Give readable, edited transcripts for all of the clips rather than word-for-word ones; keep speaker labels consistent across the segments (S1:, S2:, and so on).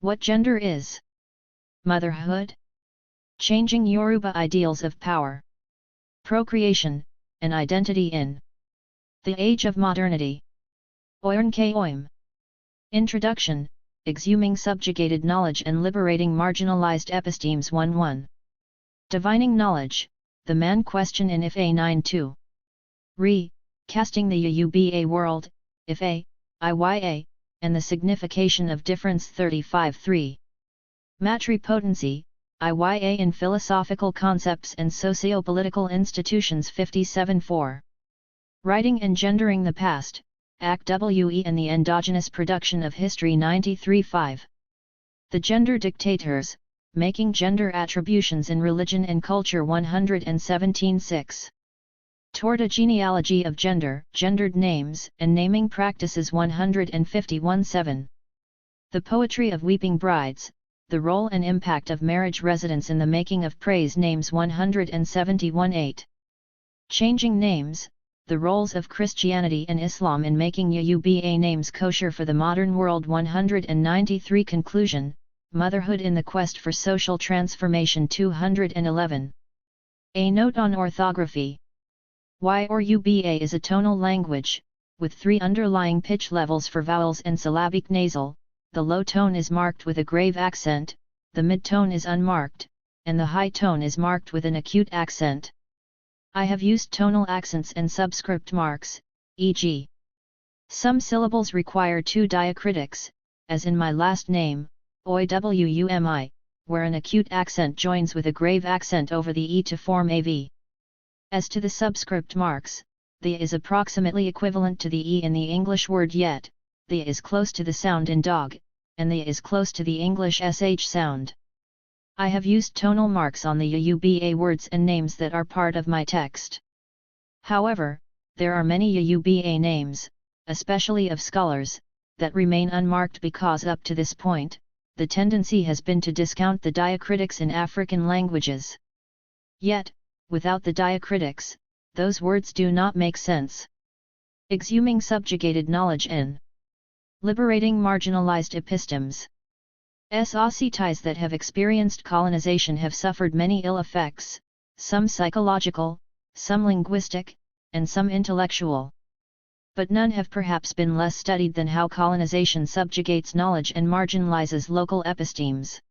S1: What gender is? Motherhood? Changing Yoruba ideals of power. Procreation, and identity in the age of modernity. Oyeronke Oyewumi. Introduction, exhuming subjugated knowledge and liberating marginalized epistemes 1-1. Divining knowledge, the man question in If A 9-2. Casting the Yuba world, If A, Iya, and the signification of difference 35-3. Matripotency, Iya in philosophical concepts and socio-political institutions 57-4. Writing and gendering the past, Act WE and the endogenous production of history 93-5. The gender dictators, making gender attributions in religion and culture 117-6. Toward a genealogy of gender, gendered names, and naming practices 151-7. The poetry of weeping brides, the role and impact of marriage residence in the making of praise names 171-8. Changing names, the roles of Christianity and Islam in making Yuba names kosher for the modern world 193. Conclusion, Motherhood in the Quest for Social Transformation 211. A note on orthography. Yoruba is a tonal language, with 3 underlying pitch levels for vowels and syllabic nasal. The low tone is marked with a grave accent, the mid-tone is unmarked, and the high tone is marked with an acute accent. I have used tonal accents and subscript marks, e.g. some syllables require 2 diacritics, as in my last name, Oyewumi, where an acute accent joins with a grave accent over the e to form a v. As to the subscript marks, the is approximately equivalent to the e in the English word yet, the is close to the sound in dog, and the is close to the English sh sound. I have used tonal marks on the Yuba words and names that are part of my text. However, there are many Yuba names, especially of scholars, that remain unmarked because up to this point, the tendency has been to discount the diacritics in African languages. Yet, without the diacritics, those words do not make sense. Exhuming subjugated knowledge in liberating marginalized epistemes. Societies that have experienced colonization have suffered many ill effects, some psychological, some linguistic, and some intellectual. But none have perhaps been less studied than how colonization subjugates knowledge and marginalizes local epistemes.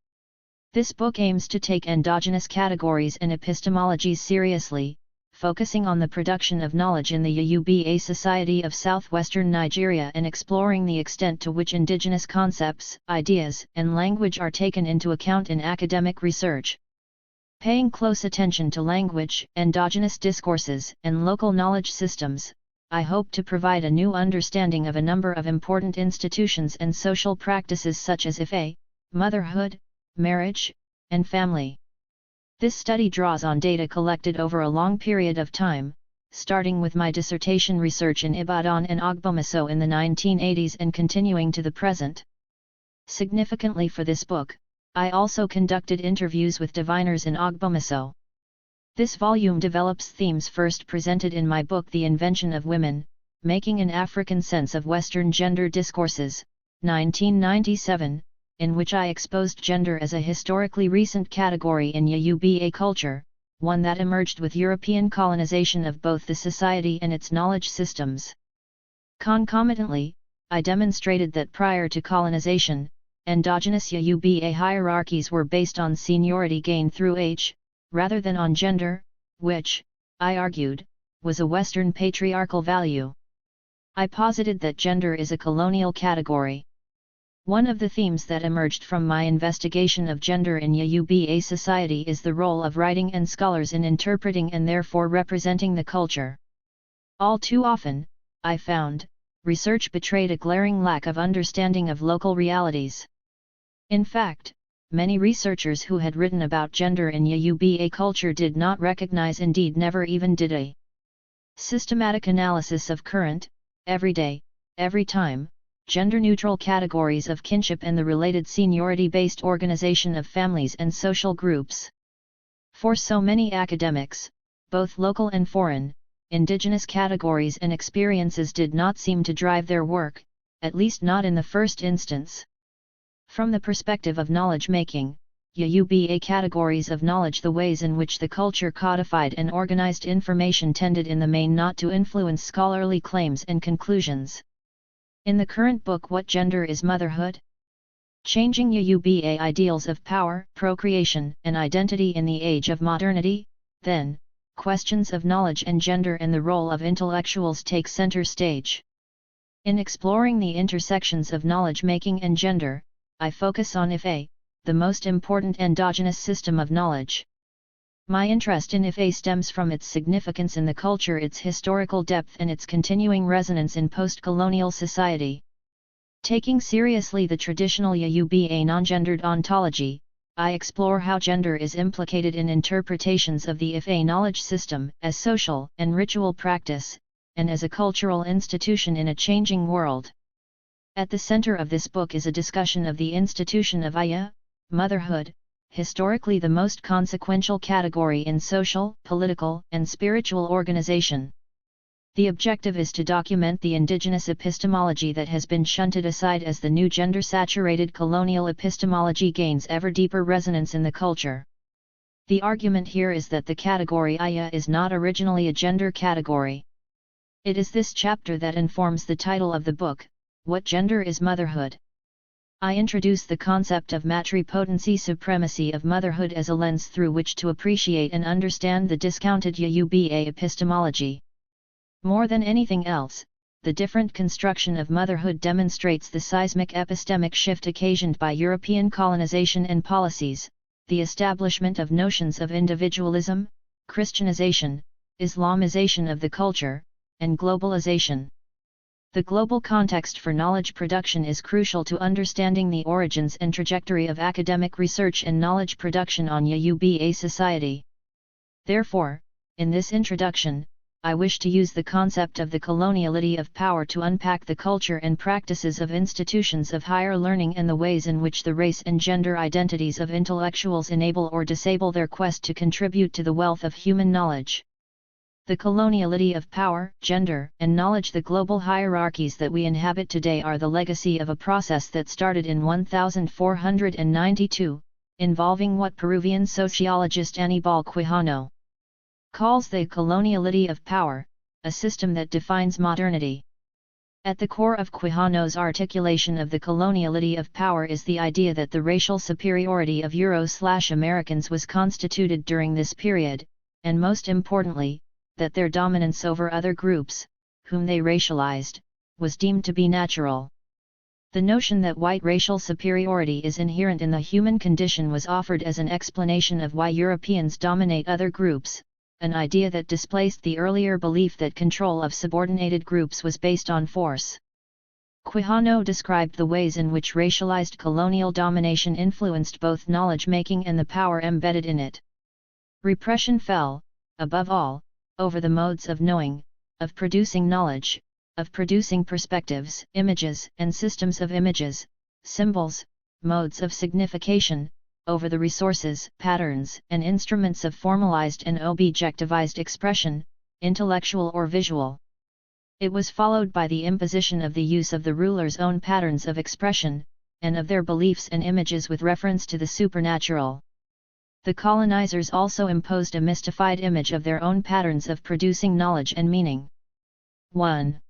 S1: This book aims to take endogenous categories and epistemologies seriously, focusing on the production of knowledge in the Yuba society of southwestern Nigeria and exploring the extent to which indigenous concepts, ideas, and language are taken into account in academic research. Paying close attention to language, endogenous discourses, and local knowledge systems, I hope to provide a new understanding of a number of important institutions and social practices such as Ife, motherhood, marriage, and family. This study draws on data collected over a long period of time, starting with my dissertation research in Ibadan and Ogbomoso in the 1980s and continuing to the present. Significantly for this book, I also conducted interviews with diviners in Ogbomoso. This volume develops themes first presented in my book The Invention of Women, Making an African Sense of Western Gender Discourses, 1997, in which I exposed gender as a historically recent category in Yuba culture, one that emerged with European colonization of both the society and its knowledge systems. Concomitantly, I demonstrated that prior to colonization, endogenous Yuba hierarchies were based on seniority gained through age, rather than on gender, which, I argued, was a Western patriarchal value. I posited that gender is a colonial category. One of the themes that emerged from my investigation of gender in Yuba society is the role of writing and scholars in interpreting and therefore representing the culture. All too often, I found, research betrayed a glaring lack of understanding of local realities. In fact, many researchers who had written about gender in Yuba culture did not recognize, indeed never even did a systematic analysis of current, everyday, every time, gender-neutral categories of kinship and the related seniority-based organization of families and social groups. For so many academics, both local and foreign, indigenous categories and experiences did not seem to drive their work, at least not in the first instance. From the perspective of knowledge-making, Oyewumi categories of knowledge, the ways in which the culture codified and organized information tended in the main not to influence scholarly claims and conclusions. In the current book What Gender is Motherhood? Changing Oyewumi Ideals of Power, Procreation, and Identity in the Age of Modernity, then, questions of knowledge and gender and the role of intellectuals take center stage. In exploring the intersections of knowledge-making and gender, I focus on IFA, the most important endogenous system of knowledge. My interest in IFA stems from its significance in the culture, its historical depth, and its continuing resonance in post-colonial society. Taking seriously the traditional Oyewumi non-gendered ontology, I explore how gender is implicated in interpretations of the IFA knowledge system as social and ritual practice, and as a cultural institution in a changing world. At the center of this book is a discussion of the institution of motherhood, historically the most consequential category in social, political, and spiritual organization. The objective is to document the indigenous epistemology that has been shunted aside as the new gender-saturated colonial epistemology gains ever deeper resonance in the culture. The argument here is that the category is not originally a gender category. It is this chapter that informs the title of the book, What Gender is Motherhood? I introduce the concept of matripotency, supremacy of motherhood, as a lens through which to appreciate and understand the discounted Oyewumi epistemology. More than anything else, the different construction of motherhood demonstrates the seismic epistemic shift occasioned by European colonization and policies, the establishment of notions of individualism, Christianization, Islamization of the culture, and globalization. The global context for knowledge production is crucial to understanding the origins and trajectory of academic research and knowledge production on Oyewumi society. Therefore, in this introduction, I wish to use the concept of the coloniality of power to unpack the culture and practices of institutions of higher learning and the ways in which the race and gender identities of intellectuals enable or disable their quest to contribute to the wealth of human knowledge. The coloniality of power, gender, and knowledge, the global hierarchies that we inhabit today, are the legacy of a process that started in 1492, involving what Peruvian sociologist Aníbal Quijano calls the coloniality of power, a system that defines modernity. At the core of Quijano's articulation of the coloniality of power is the idea that the racial superiority of Euro/Americans was constituted during this period, and most importantly, that their dominance over other groups, whom they racialized, was deemed to be natural. The notion that white racial superiority is inherent in the human condition was offered as an explanation of why Europeans dominate other groups, an idea that displaced the earlier belief that control of subordinated groups was based on force. Quijano described the ways in which racialized colonial domination influenced both knowledge-making and the power embedded in it. Repression fell, above all, over the modes of knowing, of producing knowledge, of producing perspectives, images and systems of images, symbols, modes of signification, over the resources, patterns, and instruments of formalized and objectivized expression, intellectual or visual. It was followed by the imposition of the use of the ruler's own patterns of expression, and of their beliefs and images with reference to the supernatural. The colonizers also imposed a mystified image of their own patterns of producing knowledge and meaning. 1.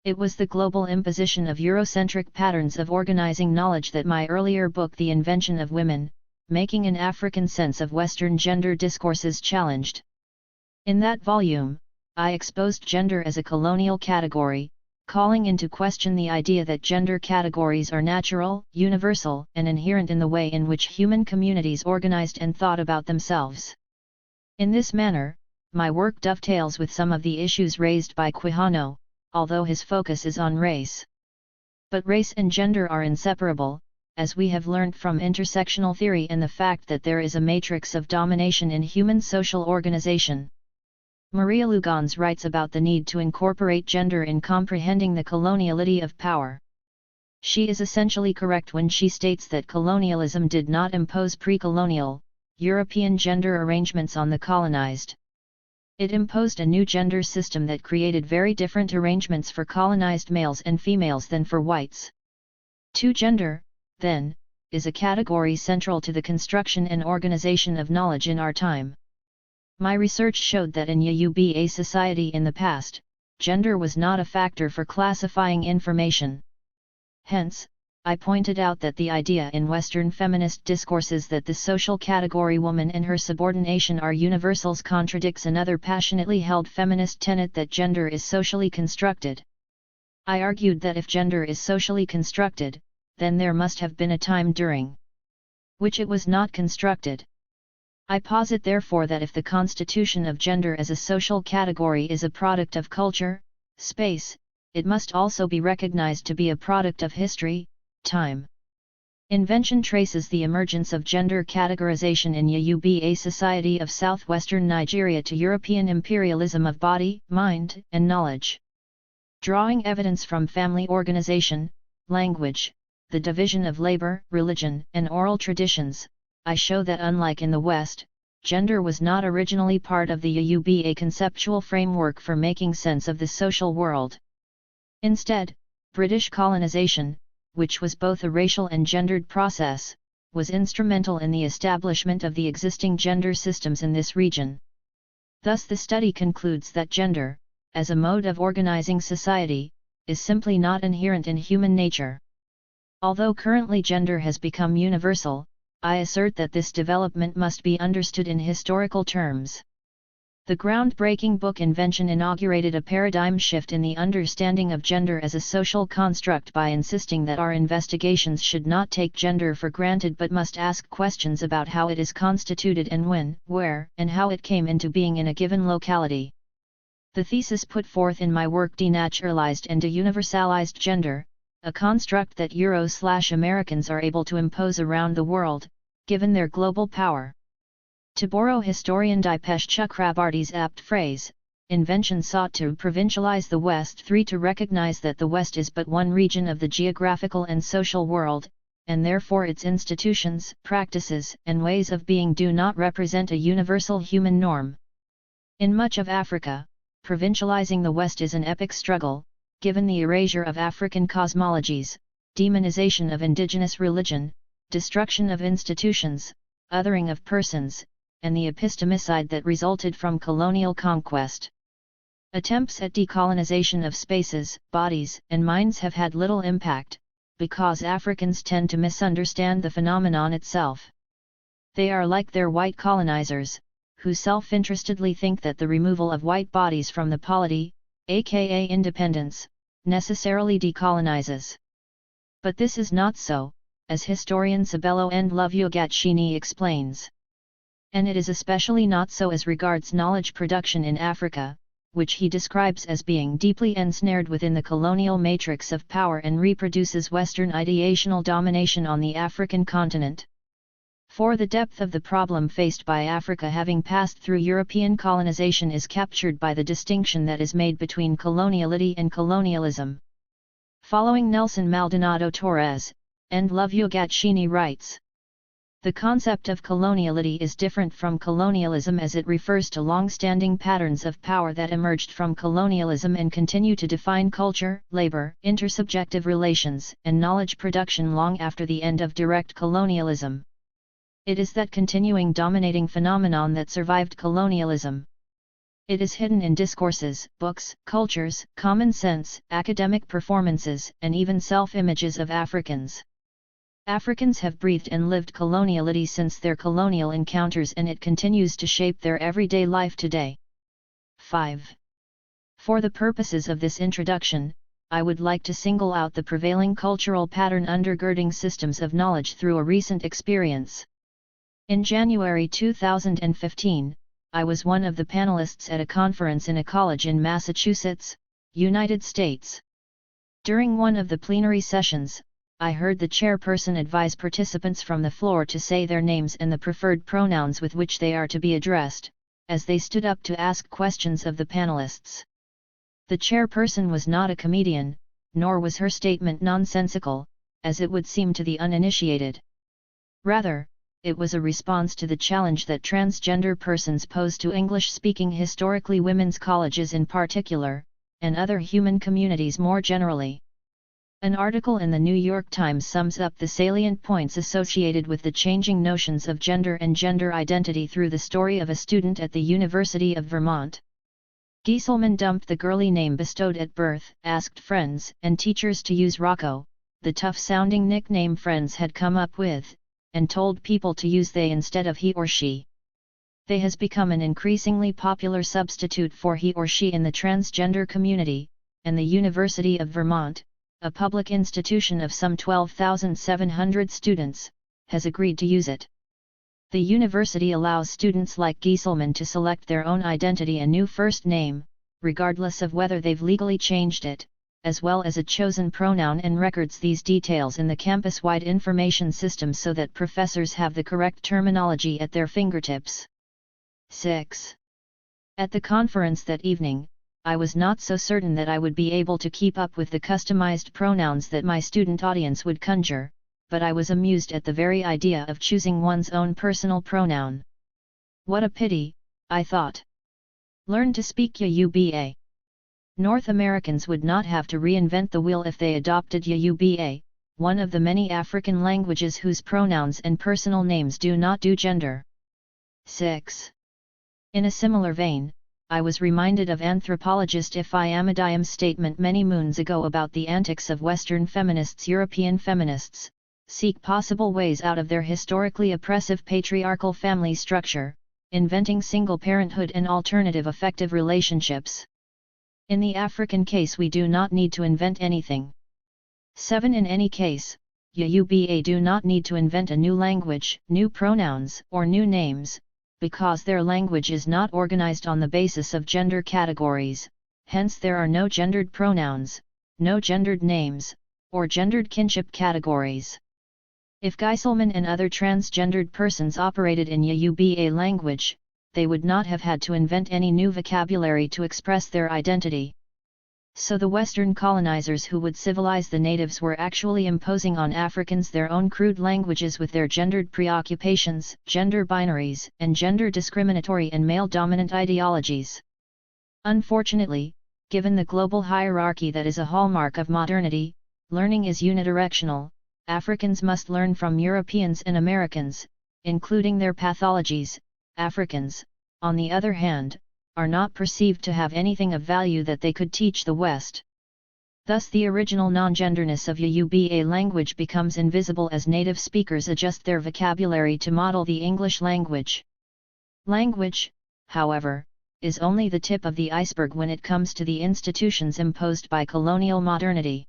S1: It was the global imposition of Eurocentric patterns of organizing knowledge that my earlier book The Invention of Women, Making an African Sense of Western Gender Discourses challenged. In that volume, I exposed gender as a colonial category, calling into question the idea that gender categories are natural, universal, and inherent in the way in which human communities organized and thought about themselves. In this manner, my work dovetails with some of the issues raised by Quijano, although his focus is on race. But race and gender are inseparable, as we have learned from intersectional theory and the fact that there is a matrix of domination in human social organization. Maria Lugans writes about the need to incorporate gender in comprehending the coloniality of power. She is essentially correct when she states that colonialism did not impose pre-colonial, European gender arrangements on the colonized. It imposed a new gender system that created very different arrangements for colonized males and females than for whites. To gender, then, is a category central to the construction and organization of knowledge in our time. My research showed that in Yoruba society in the past, gender was not a factor for classifying information. Hence, I pointed out that the idea in Western feminist discourses that the social category woman and her subordination are universals contradicts another passionately held feminist tenet that gender is socially constructed. I argued that if gender is socially constructed, then there must have been a time during which it was not constructed. I posit therefore that if the constitution of gender as a social category is a product of culture, space, it must also be recognized to be a product of history, time. Invention traces the emergence of gender categorization in Yoruba society of southwestern Nigeria to European imperialism of body, mind, and knowledge. Drawing evidence from family organization, language, the division of labor, religion, and oral traditions, I show that unlike in the West, gender was not originally part of the Yoruba conceptual framework for making sense of the social world. Instead, British colonization, which was both a racial and gendered process, was instrumental in the establishment of the existing gender systems in this region. Thus the study concludes that gender, as a mode of organizing society, is simply not inherent in human nature. Although currently gender has become universal, I assert that this development must be understood in historical terms. The groundbreaking book Invention inaugurated a paradigm shift in the understanding of gender as a social construct by insisting that our investigations should not take gender for granted but must ask questions about how it is constituted and when, where, and how it came into being in a given locality. The thesis put forth in my work denaturalized and deuniversalized gender, a construct that Euro/Americans are able to impose around the world, given their global power. To borrow historian Dipesh Chakrabarty's apt phrase, invention sought to provincialize the West to recognize that the West is but one region of the geographical and social world, and therefore its institutions, practices, and ways of being do not represent a universal human norm. In much of Africa, provincializing the West is an epic struggle, given the erasure of African cosmologies, demonization of indigenous religion, destruction of institutions, othering of persons, and the epistemicide that resulted from colonial conquest. Attempts at decolonization of spaces, bodies, and minds have had little impact, because Africans tend to misunderstand the phenomenon itself. They are like their white colonizers, who self-interestedly think that the removal of white bodies from the polity, aka independence, necessarily decolonizes. But this is not so, as historian Sabelo Ndlovuogatshini explains. And it is especially not so as regards knowledge production in Africa, which he describes as being deeply ensnared within the colonial matrix of power and reproduces Western ideational domination on the African continent. For the depth of the problem faced by Africa having passed through European colonization is captured by the distinction that is made between coloniality and colonialism. Following Nelson Maldonado Torres, Ndlovuogatshini writes, "The concept of coloniality is different from colonialism as it refers to long-standing patterns of power that emerged from colonialism and continue to define culture, labor, intersubjective relations, and knowledge production long after the end of direct colonialism. It is that continuing dominating phenomenon that survived colonialism. It is hidden in discourses, books, cultures, common sense, academic performances, and even self-images of Africans. Africans have breathed and lived coloniality since their colonial encounters and it continues to shape their everyday life today." 5. For the purposes of this introduction, I would like to single out the prevailing cultural pattern undergirding systems of knowledge through a recent experience. In January 2015, I was one of the panelists at a conference in a college in Massachusetts, United States. During one of the plenary sessions, I heard the chairperson advise participants from the floor to say their names and the preferred pronouns with which they are to be addressed, as they stood up to ask questions of the panelists. The chairperson was not a comedian, nor was her statement nonsensical, as it would seem to the uninitiated. Rather, it was a response to the challenge that transgender persons pose to English-speaking historically women's colleges in particular, and other human communities more generally. An article in the New York Times sums up the salient points associated with the changing notions of gender and gender identity through the story of a student at the University of Vermont. Gieselman dumped the girly name bestowed at birth, asked friends and teachers to use Rocco, the tough-sounding nickname friends had come up with, and told people to use they instead of he or she. They has become an increasingly popular substitute for he or she in the transgender community, and the University of Vermont, a public institution of some 12,700 students, has agreed to use it. The university allows students like Gieselman to select their own identity and new first name, regardless of whether they've legally changed it, as well as a chosen pronoun, and records these details in the campus-wide information system so that professors have the correct terminology at their fingertips. 6. At the conference that evening, I was not so certain that I would be able to keep up with the customized pronouns that my student audience would conjure, but I was amused at the very idea of choosing one's own personal pronoun. What a pity, I thought. Learn to speak Yoruba. North Americans would not have to reinvent the wheel if they adopted Yoruba, one of the many African languages whose pronouns and personal names do not do gender. 6. In a similar vein, I was reminded of anthropologist Ify Amadayam's statement many moons ago about the antics of Western feminists. European feminists seek possible ways out of their historically oppressive patriarchal family structure, inventing single parenthood and alternative affective relationships. In the African case, we do not need to invent anything. 7. In any case, Yoruba do not need to invent a new language, new pronouns, or new names, because their language is not organized on the basis of gender categories, hence there are no gendered pronouns, no gendered names, or gendered kinship categories. If Gieselman and other transgendered persons operated in Yoruba language, they would not have had to invent any new vocabulary to express their identity. So the Western colonizers who would civilize the natives were actually imposing on Africans their own crude languages with their gendered preoccupations, gender binaries, and gender discriminatory and male-dominant ideologies. Unfortunately, given the global hierarchy that is a hallmark of modernity, learning is unidirectional. Africans must learn from Europeans and Americans, including their pathologies. Africans, on the other hand, are not perceived to have anything of value that they could teach the West. Thus the original non-genderness of Yoruba language becomes invisible as native speakers adjust their vocabulary to model the English language. Language, however, is only the tip of the iceberg when it comes to the institutions imposed by colonial modernity.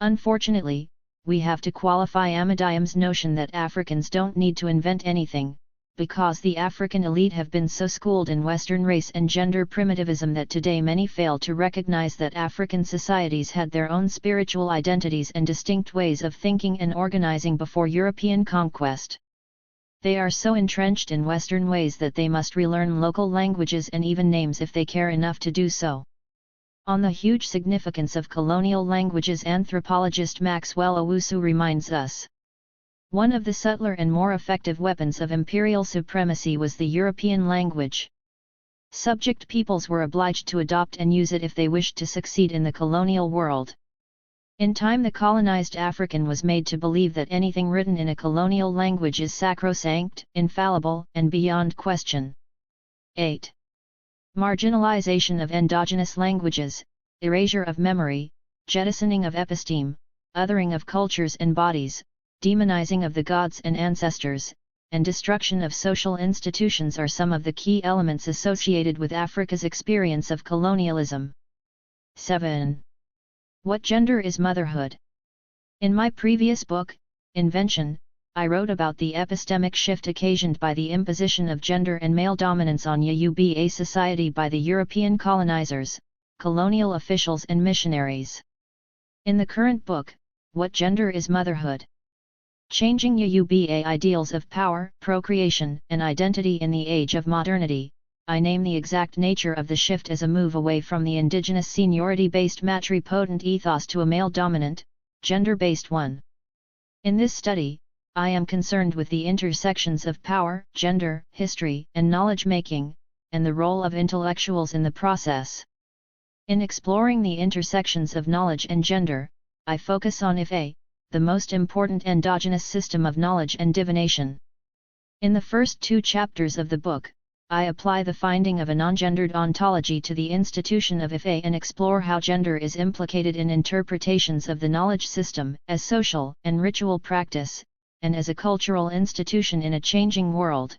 S1: Unfortunately, we have to qualify Amadayam's notion that Africans don't need to invent anything, because the African elite have been so schooled in Western race and gender primitivism that today many fail to recognize that African societies had their own spiritual identities and distinct ways of thinking and organizing before European conquest. They are so entrenched in Western ways that they must relearn local languages and even names if they care enough to do so. On the huge significance of colonial languages, anthropologist Maxwell Owusu reminds us. One of the subtler and more effective weapons of imperial supremacy was the European language. Subject peoples were obliged to adopt and use it if they wished to succeed in the colonial world. In time, the colonized African was made to believe that anything written in a colonial language is sacrosanct, infallible, and beyond question. 8. Marginalization of endogenous languages, erasure of memory, jettisoning of episteme, othering of cultures and bodies, demonizing of the gods and ancestors, and destruction of social institutions are some of the key elements associated with Africa's experience of colonialism. 7. What gender is motherhood? In my previous book, Invention, I wrote about the epistemic shift occasioned by the imposition of gender and male dominance on Yoruba society by the European colonizers, colonial officials and missionaries. In the current book, What Gender is Motherhood? Changing Yoruba Ideals of Power, Procreation, and Identity in the Age of Modernity, I name the exact nature of the shift as a move away from the indigenous seniority-based matripotent ethos to a male-dominant, gender-based one. In this study, I am concerned with the intersections of power, gender, history, and knowledge-making, and the role of intellectuals in the process. In exploring the intersections of knowledge and gender, I focus on Ife, the most important endogenous system of knowledge and divination. In the first 2 chapters of the book, I apply the finding of a non-gendered ontology to the institution of Ife and explore how gender is implicated in interpretations of the knowledge system as social and ritual practice, and as a cultural institution in a changing world.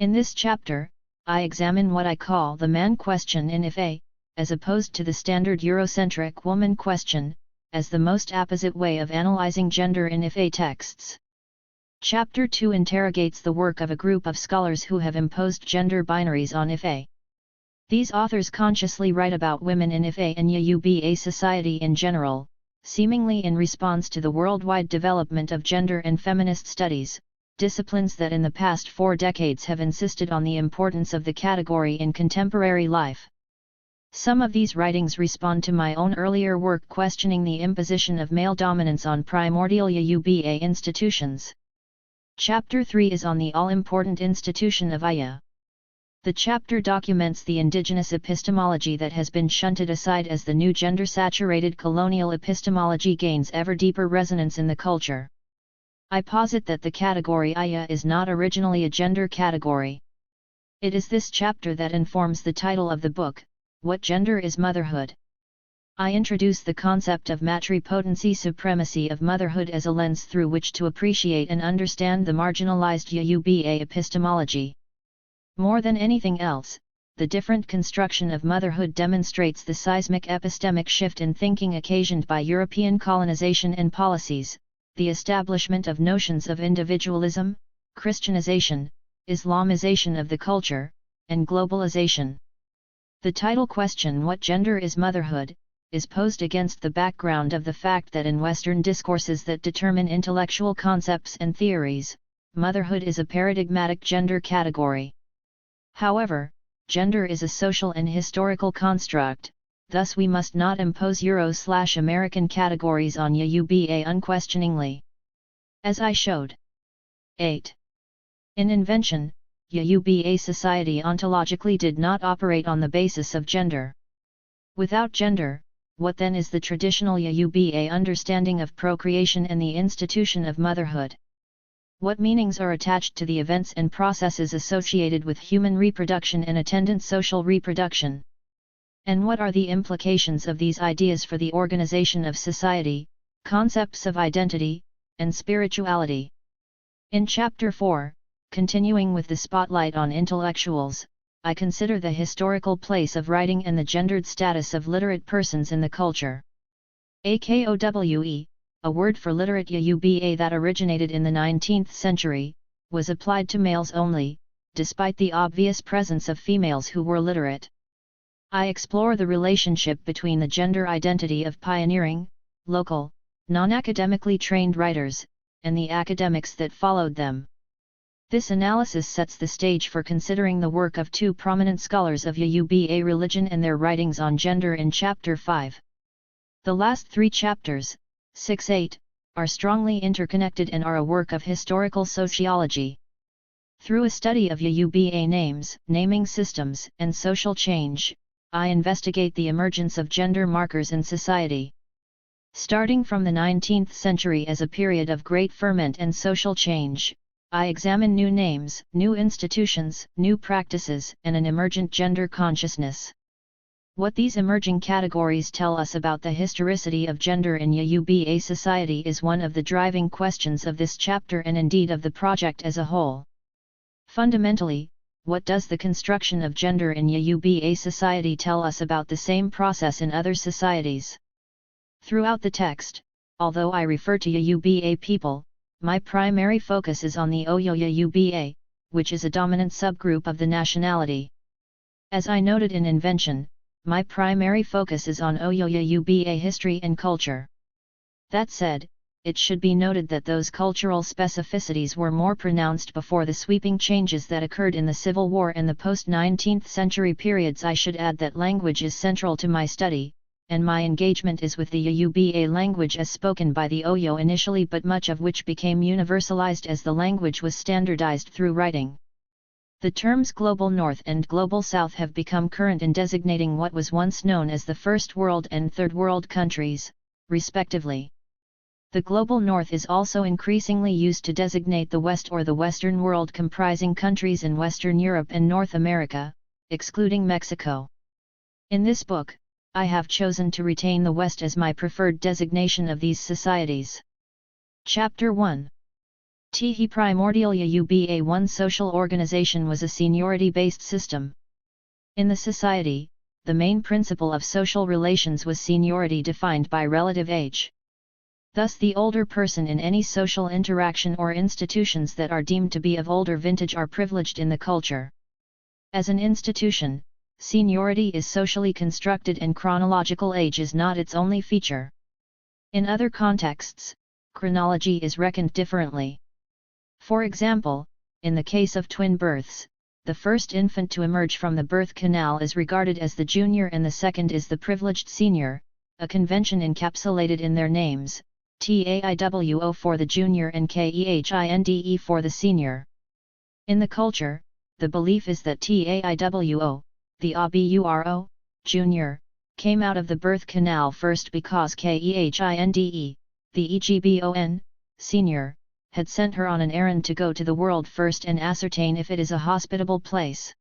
S1: In this chapter, I examine what I call the man question in Ife, as opposed to the standard Eurocentric woman question, as the most apposite way of analyzing gender in Ife texts. Chapter 2 interrogates the work of a group of scholars who have imposed gender binaries on Ife. These authors consciously write about women in Ife and Yoruba society in general, seemingly in response to the worldwide development of gender and feminist studies, disciplines that in the past 4 decades have insisted on the importance of the category in contemporary life. Some of these writings respond to my own earlier work questioning the imposition of male dominance on primordial Yoruba institutions. Chapter 3 is on the all-important institution of Aya. The chapter documents the indigenous epistemology that has been shunted aside as the new gender-saturated colonial epistemology gains ever deeper resonance in the culture. I posit that the category Aya is not originally a gender category. It is this chapter that informs the title of the book, What Gender is Motherhood? I introduce the concept of matripotency supremacy of motherhood as a lens through which to appreciate and understand the marginalized Yoruba epistemology. More than anything else, the different construction of motherhood demonstrates the seismic epistemic shift in thinking occasioned by European colonization and policies, the establishment of notions of individualism, Christianization, Islamization of the culture, and globalization. The title question What Gender is Motherhood? Is posed against the background of the fact that in Western discourses that determine intellectual concepts and theories, motherhood is a paradigmatic gender category. However, gender is a social and historical construct, thus we must not impose Euro/American categories on Yoruba unquestioningly. As I showed. 8. In invention, Yoruba society ontologically did not operate on the basis of gender. Without gender, what then is the traditional Yoruba understanding of procreation and the institution of motherhood? What meanings are attached to the events and processes associated with human reproduction and attendant social reproduction? And what are the implications of these ideas for the organization of society, concepts of identity, and spirituality? In Chapter 4, continuing with the spotlight on intellectuals, I consider the historical place of writing and the gendered status of literate persons in the culture. AKOWE, a word for literate Yoruba that originated in the 19th century, was applied to males only, despite the obvious presence of females who were literate. I explore the relationship between the gender identity of pioneering, local, non-academically trained writers, and the academics that followed them. This analysis sets the stage for considering the work of 2 prominent scholars of Yoruba religion and their writings on gender in Chapter 5. The last 3 chapters, 6-8, are strongly interconnected and are a work of historical sociology. Through a study of Yoruba names, naming systems, and social change, I investigate the emergence of gender markers in society. Starting from the 19th century as a period of great ferment and social change, I examine new names, new institutions, new practices, and an emergent gender consciousness. What these emerging categories tell us about the historicity of gender in Yoruba society is one of the driving questions of this chapter and indeed of the project as a whole. Fundamentally, what does the construction of gender in Yoruba society tell us about the same process in other societies? Throughout the text, although I refer to Yoruba people, my primary focus is on the Oyo Yoruba, which is a dominant subgroup of the nationality. As I noted in Invention, my primary focus is on Oyo Yoruba history and culture. That said, it should be noted that those cultural specificities were more pronounced before the sweeping changes that occurred in the Civil War and the post-19th century periods. I should add that language is central to my study, and my engagement is with the Yoruba language as spoken by the Oyo initially, but much of which became universalized as the language was standardized through writing. The terms Global North and Global South have become current in designating what was once known as the First World and Third World countries, respectively. The global north is also increasingly used to designate the West or the Western world, comprising countries in Western Europe and North America, excluding Mexico. In this book, I have chosen to retain the West as my preferred designation of these societies. Chapter 1. The primordial Yuba-1 social organization was a seniority-based system. In the society, the main principle of social relations was seniority defined by relative age. Thus the older person in any social interaction or institutions that are deemed to be of older vintage are privileged in the culture. As an institution, seniority is socially constructed and chronological age is not its only feature. In other contexts, chronology is reckoned differently. For example, in the case of twin births, the first infant to emerge from the birth canal is regarded as the junior and the second is the privileged senior, a convention encapsulated in their names, THIRD-WO for the junior and KEHINDE for the senior. In the culture, the belief is that THIRD-WO, the ABURO, junior, came out of the birth canal first because KEHINDE, the EGBON, senior, had sent her on an errand to go to the world first and ascertain if it is a hospitable place.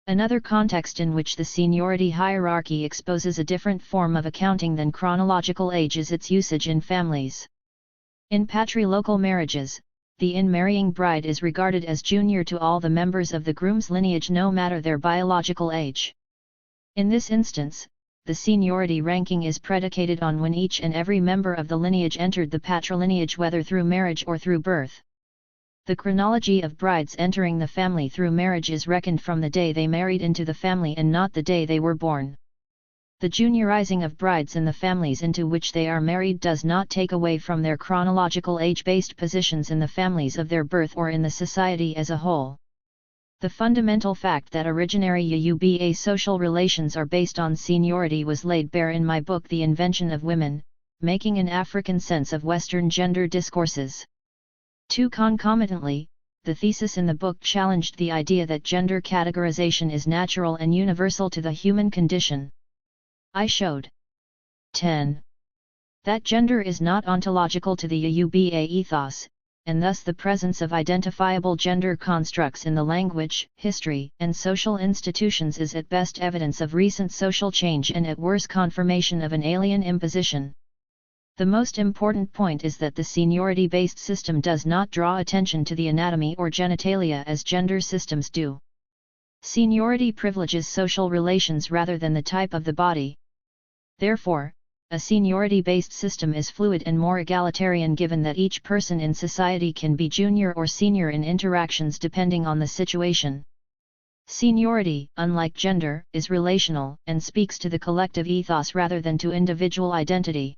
S1: Another context in which the seniority hierarchy exposes a different form of accounting than chronological age is its usage in families. In patrilocal marriages, the in-marrying bride is regarded as junior to all the members of the groom's lineage no matter their biological age. In this instance, the seniority ranking is predicated on when each and every member of the lineage entered the patrilineage, whether through marriage or through birth. The chronology of brides entering the family through marriage is reckoned from the day they married into the family and not the day they were born. The juniorizing of brides in the families into which they are married does not take away from their chronological age-based positions in the families of their birth or in the society as a whole. The fundamental fact that originary Yuba social relations are based on seniority was laid bare in my book The Invention of Women, Making an African Sense of Western Gender Discourses. Concomitantly, the thesis in the book challenged the idea that gender categorization is natural and universal to the human condition. I showed 10. That gender is not ontological to the Yuba ethos, and thus the presence of identifiable gender constructs in the language, history, and social institutions is at best evidence of recent social change and at worst confirmation of an alien imposition. The most important point is that the seniority-based system does not draw attention to the anatomy or genitalia as gender systems do. Seniority privileges social relations rather than the type of the body. Therefore, a seniority-based system is fluid and more egalitarian given that each person in society can be junior or senior in interactions depending on the situation. Seniority, unlike gender, is relational and speaks to the collective ethos rather than to individual identity.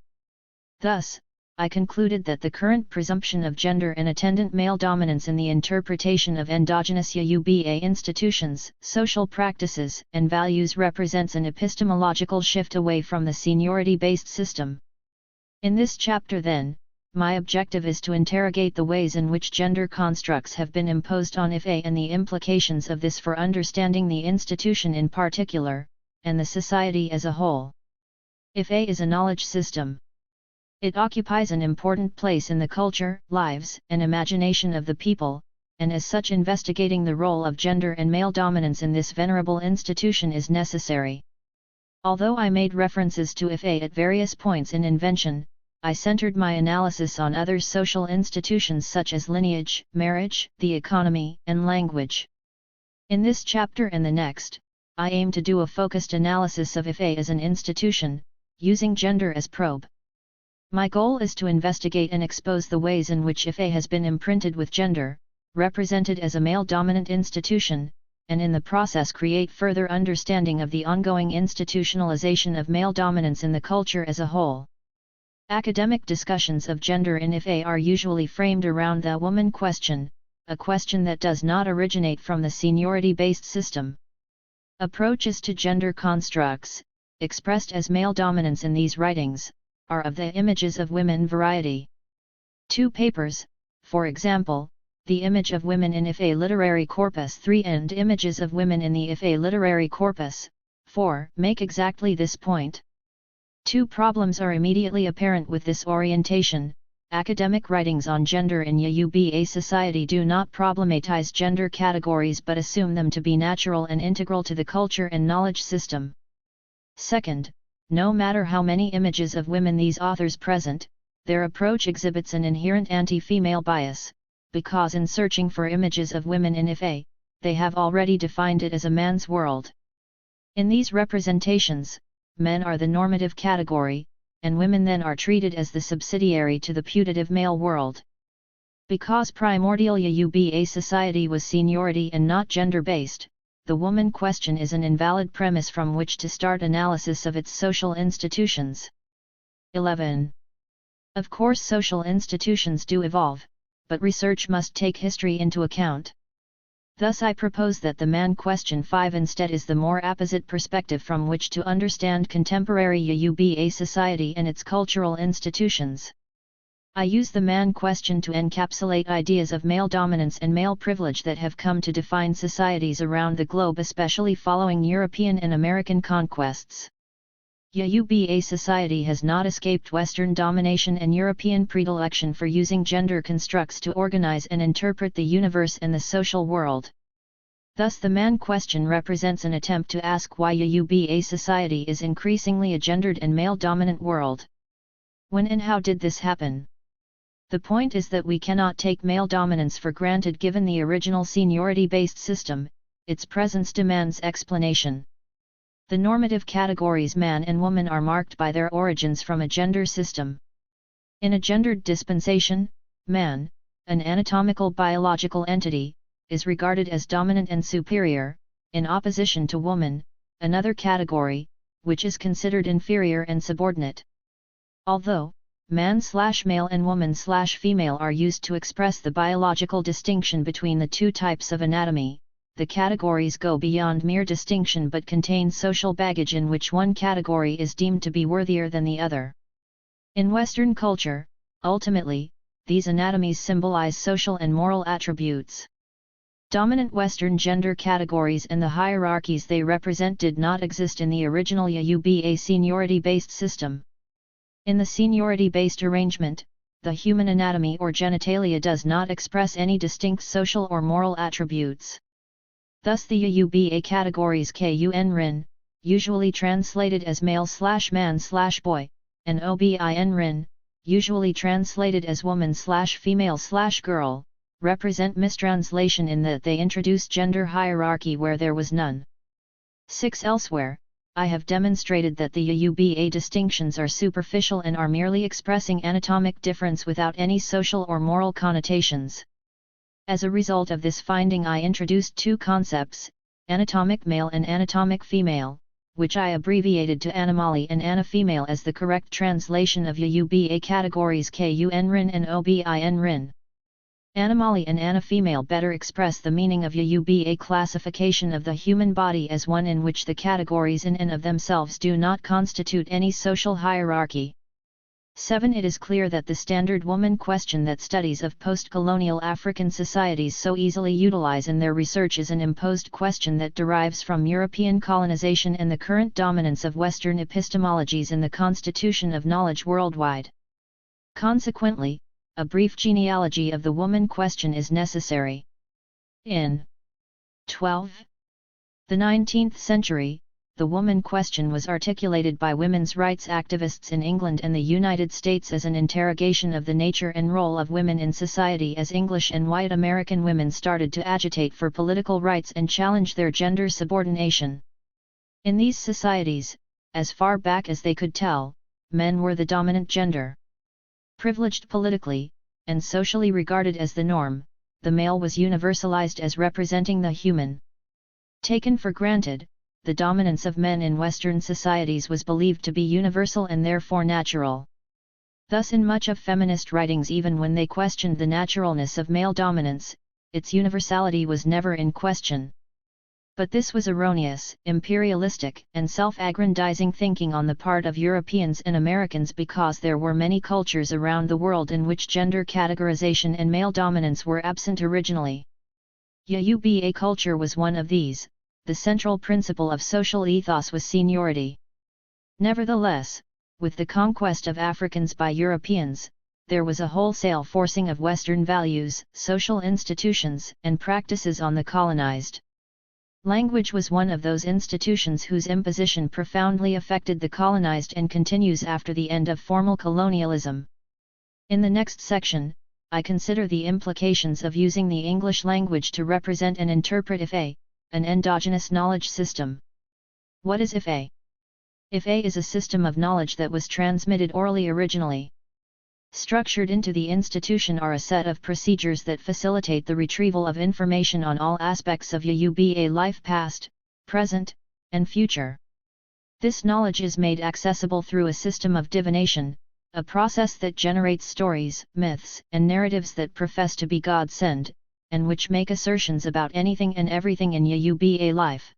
S1: Thus, I concluded that the current presumption of gender and attendant male dominance in the interpretation of endogenous Yuba institutions, social practices, and values represents an epistemological shift away from the seniority-based system. In this chapter then, my objective is to interrogate the ways in which gender constructs have been imposed on IFA and the implications of this for understanding the institution in particular, and the society as a whole. IFA is a knowledge system. It occupies an important place in the culture, lives, and imagination of the people, and as such investigating the role of gender and male dominance in this venerable institution is necessary. Although I made references to IFA at various points in invention, I centered my analysis on other social institutions such as lineage, marriage, the economy, and language. In this chapter and the next, I aim to do a focused analysis of IFA as an institution, using gender as probe. My goal is to investigate and expose the ways in which IFA has been imprinted with gender, represented as a male-dominant institution, and in the process create further understanding of the ongoing institutionalization of male dominance in the culture as a whole. Academic discussions of gender in IFA are usually framed around the woman question, a question that does not originate from the seniority-based system. Approaches to gender constructs, expressed as male dominance in these writings, are of the images of women variety. 2 papers, for example, The Image of Women in IFA Literary Corpus 3 and Images of Women in the IFA Literary Corpus 4, make exactly this point. Two problems are immediately apparent with this orientation. Academic writings on gender in Yoruba society do not problematize gender categories but assume them to be natural and integral to the culture and knowledge system. Second, no matter how many images of women these authors present, their approach exhibits an inherent anti-female bias, because in searching for images of women in Ife, they have already defined it as a man's world. In these representations, men are the normative category, and women then are treated as the subsidiary to the putative male world. Because primordial Yoruba society was seniority and not gender-based, the woman question is an invalid premise from which to start analysis of its social institutions. 11. Of course social institutions do evolve, but research must take history into account. Thus I propose that the man question 5 instead is the more apposite perspective from which to understand contemporary Yoruba society and its cultural institutions. I use the man question to encapsulate ideas of male dominance and male privilege that have come to define societies around the globe, especially following European and American conquests. Yoruba society has not escaped Western domination and European predilection for using gender constructs to organize and interpret the universe and the social world. Thus the man question represents an attempt to ask why Yoruba society is increasingly a gendered and male-dominant world. When and how did this happen? The point is that we cannot take male dominance for granted given the original seniority-based system. Its presence demands explanation. The normative categories man and woman are marked by their origins from a gender system. In a gendered dispensation, man, an anatomical biological entity, is regarded as dominant and superior, in opposition to woman, another category, which is considered inferior and subordinate. Although, man/male and woman/female are used to express the biological distinction between the two types of anatomy, the categories go beyond mere distinction but contain social baggage in which one category is deemed to be worthier than the other. In Western culture, ultimately, these anatomies symbolize social and moral attributes. Dominant Western gender categories and the hierarchies they represent did not exist in the original Yoruba seniority-based system. In the seniority-based arrangement, the human anatomy or genitalia does not express any distinct social or moral attributes. Thus the Yoruba categories kun-rin, usually translated as male/man/boy, and obin-rin, usually translated as woman/female/girl, represent mistranslation in that they introduce gender hierarchy where there was none. 6. Elsewhere, I have demonstrated that the Yoruba distinctions are superficial and are merely expressing anatomic difference without any social or moral connotations. As a result of this finding I introduced two concepts, anatomic male and anatomic female, which I abbreviated to animali and anafemale as the correct translation of Yoruba categories kun-rin and obin-rin. Animali and anafemale better express the meaning of Yoruba classification of the human body as one in which the categories in and of themselves do not constitute any social hierarchy. 7. It is clear that the standard woman question that studies of post-colonial African societies so easily utilize in their research is an imposed question that derives from European colonization and the current dominance of Western epistemologies in the constitution of knowledge worldwide. Consequently, a brief genealogy of the woman question is necessary. In 12. The 19th century, the woman question was articulated by women's rights activists in England and the United States as an interrogation of the nature and role of women in society as English and white American women started to agitate for political rights and challenge their gender subordination. In these societies, as far back as they could tell, men were the dominant gender. Privileged politically, and socially regarded as the norm, the male was universalized as representing the human. Taken for granted, the dominance of men in Western societies was believed to be universal and therefore natural. Thus in much of feminist writings, even when they questioned the naturalness of male dominance, its universality was never in question. But this was erroneous, imperialistic, and self-aggrandizing thinking on the part of Europeans and Americans because there were many cultures around the world in which gender categorization and male dominance were absent originally. Yoruba culture was one of these. The central principle of social ethos was seniority. Nevertheless, with the conquest of Africans by Europeans, there was a wholesale forcing of Western values, social institutions, and practices on the colonized. Language was one of those institutions whose imposition profoundly affected the colonized and continues after the end of formal colonialism. In the next section, I consider the implications of using the English language to represent and interpret Ife, an endogenous knowledge system. What is Ife? Ife is a system of knowledge that was transmitted orally originally. Structured into the institution are a set of procedures that facilitate the retrieval of information on all aspects of Yoruba life past, present, and future. This knowledge is made accessible through a system of divination, a process that generates stories, myths, and narratives that profess to be God-sent, and which make assertions about anything and everything in Yoruba life.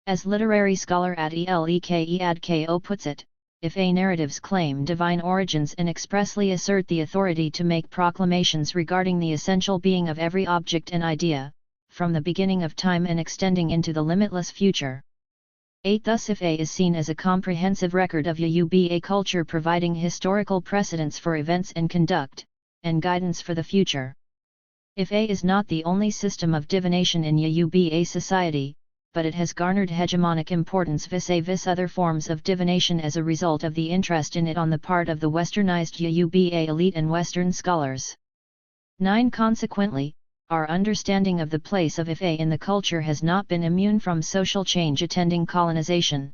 S1: As literary scholar Adeleke Adko puts it, Ife narratives claim divine origins and expressly assert the authority to make proclamations regarding the essential being of every object and idea, from the beginning of time and extending into the limitless future. 8. Thus Ife is seen as a comprehensive record of Yoruba culture, providing historical precedents for events and conduct, and guidance for the future. Ife is not the only system of divination in Yoruba society, but it has garnered hegemonic importance vis-a-vis other forms of divination as a result of the interest in it on the part of the westernized Yoruba elite and Western scholars. 9. Consequently, our understanding of the place of Ife in the culture has not been immune from social change attending colonization.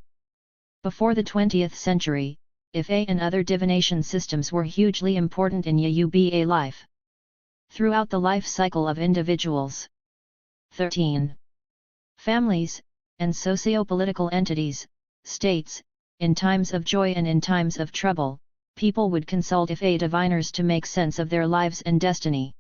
S1: Before the 20th century, Ife and other divination systems were hugely important in Yoruba life. Throughout the life cycle of individuals. 13. Families, and socio-political entities, states, in times of joy and in times of trouble, people would consult Ife diviners to make sense of their lives and destiny.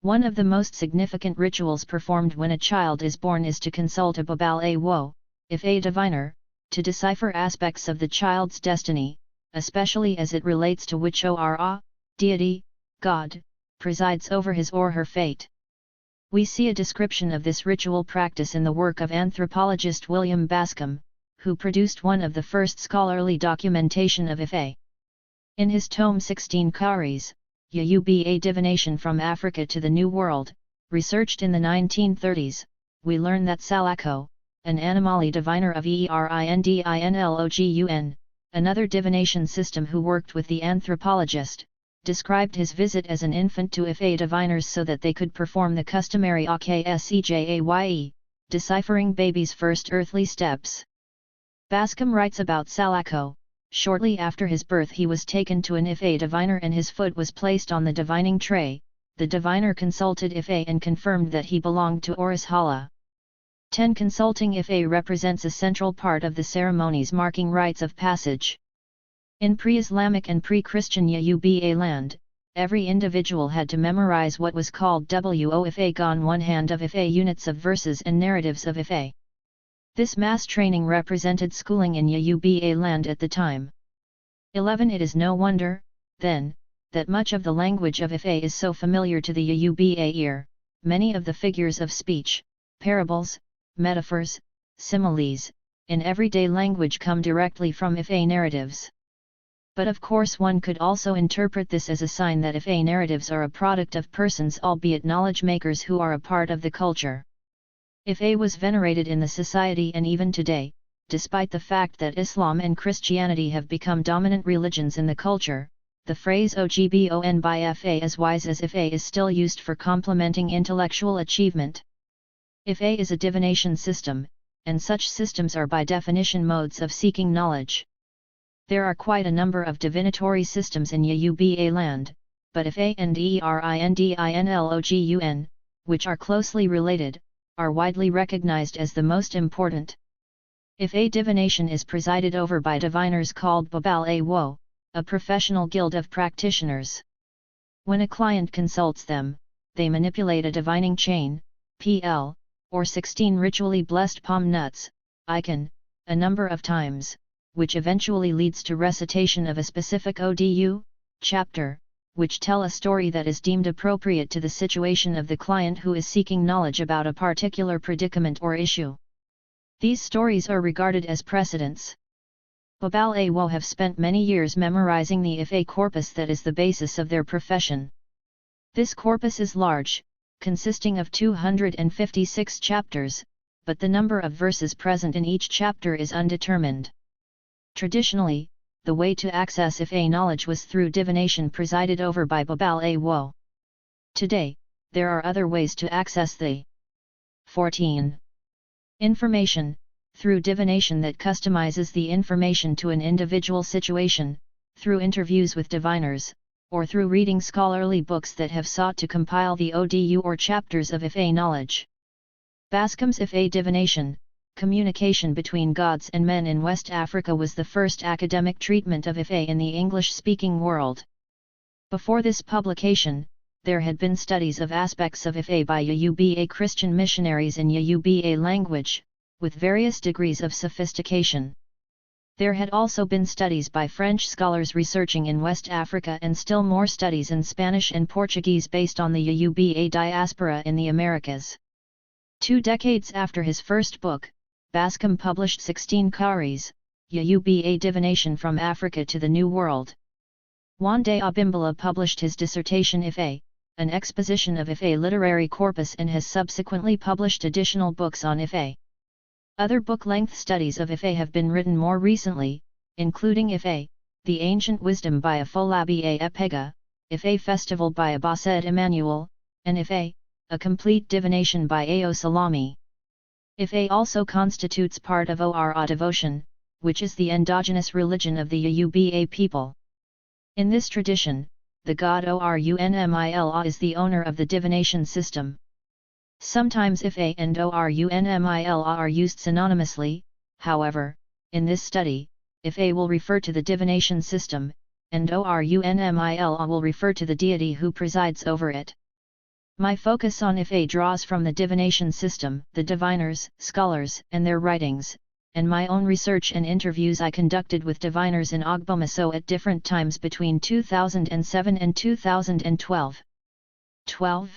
S1: One of the most significant rituals performed when a child is born is to consult a Babalawo, Ife diviner, to decipher aspects of the child's destiny, especially as it relates to which Ora, deity, God, presides over his or her fate. We see a description of this ritual practice in the work of anthropologist William Bascom, who produced one of the first scholarly documentation of Ife. In his tome 16 Karis, Yoruba Divination from Africa to the New World, researched in the 1930s, we learn that Salako, an Animali diviner of Erindinlogun, another divination system who worked with the anthropologist, described his visit as an infant to Ife diviners so that they could perform the customary Aksejaye, deciphering baby's first earthly steps. Bascom writes about Salako, shortly after his birth he was taken to an Ife diviner and his foot was placed on the divining tray. The diviner consulted Ife and confirmed that he belonged to Oris Hala. 10. Consulting Ife represents a central part of the ceremonies marking rites of passage. In pre-Islamic and pre-Christian Yoruba land, every individual had to memorize what was called Wo Ife on one hand of Ife units of verses and narratives of Ife. This mass training represented schooling in Yoruba land at the time. 11. It is no wonder, then, that much of the language of Ife is so familiar to the Yoruba ear. Many of the figures of speech, parables, metaphors, similes, in everyday language come directly from Ife narratives. But of course one could also interpret this as a sign that Ife narratives are a product of persons, albeit knowledge makers, who are a part of the culture. Ife was venerated in the society and even today, despite the fact that Islam and Christianity have become dominant religions in the culture. The phrase Ogbon by Ife as wise as Ife is still used for complimenting intellectual achievement. Ife is a divination system, and such systems are by definition modes of seeking knowledge. There are quite a number of divinatory systems in Yoruba land, but Ife and Erindinlogun, which are closely related, are widely recognized as the most important. Ife divination is presided over by diviners called Babalawo, a professional guild of practitioners. When a client consults them, they manipulate a divining chain, PL, or 16 ritually blessed palm nuts, icon, a number of times, which eventually leads to recitation of a specific Odu, chapter, which tell a story that is deemed appropriate to the situation of the client who is seeking knowledge about a particular predicament or issue. These stories are regarded as precedents. Babal Awo have spent many years memorizing the Ife corpus that is the basis of their profession. This corpus is large, consisting of 256 chapters, but the number of verses present in each chapter is undetermined. Traditionally, the way to access Ife knowledge was through divination presided over by Babal Awo. Today, there are other ways to access the 14. Information, through divination that customizes the information to an individual situation, through interviews with diviners, or through reading scholarly books that have sought to compile the Odu or chapters of Ife knowledge. Bascom's Ife divination, communication between gods and men in West Africa, was the first academic treatment of Ife in the English-speaking world. Before this publication, there had been studies of aspects of Ife by Yoruba Christian missionaries in Yoruba language, with various degrees of sophistication. There had also been studies by French scholars researching in West Africa, and still more studies in Spanish and Portuguese based on the Yoruba diaspora in the Americas. 2 decades after his first book, Bascom published 16 Karis, Yoruba divination from Africa to the New World. Wande Abimbola published his dissertation Ife, an exposition of Ife literary corpus, and has subsequently published additional books on Ife. Other book-length studies of Ife have been written more recently, including Ife, The Ancient Wisdom by Afolabi Epega, Ife Festival by Abased Emmanuel, and Ife, A Complete Divination by Ao Salami. Ife also constitutes part of Ora devotion, which is the endogenous religion of the Yoruba people. In this tradition, the god Orunmila is the owner of the divination system. Sometimes Ife and Orunmila are used synonymously, however, in this study, Ife will refer to the divination system, and Orunmila will refer to the deity who presides over it. My focus on Ife draws from the divination system, the diviners, scholars, and their writings, and my own research and interviews I conducted with diviners in Ogbomoso at different times between 2007 and 2012. 12.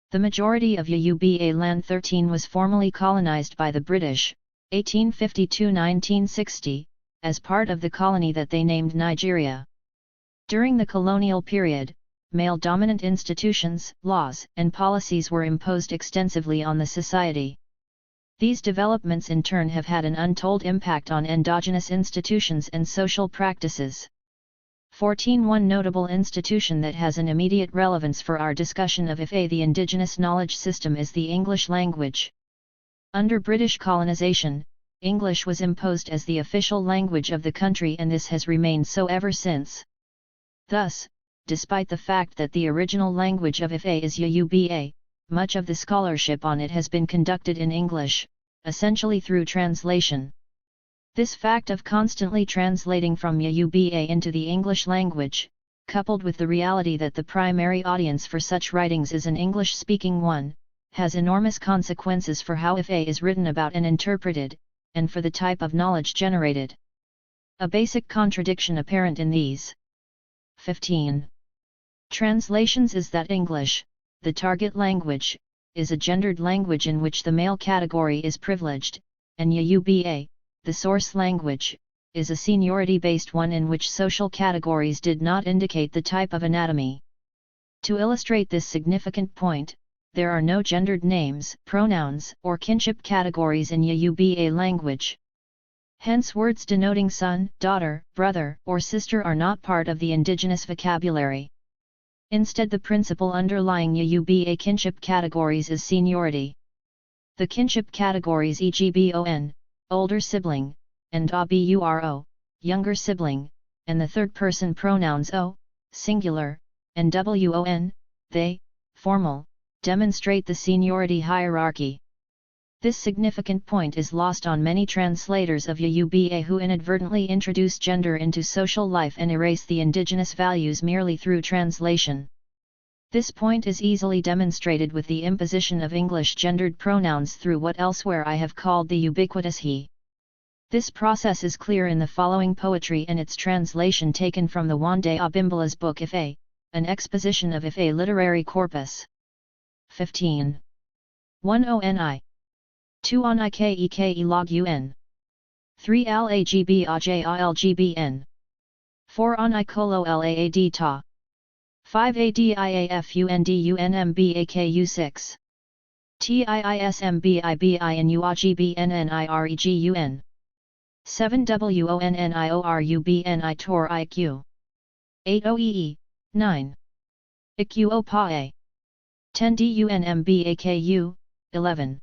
S1: The majority of Yoruba land 13 was formerly colonized by the British, 1852–1960, as part of the colony that they named Nigeria. During the colonial period, male-dominant institutions, laws, and policies were imposed extensively on the society. These developments in turn have had an untold impact on endogenous institutions and social practices. 14. One notable institution that has an immediate relevance for our discussion of Ife, the indigenous knowledge system, is the English language. Under British colonization, English was imposed as the official language of the country, and this has remained so ever since. Thus, despite the fact that the original language of Ife is Yoruba, much of the scholarship on it has been conducted in English, essentially through translation. This fact of constantly translating from Yoruba into the English language, coupled with the reality that the primary audience for such writings is an English-speaking one, has enormous consequences for how Ife is written about and interpreted, and for the type of knowledge generated. A basic contradiction apparent in these 15 translations is that English, the target language, is a gendered language in which the male category is privileged, and Yoruba, the source language, is a seniority-based one in which social categories did not indicate the type of anatomy. To illustrate this significant point, there are no gendered names, pronouns, or kinship categories in Yoruba language. Hence words denoting son, daughter, brother, or sister are not part of the indigenous vocabulary. Instead, the principle underlying Yoruba kinship categories is seniority. The kinship categories e.g. bon, older sibling, and aburo, younger sibling, and the third-person pronouns o, singular, and won, they, formal, demonstrate the seniority hierarchy. This significant point is lost on many translators of Yoruba who inadvertently introduce gender into social life and erase the indigenous values merely through translation. This point is easily demonstrated with the imposition of English gendered pronouns through what elsewhere I have called the ubiquitous he. This process is clear in the following poetry and its translation taken from the Wande Abimbola's book Ife, an exposition of Ife literary corpus. 15. 1 Oni. 2 on Ikeke log un. 3 Lagb Ajalgbn. 4 On Icolo Laad Ta. 5 Adiafundunmbakaku 6. TiismbibinnuagBnniregun. 7 Wonniorbni Tor Iq. 8 Oee, 9. Iq Pae. 10 Dunmbaku, 11.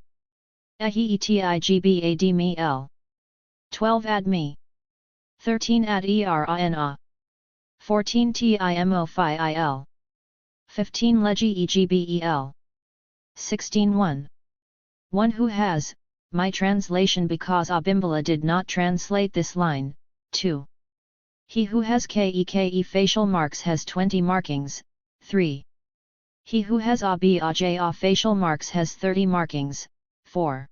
S1: Aheetigbad L. 12 Admi. 13 Ad Erina. 14 Timo Phi Il. 15 Legi Egbel. 16 1. One who has, my translation because Abimbala did not translate this line, 2. He who has KEKE facial marks has 20 markings, 3. He who has ABAJA facial marks has 30 markings, 4.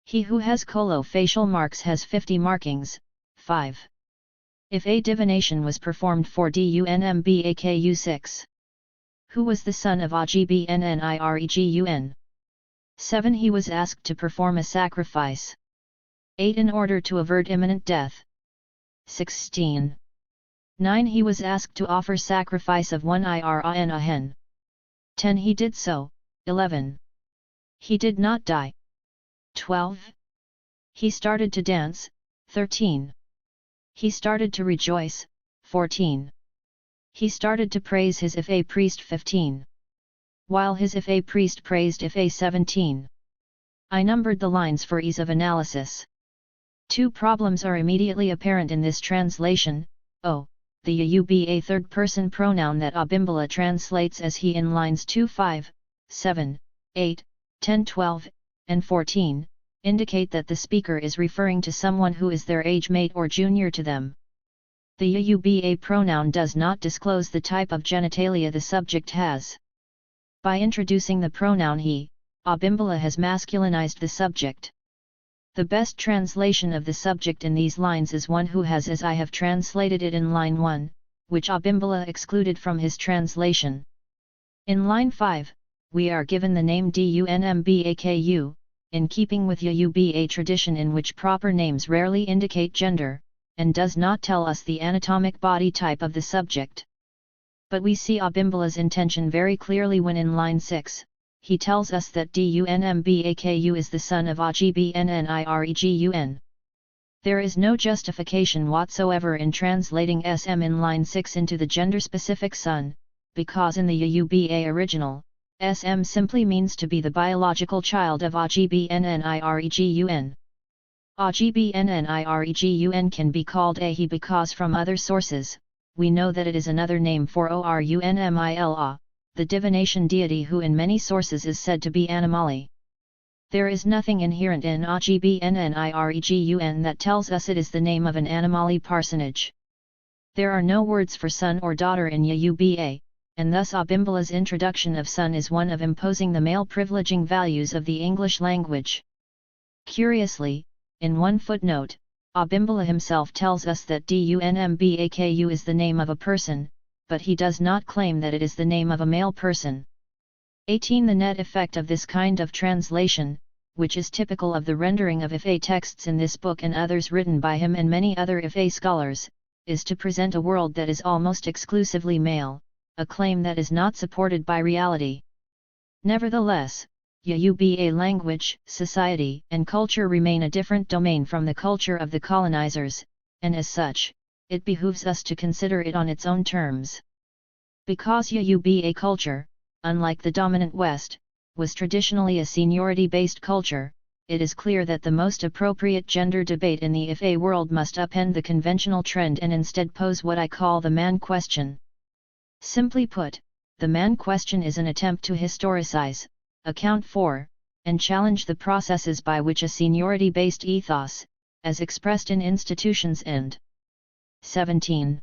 S1: He who has Kolo facial marks has 50 markings, 5. If a divination was performed for Dunmbaku 6. Who was the son of Agbnniregun? 7. He was asked to perform a sacrifice. 8. In order to avert imminent death. 16. 9. He was asked to offer sacrifice of 1 Irin a hen. 10. He did so. 11. He did not die. 12. He started to dance. 13. He started to rejoice. 14. He started to praise his if a priest. 15. While his if a priest praised if a. 17. I numbered the lines for ease of analysis. 2 problems are immediately apparent in this translation. O. The Uba third-person pronoun that Abimbala translates as he in lines 2, 5, 7, 8, 10, 12, and 14, indicate that the speaker is referring to someone who is their age mate or junior to them. The Uba pronoun does not disclose the type of genitalia the subject has. By introducing the pronoun he, Abimbala has masculinized the subject. The best translation of the subject in these lines is one who has, as I have translated it in line 1, which Abimbala excluded from his translation. In line 5, we are given the name Dunmbaku, in keeping with Uba tradition in which proper names rarely indicate gender, and does not tell us the anatomic body type of the subject. But we see Abimbala's intention very clearly when in line 6, he tells us that Dunmbaku is the son of Agbnniregun. There is no justification whatsoever in translating SM in line 6 into the gender-specific son, because in the Uba original, SM simply means to be the biological child of Agbnniregun. Agbnniregun can be called Ahi because from other sources, we know that it is another name for Orunmila, the divination deity who in many sources is said to be Animali. There is nothing inherent in Agbnniregun that tells us it is the name of an Animali parsonage. There are no words for son or daughter in Uba, and thus Abimbala's introduction of son is one of imposing the male privileging values of the English language. Curiously, in one footnote, Abimbala himself tells us that Dunmbaku is the name of a person, but he does not claim that it is the name of a male person. 18. The net effect of this kind of translation, which is typical of the rendering of Ifa texts in this book and others written by him and many other Ifa scholars, is to present a world that is almost exclusively male, a claim that is not supported by reality. Nevertheless, Uba language, society, and culture remain a different domain from the culture of the colonizers, and as such, it behooves us to consider it on its own terms. Because Uba culture, unlike the dominant West, was traditionally a seniority-based culture, it is clear that the most appropriate gender debate in the Ifa world must upend the conventional trend and instead pose what I call the man question. Simply put, the man question is an attempt to historicize, account for, and challenge the processes by which a seniority-based ethos, as expressed in institutions and 17.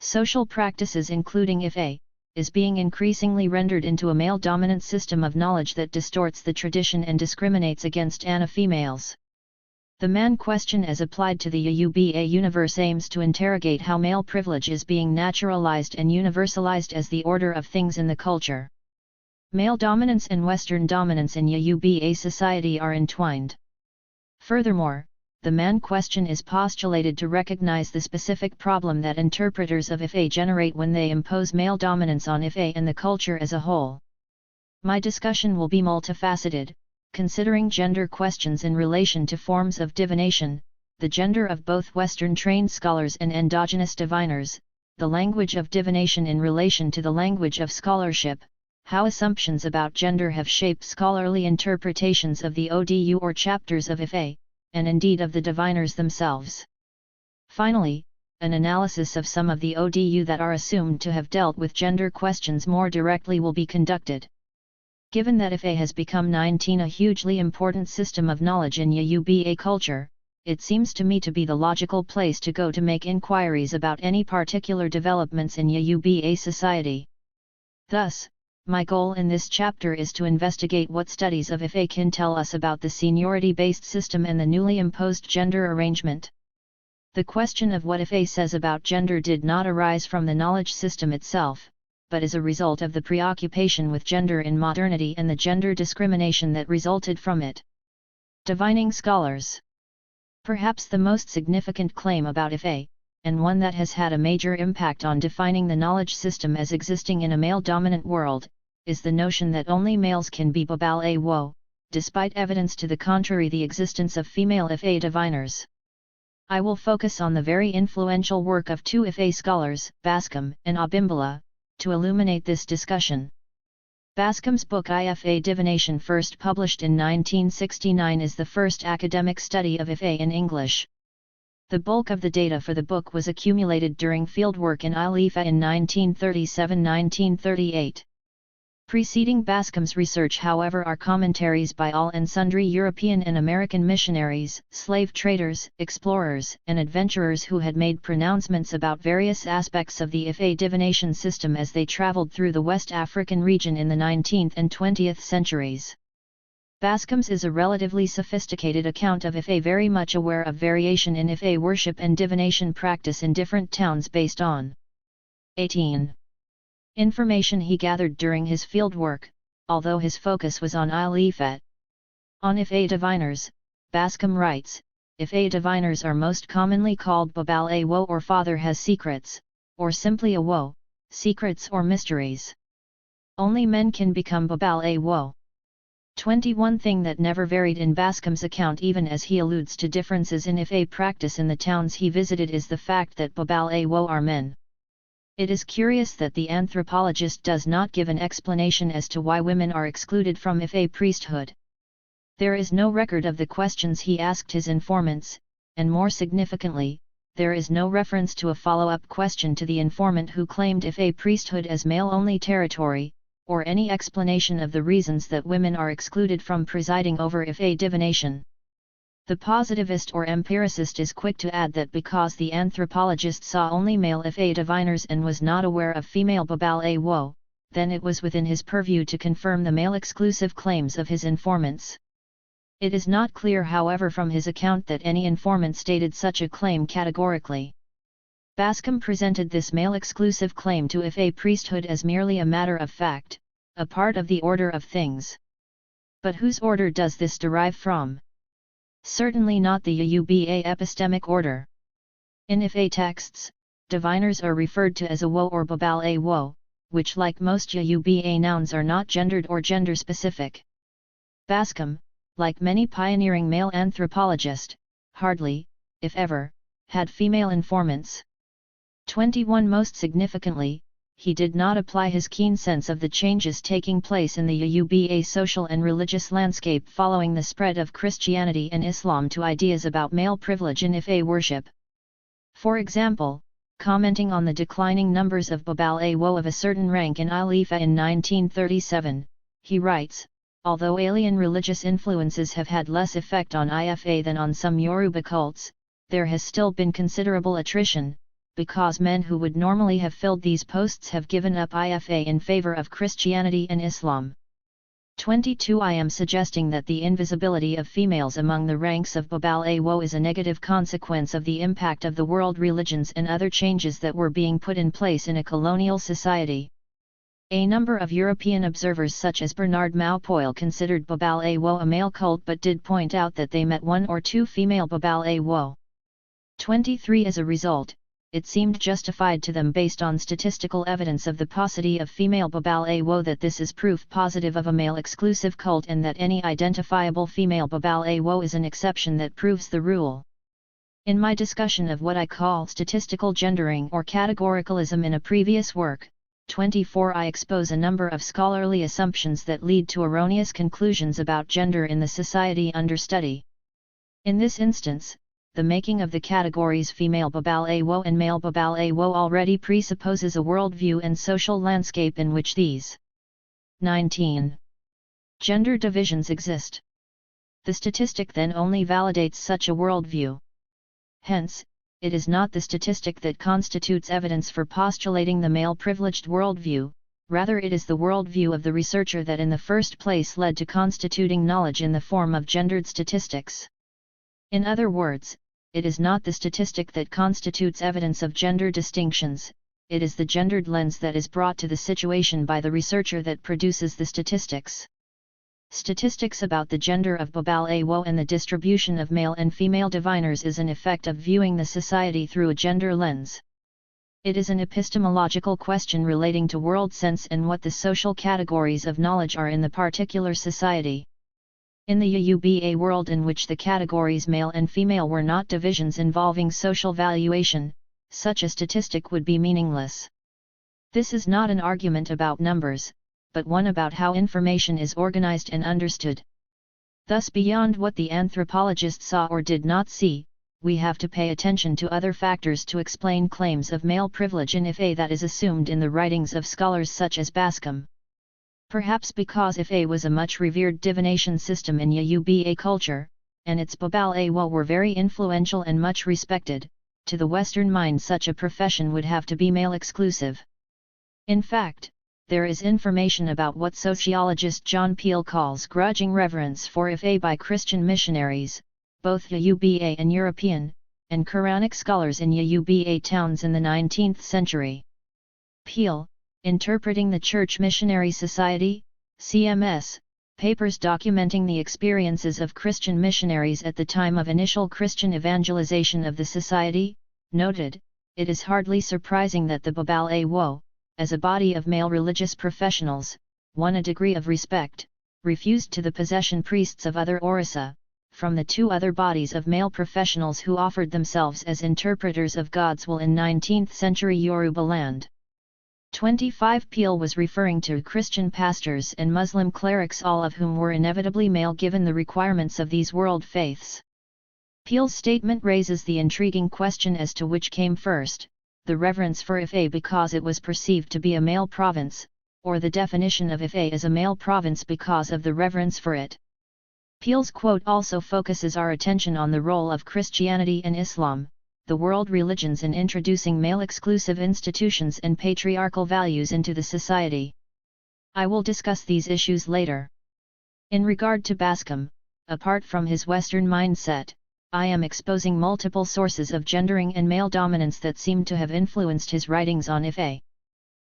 S1: Social practices including Ifa, is being increasingly rendered into a male-dominant system of knowledge that distorts the tradition and discriminates against Ana females. The man question as applied to the Uba universe aims to interrogate how male privilege is being naturalized and universalized as the order of things in the culture. Male dominance and Western dominance in Uba society are entwined. Furthermore, the man question is postulated to recognize the specific problem that interpreters of Ife generate when they impose male dominance on Ife and the culture as a whole. My discussion will be multifaceted, considering gender questions in relation to forms of divination, the gender of both Western-trained scholars and endogenous diviners, the language of divination in relation to the language of scholarship, how assumptions about gender have shaped scholarly interpretations of the Odu or chapters of Ife, and indeed of the diviners themselves. Finally, an analysis of some of the Odu that are assumed to have dealt with gender questions more directly will be conducted. Given that Ife has become a hugely important system of knowledge in Yoruba culture, it seems to me to be the logical place to go to make inquiries about any particular developments in Yoruba society. Thus, my goal in this chapter is to investigate what studies of Ife can tell us about the seniority-based system and the newly imposed gender arrangement. The question of what Ife says about gender did not arise from the knowledge system itself, but as a result of the preoccupation with gender in modernity and the gender discrimination that resulted from it. Divining scholars. Perhaps the most significant claim about Ife, and one that has had a major impact on defining the knowledge system as existing in a male-dominant world, is the notion that only males can be Babalawo, despite evidence to the contrary the existence of female Ife diviners. I will focus on the very influential work of two Ife scholars, Bascom and Abimbola, to illuminate this discussion. Bascom's book Ife Divination, first published in 1969, is the first academic study of Ife in English. The bulk of the data for the book was accumulated during fieldwork in Ife in 1937–1938. Preceding Bascom's research, however, are commentaries by all and sundry European and American missionaries, slave traders, explorers, and adventurers who had made pronouncements about various aspects of the Ife divination system as they traveled through the West African region in the 19th and 20th centuries. Bascom's is a relatively sophisticated account of Ife, very much aware of variation in Ife worship and divination practice in different towns based on 18. Information he gathered during his fieldwork, although his focus was on Ife. On Ife diviners, Bascom writes, Ife diviners are most commonly called Babalawo or Father has secrets, or simply Awo, secrets or mysteries. Only men can become Babalawo. 21 thing that never varied in Bascom's account, even as he alludes to differences in Ife practice in the towns he visited, is the fact that Babalawo are men. It is curious that the anthropologist does not give an explanation as to why women are excluded from Ife priesthood. There is no record of the questions he asked his informants, and more significantly, there is no reference to a follow-up question to the informant who claimed Ife priesthood as male-only territory, or any explanation of the reasons that women are excluded from presiding over Ife divination. The positivist or empiricist is quick to add that because the anthropologist saw only male Ife diviners and was not aware of female Babalawo, then it was within his purview to confirm the male-exclusive claims of his informants. It is not clear, however, from his account that any informant stated such a claim categorically. Bascom presented this male-exclusive claim to Ife priesthood as merely a matter of fact, a part of the order of things. But whose order does this derive from? Certainly not the Yoruba epistemic order. In Ife texts, diviners are referred to as Awo or Babalawo, which, like most Yoruba nouns, are not gendered or gender-specific. Bascom, like many pioneering male anthropologists, hardly, if ever, had female informants. 21 Most significantly, he did not apply his keen sense of the changes taking place in the Yoruba social and religious landscape following the spread of Christianity and Islam to ideas about male privilege in Ife worship. For example, commenting on the declining numbers of Babalawo of a certain rank in Ife in 1937, he writes, although alien religious influences have had less effect on Ife than on some Yoruba cults, there has still been considerable attrition, because men who would normally have filled these posts have given up Ife in favor of Christianity and Islam. 22 I am suggesting that the invisibility of females among the ranks of Babalawo is a negative consequence of the impact of the world religions and other changes that were being put in place in a colonial society. A number of European observers such as Bernard Maupoil considered Babal Awo a male cult but did point out that they met one or two female Babal Awo. 23 As a result, it seemed justified to them based on statistical evidence of the paucity of female Babal Awo that this is proof positive of a male-exclusive cult and that any identifiable female Babal Awo is an exception that proves the rule. In my discussion of what I call statistical gendering or categoricalism in a previous work, 24 I expose a number of scholarly assumptions that lead to erroneous conclusions about gender in the society under study. In this instance, the making of the categories female Babal Awo and male Babal Awo already presupposes a worldview and social landscape in which these 19 gender divisions exist. The statistic then only validates such a worldview. Hence, it is not the statistic that constitutes evidence for postulating the male-privileged worldview, rather it is the worldview of the researcher that in the first place led to constituting knowledge in the form of gendered statistics. In other words, it is not the statistic that constitutes evidence of gender distinctions, it is the gendered lens that is brought to the situation by the researcher that produces the statistics. Statistics about the gender of Babal Awo and the distribution of male and female diviners is an effect of viewing the society through a gender lens. It is an epistemological question relating to world sense and what the social categories of knowledge are in the particular society. In the Yuba world in which the categories male and female were not divisions involving social valuation, such a statistic would be meaningless. This is not an argument about numbers, but one about how information is organized and understood. Thus, beyond what the anthropologist saw or did not see, we have to pay attention to other factors to explain claims of male privilege in Ife that is assumed in the writings of scholars such as Bascom. Perhaps because Ife was a much revered divination system in Yuba culture, and its Babal Awo were very influential and much respected, to the Western mind such a profession would have to be male-exclusive. In fact, there is information about what sociologist John Peel calls grudging reverence for Ife by Christian missionaries, both Yuba and European, and Quranic scholars in Yuba towns in the 19th century. Peel, Interpreting the Church Missionary Society, CMS, papers documenting the experiences of Christian missionaries at the time of initial Christian evangelization of the society, noted, it is hardly surprising that the Babal Awo, as a body of male religious professionals, won a degree of respect, refused to the possession priests of other Orisa, from the two other bodies of male professionals who offered themselves as interpreters of God's will in 19th century Yoruba land. 25 Peel was referring to Christian pastors and Muslim clerics, all of whom were inevitably male given the requirements of these world faiths. Peel's statement raises the intriguing question as to which came first, the reverence for Ife because it was perceived to be a male province, or the definition of Ife as a male province because of the reverence for it. Peel's quote also focuses our attention on the role of Christianity and Islam, the world religions, in introducing male-exclusive institutions and patriarchal values into the society. I will discuss these issues later. In regard to Bascom, apart from his Western mindset, I am exposing multiple sources of gendering and male dominance that seem to have influenced his writings on Ife.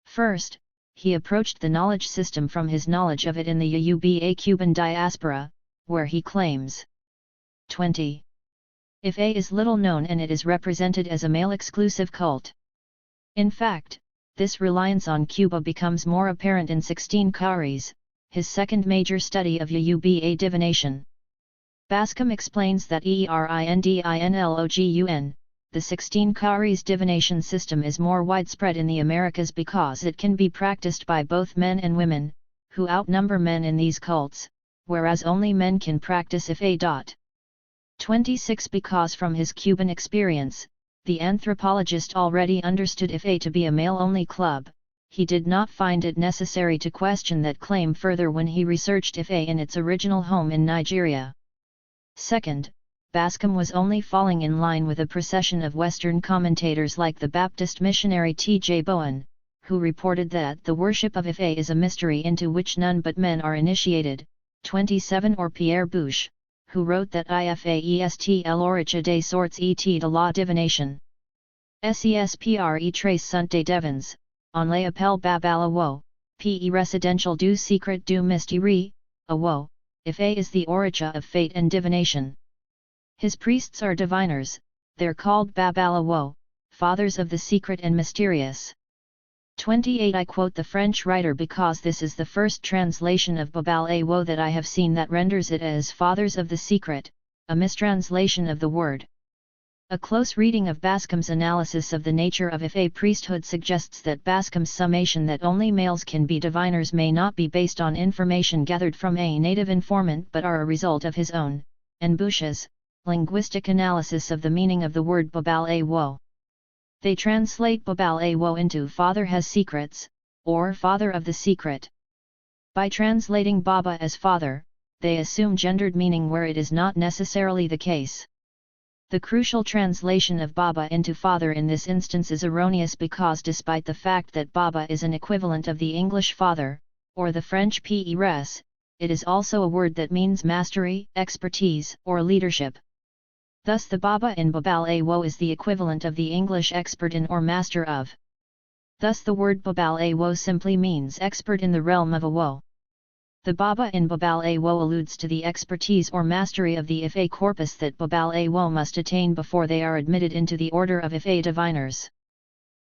S1: First, he approached the knowledge system from his knowledge of it in the Yuba Cuban diaspora, where he claims 20. Ife is little known and it is represented as a male-exclusive cult. In fact, this reliance on Cuba becomes more apparent in 16 Cauries, his second major study of Yuba divination. Bascom explains that ERINDINLOGUN, the 16 Cauries divination system is more widespread in the Americas because it can be practiced by both men and women, who outnumber men in these cults, whereas only men can practice Ife. 26 Because from his Cuban experience, the anthropologist already understood Ife to be a male-only club, he did not find it necessary to question that claim further when he researched Ife in its original home in Nigeria. Second, Bascom was only falling in line with a procession of Western commentators like the Baptist missionary T.J. Bowen, who reported that the worship of Ife is a mystery into which none but men are initiated, 27 or Pierre Bouche, who wrote that Ifaest l'oricha des sorts et de la divination. Sespre tres sunt des devins, on l'appel Babalawo, Pe residential du secret du mystère, Awo, Ife is the oracha of fate and divination. His priests are diviners, they're called Babal Awo, fathers of the secret and mysterious. 28 I quote the French writer because this is the first translation of Babal Awo that I have seen that renders it as fathers of the secret, a mistranslation of the word. A close reading of Bascom's analysis of the nature of Ife priesthood suggests that Bascom's summation that only males can be diviners may not be based on information gathered from a native informant but are a result of his own, and Bush's, linguistic analysis of the meaning of the word Babal Awo. They translate Babal Awo into father has secrets, or father of the secret. By translating Baba as father, they assume gendered meaning where it is not necessarily the case. The crucial translation of Baba into father in this instance is erroneous because despite the fact that Baba is an equivalent of the English father, or the French père, it is also a word that means mastery, expertise, or leadership. Thus the Baba in Babal Awo is the equivalent of the English expert in or master of. Thus the word Babal Awo simply means expert in the realm of Awo. The Baba in Babal Awo alludes to the expertise or mastery of the Ife corpus that Babal Awo must attain before they are admitted into the order of Ife diviners.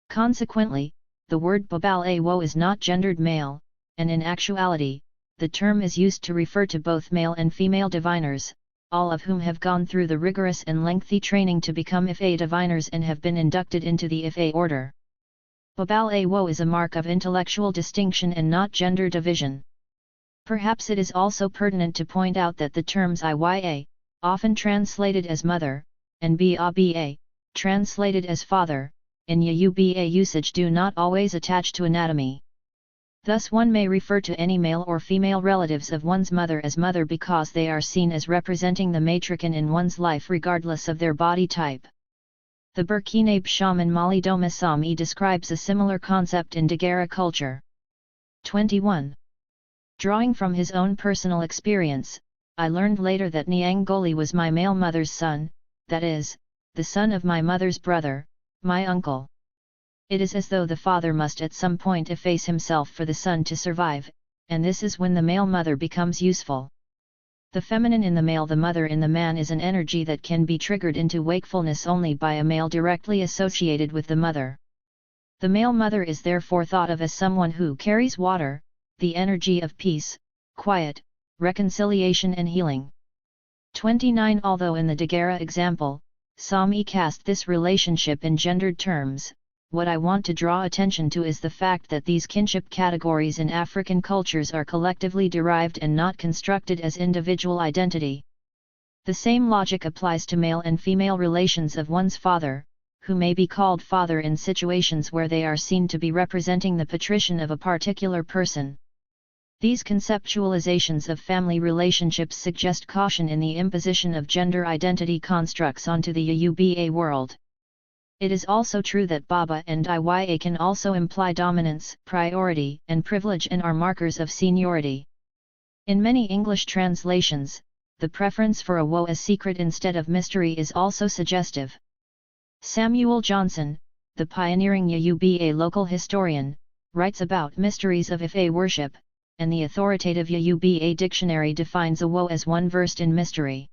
S1: Consequently, the word Babal Awo is not gendered male, and in actuality, the term is used to refer to both male and female diviners, all of whom have gone through the rigorous and lengthy training to become Ife diviners and have been inducted into the Ife order. Babal Awo is a mark of intellectual distinction and not gender division. Perhaps it is also pertinent to point out that the terms Iya, often translated as mother, and Baba, translated as father, in Yoruba usage do not always attach to anatomy. Thus one may refer to any male or female relatives of one's mother as mother because they are seen as representing the matriarch in one's life regardless of their body type. The Burkinabe shaman Mali Domasami describes a similar concept in Dagara culture. 21. Drawing from his own personal experience, I learned later that Nyangoli was my male mother's son, that is, the son of my mother's brother, my uncle. It is as though the father must at some point efface himself for the son to survive, and this is when the male mother becomes useful. The feminine in the male, the mother in the man is an energy that can be triggered into wakefulness only by a male directly associated with the mother. The male mother is therefore thought of as someone who carries water, the energy of peace, quiet, reconciliation and healing. 29 Although in the Dagara example, Sami cast this relationship in gendered terms, what I want to draw attention to is the fact that these kinship categories in African cultures are collectively derived and not constructed as individual identity. The same logic applies to male and female relations of one's father, who may be called father in situations where they are seen to be representing the patrician of a particular person. These conceptualizations of family relationships suggest caution in the imposition of gender identity constructs onto the Yoruba world. It is also true that Baba and Iya can also imply dominance, priority, and privilege and are markers of seniority. In many English translations, the preference for Awo as secret instead of mystery is also suggestive. Samuel Johnson, the pioneering Yoruba local historian, writes about mysteries of Ife worship, and the authoritative Yoruba dictionary defines Awo as one versed in mystery.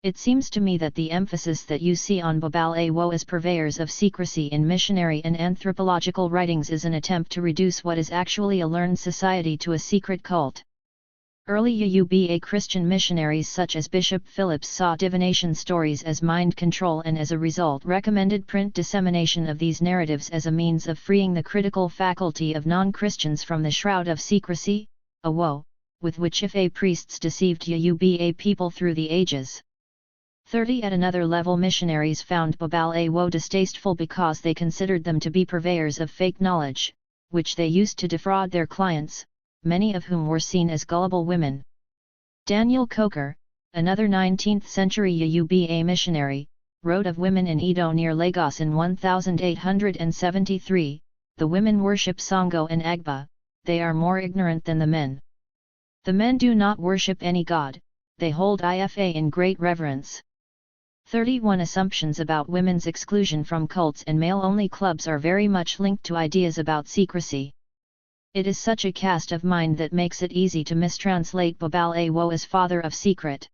S1: It seems to me that the emphasis that you see on Babal Awo as purveyors of secrecy in missionary and anthropological writings is an attempt to reduce what is actually a learned society to a secret cult. Early Yoruba Christian missionaries such as Bishop Phillips saw divination stories as mind control and as a result recommended print dissemination of these narratives as a means of freeing the critical faculty of non-Christians from the shroud of secrecy, Awo, with which Ife priests deceived Yoruba people through the ages. 30 At another level, missionaries found Babal Awo distasteful because they considered them to be purveyors of fake knowledge, which they used to defraud their clients, many of whom were seen as gullible women. Daniel Coker, another 19th-century Yoruba missionary, wrote of women in Edo near Lagos in 1873, "The women worship Sango and Agba, they are more ignorant than the men. The men do not worship any god, they hold Ifa in great reverence." 31 Assumptions about women's exclusion from cults and male-only clubs are very much linked to ideas about secrecy. It is such a cast of mind that makes it easy to mistranslate Babal Awo as father of secret.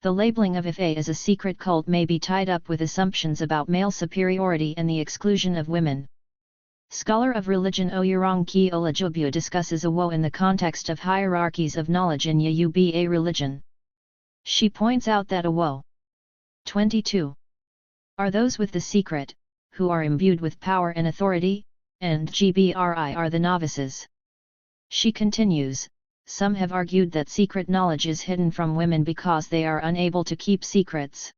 S1: The labeling of Ife as a secret cult may be tied up with assumptions about male superiority and the exclusion of women. Scholar of religion Oyeronke Olajubu discusses Awo in the context of hierarchies of knowledge in Yoruba religion. She points out that Awo 22 are those with the secret, who are imbued with power and authority, and Gbri are the novices. She continues, some have argued that secret knowledge is hidden from women because they are unable to keep secrets.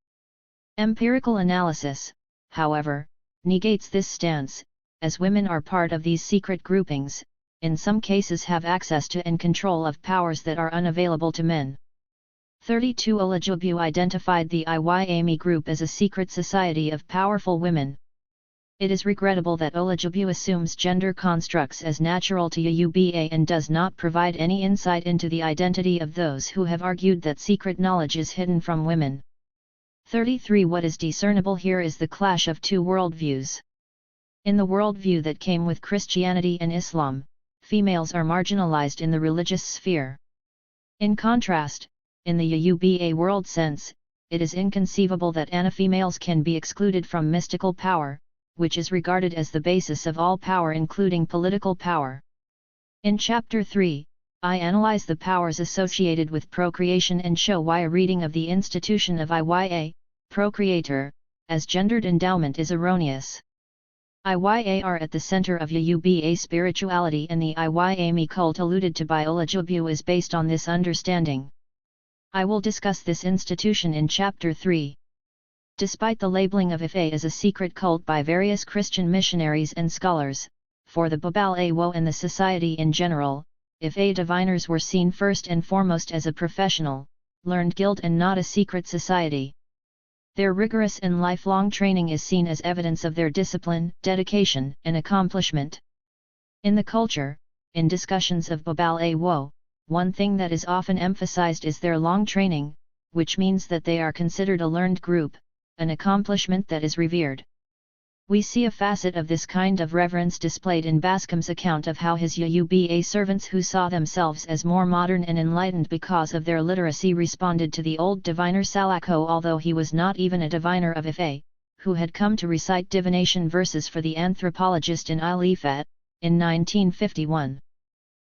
S1: Empirical analysis, however, negates this stance, as women are part of these secret groupings, in some cases have access to and control of powers that are unavailable to men. 32 Olajubu identified the Oyewumi group as a secret society of powerful women. It is regrettable that Olajubu assumes gender constructs as natural to Yoruba and does not provide any insight into the identity of those who have argued that secret knowledge is hidden from women. 33 What is discernible here is the clash of two worldviews. In the worldview that came with Christianity and Islam, females are marginalized in the religious sphere. In contrast, in the Yoruba world sense, it is inconceivable that females can be excluded from mystical power, which is regarded as the basis of all power including political power. In Chapter 3, I analyze the powers associated with procreation and show why a reading of the institution of Iya, procreator, as gendered endowment is erroneous. Iya are at the center of Yoruba spirituality and the Oyewumi cult alluded to by Olajubu is based on this understanding. I will discuss this institution in Chapter 3. Despite the labeling of Ife as a secret cult by various Christian missionaries and scholars, for the Babal Awo and the society in general, Ife diviners were seen first and foremost as a professional, learned guild and not a secret society. Their rigorous and lifelong training is seen as evidence of their discipline, dedication, and accomplishment. In the culture, in discussions of Babal Awo, one thing that is often emphasized is their long training, which means that they are considered a learned group, an accomplishment that is revered. We see a facet of this kind of reverence displayed in Bascom's account of how his Yoruba servants who saw themselves as more modern and enlightened because of their literacy responded to the old diviner Salako although he was not even a diviner of Ife, who had come to recite divination verses for the anthropologist in Ilifat, in 1951.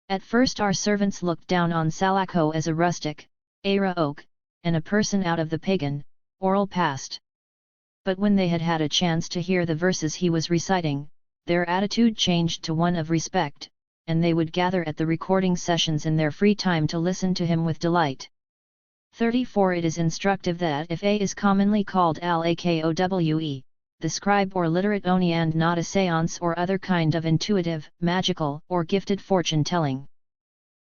S1: At first our servants looked down on Salako as a rustic, Ara oak, and a person out of the pagan, oral past. But when they had had a chance to hear the verses he was reciting, their attitude changed to one of respect, and they would gather at the recording sessions in their free time to listen to him with delight. 34 It is instructive that Ife is commonly called Al-Akowe, the scribe or literate oni and not a seance or other kind of intuitive, magical, or gifted fortune-telling.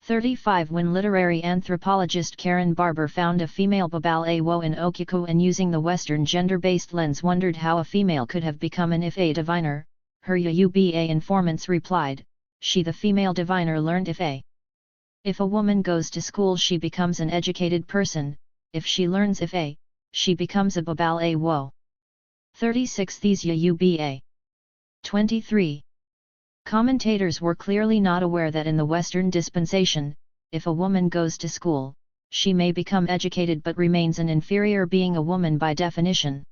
S1: 35 When literary anthropologist Karen Barber found a female Babal Awo in Okiko and using the Western gender-based lens wondered how a female could have become an Ife diviner, her Yoruba informants replied, she the female diviner learned Ife. If a woman goes to school she becomes an educated person, if she learns Ife, she becomes a Babal Awo. 36 These Yoruba. 23. Commentators were clearly not aware that in the Western dispensation, if a woman goes to school, she may become educated but remains an inferior being a woman by definition.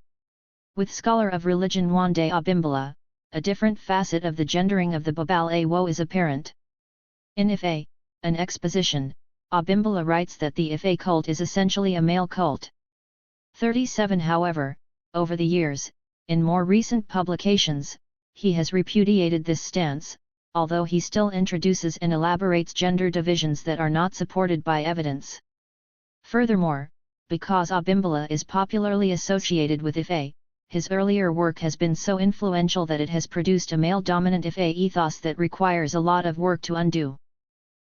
S1: With scholar of religion Wande Abimbala, a different facet of the gendering of the Babal Awo is apparent. In Ife, an exposition, Abimbala writes that the Ife cult is essentially a male cult. 37 However, over the years, in more recent publications, he has repudiated this stance, although he still introduces and elaborates gender divisions that are not supported by evidence. Furthermore, because Abimbala is popularly associated with Ife, his earlier work has been so influential that it has produced a male-dominant Ife ethos that requires a lot of work to undo.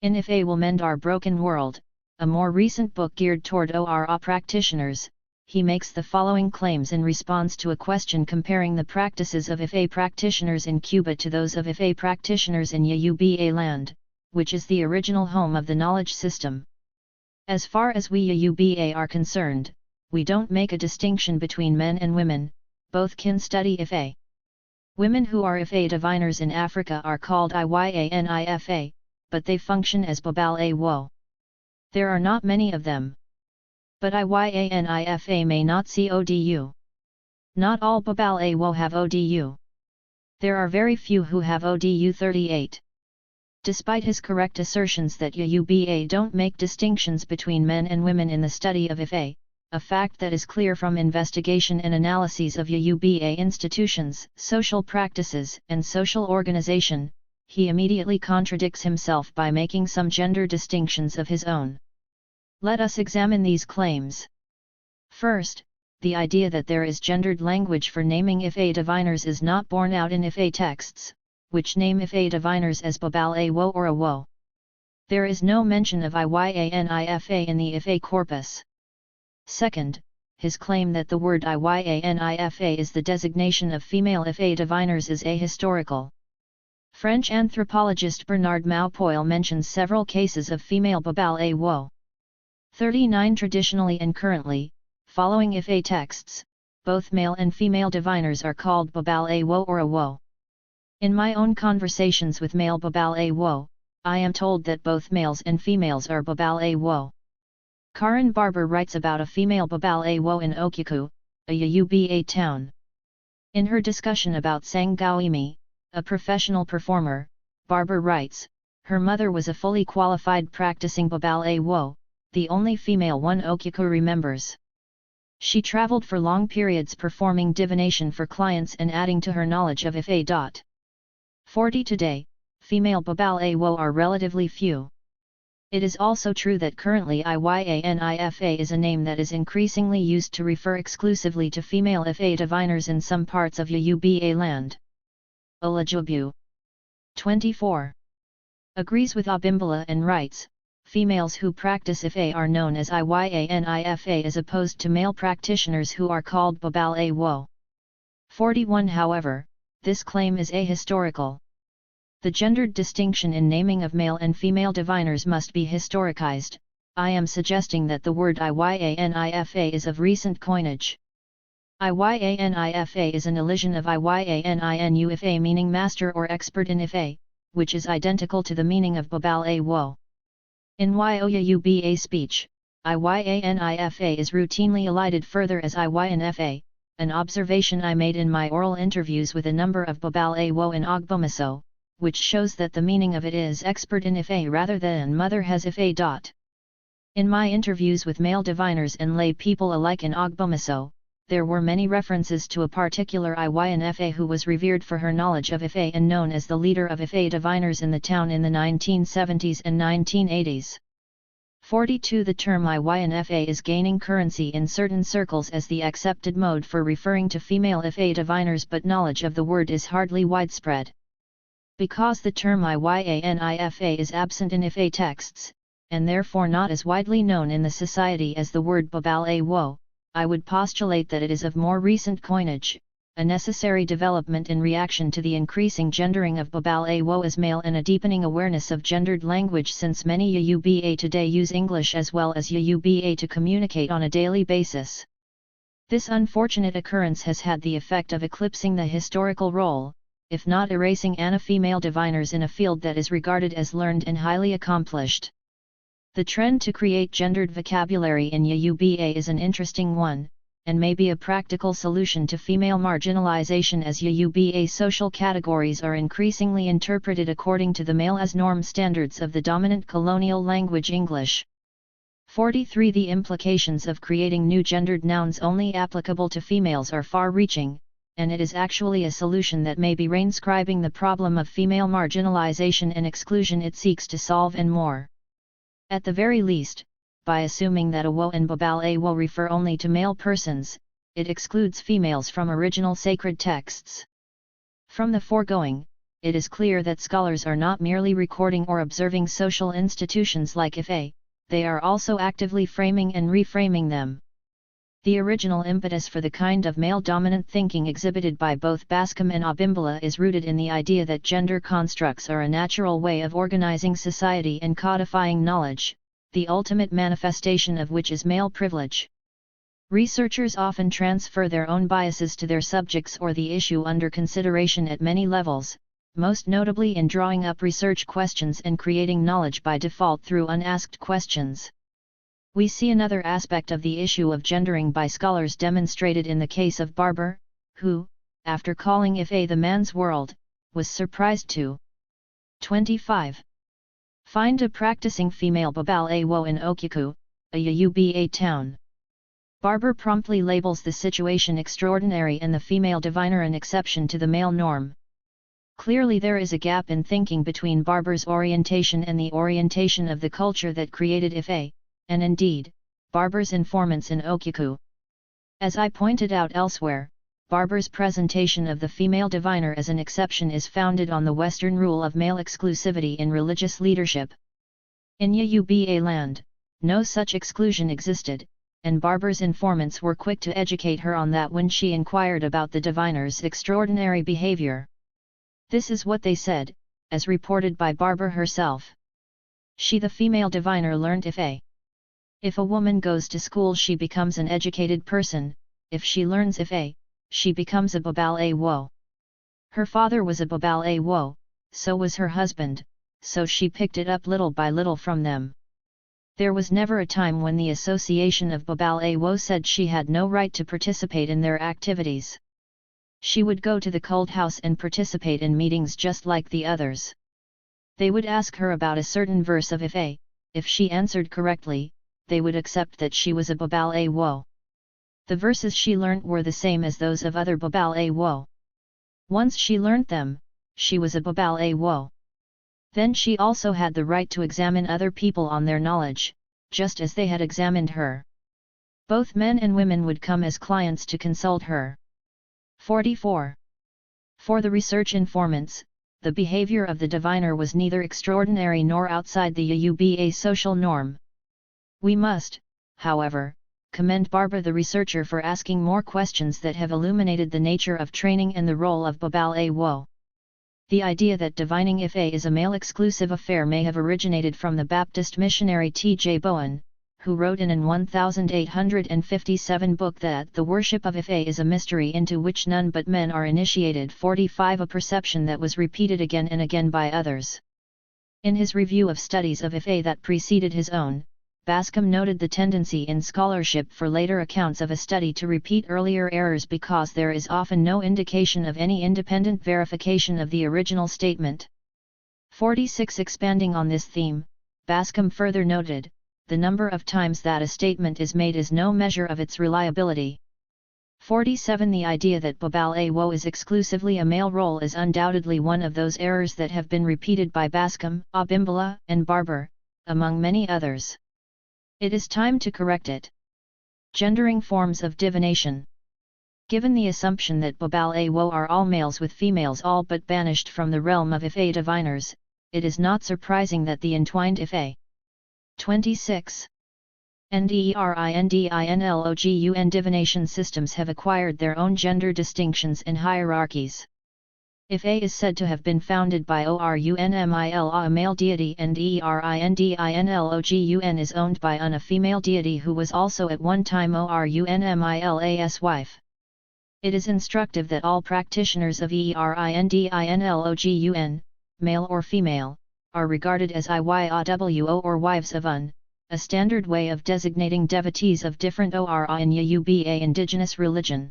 S1: In Ife Will Mend Our Broken World, a more recent book geared toward ORA practitioners, he makes the following claims in response to a question comparing the practices of Ife practitioners in Cuba to those of Ife practitioners in Yoruba land, which is the original home of the knowledge system. As far as we Yoruba are concerned, we don't make a distinction between men and women, both can study Ife. Women who are Ifa diviners in Africa are called Iyanifa, but they function as Babal Awo. There are not many of them. But Iyanifa may not see Odu. Not all Babal Awo have Odu. There are very few who have Odu 38. Despite his correct assertions that Yuba don't make distinctions between men and women in the study of Ifa, a fact that is clear from investigation and analyses of Yuba institutions, social practices, and social organization, he immediately contradicts himself by making some gender distinctions of his own. Let us examine these claims. First, the idea that there is gendered language for naming Ifa diviners is not borne out in Ifa texts, which name Ifa diviners as Babal Awo or Awo. There is no mention of Iyanifa in the Ifa corpus. Second, his claim that the word Iyanifa is the designation of female Ifa diviners is ahistorical. French anthropologist Bernard Maupoil mentions several cases of female Babal Awo. 39 Traditionally and currently, following Ifa texts, both male and female diviners are called Babal Awo or Awo. In my own conversations with male Babal Awo, I am told that both males and females are Babal Awo. Karen Barber writes about a female Babal Awo in Okyaku, a Yuba town. In her discussion about Sangawimi, a professional performer, Barber writes, her mother was a fully qualified practicing Babal Awo, the only female one Okyaku remembers. She traveled for long periods performing divination for clients and adding to her knowledge of Ifa. 40 Today, female Babal Awo are relatively few. It is also true that currently Iyanifa is a name that is increasingly used to refer exclusively to female Ifa diviners in some parts of Yuba land. Olajubu 24. Agrees with Abimbala and writes, females who practice Ifa are known as Iyanifa as opposed to male practitioners who are called Babal Awo. 41 However, this claim is ahistorical. The gendered distinction in naming of male and female diviners must be historicized. I am suggesting that the word Iyanifa is of recent coinage. Iyanifa is an elision of Iyaninu meaning master or expert in Ifa, which is identical to the meaning of Babal Awo. In Yuba speech, Iyanifa is routinely elided further as Iynfa, an observation I made in my oral interviews with a number of Babal Awo in Ogbomoso, which shows that the meaning of it is expert in Ifa rather than mother has Ifa. In my interviews with male diviners and lay people alike in Ogbomoso, there were many references to a particular Iynfa who was revered for her knowledge of Ifa and known as the leader of Ifa diviners in the town in the 1970s and 1980s. 42 The term Iynfa is gaining currency in certain circles as the accepted mode for referring to female Ifa diviners, but knowledge of the word is hardly widespread. Because the term Iynfa is absent in Ifa texts, and therefore not as widely known in the society as the word Babal Awo, I would postulate that it is of more recent coinage, a necessary development in reaction to the increasing gendering of Babal Awo as male and a deepening awareness of gendered language, since many Yuba today use English as well as Yuba to communicate on a daily basis. This unfortunate occurrence has had the effect of eclipsing the historical role, if not erasing Ana female diviners in a field that is regarded as learned and highly accomplished. The trend to create gendered vocabulary in Yuba is an interesting one, and may be a practical solution to female marginalization, as Yuba social categories are increasingly interpreted according to the male as norm standards of the dominant colonial language English. 43 The implications of creating new gendered nouns only applicable to females are far-reaching, and it is actually a solution that may be reinscribing the problem of female marginalization and exclusion it seeks to solve and more. At the very least, by assuming that Awo and Babal Awo refer only to male persons, it excludes females from original sacred texts. From the foregoing, it is clear that scholars are not merely recording or observing social institutions like Ifa, they are also actively framing and reframing them. The original impetus for the kind of male-dominant thinking exhibited by both Bascom and Abimbala is rooted in the idea that gender constructs are a natural way of organizing society and codifying knowledge, the ultimate manifestation of which is male privilege. Researchers often transfer their own biases to their subjects or the issue under consideration at many levels, most notably in drawing up research questions and creating knowledge by default through unasked questions. We see another aspect of the issue of gendering by scholars demonstrated in the case of Barber, who, after calling Ife the man's world, was surprised to 25. Find a practicing female Babal Awo in Okyaku, a Yuba town. Barber promptly labels the situation extraordinary and the female diviner an exception to the male norm. Clearly there is a gap in thinking between Barber's orientation and the orientation of the culture that created Ife, and indeed, Barber's informants in Okyaku. As I pointed out elsewhere, Barber's presentation of the female diviner as an exception is founded on the Western rule of male exclusivity in religious leadership. In Yuba land, no such exclusion existed, and Barber's informants were quick to educate her on that when she inquired about the diviner's extraordinary behavior. This is what they said, as reported by Barber herself. She, the female diviner, learned if a woman goes to school she becomes an educated person, if she learns she becomes a Babal Awo. Her father was a Babal Awo, so was her husband, so she picked it up little by little from them. There was never a time when the association of Babal Awo said she had no right to participate in their activities. She would go to the cult house and participate in meetings just like the others. They would ask her about a certain verse of if she answered correctly, they would accept that she was a Babal Awo. The verses she learnt were the same as those of other Babal Awo. Once she learnt them, she was a Babal Awo. Then she also had the right to examine other people on their knowledge, just as they had examined her. Both men and women would come as clients to consult her. 44. For the research informants, the behavior of the diviner was neither extraordinary nor outside the Yuba social norm. We must, however, commend Barber the researcher for asking more questions that have illuminated the nature of training and the role of Babal Awo. The idea that divining Ife is a male-exclusive affair may have originated from the Baptist missionary T.J. Bowen, who wrote in an 1857 book that the worship of Ife is a mystery into which none but men are initiated. 45. A perception that was repeated again and again by others. In his review of studies of Ife that preceded his own, Bascom noted the tendency in scholarship for later accounts of a study to repeat earlier errors because there is often no indication of any independent verification of the original statement. 46. Expanding on this theme, Bascom further noted, the number of times that a statement is made is no measure of its reliability. 47. The idea that Babal Awo is exclusively a male role is undoubtedly one of those errors that have been repeated by Bascom, Abimbala, and Barber, among many others. It is time to correct it. Gendering forms of divination. Given the assumption that Babal Awo are all males with females all but banished from the realm of Ife diviners, it is not surprising that the entwined Ife 26. NDERINDINLOGUN divination systems have acquired their own gender distinctions and hierarchies. Ife is said to have been founded by Orunmila, a male deity, and ERINDINLOGUN is owned by a female deity who was also at one time Orunmila's wife. It is instructive that all practitioners of ERINDINLOGUN, male or female, are regarded as Iyawo or wives of Un, a standard way of designating devotees of different Ora in Yuba indigenous religion.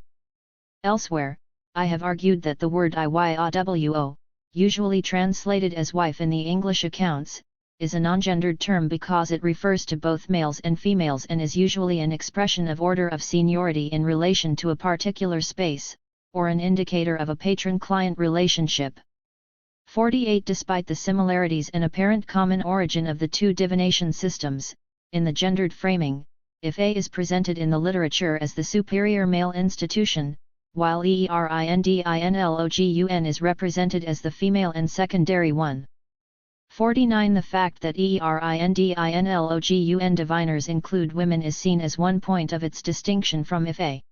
S1: Elsewhere, I have argued that the word Iyawo, usually translated as wife in the English accounts, is a non-gendered term because it refers to both males and females and is usually an expression of order of seniority in relation to a particular space, or an indicator of a patron-client relationship. 48. Despite the similarities and apparent common origin of the two divination systems, in the gendered framing, Ife is presented in the literature as the superior male institution, while ERINDINLOGUN is represented as the female and secondary one. 49. The fact that ERINDINLOGUN diviners include women is seen as one point of its distinction from Ife.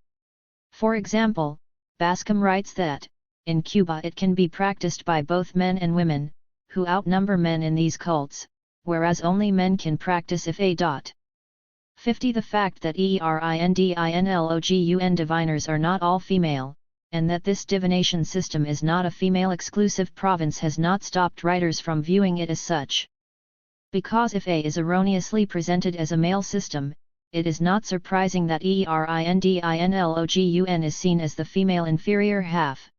S1: For example, Bascom writes that, in Cuba it can be practiced by both men and women, who outnumber men in these cults, whereas only men can practice Ife. 50. The fact that ERINDINLOGUN diviners are not all female, and that this divination system is not a female-exclusive province has not stopped writers from viewing it as such. Because if A is erroneously presented as a male system, it is not surprising that ERINDINLOGUN is seen as the female inferior half.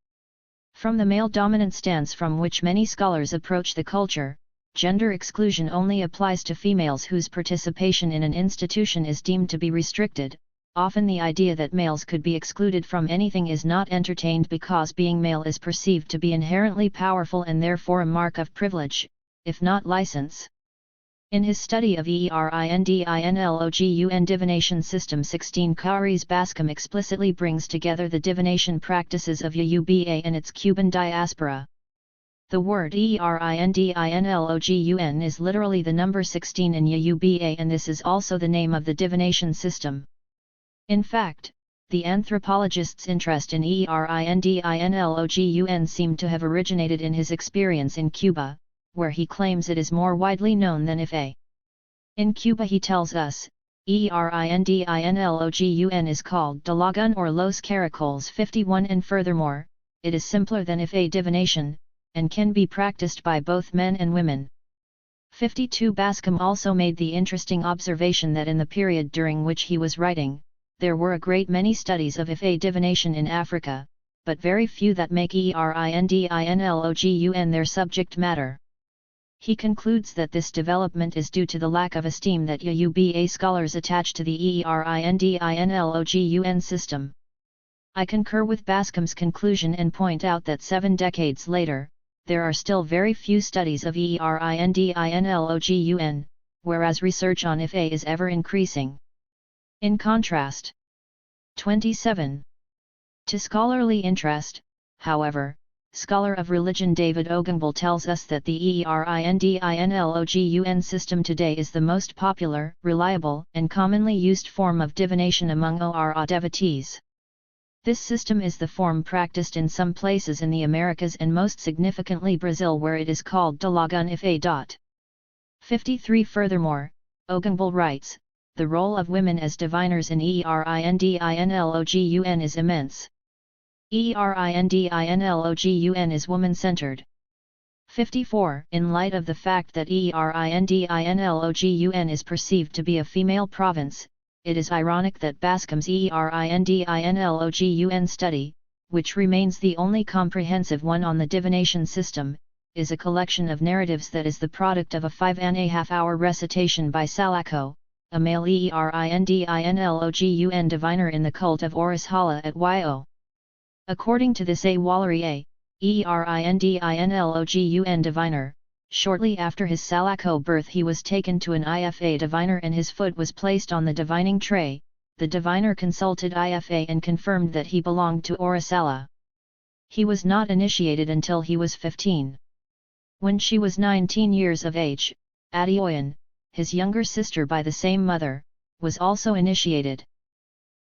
S1: From the male-dominant stance from which many scholars approach the culture, gender exclusion only applies to females whose participation in an institution is deemed to be restricted. Often the idea that males could be excluded from anything is not entertained because being male is perceived to be inherently powerful and therefore a mark of privilege, if not license. In his study of ERINDINLOGUN divination system 16, Kauris Bascom explicitly brings together the divination practices of Yoruba and its Cuban diaspora. The word ERINDINLOGUN is literally the number 16 in Yoruba, and this is also the name of the divination system. In fact, the anthropologist's interest in ERINDINLOGUN seemed to have originated in his experience in Cuba, where he claims it is more widely known than Ife. In Cuba, he tells us, ERINDINLOGUN is called Dalagun or Los Caracoles 51, and furthermore, it is simpler than Ife divination, and can be practiced by both men and women. 52. Bascom also made the interesting observation that in the period during which he was writing, there were a great many studies of Ife divination in Africa, but very few that make ERINDINLOGUN their subject matter. He concludes that this development is due to the lack of esteem that Yoruba scholars attach to the ERINDINLOGUN system. I concur with Bascom's conclusion and point out that 7 decades later, there are still very few studies of ERINDINLOGUN, whereas research on Ife is ever increasing. In contrast, 27. To scholarly interest, however, scholar of religion David Ogunbal tells us that the ERINDINLOGUN system today is the most popular, reliable, and commonly used form of divination among ORA devotees. This system is the form practiced in some places in the Americas and most significantly Brazil, where it is called Dalagun Ife. 53. Furthermore, Ogunbal writes, the role of women as diviners in ERINDINLOGUN is immense. ERINDINLOGUN is woman-centered. 54. In light of the fact that ERINDINLOGUN is perceived to be a female province, it is ironic that Bascom's ERINDINLOGUN study, which remains the only comprehensive one on the divination system, is a collection of narratives that is the product of a 5.5-hour recitation by Salako, a male ERINDINLOGUN diviner in the cult of Horus Hala at Yo. According to this Awalari ERINDINLOGUN diviner, shortly after his Salako birth he was taken to an IFA diviner and his foot was placed on the divining tray. The diviner consulted IFA and confirmed that he belonged to Horus Hala. He was not initiated until he was 15. When she was 19 years of age, Adioyan, his younger sister by the same mother, was also initiated.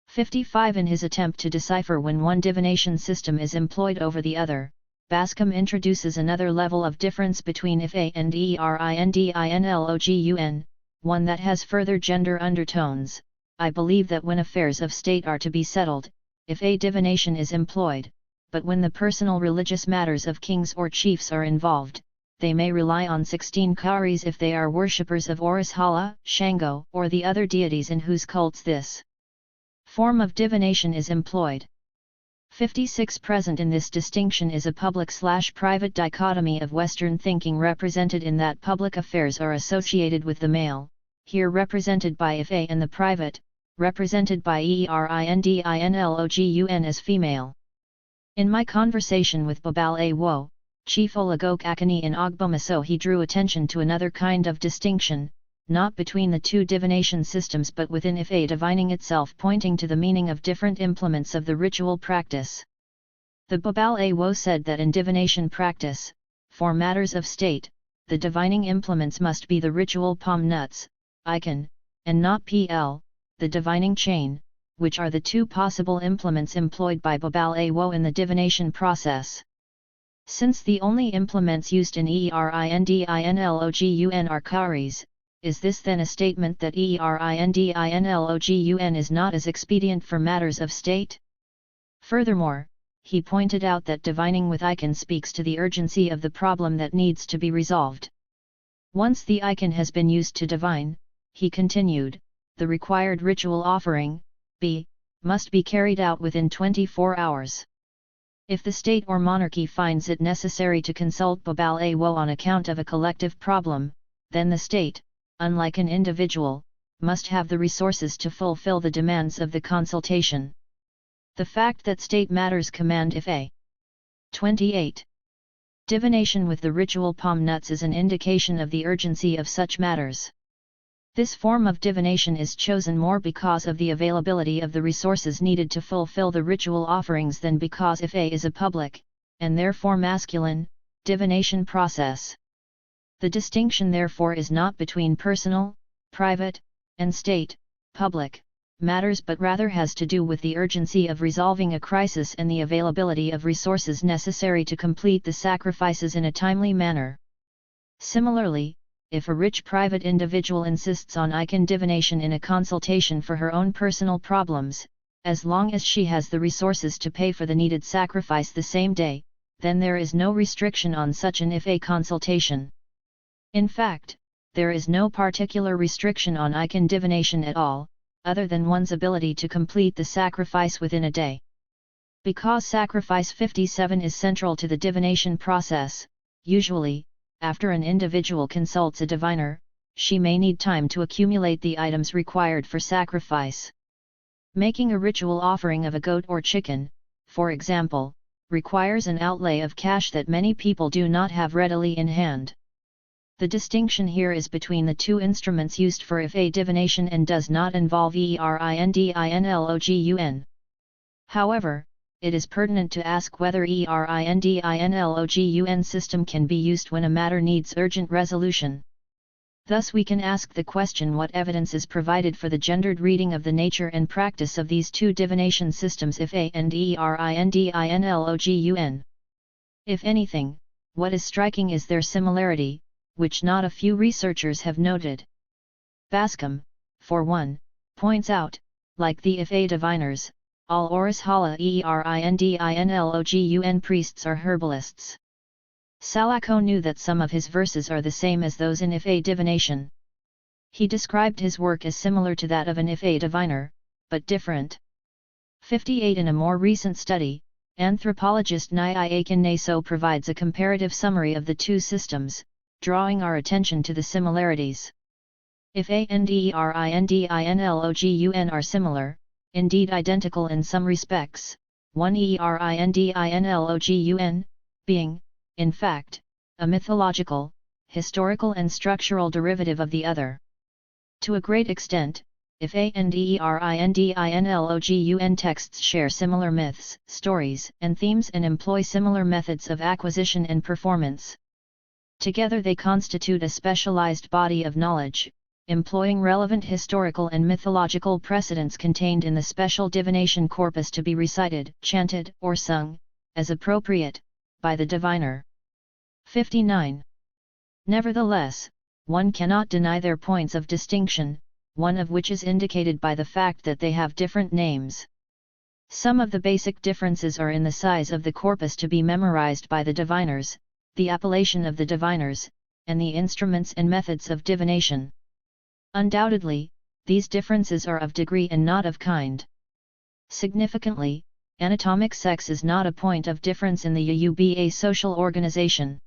S1: 55. In his attempt to decipher when one divination system is employed over the other, Bascom introduces another level of difference between Ife and ERINDINLOGUN, one that has further gender undertones. I believe that when affairs of state are to be settled, Ife divination is employed, but when the personal religious matters of kings or chiefs are involved, they may rely on 16 Kauris if they are worshippers of Horus Hala, Shango, or the other deities in whose cults this form of divination is employed. 56. Present in this distinction is a public/private dichotomy of Western thinking represented in that public affairs are associated with the male, here represented by Ife, and the private, represented by ERINDINLOGUN as female. In my conversation with Babal Awo, Chief Olagok Akani in Ogbomaso, he drew attention to another kind of distinction, not between the two divination systems but within Ife divining itself, pointing to the meaning of different implements of the ritual practice. The Babal Awo said that in divination practice, for matters of state, the divining implements must be the ritual palm nuts, icon, and not PL, the divining chain, which are the two possible implements employed by Babal Awo in the divination process. Since the only implements used in ERINDINLOGUN are Kauris, is this then a statement that ERINDINLOGUN is not as expedient for matters of state? Furthermore, he pointed out that divining with icon speaks to the urgency of the problem that needs to be resolved. Once the icon has been used to divine, he continued, the required ritual offering, B, must be carried out within 24 hours. If the state or monarchy finds it necessary to consult Babal Awo on account of a collective problem, then the state, unlike an individual, must have the resources to fulfill the demands of the consultation. The fact that state matters command if a 28. Divination with the ritual palm nuts is an indication of the urgency of such matters. This form of divination is chosen more because of the availability of the resources needed to fulfill the ritual offerings than because if a is a public, and therefore masculine, divination process. The distinction therefore is not between personal, private, and state, public, matters but rather has to do with the urgency of resolving a crisis and the availability of resources necessary to complete the sacrifices in a timely manner. Similarly, if a rich private individual insists on icon divination in a consultation for her own personal problems, as long as she has the resources to pay for the needed sacrifice the same day, then there is no restriction on such an if a consultation. In fact, there is no particular restriction on icon divination at all, other than one's ability to complete the sacrifice within a day. Because sacrifice 57 is central to the divination process, usually, after an individual consults a diviner, she may need time to accumulate the items required for sacrifice. Making a ritual offering of a goat or chicken, for example, requires an outlay of cash that many people do not have readily in hand. The distinction here is between the two instruments used for if a divination and does not involve ERINDINLOGUN. However, it is pertinent to ask whether ERINDINLOGUN system can be used when a matter needs urgent resolution. Thus we can ask the question, what evidence is provided for the gendered reading of the nature and practice of these two divination systems if a and ERINDINLOGUN? If anything, what is striking is their similarity, which not a few researchers have noted. Bascom, for one, points out, like the if a diviners, all Orishala ERINDINLOGUN priests are herbalists. Salako knew that some of his verses are the same as those in if a divination. He described his work as similar to that of an if a diviner, but different. 58. In a more recent study, anthropologist Nyai Akin Naso provides a comparative summary of the two systems, drawing our attention to the similarities. If a and ERINDINLOGUN are similar, indeed identical in some respects, one ERINDINLOGUN, being, in fact, a mythological, historical and structural derivative of the other. To a great extent, if a and ERINDINLOGUN texts share similar myths, stories, and themes and employ similar methods of acquisition and performance. Together they constitute a specialized body of knowledge, employing relevant historical and mythological precedents contained in the special divination corpus to be recited, chanted, or sung, as appropriate, by the diviner. 59. Nevertheless, one cannot deny their points of distinction, one of which is indicated by the fact that they have different names. Some of the basic differences are in the size of the corpus to be memorized by the diviners, the appellation of the diviners, and the instruments and methods of divination. Undoubtedly, these differences are of degree and not of kind. Significantly, anatomic sex is not a point of difference in the UUBA social organization.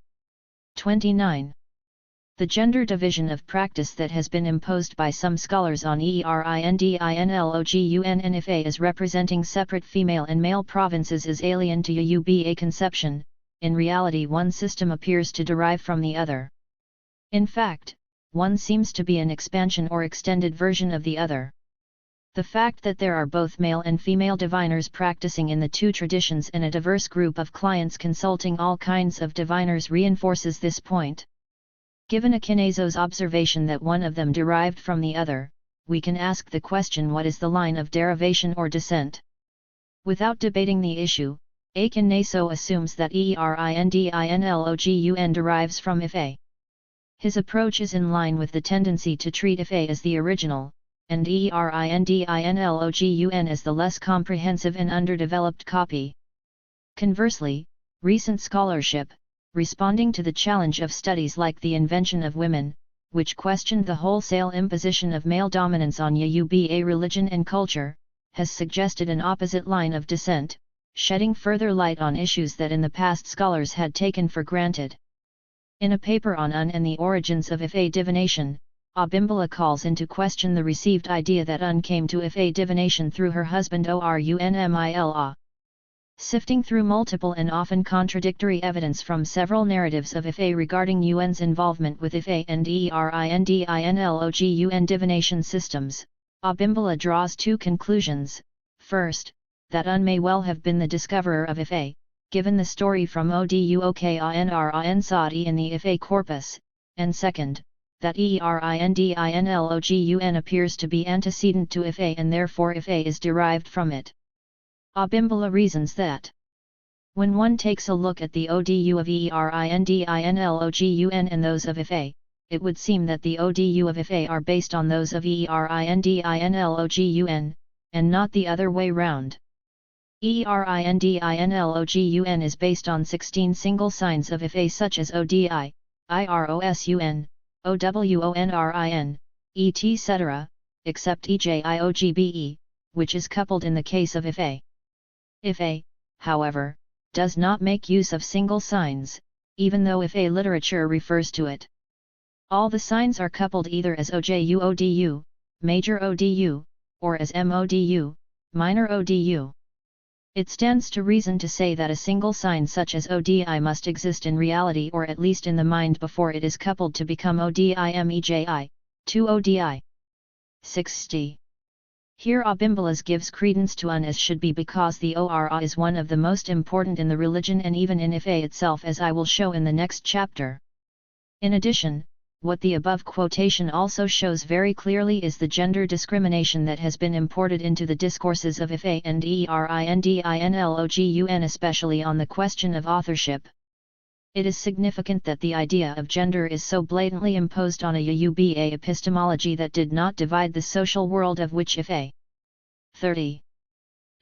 S1: 29. The gender division of practice that has been imposed by some scholars on ERINDINLOGUN and if a as representing separate female and male provinces is alien to UUBA conception. In reality, one system appears to derive from the other. In fact, one seems to be an expansion or extended version of the other. The fact that there are both male and female diviners practicing in the two traditions and a diverse group of clients consulting all kinds of diviners reinforces this point. Given Akinezo's observation that one of them derived from the other, we can ask the question, what is the line of derivation or descent? Without debating the issue, Akin Naso assumes that ERINDINLOGUN derives from if a. His approach is in line with the tendency to treat Ife as the original, and Erindinlogun as the less comprehensive and underdeveloped copy. Conversely, recent scholarship, responding to the challenge of studies like the Invention of Women, which questioned the wholesale imposition of male dominance on Yoruba religion and culture, has suggested an opposite line of descent, shedding further light on issues that in the past scholars had taken for granted. In a paper on Un and the origins of Ife divination, Abimbola calls into question the received idea that Un came to Ife divination through her husband Orunmila. Sifting through multiple and often contradictory evidence from several narratives of Ife regarding Un's involvement with Ife and Erindinlogun divination systems, Abimbola draws two conclusions. First, that Un may well have been the discoverer of Ife, given the story from Odukanra Sadi in the Ife corpus, and second, that Erindinlogun appears to be antecedent to Ife and therefore Ife is derived from it. Abimbola reasons that when one takes a look at the Odu of Erindinlogun and those of Ife, it would seem that the Odu of Ife are based on those of Erindinlogun, and not the other way round. Erindinlogun is based on 16 single signs of Ife such as Odi, Irosun, Owonrin, etc., except Ejiogbe, which is coupled in the case of Ife. Ife, however, does not make use of single signs, even though Ife literature refers to it. All the signs are coupled either as Ojuodu, major Odu, or as Modu, minor Odu. It stands to reason to say that a single sign such as Odi must exist in reality or at least in the mind before it is coupled to become Odimeji, 2 Odi. 60. Here Abimbola gives credence to Un as should be because the Ora is one of the most important in the religion and even in Ife itself, as I will show in the next chapter. In addition, what the above quotation also shows very clearly is the gender discrimination that has been imported into the discourses of Ife and Erindinlogun, especially on the question of authorship. It is significant that the idea of gender is so blatantly imposed on a Yoruba epistemology that did not divide the social world of which Ife 30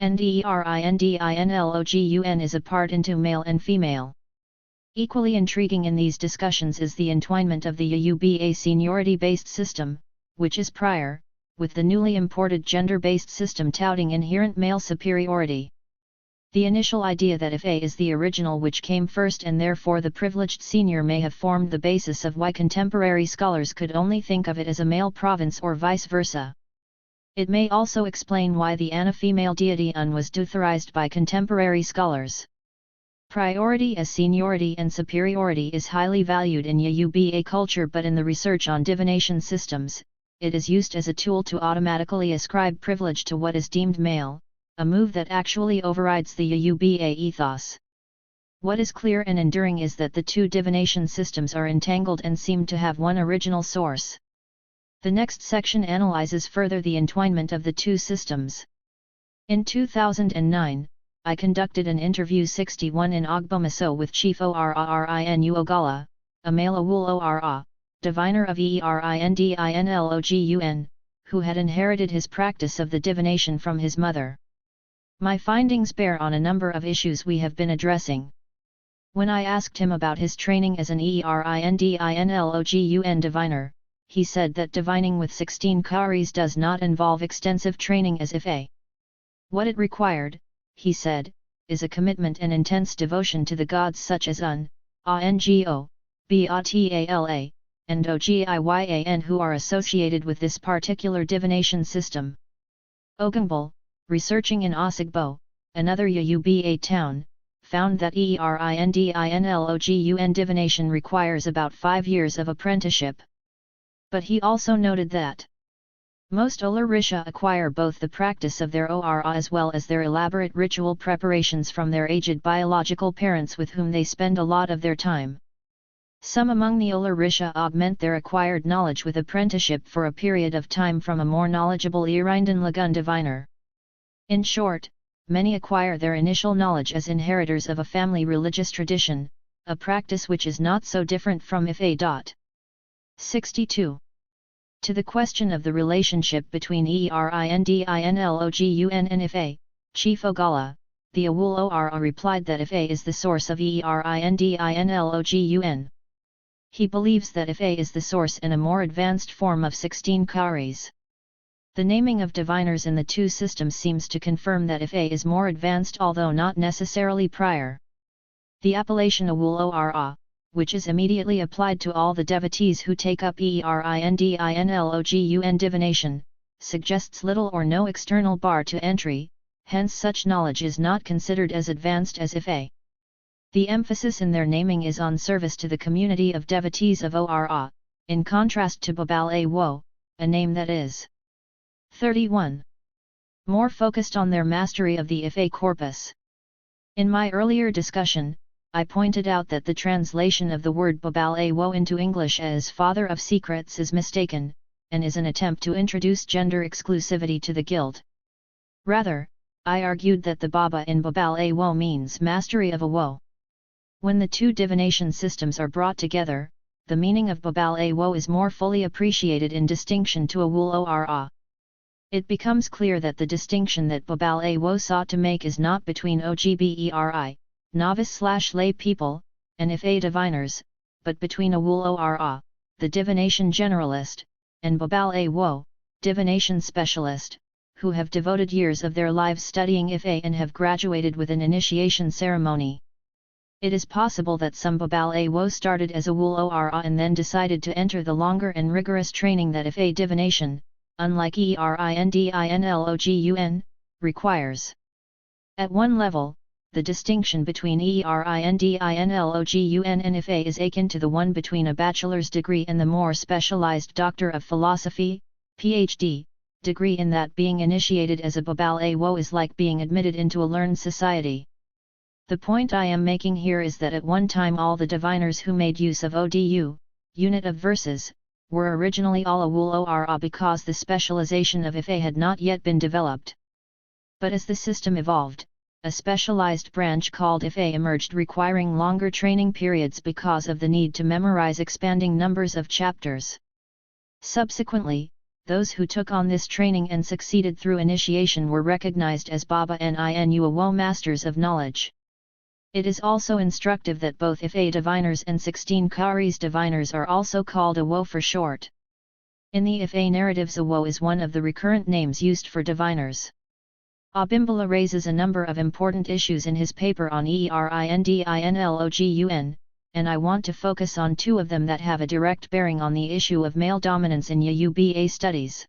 S1: and Erindinlogun is a part into male and female. Equally intriguing in these discussions is the entwinement of the Yoruba seniority-based system, which is prior, with the newly imported gender-based system touting inherent male superiority. The initial idea that Ife is the original which came first and therefore the privileged senior may have formed the basis of why contemporary scholars could only think of it as a male province or vice versa. It may also explain why the ana-female deity Un was deuterized by contemporary scholars. Priority as seniority and superiority is highly valued in Yoruba culture, but in the research on divination systems, it is used as a tool to automatically ascribe privilege to what is deemed male, a move that actually overrides the Yoruba ethos. What is clear and enduring is that the two divination systems are entangled and seem to have one original source. The next section analyzes further the entwinement of the two systems. In 2009, I conducted an interview 61 in Ogbomoso with Chief Orarin Uogala, a male Awul Ora, diviner of Erindinlogun, who had inherited his practice of the divination from his mother. My findings bear on a number of issues we have been addressing. When I asked him about his training as an Erindinlogun diviner, he said that divining with 16 kauris does not involve extensive training as Ife. What it required, he said, is a commitment and intense devotion to the gods such as Un, Ango, Batala, and Ogiyan who are associated with this particular divination system. Ogunbal, researching in Osogbo, another Yoruba town, found that Erindinlogun divination requires about 5 years of apprenticeship. But he also noted that most Olarisha acquire both the practice of their Ora as well as their elaborate ritual preparations from their aged biological parents with whom they spend a lot of their time. Some among the Olarisha augment their acquired knowledge with apprenticeship for a period of time from a more knowledgeable Erindinlogun diviner. In short, many acquire their initial knowledge as inheritors of a family religious tradition, a practice which is not so different from Ife. 62. To the question of the relationship between Erindinlogun and Ife, Chief Ogala, the Awul Ora replied that Ife is the source of Erindinlogun. He believes that Ife is the source and a more advanced form of 16 Kauris. The naming of diviners in the two systems seems to confirm that Ife is more advanced, although not necessarily prior. The appellation Awul Ora, which is immediately applied to all the devotees who take up Erindinlogun divination, suggests little or no external bar to entry, hence such knowledge is not considered as advanced as Ife. The emphasis in their naming is on service to the community of devotees of Ora, in contrast to Babal Awo, a name that is 31. More focused on their mastery of the Ife corpus. In my earlier discussion, I pointed out that the translation of the word Babal Awo into English as Father of Secrets is mistaken, and is an attempt to introduce gender exclusivity to the guild. Rather, I argued that the Baba in Babal Awo means mastery of Awo. When the two divination systems are brought together, the meaning of Babal Awo is more fully appreciated in distinction to Awul Ora. It becomes clear that the distinction that Babal Awo sought to make is not between Ogberi, novice/lay people, and Ife diviners, but between Awul Ora, the divination generalist, and Babal Awo, divination specialist, who have devoted years of their lives studying Ife and have graduated with an initiation ceremony. It is possible that some Babal Awo started as Awul Ora and then decided to enter the longer and rigorous training that Ife divination, unlike Erindinlogun, requires. At one level, the distinction between Erindinlogun and Ife is akin to the one between a bachelor's degree and the more specialized Doctor of Philosophy, Ph.D., degree, in that being initiated as a Babal Awo is like being admitted into a learned society. The point I am making here is that at one time all the diviners who made use of Odu, unit of verses, were originally all Awul Ora because the specialization of Ife had not yet been developed. But as the system evolved, a specialized branch called Ife emerged, requiring longer training periods because of the need to memorize expanding numbers of chapters. Subsequently, those who took on this training and succeeded through initiation were recognized as Baba and Inu Awo masters of knowledge. It is also instructive that both Ife diviners and 16 Kauris diviners are also called Awo for short. In the Ife narratives, Awo is one of the recurrent names used for diviners. Abimbala raises a number of important issues in his paper on Erindinlogun, and I want to focus on two of them that have a direct bearing on the issue of male dominance in Yuba studies.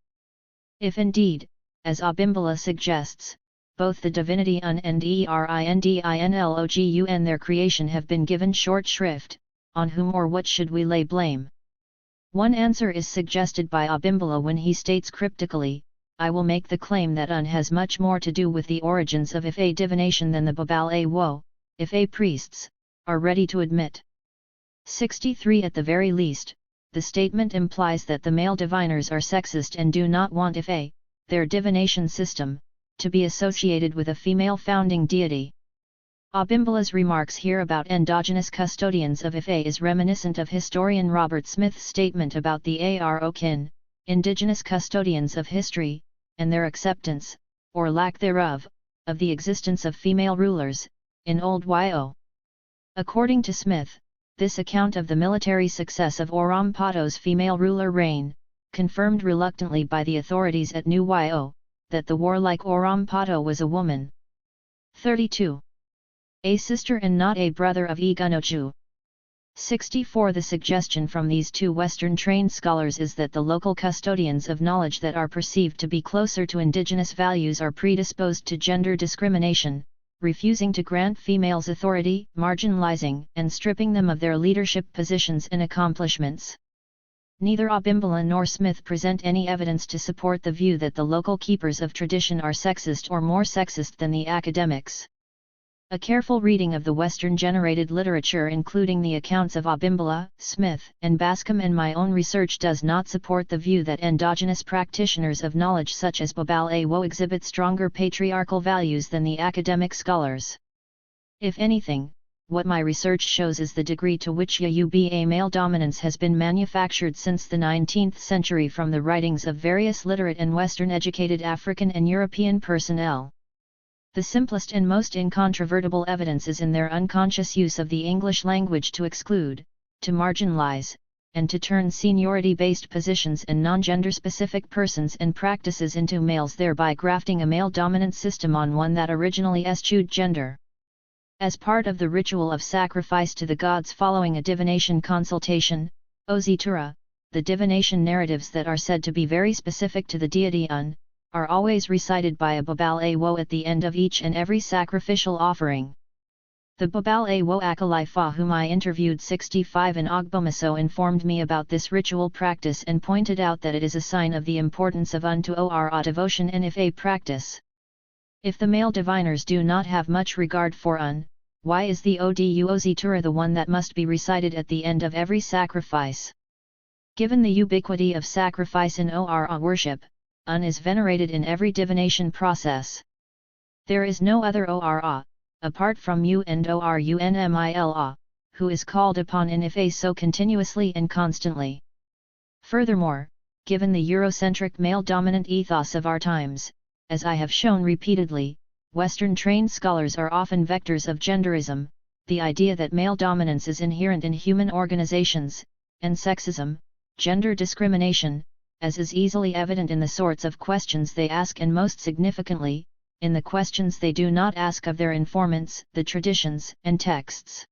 S1: If indeed, as Abimbala suggests, both the divinity Un and Erindinlogun their creation have been given short shrift, on whom or what should we lay blame? One answer is suggested by Abimbala when he states cryptically, I will make the claim that Un has much more to do with the origins of Ife divination than the Babal Awo, Ife priests, are ready to admit. 63 At the very least, the statement implies that the male diviners are sexist and do not want Ife, their divination system, to be associated with a female founding deity. Abimbala's remarks here about endogenous custodians of Ife is reminiscent of historian Robert Smith's statement about the Arokin, indigenous custodians of history, and their acceptance, or lack thereof, of the existence of female rulers, in Old Yo. According to Smith, this account of the military success of Oram Pato's female ruler reign, confirmed reluctantly by the authorities at New Yo, that the warlike Oram Pato was a woman. 32. A sister and not a brother of Igunochu. 64 The suggestion from these two Western-trained scholars is that the local custodians of knowledge that are perceived to be closer to indigenous values are predisposed to gender discrimination, refusing to grant females authority, marginalizing and stripping them of their leadership positions and accomplishments. Neither Abimbala nor Smith present any evidence to support the view that the local keepers of tradition are sexist or more sexist than the academics. A careful reading of the Western-generated literature, including the accounts of Abimbala, Smith, and Bascom, and my own research, does not support the view that endogenous practitioners of knowledge such as Babal Awo exhibit stronger patriarchal values than the academic scholars. If anything, what my research shows is the degree to which Yoruba male dominance has been manufactured since the 19th century from the writings of various literate and Western-educated African and European personnel. The simplest and most incontrovertible evidence is in their unconscious use of the English language to exclude, to marginalize, and to turn seniority-based positions and non-gender-specific persons and practices into males, thereby grafting a male-dominant system on one that originally eschewed gender. As part of the ritual of sacrifice to the gods following a divination consultation, Ozitura, the divination narratives that are said to be very specific to the deity Un, are always recited by a Babal Awo at the end of each and every sacrificial offering. The Babal Awo Akalifa, whom I interviewed 65 in Ogbomoso, informed me about this ritual practice and pointed out that it is a sign of the importance of Un to Ora devotion and Ife practice. If the male diviners do not have much regard for Un, why is the Odu Ozitura the one that must be recited at the end of every sacrifice? Given the ubiquity of sacrifice in Ora worship, Un is venerated in every divination process. There is no other Ora, apart from U and Orunmila, who is called upon in Ife so continuously and constantly. Furthermore, given the Eurocentric male-dominant ethos of our times, as I have shown repeatedly, Western-trained scholars are often vectors of genderism, the idea that male dominance is inherent in human organizations, and sexism, gender discrimination, as is easily evident in the sorts of questions they ask and most significantly, in the questions they do not ask of their informants, the traditions and texts.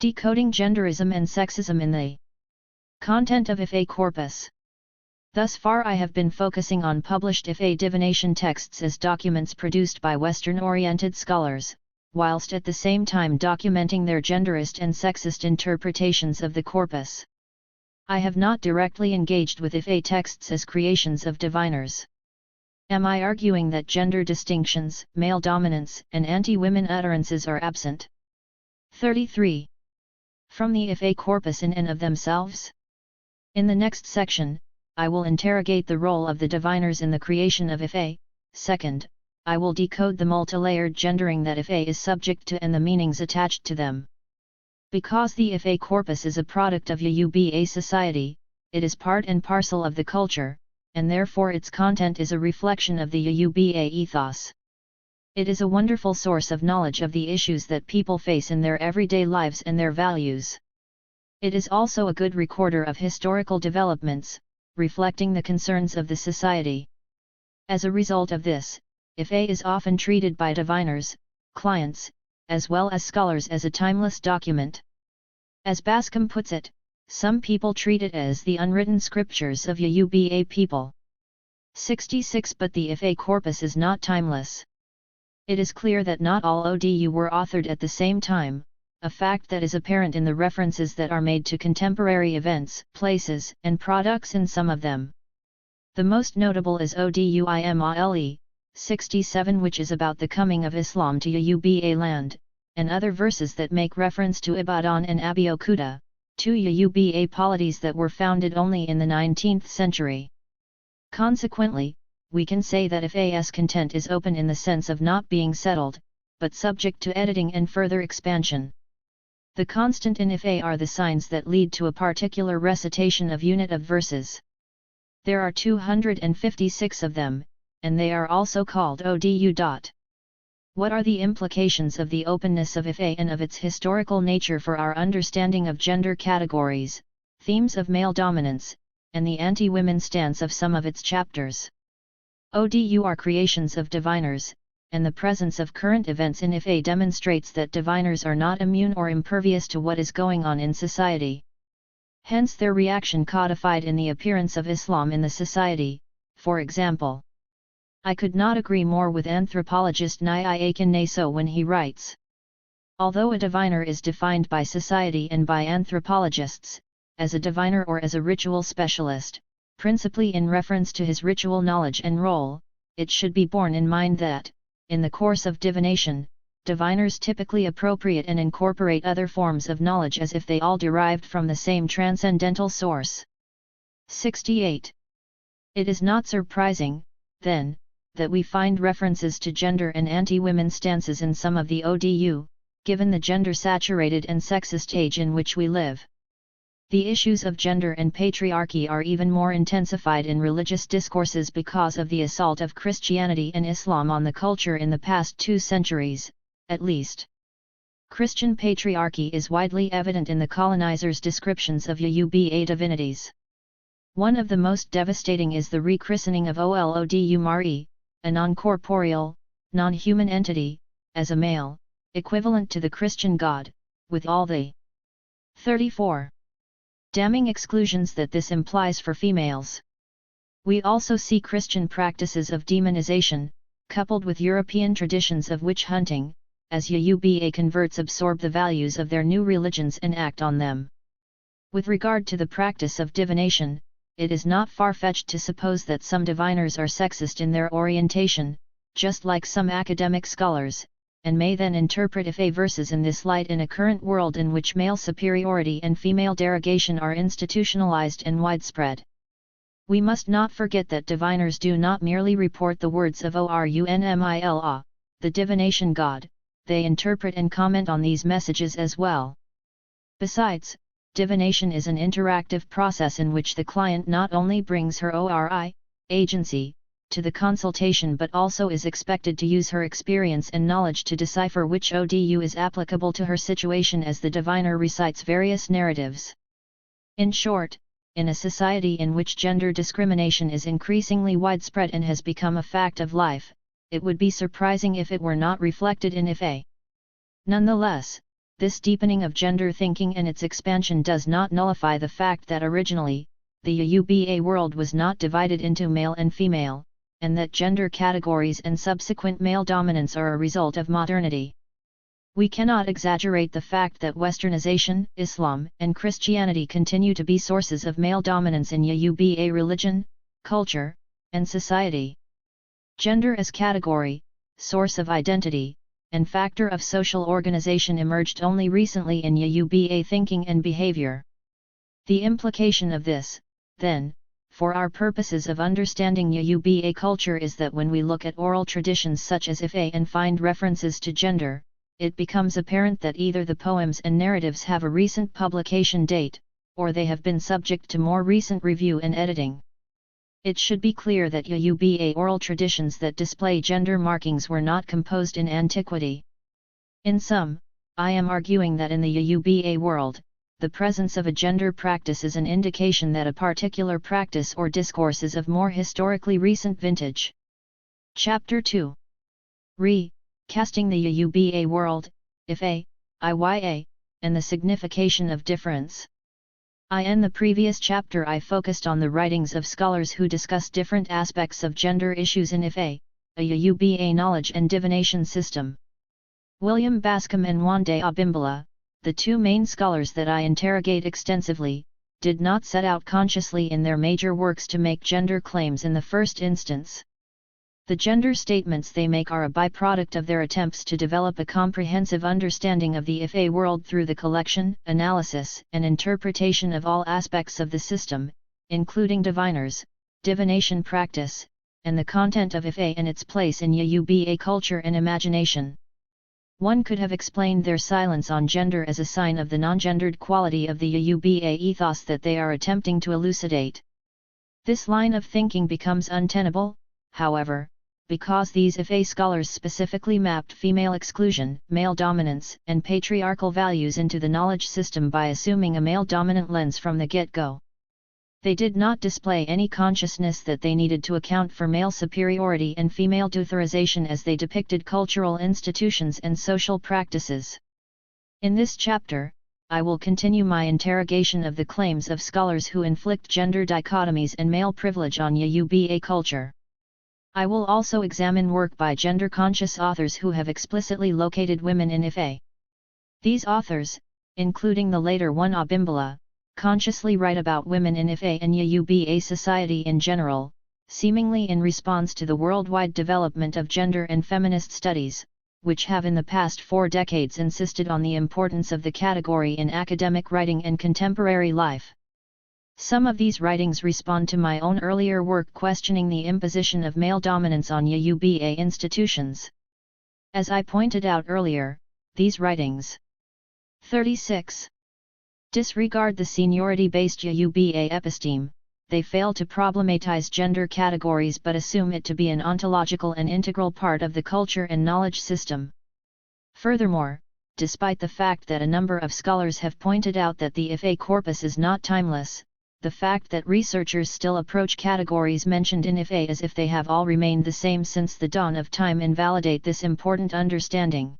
S1: Decoding genderism and sexism in the content of Ife corpus. Thus far I have been focusing on published Ife divination texts as documents produced by Western-oriented scholars, whilst at the same time documenting their genderist and sexist interpretations of the corpus. I have not directly engaged with Ife texts as creations of diviners. Am I arguing that gender distinctions, male dominance, and anti-women utterances are absent? 33. From the Ife corpus in and of themselves? In the next section, I will interrogate the role of the diviners in the creation of Ife. Second, I will decode the multilayered gendering that Ife is subject to and the meanings attached to them. Because the Ife corpus is a product of Yoruba society, it is part and parcel of the culture, and therefore its content is a reflection of the Yoruba ethos. It is a wonderful source of knowledge of the issues that people face in their everyday lives and their values. It is also a good recorder of historical developments, reflecting the concerns of the society. As a result of this, Ife is often treated by diviners, clients, as well as scholars as a timeless document. As Bascom puts it, some people treat it as the unwritten scriptures of Yoruba people. 66 But the Ife corpus is not timeless. It is clear that not all Odu were authored at the same time, a fact that is apparent in the references that are made to contemporary events, places, and products in some of them. The most notable is Oduimale, 67, which is about the coming of Islam to Yoruba land, and other verses that make reference to Ibadan and Abeokuta, two Yoruba polities that were founded only in the 19th century. Consequently, we can say that Ife's content is open in the sense of not being settled, but subject to editing and further expansion. The constant in Ife are the signs that lead to a particular recitation of unit of verses. There are 256 of them, and they are also called Odu. What are the implications of the openness of Ife and of its historical nature for our understanding of gender categories, themes of male dominance, and the anti-women stance of some of its chapters? Odu are creations of diviners, and the presence of current events in Ife demonstrates that diviners are not immune or impervious to what is going on in society. Hence their reaction codified in the appearance of Islam in the society, for example. I could not agree more with anthropologist Nyakin Naso when he writes, although a diviner is defined by society and by anthropologists, as a diviner or as a ritual specialist, principally in reference to his ritual knowledge and role, it should be borne in mind that, in the course of divination, diviners typically appropriate and incorporate other forms of knowledge as if they all derived from the same transcendental source. 68. It is not surprising, then, that we find references to gender and anti-women stances in some of the Odu, given the gender-saturated and sexist age in which we live. The issues of gender and patriarchy are even more intensified in religious discourses because of the assault of Christianity and Islam on the culture in the past 2 centuries, at least. Christian patriarchy is widely evident in the colonizers' descriptions of Yoruba divinities. One of the most devastating is the rechristening of Olodumare, a non-corporeal, non-human entity, as a male, equivalent to the Christian God, with all the 34 damning exclusions that this implies for females. We also see Christian practices of demonization, coupled with European traditions of witch hunting, as Yoruba converts absorb the values of their new religions and act on them. With regard to the practice of divination, it is not far-fetched to suppose that some diviners are sexist in their orientation, just like some academic scholars, and may then interpret Ife verses in this light in a current world in which male superiority and female derogation are institutionalized and widespread. We must not forget that diviners do not merely report the words of Orunmila, the divination god, they interpret and comment on these messages as well. Besides, divination is an interactive process in which the client not only brings her ORI, agency, to the consultation but also is expected to use her experience and knowledge to decipher which ODU is applicable to her situation as the diviner recites various narratives. In short, in a society in which gender discrimination is increasingly widespread and has become a fact of life, it would be surprising if it were not reflected in Ife. Nonetheless, this deepening of gender thinking and its expansion does not nullify the fact that originally, the Yoruba world was not divided into male and female, and that gender categories and subsequent male dominance are a result of modernity. We cannot exaggerate the fact that Westernization, Islam, and Christianity continue to be sources of male dominance in Yoruba religion, culture, and society. Gender as category, source of identity, and factor of social organization emerged only recently in Yoruba thinking and behavior. The implication of this, then, for our purposes of understanding Yoruba culture is that when we look at oral traditions such as Ife and find references to gender, it becomes apparent that either the poems and narratives have a recent publication date, or they have been subject to more recent review and editing. It should be clear that Yoruba oral traditions that display gender markings were not composed in antiquity. In sum, I am arguing that in the Yoruba world, the presence of a gender practice is an indication that a particular practice or discourse is of more historically recent vintage. Chapter 2. Casting the Yoruba world, Ife, Iya, and the signification of difference. In the previous chapter I focused on the writings of scholars who discuss different aspects of gender issues in Ife, a Yoruba knowledge and divination system. William Bascom and Wande Abimbola, the 2 main scholars that I interrogate extensively, did not set out consciously in their major works to make gender claims in the first instance. The gender statements they make are a byproduct of their attempts to develop a comprehensive understanding of the Ife world through the collection, analysis, and interpretation of all aspects of the system, including diviners, divination practice, and the content of Ife and its place in Yoruba culture and imagination. One could have explained their silence on gender as a sign of the non-gendered quality of the Yoruba ethos that they are attempting to elucidate. This line of thinking becomes untenable, however, because these Ife scholars specifically mapped female exclusion, male dominance, and patriarchal values into the knowledge system by assuming a male-dominant lens from the get-go. They did not display any consciousness that they needed to account for male superiority and female deuterization as they depicted cultural institutions and social practices. In this chapter, I will continue my interrogation of the claims of scholars who inflict gender dichotomies and male privilege on Yoruba culture. I will also examine work by gender-conscious authors who have explicitly located women in Ife. These authors, including the later one Abimbola, consciously write about women in Ife and Yoruba society in general, seemingly in response to the worldwide development of gender and feminist studies, which have in the past 4 decades insisted on the importance of the category in academic writing and contemporary life. Some of these writings respond to my own earlier work questioning the imposition of male dominance on Yoruba institutions. As I pointed out earlier, these writings. 36. Disregard the seniority-based Yuba episteme. They fail to problematize gender categories but assume it to be an ontological and integral part of the culture and knowledge system. Furthermore, despite the fact that a number of scholars have pointed out that the Ife corpus is not timeless, the fact that researchers still approach categories mentioned in Ife as if they have all remained the same since the dawn of time invalidate this important understanding.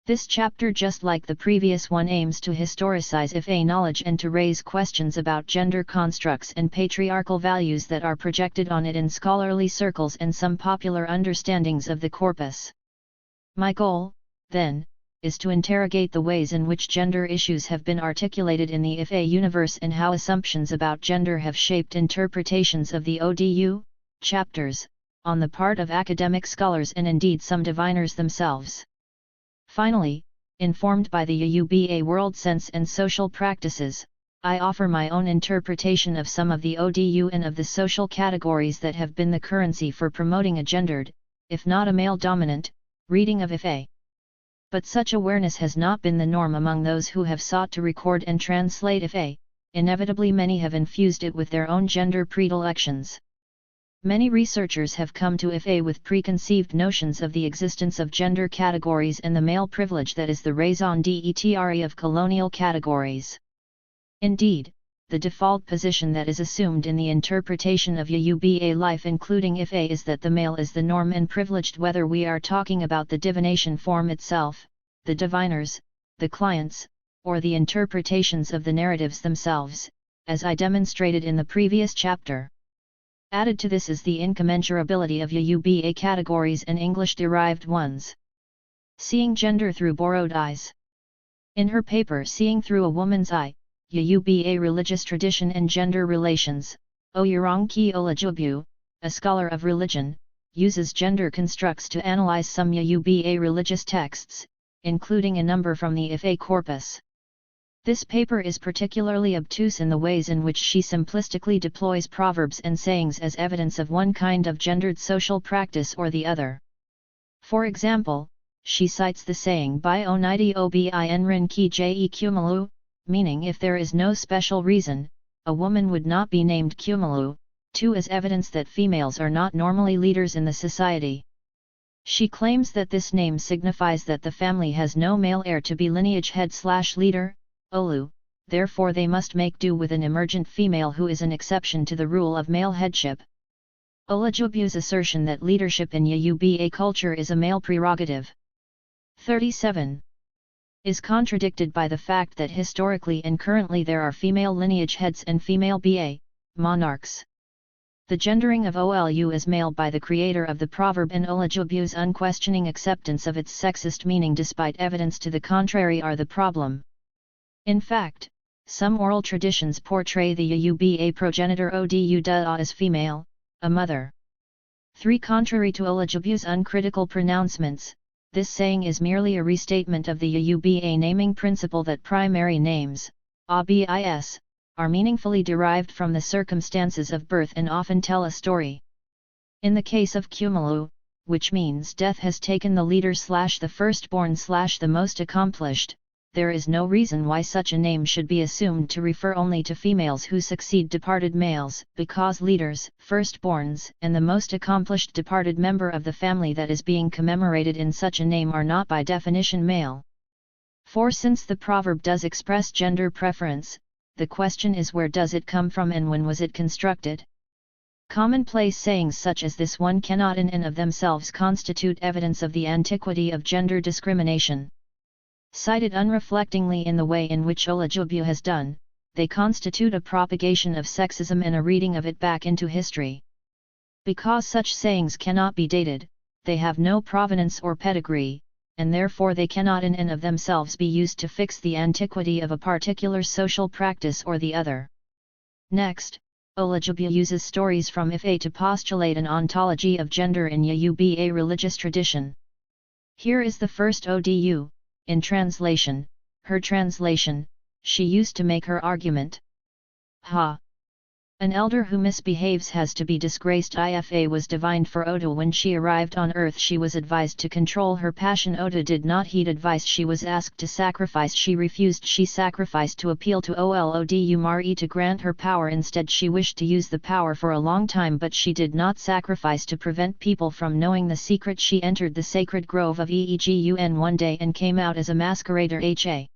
S1: This chapter, just like the previous one, aims to historicize Ife knowledge and to raise questions about gender constructs and patriarchal values that are projected on it in scholarly circles and some popular understandings of the corpus. My goal, then, is to interrogate the ways in which gender issues have been articulated in the Ife universe and how assumptions about gender have shaped interpretations of the ODU chapters, on the part of academic scholars and indeed some diviners themselves. Finally, informed by the Yuba world sense and social practices, I offer my own interpretation of some of the ODU and of the social categories that have been the currency for promoting a gendered, if not a male-dominant, reading of Ife. But such awareness has not been the norm among those who have sought to record and translate Ife. Inevitably many have infused it with their own gender predilections. Many researchers have come to Ife with preconceived notions of the existence of gender categories and the male privilege that is the raison d'etre of colonial categories. Indeed, the default position that is assumed in the interpretation of Yuba life including Ife is that the male is the norm and privileged, whether we are talking about the divination form itself, the diviners, the clients, or the interpretations of the narratives themselves, as I demonstrated in the previous chapter. Added to this is the incommensurability of Yuba categories and English-derived ones. Seeing Gender Through Borrowed Eyes. In her paper Seeing Through a Woman's Eye, Yuba Religious Tradition and Gender Relations, Oyeronke Olajubu, a scholar of religion, uses gender constructs to analyze some Yuba religious texts, including a number from the Ife corpus. This paper is particularly obtuse in the ways in which she simplistically deploys proverbs and sayings as evidence of one kind of gendered social practice or the other. For example, she cites the saying by Onidi Obin Rin Ki Je Kumalu, meaning if there is no special reason, a woman would not be named Kumalu, too, as evidence that females are not normally leaders in the society. She claims that this name signifies that the family has no male heir to be lineage head/leader, Olu, therefore they must make do with an emergent female who is an exception to the rule of male headship. Olajubu's assertion that leadership in Yuba culture is a male prerogative. 37. Is contradicted by the fact that historically and currently there are female lineage heads and female BA, monarchs. The gendering of OLU as male by the creator of the proverb and Olajubu's unquestioning acceptance of its sexist meaning despite evidence to the contrary are the problem. In fact, some oral traditions portray the Yuba progenitor Odu Da as female, a mother. 3. Contrary to Olajubu's uncritical pronouncements, this saying is merely a restatement of the Yuba naming principle that primary names, ABIS, are meaningfully derived from the circumstances of birth and often tell a story. In the case of Kumalu, which means death has taken the leader/the firstborn/the most accomplished, there is no reason why such a name should be assumed to refer only to females who succeed departed males, because leaders, firstborns, and the most accomplished departed member of the family that is being commemorated in such a name are not by definition male. For since the proverb does express gender preference, the question is where does it come from and when was it constructed? Commonplace sayings such as this one cannot in and of themselves constitute evidence of the antiquity of gender discrimination. Cited unreflectingly in the way in which Olajubu has done, they constitute a propagation of sexism and a reading of it back into history. Because such sayings cannot be dated, they have no provenance or pedigree, and therefore they cannot in and of themselves be used to fix the antiquity of a particular social practice or the other. Next, Olajubu uses stories from Ife to postulate an ontology of gender in Yuba religious tradition. Here is the first ODU. In translation, her translation, she used to make her argument. Ha! An elder who misbehaves has to be disgraced. Ifa was divined for Oda. When she arrived on earth she was advised to control her passion. Oda did not heed advice. She was asked to sacrifice. She refused. She sacrificed to appeal to Olodumare to grant her power. Instead she wished to use the power for a long time, but she did not sacrifice to prevent people from knowing the secret. She entered the sacred grove of Eegun one day and came out as a masquerader.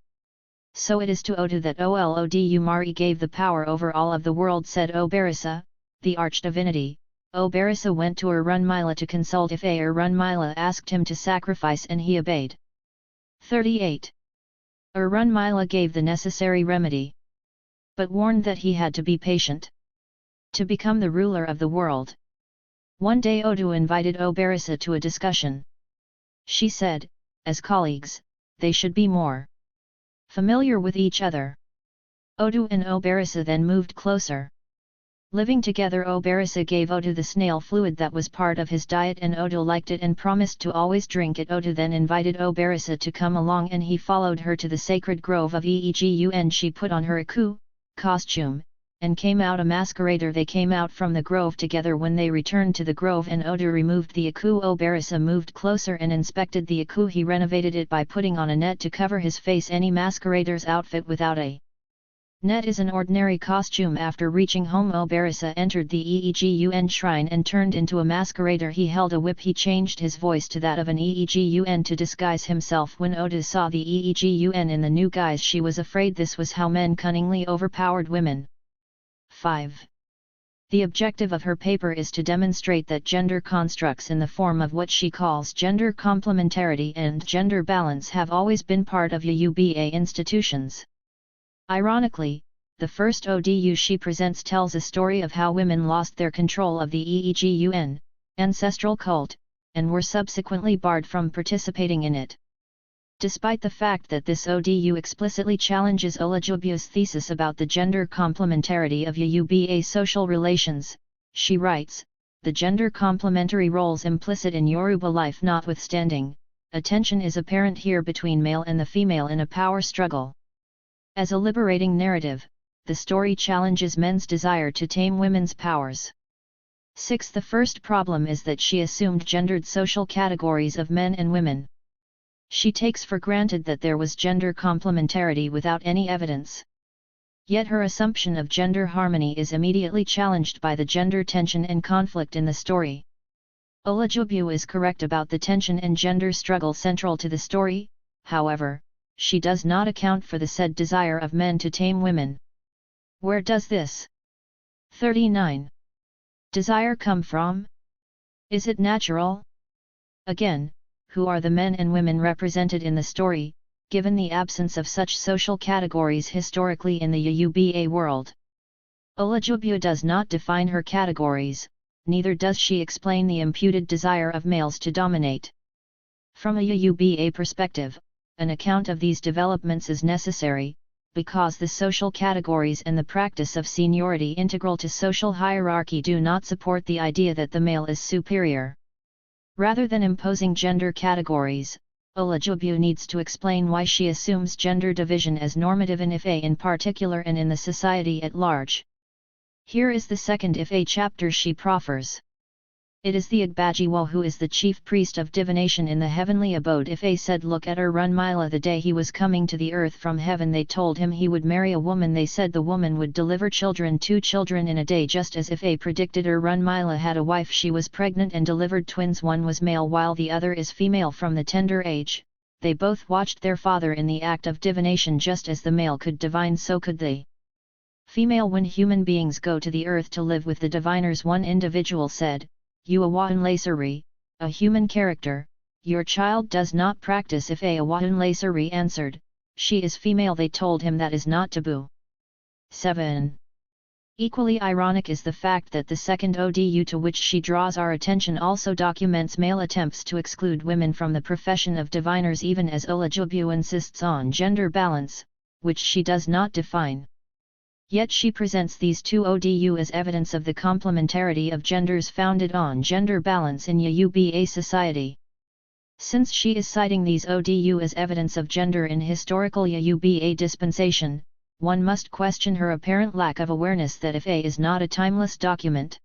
S1: So it is to Oda that Olodumare gave the power over all of the world, said Oberisa, the archdivinity. Oberisa went to Orunmila to consult if Orunmila asked him to sacrifice, and he obeyed. 38. Orunmila gave the necessary remedy, but warned that he had to be patient to become the ruler of the world. One day Odu invited Oberisa to a discussion. She said, as colleagues, they should be more familiar with each other. Odu and Oberisa then moved closer. Living together, Oberisa gave Odu the snail fluid that was part of his diet, and Odu liked it and promised to always drink it. Odu then invited Oberisa to come along, and he followed her to the sacred grove of Eegun. She put on her aku costume and came out a masquerader. They came out from the grove together. When they returned to the grove and Odu removed the aku, Oberisa moved closer and inspected the aku. He renovated it by putting on a net to cover his face. Any masquerader's outfit without a net is an ordinary costume. After reaching home, Oberisa entered the Eegun shrine and turned into a masquerader. He held a whip. He changed his voice to that of an Eegun to disguise himself. When Oda saw the Eegun in the new guise, she was afraid. This was how men cunningly overpowered women. 5. The objective of her paper is to demonstrate that gender constructs in the form of what she calls gender complementarity and gender balance have always been part of UBA institutions. Ironically, the first ODU she presents tells a story of how women lost their control of the Eegun ancestral cult, and were subsequently barred from participating in it. Despite the fact that this ODU explicitly challenges Olajubu's thesis about the gender complementarity of UBA social relations, she writes, the gender complementary roles implicit in Yoruba life notwithstanding, a tension is apparent here between male and the female in a power struggle. As a liberating narrative, the story challenges men's desire to tame women's powers. 6. The first problem is that she assumed gendered social categories of men and women. She takes for granted that there was gender complementarity without any evidence. Yet her assumption of gender harmony is immediately challenged by the gender tension and conflict in the story. Olajubu is correct about the tension and gender struggle central to the story, however, she does not account for the said desire of men to tame women. Where does this 39. desire come from? Is it natural? Again, who are the men and women represented in the story, given the absence of such social categories historically in the UBA world? Olajubu does not define her categories, neither does she explain the imputed desire of males to dominate. From a UBA perspective, an account of these developments is necessary, because the social categories and the practice of seniority integral to social hierarchy do not support the idea that the male is superior. Rather than imposing gender categories, Olajubu needs to explain why she assumes gender division as normative in Ife in particular and in the society at large. Here is the second Ife chapter she proffers. It is the Agbajiwo who is the chief priest of divination in the heavenly abode. Ife said, look at Orunmila. The day he was coming to the earth from heaven, they told him he would marry a woman. They said the woman would deliver children, 2 children in a day, just as Ife predicted. Orunmila had a wife. She was pregnant and delivered twins. One was male while the other is female. From the tender age, they both watched their father in the act of divination. Just as the male could divine, so could the female. When human beings go to the earth to live with the diviners, one individual said, Uawahunlasari, a human character, your child does not practice. If Uawahunlasari answered, she is female. They told him that is not taboo. 7. Equally ironic is the fact that the second ODU to which she draws our attention also documents male attempts to exclude women from the profession of diviners, even as Olajubu insists on gender balance, which she does not define. Yet she presents these two ODU as evidence of the complementarity of genders founded on gender balance in UBA society. Since she is citing these ODU as evidence of gender in historical UBA dispensation, one must question her apparent lack of awareness that Ife is not a timeless document.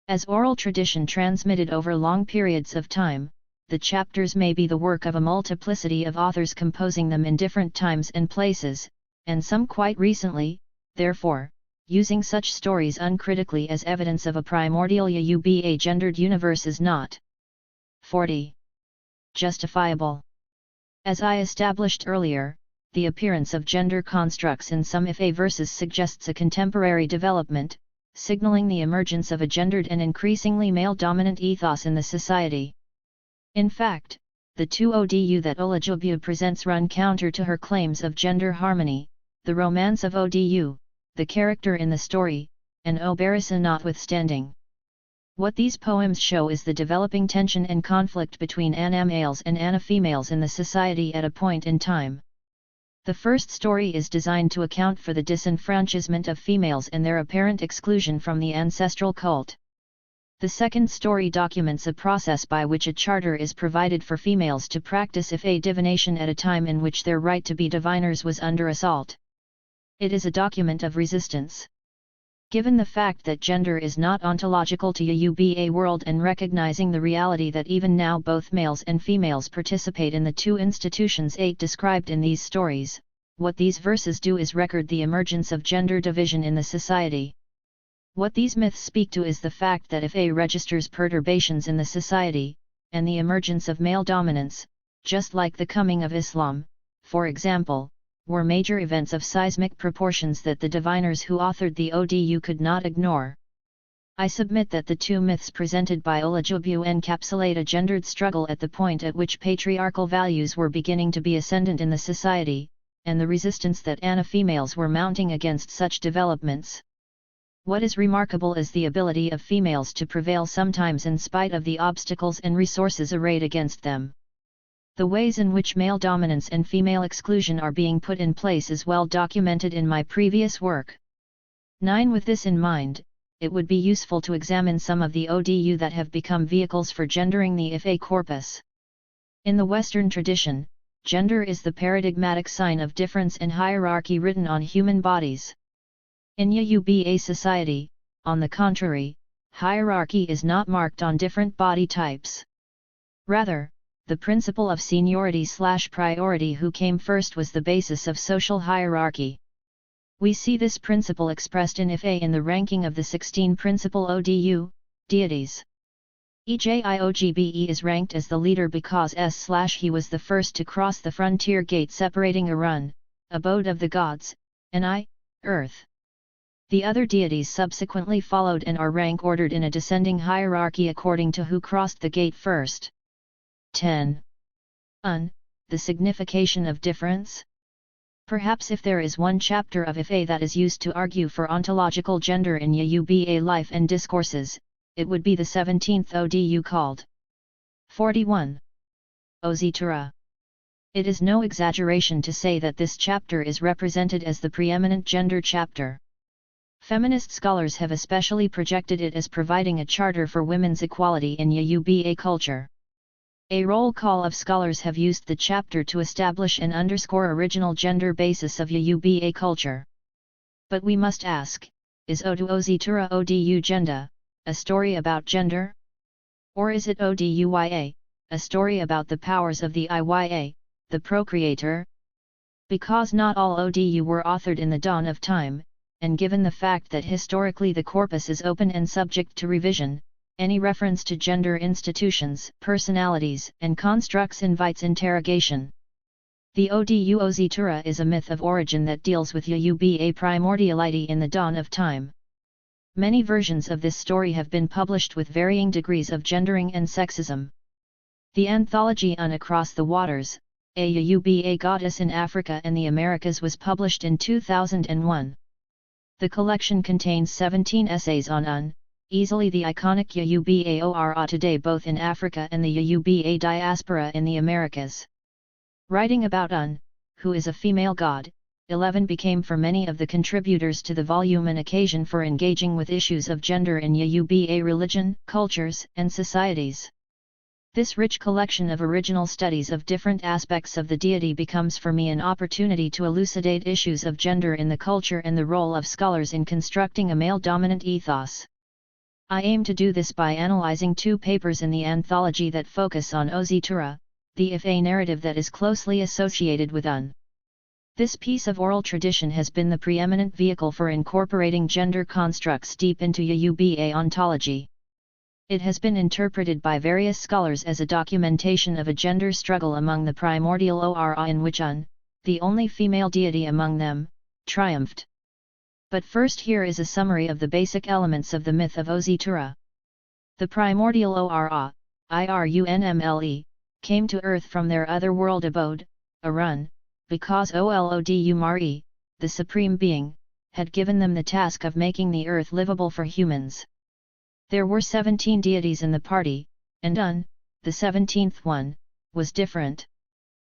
S1: As oral tradition transmitted over long periods of time, the chapters may be the work of a multiplicity of authors composing them in different times and places, and some quite recently. Therefore, using such stories uncritically as evidence of a primordial Yoruba gendered universe is not 40. Justifiable. As I established earlier, the appearance of gender constructs in some Ife verses suggests a contemporary development, signaling the emergence of a gendered and increasingly male-dominant ethos in the society. In fact, the two Odu that Olajubu presents run counter to her claims of gender harmony, the romance of Odu, the character in the story, and Obarisa notwithstanding. What these poems show is the developing tension and conflict between Ana males and Ana females in the society at a point in time. The first story is designed to account for the disenfranchisement of females and their apparent exclusion from the ancestral cult. The second story documents a process by which a charter is provided for females to practice Ife divination at a time in which their right to be diviners was under assault. It is a document of resistance. Given the fact that gender is not ontological to Yoruba world and recognizing the reality that even now both males and females participate in the two institutions 8 described in these stories, what these verses do is record the emergence of gender division in the society. What these myths speak to is the fact that Ife registers perturbations in the society, and the emergence of male dominance, just like the coming of Islam, for example, were major events of seismic proportions that the diviners who authored the Odu could not ignore. I submit that the two myths presented by Olajubu encapsulate a gendered struggle at the point at which patriarchal values were beginning to be ascendant in the society, and the resistance that Ana females were mounting against such developments. What is remarkable is the ability of females to prevail sometimes in spite of the obstacles and resources arrayed against them. The ways in which male dominance and female exclusion are being put in place is well documented in my previous work. 9. With this in mind, it would be useful to examine some of the Odu that have become vehicles for gendering the Ife corpus. In the Western tradition, gender is the paradigmatic sign of difference and hierarchy written on human bodies. In Yoruba society, on the contrary, hierarchy is not marked on different body types. Rather, the principle of seniority/priority, who came first, was the basis of social hierarchy. We see this principle expressed in Ife in the ranking of the 16 principal Odu, deities. Ejiogbe is ranked as the leader because he was the first to cross the frontier gate separating Arun, abode of the gods, and earth. The other deities subsequently followed and are rank ordered in a descending hierarchy according to who crossed the gate first. 10. The signification of difference? Perhaps if there is one chapter of Ife that is used to argue for ontological gender in Yoruba life and discourses, it would be the 17th Odu called 41. Ozitura. It is no exaggeration to say that this chapter is represented as the preeminent gender chapter. Feminist scholars have especially projected it as providing a charter for women's equality in Yoruba culture. A roll call of scholars have used the chapter to establish and underscore original gender basis of Yoruba culture. But we must ask, is Odu Ozitura Odu Genda, a story about gender? Or is it Oduya, a story about the powers of the Iya, the procreator? Because not all Odu were authored in the dawn of time, and given the fact that historically the corpus is open and subject to revision, any reference to gender institutions, personalities, and constructs invites interrogation. The Odu Ozitura is a myth of origin that deals with Yoruba primordiality in the dawn of time. Many versions of this story have been published with varying degrees of gendering and sexism. The anthology Across the Waters, a Yoruba goddess in Africa and the Americas, was published in 2001. The collection contains 17 essays on easily the iconic Yoruba Ora today both in Africa and the Yoruba diaspora in the Americas. Writing about who is a female god, 11 became for many of the contributors to the volume an occasion for engaging with issues of gender in Yoruba religion, cultures, and societies. This rich collection of original studies of different aspects of the deity becomes for me an opportunity to elucidate issues of gender in the culture and the role of scholars in constructing a male-dominant ethos. I aim to do this by analyzing 2 papers in the anthology that focus on Ozitura, the Ife narrative that is closely associated with Un. This piece of oral tradition has been the preeminent vehicle for incorporating gender constructs deep into Yuba ontology. It has been interpreted by various scholars as a documentation of a gender struggle among the primordial Ora in which Un, the only female deity among them, triumphed. But first here is a summary of the basic elements of the myth of Ozitura. The primordial Ora, Irunmle, came to earth from their other-world abode, Arun, because Olodumare, the Supreme Being, had given them the task of making the earth livable for humans. There were 17 deities in the party, and Un, the 17th one, was different.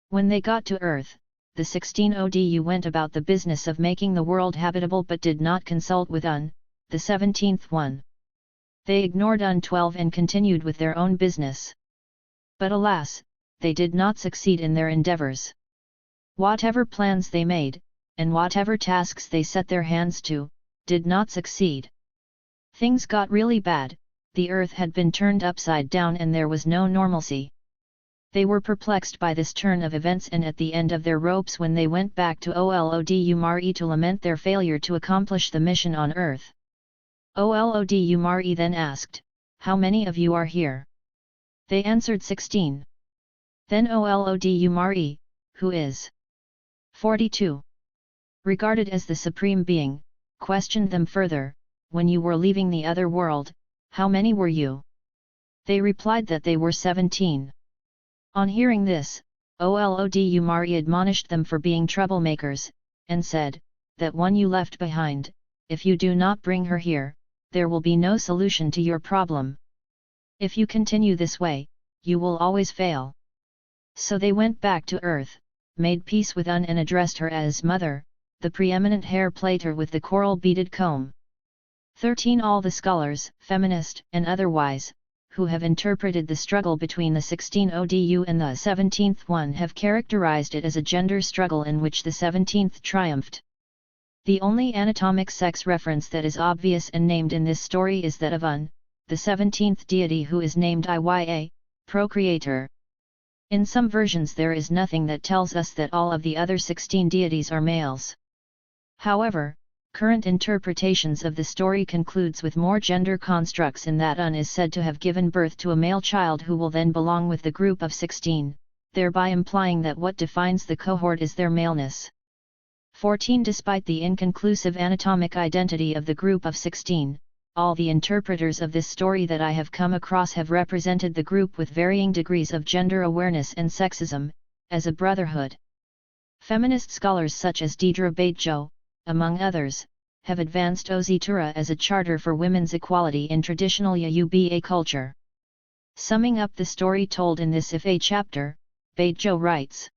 S1: When they got to earth, the 16 Odu went about the business of making the world habitable but did not consult with Un, the 17th one. They ignored Un 12 and continued with their own business. But alas, they did not succeed in their endeavors. Whatever plans they made, and whatever tasks they set their hands to, did not succeed. Things got really bad, the earth had been turned upside down and there was no normalcy. They were perplexed by this turn of events and at the end of their ropes when they went back to Olodumare to lament their failure to accomplish the mission on earth. Olodumare then asked, "How many of you are here?" They answered 16. Then Olodumare, who is 42, regarded as the Supreme Being, questioned them further, "When you were leaving the other world, how many were you?" They replied that they were 17. On hearing this, Olodumare admonished them for being troublemakers, and said, "That one you left behind, if you do not bring her here, there will be no solution to your problem. If you continue this way, you will always fail." So they went back to earth, made peace with Un and addressed her as Mother, the preeminent hair plaiter with the coral-beaded comb. 13 All the scholars, feminist and otherwise, who have interpreted the struggle between the 16 Odu and the 17th one have characterized it as a gender struggle in which the 17th triumphed. The only anatomic sex reference that is obvious and named in this story is that of Un, the 17th deity who is named Iya, procreator. In some versions there is nothing that tells us that all of the other 16 deities are males. However, current interpretations of the story concludes with more gender constructs in that Un is said to have given birth to a male child who will then belong with the group of 16, thereby implying that what defines the cohort is their maleness. 14 Despite the inconclusive anatomic identity of the group of 16, all the interpreters of this story that I have come across have represented the group with varying degrees of gender awareness and sexism, as a brotherhood. Feminist scholars such as Deidre Batejo, among others, have advanced Ozitura as a charter for women's equality in traditional Yoruba culture. Summing up the story told in this Ife chapter, Batejo writes,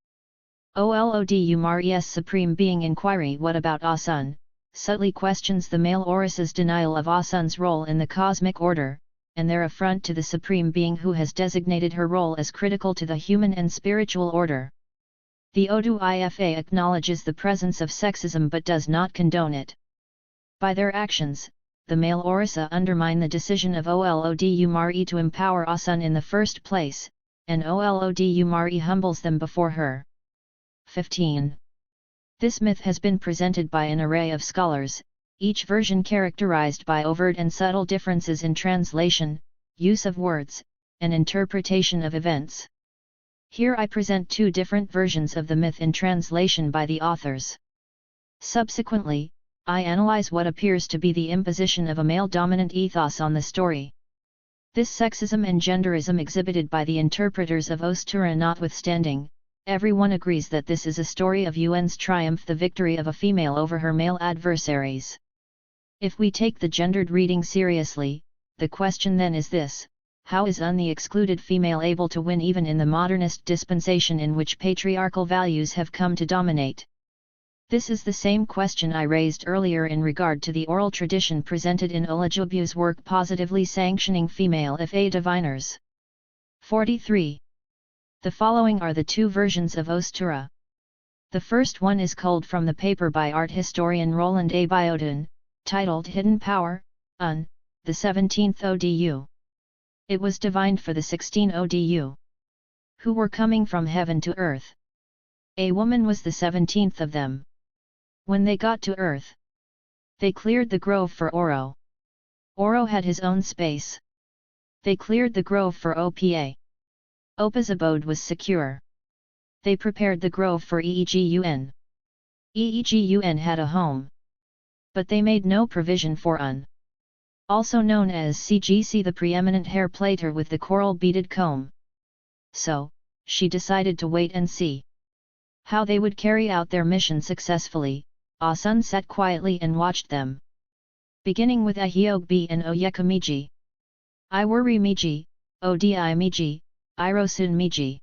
S1: Olodumare's Supreme Being inquiry what about Osun, subtly questions the male Oris's denial of Osun's role in the cosmic order, and their affront to the Supreme Being who has designated her role as critical to the human and spiritual order. The Odu Ifa acknowledges the presence of sexism but does not condone it. By their actions, the male Orisa undermine the decision of Olodumare to empower Osun in the first place, and Olodumare humbles them before her. 15. This myth has been presented by an array of scholars, each version characterized by overt and subtle differences in translation, use of words, and interpretation of events. Here I present 2 different versions of the myth in translation by the authors. Subsequently, I analyze what appears to be the imposition of a male-dominant ethos on the story. This sexism and genderism exhibited by the interpreters of Ozitura notwithstanding, everyone agrees that this is a story of Un's triumph, the victory of a female over her male adversaries. If we take the gendered reading seriously, the question then is this: how is Un the excluded female able to win even in the modernist dispensation in which patriarchal values have come to dominate? This is the same question I raised earlier in regard to the oral tradition presented in Olajubu's work positively sanctioning female Ife diviners. 43. The following are the two versions of Ostura. The first one is culled from the paper by art historian Roland A. Biodun, titled Hidden Power, the 17th ODU. It was divined for the 16 ODU, who were coming from heaven to earth. A woman was the 17th of them. When they got to earth, they cleared the grove for Oro. Oro had his own space. They cleared the grove for Opa. Opa's abode was secure. They prepared the grove for Eegun. Eegun had a home. But they made no provision for Un. Also known as CGC, the preeminent hair plaiter with the coral beaded comb. So, she decided to wait and see how they would carry out their mission successfully. Asun sat quietly and watched them. Beginning with Ahiogbi and Oyekumiji. Iwari Miji, Odi Miji, Irosun Miji.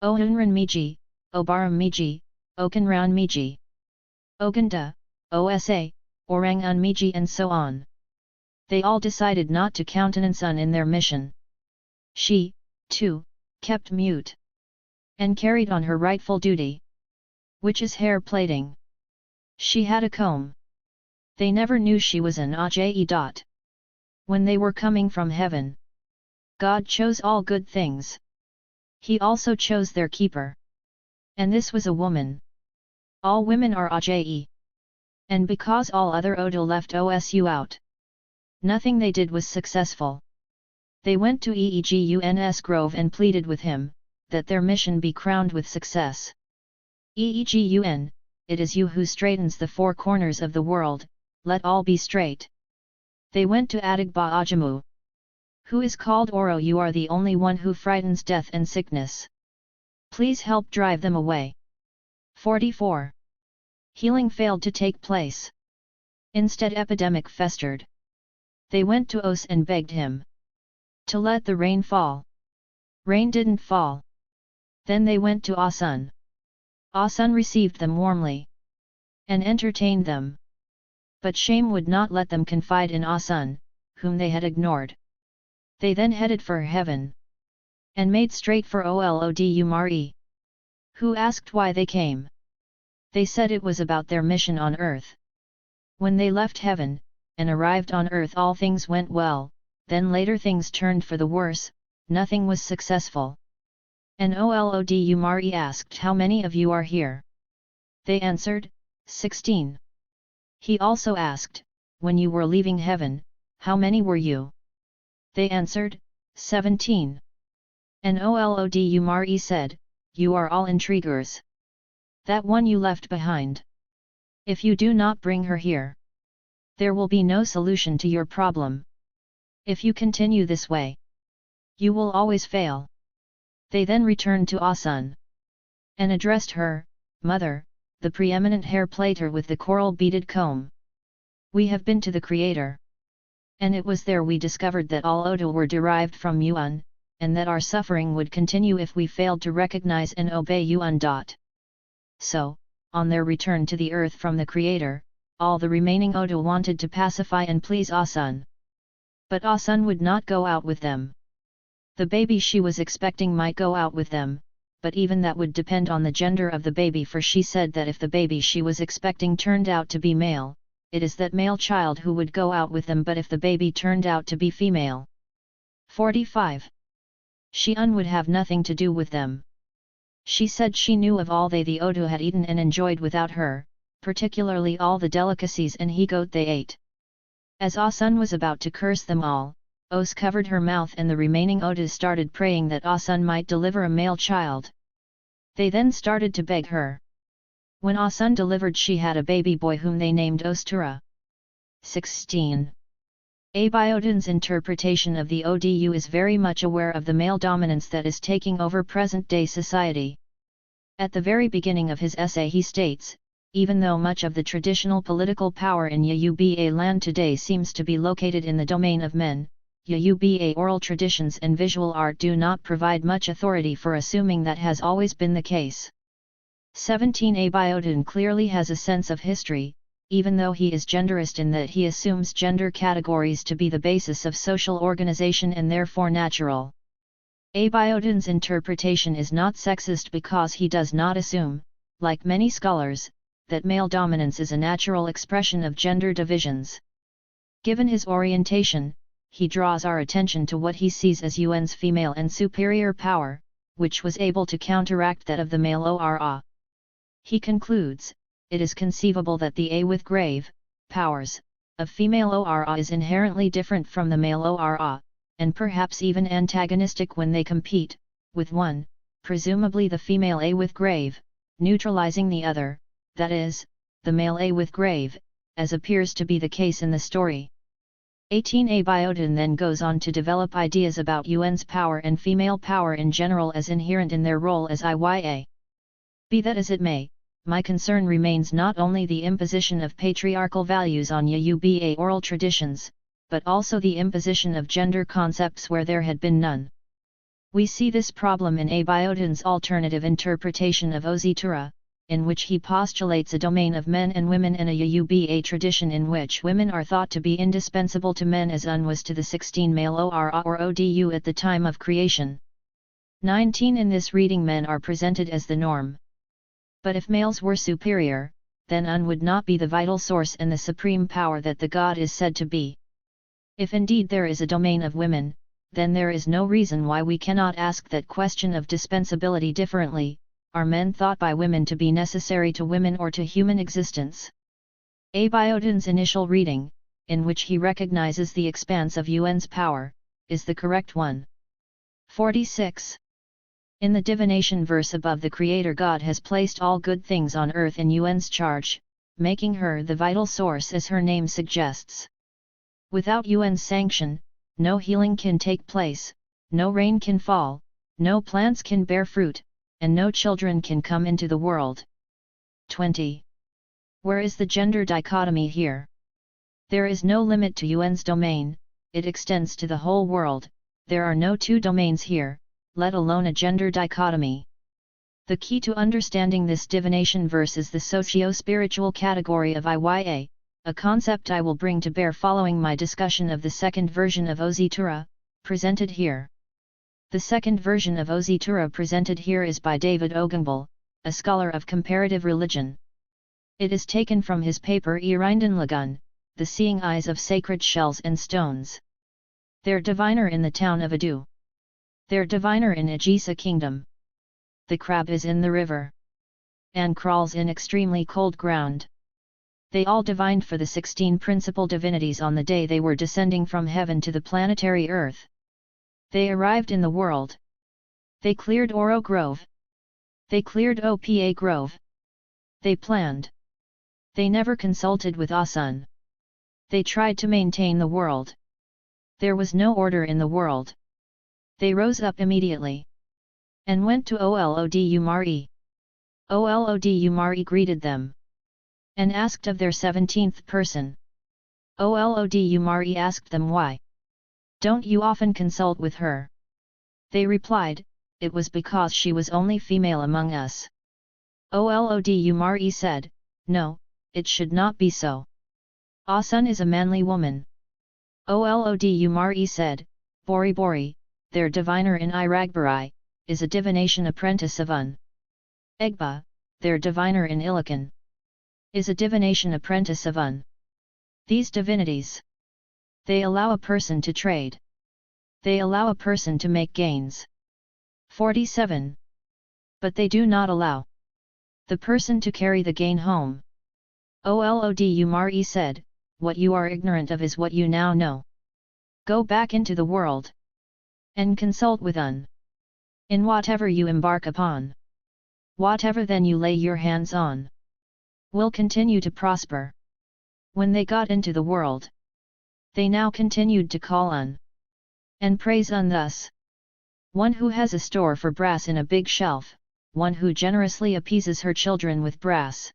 S1: Ohunran Miji, Obaram Miji, Okanran Miji. Oganda, Osa, Orangun Miji, and so on. They all decided not to countenance Un in their mission. She, too, kept mute. And carried on her rightful duty. Which is hair plaiting. She had a comb. They never knew she was an Aje. When they were coming from heaven, God chose all good things. He also chose their keeper. And this was a woman. All women are Aje. And because all other Odo left Osu out, nothing they did was successful. They went to Eegun's grove and pleaded with him, that their mission be crowned with success. Eegun, it is you who straightens the four corners of the world, let all be straight. They went to Adigba Ajamu. Who is called Oro, you are the only one who frightens death and sickness. Please help drive them away. 44. Healing failed to take place. Instead epidemic festered. They went to Os and begged him to let the rain fall. Rain didn't fall. Then they went to Asun. Asun received them warmly and entertained them. But shame would not let them confide in Asun, whom they had ignored. They then headed for heaven and made straight for Olodumare. Who asked why they came. They said it was about their mission on earth. When they left heaven and arrived on earth, all things went well. Then later things turned for the worse, nothing was successful. And Olodumare asked, how many of you are here? They answered, 16. He also asked, when you were leaving heaven, how many were you? They answered, 17. And Olodumare said, you are all intriguers. That one you left behind. If you do not bring her here, there will be no solution to your problem. If you continue this way, you will always fail. They then returned to Asun and addressed her, Mother, the preeminent hair plaiter with the coral beaded comb. We have been to the Creator. And it was there we discovered that all Odo were derived from Yuan, and that our suffering would continue if we failed to recognize and obey Yuan. So, on their return to the earth from the Creator, all the remaining Odo wanted to pacify and please Asun. But Asun would not go out with them. The baby she was expecting might go out with them, but even that would depend on the gender of the baby, for she said that if the baby she was expecting turned out to be male, it is that male child who would go out with them, but if the baby turned out to be female. 45. She-un would have nothing to do with them. She said she knew of all the Odo had eaten and enjoyed without her, particularly all the delicacies and he-goat they ate. As Asun was about to curse them all, Os covered her mouth and the remaining Odas started praying that Asun might deliver a male child. They then started to beg her. When Asun delivered, she had a baby boy whom they named Ostura. 16. Abiodun's interpretation of the ODU is very much aware of the male dominance that is taking over present-day society. At the very beginning of his essay he states, even though much of the traditional political power in Yoruba land today seems to be located in the domain of men, Yoruba oral traditions and visual art do not provide much authority for assuming that has always been the case. 17. Abiodun clearly has a sense of history, even though he is genderist in that he assumes gender categories to be the basis of social organization and therefore natural. Oyeronke's interpretation is not sexist because he does not assume, like many scholars, that male dominance is a natural expression of gender divisions. Given his orientation, he draws our attention to what he sees as Yuan's female and superior power, which was able to counteract that of the male Ora. He concludes, it is conceivable that the A with grave powers of female Ora is inherently different from the male Ora, and perhaps even antagonistic when they compete, with one, presumably the female A with grave, neutralizing the other, that is, the male A with grave, as appears to be the case in the story. 18 Oyeronke then goes on to develop ideas about Yuan's power and female power in general as inherent in their role as Iya. Be that as it may, my concern remains not only the imposition of patriarchal values on Yuba oral traditions, but also the imposition of gender concepts where there had been none. We see this problem in Oyeronke's alternative interpretation of Ozitura, in which he postulates a domain of men and women and a Yuba tradition in which women are thought to be indispensable to men as was to the 16 male Ora or Odu at the time of creation. 19 In this reading men are presented as the norm. But if males were superior, then would not be the vital source and the supreme power that the god is said to be. If indeed there is a domain of women, then there is no reason why we cannot ask that question of dispensability differently. Are men thought by women to be necessary to women or to human existence? Oyeronke's initial reading, in which he recognizes the expanse of Yuan's power, is the correct one. 46. In the divination verse above, the Creator God has placed all good things on earth in Yuan's charge, making her the vital source as her name suggests. Without Yuan's sanction, no healing can take place, no rain can fall, no plants can bear fruit, and no children can come into the world. 20. Where is the gender dichotomy here? There is no limit to Yuan's domain, it extends to the whole world, there are no two domains here, let alone a gender dichotomy. The key to understanding this divination verse is the socio-spiritual category of Iya, a concept I will bring to bear following my discussion of the second version of Ozitura, presented here. The second version of Ozitura presented here is by David Ogunbal, a scholar of comparative religion. It is taken from his paper Lagun, The Seeing Eyes of Sacred Shells and Stones. Their diviner in the town of Adu. Their diviner in Ajisa kingdom. The crab is in the river. And crawls in extremely cold ground. They all divined for the 16 principal divinities on the day they were descending from heaven to the planetary earth. They arrived in the world. They cleared Oro Grove. They cleared Opa Grove. They planned. They never consulted with Asun. They tried to maintain the world. There was no order in the world. They rose up immediately. And went to Olodumare. Olodumare greeted them. And asked of their 17th person. Olodumare asked them why. Don't you often consult with her? They replied, it was because she was only female among us. Olodumare said, no, it should not be so. Asun is a manly woman. Olodumare said, Bori Bori, their diviner in Iragbarai, is a divination apprentice of Egba, their diviner in Ilakan, is a divination apprentice of These divinities. They allow a person to trade. They allow a person to make gains. 47. But they do not allow the person to carry the gain home. Olodumare said, what you are ignorant of is what you now know. Go back into the world. And consult with in whatever you embark upon. Whatever then you lay your hands on will continue to prosper. When they got into the world, they now continued to call and praise thus. One who has a store for brass in a big shelf, one who generously appeases her children with brass.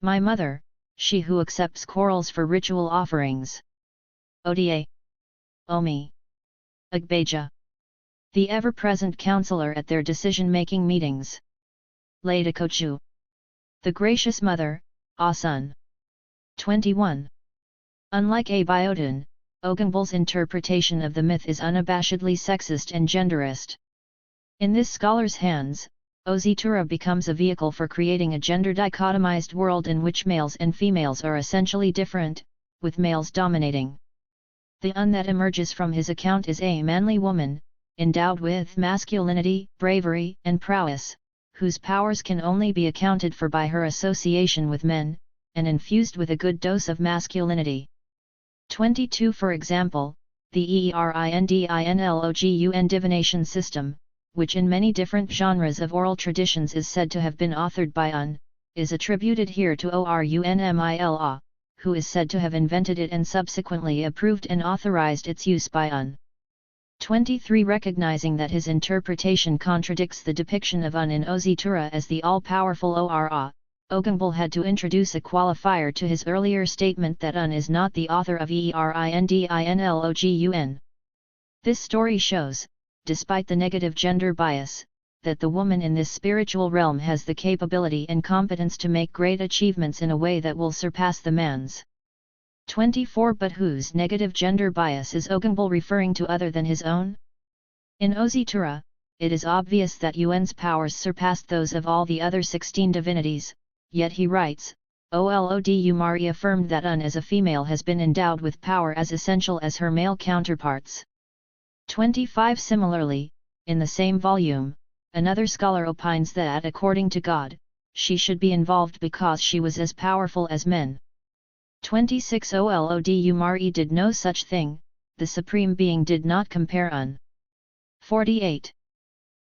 S1: My mother, she who accepts corals for ritual offerings. Oda. Omi. Agbeja. The ever-present counselor at their decision-making meetings. Leda Kochu. The gracious mother, Asun. 21. Unlike Oyeronke, Ogunbal's interpretation of the myth is unabashedly sexist and genderist. In this scholar's hands, Oyeronke becomes a vehicle for creating a gender-dichotomized world in which males and females are essentially different, with males dominating. The Un that emerges from his account is a manly woman, endowed with masculinity, bravery, and prowess, whose powers can only be accounted for by her association with men, and infused with a good dose of masculinity. 22 For example, the ERINDINLOGUN divination system, which in many different genres of oral traditions is said to have been authored by Un, is attributed here to Orunmila, who is said to have invented it and subsequently approved and authorized its use by Un. 23 Recognizing that his interpretation contradicts the depiction of Un in Oyeronke as the all-powerful Ora, Oyewumi had to introduce a qualifier to his earlier statement that Un is not the author of ERINDINLOGUN. This story shows, despite the negative gender bias, that the woman in this spiritual realm has the capability and competence to make great achievements in a way that will surpass the man's. 24 But whose negative gender bias is Oyewumi referring to other than his own? In Oyeronke, it is obvious that Un's powers surpassed those of all the other 16 divinities, yet he writes, Olodumare affirmed that Un as a female has been endowed with power as essential as her male counterparts. 25 Similarly, in the same volume, another scholar opines that according to God, she should be involved because she was as powerful as men. 26 Olodumare did no such thing, the Supreme Being did not compare Un. 48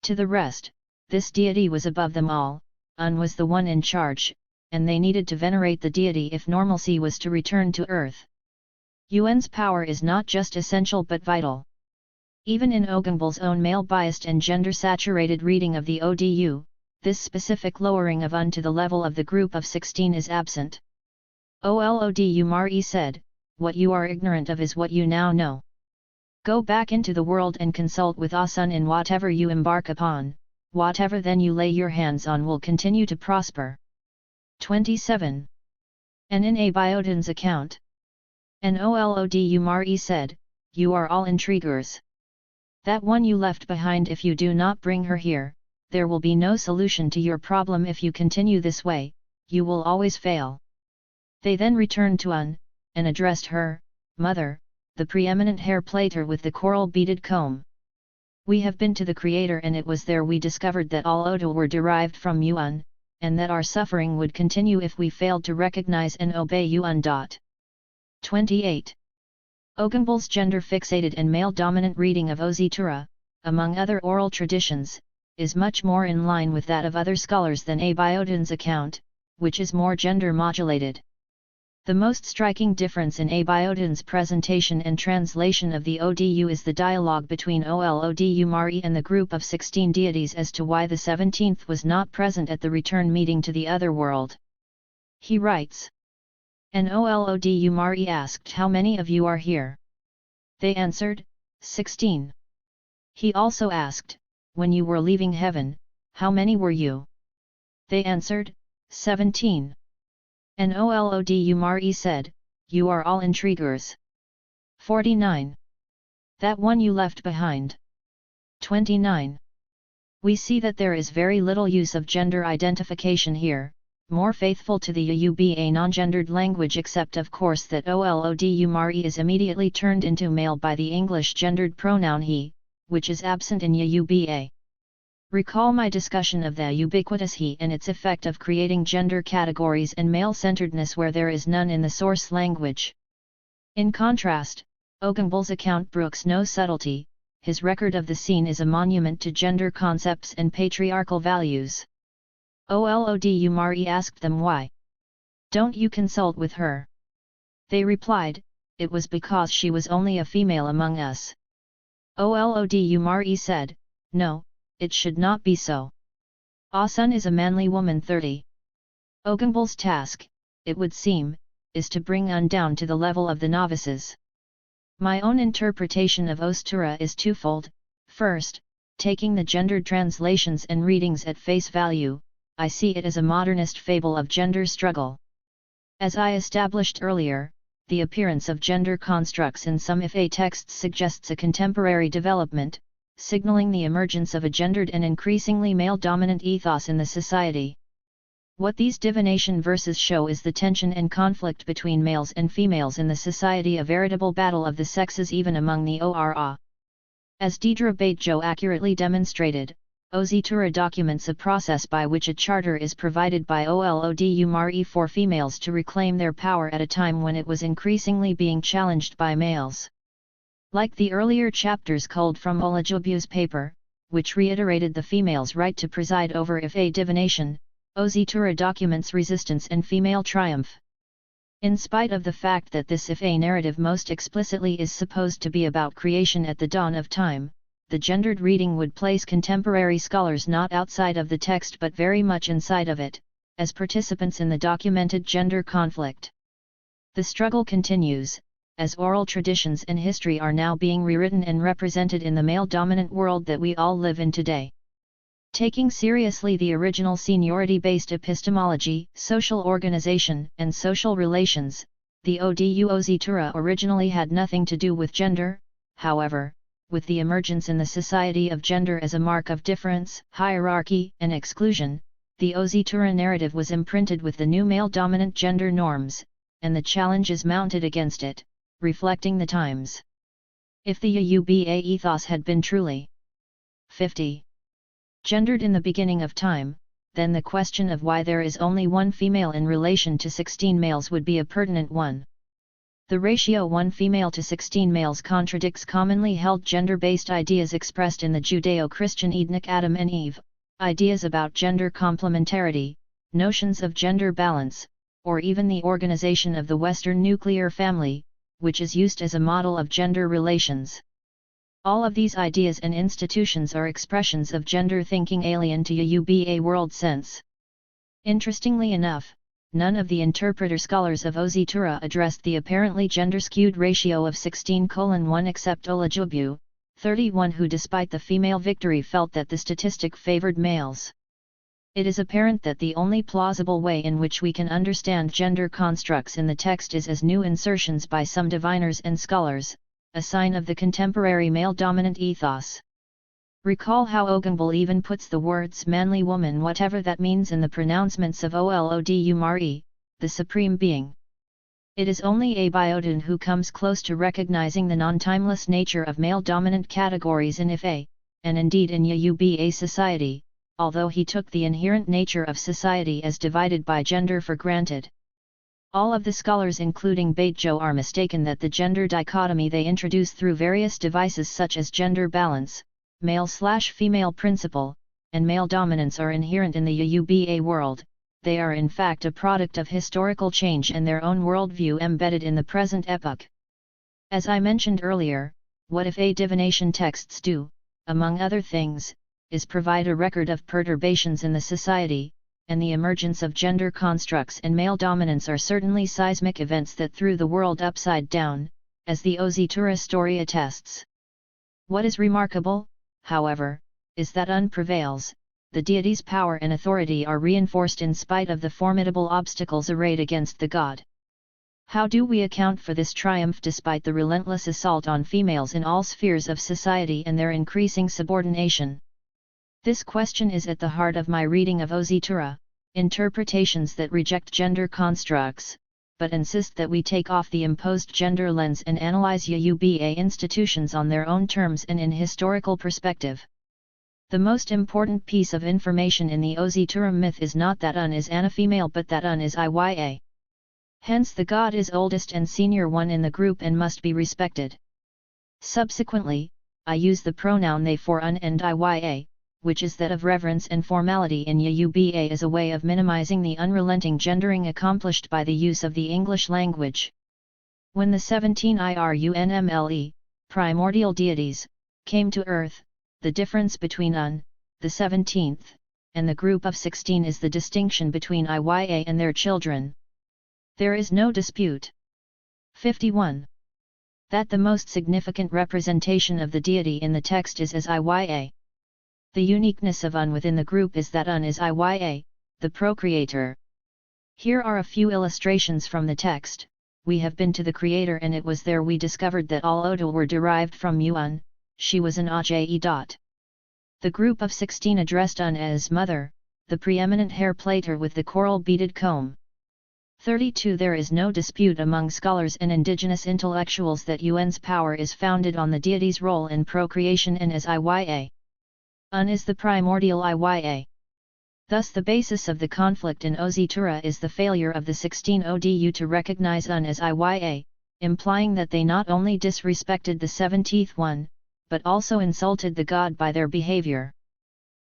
S1: To the rest, this deity was above them all, Un was the one in charge, and they needed to venerate the deity if normalcy was to return to earth. Un's power is not just essential but vital. Even in Oyewumi's own male-biased and gender-saturated reading of the Odu, this specific lowering of Un to the level of the group of 16 is absent. Olodumare said, "What you are ignorant of is what you now know. Go back into the world and consult with Asun in whatever you embark upon, whatever then you lay your hands on will continue to prosper." 27. And in Oyewumi's account, and Olodumare said, "You are all intriguers. That one you left behind, if you do not bring her here, there will be no solution to your problem. If you continue this way, you will always fail." They then returned to Un, and addressed her, "Mother, the preeminent hair plaiter with the coral-beaded comb. We have been to the Creator and it was there we discovered that all Odu were derived from Un, and that our suffering would continue if we failed to recognize and obey Un. 28. Oyewumi's gender-fixated and male-dominant reading of Oyeronke, among other oral traditions, is much more in line with that of other scholars than Oyewumi's account, which is more gender-modulated. The most striking difference in Oyewumi's presentation and translation of the Odu is the dialogue between Olodumare and the group of 16 deities as to why the 17th was not present at the return meeting to the other world. He writes, "And Olodumare asked, 'How many of you are here?' They answered, 16. He also asked, 'When you were leaving heaven, how many were you?' They answered, 17. And Olodumare said, 'You are all intriguers.' 49. That one you left behind. 29. We see that there is very little use of gender identification here, more faithful to the Yoruba non-gendered language, except of course that Olodumare is immediately turned into male by the English gendered pronoun he, which is absent in Yoruba. Recall my discussion of the ubiquitous he and its effect of creating gender categories and male-centeredness where there is none in the source language. In contrast, Oyewumi's account brooks no subtlety, his record of the scene is a monument to gender concepts and patriarchal values. Olodumare asked them why. "Don't you consult with her?" They replied, "It was because she was only a female among us." Olodumare said, "No, it should not be so. Asun is a manly woman. 30. Oyewumi's task, it would seem, is to bring Un down to the level of the novices. My own interpretation of Oyeronke is twofold. First, taking the gendered translations and readings at face value, I see it as a modernist fable of gender struggle. As I established earlier, the appearance of gender constructs in some Ifa texts suggests a contemporary development, signaling the emergence of a gendered and increasingly male-dominant ethos in the society. What these divination verses show is the tension and conflict between males and females in the society, a veritable battle of the sexes even among the ORA. As Deidre Batejo accurately demonstrated, Ozitura documents a process by which a charter is provided by Olodumare for females to reclaim their power at a time when it was increasingly being challenged by males. Like the earlier chapters culled from Olajubu's paper, which reiterated the female's right to preside over Ife divination, Ozitura documents resistance and female triumph. In spite of the fact that this Ife narrative most explicitly is supposed to be about creation at the dawn of time, the gendered reading would place contemporary scholars not outside of the text but very much inside of it, as participants in the documented gender conflict. The struggle continues, as oral traditions and history are now being rewritten and represented in the male-dominant world that we all live in today. Taking seriously the original seniority-based epistemology, social organization, and social relations, the Odu Ozitura originally had nothing to do with gender. However, with the emergence in the society of gender as a mark of difference, hierarchy, and exclusion, the Ozitura narrative was imprinted with the new male-dominant gender norms, and the challenges mounted against it, reflecting the times. If the Yuba ethos had been truly 50. gendered in the beginning of time, then the question of why there is only one female in relation to 16 males would be a pertinent one. The ratio 1 female to 16 males contradicts commonly held gender-based ideas expressed in the Judeo-Christian Edenic Adam and Eve, ideas about gender complementarity, notions of gender balance, or even the organization of the Western nuclear family, which is used as a model of gender relations. All of these ideas and institutions are expressions of gender thinking alien to Yuba world sense. Interestingly enough, none of the interpreter scholars of Ozitura addressed the apparently gender-skewed ratio of 16:1 except Olajubu, 31, who despite the female victory felt that the statistic favored males. It is apparent that the only plausible way in which we can understand gender constructs in the text is as new insertions by some diviners and scholars, a sign of the contemporary male-dominant ethos. Recall how Ogunbal even puts the words manly woman, whatever that means, in the pronouncements of Olodumare, the Supreme Being. It is only Abiodun who comes close to recognizing the non-timeless nature of male-dominant categories in Ife, and indeed in Yuba society, although he took the inherent nature of society as divided by gender for granted. All of the scholars including Batejo are mistaken that the gender dichotomy they introduce through various devices such as gender balance, male/female principle, and male dominance are inherent in the Yuba world. They are in fact a product of historical change and their own worldview embedded in the present epoch. As I mentioned earlier, what Ife divination texts do, among other things, is provide a record of perturbations in the society, and the emergence of gender constructs and male dominance are certainly seismic events that threw the world upside down, as the Ozitura story attests. What is remarkable, however, is that prevails, the deity's power and authority are reinforced in spite of the formidable obstacles arrayed against the god. How do we account for this triumph despite the relentless assault on females in all spheres of society and their increasing subordination? This question is at the heart of my reading of Ozitura, interpretations that reject gender constructs, but insist that we take off the imposed gender lens and analyze Yuba institutions on their own terms and in historical perspective. The most important piece of information in the Ozitura myth is not that is an a female but that is Iya. Hence the god is oldest and senior one in the group and must be respected. Subsequently, I use the pronoun they for and Iya, which is that of reverence and formality in Yuba as a way of minimizing the unrelenting gendering accomplished by the use of the English language. When the 17 Irunmle, primordial deities, came to earth, the difference between the 17th, and the group of 16 is the distinction between Iya and their children. There is no dispute. 51. That the most significant representation of the deity in the text is as Iya. The uniqueness of within the group is that is Iya, the procreator. Here are a few illustrations from the text. We have been to the Creator and it was there we discovered that all Odu were derived from Yuan, she was an Aje. The group of 16 addressed Un as mother, the preeminent hair plaiter with the coral beaded comb. 32 There is no dispute among scholars and indigenous intellectuals that Un's power is founded on the deity's role in procreation and as Iya. Un is the primordial Iya. Thus the basis of the conflict in Ozitura is the failure of the 16 Odu to recognize Un as Iya, implying that they not only disrespected the 17th one, but also insulted the god by their behavior.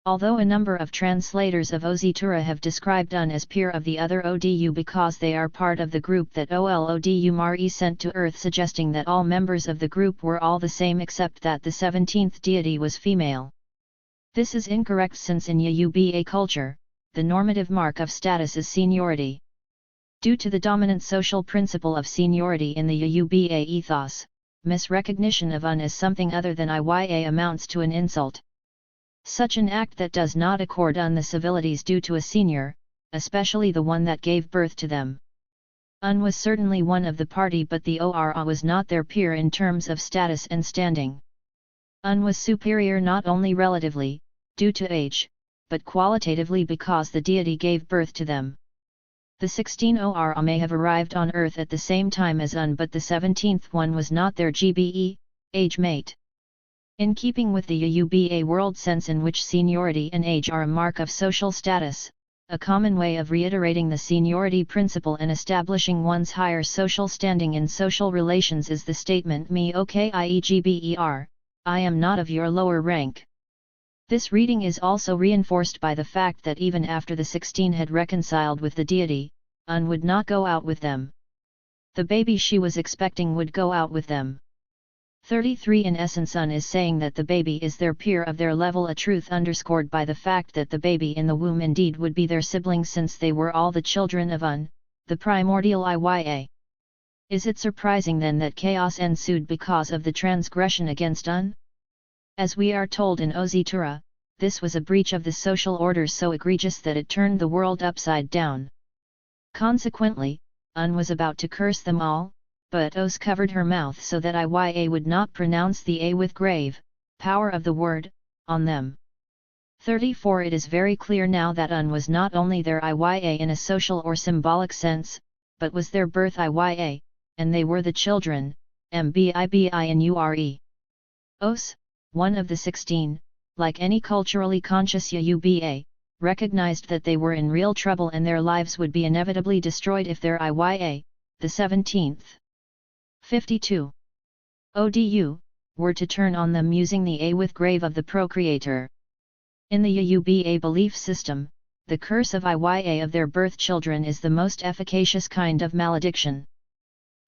S1: Although a number of translators of Ozitura have described Un as peer of the other Odu because they are part of the group that Olodu Mari sent to Earth, suggesting that all members of the group were all the same except that the 17th deity was female. This is incorrect since in Yuba culture, the normative mark of status is seniority. Due to the dominant social principle of seniority in the Yuba ethos, misrecognition of Un as something other than Iya amounts to an insult. Such an act that does not accord Un the civilities due to a senior, especially the one that gave birth to them. Un was certainly one of the party, but the Ora was not their peer in terms of status and standing. Un was superior not only relatively, due to age, but qualitatively because the deity gave birth to them. The 16 Ora may have arrived on Earth at the same time as Un, but the 17th one was not their GBE, age mate. In keeping with the Yuba world sense in which seniority and age are a mark of social status, a common way of reiterating the seniority principle and establishing one's higher social standing in social relations is the statement me okieGber, I am not of your lower rank. This reading is also reinforced by the fact that even after the 16 had reconciled with the deity, Un would not go out with them. The baby she was expecting would go out with them. 33 In essence, Un is saying that the baby is their peer of their level, a truth underscored by the fact that the baby in the womb indeed would be their sibling since they were all the children of Un, the primordial Iya. Is it surprising then that chaos ensued because of the transgression against Un? As we are told in Ozitura, this was a breach of the social order so egregious that it turned the world upside down. Consequently, Un was about to curse them all, but Os covered her mouth so that Iya would not pronounce the A with grave, power of the word, on them. 34 It is very clear now that Un was not only their Iya in a social or symbolic sense, but was their birth Iya, and they were the children, Mbibinure. Os, one of the 16, like any culturally conscious Yuba, recognized that they were in real trouble and their lives would be inevitably destroyed if their Iya, the 17th. 52. Odu, were to turn on them using the A with grave of the procreator. In the Yuba belief system, the curse of Iya of their birth children is the most efficacious kind of malediction.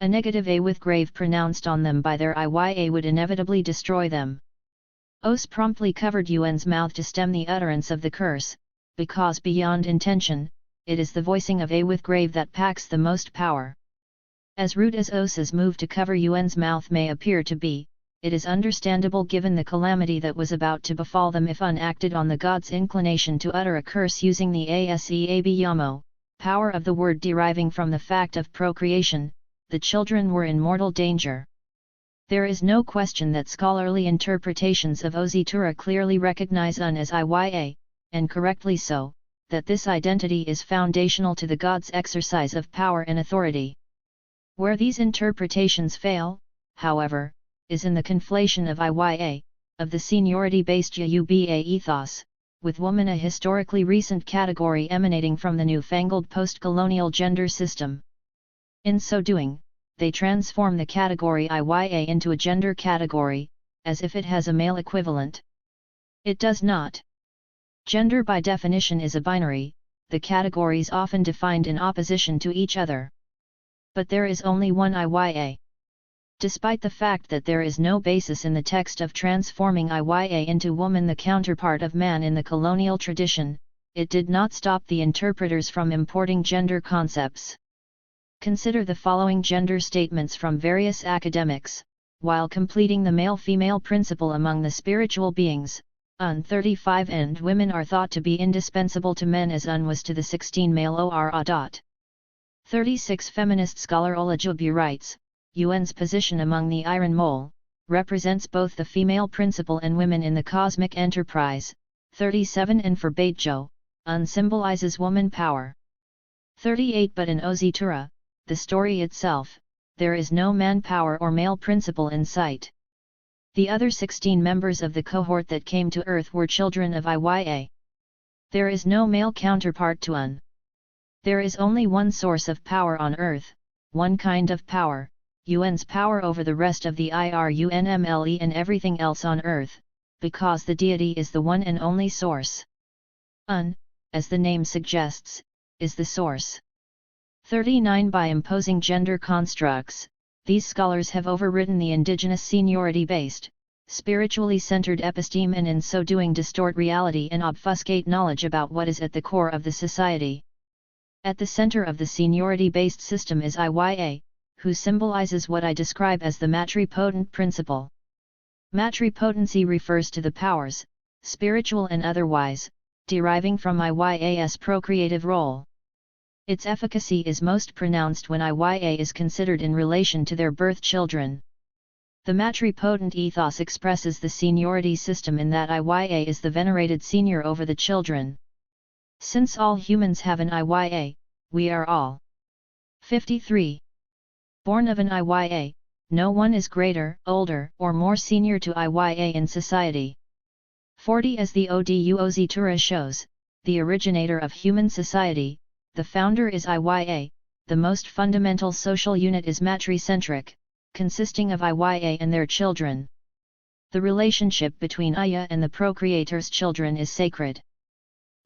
S1: A negative A with grave pronounced on them by their Iya would inevitably destroy them. Os promptly covered Un's mouth to stem the utterance of the curse, because beyond intention, it is the voicing of A with grave that packs the most power. As rude as Os's move to cover Un's mouth may appear to be, it is understandable given the calamity that was about to befall them if Un acted on the god's inclination to utter a curse using the Aseabiyamo, power of the word deriving from the fact of procreation. The children were in mortal danger. There is no question that scholarly interpretations of Ozitura clearly recognize Un as Iya, and correctly so, that this identity is foundational to the god's exercise of power and authority. Where these interpretations fail, however, is in the conflation of Iya, of the seniority-based Yuba ethos, with woman, a historically recent category emanating from the newfangled post-colonial gender system. In so doing, they transform the category Iya into a gender category, as if it has a male equivalent. It does not. Gender by definition is a binary, the categories often defined in opposition to each other. But there is only one Iya. Despite the fact that there is no basis in the text of transforming Iya into woman, the counterpart of man in the colonial tradition, it did not stop the interpreters from importing gender concepts. Consider the following gender statements from various academics, while completing the male-female principle among the spiritual beings. Un 35 and women are thought to be indispensable to men as Un was to the 16 male Ora. 36 Feminist scholar Olajubu writes, Un's position among the Iron Mole, represents both the female principle and women in the cosmic enterprise. 37 and for Beijo, Un symbolizes woman power. 38 But in Ozitura, the story itself, there is no man power or male principle in sight. The other 16 members of the cohort that came to Earth were children of Iya. There is no male counterpart to Un. There is only one source of power on Earth, one kind of power, Un's power over the rest of the IRUNMLE and everything else on Earth, because the deity is the one and only source. Un, as the name suggests, is the source. 39 By imposing gender constructs, these scholars have overwritten the indigenous seniority-based, spiritually centered episteme and in so doing distort reality and obfuscate knowledge about what is at the core of the society. At the center of the seniority-based system is Iya, who symbolizes what I describe as the matripotent principle. Matripotency refers to the powers, spiritual and otherwise, deriving from Iya's procreative role. Its efficacy is most pronounced when Iya is considered in relation to their birth children. The matripotent ethos expresses the seniority system in that Iya is the venerated senior over the children. Since all humans have an Iya, we are all 53. Born of an Iya, no one is greater, older, or more senior to Iya in society. 40 As the Odu Ozitura shows, the originator of human society, the founder is Iya, the most fundamental social unit is matricentric, consisting of Iya and their children. The relationship between Iya and the procreator's children is sacred.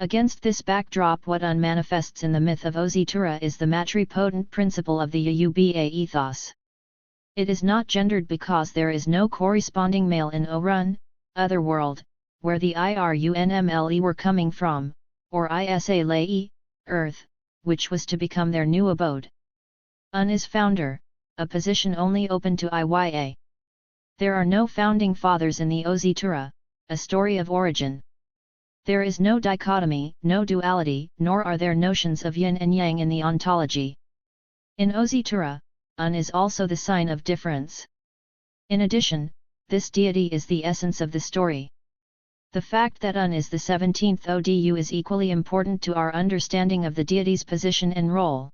S1: Against this backdrop, what unmanifests in the myth of Ozitura is the matripotent principle of the Yuba ethos. It is not gendered because there is no corresponding male in Orun, Otherworld, where the IRUNMLE were coming from, or Isa Lei, Earth, which was to become their new abode. Un is founder, a position only open to Iya. There are no founding fathers in the Ozitura, a story of origin. There is no dichotomy, no duality, nor are there notions of yin and yang in the ontology. In Ozitura, Un is also the sign of difference. In addition, this deity is the essence of the story. The fact that Un is the 17th Odu is equally important to our understanding of the deity's position and role.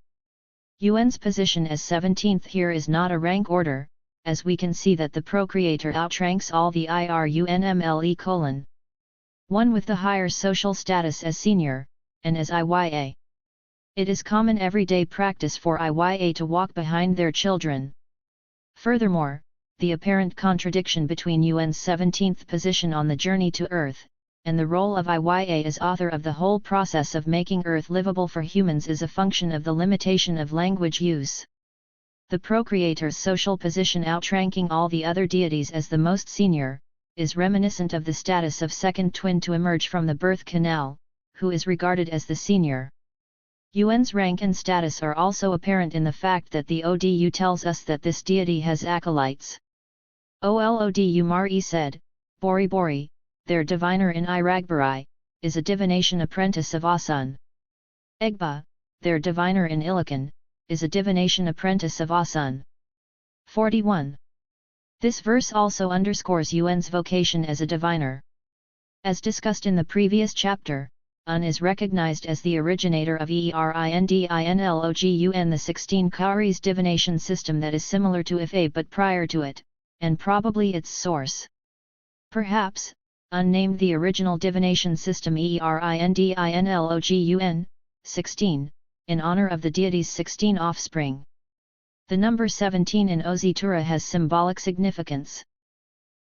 S1: Un's position as 17th here is not a rank order, as we can see that the procreator outranks all the IRUNMLE:1 with the higher social status as senior, and as Iya. It is common everyday practice for Iya to walk behind their children. Furthermore, the apparent contradiction between Un's 17th position on the journey to Earth, and the role of Iya as author of the whole process of making Earth livable for humans is a function of the limitation of language use. The procreator's social position outranking all the other deities as the most senior, is reminiscent of the status of second twin to emerge from the birth canal, who is regarded as the senior. Un's rank and status are also apparent in the fact that the Odu tells us that this deity has acolytes. Olodu Mari said, Bori Bori, their diviner in Iragbari, is a divination apprentice of Asun. Egba, their diviner in Ilican, is a divination apprentice of Asun. 41. This verse also underscores Un's vocation as a diviner. As discussed in the previous chapter, Un is recognized as the originator of Erindinlogun, the 16 Karis divination system that is similar to Ifa but prior to it, and probably its source. Perhaps, Un named the original divination system Erindinlogun, 16, in honor of the deity's 16 offspring. The number 17 in Ozitura has symbolic significance.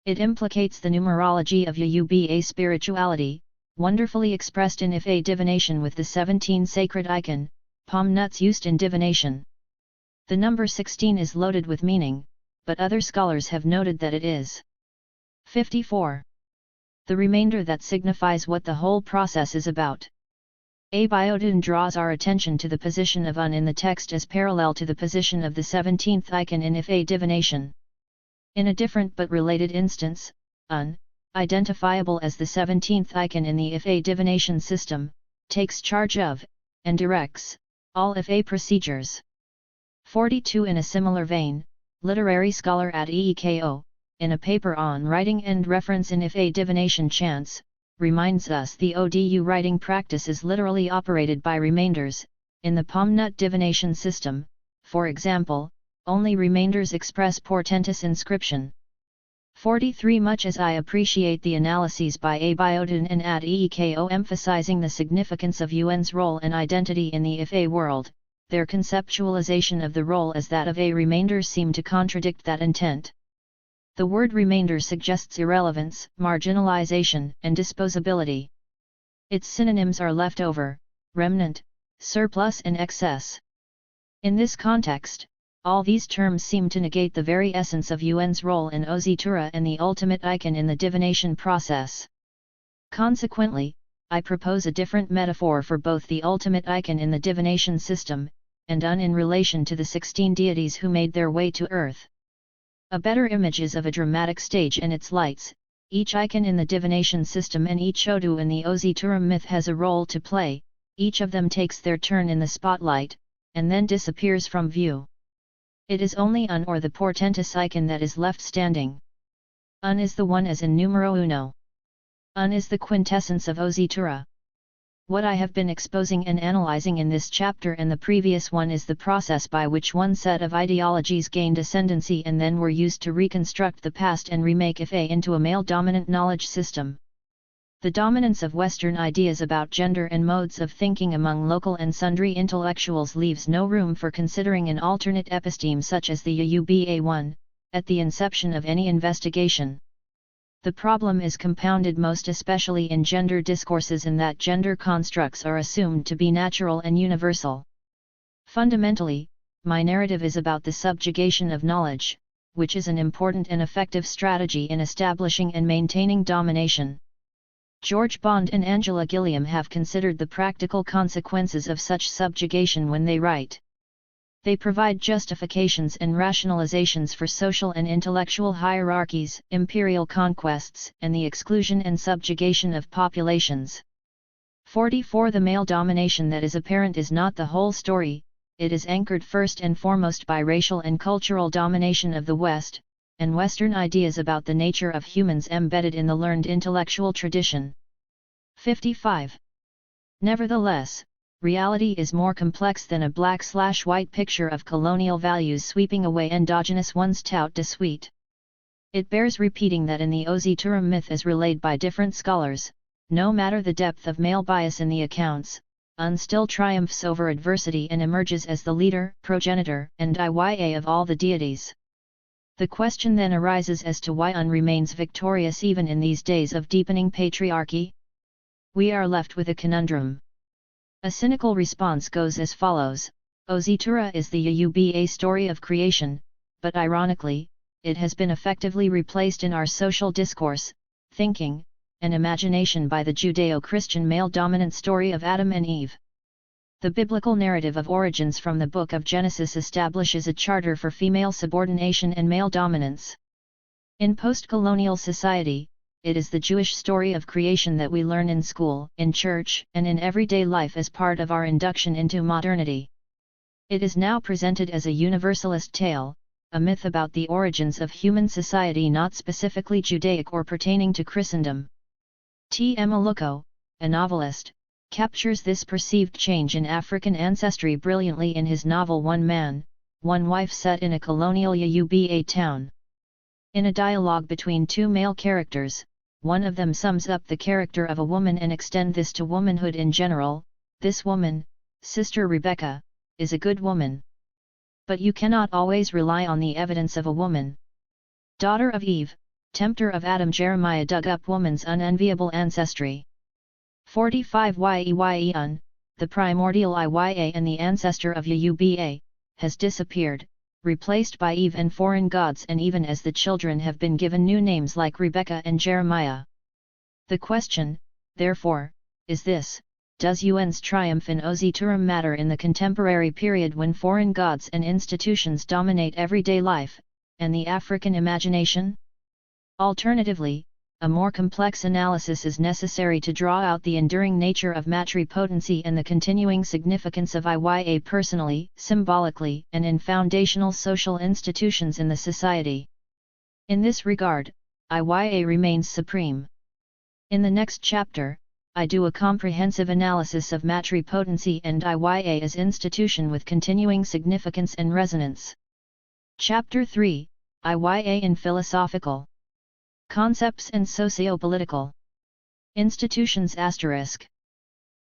S1: It implicates the numerology of Yuba spirituality, wonderfully expressed in Ifa divination with the 17 sacred icon, palm nuts used in divination. The number 16 is loaded with meaning, but other scholars have noted that it is 54. The remainder that signifies what the whole process is about. Abiodun draws our attention to the position of Un in the text as parallel to the position of the 17th icon in Ifa divination. In a different but related instance, Un, identifiable as the 17th icon in the Ifa divination system, takes charge of, and directs, all Ifa procedures. 42 In a similar vein, literary scholar at Eeko, in a paper on writing and reference in If a divination chants, reminds us the ODU writing practice is literally operated by remainders. In the Pomnut divination system, for example, only remainders express portentous inscription. 43. Much as I appreciate the analyses by Abiodun and Ad Eeko emphasizing the significance of Yuan's role and identity in the If-A world, their conceptualization of the role as that of a remainder seem to contradict that intent. The word remainder suggests irrelevance, marginalization, and disposability. Its synonyms are leftover, remnant, surplus and excess. In this context, all these terms seem to negate the very essence of Yuan's role in Ozitura and the ultimate icon in the divination process. Consequently, I propose a different metaphor for both the ultimate icon in the divination system, and Un in relation to the 16 deities who made their way to earth. A better image is of a dramatic stage and its lights. Each icon in the divination system and each Odu in the Ozitura myth has a role to play. Each of them takes their turn in the spotlight, and then disappears from view. It is only Un or the portentous icon that is left standing. Un is the one as in numero uno. Un is the quintessence of Ozitura. What I have been exposing and analyzing in this chapter and the previous one is the process by which one set of ideologies gained ascendancy and then were used to reconstruct the past and remake If-A into a male-dominant knowledge system. The dominance of Western ideas about gender and modes of thinking among local and sundry intellectuals leaves no room for considering an alternate episteme such as the Yuba one, at the inception of any investigation. The problem is compounded most especially in gender discourses in that gender constructs are assumed to be natural and universal. Fundamentally, my narrative is about the subjugation of knowledge, which is an important and effective strategy in establishing and maintaining domination. George Bond and Angela Gilliam have considered the practical consequences of such subjugation when they write. They provide justifications and rationalizations for social and intellectual hierarchies, imperial conquests, and the exclusion and subjugation of populations. 44. The male domination that is apparent is not the whole story, it is anchored first and foremost by racial and cultural domination of the West, and Western ideas about the nature of humans embedded in the learned intellectual tradition. 55. Nevertheless, reality is more complex than a black/white picture of colonial values sweeping away endogenous ones tout de suite. It bears repeating that in the Ozitura myth as relayed by different scholars, no matter the depth of male bias in the accounts, Un still triumphs over adversity and emerges as the leader, progenitor, and Iya of all the deities. The question then arises as to why Un remains victorious even in these days of deepening patriarchy. We are left with a conundrum. A cynical response goes as follows: Ozitura is the Yuba story of creation, but ironically, it has been effectively replaced in our social discourse, thinking, and imagination by the Judeo-Christian male-dominant story of Adam and Eve. The biblical narrative of origins from the Book of Genesis establishes a charter for female subordination and male dominance. In post-colonial society, it is the Jewish story of creation that we learn in school, in church, and in everyday life as part of our induction into modernity. It is now presented as a universalist tale, a myth about the origins of human society not specifically Judaic or pertaining to Christendom. T. M. Aluko, a novelist, captures this perceived change in African ancestry brilliantly in his novel One Man, One Wife set in a colonial Yuba town. In a dialogue between two male characters, one of them sums up the character of a woman and extend this to womanhood in general. This woman, Sister Rebecca, is a good woman. But you cannot always rely on the evidence of a woman. Daughter of Eve, tempter of Adam. Jeremiah dug up woman's unenviable ancestry. 45. Yeyun, the primordial Iya and the ancestor of Yuba, has disappeared, replaced by Eve and foreign gods, and even as the children have been given new names like Rebecca and Jeremiah. The question, therefore, is this: does Yuan's triumph in Ozitura matter in the contemporary period when foreign gods and institutions dominate everyday life, and the African imagination? Alternatively, a more complex analysis is necessary to draw out the enduring nature of matripotency and the continuing significance of Iya personally, symbolically, and in foundational social institutions in the society. In this regard, Iya remains supreme. In the next chapter, I do a comprehensive analysis of matripotency and Iya as institution with continuing significance and resonance. Chapter 3, Iya in Philosophical Concepts and Socio-Political Institutions *.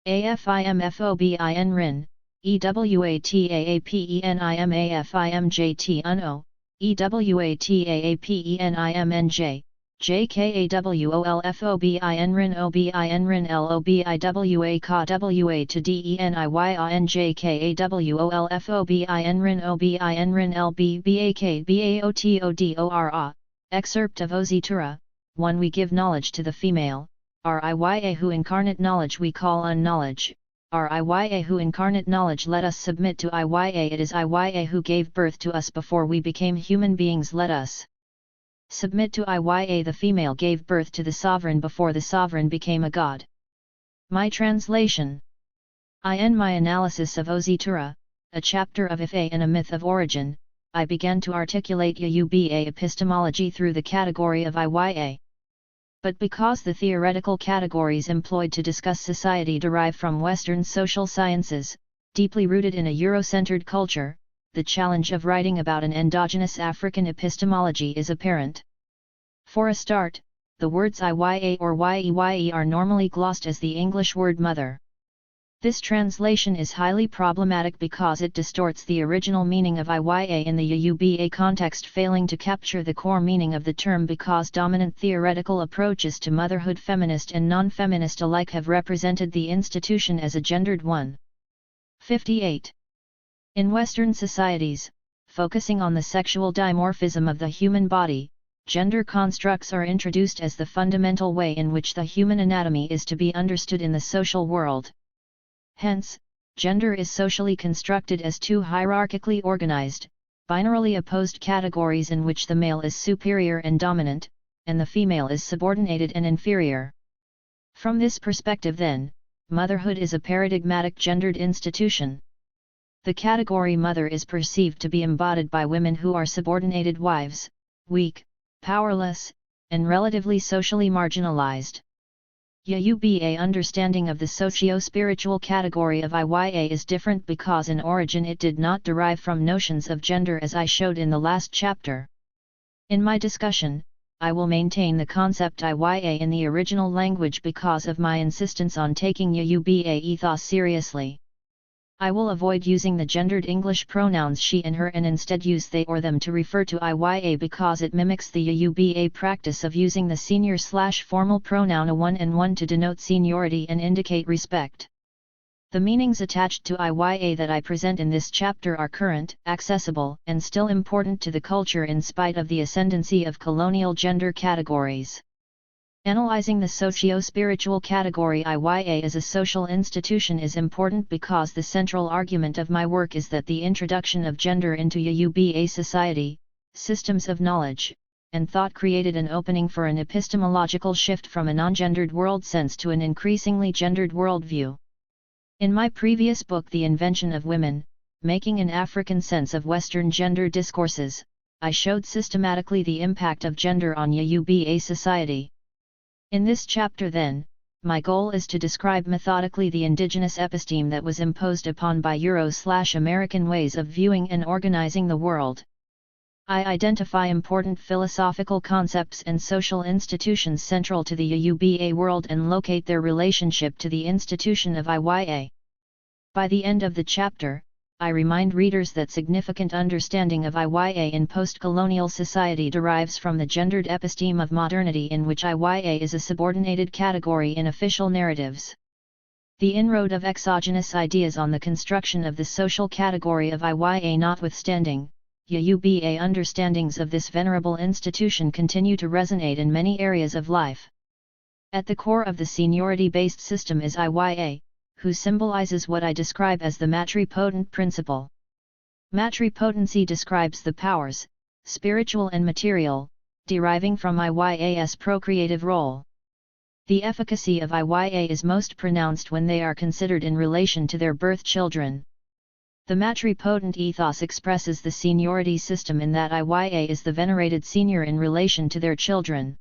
S1: AFIMFOBIN RIN, EWATAAPENIMAFIMJT UNO, EWATAAPENIMNJ, JKAWOLFOBIN RIN OBIN RIN LOBIWA KWA to DENIYONJKAWOLFOBIN RIN OBIN RIN LBBAK BAOTODORA. Excerpt of Ozitura, 1. We give knowledge to the female, Iya who incarnate knowledge we call unknowledge, Iya who incarnate knowledge let us submit to Iya, it is Iya who gave birth to us before we became human beings, let us submit to Iya. The female gave birth to the sovereign before the sovereign became a god. My translation. In my analysis of Ozitura, a chapter of Ife and a myth of origin, I began to articulate Yuba epistemology through the category of Iya. But because the theoretical categories employed to discuss society derive from Western social sciences, deeply rooted in a Eurocentered culture, the challenge of writing about an endogenous African epistemology is apparent. For a start, the words Iya or Yeye are normally glossed as the English word mother. This translation is highly problematic because it distorts the original meaning of Iya in the Yuba context, failing to capture the core meaning of the term because dominant theoretical approaches to motherhood, feminist and non-feminist alike, have represented the institution as a gendered one. 58. In Western societies, focusing on the sexual dimorphism of the human body, gender constructs are introduced as the fundamental way in which the human anatomy is to be understood in the social world. Hence, gender is socially constructed as two hierarchically organized, binarily opposed categories in which the male is superior and dominant, and the female is subordinated and inferior. From this perspective then, motherhood is a paradigmatic gendered institution. The category mother is perceived to be embodied by women who are subordinated wives, weak, powerless, and relatively socially marginalized. Yuba understanding of the socio-spiritual category of Iya is different because in origin it did not derive from notions of gender, as I showed in the last chapter. In my discussion, I will maintain the concept Iya in the original language because of my insistence on taking Yuba ethos seriously. I will avoid using the gendered English pronouns she and her and instead use they or them to refer to Iya because it mimics the Yuba practice of using the senior/formal pronoun a one and one to denote seniority and indicate respect. The meanings attached to Iya that I present in this chapter are current, accessible, and still important to the culture in spite of the ascendancy of colonial gender categories. Analyzing the socio-spiritual category Iya as a social institution is important because the central argument of my work is that the introduction of gender into Yuba society, systems of knowledge, and thought created an opening for an epistemological shift from a non-gendered world sense to an increasingly gendered worldview. In my previous book The Invention of Women, Making an African Sense of Western Gender Discourses, I showed systematically the impact of gender on Yuba society. In this chapter then, my goal is to describe methodically the indigenous episteme that was imposed upon by Euro/American ways of viewing and organizing the world. I identify important philosophical concepts and social institutions central to the Yuba world and locate their relationship to the institution of Iya. By the end of the chapter, I remind readers that significant understanding of Iya in post-colonial society derives from the gendered episteme of modernity in which Iya is a subordinated category in official narratives. The inroad of exogenous ideas on the construction of the social category of Iya notwithstanding, Yuba understandings of this venerable institution continue to resonate in many areas of life. At the core of the seniority-based system is Iya, who symbolizes what I describe as the matripotent principle. Matripotency describes the powers, spiritual and material, deriving from Iya's procreative role. The efficacy of Iya is most pronounced when they are considered in relation to their birth children. The matripotent ethos expresses the seniority system in that Iya is the venerated senior in relation to their children.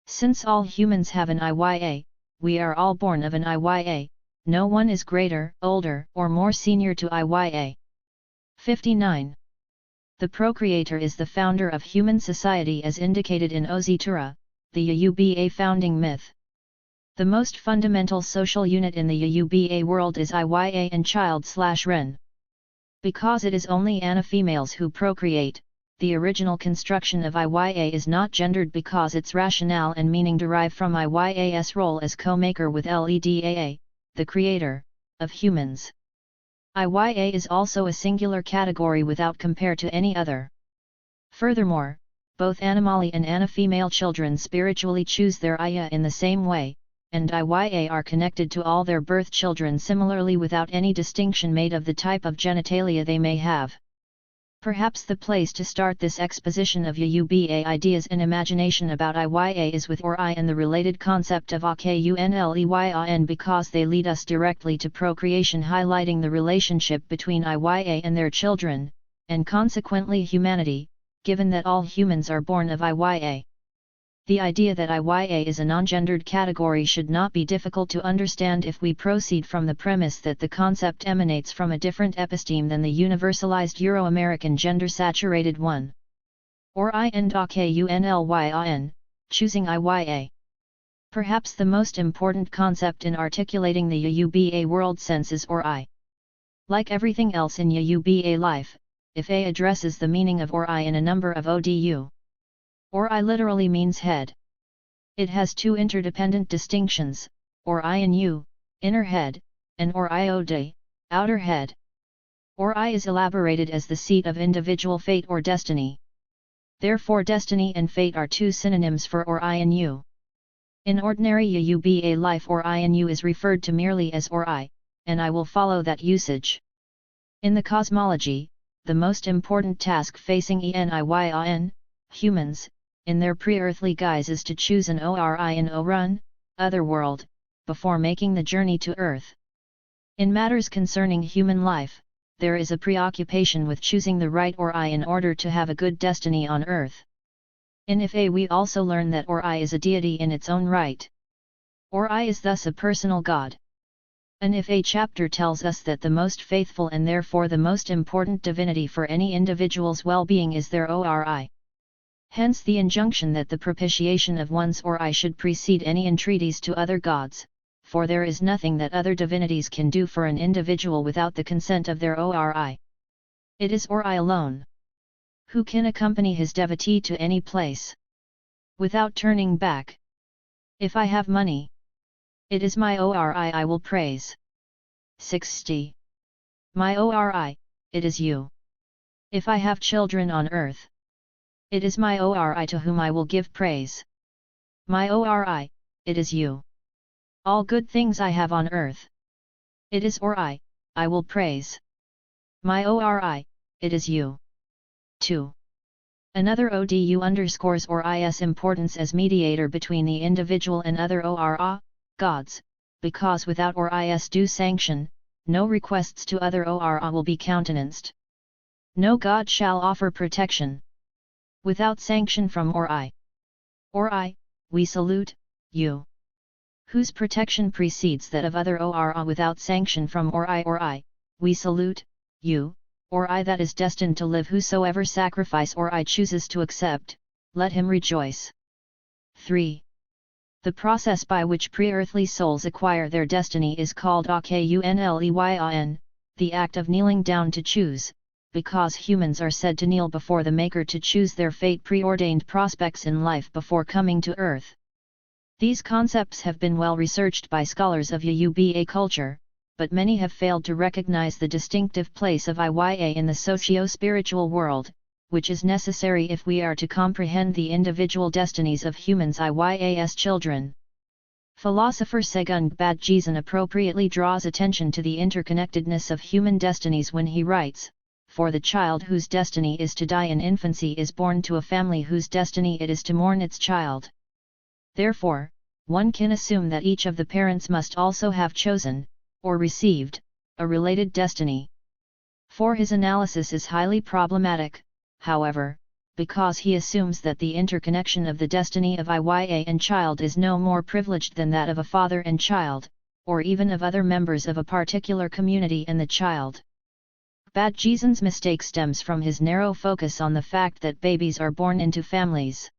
S1: Since all humans have an Iya, we are all born of an Iya, no one is greater, older, or more senior to Iya. 59. The procreator is the founder of human society as indicated in Ozitura, the Yuba founding myth. The most fundamental social unit in the Yuba world is Iya and child/Ren. Because it is only Ana females who procreate, the original construction of Iya is not gendered because its rationale and meaning derive from Iya's role as co-maker with Ledaa, the creator, of humans. Iya is also a singular category without compare to any other. Furthermore, both Animali and Ana female children spiritually choose their Iya in the same way, and Iya are connected to all their birth children similarly without any distinction made of the type of genitalia they may have. Perhaps the place to start this exposition of Yuba ideas and imagination about Iya is with Ori and the related concept of Akunleyan because they lead us directly to procreation, highlighting the relationship between Iya and their children, and consequently humanity, given that all humans are born of Iya. The idea that Iya is a non-gendered category should not be difficult to understand if we proceed from the premise that the concept emanates from a different episteme than the universalized Euro-American gender-saturated one. Ori and Akunleyan, choosing Iya. Perhaps the most important concept in articulating the Yuba world sense is Ori. Like everything else in Yuba life, if A addresses the meaning of Ori in a number of ODU. Ori literally means head. It has two interdependent distinctions, Ori and U, inner head, and Oriode, outer head. Ori is elaborated as the seat of individual fate or destiny. Therefore destiny and fate are two synonyms for Ori and U. In ordinary Yuba life Ori and U is referred to merely as Ori, and I will follow that usage. In the cosmology, the most important task facing Eniyyan, humans, in their pre-earthly guise is to choose an Ori in Orun, otherworld, before making the journey to Earth. In matters concerning human life, there is a preoccupation with choosing the right Ori in order to have a good destiny on Earth. In Ifa we also learn that Ori is a deity in its own right. Ori is thus a personal god. An Ifa chapter tells us that the most faithful and therefore the most important divinity for any individual's well-being is their Ori. Hence the injunction that the propitiation of one's Ori should precede any entreaties to other gods, for there is nothing that other divinities can do for an individual without the consent of their Ori. It is Ori alone who can accompany his devotee to any place without turning back. If I have money, it is my Ori I will praise. 60. My Ori, it is you. If I have children on earth, it is my Ori to whom I will give praise. My Ori, it is you. All good things I have on earth, it is Ori, I will praise. My Ori, it is you. 2. Another ODU underscores Ori's importance as mediator between the individual and other Ora, gods, because without Ori's due sanction, no requests to other Ora will be countenanced. No god shall offer protection without sanction from Ori. Ori, we salute, you. Whose protection precedes that of other Ora without sanction from Ori. Ori, we salute, you, Ori that is destined to live. Whosoever sacrifice Ori chooses to accept, let him rejoice. 3. The process by which pre-earthly souls acquire their destiny is called Akunleyan, the act of kneeling down to choose, because humans are said to kneel before the Maker to choose their fate preordained prospects in life before coming to earth. These concepts have been well researched by scholars of Yuba culture, but many have failed to recognize the distinctive place of Iya in the socio-spiritual world, which is necessary if we are to comprehend the individual destinies of humans Iya's children. Philosopher Segung Badjizan appropriately draws attention to the interconnectedness of human destinies when he writes, "For the child whose destiny is to die in infancy is born to a family whose destiny it is to mourn its child. Therefore, one can assume that each of the parents must also have chosen, or received, a related destiny." For his analysis is highly problematic, however, because he assumes that the interconnection of the destiny of Iya and child is no more privileged than that of a father and child, or even of other members of a particular community and the child. Badjisan's mistake stems from his narrow focus on the fact that babies are born into families.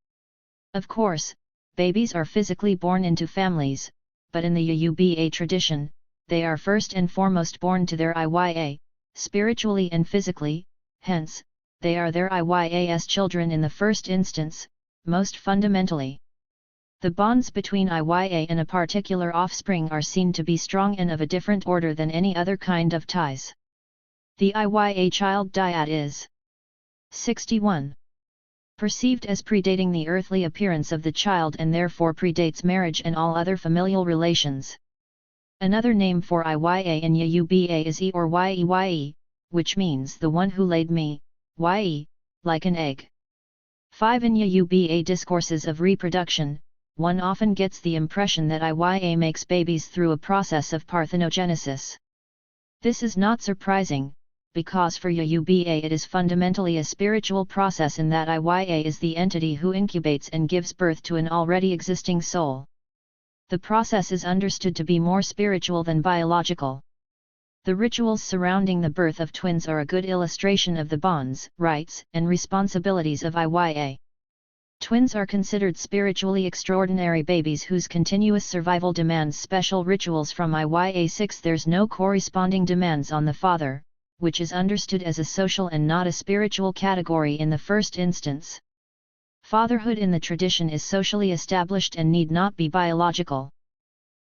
S1: Of course, babies are physically born into families, but in the Yoruba tradition, they are first and foremost born to their Iya, spiritually and physically, hence, they are their Iya's children in the first instance, most fundamentally. The bonds between Iya and a particular offspring are seen to be strong and of a different order than any other kind of ties. The Iya child dyad is 61. Perceived as predating the earthly appearance of the child and therefore predates marriage and all other familial relations. Another name for Iya in Yoruba is E or Ye, which means the one who laid me, Ye, like an egg. 5. In Yoruba discourses of reproduction, one often gets the impression that Iya makes babies through a process of parthenogenesis. This is not surprising, because for Yoruba it is fundamentally a spiritual process in that Iya is the entity who incubates and gives birth to an already existing soul. The process is understood to be more spiritual than biological. The rituals surrounding the birth of twins are a good illustration of the bonds, rights, and responsibilities of Iya. Twins are considered spiritually extraordinary babies whose continuous survival demands special rituals from Iya. 6. There's no corresponding demands on the father, which is understood as a social and not a spiritual category in the first instance. Fatherhood in the tradition is socially established and need not be biological.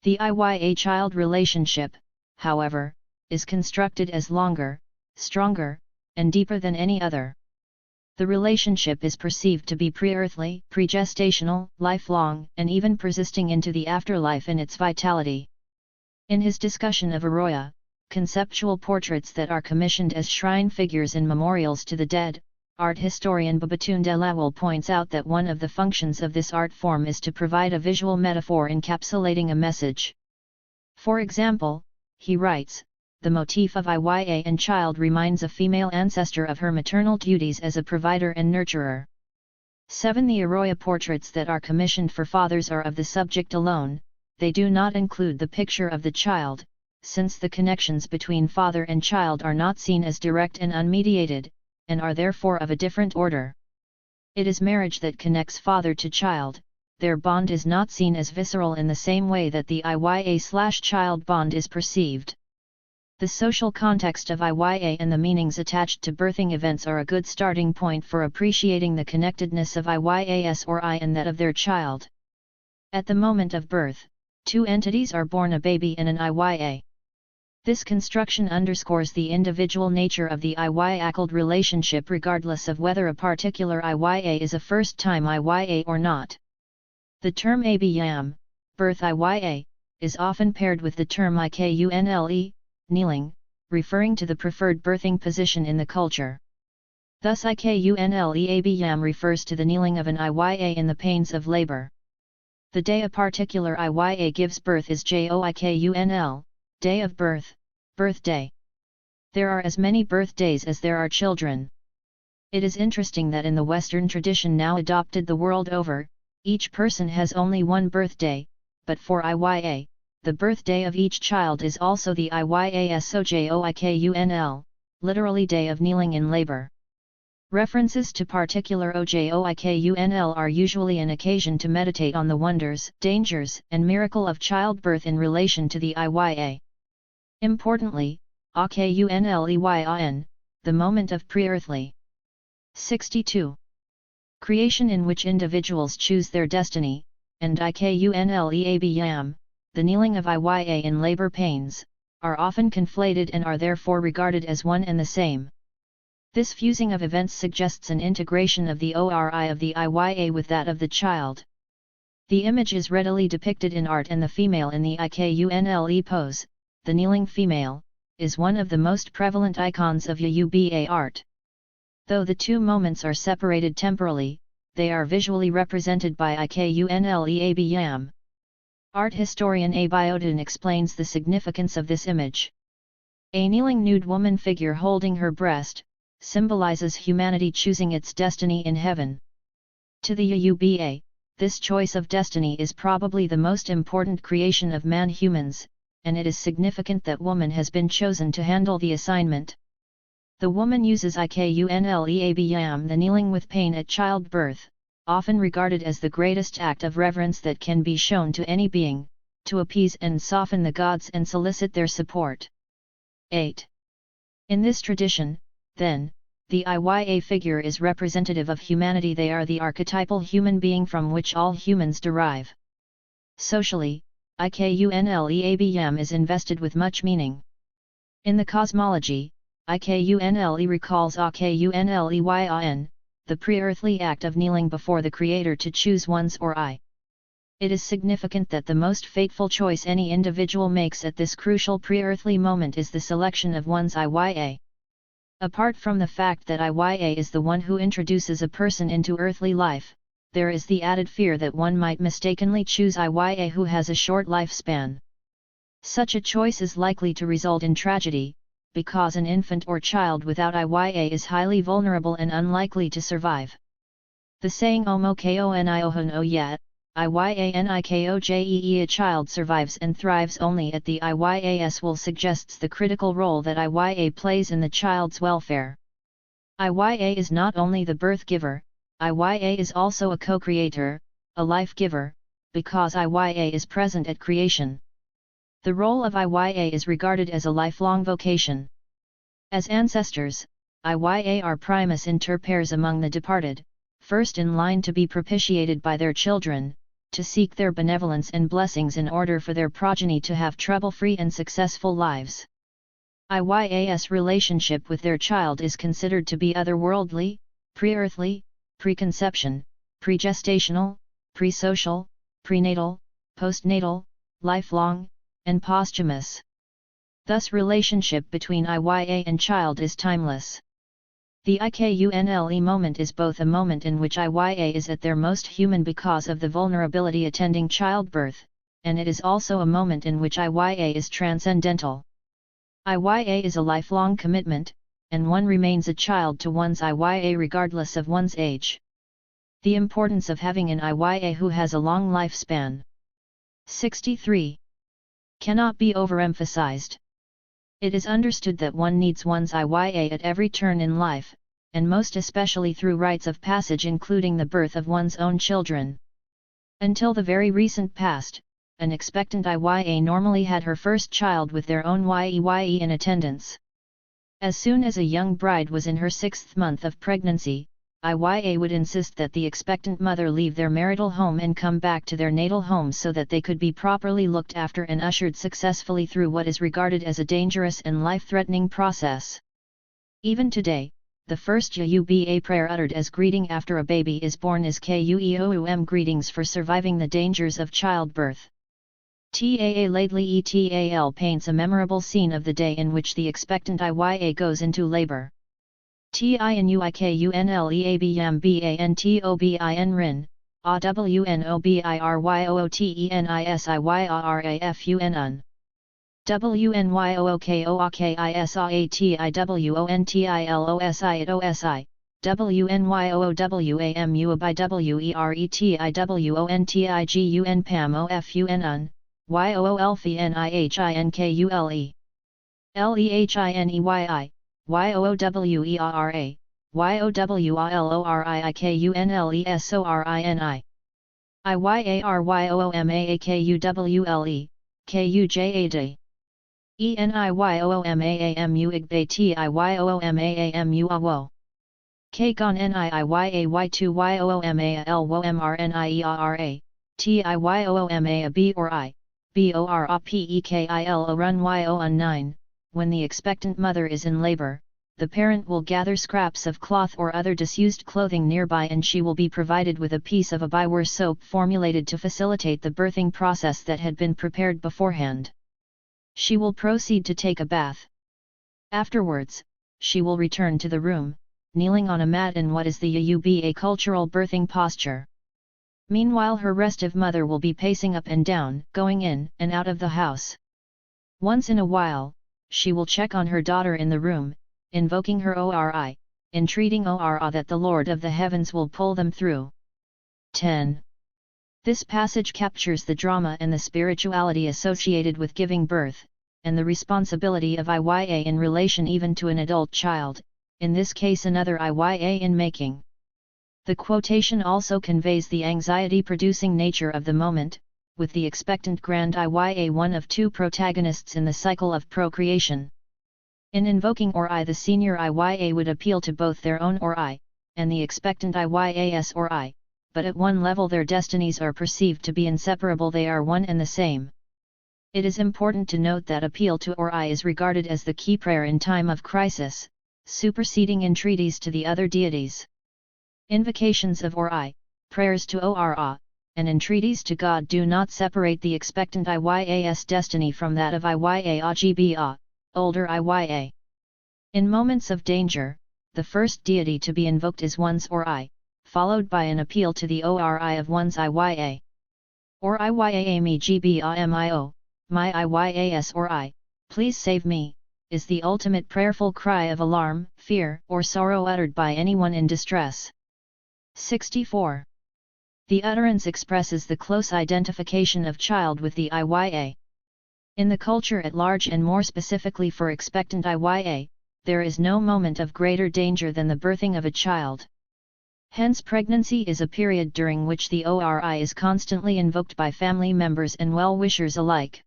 S1: The Iya-child relationship, however, is constructed as longer, stronger, and deeper than any other. The relationship is perceived to be pre-earthly, pre-gestational, lifelong, and even persisting into the afterlife in its vitality. In his discussion of Arroyo, conceptual portraits that are commissioned as shrine figures in memorials to the dead, art historian Babatunde Lawal points out that one of the functions of this art form is to provide a visual metaphor encapsulating a message. For example, he writes, the motif of Iya and child reminds a female ancestor of her maternal duties as a provider and nurturer. 7. The Arroyo portraits that are commissioned for fathers are of the subject alone, they do not include the picture of the child, since the connections between father and child are not seen as direct and unmediated, and are therefore of a different order. It is marriage that connects father to child, their bond is not seen as visceral in the same way that the Iya/child bond is perceived. The social context of Iya and the meanings attached to birthing events are a good starting point for appreciating the connectedness of Iyas or I and that of their child. At the moment of birth, two entities are born, a baby and an Iya. This construction underscores the individual nature of the Iya-child relationship regardless of whether a particular Iya is a first-time Iya or not. The term abiyam, birth Iya, is often paired with the term ikunle, kneeling, referring to the preferred birthing position in the culture. Thus ikunle abiyam refers to the kneeling of an Iya in the pains of labor. The day a particular Iya gives birth is joikunl, day of birth, birthday. There are as many birthdays as there are children. It is interesting that in the Western tradition now adopted the world over, each person has only one birthday, but for Iya, the birthday of each child is also the Iyasojoikunl, literally day of kneeling in labor. References to particular ojoikunl are usually an occasion to meditate on the wonders, dangers, and miracle of childbirth in relation to the Iya. Importantly, akunleyin, the moment of pre-earthly. 62. Creation in which individuals choose their destiny, and ikunleabiyam, the kneeling of Iya in labor pains, are often conflated and are therefore regarded as one and the same. This fusing of events suggests an integration of the ori of the Iya with that of the child. The image is readily depicted in art, and the female in the ikunle pose, the kneeling female, is one of the most prevalent icons of Yoruba art. Though the two moments are separated temporally, they are visually represented by ikunleabiyam. Art historian Abiodun explains the significance of this image. A kneeling nude woman figure holding her breast, symbolizes humanity choosing its destiny in heaven. To the Yuba, this choice of destiny is probably the most important creation of man-humans, and it is significant that woman has been chosen to handle the assignment. The woman uses ikunleabam, the kneeling with pain at childbirth, often regarded as the greatest act of reverence that can be shown to any being, to appease and soften the gods and solicit their support. 8. In this tradition, then, the Iya figure is representative of humanity. They are the archetypal human being from which all humans derive. Socially, ikunleabam is invested with much meaning. In the cosmology, ikunle recalls akunleyan, the pre-earthly act of kneeling before the Creator to choose one's or I. It is significant that the most fateful choice any individual makes at this crucial pre-earthly moment is the selection of one's Iya. Apart from the fact that Iya is the one who introduces a person into earthly life, there is the added fear that one might mistakenly choose Iya who has a short lifespan. Such a choice is likely to result in tragedy, because an infant or child without Iya is highly vulnerable and unlikely to survive. The saying Omokoniohun Oyet, Iyanikoje, a child survives and thrives only at the Iyas will suggests the critical role that Iya plays in the child's welfare. Iya is not only the birth giver, Iya is also a co-creator, a life giver, because Iya is present at creation. The role of Iya is regarded as a lifelong vocation. As ancestors, Iya are primus inter pares among the departed, first in line to be propitiated by their children, to seek their benevolence and blessings in order for their progeny to have trouble-free and successful lives. Iya's relationship with their child is considered to be otherworldly, pre-earthly, preconception, pregestational, pre-social, prenatal, postnatal, lifelong, and posthumous. Thus relationship between Iya and child is timeless. The ikunle moment is both a moment in which Iya is at their most human because of the vulnerability attending childbirth, and it is also a moment in which Iya is transcendental. Iya is a lifelong commitment, and one remains a child to one's Iya regardless of one's age. The importance of having an Iya who has a long lifespan. 63. Cannot be overemphasized. It is understood that one needs one's Iya at every turn in life, and most especially through rites of passage including the birth of one's own children. Until the very recent past, an expectant Iya normally had her first child with their own Yeye in attendance. As soon as a young bride was in her 6th month of pregnancy, Iya would insist that the expectant mother leave their marital home and come back to their natal home so that they could be properly looked after and ushered successfully through what is regarded as a dangerous and life-threatening process. Even today, the first Yuba prayer uttered as greeting after a baby is born is Kueoum, greetings for surviving the dangers of childbirth. Taa Laidley etal paints a memorable scene of the day in which the expectant Iya goes into labor. TinuikunleabambanTobin rin, awnobiryootenisiyrafun. WNYOOKOAKISAATIWONTILOSI, WNYOWAMUBWERETIWONTIGUNPAMOFUNUN, YOOLFNIHINKULE. LEHINEYI, YOOWERA, YOWALORIIKUNLESORINI. IYARYOOMAAKUWLE, KUJAD. ENIYOOMAAMUIGBATIYOOMAAMUAWO. KGON NIIYAY2YOOMALWOMRNIERA, TIYOOMAB or I, BORAPEKIL run YO9. When the expectant mother is in labor, the parent will gather scraps of cloth or other disused clothing nearby and she will be provided with a piece of a biware soap formulated to facilitate the birthing process that had been prepared beforehand. She will proceed to take a bath. Afterwards, she will return to the room, kneeling on a mat in what is the Yuba cultural birthing posture. Meanwhile her restive mother will be pacing up and down, going in and out of the house. Once in a while, she will check on her daughter in the room, invoking her Ori, entreating Ora that the Lord of the heavens will pull them through. 10. This passage captures the drama and the spirituality associated with giving birth, and the responsibility of Iya in relation even to an adult child, in this case another Iya in making. The quotation also conveys the anxiety-producing nature of the moment, with the expectant grand Iya one of two protagonists in the cycle of procreation. In invoking Ori, the senior Iya would appeal to both their own Ori, and the expectant Iya's Ori, but at one level their destinies are perceived to be inseparable, they are one and the same. It is important to note that appeal to Ori is regarded as the key prayer in time of crisis, superseding entreaties to the other deities. Invocations of Ori, prayers to Ora, and entreaties to God do not separate the expectant Iya's destiny from that of Iya Agba, older Iya. In moments of danger, the first deity to be invoked is one's Ori, followed by an appeal to the Ori of one's Iya. Or Iya mi Gba mio, my Iyas Ori, please save me, is the ultimate prayerful cry of alarm, fear, or sorrow uttered by anyone in distress. 64. The utterance expresses the close identification of child with the Iya. In the culture at large, and more specifically for expectant Iya, there is no moment of greater danger than the birthing of a child. Hence pregnancy is a period during which the Ori is constantly invoked by family members and well-wishers alike.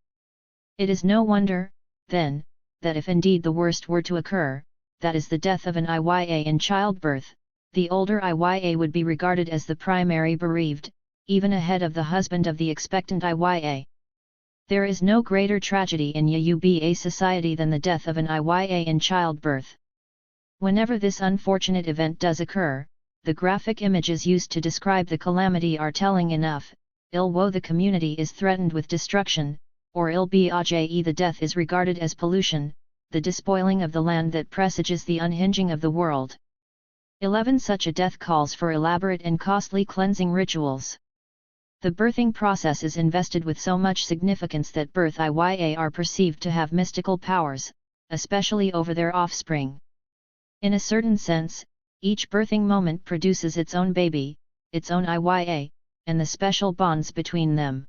S1: It is no wonder, then, that if indeed the worst were to occur, that is the death of an Iya in childbirth, the older Iya would be regarded as the primary bereaved, even ahead of the husband of the expectant Iya. There is no greater tragedy in Yoruba society than the death of an Iya in childbirth. Whenever this unfortunate event does occur, the graphic images used to describe the calamity are telling enough. Ilwo, the community is threatened with destruction, or Ilbaje, the death is regarded as pollution, the despoiling of the land that presages the unhinging of the world. 11. Such a death calls for elaborate and costly cleansing rituals. The birthing process is invested with so much significance that birth Iya are perceived to have mystical powers, especially over their offspring. In a certain sense, each birthing moment produces its own baby, its own Iya, and the special bonds between them.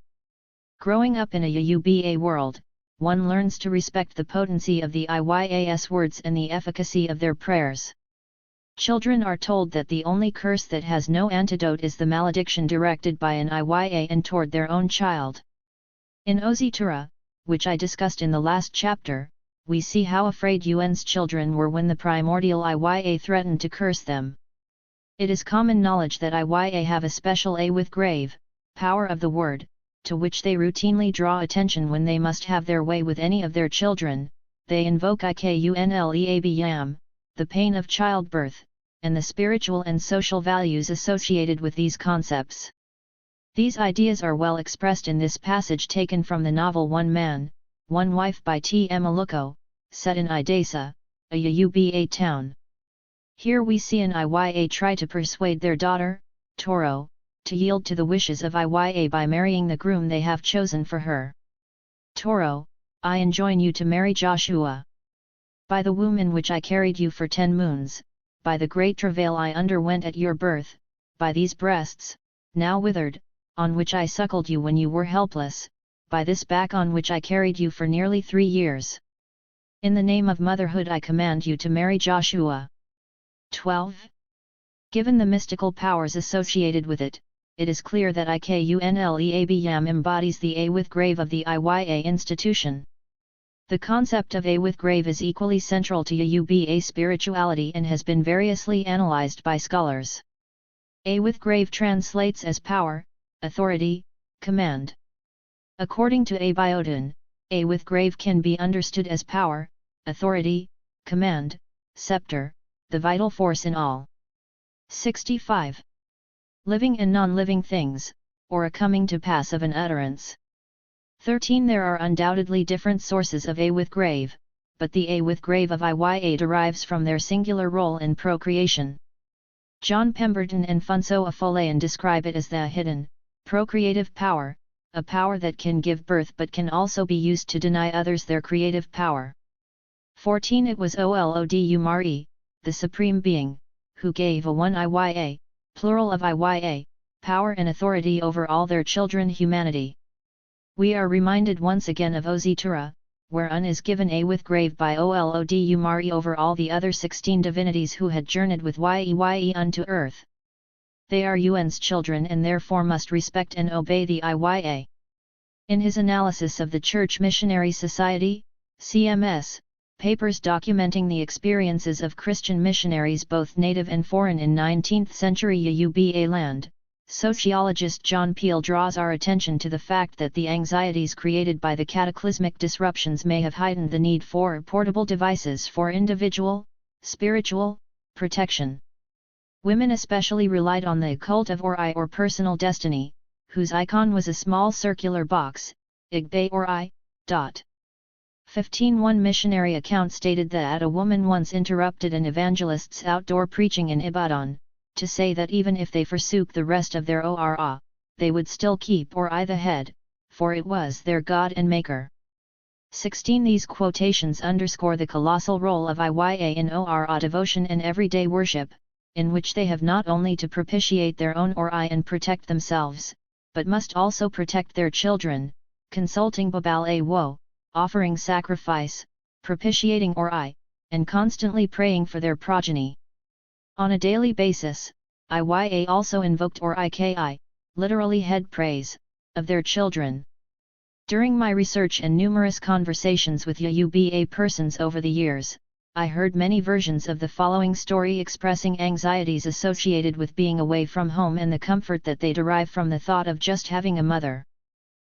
S1: Growing up in a Yoruba world, one learns to respect the potency of the Iya's words and the efficacy of their prayers. Children are told that the only curse that has no antidote is the malediction directed by an Iya and toward their own child. In Ozitura, which I discussed in the last chapter, we see how afraid Un's children were when the primordial Iya threatened to curse them. It is common knowledge that Iya have a special A with grave, power of the word, to which they routinely draw attention when they must have their way with any of their children. They invoke Ikunleabam, the pain of childbirth, and the spiritual and social values associated with these concepts. These ideas are well expressed in this passage taken from the novel One Man, One Wife by T. M. Aluko, set in Idesa, a Yoruba town. Here we see an Iya try to persuade their daughter, Toro, to yield to the wishes of Iya by marrying the groom they have chosen for her. Toro, I enjoin you to marry Joshua. By the womb in which I carried you for 10 moons, by the great travail I underwent at your birth, by these breasts, now withered, on which I suckled you when you were helpless, by this back on which I carried you for nearly 3 years. In the name of motherhood I command you to marry Joshua. 12. Given the mystical powers associated with it, it is clear that Ikunleabam embodies the A with grave of the Iya institution. The concept of A with grave is equally central to Yoruba spirituality and has been variously analyzed by scholars. A with grave translates as power, authority, command. According to Abiodun, A with grave can be understood as power, authority, command, scepter, the vital force in all. 65. Living and non-living things, or a coming to pass of an utterance. 13. There are undoubtedly different sources of A with grave, but the A with grave of Iya derives from their singular role in procreation. John Pemberton and Funso Afolayan describe it as the hidden, procreative power, a power that can give birth but can also be used to deny others their creative power. 14. It was Olodumare, the Supreme Being, who gave a one Iya, plural of Iya, power and authority over all their children humanity. We are reminded once again of Ozitura, where Un is given a with grave by Olodumare over all the other 16 divinities who had journeyed with Ye unto earth. They are Un's children and therefore must respect and obey the Iya. In his analysis of the Church Missionary Society, CMS, papers documenting the experiences of Christian missionaries both native and foreign in 19th century Yuba land, sociologist John Peel draws our attention to the fact that the anxieties created by the cataclysmic disruptions may have heightened the need for portable devices for individual, spiritual, protection. Women especially relied on the cult of Ori or personal destiny, whose icon was a small circular box, Igbe Ori. 15. One missionary account stated that a woman once interrupted an evangelist's outdoor preaching in Ibadan, to say that even if they forsook the rest of their Ora, they would still keep Ori the head, for it was their God and Maker. 16. These quotations underscore the colossal role of Iya in Ora devotion and everyday worship, in which they have not only to propitiate their own Ori and protect themselves, but must also protect their children, consulting Babal Awo, offering sacrifice, propitiating Ori, and constantly praying for their progeny. On a daily basis, Iya also invoked Ori, literally head praise, of their children. During my research and numerous conversations with Yuba persons over the years, I heard many versions of the following story expressing anxieties associated with being away from home and the comfort that they derive from the thought of just having a mother.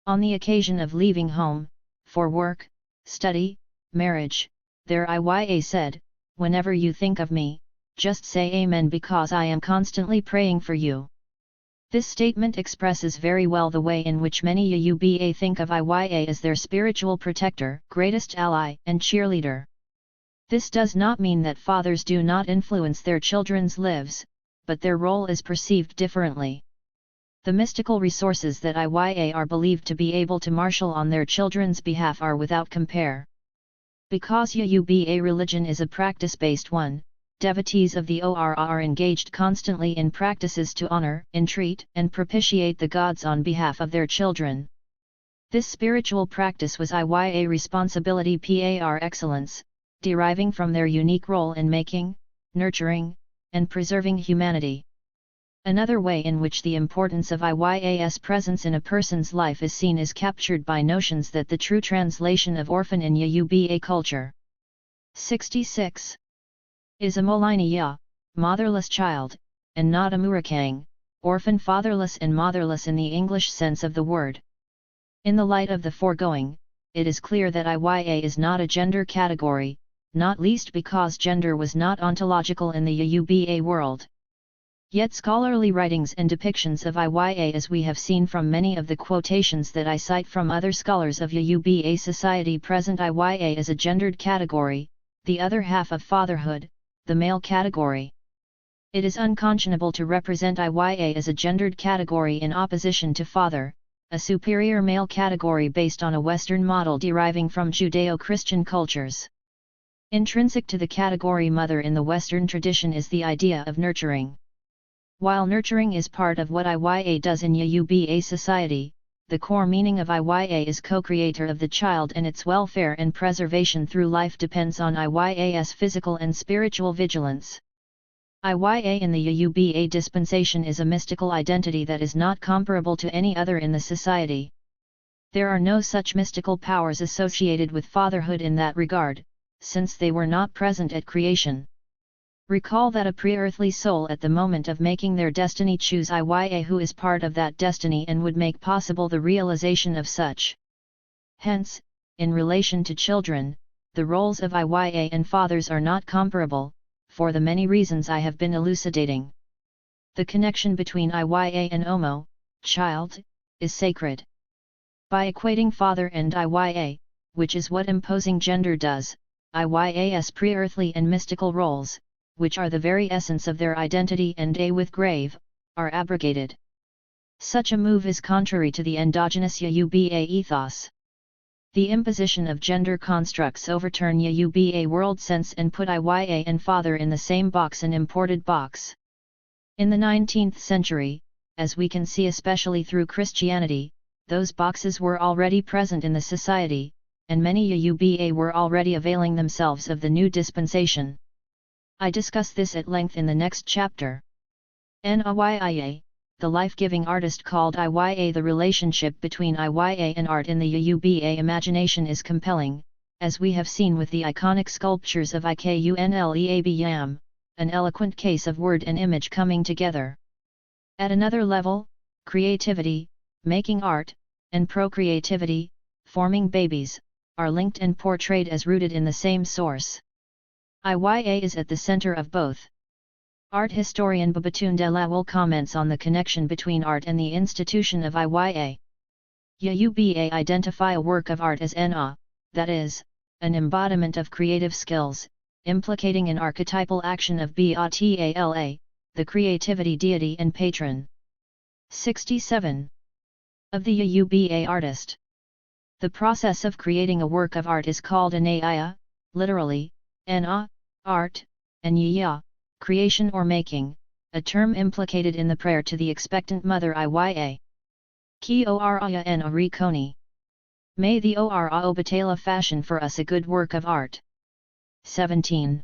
S1: On the occasion of leaving home, for work, study, marriage, their Iya said, "Whenever you think of me, just say Amen because I am constantly praying for you." This statement expresses very well the way in which many Yuba think of Iya as their spiritual protector, greatest ally, and cheerleader. This does not mean that fathers do not influence their children's lives, but their role is perceived differently. The mystical resources that Iya are believed to be able to marshal on their children's behalf are without compare. Because Yuba religion is a practice-based one, devotees of the Ora are engaged constantly in practices to honor, entreat, and propitiate the gods on behalf of their children. This spiritual practice was Iya responsibility par excellence, deriving from their unique role in making, nurturing, and preserving humanity. Another way in which the importance of Iya's presence in a person's life is seen is captured by notions that the true translation of orphan in Yuba culture. 66. Is a Moliniya, motherless child, and not a Murakang, orphan fatherless and motherless in the English sense of the word. In the light of the foregoing, it is clear that Iya is not a gender category, not least because gender was not ontological in the Yuba world. Yet scholarly writings and depictions of Iya, as we have seen from many of the quotations that I cite from other scholars of Yuba society, present Iya as a gendered category, the other half of fatherhood, the male category. It is unconscionable to represent Iya as a gendered category in opposition to father, a superior male category based on a Western model deriving from Judeo-Christian cultures. Intrinsic to the category mother in the Western tradition is the idea of nurturing. While nurturing is part of what Iya does in Yuba society, the core meaning of Iya is co-creator of the child, and its welfare and preservation through life depends on Iya's physical and spiritual vigilance. Iya in the Yuba dispensation is a mystical identity that is not comparable to any other in the society. There are no such mystical powers associated with fatherhood in that regard, since they were not present at creation. Recall that a pre-earthly soul at the moment of making their destiny choose Iya who is part of that destiny and would make possible the realization of such. Hence, in relation to children, the roles of Iya and fathers are not comparable, for the many reasons I have been elucidating. The connection between Iya and Omo, child, is sacred. By equating father and Iya, which is what imposing gender does, Iya's pre-earthly and mystical roles, which are the very essence of their identity and a with grave, are abrogated. Such a move is contrary to the endogenous Yuba ethos. The imposition of gender constructs overturn Yuba world sense and put Iya and father in the same box, an imported box. In the 19th century, as we can see especially through Christianity, those boxes were already present in the society, and many Yuba were already availing themselves of the new dispensation. I discuss this at length in the next chapter. Iya, the life-giving artist called Iya. The relationship between Iya and art in the Yuba imagination is compelling, as we have seen with the iconic sculptures of Ikunleab, an eloquent case of word and image coming together. At another level, creativity, making art, and procreativity, forming babies, are linked and portrayed as rooted in the same source. Iya is at the center of both. Art historian Babatunde Lawal comments on the connection between art and the institution of Iya. Yuba identify a work of art as that is, an embodiment of creative skills, implicating an archetypal action of Batala, the creativity deity and patron. 67. Of the Yuba artist. The process of creating a work of art is called an Iya, literally, art, and Yaya, creation or making, a term implicated in the prayer to the expectant mother Iya. Ki Oraya en Arikoni. May the Ora Obatala fashion for us a good work of art. 17.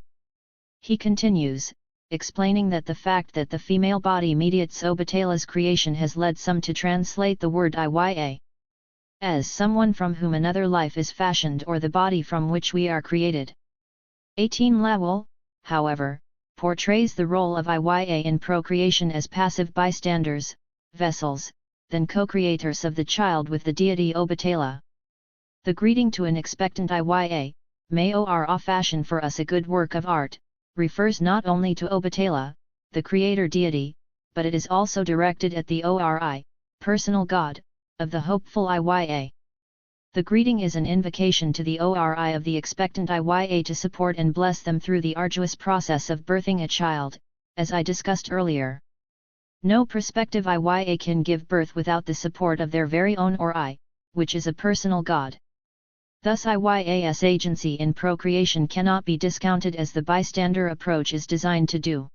S1: He continues, explaining that the fact that the female body mediates Obatala's creation has led some to translate the word Iya as someone from whom another life is fashioned or the body from which we are created. 18. Lawal, however, portrays the role of Iya in procreation as passive bystanders, vessels, than co-creators of the child with the deity Obatala. The greeting to an expectant Iya, may Ora fashion for us a good work of art, refers not only to Obatala, the creator deity, but it is also directed at the Ori, personal God, of the hopeful Iya. The greeting is an invocation to the Ori of the expectant Iya to support and bless them through the arduous process of birthing a child, as I discussed earlier. No prospective Iya can give birth without the support of their very own Ori, which is a personal God. Thus Iya's agency in procreation cannot be discounted as the bystander approach is designed to do.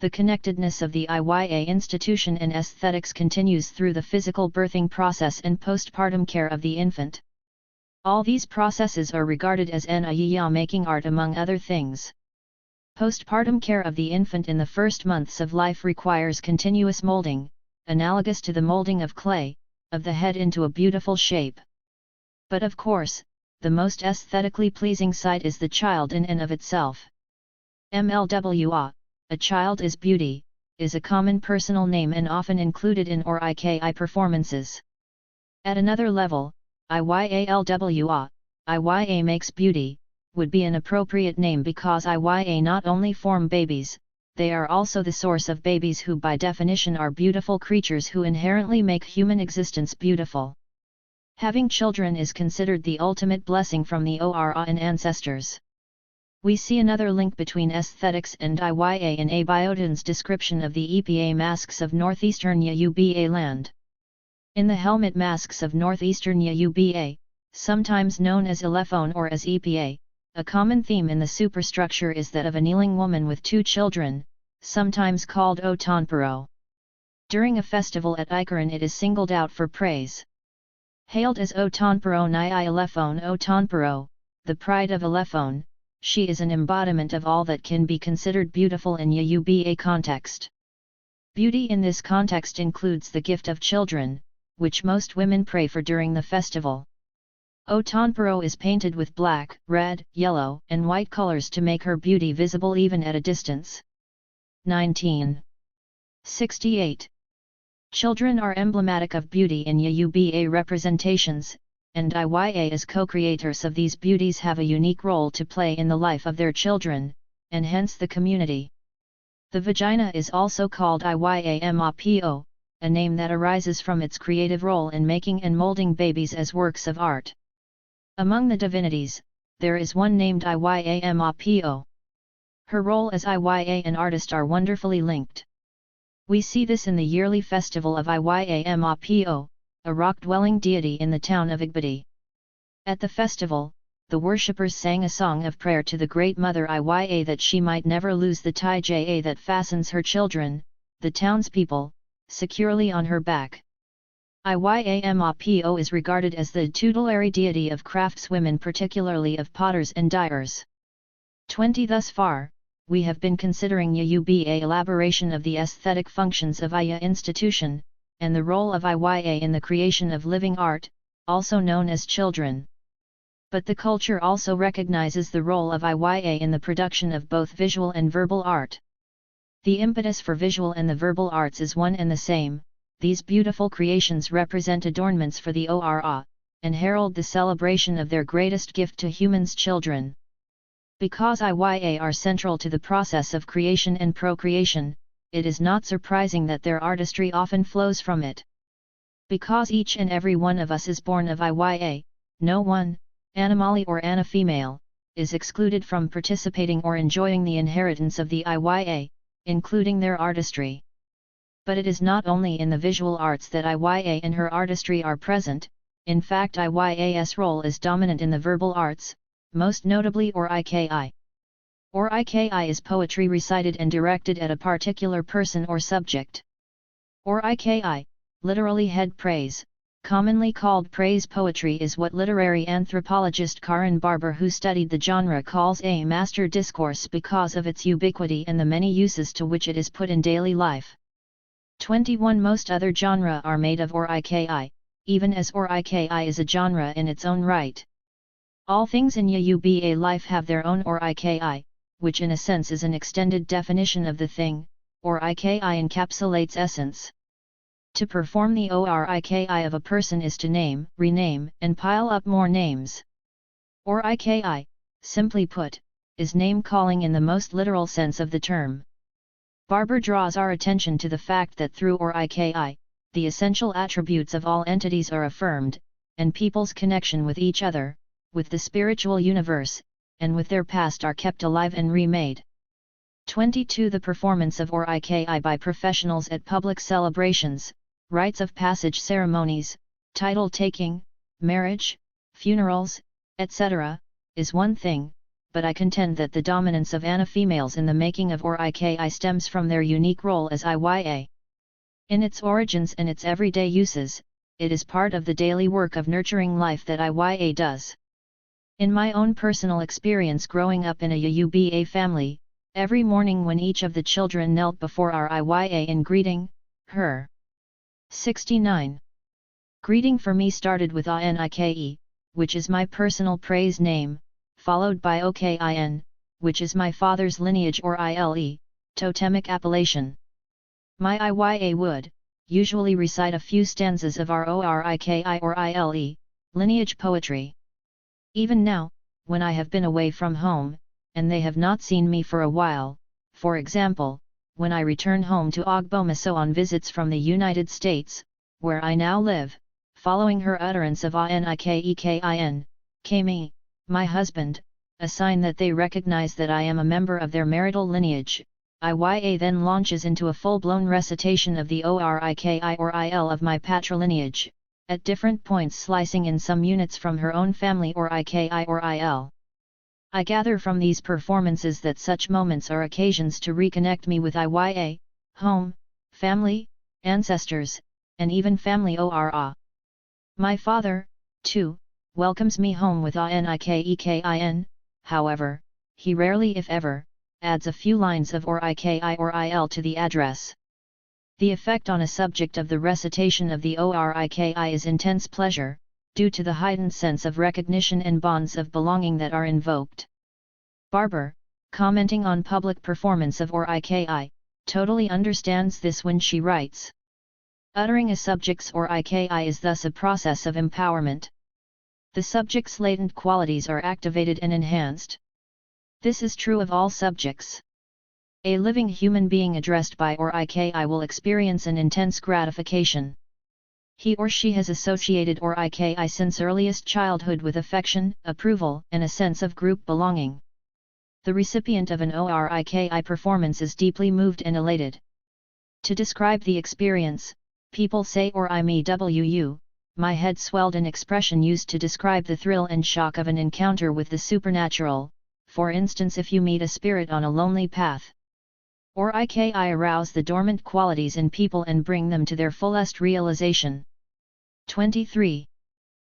S1: The connectedness of the Iya institution and aesthetics continues through the physical birthing process and postpartum care of the infant. All these processes are regarded as an Iya making art among other things. Postpartum care of the infant in the first months of life requires continuous molding, analogous to the molding of clay, of the head into a beautiful shape. But of course, the most aesthetically pleasing sight is the child in and of itself. MLWA, a child is beauty, is a common personal name and often included in ORIKI performances. At another level, IYALWA, Iya makes beauty, would be an appropriate name because Iya not only form babies, they are also the source of babies who by definition are beautiful creatures who inherently make human existence beautiful. Having children is considered the ultimate blessing from the Ora and ancestors. We see another link between aesthetics and Iya in Abiodun's description of the Epa masks of northeastern Yuba land. In the helmet masks of northeastern Yuba, sometimes known as Elephone or as Epa, a common theme in the superstructure is that of a kneeling woman with two children, sometimes called Otonpuro. During a festival at Ikaran it is singled out for praise. Hailed as Otonpuro Nai Elephone Otonpuro, the pride of Elephone, she is an embodiment of all that can be considered beautiful in Yuba context. Beauty in this context includes the gift of children, which most women pray for during the festival. Otonpuro is painted with black, red, yellow, and white colors to make her beauty visible even at a distance. 1968. Children are emblematic of beauty in Yuba representations, and Iya as co-creators of these beauties have a unique role to play in the life of their children, and hence the community. The vagina is also called Iyamapo, a name that arises from its creative role in making and molding babies as works of art. Among the divinities, there is one named Iyamapo. Her role as Iya and artist are wonderfully linked. We see this in the yearly festival of Iyamapo, a rock-dwelling deity in the town of Igbiti. At the festival, the worshippers sang a song of prayer to the Great Mother Iya that she might never lose the tie that fastens her children, the townspeople, securely on her back. Iyamapo is regarded as the tutelary deity of craftswomen, particularly of potters and dyers. 20 Thus far, we have been considering Yuba elaboration of the aesthetic functions of Iya institution, and the role of Iya in the creation of living art, also known as children. But the culture also recognizes the role of Iya in the production of both visual and verbal art. The impetus for visual and the verbal arts is one and the same. These beautiful creations represent adornments for the Ora, and herald the celebration of their greatest gift to humans, children. Because Iya are central to the process of creation and procreation, it is not surprising that their artistry often flows from it. Because each and every one of us is born of Iya, no one, animali or ana female, is excluded from participating or enjoying the inheritance of the Iya, including their artistry. But it is not only in the visual arts that Iya and her artistry are present. In fact, Iya's role is dominant in the verbal arts, most notably Oriki. Oriki is poetry recited and directed at a particular person or subject. Oriki, literally head praise, commonly called praise poetry, is what literary anthropologist Karen Barber, who studied the genre, calls a master discourse because of its ubiquity and the many uses to which it is put in daily life. 21 Most other genres are made of Oriki, even as Oriki is a genre in its own right. All things in Yuba life have their own Oriki, which in a sense is an extended definition of the thing. Oriki encapsulates essence. To perform the Oriki of a person is to name, rename, and pile up more names. Oriki, simply put, is name-calling in the most literal sense of the term. Barber draws our attention to the fact that through Oriki, the essential attributes of all entities are affirmed, and people's connection with each other, with the spiritual universe, and with their past are kept alive and remade. 22 The performance of Oriki by professionals at public celebrations, rites of passage ceremonies, title-taking, marriage, funerals, etc., is one thing, but I contend that the dominance of ana females in the making of Oriki stems from their unique role as Iya. In its origins and its everyday uses, it is part of the daily work of nurturing life that Iya does. In my own personal experience growing up in a Yuba family, every morning when each of the children knelt before our Iya in greeting her. 69. Greeting for me started with Anike, which is my personal praise name, followed by Okin, which is my father's lineage or Ile, totemic appellation. My Iya would, usually recite a few stanzas of our Oriki or Ile, lineage poetry. Even now, when I have been away from home, and they have not seen me for a while, for example, when I return home to Ogbomaso on visits from the United States, where I now live, following her utterance of Anikekin, Kami, my husband, a sign that they recognize that I am a member of their marital lineage, Iya then launches into a full-blown recitation of the Oriki or Il of my patrilineage, at different points slicing in some units from her own family Oriki or Il. I gather from these performances that such moments are occasions to reconnect me with Iya, home, family, ancestors, and even family Ora. My father, too, welcomes me home with Anikekin, however, he rarely if ever, adds a few lines of Oriki or Il to the address. The effect on a subject of the recitation of the Oriki is intense pleasure, due to the heightened sense of recognition and bonds of belonging that are invoked. Barber, commenting on public performance of Oriki, totally understands this when she writes. Uttering a subject's Oriki is thus a process of empowerment. The subject's latent qualities are activated and enhanced. This is true of all subjects. A living human being addressed by Oriki will experience an intense gratification. He or she has associated Oriki since earliest childhood with affection, approval, and a sense of group belonging. The recipient of an Oriki performance is deeply moved and elated. To describe the experience, people say Orimi wu, my head swelled, an expression used to describe the thrill and shock of an encounter with the supernatural, for instance if you meet a spirit on a lonely path. Or IKI arouse the dormant qualities in people and bring them to their fullest realization. 23.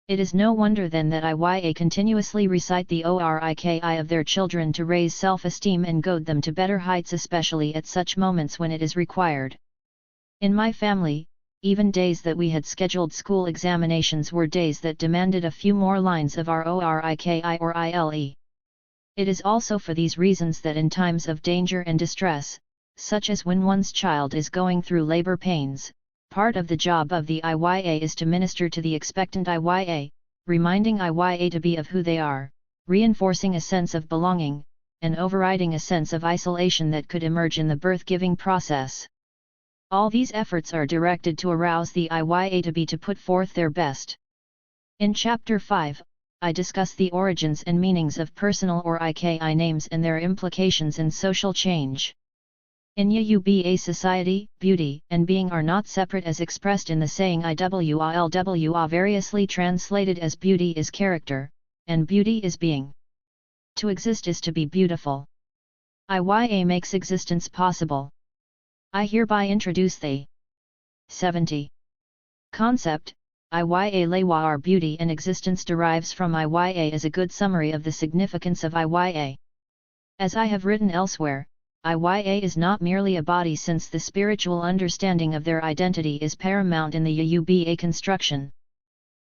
S1: It is no wonder then that IYA continuously recite the ORIKI of their children to raise self-esteem and goad them to better heights, especially at such moments when it is required. In my family, even days that we had scheduled school examinations were days that demanded a few more lines of our ORIKI or ILE. It is also for these reasons that in times of danger and distress, such as when one's child is going through labor pains, part of the job of the IYA is to minister to the expectant IYA, reminding IYA to be of who they are, reinforcing a sense of belonging, and overriding a sense of isolation that could emerge in the birth-giving process. All these efforts are directed to arouse the IYA to put forth their best. In Chapter 5, I discuss the origins and meanings of personal or IKI names and their implications in social change. In Yoruba society, beauty and being are not separate as expressed in the saying IWALWA, variously translated as beauty is character, and beauty is being. To exist is to be beautiful. IYA makes existence possible. I hereby introduce the 70. Concept. IYA Lewa, our beauty and existence derives from IYA as a good summary of the significance of IYA. As I have written elsewhere, IYA is not merely a body, since the spiritual understanding of their identity is paramount in the Yoruba construction.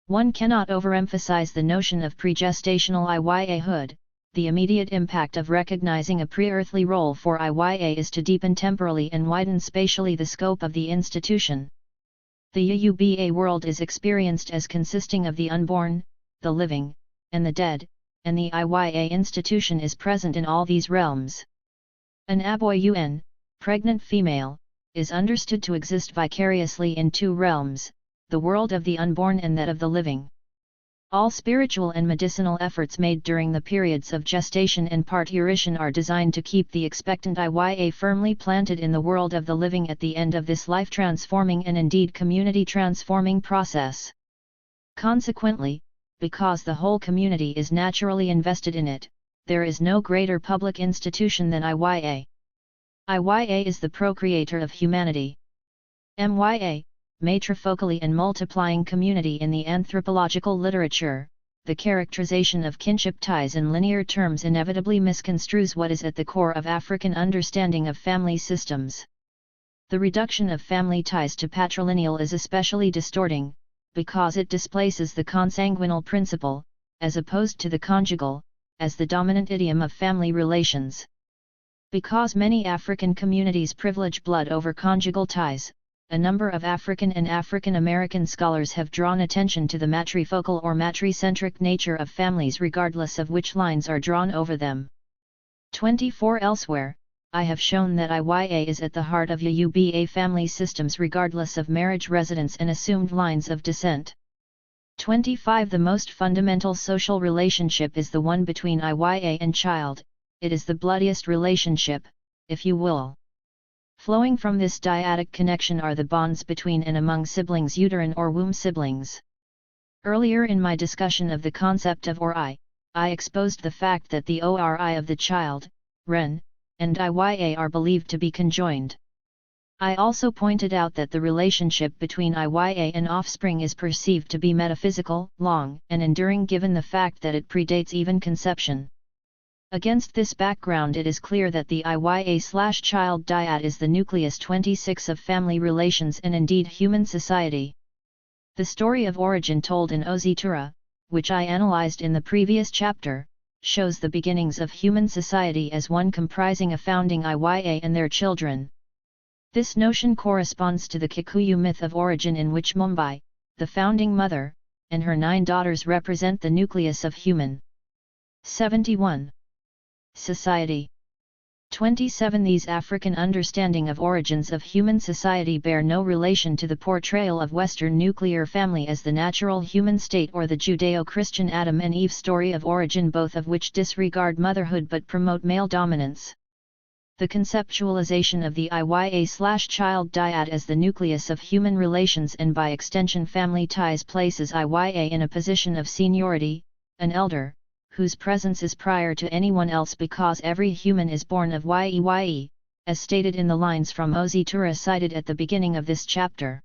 S1: One cannot overemphasize the notion of pregestational IYA-hood. The immediate impact of recognizing a pre-earthly role for IYA is to deepen temporally and widen spatially the scope of the institution. The Yoruba world is experienced as consisting of the unborn, the living, and the dead, and the IYA institution is present in all these realms. An aboyun, pregnant female, is understood to exist vicariously in two realms, the world of the unborn and that of the living. All spiritual and medicinal efforts made during the periods of gestation and parturition are designed to keep the expectant IYA firmly planted in the world of the living at the end of this life-transforming and indeed community-transforming process. Consequently, because the whole community is naturally invested in it, there is no greater public institution than IYA. IYA is the procreator of humanity. MYA, matrifocally and multiplying community. In the anthropological literature, the characterization of kinship ties in linear terms inevitably misconstrues what is at the core of African understanding of family systems. The reduction of family ties to patrilineal is especially distorting, because it displaces the consanguinal principle, as opposed to the conjugal, as the dominant idiom of family relations. Because many African communities privilege blood over conjugal ties, a number of African and African American scholars have drawn attention to the matrifocal or matricentric nature of families regardless of which lines are drawn over them. 24. Elsewhere, I have shown that IYA is at the heart of Yoruba family systems regardless of marriage residence and assumed lines of descent. 25. The most fundamental social relationship is the one between IYA and child. It is the bloodiest relationship, if you will. Flowing from this dyadic connection are the bonds between and among siblings, uterine or womb siblings. Earlier in my discussion of the concept of ORI, I exposed the fact that the ORI of the child, REN, and IYA are believed to be conjoined. I also pointed out that the relationship between IYA and offspring is perceived to be metaphysical, long, and enduring given the fact that it predates even conception. Against this background, it is clear that the IYA/child dyad is the nucleus 26 of family relations and indeed human society. The story of origin told in Ozitura, which I analyzed in the previous chapter, shows the beginnings of human society as one comprising a founding IYA and their children. This notion corresponds to the Kikuyu myth of origin, in which Mumbai, the founding mother, and her 9 daughters represent the nucleus of human. 71. Society. 27. These African understanding of origins of human society bear no relation to the portrayal of Western nuclear family as the natural human state or the Judeo-Christian Adam and Eve story of origin, both of which disregard motherhood but promote male dominance. The conceptualization of the Iya/child dyad as the nucleus of human relations and by extension family ties places Iya in a position of seniority, an elder, whose presence is prior to anyone else because every human is born of Ye, as stated in the lines from Ozitura cited at the beginning of this chapter.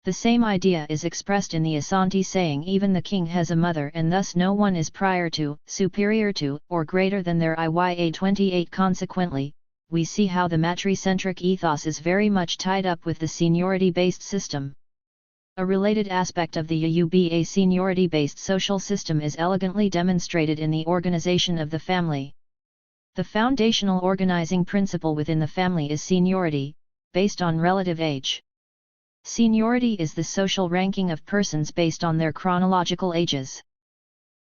S1: The same idea is expressed in the Asante saying even the king has a mother and thus no one is prior to, superior to, or greater than their Iya. 28. Consequently, we see how the matricentric ethos is very much tied up with the seniority-based system. A related aspect of the Yuba seniority-based social system is elegantly demonstrated in the organization of the family. The foundational organizing principle within the family is seniority, based on relative age. Seniority is the social ranking of persons based on their chronological ages.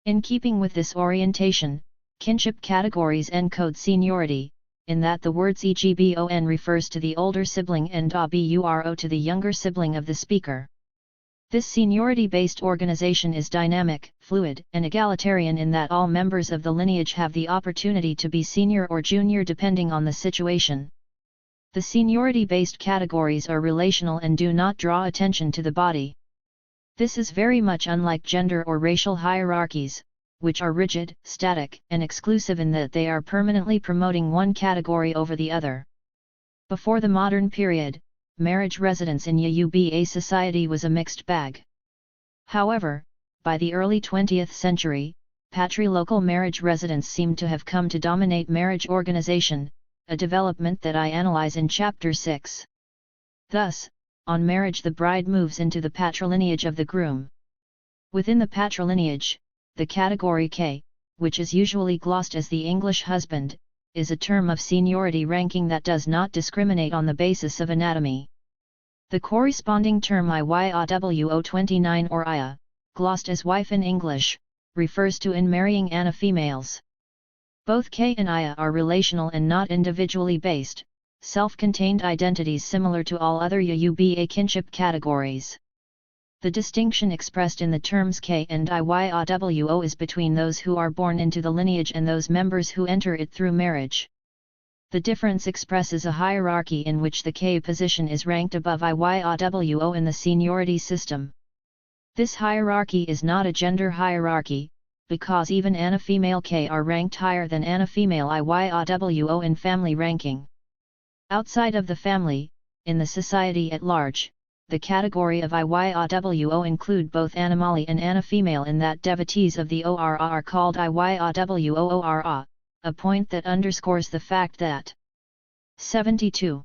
S1: In keeping with this orientation, kinship categories encode seniority, in that the words EGBON refers to the older sibling and ABURO to the younger sibling of the speaker. This seniority-based organization is dynamic, fluid, and egalitarian in that all members of the lineage have the opportunity to be senior or junior depending on the situation. The seniority-based categories are relational and do not draw attention to the body. This is very much unlike gender or racial hierarchies, which are rigid, static, and exclusive in that they are permanently promoting one category over the other. Before the modern period, marriage residence in Yuba society was a mixed bag. However, by the early 20th century, patrilocal marriage residence seemed to have come to dominate marriage organization, a development that I analyze in Chapter 6. Thus, on marriage the bride moves into the patrilineage of the groom. Within the patrilineage, the category K, which is usually glossed as the English husband, is a term of seniority ranking that does not discriminate on the basis of anatomy. The corresponding term Iyawo29 or Iya, glossed as wife in English, refers to in marrying Ana females. Both K and Iya are relational and not individually based, self-contained identities similar to all other Yuba kinship categories. The distinction expressed in the terms K and Iyawo is between those who are born into the lineage and those members who enter it through marriage. The difference expresses a hierarchy in which the K position is ranked above Iyawo in the seniority system. This hierarchy is not a gender hierarchy, because even Ana female K are ranked higher than Ana female Iyawo in family ranking. Outside of the family, in the society at large, the category of Iyawo include both Anamali and Ana female in that devotees of the Ora are called Iyawo, a point that underscores the fact that 72.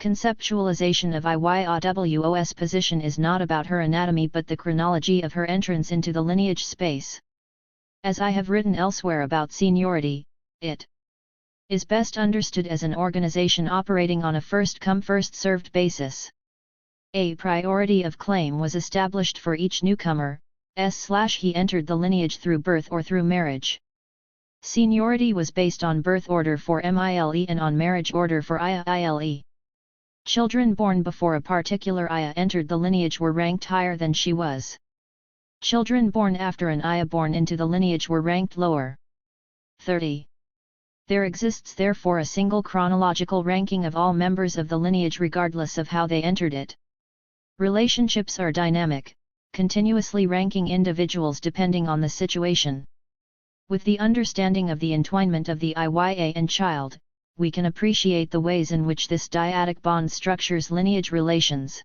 S1: Conceptualization of Iyawo's position is not about her anatomy but the chronology of her entrance into the lineage space. As I have written elsewhere about seniority, it is best understood as an organization operating on a first-come first-served basis. A priority of claim was established for each newcomer, he entered the lineage through birth or through marriage. Seniority was based on birth order for Mile and on marriage order for Ile. Children born before a particular Iya entered the lineage were ranked higher than she was. Children born after an Iya born into the lineage were ranked lower. 30. There exists therefore a single chronological ranking of all members of the lineage regardless of how they entered it. Relationships are dynamic, continuously ranking individuals depending on the situation. With the understanding of the entwinement of the Iya and child, we can appreciate the ways in which this dyadic bond structures lineage relations.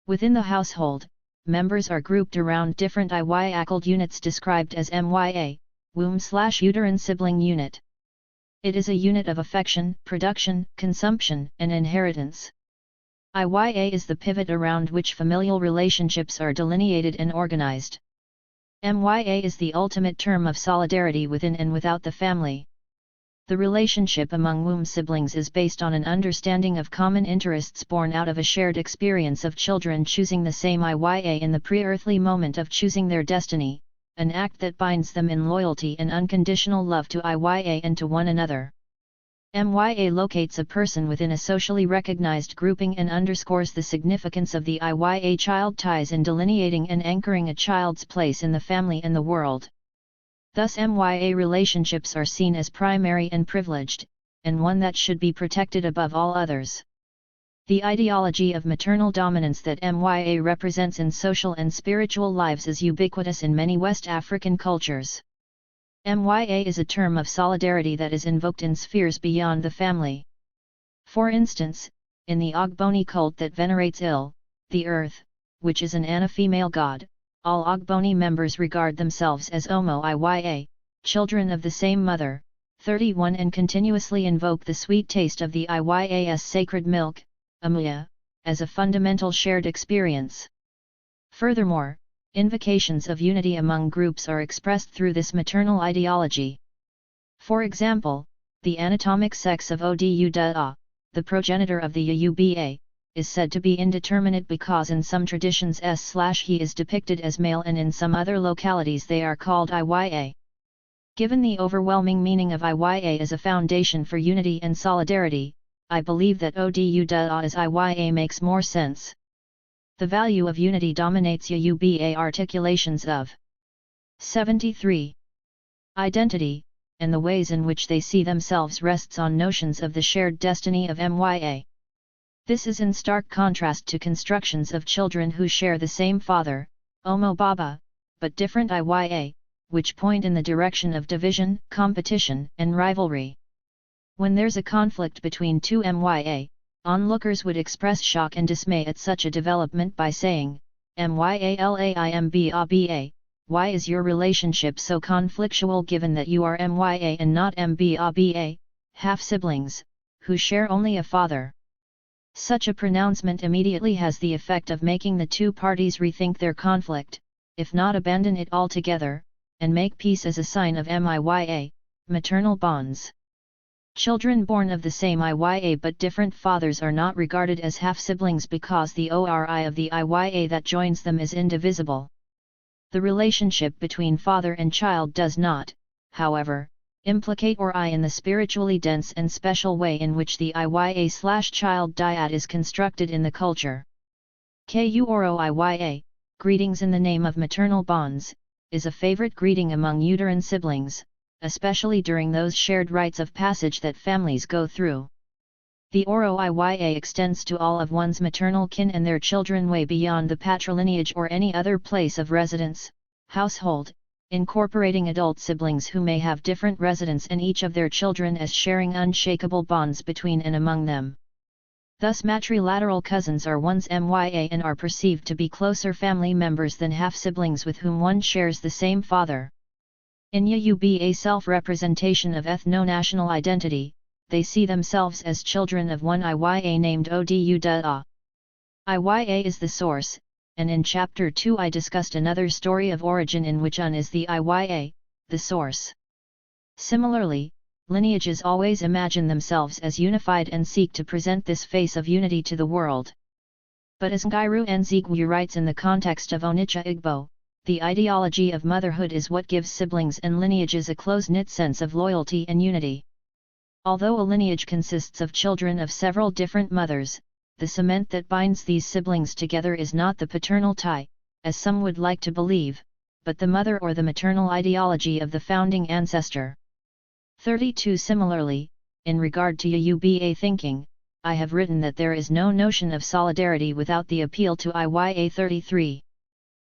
S1: Within the household, members are grouped around different Iyacal units described as MYA, womb/uterine sibling unit. It is a unit of affection, production, consumption, and inheritance. Iya is the pivot around which familial relationships are delineated and organized. MYA is the ultimate term of solidarity within and without the family. The relationship among womb siblings is based on an understanding of common interests born out of a shared experience of children choosing the same Iya in the pre-earthly moment of choosing their destiny, an act that binds them in loyalty and unconditional love to Iya and to one another. MYA locates a person within a socially recognized grouping and underscores the significance of the Iya-child ties in delineating and anchoring a child's place in the family and the world. Thus MYA relationships are seen as primary and privileged, and one that should be protected above all others. The ideology of maternal dominance that MYA represents in social and spiritual lives is ubiquitous in many West African cultures. MYA is a term of solidarity that is invoked in spheres beyond the family. For instance, in the Ogboni cult that venerates Il, the earth, which is an Ana-female god, all Ogboni members regard themselves as Omo Iya, children of the same mother, 31, and continuously invoke the sweet taste of the Iya's sacred milk, Amuya, as a fundamental shared experience. Furthermore, invocations of unity among groups are expressed through this maternal ideology. For example, the anatomic sex of Odu-Da, the progenitor of the Yuba, is said to be indeterminate because in some traditions he is depicted as male and in some other localities they are called Iya. Given the overwhelming meaning of Iya as a foundation for unity and solidarity, I believe that Odu-Da as Iya makes more sense. The value of unity dominates Yuba articulations of 73. Identity, and the ways in which they see themselves rests on notions of the shared destiny of MYA. This is in stark contrast to constructions of children who share the same father, Omo Baba, but different Iya, which point in the direction of division, competition, and rivalry. When there's a conflict between two MYA, onlookers would express shock and dismay at such a development by saying, MYALAIMBABA, why is your relationship so conflictual given that you are MYA and not MBABA, half-siblings, who share only a father? Such a pronouncement immediately has the effect of making the two parties rethink their conflict, if not abandon it altogether, and make peace as a sign of MIYA, maternal bonds. Children born of the same Iya but different fathers are not regarded as half-siblings because the ORI of the Iya that joins them is indivisible. The relationship between father and child does not, however, implicate ORI in the spiritually dense and special way in which the Iya/child dyad is constructed in the culture. Kuoro Iya, greetings in the name of maternal bonds, is a favorite greeting among uterine siblings, especially during those shared rites of passage that families go through. The Oro Iya extends to all of one's maternal kin and their children way beyond the patrilineage or any other place of residence, household, incorporating adult siblings who may have different residence and each of their children as sharing unshakable bonds between and among them. Thus matrilateral cousins are one's MYA and are perceived to be closer family members than half-siblings with whom one shares the same father. In Yuba self-representation of ethno-national identity, they see themselves as children of one Iya named Odu-Da. Iya is the source, and in Chapter 2 I discussed another story of origin in which Un is the Iya, the source. Similarly, lineages always imagine themselves as unified and seek to present this face of unity to the world. But as Ngairu Nzigwu writes in the context of Onitsha Igbo, the ideology of motherhood is what gives siblings and lineages a close-knit sense of loyalty and unity. Although a lineage consists of children of several different mothers, the cement that binds these siblings together is not the paternal tie, as some would like to believe, but the mother or the maternal ideology of the founding ancestor. 32 Similarly, in regard to Yuba thinking, I have written that there is no notion of solidarity without the appeal to Iya 33.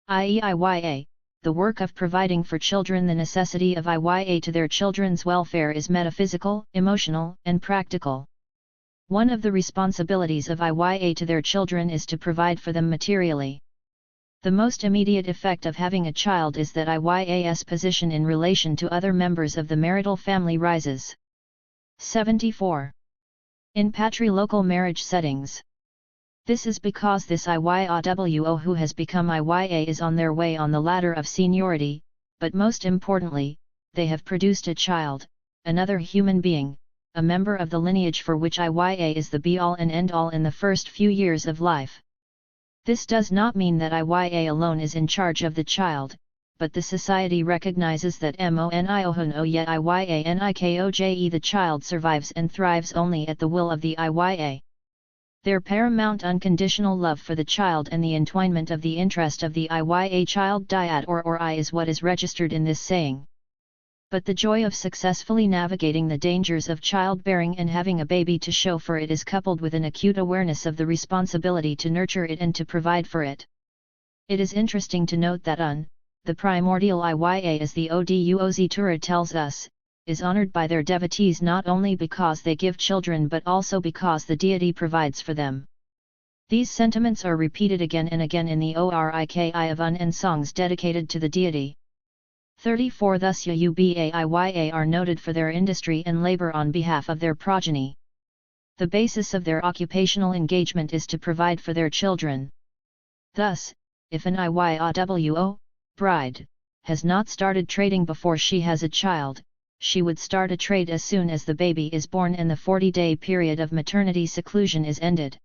S1: I.e. Iya, the work of providing for children. The necessity of Iya to their children's welfare is metaphysical, emotional, and practical. One of the responsibilities of Iya to their children is to provide for them materially. The most immediate effect of having a child is that Iya's position in relation to other members of the marital family rises. 74. In patrilocal marriage settings. This is because this Iyawo who has become Iya is on their way on the ladder of seniority, but most importantly, they have produced a child, another human being, a member of the lineage for which Iya is the be-all and end-all in the first few years of life. This does not mean that Iya alone is in charge of the child, but the society recognizes that moniohunOye the child survives and thrives only at the will of the Iya. Their paramount unconditional love for the child and the entwinement of the interest of the Iya child dyad or I is what is registered in this saying. But the joy of successfully navigating the dangers of childbearing and having a baby to show for it is coupled with an acute awareness of the responsibility to nurture it and to provide for it. It is interesting to note that the primordial Iya, as the Oduozi Tura tells us, is honored by their devotees not only because they give children but also because the deity provides for them. These sentiments are repeated again and again in the Oriki of and songs dedicated to the deity. 34 Thus Yuba are noted for their industry and labor on behalf of their progeny. The basis of their occupational engagement is to provide for their children. Thus, if an Iyawo, bride, has not started trading before she has a child, she would start a trade as soon as the baby is born and the 40-day period of maternity seclusion is ended.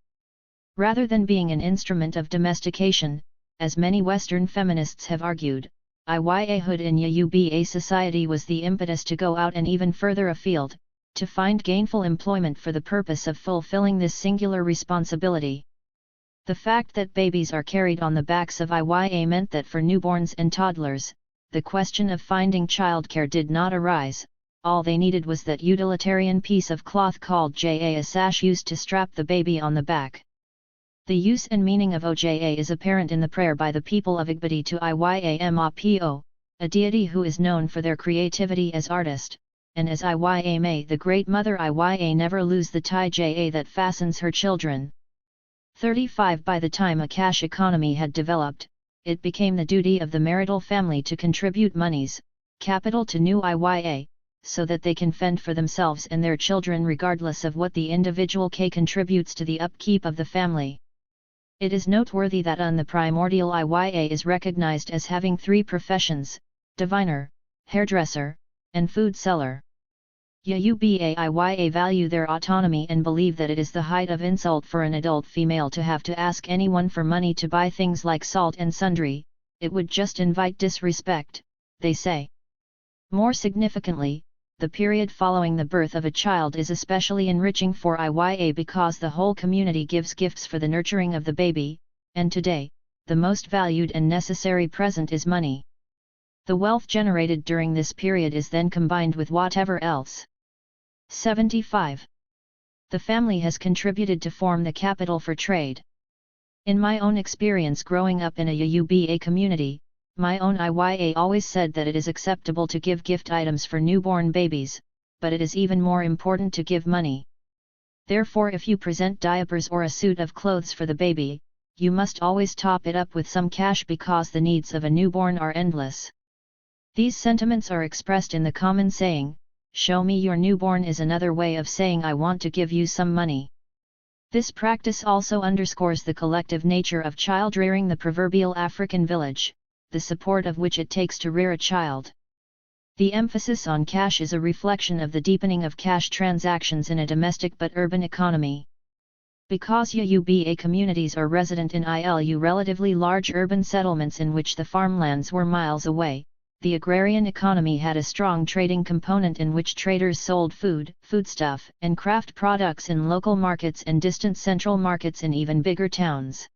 S1: Rather than being an instrument of domestication, as many Western feminists have argued, Iyahood in Yuba society was the impetus to go out and even further afield, to find gainful employment for the purpose of fulfilling this singular responsibility. The fact that babies are carried on the backs of Iya meant that for newborns and toddlers, the question of finding childcare did not arise. All they needed was that utilitarian piece of cloth called a sash used to strap the baby on the back. The use and meaning of Oja is apparent in the prayer by the people of Igbiti to Iyamapo, a deity who is known for their creativity as artist, and as Iyame the Great Mother Iya never lose the tie ja that fastens her children. 35 By the time a cash economy had developed, it became the duty of the marital family to contribute monies, capital to new Iya, so that they can fend for themselves and their children regardless of what the individual contributes to the upkeep of the family. It is noteworthy that the primordial Iya is recognized as having 3 professions: diviner, hairdresser, and food seller. Yuba Iya value their autonomy and believe that it is the height of insult for an adult female to have to ask anyone for money to buy things like salt and sundry. It would just invite disrespect, they say. More significantly, the period following the birth of a child is especially enriching for Iya because the whole community gives gifts for the nurturing of the baby, and today, the most valued and necessary present is money. The wealth generated during this period is then combined with whatever else. 75. The family has contributed to form the capital for trade. In my own experience growing up in a Yuba community, my own Iya always said that it is acceptable to give gift items for newborn babies, but it is even more important to give money. Therefore, if you present diapers or a suit of clothes for the baby, you must always top it up with some cash because the needs of a newborn are endless. These sentiments are expressed in the common saying, "Show me your newborn," is another way of saying I want to give you some money. This practice also underscores the collective nature of child-rearing, the proverbial African village, the support of which it takes to rear a child. The emphasis on cash is a reflection of the deepening of cash transactions in a domestic but urban economy. Because Yuba communities are resident in relatively large urban settlements in which the farmlands were miles away, the agrarian economy had a strong trading component in which traders sold food, foodstuff, and craft products in local markets and distant central markets in even bigger towns.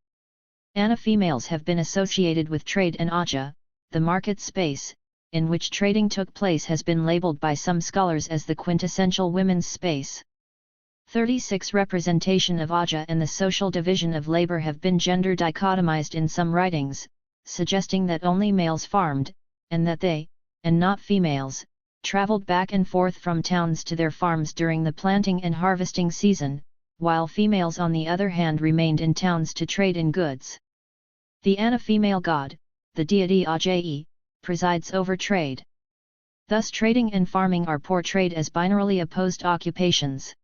S1: Ana females have been associated with trade, and Aja, the market space, in which trading took place, has been labeled by some scholars as the quintessential women's space. 36 Representation of Aja and the social division of labor have been gender dichotomized in some writings, suggesting that only males farmed, and that they, and not females, traveled back and forth from towns to their farms during the planting and harvesting season, while females on the other hand remained in towns to trade in goods. The Ana female god, the deity Ajayi, presides over trade. Thus trading and farming are portrayed as binarily opposed occupations.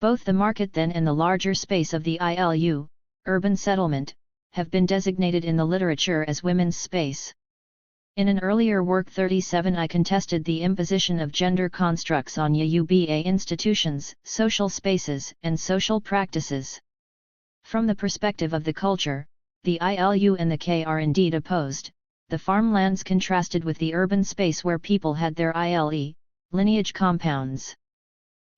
S1: Both the market then and the larger space of the urban settlement, have been designated in the literature as women's space. In an earlier work 37 I contested the imposition of gender constructs on Yuba institutions, social spaces, and social practices. From the perspective of the culture, the ILU and the K are indeed opposed, the farmlands contrasted with the urban space where people had their lineage compounds.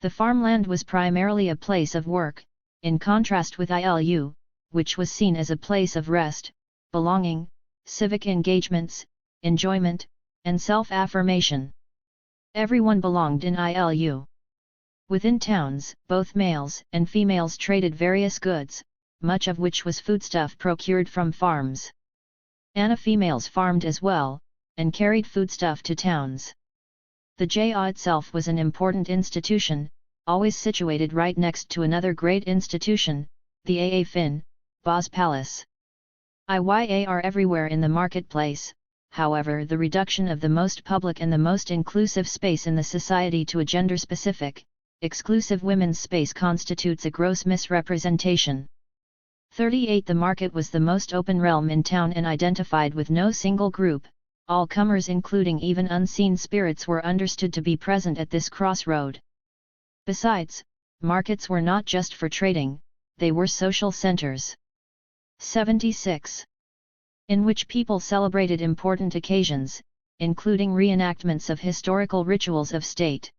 S1: The farmland was primarily a place of work, in contrast with ILU, which was seen as a place of rest, belonging, civic engagements, enjoyment, and self-affirmation. Everyone belonged in ILU. Within towns, both males and females traded various goods, much of which was foodstuff procured from farms. Ana females farmed as well, and carried foodstuff to towns. The JA itself was an important institution, always situated right next to another great institution, the AA Fin, Baz Palace. Iya are everywhere in the marketplace. However, the reduction of the most public and the most inclusive space in the society to a gender-specific, exclusive women's space constitutes a gross misrepresentation. 38 The market was the most open realm in town and identified with no single group. All comers including even unseen spirits were understood to be present at this crossroad. Besides, markets were not just for trading, they were social centers. 76. In which people celebrated important occasions, including reenactments of historical rituals of state.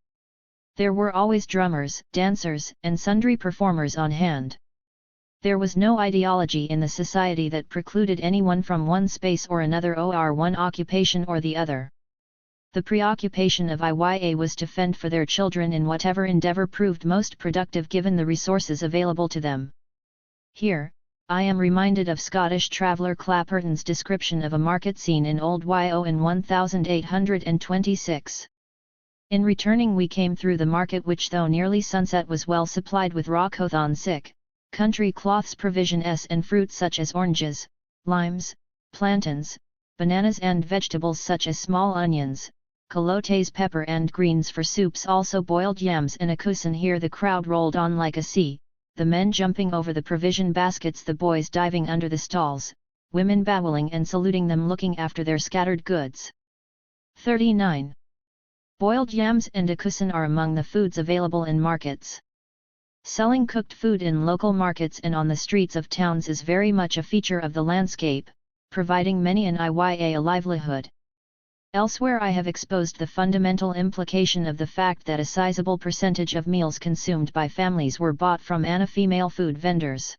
S1: There were always drummers, dancers, and sundry performers on hand. There was no ideology in the society that precluded anyone from one space or another or one occupation or the other. The preoccupation of Iya was to fend for their children in whatever endeavor proved most productive given the resources available to them. Here, I am reminded of Scottish traveller Clapperton's description of a market scene in Old Yo in 1826. In returning we came through the market which though nearly sunset was well supplied with raw cotton country cloths provisions and fruits such as oranges, limes, plantains, bananas and vegetables such as small onions, calotes pepper and greens for soups also boiled yams and a cousin. Here the crowd rolled on like a sea, the men jumping over the provision baskets, the boys diving under the stalls, women bowing and saluting them looking after their scattered goods. 39. Boiled yams and a cousin are among the foods available in markets. Selling cooked food in local markets and on the streets of towns is very much a feature of the landscape, providing many an Iya a livelihood. Elsewhere I have exposed the fundamental implication of the fact that a sizable percentage of meals consumed by families were bought from Ana female food vendors.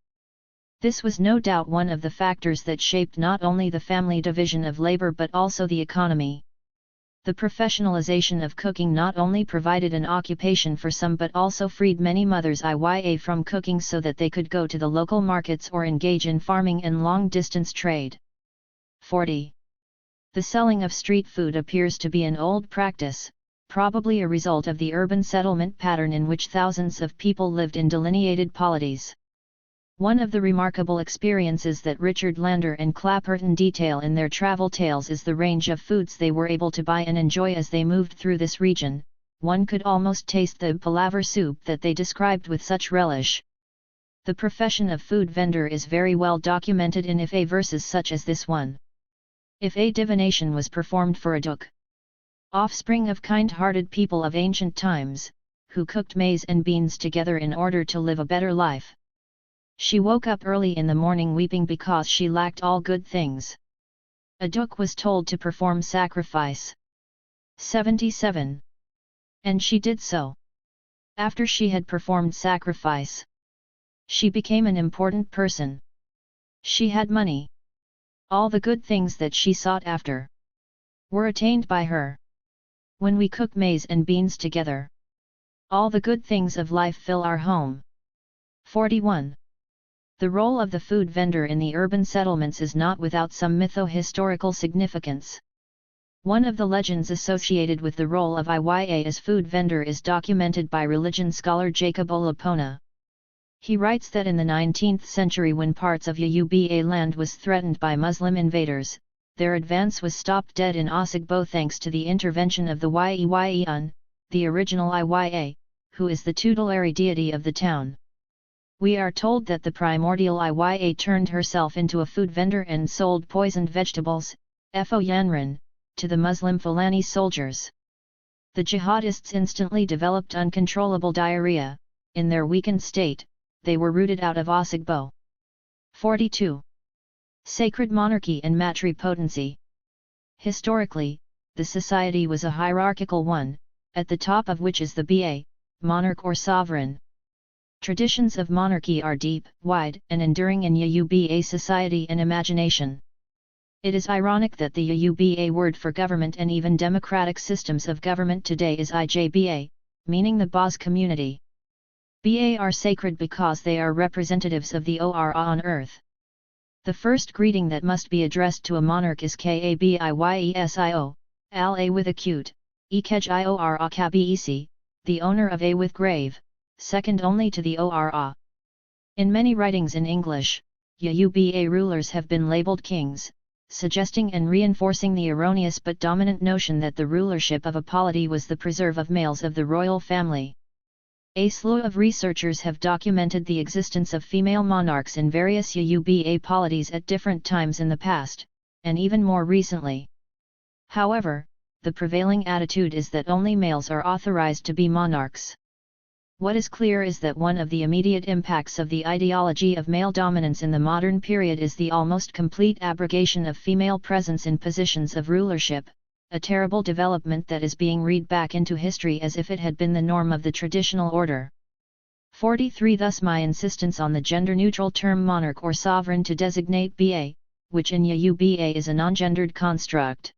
S1: This was no doubt one of the factors that shaped not only the family division of labor but also the economy. The professionalization of cooking not only provided an occupation for some but also freed many mothers Iya from cooking so that they could go to the local markets or engage in farming and long-distance trade. 40. The selling of street food appears to be an old practice, probably a result of the urban settlement pattern in which thousands of people lived in delineated polities. One of the remarkable experiences that Richard Lander and Clapperton detail in their travel tales is the range of foods they were able to buy and enjoy as they moved through this region. One could almost taste the palaver soup that they described with such relish. The profession of food vendor is very well documented in If-A verses such as this one. If-A divination was performed for a duk, offspring of kind-hearted people of ancient times, who cooked maize and beans together in order to live a better life. She woke up early in the morning weeping because she lacked all good things. A duk was told to perform sacrifice. 77. And she did so. After she had performed sacrifice, she became an important person. She had money. All the good things that she sought after were attained by her. When we cook maize and beans together, all the good things of life fill our home. 41. The role of the food vendor in the urban settlements is not without some mytho-historical significance. One of the legends associated with the role of Iya as food vendor is documented by religion scholar Jacob Olapona. He writes that in the 19th century when parts of Yoruba land was threatened by Muslim invaders, their advance was stopped dead in Osogbo thanks to the intervention of the Yeun, the original Iya, who is the tutelary deity of the town. We are told that the primordial Iya turned herself into a food vendor and sold poisoned vegetables, Fo Yanran, to the Muslim Fulani soldiers. The jihadists instantly developed uncontrollable diarrhea. In their weakened state, they were rooted out of Osogbo. 42. Sacred monarchy and matripotency. Historically, the society was a hierarchical one, at the top of which is the Ba, monarch or sovereign. Traditions of monarchy are deep, wide, and enduring in Yoruba society and imagination. It is ironic that the Yoruba word for government and even democratic systems of government today is IJBA, meaning the Boz community. BA are sacred because they are representatives of the Ora on earth. The first greeting that must be addressed to a monarch is Kabiyesio, al a with acute, Ekej Ior Akabiyesi, the owner of a with grave, second only to the Ora. In many writings in English, Yoruba rulers have been labeled kings, suggesting and reinforcing the erroneous but dominant notion that the rulership of a polity was the preserve of males of the royal family. A slew of researchers have documented the existence of female monarchs in various Yoruba polities at different times in the past, and even more recently. However, the prevailing attitude is that only males are authorized to be monarchs. What is clear is that one of the immediate impacts of the ideology of male dominance in the modern period is the almost complete abrogation of female presence in positions of rulership, a terrible development that is being read back into history as if it had been the norm of the traditional order. 43 Thus my insistence on the gender-neutral term monarch or sovereign to designate BA, which in Yoruba is a non-gendered construct.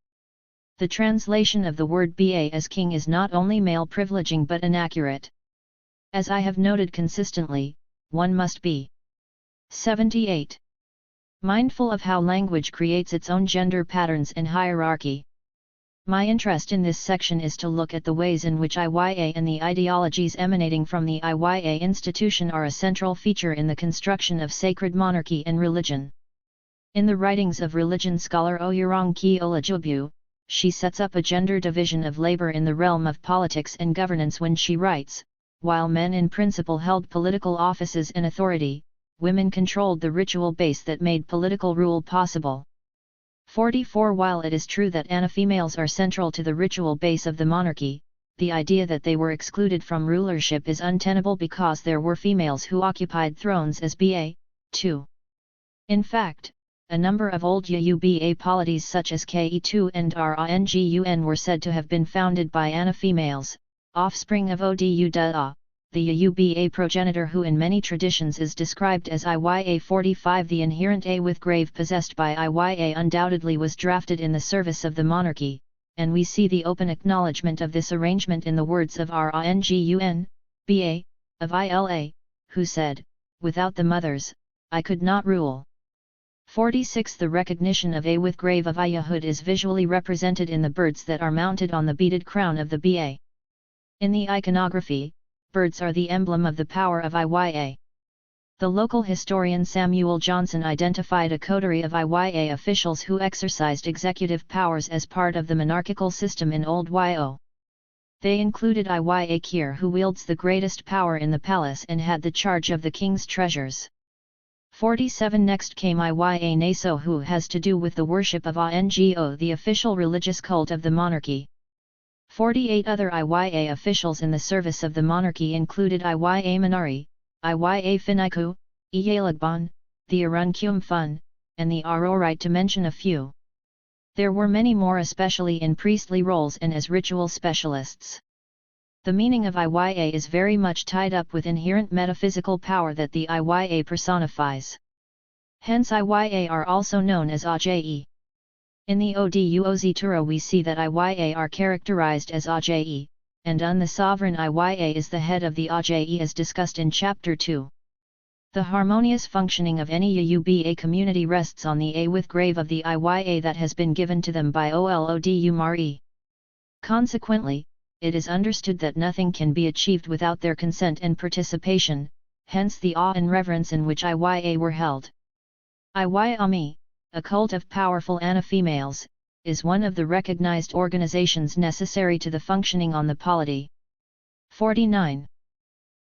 S1: The translation of the word BA as king is not only male privileging but inaccurate. As I have noted consistently, one must be 78. Mindful of how language creates its own gender patterns and hierarchy. My interest in this section is to look at the ways in which Iya and the ideologies emanating from the Iya institution are a central feature in the construction of sacred monarchy and religion. In the writings of religion scholar Oyeronke Olajubu, she sets up a gender division of labor in the realm of politics and governance when she writes, while men in principle held political offices and authority, women controlled the ritual base that made political rule possible. 44 While it is true that females are central to the ritual base of the monarchy, the idea that they were excluded from rulership is untenable because there were females who occupied thrones as BA, too. In fact, a number of old Yoruba polities such as Ke2 and Rangun were said to have been founded by females, offspring of Oduduwa, the Yoruba progenitor who in many traditions is described as Iya 45. The inherent A with grave possessed by Iya undoubtedly was drafted in the service of the monarchy, and we see the open acknowledgement of this arrangement in the words of Rangun, Ba, of Ila, who said, "Without the mothers, I could not rule." 46 The recognition of A with grave of Ayahood is visually represented in the birds that are mounted on the beaded crown of the Ba. In the iconography, birds are the emblem of the power of Iya. The local historian Samuel Johnson identified a coterie of Iya officials who exercised executive powers as part of the monarchical system in Old Yo. They included Iya Kir, who wields the greatest power in the palace and had the charge of the king's treasures. 47 Next came Iya Naso, who has to do with the worship of Ngo, the official religious cult of the monarchy. 48 Other Iya officials in the service of the monarchy included Iya Manari, Iya Finiku, Iyalagban, the Arunkum Fun, and the Arorite, to mention a few. There were many more, especially in priestly roles and as ritual specialists. The meaning of Iya is very much tied up with inherent metaphysical power that the Iya personifies. Hence Iya are also known as Ajayi. In the Oduduwa we see that Iya are characterized as Ajayi, and the sovereign Iya is the head of the Ajayi as discussed in Chapter 2. The harmonious functioning of any Yoruba community rests on the A with grave of the Iya that has been given to them by Olodumare. Consequently, it is understood that nothing can be achieved without their consent and participation, hence the awe and reverence in which Iya were held. Oyewumi, a cult of powerful females, is one of the recognized organizations necessary to the functioning on the polity. 49.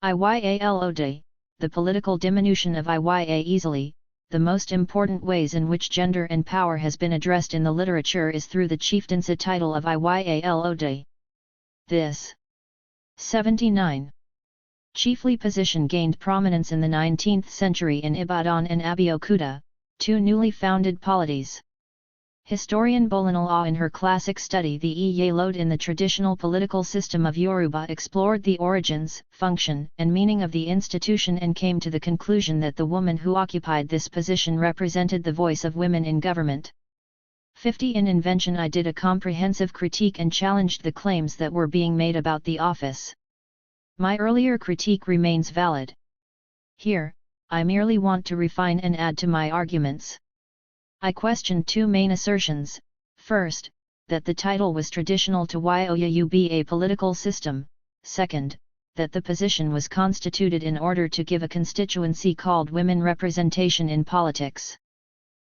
S1: Iyalode, the political diminution of Iya easily. The most important ways in which gender and power has been addressed in the literature is through the chieftaincy title of Iyalode. This 79. Chiefly position gained prominence in the 19th century in Ibadan and Abeokuta, two newly founded polities. Historian Bolanala in her classic study The Iyalode in the Traditional Political System of Yoruba explored the origins, function, and meaning of the institution and came to the conclusion that the woman who occupied this position represented the voice of women in government. 50. In invention I did a comprehensive critique and challenged the claims that were being made about the office. My earlier critique remains valid. Here, I merely want to refine and add to my arguments. I questioned two main assertions. First, that the title was traditional to Oyewumi, a political system. Second, that the position was constituted in order to give a constituency called women representation in politics.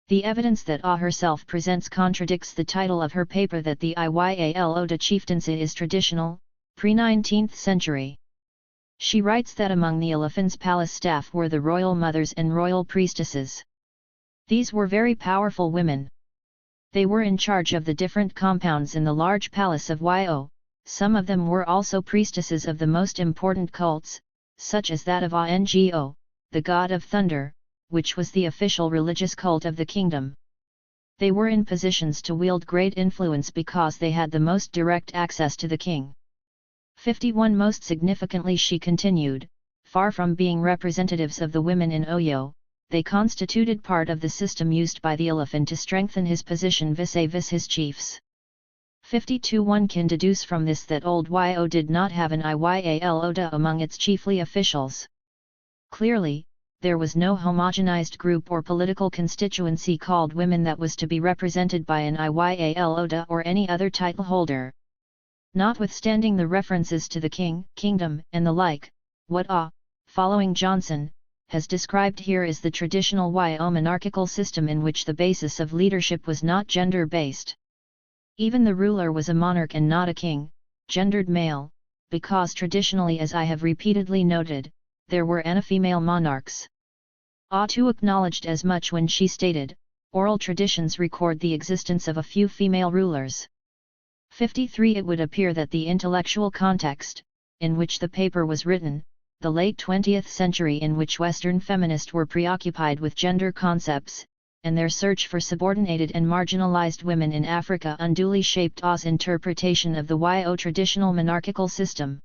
S1: The evidence that herself presents contradicts the title of her paper that the Iwaloda chieftaincy is traditional, pre-19th century. She writes that among the Elephant's palace staff were the royal mothers and royal priestesses. These were very powerful women. They were in charge of the different compounds in the large palace of Oyo. Some of them were also priestesses of the most important cults, such as that of Ongo, the god of thunder, which was the official religious cult of the kingdom. They were in positions to wield great influence because they had the most direct access to the king. 51. Most significantly, she continued, far from being representatives of the women in Oyo, they constituted part of the system used by the elephant to strengthen his position vis-a-vis his chiefs. 52. One can deduce from this that old Oyo did not have an Iwaloda among its chiefly officials. Clearly, there was no homogenized group or political constituency called women that was to be represented by an Iwaloda or any other title holder. Notwithstanding the references to the king, kingdom, and the like, what following Johnson, has described here is the traditional Oyo monarchical system in which the basis of leadership was not gender-based. Even the ruler was a monarch and not a king, gendered male, because traditionally, as I have repeatedly noted, there were any female monarchs. Otto acknowledged as much when she stated, oral traditions record the existence of a few female rulers. 53. It would appear that the intellectual context, in which the paper was written, the late 20th century in which Western feminists were preoccupied with gender concepts, and their search for subordinated and marginalized women in Africa unduly shaped O's interpretation of the Oyo traditional monarchical system.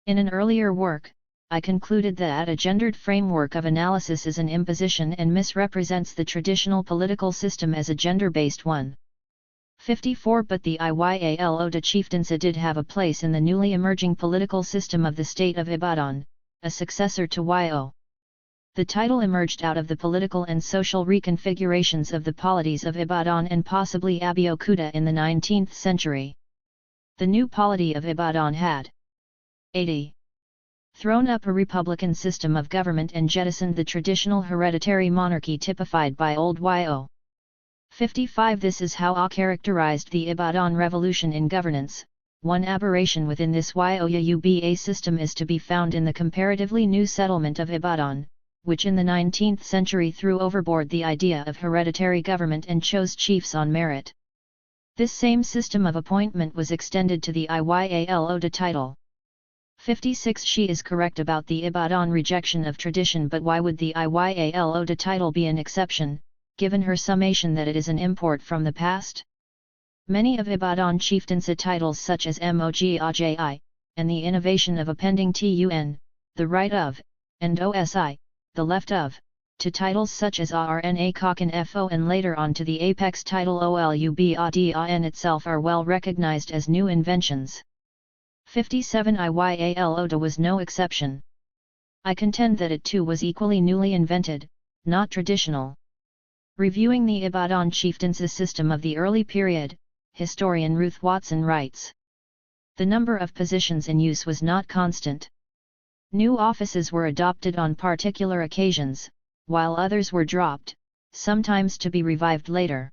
S1: In an earlier work, I concluded that a gendered framework of analysis is an imposition and misrepresents the traditional political system as a gender-based one. 54. But the Iwaloda chieftaincy did have a place in the newly emerging political system of the state of Ibadan, a successor to Oyo. The title emerged out of the political and social reconfigurations of the polities of Ibadan and possibly Abeokuta in the 19th century. The new polity of Ibadan had 80. Thrown up a republican system of government and jettisoned the traditional hereditary monarchy typified by Old Oyo. 55. This is how characterized the Ibadan revolution in governance. One aberration within this Oyewumi system is to be found in the comparatively new settlement of Ibadan, which in the 19th century threw overboard the idea of hereditary government and chose chiefs on merit. This same system of appointment was extended to the Iwaloda title. 56. She is correct about the Ibadan rejection of tradition, but why would the Iwaloda title be an exception, given her summation that it is an import from the past? Many of Ibadan chieftaincy titles such as Mogaji, and the innovation of appending tun, the right of, and osi, the left of, to titles such as Arna Kakan Fo and later on to the apex title Olubadin itself are well recognized as new inventions. 57. Iwaloda was no exception. I contend that it too was equally newly invented, not traditional. Reviewing the Ibadan chieftaincy system of the early period, historian Ruth Watson writes, the number of positions in use was not constant. New offices were adopted on particular occasions, while others were dropped, sometimes to be revived later.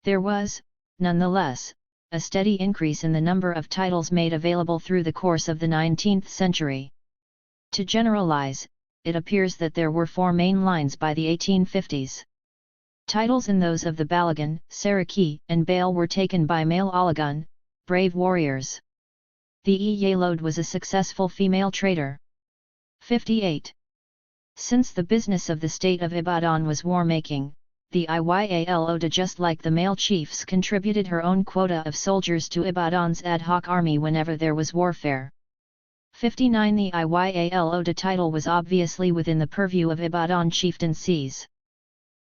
S1: There was, nonetheless, a steady increase in the number of titles made available through the course of the 19th century. To generalize, it appears that there were four main lines by the 1850s. Titles in those of the Balagan, Saraki, and Bale were taken by male Alagun, brave warriors. The Iyalode was a successful female trader. 58. Since the business of the state of Ibadan was war-making, the Iwaloda, just like the male chiefs, contributed her own quota of soldiers to Ibadan's ad hoc army whenever there was warfare. 59. The Iwaloda title was obviously within the purview of Ibadan chieftaincies.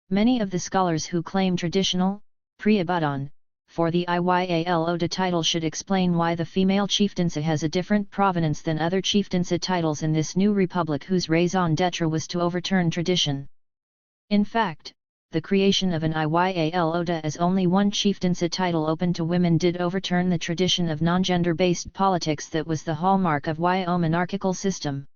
S1: Many of the scholars who claim traditional, Pre-Ibadan, for the Iyal Oda title should explain why the female chieftaincy has a different provenance than other chieftaincy titles in this new republic whose raison d'etre was to overturn tradition. In fact, the creation of an Iyal Oda as only one chieftaincy title open to women did overturn the tradition of non-gender-based politics that was the hallmark of Oyo monarchical system.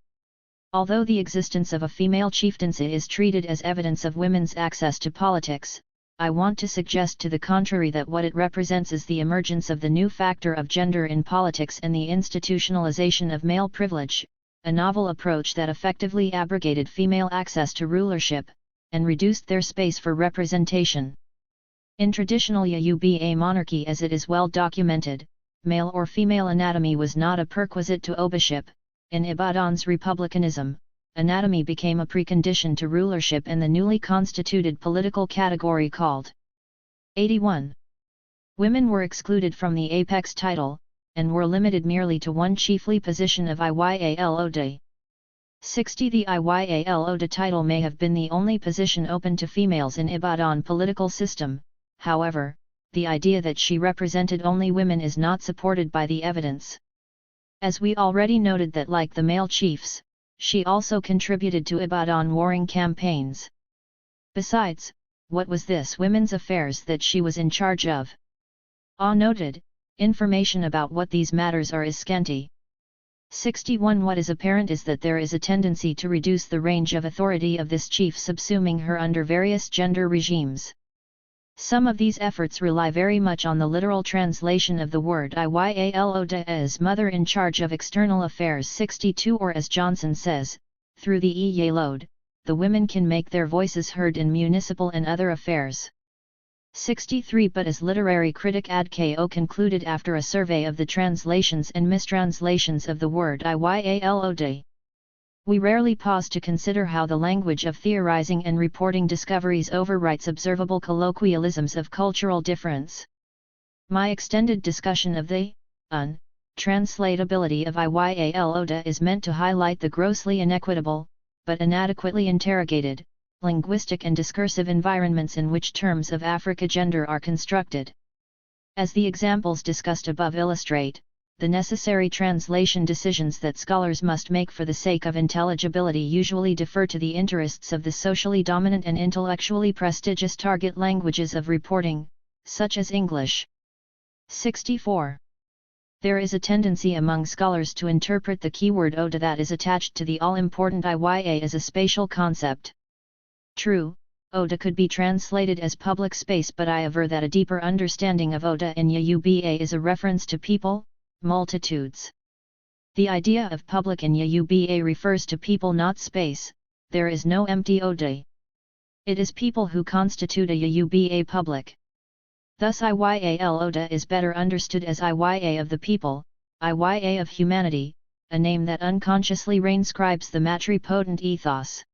S1: Although the existence of a female chieftaincy is treated as evidence of women's access to politics, I want to suggest to the contrary that what it represents is the emergence of the new factor of gender in politics and the institutionalization of male privilege, a novel approach that effectively abrogated female access to rulership, and reduced their space for representation. In traditional Yoruba monarchy, as it is well documented, male or female anatomy was not a perquisite to obiship. In Ibadan's republicanism, anatomy became a precondition to rulership and the newly constituted political category called 81. Women were excluded from the apex title, and were limited merely to one chiefly position of Iyal Oda. 60. The Iyal Oda title may have been the only position open to females in Ibadan political system, however, the idea that she represented only women is not supported by the evidence. As we already noted that like the male chiefs, she also contributed to Ibadan warring campaigns. Besides, what was this women's affairs that she was in charge of? Noted, information about what these matters are is scanty. 61. What is apparent is that there is a tendency to reduce the range of authority of this chief, subsuming her under various gender regimes. Some of these efforts rely very much on the literal translation of the word Iyal Oda as mother in charge of external affairs. 62. Or as Johnson says, through the Iyalode, the women can make their voices heard in municipal and other affairs. 63. But as literary critic Adko concluded after a survey of the translations and mistranslations of the word Iyal Oda, we rarely pause to consider how the language of theorizing and reporting discoveries overwrites observable colloquialisms of cultural difference. My extended discussion of the translatability of Iyal Oda is meant to highlight the grossly inequitable, but inadequately interrogated, linguistic and discursive environments in which terms of Africa gender are constructed. As the examples discussed above illustrate, the necessary translation decisions that scholars must make for the sake of intelligibility usually defer to the interests of the socially dominant and intellectually prestigious target languages of reporting, such as English. 64. There is a tendency among scholars to interpret the keyword Oda that is attached to the all-important Iya as a spatial concept. True, Oda could be translated as public space, but I aver that a deeper understanding of Oda in Yoruba is a reference to people, multitudes. The idea of public in Yoruba refers to people, not space. There is no empty Oda. It is people who constitute a Yoruba public. Thus Iyal Oda is better understood as Iya of the people, Iya of humanity, a name that unconsciously reinscribes the matripotent ethos.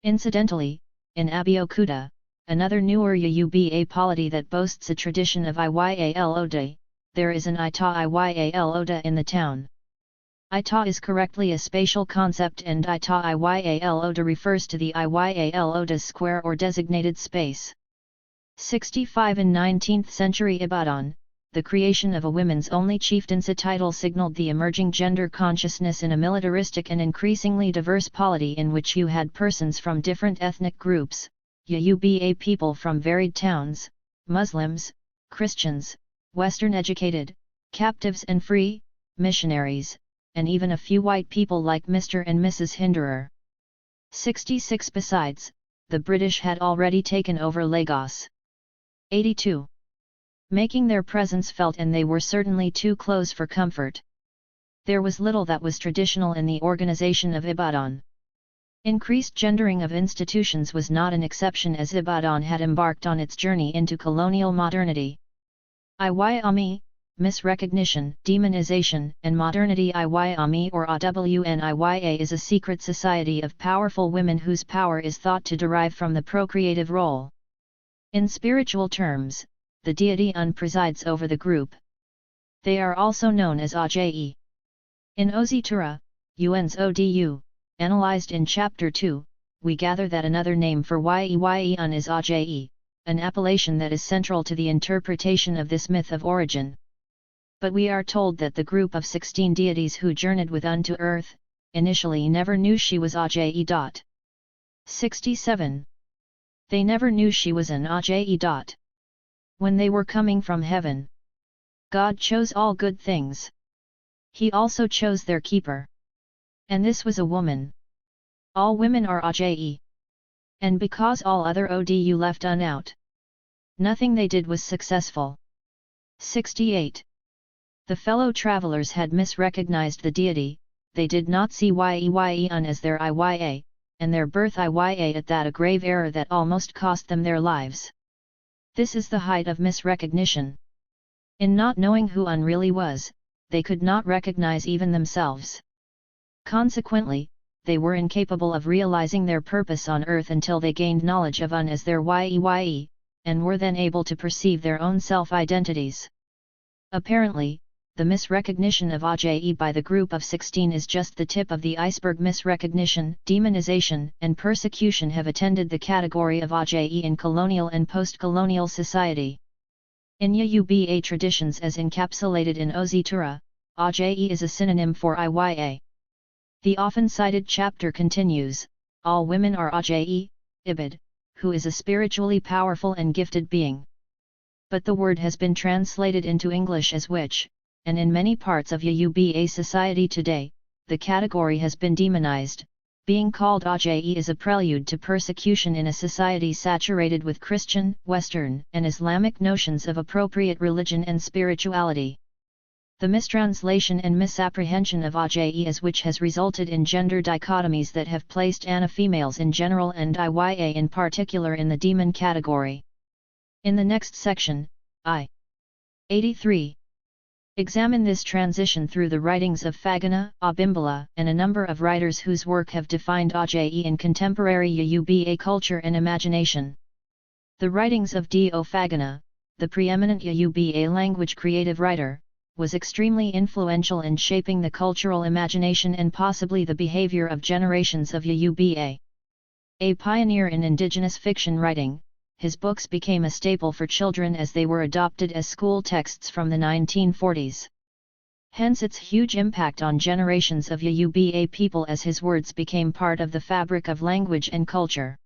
S1: Incidentally, in Abeokuta, another newer Yoruba polity that boasts a tradition of Iyal Oda, there is an Ita Iyal Oda in the town. Ita is correctly a spatial concept, and Ita Iyal Oda refers to the Iyal Oda's square or designated space. 65. In 19th century Ibadan, the creation of a women's only chieftaincy title signaled the emerging gender consciousness in a militaristic and increasingly diverse polity in which you had persons from different ethnic groups, Yoruba people from varied towns, Muslims, Christians, Western educated, captives and free, missionaries, and even a few white people like Mr. and Mrs. Hinderer. 66. Besides, the British had already taken over Lagos. 82. Making their presence felt, and they were certainly too close for comfort. There was little that was traditional in the organization of Ibadan. Increased gendering of institutions was not an exception, as Ibadan had embarked on its journey into colonial modernity. Oyewumi, misrecognition, demonization, and modernity. Oyewumi or Awniya is a secret society of powerful women whose power is thought to derive from the procreative role. In spiritual terms, the deity presides over the group. They are also known as Ajayi. In Ozitura, Un's Odu, analyzed in Chapter 2, we gather that another name for Yeun is Ajayi, an appellation that is central to the interpretation of this myth of origin. But we are told that the group of 16 deities who journeyed with unto earth, initially never knew she was Aje. 67. They never knew she was an Aje. When they were coming from heaven, God chose all good things. He also chose their keeper. And this was a woman. All women are Aje. And because all other Odu left unout, nothing they did was successful. 68. The fellow travelers had misrecognized the deity, they did not see Yeun as their Iya, and their birth Iya at that a grave error that almost cost them their lives. This is the height of misrecognition. In not knowing who Un really was, they could not recognize even themselves. Consequently, they were incapable of realizing their purpose on earth until they gained knowledge of Un as their Ye, and were then able to perceive their own self-identities. Apparently, the misrecognition of Aje by the group of 16 is just the tip of the iceberg. Misrecognition, demonization, and persecution have attended the category of Aje in colonial and post-colonial society. In Yoruba traditions as encapsulated in Ozitura, Aje is a synonym for Iya. The often cited chapter continues, all women are Aje, Ibid, who is a spiritually powerful and gifted being. But the word has been translated into English as witch, and in many parts of Yoruba society today, the category has been demonized. Being called Aje is a prelude to persecution in a society saturated with Christian, Western, and Islamic notions of appropriate religion and spirituality. The mistranslation and misapprehension of Aje as witch has resulted in gender dichotomies that have placed Ana females in general and Iya in particular in the demon category. In the next section, I. 83. Examine this transition through the writings of Fagana, Abimbala, and a number of writers whose work have defined Aje in contemporary Yoruba culture and imagination. The writings of D.O. Fagana, the preeminent Yoruba language creative writer, was extremely influential in shaping the cultural imagination and possibly the behavior of generations of Yoruba. A pioneer in indigenous fiction writing, his books became a staple for children as they were adopted as school texts from the 1940s. Hence its huge impact on generations of Yoruba people as his words became part of the fabric of language and culture.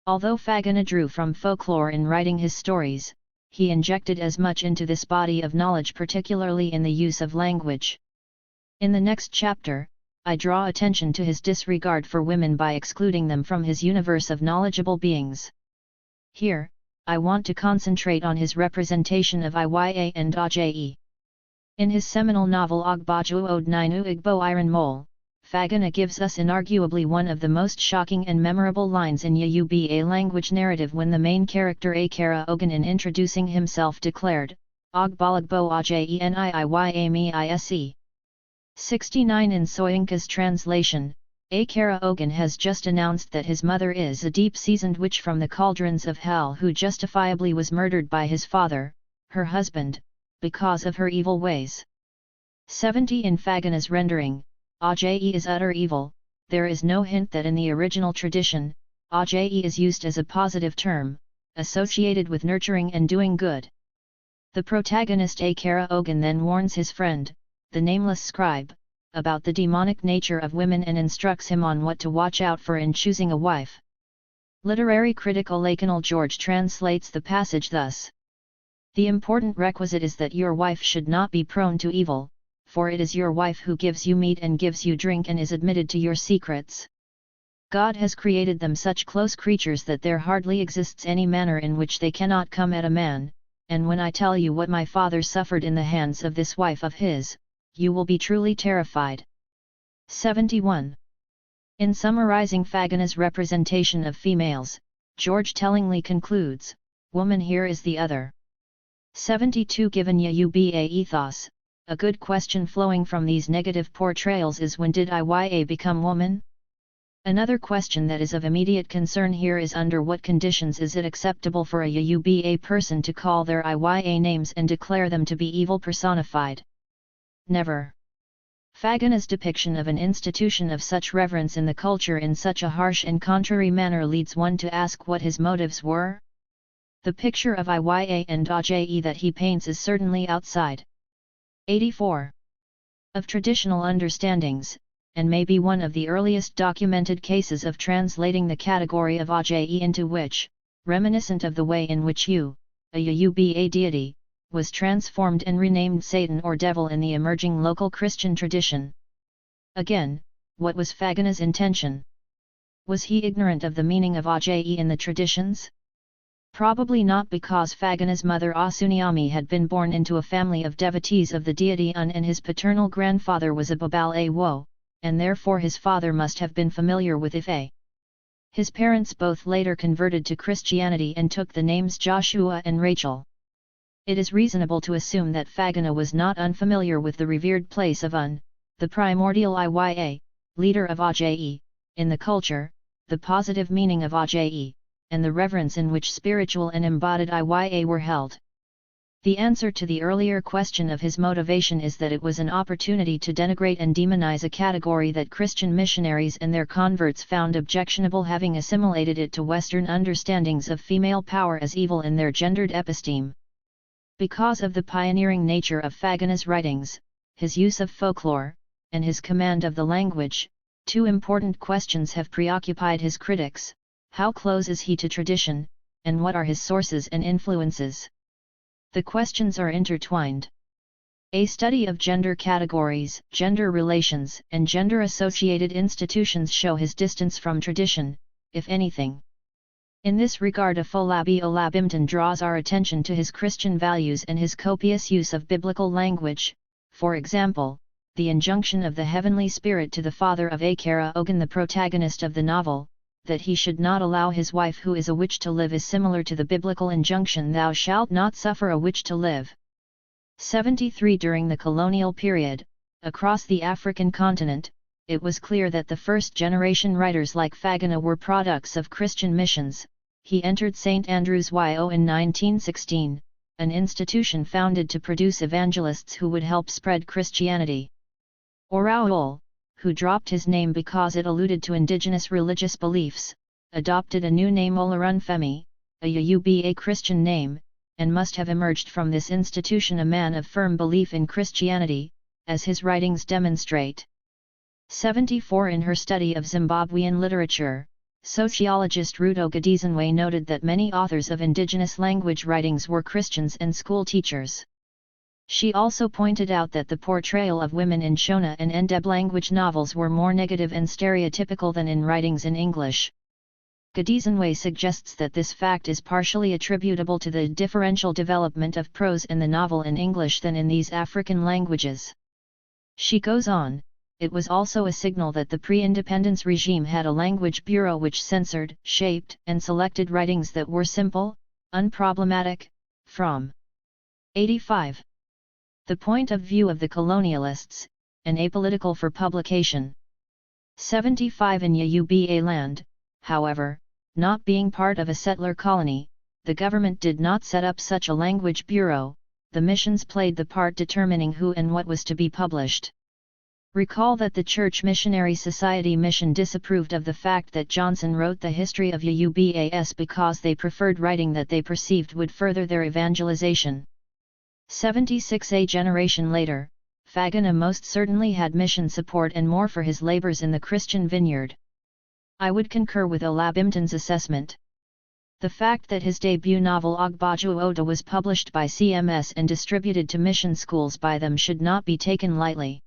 S1: Although Fagana drew from folklore in writing his stories, he injected as much into this body of knowledge, particularly in the use of language. In the next chapter, I draw attention to his disregard for women by excluding them from his universe of knowledgeable beings. Here, I want to concentrate on his representation of Iya and Aje. In his seminal novel Ogbaju Ode Ninu Igbo Iron Mole, Fagana gives us inarguably one of the most shocking and memorable lines in Yoruba language narrative when the main character Akara Ogun in introducing himself declared, Ogbalagbo Aje Niiymise. 69 In Soyinka's translation, Akara Ogun has just announced that his mother is a deep-seasoned witch from the cauldrons of hell who justifiably was murdered by his father, her husband, because of her evil ways. 70 In Fagana's rendering, Aje is utter evil. There is no hint that in the original tradition, Aje is used as a positive term, associated with nurturing and doing good. The protagonist Akara Ogun then warns his friend, the nameless scribe, about the demonic nature of women and instructs him on what to watch out for in choosing a wife. Literary critic Olakanal George translates the passage thus: The important requisite is that your wife should not be prone to evil, for it is your wife who gives you meat and gives you drink and is admitted to your secrets. God has created them such close creatures that there hardly exists any manner in which they cannot come at a man, and when I tell you what my father suffered in the hands of this wife of his, you will be truly terrified. 71. In summarizing Fagana's representation of females, George tellingly concludes, woman here is the other. 72 Given Yoruba ethos, a good question flowing from these negative portrayals is when did Iya become woman? Another question that is of immediate concern here is under what conditions is it acceptable for a Yoruba person to call their Iya names and declare them to be evil personified? Never. Fagana's depiction of an institution of such reverence in the culture in such a harsh and contrary manner leads one to ask what his motives were. The picture of Iya and Aje that he paints is certainly outside 84 of traditional understandings, and may be one of the earliest documented cases of translating the category of Aje into which, reminiscent of the way in which Oyewumi deity, was transformed and renamed Satan or Devil in the emerging local Christian tradition. Again, what was Fagana's intention? Was he ignorant of the meaning of Aje in the traditions? Probably not, because Fagana's mother Asunyami had been born into a family of devotees of the deity Un, and his paternal grandfather was a Babal Awo, and therefore his father must have been familiar with Ife. His parents both later converted to Christianity and took the names Joshua and Rachel. It is reasonable to assume that Fagana was not unfamiliar with the revered place of Un, the primordial Iya, leader of Aje, in the culture, the positive meaning of Aje, and the reverence in which spiritual and embodied Iya were held. The answer to the earlier question of his motivation is that it was an opportunity to denigrate and demonize a category that Christian missionaries and their converts found objectionable, having assimilated it to Western understandings of female power as evil in their gendered episteme. Because of the pioneering nature of Fagana's writings, his use of folklore, and his command of the language, two important questions have preoccupied his critics: how close is he to tradition, and what are his sources and influences? The questions are intertwined. A study of gender categories, gender relations, and gender-associated institutions show his distance from tradition, if anything. In this regard, Afolabi Olabimton draws our attention to his Christian values and his copious use of biblical language, for example, the injunction of the heavenly spirit to the father of Akara Ogun, the protagonist of the novel, that he should not allow his wife who is a witch to live, is similar to the biblical injunction, "Thou shalt not suffer a witch to live." 73. During the colonial period, across the African continent, it was clear that the first-generation writers like Fagana were products of Christian missions. He entered St. Andrews YO in 1916, an institution founded to produce evangelists who would help spread Christianity. Oraol, who dropped his name because it alluded to indigenous religious beliefs, adopted a new name Oyeronke, a Yoruba Christian name, and must have emerged from this institution a man of firm belief in Christianity, as his writings demonstrate. 74. In her study of Zimbabwean literature, sociologist Ruto Gadizinwe noted that many authors of indigenous language writings were Christians and school teachers. She also pointed out that the portrayal of women in Shona and Ndeb language novels were more negative and stereotypical than in writings in English. Gadizinwe suggests that this fact is partially attributable to the differential development of prose in the novel in English than in these African languages. She goes on, it was also a signal that the pre-independence regime had a language bureau which censored, shaped, and selected writings that were simple, unproblematic, from 85. The point of view of the colonialists, and apolitical for publication. 75. In Yoruba land, however, not being part of a settler colony, the government did not set up such a language bureau. The missions played the part determining who and what was to be published. Recall that the Church Missionary Society mission disapproved of the fact that Johnson wrote the history of Yorubas because they preferred writing that they perceived would further their evangelization. 76. A generation later, Fagana most certainly had mission support and more for his labors in the Christian vineyard. I would concur with Olabimton's assessment. The fact that his debut novel Ogbaju Oda was published by CMS and distributed to mission schools by them should not be taken lightly.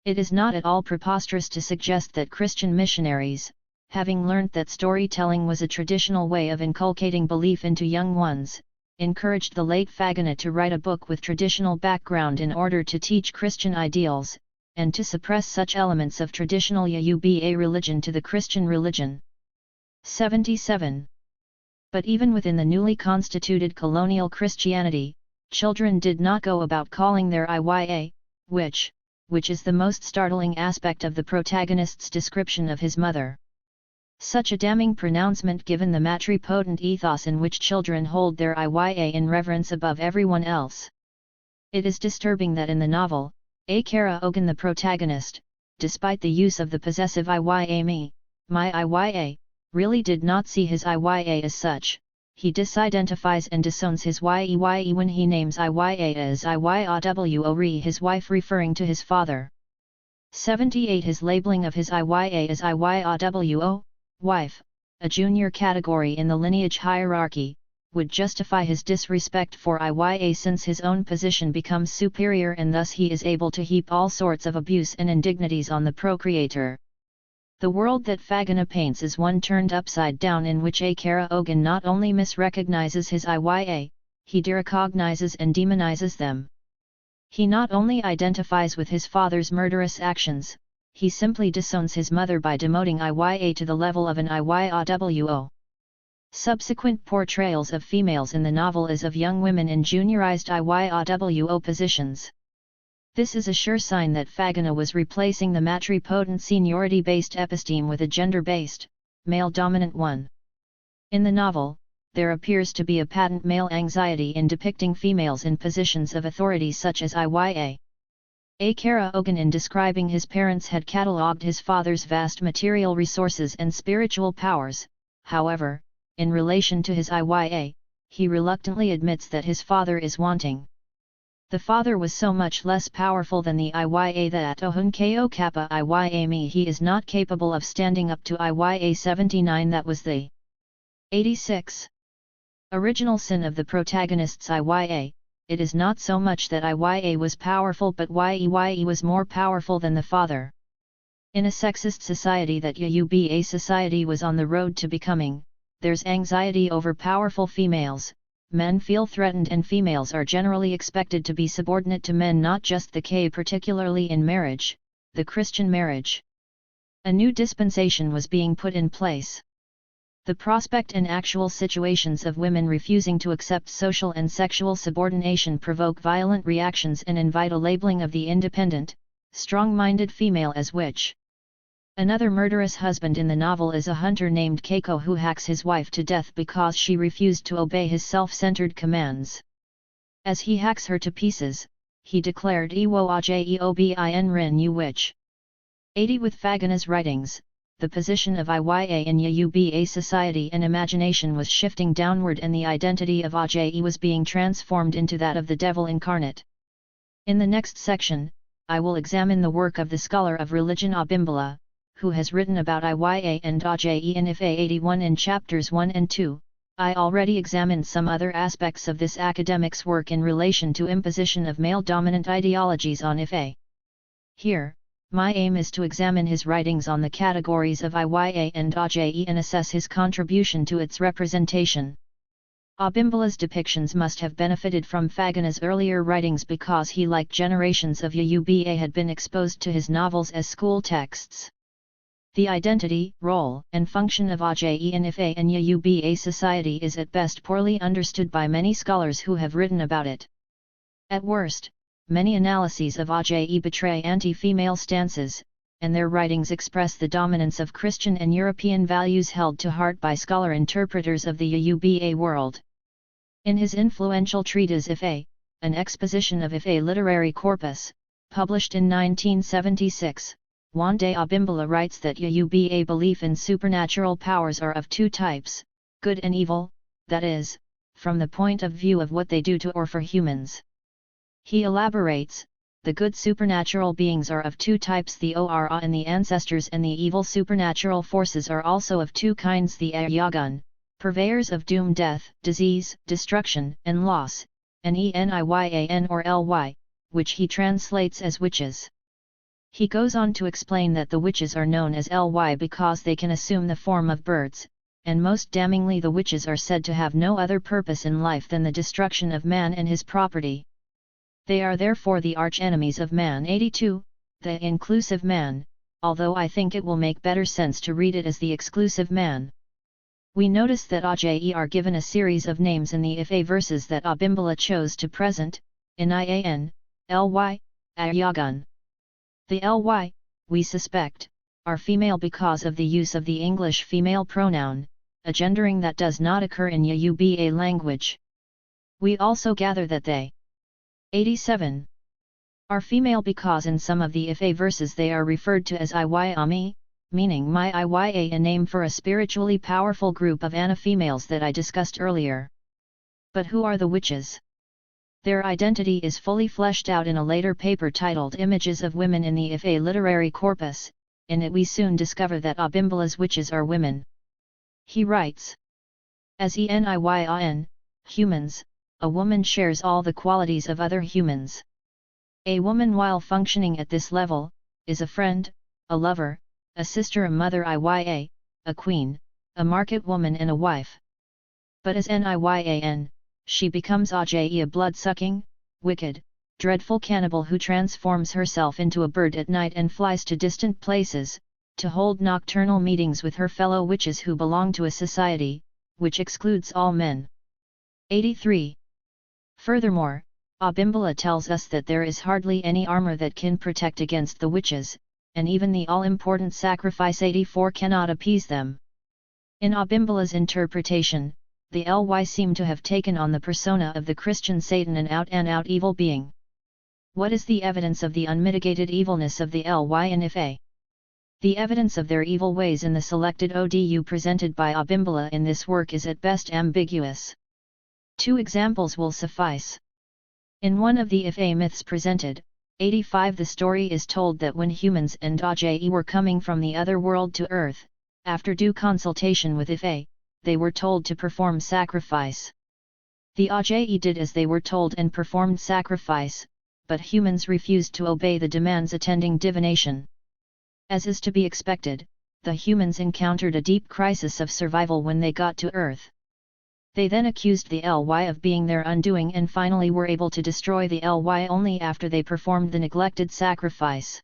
S1: It is not at all preposterous to suggest that Christian missionaries, having learnt that storytelling was a traditional way of inculcating belief into young ones, encouraged the late Fagana to write a book with traditional background in order to teach Christian ideals, and to suppress such elements of traditional Yoruba religion to the Christian religion. 77. But even within the newly constituted colonial Christianity, children did not go about calling their Iya, which is the most startling aspect of the protagonist's description of his mother. Such a damning pronouncement given the matripotent ethos in which children hold their Iya in reverence above everyone else. It is disturbing that in the novel, Akara Ogun, the protagonist, despite the use of the possessive Iya me, my Iya, really did not see his Iya as such. he disidentifies and disowns his Ye when he names Iya as Iyawo his wife, referring to his father. 78. His labeling of his Iya as Iyawo, wife, a junior category in the lineage hierarchy, would justify his disrespect for Iya, since his own position becomes superior and thus he is able to heap all sorts of abuse and indignities on the procreator. The world that Fagana paints is one turned upside down, in which Akara Ogun not only misrecognizes his Iya, he derecognizes and demonizes them. He not only identifies with his father's murderous actions, he simply disowns his mother by demoting Iya to the level of an Iyawo. Subsequent portrayals of females in the novel is of young women in juniorized Iyawo positions. This is a sure sign that Fagana was replacing the matripotent seniority-based episteme with a gender-based, male-dominant one. In the novel, there appears to be a patent male anxiety in depicting females in positions of authority such as Iya. Akara Ogun, in describing his parents, had catalogued his father's vast material resources and spiritual powers. However, in relation to his Iya, he reluctantly admits that his father is wanting. The father was so much less powerful than the Iya that Ohunko Kappa Iya he is not capable of standing up to Iya 79. That was the 86. Original sin of the protagonist's Iya. It is not so much that Iya was powerful, but Ye was more powerful than the father. In a sexist society that Yoruba society was on the road to becoming, there's anxiety over powerful females. Men feel threatened and females are generally expected to be subordinate to men, not just the K, particularly in marriage, the Christian marriage. A new dispensation was being put in place. The prospect and actual situations of women refusing to accept social and sexual subordination provoke violent reactions and invite a labeling of the independent, strong-minded female as witch. Another murderous husband in the novel is a hunter named Keiko who hacks his wife to death because she refused to obey his self-centered commands. As he hacks her to pieces, he declared Iwo Ajeobin Rin you witch. 80. With Fagana's writings, the position of Iya in Yoruba society and imagination was shifting downward, and the identity of Ajayi was being transformed into that of the devil incarnate. In the next section, I will examine the work of the scholar of religion Abimbola, who has written about Iya and Ajayi in Ife 81 in chapters 1 and 2. I already examined some other aspects of this academic's work in relation to imposition of male-dominant ideologies on Ife. Here, my aim is to examine his writings on the categories of Iya and Ajayi and assess his contribution to its representation. Abimbola's depictions must have benefited from Fagana's earlier writings because he, like generations of Yoruba, had been exposed to his novels as school texts. The identity, role, and function of Ajayi in Ife and Yoruba society is at best poorly understood by many scholars who have written about it. At worst, many analyses of Ajayi betray anti-female stances, and their writings express the dominance of Christian and European values held to heart by scholar-interpreters of the Yoruba world. In his influential treatise Ife, an exposition of Ife literary corpus, published in 1976, Wande Abimbola writes that Yoruba belief in supernatural powers are of two types, good and evil, that is, from the point of view of what they do to or for humans. He elaborates, the good supernatural beings are of two types, the Ora and the ancestors, and the evil supernatural forces are also of two kinds, the Ayagun, purveyors of doom, death, disease, destruction, and loss, and Eniyyan or Ly, which he translates as witches. He goes on to explain that the witches are known as Ly because they can assume the form of birds, and most damningly the witches are said to have no other purpose in life than the destruction of man and his property. They are therefore the arch-enemies of man. 82. The inclusive man, although I think it will make better sense to read it as the exclusive man. We notice that Ajayi are given a series of names in the Ife verses that Abimbola chose to present, Eniyyan, Ly, Ayagun. The Ly, we suspect, are female because of the use of the English female pronoun, a gendering that does not occur in Yoruba language. We also gather that they 87 are female because in some of the Ife verses they are referred to as Iwayami, meaning my Iya, a name for a spiritually powerful group of Ana females that I discussed earlier. But who are the witches? Their identity is fully fleshed out in a later paper titled Images of Women in the Ife Literary Corpus. In it we soon discover that Abimbala's witches are women. He writes, as Eniyun, humans, a woman shares all the qualities of other humans. A woman, while functioning at this level, is a friend, a lover, a sister, a mother, Iya, a queen, a market woman and a wife. But as Niyan, she becomes Ajayi, a blood-sucking, wicked, dreadful cannibal who transforms herself into a bird at night and flies to distant places, to hold nocturnal meetings with her fellow witches who belong to a society, which excludes all men. 83. Furthermore, Abimbala tells us that there is hardly any armor that can protect against the witches, and even the all-important sacrifice 84 cannot appease them. In Abimbala's interpretation, the Ly seem to have taken on the persona of the Christian Satan, an out-and-out evil being. What is the evidence of the unmitigated evilness of the Ly in Ife? The evidence of their evil ways in the selected ODU presented by Abimbala in this work is at best ambiguous. 2 examples will suffice. In one of the Ife myths presented, 85, the story is told that when humans and Ajayi were coming from the other world to Earth, after due consultation with Ife, they were told to perform sacrifice. The Ajayi did as they were told and performed sacrifice, but humans refused to obey the demands attending divination. As is to be expected, the humans encountered a deep crisis of survival when they got to Earth. They then accused the Ly of being their undoing and finally were able to destroy the Ly only after they performed the neglected sacrifice.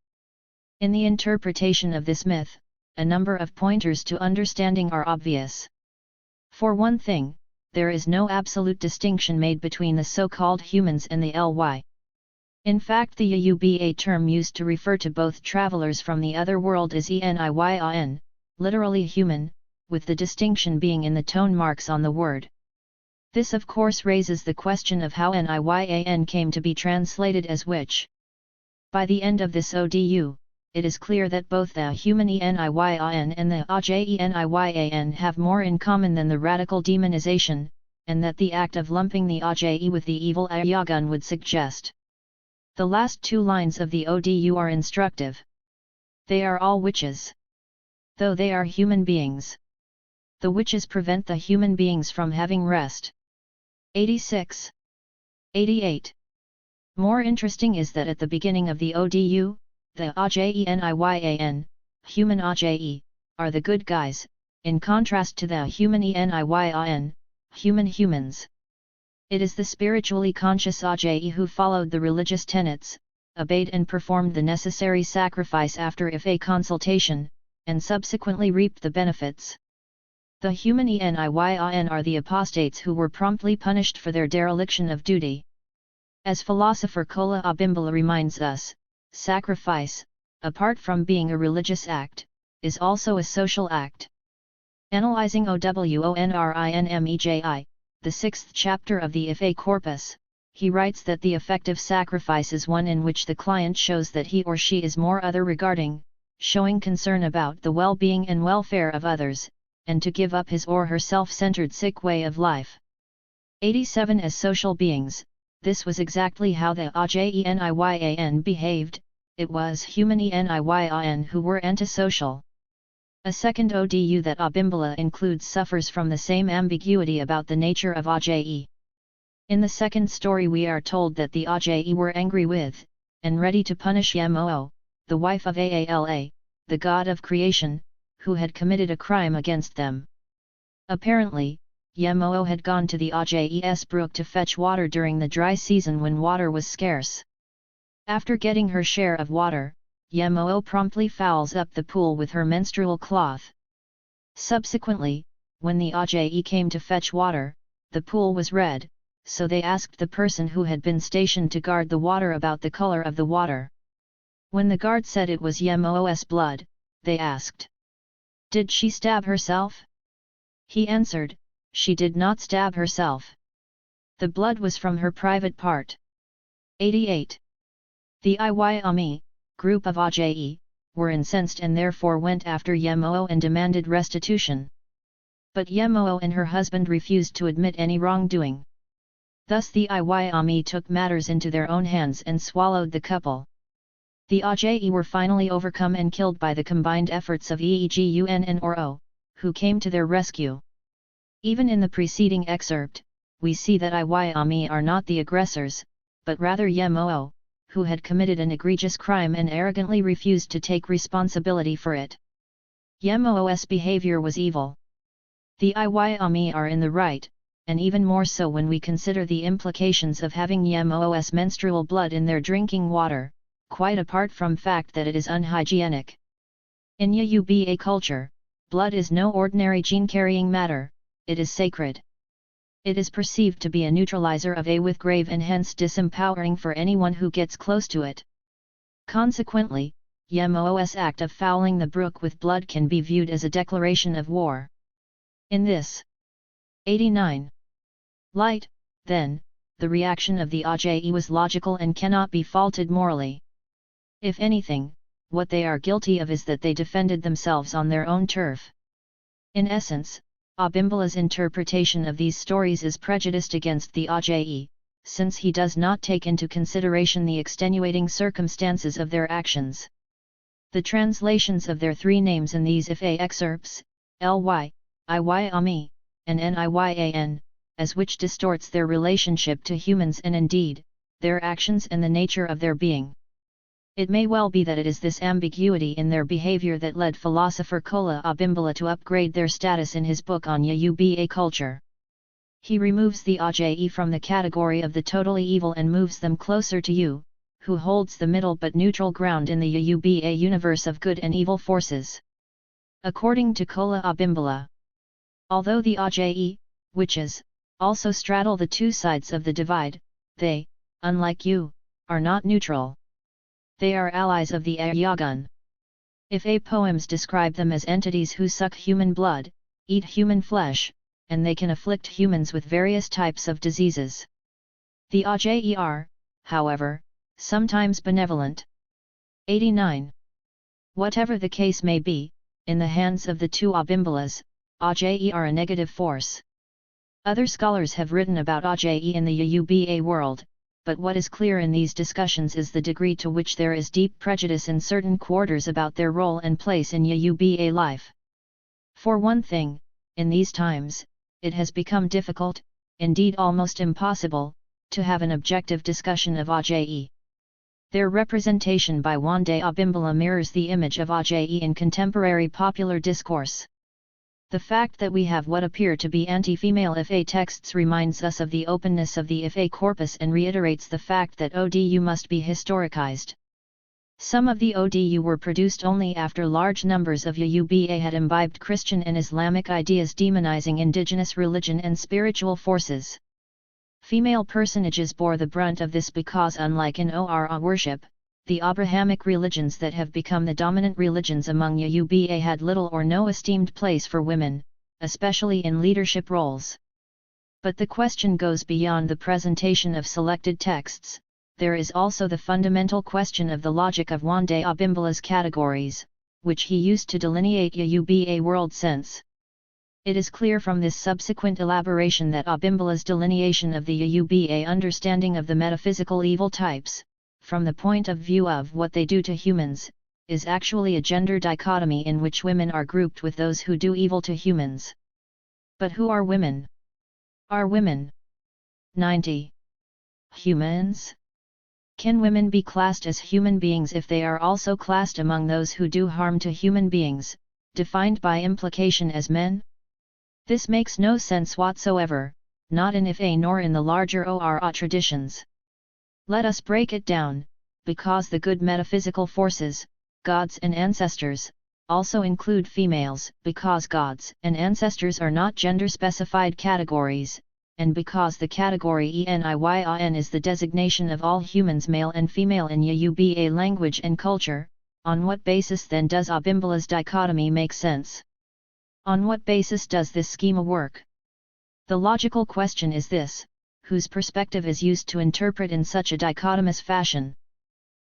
S1: In the interpretation of this myth, a number of pointers to understanding are obvious. For one thing, there is no absolute distinction made between the so-called humans and the Ly. In fact, the Yuba term used to refer to both travelers from the other world is Eniyun, literally human, with the distinction being in the tone marks on the word. This of course raises the question of how Niyan came to be translated as witch. By the end of this ODU, it is clear that both the human Eniyun and the Ajayi have more in common than the radical demonization, and that the act of lumping the Ajayi with the evil Ayagun would suggest. The last 2 lines of the ODU are instructive. They are all witches. Though they are human beings. The witches prevent the human beings from having rest. 86. 88. More interesting is that at the beginning of the ODU, the Ajayi, human Ajayi, are the good guys, in contrast to the human Eniyun, human humans. It is the spiritually conscious Ajayi who followed the religious tenets, obeyed and performed the necessary sacrifice after Ife consultation, and subsequently reaped the benefits. The human Eniyun are the apostates who were promptly punished for their dereliction of duty. As philosopher Kola Abimbala reminds us, sacrifice, apart from being a religious act, is also a social act. Analyzing Owonrinemeji, the 6th chapter of the Ife Corpus, he writes that the effective sacrifice is one in which the client shows that he or she is more other-regarding, showing concern about the well-being and welfare of others, and to give up his or her self-centered sick way of life. 87. As social beings, this was exactly how the Ajayi behaved. It was human Eniyun who were antisocial. A second ODU that Abimbala includes suffers from the same ambiguity about the nature of Ajayi. In the second story we are told that the Ajayi were angry with, and ready to punish Yemoo, the wife of Aala, the god of creation, who had committed a crime against them. Apparently, Yemoo had gone to the Ajayi's brook to fetch water during the dry season when water was scarce. After getting her share of water, Yemoo promptly fouls up the pool with her menstrual cloth. Subsequently, when the Ajayi came to fetch water, the pool was red, so they asked the person who had been stationed to guard the water about the color of the water. When the guard said it was Yemoo's blood, they asked, "Did she stab herself?" He answered, "She did not stab herself. The blood was from her private part." 88. The Iwayami, group of Ajayi, were incensed and therefore went after Yemoo and demanded restitution. But Yemoo and her husband refused to admit any wrongdoing. Thus the Oyewumi took matters into their own hands and swallowed the couple. The Ajayi were finally overcome and killed by the combined efforts of Eegun and Oro, who came to their rescue. Even in the preceding excerpt, we see that Oyewumi are not the aggressors, but rather Yemoo, who had committed an egregious crime and arrogantly refused to take responsibility for it. Yemoo's behavior was evil. The Oyewumi are in the right, and even more so when we consider the implications of having Yemoo's menstrual blood in their drinking water, quite apart from fact that it is unhygienic. In Yoruba culture, blood is no ordinary gene-carrying matter, it is sacred. It is perceived to be a neutralizer of a with grave and hence disempowering for anyone who gets close to it. Consequently, Yemoo's act of fouling the brook with blood can be viewed as a declaration of war. In this 89 light, then, the reaction of the Ajayi was logical and cannot be faulted morally. If anything, what they are guilty of is that they defended themselves on their own turf. In essence, Abimbala's interpretation of these stories is prejudiced against the Ajayi, since he does not take into consideration the extenuating circumstances of their actions. The translations of their three names in these Ife excerpts, Ly, Oyewumi, and Niyan, as which distorts their relationship to humans and indeed, their actions and the nature of their being. It may well be that it is this ambiguity in their behavior that led philosopher Kola Abimbala to upgrade their status in his book on Yoruba culture. He removes the Ajayi from the category of the totally evil and moves them closer to you, who holds the middle but neutral ground in the Yoruba universe of good and evil forces. According to Kola Abimbala, although the Ajayi, witches, also straddle the two sides of the divide, they, unlike you, are not neutral. They are allies of the Eyagun. Ife poems describe them as entities who suck human blood, eat human flesh, and they can afflict humans with various types of diseases. The Ajayi are, however, sometimes benevolent. 89. Whatever the case may be, in the hands of the two Abimbalas, Ajayi are a negative force. Other scholars have written about Ajayi in the Yoruba world, but what is clear in these discussions is the degree to which there is deep prejudice in certain quarters about their role and place in Yoruba life. For one thing, in these times, it has become difficult, indeed almost impossible, to have an objective discussion of Ajayi. Their representation by Wande Abimbala mirrors the image of Ajayi in contemporary popular discourse. The fact that we have what appear to be anti-female Ife texts reminds us of the openness of the Ife corpus and reiterates the fact that Odu must be historicized. Some of the Odu were produced only after large numbers of Yoruba had imbibed Christian and Islamic ideas demonizing indigenous religion and spiritual forces. Female personages bore the brunt of this because unlike in Ora worship, the Abrahamic religions that have become the dominant religions among Yoruba had little or no esteemed place for women, especially in leadership roles. But the question goes beyond the presentation of selected texts. There is also the fundamental question of the logic of Wande Abimbala's categories, which he used to delineate Yoruba world sense. It is clear from this subsequent elaboration that Abimbala's delineation of the Yoruba understanding of the metaphysical evil types, from the point of view of what they do to humans, is actually a gender dichotomy in which women are grouped with those who do evil to humans. But who are women? Are women 90 humans? Can women be classed as human beings if they are also classed among those who do harm to human beings, defined by implication as men? This makes no sense whatsoever, not in Ife nor in the larger Ora traditions. Let us break it down, because the good metaphysical forces, gods and ancestors, also include females, because gods and ancestors are not gender-specified categories, and because the category Eniyan is the designation of all humans male and female in Yoruba language and culture. On what basis then does Abimbala's dichotomy make sense? On what basis does this schema work? The logical question is this: whose perspective is used to interpret in such a dichotomous fashion?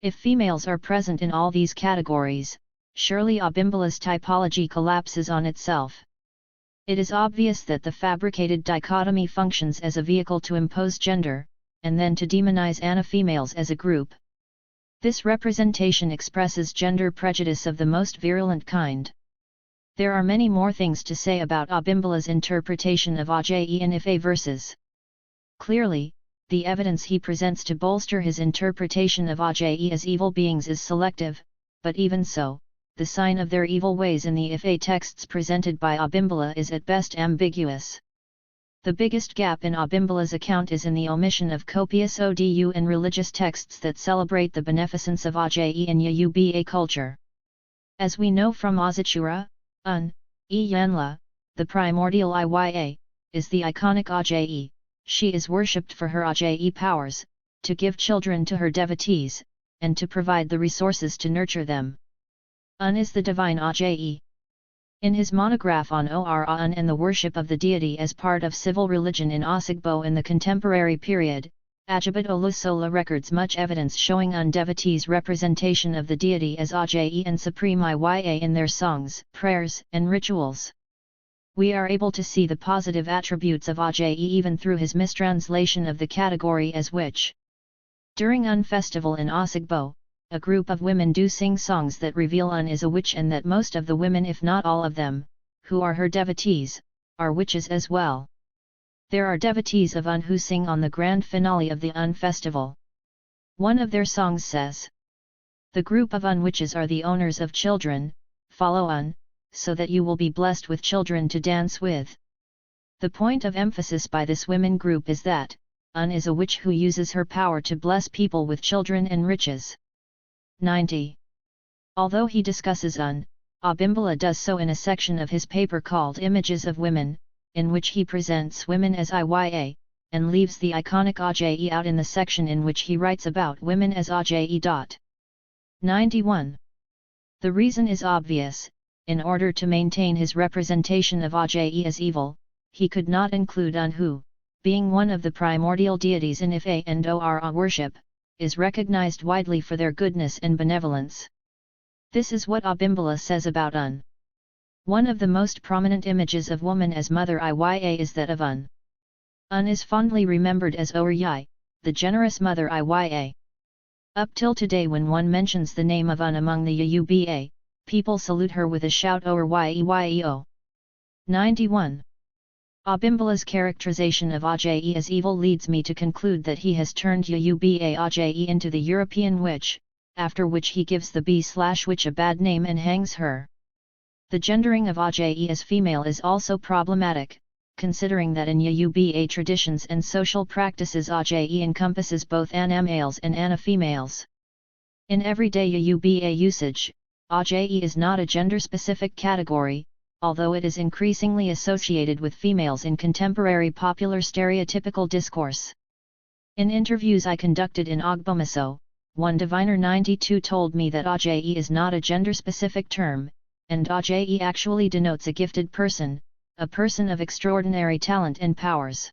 S1: If females are present in all these categories, surely Abimbala's typology collapses on itself. It is obvious that the fabricated dichotomy functions as a vehicle to impose gender, and then to demonize Ana-females as a group. This representation expresses gender prejudice of the most virulent kind. There are many more things to say about Abimbala's interpretation of Ajayi and Ife verses. Clearly, the evidence he presents to bolster his interpretation of Ajayi as evil beings is selective, but even so, the sign of their evil ways in the Ife texts presented by Abimbala is at best ambiguous. The biggest gap in Abimbala's account is in the omission of copious Odu and religious texts that celebrate the beneficence of Ajayi and Yoruba culture. As we know from Azatura, Iyanla, the primordial Iya, is the iconic Ajayi. She is worshipped for her Ajayi powers, to give children to her devotees, and to provide the resources to nurture them. Is the divine Ajayi. In his monograph on Ora and the worship of the deity as part of civil religion in Osogbo in the contemporary period, Ajibade Olusola records much evidence showing devotees' representation of the deity as Ajayi and Supreme Iya in their songs, prayers, and rituals. We are able to see the positive attributes of Ajayi even through his mistranslation of the category as witch. During festival in Osogbo, a group of women do sing songs that reveal is a witch and that most of the women, if not all of them, who are her devotees, are witches as well. There are devotees of who sing on the grand finale of the festival. One of their songs says, "The group of witches are the owners of children, follow so that you will be blessed with children to dance with." The point of emphasis by this women group is that, is a witch who uses her power to bless people with children and riches. 90. Although he discusses Abimbala does so in a section of his paper called Images of Women, in which he presents women as Iya, and leaves the iconic Ajayi out in the section in which he writes about women as Ajayi. 91. The reason is obvious. In order to maintain his representation of Ajayi as evil, he could not include who, being one of the primordial deities in Ife and Ora worship, is recognized widely for their goodness and benevolence. This is what Abimbala says about One of the most prominent images of woman as Mother Iya is that of is fondly remembered as Oyeronke, the generous Mother Iya. Up till today, when one mentions the name of among the Yoruba, people salute her with a shout Oyeronke. 91. Abimbala's characterization of Ajayi as evil leads me to conclude that he has turned Yoruba Ajayi into the European witch, after which he gives the bee/witch a bad name and hangs her. The gendering of Ajayi as female is also problematic, considering that in Yoruba traditions and social practices Ajayi encompasses both Ana-males and Ana-females. In everyday Yoruba usage, Ajayi is not a gender-specific category, although it is increasingly associated with females in contemporary popular stereotypical discourse. In interviews I conducted in Ogbomoso, one diviner 92 told me that Ajayi is not a gender-specific term, and Ajayi actually denotes a gifted person, a person of extraordinary talent and powers.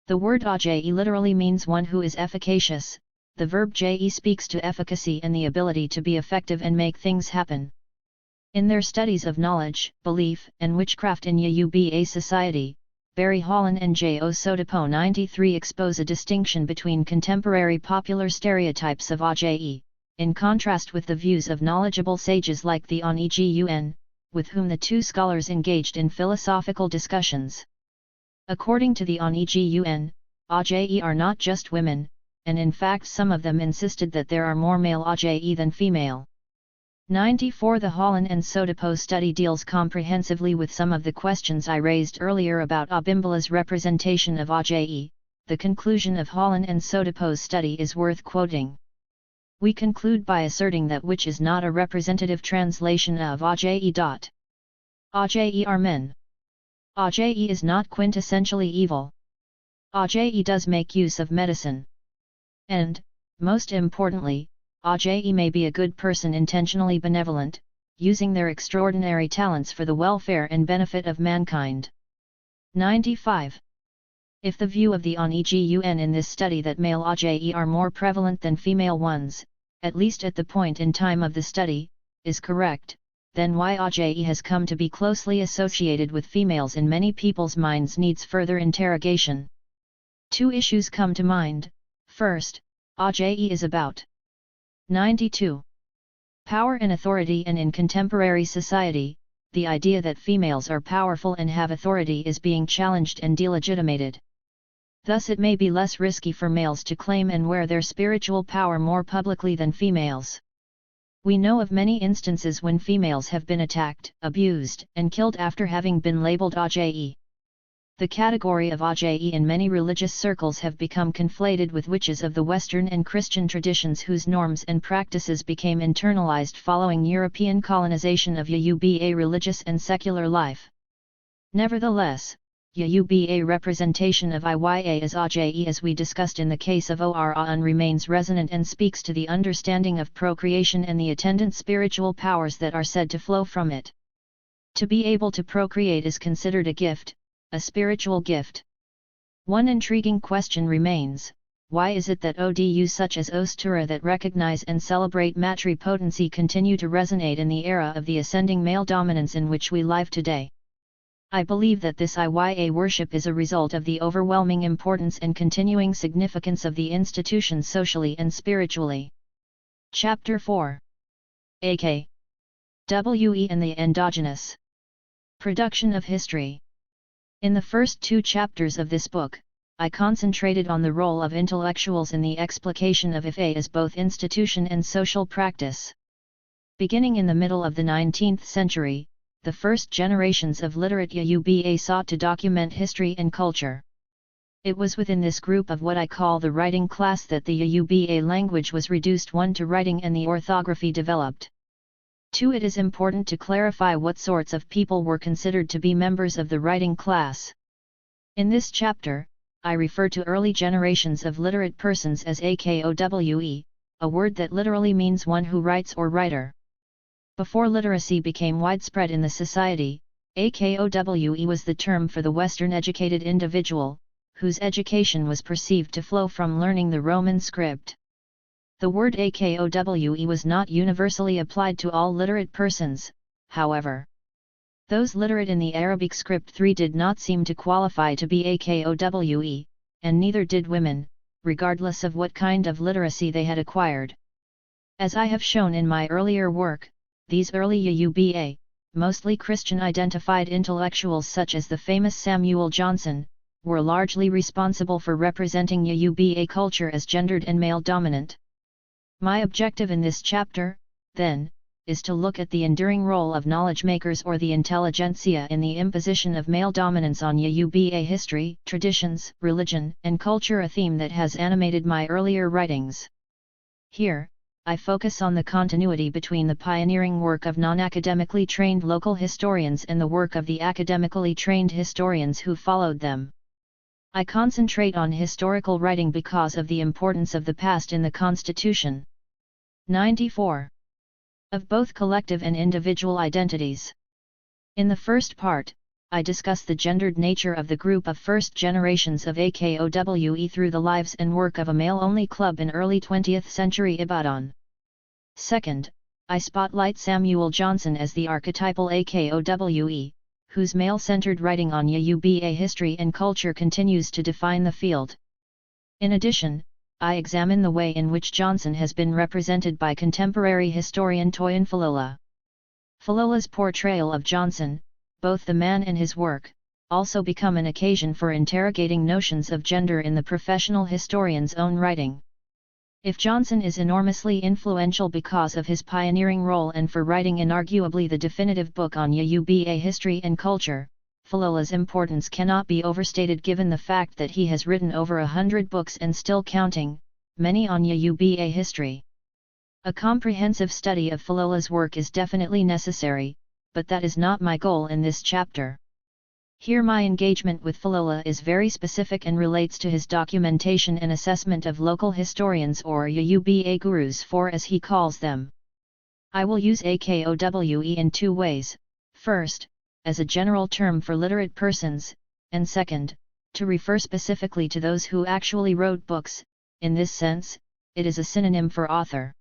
S1: The word Ajayi literally means one who is efficacious. The verb jayi speaks to efficacy and the ability to be effective and make things happen. In their studies of knowledge, belief, and witchcraft in Yoruba society, Barry Holland and J. O. Sodapo 93 expose a distinction between contemporary popular stereotypes of Ajayi, in contrast with the views of knowledgeable sages like the Onigun, with whom the two scholars engaged in philosophical discussions. According to the Onigun, Ajayi are not just women, and in fact some of them insisted that there are more male Ajayi than female. 94. The Holland and Sodapo study deals comprehensively with some of the questions I raised earlier about Abimbala's representation of Ajayi. The conclusion of Holland and Sodapo's study is worth quoting. We conclude by asserting that witch is not a representative translation of Ajayi. Ajayi are men. Ajayi is not quintessentially evil. Ajayi does make use of medicine. And, most importantly, Ajayi may be a good person intentionally benevolent, using their extraordinary talents for the welfare and benefit of mankind. 95. If the view of the Onigun in this study that male Ajayi are more prevalent than female ones, at least at the point in time of the study, is correct, then why Oye has come to be closely associated with females in many people's minds needs further interrogation. Two issues come to mind. First, Oye is about 92. Power and authority, and in contemporary society, the idea that females are powerful and have authority is being challenged and delegitimated. Thus it may be less risky for males to claim and wear their spiritual power more publicly than females. We know of many instances when females have been attacked, abused, and killed after having been labeled Oye. The category of Oye in many religious circles have become conflated with witches of the Western and Christian traditions whose norms and practices became internalized following European colonization of Yoruba religious and secular life. Nevertheless, Yoruba representation of Iya as Oye, as we discussed in the case of Oyeronke, remains resonant and speaks to the understanding of procreation and the attendant spiritual powers that are said to flow from it. To be able to procreate is considered a gift, a spiritual gift. One intriguing question remains: why is it that odus such as Ostura that recognize and celebrate matripotency continue to resonate in the era of the ascending male dominance in which we live today? I believe that this Iya worship is a result of the overwhelming importance and continuing significance of the institution socially and spiritually. Chapter 4. A.K. W.E. and the Endogenous Production of History. In the first two chapters of this book, I concentrated on the role of intellectuals in the explication of Ife as both institution and social practice. Beginning in the middle of the 19th century, the first generations of literate Yoruba sought to document history and culture. It was within this group of what I call the writing class that the Yoruba language was reduced, 1, to writing, and the orthography developed. 2. It is important to clarify what sorts of people were considered to be members of the writing class. In this chapter, I refer to early generations of literate persons as AKOWE, a word that literally means one who writes or writer. Before literacy became widespread in the society, AKOWE was the term for the Western-educated individual, whose education was perceived to flow from learning the Roman script. The word AKOWE was not universally applied to all literate persons, however. Those literate in the Arabic script 3 did not seem to qualify to be AKOWE, and neither did women, regardless of what kind of literacy they had acquired. As I have shown in my earlier work, these early Yoruba, mostly Christian-identified intellectuals such as the famous Samuel Johnson, were largely responsible for representing Yoruba culture as gendered and male-dominant. My objective in this chapter, then, is to look at the enduring role of knowledge-makers or the intelligentsia in the imposition of male dominance on Yoruba history, traditions, religion, and culture, a theme that has animated my earlier writings. Here, I focus on the continuity between the pioneering work of non-academically trained local historians and the work of the academically trained historians who followed them. I concentrate on historical writing because of the importance of the past in the Constitution. 94. Of both collective and individual identities. In the first part, I discuss the gendered nature of the group of first generations of AKOWE through the lives and work of a male-only club in early 20th century Ibadan. Second, I spotlight Samuel Johnson as the archetypal AKOWE, whose male-centered writing on Yoruba history and culture continues to define the field. In addition, I examine the way in which Johnson has been represented by contemporary historian Toyin Falola. Falola's portrayal of Johnson, both the man and his work, also become an occasion for interrogating notions of gender in the professional historian's own writing. If Johnson is enormously influential because of his pioneering role and for writing inarguably the definitive book on Yoruba history and culture, Falola's importance cannot be overstated given the fact that he has written over 100 books and still counting, many on Yoruba history. A comprehensive study of Falola's work is definitely necessary, but that is not my goal in this chapter. Here my engagement with Falola is very specific and relates to his documentation and assessment of local historians or Yoruba gurus, for as he calls them. I will use AKOWE in two ways: first, as a general term for literate persons, and second, to refer specifically to those who actually wrote books. In this sense, it is a synonym for author.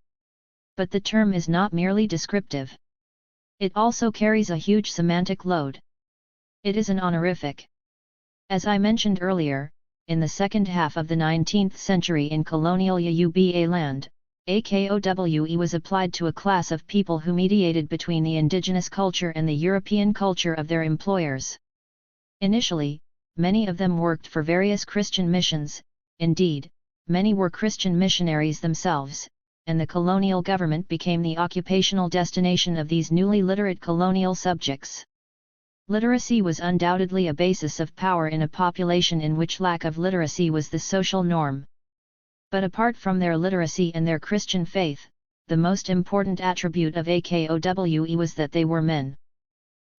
S1: But the term is not merely descriptive. It also carries a huge semantic load. It is an honorific. As I mentioned earlier, in the second half of the 19th century in colonial Yoruba land, AKOWE was applied to a class of people who mediated between the indigenous culture and the European culture of their employers. Initially, many of them worked for various Christian missions, indeed, many were Christian missionaries themselves, and the colonial government became the occupational destination of these newly literate colonial subjects. Literacy was undoubtedly a basis of power in a population in which lack of literacy was the social norm. But apart from their literacy and their Christian faith, the most important attribute of AKOWE was that they were men.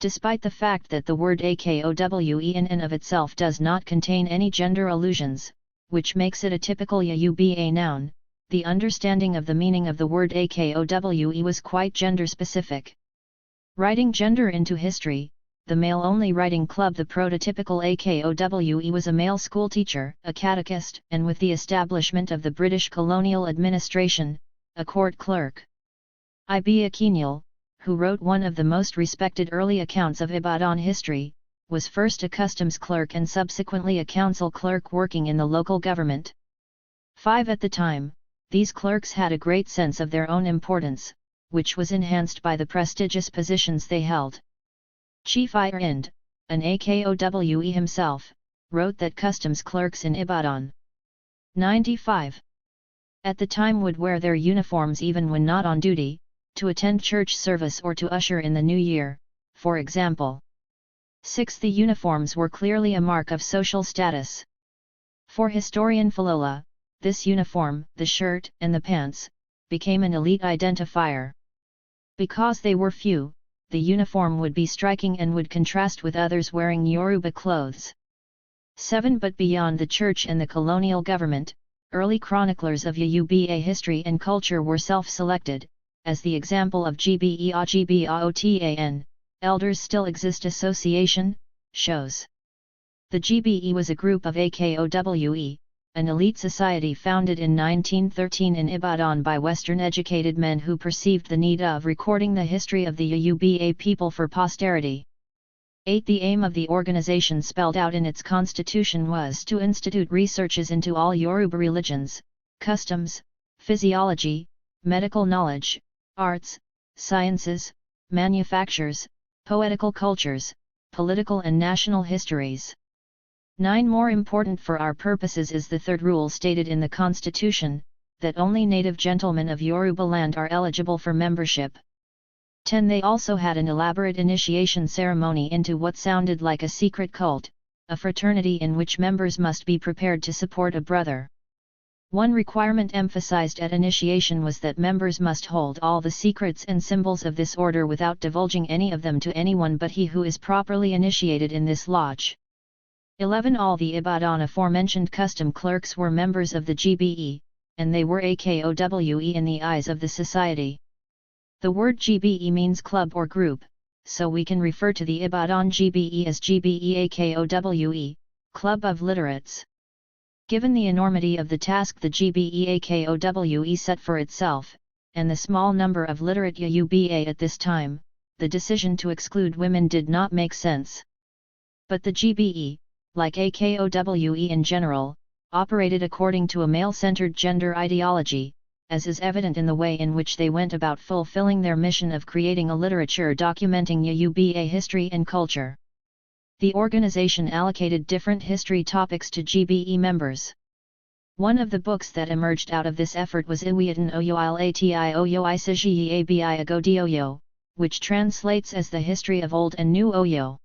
S1: Despite the fact that the word AKOWE in and of itself does not contain any gender allusions, which makes it a typical Yoruba noun, the understanding of the meaning of the word AKOWE was quite gender-specific. Writing gender into history, the male-only writing club, the prototypical AKOWE, was a male schoolteacher, a catechist, and with the establishment of the British colonial administration, a court clerk. Ibn Akinul, who wrote one of the most respected early accounts of Ibadan history, was first a customs clerk and subsequently a council clerk working in the local government. 5 At the time, these clerks had a great sense of their own importance, which was enhanced by the prestigious positions they held. Chief Ireland, an AKOWE himself, wrote that customs clerks in Ibadan 95 at the time would wear their uniforms even when not on duty, to attend church service or to usher in the new year, for example. 6 The uniforms were clearly a mark of social status. For historian Falola, this uniform, the shirt and the pants, became an elite identifier. Because they were few, the uniform would be striking and would contrast with others wearing Yoruba clothes. 7 But beyond the church and the colonial government, early chroniclers of Yoruba history and culture were self-selected, as the example of GBEOTAN, Elders Still Exist Association, shows. The GBE was a group of AKOWE, an elite society founded in 1913 in Ibadan by Western-educated men who perceived the need of recording the history of the Yoruba people for posterity. 8 The aim of the organization spelled out in its constitution was to institute researches into all Yoruba religions, customs, physiology, medical knowledge, arts, sciences, manufactures, poetical cultures, political and national histories. 9 More important for our purposes is the third rule stated in the Constitution, that only native gentlemen of Yoruba land are eligible for membership. 10 They also had an elaborate initiation ceremony into what sounded like a secret cult, a fraternity in which members must be prepared to support a brother. One requirement emphasized at initiation was that members must hold all the secrets and symbols of this order without divulging any of them to anyone but he who is properly initiated in this lodge. 11 All the Ibadan aforementioned custom clerks were members of the GBE, and they were AKOWE in the eyes of the society. The word GBE means club or group, so we can refer to the Ibadan GBE as GBE AKOWE, Club of Literates. Given the enormity of the task the GBE AKOWE set for itself, and the small number of literate Yoruba at this time, the decision to exclude women did not make sense. But the GBE, like AKOWE in general, operated according to a male-centered gender ideology, as is evident in the way in which they went about fulfilling their mission of creating a literature documenting Yoruba history and culture. The organization allocated different history topics to GBE members. One of the books that emerged out of this effort was Iwiatan Oyoilati Oyo Isiji Abi Agodi Oyo, which translates as the History of Old and New Oyo.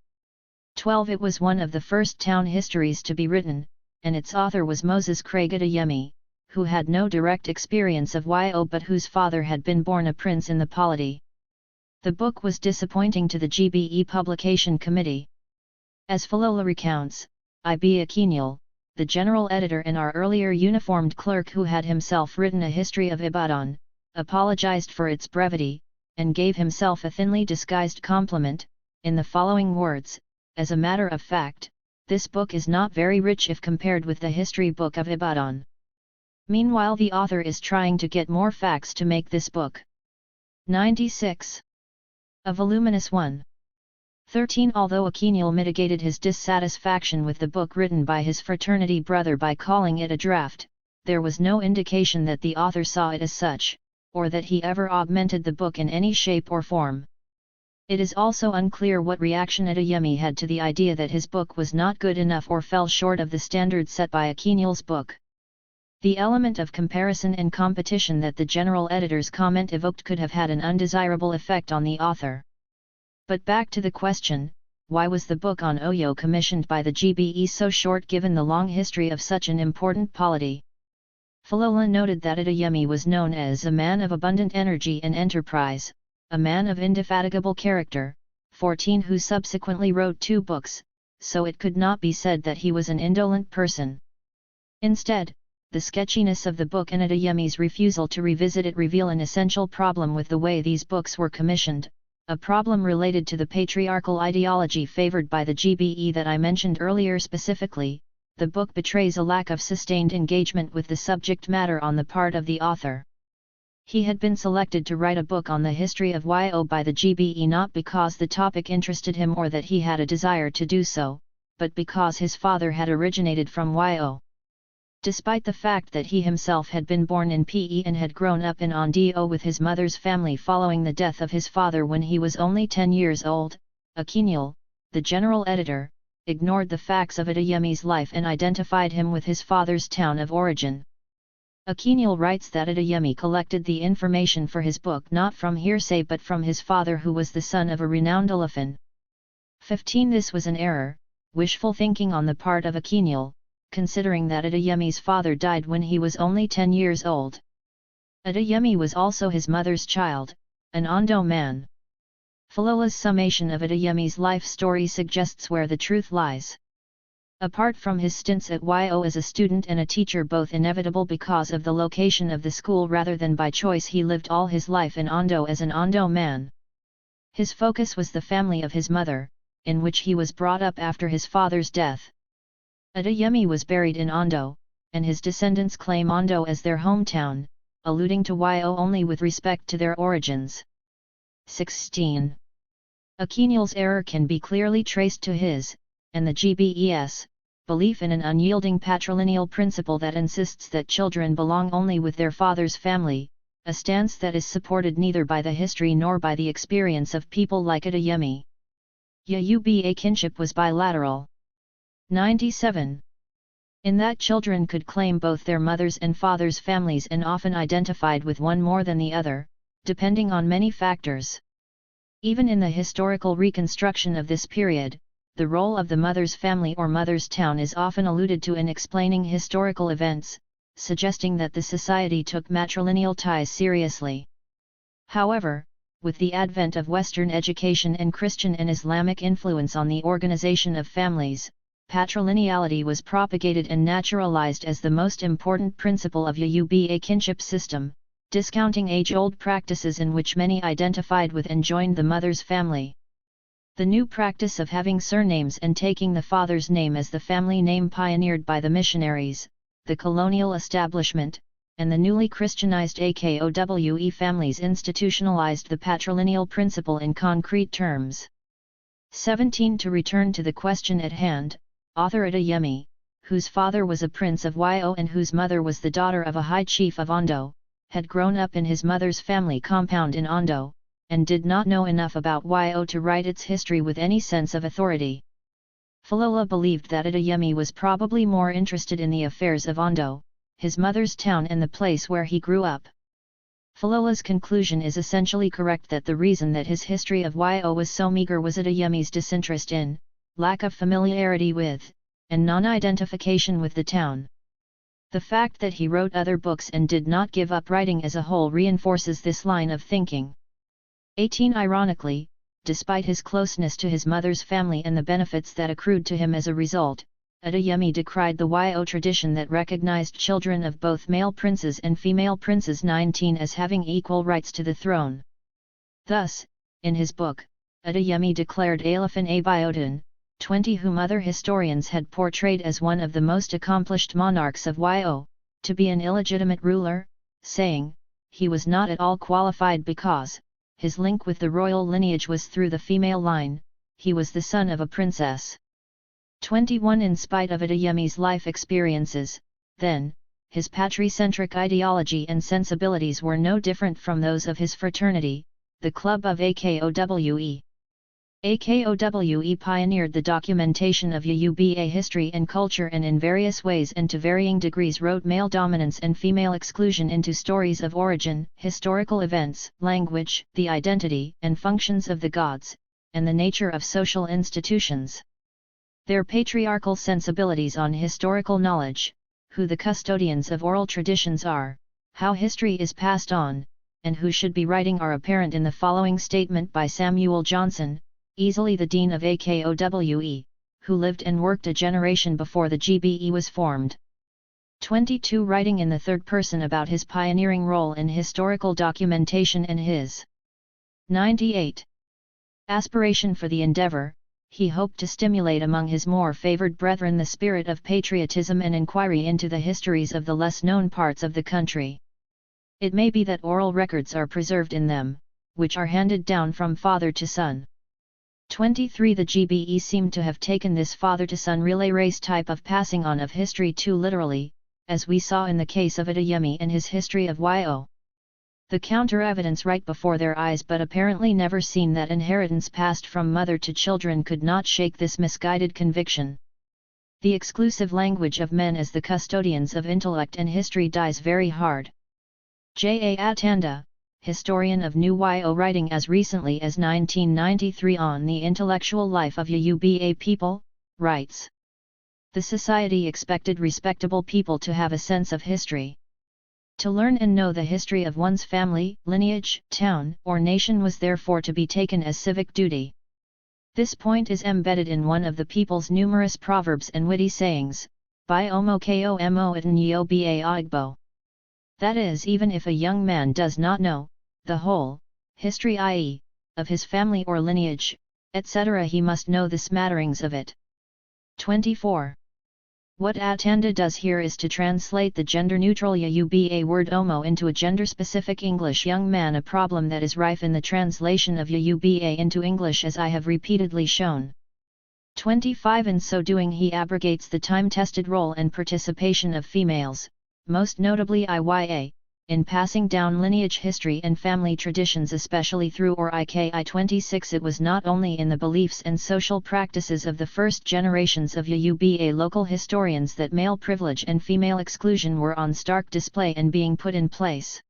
S1: 12 It was one of the first town histories to be written, and its author was Moses Craig Oyewumi, who had no direct experience of Yo but whose father had been born a prince in the polity. The book was disappointing to the GBE Publication Committee. As Falola recounts, Ibn Akinul, the general editor and our earlier uniformed clerk who had himself written a history of Ibadan, apologized for its brevity, and gave himself a thinly disguised compliment, in the following words: as a matter of fact, this book is not very rich if compared with the history book of Ibadan. Meanwhile the author is trying to get more facts to make this book. 96. A voluminous one. 13. Although Oyeronke mitigated his dissatisfaction with the book written by his fraternity brother by calling it a draft, there was no indication that the author saw it as such, or that he ever augmented the book in any shape or form. It is also unclear what reaction Oyewumi had to the idea that his book was not good enough or fell short of the standard set by Oyeronke's book. The element of comparison and competition that the general editor's comment evoked could have had an undesirable effect on the author. But back to the question, why was the book on Oyo commissioned by the GBE so short given the long history of such an important polity? Falola noted that Oyewumi was known as a man of abundant energy and enterprise, a man of indefatigable character, 14 who subsequently wrote 2 books, so it could not be said that he was an indolent person. Instead, the sketchiness of the book and Oyewumi's refusal to revisit it reveal an essential problem with the way these books were commissioned, a problem related to the patriarchal ideology favored by the GBE that I mentioned earlier. Specifically, the book betrays a lack of sustained engagement with the subject matter on the part of the author. He had been selected to write a book on the history of YO by the GBE not because the topic interested him or that he had a desire to do so, but because his father had originated from YO. Despite the fact that he himself had been born in PE and had grown up in Ondo with his mother's family following the death of his father when he was only 10 years old, Oyeronke, the general editor, ignored the facts of Oyewumi's life and identified him with his father's town of origin. Oyeronke writes that Oyewumi collected the information for his book not from hearsay but from his father who was the son of a renowned Olafin. 15. This was an error, wishful thinking on the part of Oyeronke, considering that Oyewumi's father died when he was only 10 years old. Oyewumi was also his mother's child, an Ondo man. Falola's summation of Oyewumi's life story suggests where the truth lies. Apart from his stints at YO as a student and a teacher, both inevitable because of the location of the school rather than by choice, he lived all his life in Ondo as an Ondo man. His focus was the family of his mother, in which he was brought up after his father's death. Oyewumi was buried in Ondo, and his descendants claim Ondo as their hometown, alluding to YO only with respect to their origins. 16. Oyeronke's error can be clearly traced to his, and the GBE's, belief in an unyielding patrilineal principle that insists that children belong only with their father's family, a stance that is supported neither by the history nor by the experience of people like Oyewumi. Yuba kinship was bilateral. 97. In that children could claim both their mother's and father's families and often identified with one more than the other, depending on many factors. Even in the historical reconstruction of this period, the role of the mother's family or mother's town is often alluded to in explaining historical events, suggesting that the society took matrilineal ties seriously. However, with the advent of Western education and Christian and Islamic influence on the organization of families, patrilineality was propagated and naturalized as the most important principle of Yuba kinship system, discounting age-old practices in which many identified with and joined the mother's family. The new practice of having surnames and taking the father's name as the family name pioneered by the missionaries, the colonial establishment, and the newly Christianized AKOWE families institutionalized the patrilineal principle in concrete terms. 17. To return to the question at hand, author Oyewumi, whose father was a prince of YO and whose mother was the daughter of a high chief of Ondo, had grown up in his mother's family compound in Ondo, and did not know enough about YO to write its history with any sense of authority. Falola believed that Oyewumi was probably more interested in the affairs of Ondo, his mother's town and the place where he grew up. Falola's conclusion is essentially correct that the reason that his history of YO was so meager was Oyewumi's disinterest in, lack of familiarity with, and non-identification with the town. The fact that he wrote other books and did not give up writing as a whole reinforces this line of thinking. 18. Ironically, despite his closeness to his mother's family and the benefits that accrued to him as a result, Oyewumi decried the YO tradition that recognized children of both male princes and female princes 19 as having equal rights to the throne. Thus, in his book, Oyewumi declared Alafin Abiodun, 20 whom other historians had portrayed as one of the most accomplished monarchs of YO, to be an illegitimate ruler, saying, he was not at all qualified because, his link with the royal lineage was through the female line, he was the son of a princess. 21 In spite of Oyewumi's life experiences, then, his patricentric ideology and sensibilities were no different from those of his fraternity, the Club of Akowe. Akowe pioneered the documentation of Yoruba history and culture and in various ways and to varying degrees wrote male dominance and female exclusion into stories of origin, historical events, language, the identity and functions of the gods, and the nature of social institutions. Their patriarchal sensibilities on historical knowledge, who the custodians of oral traditions are, how history is passed on, and who should be writing are apparent in the following statement by Samuel Johnson, easily the dean of Akowe, who lived and worked a generation before the GBE was formed. 22 Writing in the third person about his pioneering role in historical documentation and his 98 aspiration for the endeavor, he hoped to stimulate among his more favored brethren the spirit of patriotism and inquiry into the histories of the less-known parts of the country. It may be that oral records are preserved in them, which are handed down from father to son. 23 The GBE seemed to have taken this father-to-son relay race type of passing on of history too literally, as we saw in the case of Oyewumi and his history of Yo. The counter-evidence right before their eyes but apparently never seen that inheritance passed from mother to children could not shake this misguided conviction. The exclusive language of men as the custodians of intellect and history dies very hard. J. A. Atanda, historian of New Yo writing as recently as 1993 on the intellectual life of Yoruba people, writes: the society expected respectable people to have a sense of history. To learn and know the history of one's family, lineage, town, or nation was therefore to be taken as civic duty. This point is embedded in one of the people's numerous proverbs and witty sayings, by Omo Komo Itanyo Ba Igbo. That is, even if a young man does not know the whole history, i.e., of his family or lineage, etc., he must know the smatterings of it. 24. What Atanda does here is to translate the gender-neutral Yoruba word Omo into a gender-specific English young man, a problem that is rife in the translation of Yoruba into English, as I have repeatedly shown. 25. In so doing he abrogates the time-tested role and participation of females, most notably Iya, in passing down lineage history and family traditions, especially through or IKI. 26. It was not only in the beliefs and social practices of the first generations of Yoruba local historians that male privilege and female exclusion were on stark display and being put in place.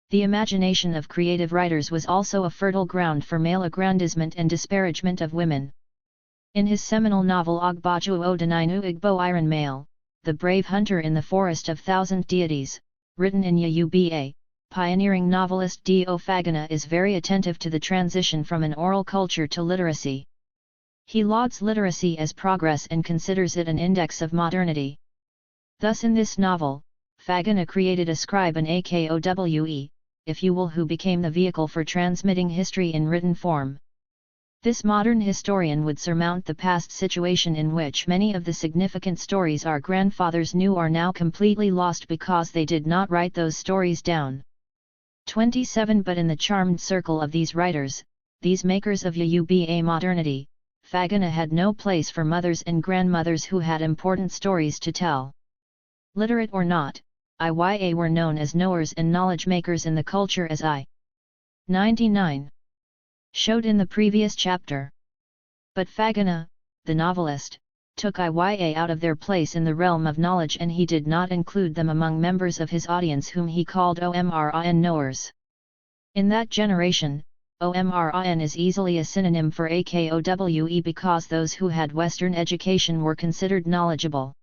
S1: The imagination of creative writers was also a fertile ground for male aggrandizement and disparagement of women. In his seminal novel Ogbaju Odinainu Igbo Iron Male, The Brave Hunter in the Forest of Thousand Deities, written in Yoruba, pioneering novelist D.O. Fagana is very attentive to the transition from an oral culture to literacy. He lauds literacy as progress and considers it an index of modernity. Thus in this novel, Fagana created a scribe, an Akowe, if you will, who became the vehicle for transmitting history in written form. This modern historian would surmount the past situation in which many of the significant stories our grandfathers knew are now completely lost because they did not write those stories down. 27. But in the charmed circle of these writers, these makers of Yoruba modernity, Fagana had no place for mothers and grandmothers who had important stories to tell. Literate or not, Iya were known as knowers and knowledge makers in the culture, as I. 99. Showed in the previous chapter. But Fagana, the novelist, took Iya out of their place in the realm of knowledge, and he did not include them among members of his audience whom he called Omrin knowers. In that generation, Omrin is easily a synonym for Akowe because those who had Western education were considered knowledgeable.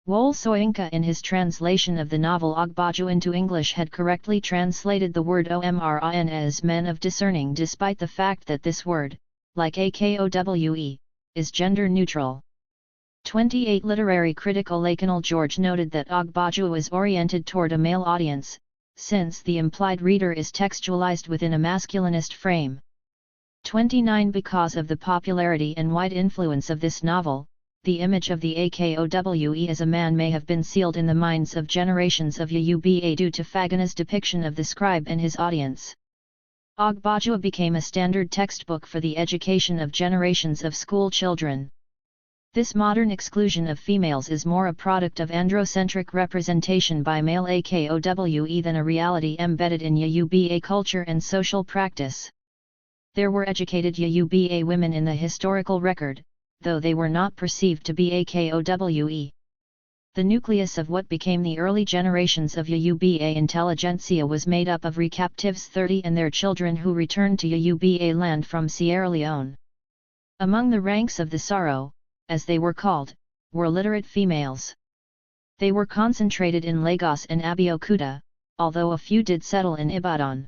S1: Wole Soyinka in his translation of the novel Ogbaju into English had correctly translated the word Omrin as men of discerning, despite the fact that this word, like Akowe, is gender neutral. 28. Literary critic Olakanal George noted that Ogbaju is oriented toward a male audience, since the implied reader is textualized within a masculinist frame. 29. Because of the popularity and wide influence of this novel, the image of the Akowe as a man may have been sealed in the minds of generations of Yoruba due to Fagana's depiction of the scribe and his audience. Ogbajua became a standard textbook for the education of generations of school children. This modern exclusion of females is more a product of androcentric representation by male AKOWE than a reality embedded in Yoruba culture and social practice. There were educated Yoruba women in the historical record, though they were not perceived to be AKOWE. The nucleus of what became the early generations of Yoruba intelligentsia was made up of recaptives 30 and their children who returned to Yoruba land from Sierra Leone. Among the ranks of the Saro, as they were called, were literate females. They were concentrated in Lagos and Abeokuta, although a few did settle in Ibadan.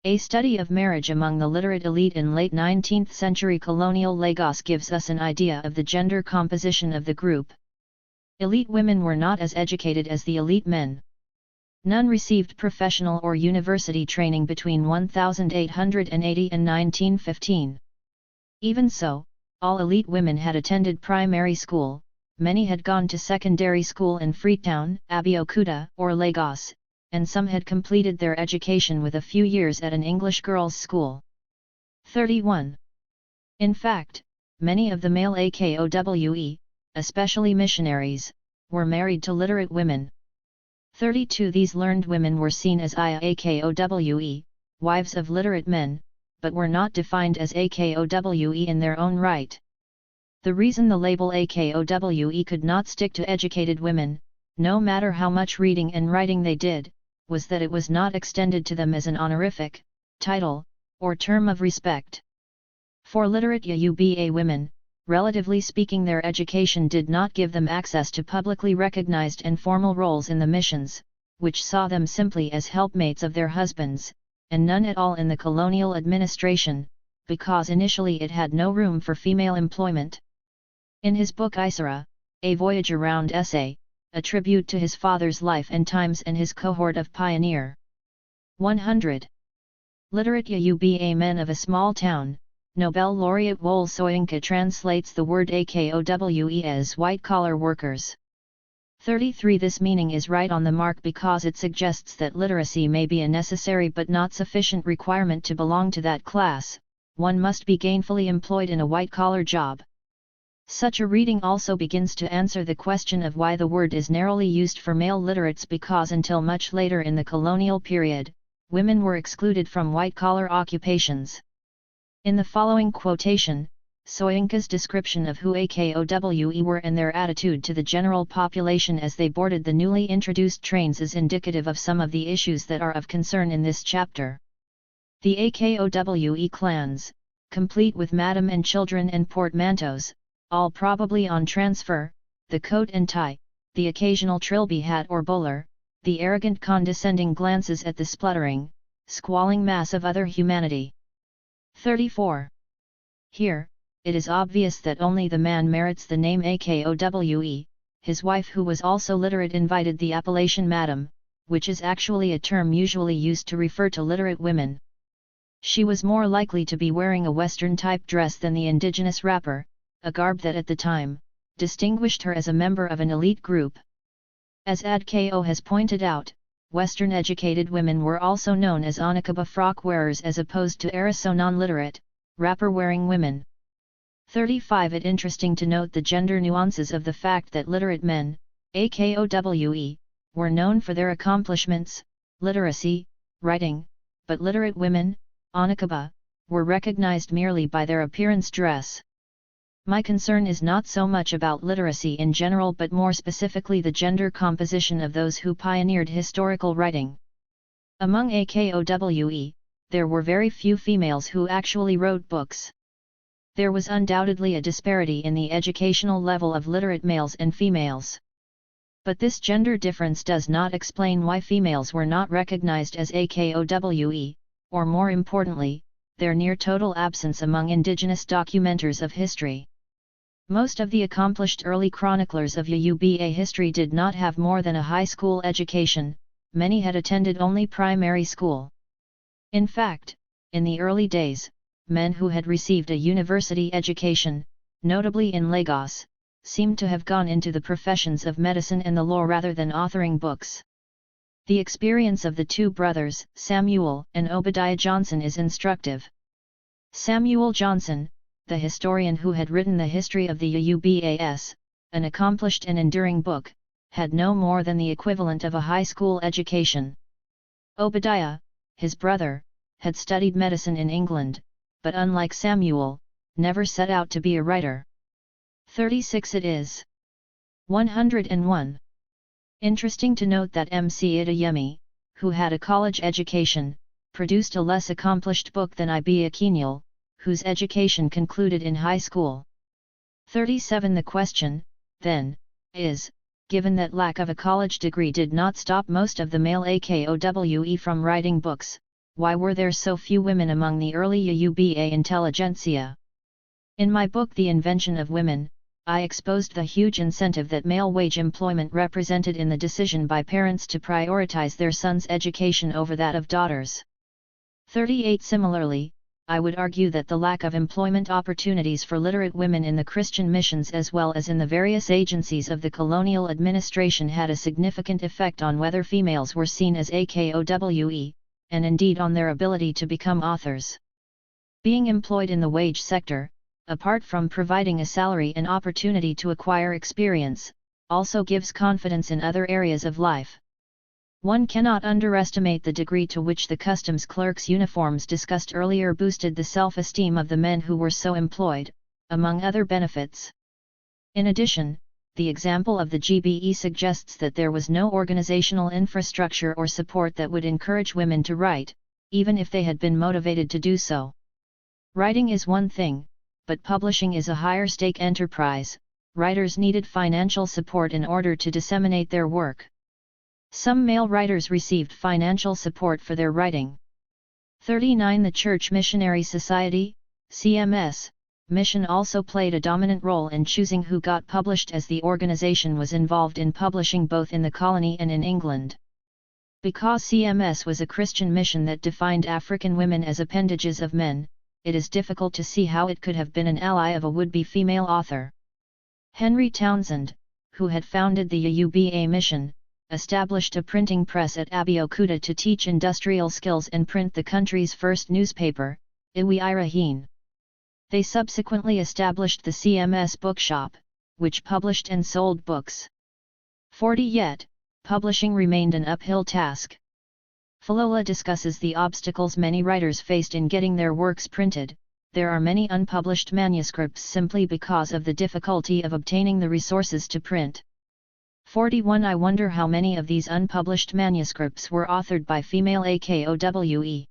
S1: A study of marriage among the literate elite in late 19th century colonial Lagos gives us an idea of the gender composition of the group. Elite women were not as educated as the elite men. None received professional or university training between 1880 and 1915. Even so, all elite women had attended primary school, many had gone to secondary school in Freetown, Abeokuta, or Lagos, and some had completed their education with a few years at an English girls' school. 31. In fact, many of the male AKOWE, especially missionaries, were married to literate women. 32. These learned women were seen as AKOWE, wives of literate men, but were not defined as AKOWE in their own right. The reason the label AKOWE could not stick to educated women, no matter how much reading and writing they did, was that it was not extended to them as an honorific, title, or term of respect. For literate Yoruba women, relatively speaking, their education did not give them access to publicly recognized and formal roles in the missions, which saw them simply as helpmates of their husbands, and none at all in the colonial administration, because initially it had no room for female employment. In his book Isara, A Voyage Around Essay, a tribute to his father's life and times and his cohort of pioneer. 100. Literate Yoruba men of a small town, Nobel laureate Wole Soyinka translates the word AKOWE as white-collar workers. 33. This meaning is right on the mark because it suggests that literacy may be a necessary but not sufficient requirement to belong to that class. One must be gainfully employed in a white-collar job. Such a reading also begins to answer the question of why the word is narrowly used for male literates, because until much later in the colonial period, women were excluded from white-collar occupations. In the following quotation, Soyinka's description of who AKOWE were and their attitude to the general population as they boarded the newly introduced trains is indicative of some of the issues that are of concern in this chapter. The AKOWE clans, complete with madam and children and portmanteaus, all probably on transfer, the coat and tie, the occasional trilby hat or bowler, the arrogant condescending glances at the spluttering, squalling mass of other humanity. 34. Here, it is obvious that only the man merits the name AKOWE. His wife, who was also literate, invited the appellation madam, which is actually a term usually used to refer to literate women. She was more likely to be wearing a Western-type dress than the indigenous wrapper, a garb that at the time, distinguished her as a member of an elite group. As Adko has pointed out, Western-educated women were also known as Onakaba frock-wearers as opposed to Ariso non-literate, wrapper-wearing women. 35. It interesting to note the gender nuances of the fact that literate men, AKOWE, were known for their accomplishments, literacy, writing, but literate women, Onakaba, were recognized merely by their appearance dress. My concern is not so much about literacy in general but more specifically the gender composition of those who pioneered historical writing. Among AKOWE, there were very few females who actually wrote books. There was undoubtedly a disparity in the educational level of literate males and females. But this gender difference does not explain why females were not recognized as AKOWE, or more importantly, their near total absence among indigenous documenters of history. Most of the accomplished early chroniclers of Yoruba history did not have more than a high school education, many had attended only primary school. In fact, in the early days, men who had received a university education, notably in Lagos, seemed to have gone into the professions of medicine and the law rather than authoring books. The experience of the two brothers, Samuel and Obadiah Johnson, is instructive. Samuel Johnson, the historian who had written the history of the UBAS, an accomplished and enduring book, had no more than the equivalent of a high school education. Obadiah, his brother, had studied medicine in England, but unlike Samuel, never set out to be a writer. 36 It is. 101. Interesting to note that M.C. Oyewumi, who had a college education, produced a less accomplished book than I.B. Akinwole, whose education concluded in high school. 37 The question, then, is, given that lack of a college degree did not stop most of the male AKOWE from writing books, why were there so few women among the early UBA intelligentsia? In my book The Invention of Women, I exposed the huge incentive that male wage employment represented in the decision by parents to prioritize their sons' education over that of daughters. 38 Similarly, I would argue that the lack of employment opportunities for literate women in the Christian missions as well as in the various agencies of the colonial administration had a significant effect on whether females were seen as AKOWE, and indeed on their ability to become authors. Being employed in the wage sector, apart from providing a salary and opportunity to acquire experience, also gives confidence in other areas of life. One cannot underestimate the degree to which the customs clerks' uniforms discussed earlier boosted the self-esteem of the men who were so employed, among other benefits. In addition, the example of the GBE suggests that there was no organizational infrastructure or support that would encourage women to write, even if they had been motivated to do so. Writing is one thing, but publishing is a higher-stake enterprise. Writers needed financial support in order to disseminate their work. Some male writers received financial support for their writing. 39 The Church Missionary Society, CMS, mission also played a dominant role in choosing who got published, as the organization was involved in publishing both in the colony and in England. Because CMS was a Christian mission that defined African women as appendages of men, it is difficult to see how it could have been an ally of a would-be female author. Henry Townsend, who had founded the UBA mission, established a printing press at Abeokuta to teach industrial skills and print the country's first newspaper, Iwi Irahine. They subsequently established the CMS bookshop, which published and sold books. 40 Yet, publishing remained an uphill task. Falola discusses the obstacles many writers faced in getting their works printed. There are many unpublished manuscripts simply because of the difficulty of obtaining the resources to print. 41 I wonder how many of these unpublished manuscripts were authored by female AKOWE.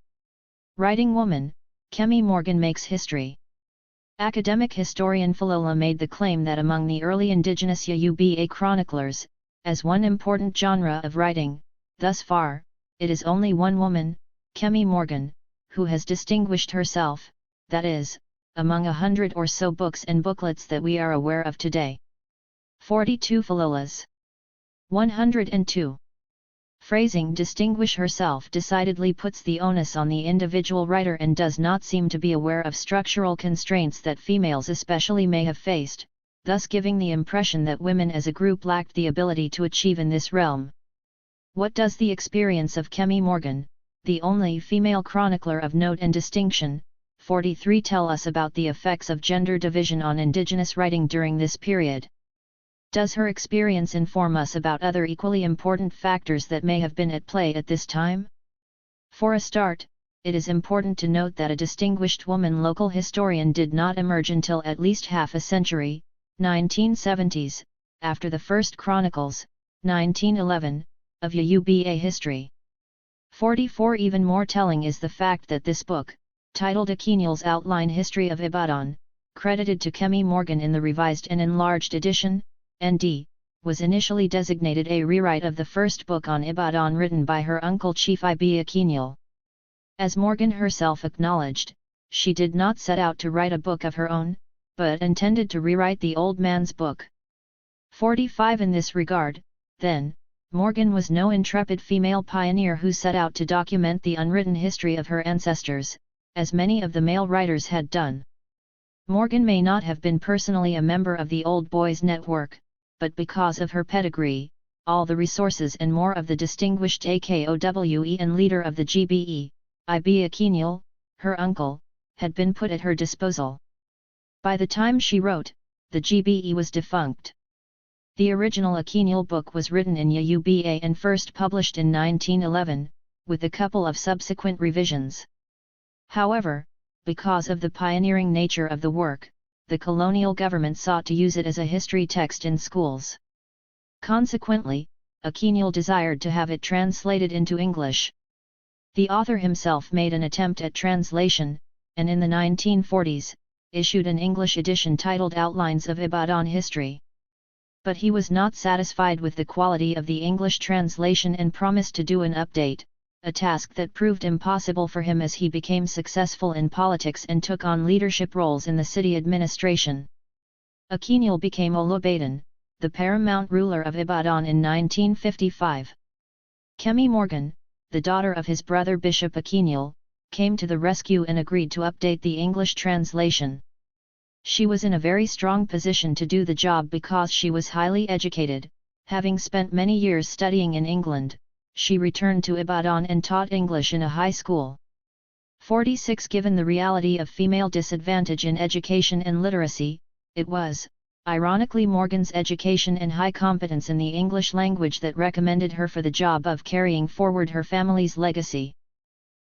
S1: Writing woman, Kemi Morgan makes history. Academic historian Falola made the claim that among the early indigenous UBA chroniclers, as one important genre of writing, thus far, it is only one woman, Kemi Morgan, who has distinguished herself, that is, among 100 or so books and booklets that we are aware of today. 42 Falola's 102. Phrasing distinguish herself decidedly puts the onus on the individual writer and does not seem to be aware of structural constraints that females especially may have faced, thus giving the impression that women as a group lacked the ability to achieve in this realm. What does the experience of Kemi Morgan, the only female chronicler of note and distinction, 43 tell us about the effects of gender division on indigenous writing during this period? Does her experience inform us about other equally important factors that may have been at play at this time? For a start, it is important to note that a distinguished woman local historian did not emerge until at least half a century, 1970s, after the first chronicles, 1911, of UBA history. 44 Even more telling is the fact that this book, titled Akinwole's Outline History of Ibadan, credited to Kemi Morgan in the revised and enlarged edition, ND, was initially designated a rewrite of the first book on Ibadan written by her uncle Chief I.B. Akinwole. As Morgan herself acknowledged, she did not set out to write a book of her own, but intended to rewrite the old man's book. 45 In this regard, then, Morgan was no intrepid female pioneer who set out to document the unwritten history of her ancestors, as many of the male writers had done. Morgan may not have been personally a member of the Old Boys Network, but because of her pedigree, all the resources and more of the distinguished AKOWE and leader of the GBE, I.B. Akiniel, her uncle, had been put at her disposal. By the time she wrote, the GBE was defunct. The original Akiniel book was written in Yoruba and first published in 1911, with a couple of subsequent revisions. However, because of the pioneering nature of the work, the colonial government sought to use it as a history text in schools. Consequently, Akiniel desired to have it translated into English. The author himself made an attempt at translation, and in the 1940s, issued an English edition titled Outlines of Ibadan History. But he was not satisfied with the quality of the English translation and promised to do an update, a task that proved impossible for him as he became successful in politics and took on leadership roles in the city administration. Akiniel became Olubadan, the paramount ruler of Ibadan in 1955. Kemi Morgan, the daughter of his brother Bishop Akiniel, came to the rescue and agreed to update the English translation. She was in a very strong position to do the job because she was highly educated, having spent many years studying in England. She returned to Ibadan and taught English in a high school. 46. Given the reality of female disadvantage in education and literacy, it was, ironically, Morgan's education and high competence in the English language that recommended her for the job of carrying forward her family's legacy.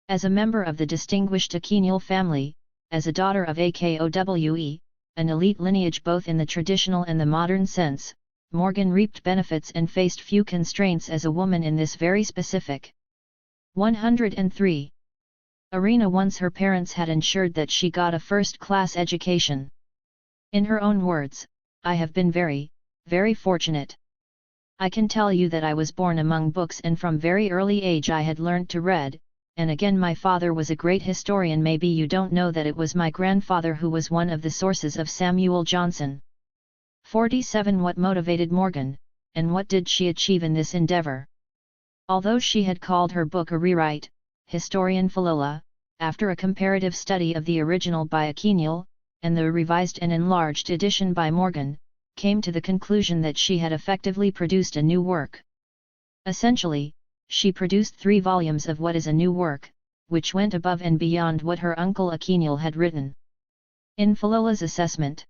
S1: As a member of the distinguished Akiniel family, as a daughter of AKOWE, an elite lineage both in the traditional and the modern sense, Morgan reaped benefits and faced few constraints as a woman in this very specific 103 arena once her parents had ensured that she got a first-class education. In her own words, "I have been very, very fortunate. I can tell you that I was born among books and from very early age I had learnt to read, and again my father was a great historian. Maybe you don't know that it was my grandfather who was one of the sources of Samuel Johnson." 47. What motivated Morgan, and what did she achieve in this endeavor? Although she had called her book a rewrite, historian Falola, after a comparative study of the original by Akiniel, and the revised and enlarged edition by Morgan, came to the conclusion that she had effectively produced a new work. Essentially, she produced 3 volumes of what is a new work, which went above and beyond what her uncle Akiniel had written. In Falola's assessment,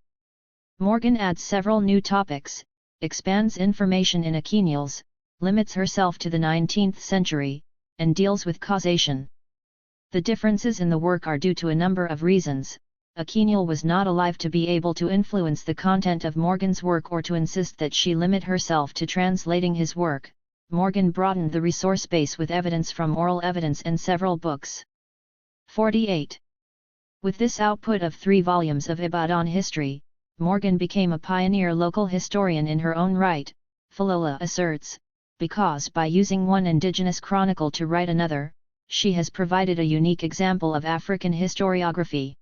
S1: Morgan adds several new topics, expands information in Akiniel's, limits herself to the 19th century, and deals with causation. The differences in the work are due to a number of reasons. Akiniel was not alive to be able to influence the content of Morgan's work or to insist that she limit herself to translating his work. Morgan broadened the resource base with evidence from oral evidence and several books. 48. With this output of 3 volumes of Ibadan history, Morgan became a pioneer local historian in her own right, Falola asserts, because by using one indigenous chronicle to write another, she has provided a unique example of African historiography.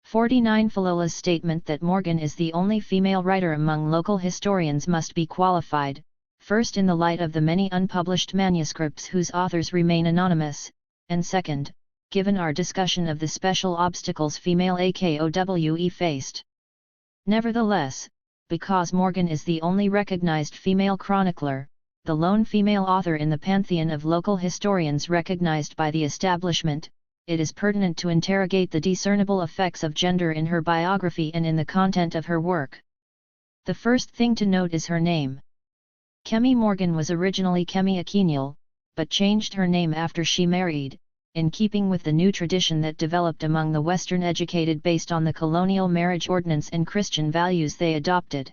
S1: 49. Falola's statement that Morgan is the only female writer among local historians must be qualified, first in the light of the many unpublished manuscripts whose authors remain anonymous, and second, given our discussion of the special obstacles female AKOWE faced. Nevertheless, because Morgan is the only recognized female chronicler, the lone female author in the pantheon of local historians recognized by the establishment, it is pertinent to interrogate the discernible effects of gender in her biography and in the content of her work. The first thing to note is her name. Kemi Morgan was originally Kemi Akiniel, but changed her name after she married, in keeping with the new tradition that developed among the Western educated based on the colonial marriage ordinance and Christian values they adopted.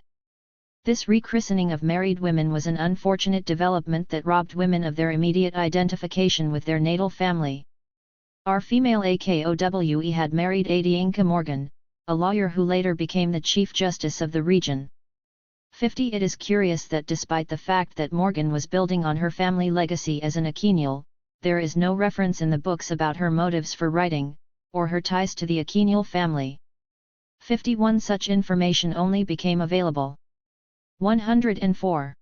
S1: This rechristening of married women was an unfortunate development that robbed women of their immediate identification with their natal family. Our female AKOWE had married Oyeronke Morgan, a lawyer who later became the Chief Justice of the region. 50. It is curious that despite the fact that Morgan was building on her family legacy as an Akiniel, there is no reference in the books about her motives for writing, or her ties to the Akiniel family. 51. Such information only became available. 104.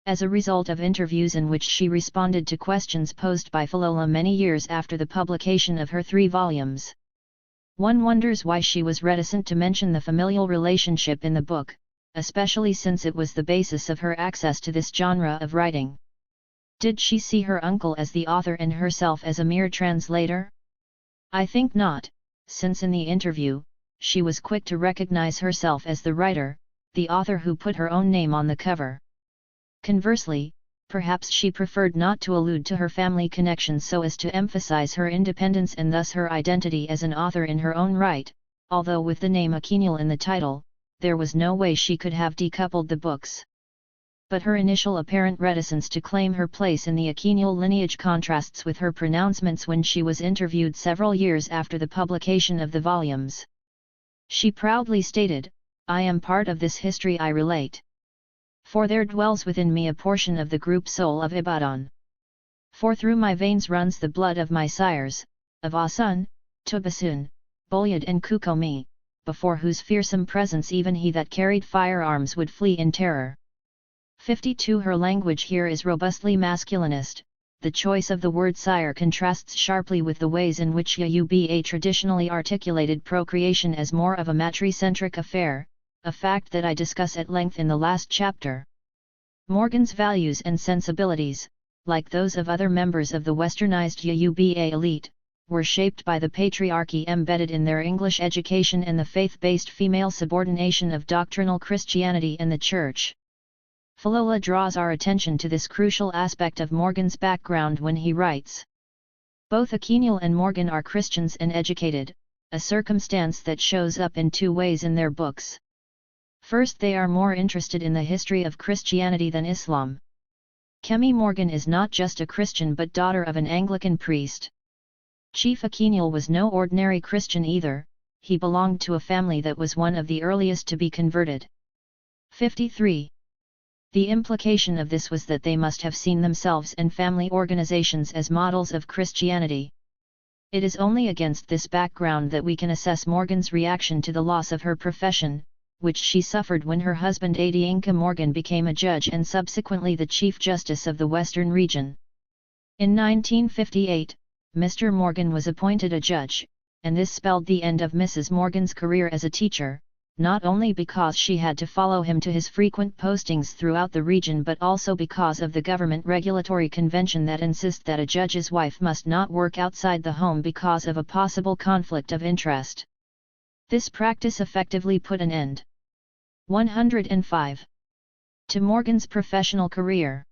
S1: As a result of interviews in which she responded to questions posed by Falola many years after the publication of her 3 volumes. One wonders why she was reticent to mention the familial relationship in the book, especially since it was the basis of her access to this genre of writing. Did she see her uncle as the author and herself as a mere translator? I think not, since in the interview, she was quick to recognize herself as the writer, the author who put her own name on the cover. Conversely, perhaps she preferred not to allude to her family connections so as to emphasize her independence and thus her identity as an author in her own right, although with the name Akinul in the title, there was no way she could have decoupled the books. But her initial apparent reticence to claim her place in the Akinul lineage contrasts with her pronouncements when she was interviewed several years after the publication of the volumes. She proudly stated, "I am part of this history I relate. For there dwells within me a portion of the group soul of Ibadan. For through my veins runs the blood of my sires, of Asun, Tubasun, Bolyad and Kukomi, before whose fearsome presence even he that carried firearms would flee in terror." 52. Her language here is robustly masculinist. The choice of the word sire contrasts sharply with the ways in which Yoruba traditionally articulated procreation as more of a matricentric affair, a fact that I discuss at length in the last chapter. Morgan's values and sensibilities, like those of other members of the westernized Yoruba elite, were shaped by the patriarchy embedded in their English education and the faith-based female subordination of doctrinal Christianity and the Church. Falola draws our attention to this crucial aspect of Morgan's background when he writes, "Both Akinul and Morgan are Christians and educated, a circumstance that shows up in two ways in their books. First, they are more interested in the history of Christianity than Islam. Kemi Morgan is not just a Christian but daughter of an Anglican priest. Chief Akinul was no ordinary Christian either, he belonged to a family that was one of the earliest to be converted." 53. The implication of this was that they must have seen themselves and family organizations as models of Christianity. It is only against this background that we can assess Morgan's reaction to the loss of her profession, which she suffered when her husband Oyeronke Morgan became a judge and subsequently the Chief Justice of the Western Region. In 1958, Mr. Morgan was appointed a judge, and this spelled the end of Mrs. Morgan's career as a teacher, not only because she had to follow him to his frequent postings throughout the region but also because of the government regulatory convention that insists that a judge's wife must not work outside the home because of a possible conflict of interest. This practice effectively put an end. 105. To Morgan's professional career.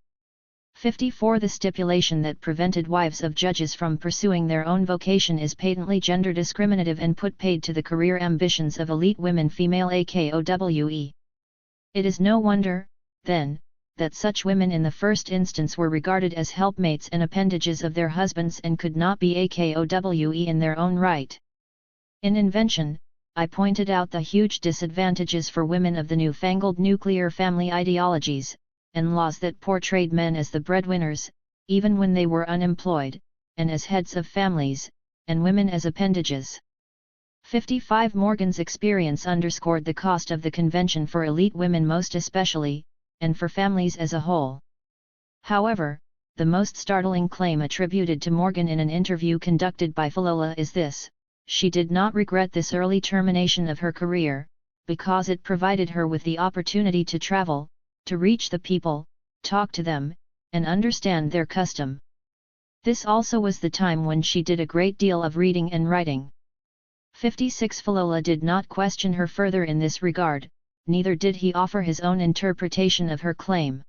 S1: 54. The stipulation that prevented wives of judges from pursuing their own vocation is patently gender discriminative and put paid to the career ambitions of elite women female AKOWE. It is no wonder, then, that such women in the first instance were regarded as helpmates and appendages of their husbands and could not be AKOWE in their own right. In Invention, I pointed out the huge disadvantages for women of the newfangled nuclear family ideologies, and laws that portrayed men as the breadwinners, even when they were unemployed, and as heads of families, and women as appendages. 55. Morgan's experience underscored the cost of the convention for elite women most especially, and for families as a whole. However, the most startling claim attributed to Morgan in an interview conducted by Falola is this: she did not regret this early termination of her career, because it provided her with the opportunity to travel, to reach the people, talk to them, and understand their custom. This also was the time when she did a great deal of reading and writing. 56. Falola did not question her further in this regard, neither did he offer his own interpretation of her claim.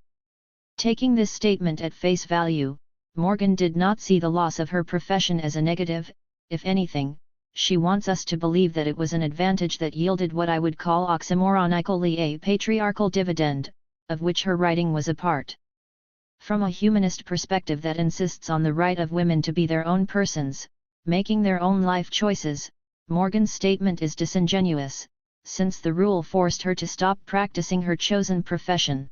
S1: Taking this statement at face value, Morgan did not see the loss of her profession as a negative. If anything, she wants us to believe that it was an advantage that yielded what I would call oxymoronically a patriarchal dividend, of which her writing was a part. From a humanist perspective that insists on the right of women to be their own persons, making their own life choices, Morgan's statement is disingenuous, since the rule forced her to stop practicing her chosen profession.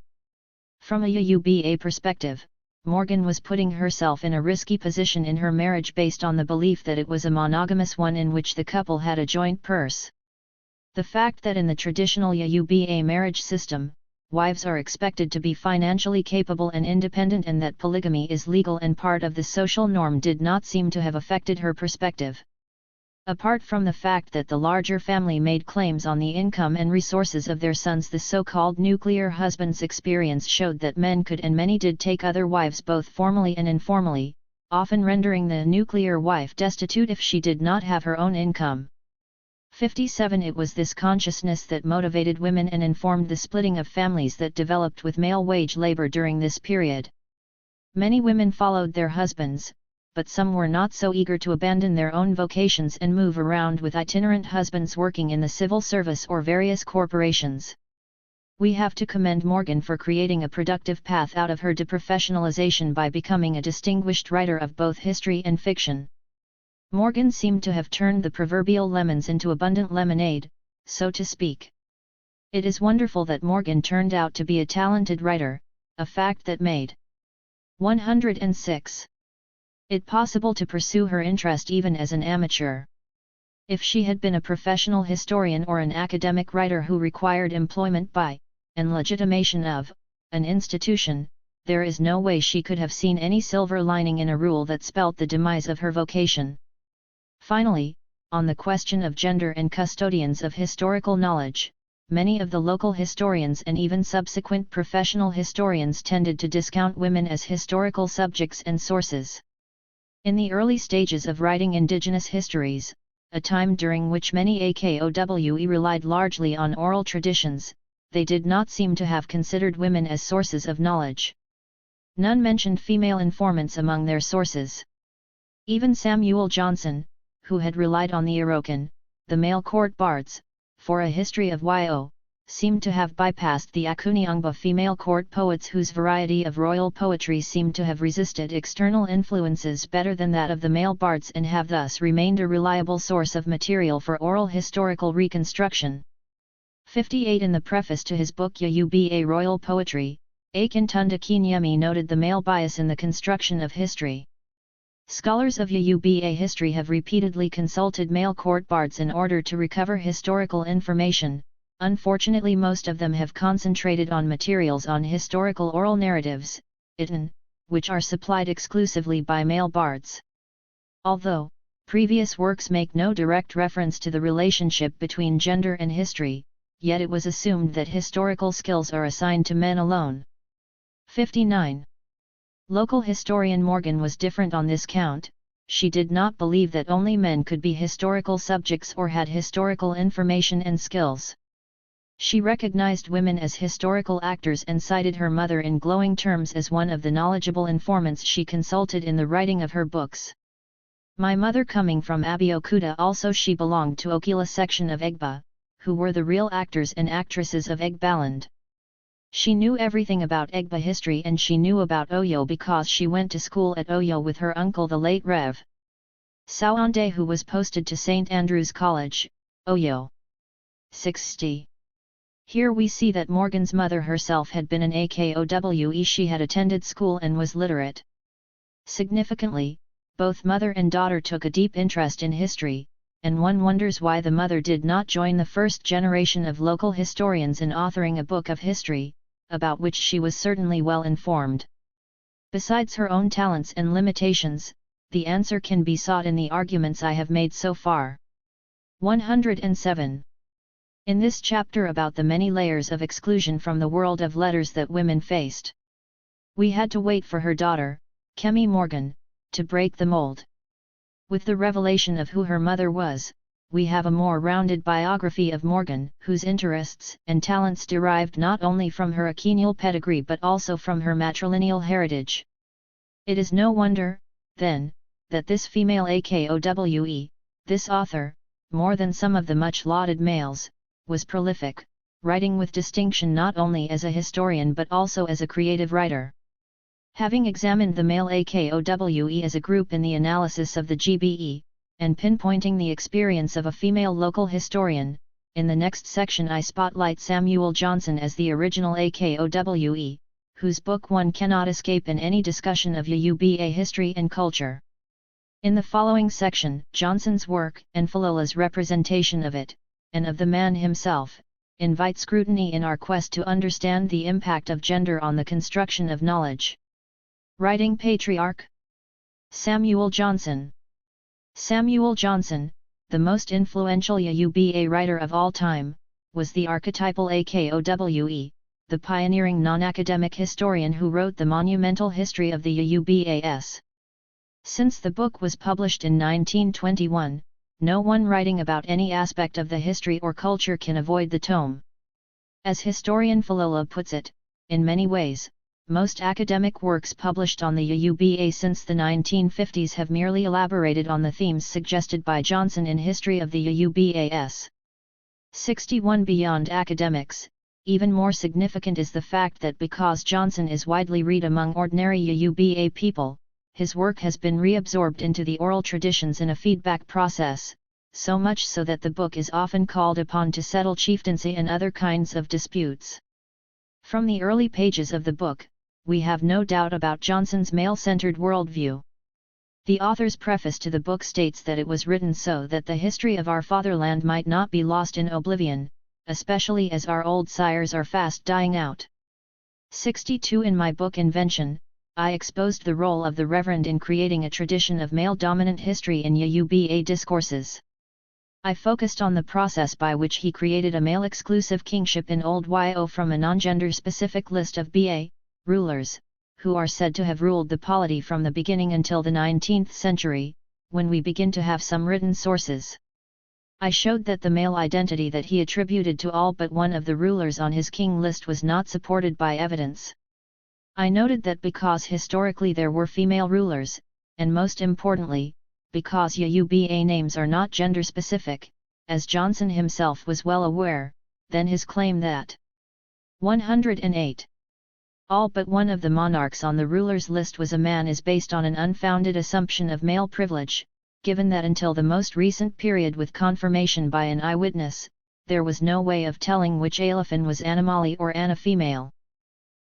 S1: From a Yoruba perspective, Morgan was putting herself in a risky position in her marriage based on the belief that it was a monogamous one in which the couple had a joint purse. The fact that in the traditional Yoruba marriage system, wives are expected to be financially capable and independent and that polygamy is legal and part of the social norm did not seem to have affected her perspective. Apart from the fact that the larger family made claims on the income and resources of their sons, the so-called nuclear husband's experience showed that men could and many did take other wives both formally and informally, often rendering the nuclear wife destitute if she did not have her own income. 57. It was this consciousness that motivated women and informed the splitting of families that developed with male wage labor during this period. Many women followed their husbands, but some were not so eager to abandon their own vocations and move around with itinerant husbands working in the civil service or various corporations. We have to commend Morgan for creating a productive path out of her deprofessionalization by becoming a distinguished writer of both history and fiction. Morgan seemed to have turned the proverbial lemons into abundant lemonade, so to speak. It is wonderful that Morgan turned out to be a talented writer, a fact that made 106. It possible to pursue her interest even as an amateur. If she had been a professional historian or an academic writer who required employment by, and legitimation of, an institution, there is no way she could have seen any silver lining in a rule that spelt the demise of her vocation. Finally, on the question of gender and custodians of historical knowledge, many of the local historians and even subsequent professional historians tended to discount women as historical subjects and sources. In the early stages of writing indigenous histories, a time during which many AKOWE relied largely on oral traditions, they did not seem to have considered women as sources of knowledge. None mentioned female informants among their sources. Even Samuel Johnson, who had relied on the Oyeronke, the male court bards, for a history of Yo, seemed to have bypassed the Akuniangba female court poets whose variety of royal poetry seemed to have resisted external influences better than that of the male bards and have thus remained a reliable source of material for oral historical reconstruction. 58. In the preface to his book Yuba Royal Poetry, Akintunda Kinyemi noted the male bias in the construction of history. Scholars of Yuba history have repeatedly consulted male court bards in order to recover historical information. Unfortunately, most of them have concentrated on materials on historical oral narratives, which are supplied exclusively by male bards. Although previous works make no direct reference to the relationship between gender and history, yet it was assumed that historical skills are assigned to men alone. 59. Local historian Morgan was different on this count. She did not believe that only men could be historical subjects or had historical information and skills. She recognized women as historical actors and cited her mother in glowing terms as one of the knowledgeable informants she consulted in the writing of her books. My mother coming from Abeokuta, also she belonged to Okila section of Egba, who were the real actors and actresses of Egbaland. She knew everything about Egba history and she knew about Oyo because she went to school at Oyo with her uncle the late Rev. Sawande, who was posted to St. Andrew's College, Oyo. 60. Here we see that Morgan's mother herself had been an AKOWE. She had attended school and was literate. Significantly, both mother and daughter took a deep interest in history, and one wonders why the mother did not join the first generation of local historians in authoring a book of history, about which she was certainly well informed. Besides her own talents and limitations, the answer can be sought in the arguments I have made so far. 107. In this chapter about the many layers of exclusion from the world of letters that women faced, we had to wait for her daughter, Kemi Morgan, to break the mold. With the revelation of who her mother was, we have a more rounded biography of Morgan, whose interests and talents derived not only from her Aquennial pedigree but also from her matrilineal heritage. It is no wonder, then, that this female AKOWE, this author, more than some of the much lauded males, was prolific, writing with distinction not only as a historian but also as a creative writer. Having examined the male AKOWE as a group in the analysis of the GBE, and pinpointing the experience of a female local historian, in the next section I spotlight Samuel Johnson as the original AKOWE, whose book one cannot escape in any discussion of Yuba history and culture. In the following section, Johnson's work, and Falola's representation of it, and of the man himself, invite scrutiny in our quest to understand the impact of gender on the construction of knowledge. Writing Patriarch Samuel Johnson. Samuel Johnson, the most influential Yuba writer of all time, was the archetypal Akowe, the pioneering non-academic historian who wrote the monumental history of the Yubas. Since the book was published in 1921, no one writing about any aspect of the history or culture can avoid the tome. As historian Falola puts it, in many ways, most academic works published on the Yuba since the 1950s have merely elaborated on the themes suggested by Johnson in History of the Yubas. 61. Beyond academics, even more significant is the fact that because Johnson is widely read among ordinary Yuba people, his work has been reabsorbed into the oral traditions in a feedback process, so much so that the book is often called upon to settle chieftaincy and other kinds of disputes. From the early pages of the book, we have no doubt about Johnson's male-centered worldview. The author's preface to the book states that it was written so that the history of our fatherland might not be lost in oblivion, especially as our old sires are fast dying out. 62. In my book Invention, I exposed the role of the Reverend in creating a tradition of male-dominant history in Yuba discourses. I focused on the process by which he created a male-exclusive kingship in Old Yo from a non-gender-specific list of Ba rulers, who are said to have ruled the polity from the beginning until the 19th century, when we begin to have some written sources. I showed that the male identity that he attributed to all but one of the rulers on his king list was not supported by evidence. I noted that because historically there were female rulers, and most importantly, because Yuba names are not gender-specific, as Johnson himself was well aware, then his claim that 108. All but one of the monarchs on the rulers' list was a man is based on an unfounded assumption of male privilege, given that until the most recent period with confirmation by an eyewitness, there was no way of telling which Alefin was Anamali or Anna female.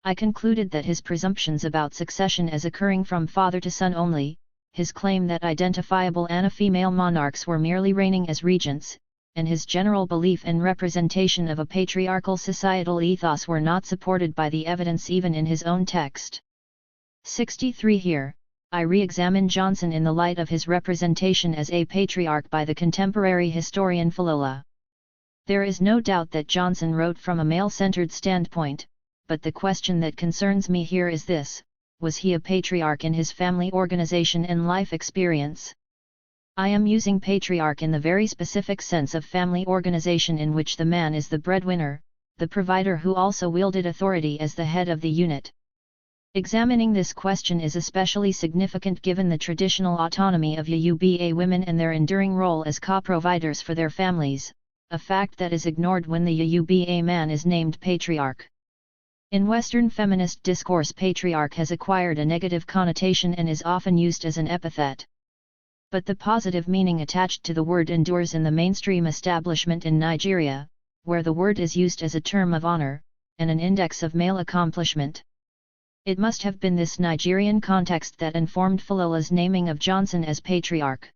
S1: I concluded that his presumptions about succession as occurring from father to son only, his claim that identifiable Anna female monarchs were merely reigning as regents, and his general belief and representation of a patriarchal societal ethos were not supported by the evidence even in his own text. 63. Here, I re-examine Johnson in the light of his representation as a patriarch by the contemporary historian Falola. There is no doubt that Johnson wrote from a male-centered standpoint, but the question that concerns me here is this: was he a patriarch in his family organization and life experience? I am using patriarch in the very specific sense of family organization in which the man is the breadwinner, the provider who also wielded authority as the head of the unit. Examining this question is especially significant given the traditional autonomy of Yuba women and their enduring role as co-providers for their families, a fact that is ignored when the Yuba man is named patriarch. In Western feminist discourse, patriarch has acquired a negative connotation and is often used as an epithet. But the positive meaning attached to the word endures in the mainstream establishment in Nigeria, where the word is used as a term of honor, and an index of male accomplishment. It must have been this Nigerian context that informed Falola's naming of Johnson as patriarch.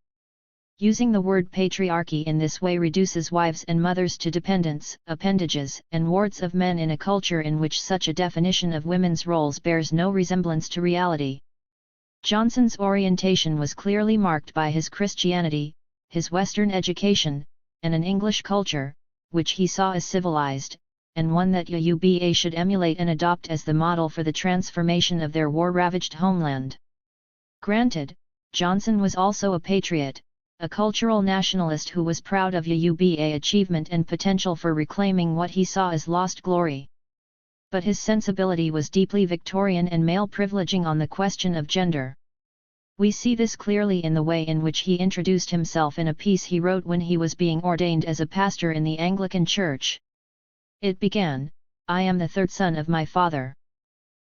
S1: Using the word patriarchy in this way reduces wives and mothers to dependents, appendages, and wards of men in a culture in which such a definition of women's roles bears no resemblance to reality. Johnson's orientation was clearly marked by his Christianity, his Western education, and an English culture, which he saw as civilized, and one that Yuba should emulate and adopt as the model for the transformation of their war-ravaged homeland. Granted, Johnson was also a patriot, a cultural nationalist who was proud of Yuba achievement and potential for reclaiming what he saw as lost glory. But his sensibility was deeply Victorian and male-privileging on the question of gender. We see this clearly in the way in which he introduced himself in a piece he wrote when he was being ordained as a pastor in the Anglican Church. It began, "I am the third son of my father."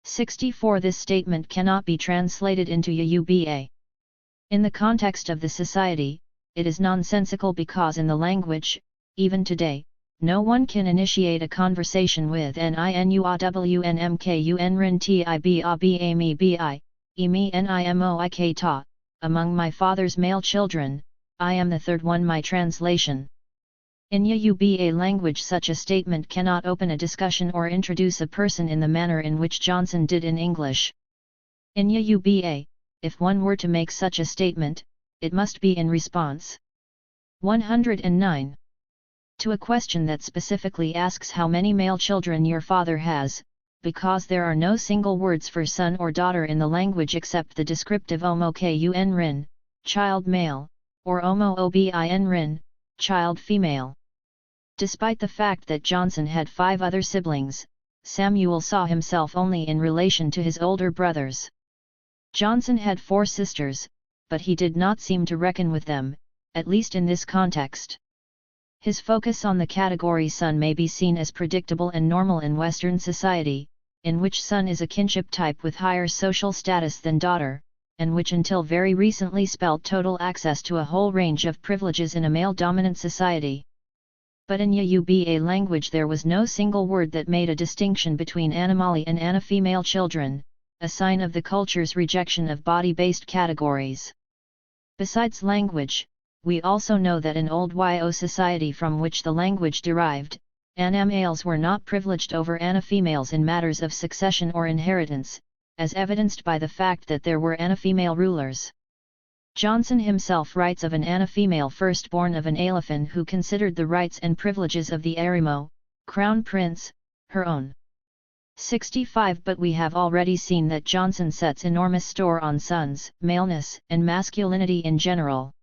S1: 64. This statement cannot be translated into Yuba. In the context of the society, it is nonsensical because in the language, even today, no one can initiate a conversation with ninuawnmkunrintibababi, emi ta, among my father's male children, I am the third one. My translation. In Yuba language, such a statement cannot open a discussion or introduce a person in the manner in which Johnson did in English. In Yuba, if one were to make such a statement, it must be in response. 109. To a question that specifically asks how many male children your father has, because there are no single words for son or daughter in the language except the descriptive omo kun rin, child male, or omo obin rin, child female. Despite the fact that Johnson had 5 other siblings, Samuel saw himself only in relation to his older brothers. Johnson had 4 sisters, but he did not seem to reckon with them, at least in this context. His focus on the category son may be seen as predictable and normal in Western society, in which son is a kinship type with higher social status than daughter, and which until very recently spelled total access to a whole range of privileges in a male-dominant society. But in Yoruba language there was no single word that made a distinction between animali and ana-female children, a sign of the culture's rejection of body-based categories. Besides language, we also know that in old Yo society from which the language derived, ana-males were not privileged over ana-females in matters of succession or inheritance, as evidenced by the fact that there were ana-female rulers. Johnson himself writes of an ana-female firstborn of an Alefin who considered the rights and privileges of the Arimo, crown prince, her own. 65. But we have already seen that Johnson sets enormous store on sons, maleness, and masculinity in general.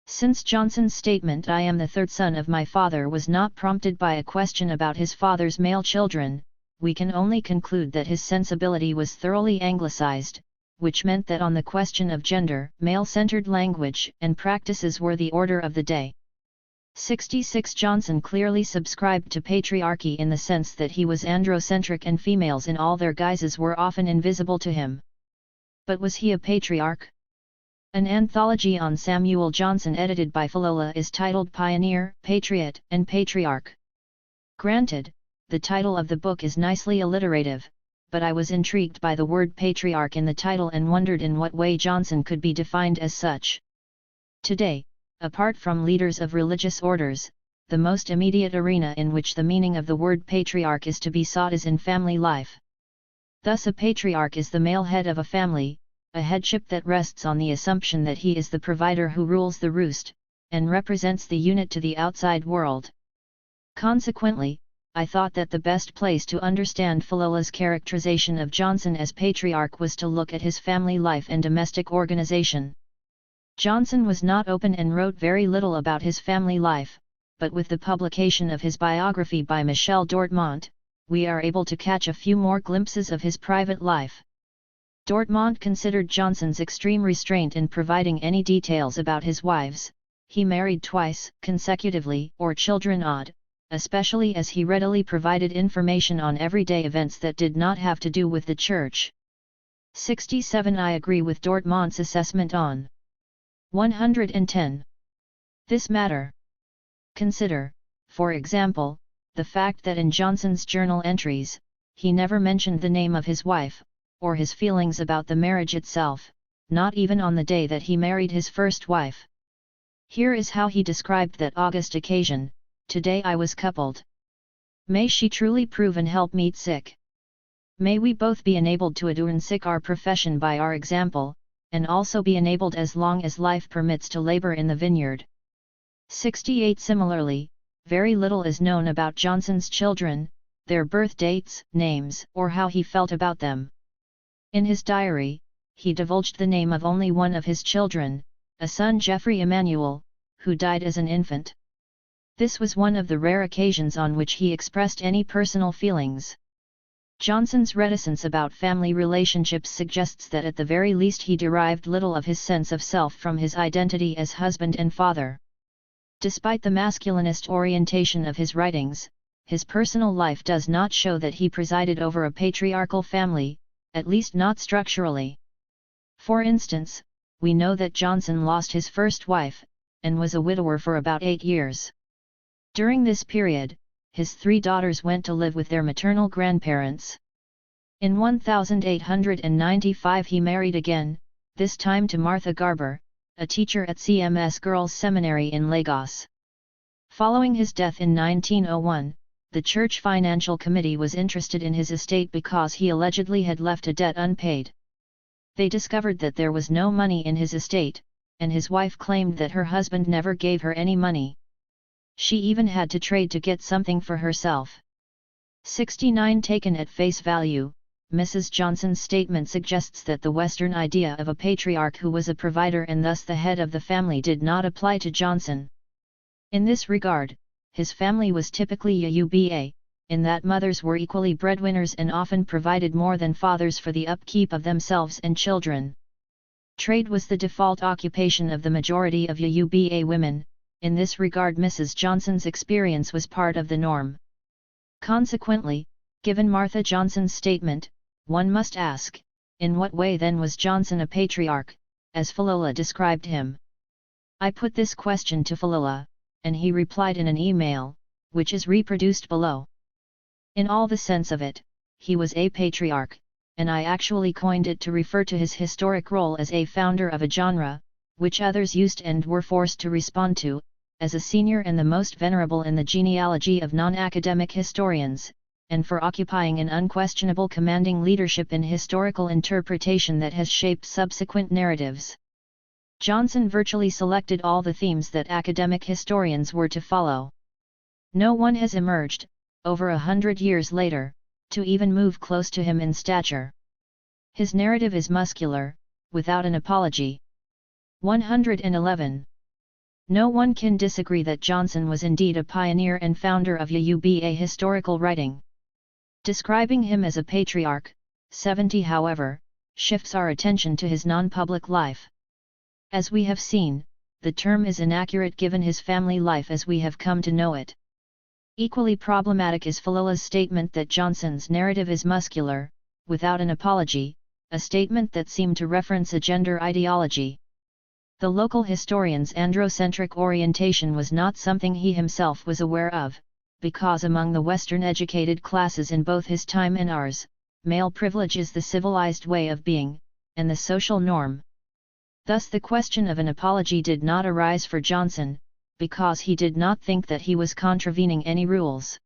S1: Since Johnson's statement "I am the 3rd son of my father" was not prompted by a question about his father's male children, we can only conclude that his sensibility was thoroughly anglicized, which meant that on the question of gender, male-centered language and practices were the order of the day. 66. Johnson clearly subscribed to patriarchy in the sense that he was androcentric and females in all their guises were often invisible to him. But was he a patriarch? An anthology on Samuel Johnson edited by Philola is titled Pioneer, Patriot, and Patriarch. Granted, the title of the book is nicely alliterative, but I was intrigued by the word patriarch in the title and wondered in what way Johnson could be defined as such. Today, apart from leaders of religious orders, the most immediate arena in which the meaning of the word patriarch is to be sought is in family life. Thus a patriarch is the male head of a family, a headship that rests on the assumption that he is the provider who rules the roost, and represents the unit to the outside world. Consequently, I thought that the best place to understand Philola's characterization of Johnson as patriarch was to look at his family life and domestic organization. Johnson was not open and wrote very little about his family life, but with the publication of his biography by Michel Dortmont, we are able to catch a few more glimpses of his private life. Dortmont considered Johnson's extreme restraint in providing any details about his wives, he married twice, consecutively, or children odd, especially as he readily provided information on everyday events that did not have to do with the church. 67. I agree with Dortmont's assessment on 110. This matter. Consider, for example, the fact that in Johnson's journal entries, he never mentioned the name of his wife, or his feelings about the marriage itself, not even on the day that he married his first wife. Here is how he described that august occasion: "Today I was coupled. May she truly prove and help meet sick. May we both be enabled to adorn sick our profession by our example, and also be enabled as long as life permits to labor in the vineyard." 68. Similarly, very little is known about Johnson's children, their birth dates, names, or how he felt about them. In his diary, he divulged the name of only one of his children, a son Geoffrey Emmanuel, who died as an infant. This was one of the rare occasions on which he expressed any personal feelings. Johnson's reticence about family relationships suggests that at the very least he derived little of his sense of self from his identity as husband and father. Despite the masculinist orientation of his writings, his personal life does not show that he presided over a patriarchal family, at least not structurally. For instance, we know that Johnson lost his first wife, and was a widower for about 8 years. During this period, his 3 daughters went to live with their maternal grandparents. In 1895 he married again, this time to Martha Garber, a teacher at CMS Girls Seminary in Lagos. Following his death in 1901, the Church Financial Committee was interested in his estate because he allegedly had left a debt unpaid. They discovered that there was no money in his estate, and his wife claimed that her husband never gave her any money. She even had to trade to get something for herself. 69. Taken at face value, Mrs. Johnson's statement suggests that the Western idea of a patriarch who was a provider and thus the head of the family did not apply to Johnson. In this regard, his family was typically Yoruba, in that mothers were equally breadwinners and often provided more than fathers for the upkeep of themselves and children. Trade was the default occupation of the majority of Yoruba women. In this regard, Mrs. Johnson's experience was part of the norm. Consequently, given Martha Johnson's statement, one must ask, in what way then was Johnson a patriarch, as Falola described him? I put this question to Falola, and he replied in an email, which is reproduced below. In all the sense of it, he was a patriarch, and I actually coined it to refer to his historic role as a founder of a genre, which others used and were forced to respond to, as a senior and the most venerable in the genealogy of non-academic historians, and for occupying an unquestionable commanding leadership in historical interpretation that has shaped subsequent narratives. Johnson virtually selected all the themes that academic historians were to follow. No one has emerged, over 100 years later, to even move close to him in stature. His narrative is muscular, without an apology. 111. No one can disagree that Johnson was indeed a pioneer and founder of Yoruba historical writing. Describing him as a patriarch, 70 however, shifts our attention to his non-public life. As we have seen, the term is inaccurate given his family life as we have come to know it. Equally problematic is Falola's statement that Johnson's narrative is muscular, without an apology, a statement that seemed to reference a gender ideology. The local historian's androcentric orientation was not something he himself was aware of, because among the Western-educated classes in both his time and ours, male privilege is the civilized way of being, and the social norm. Thus the question of an apology did not arise for Johnson, because he did not think that he was contravening any rules.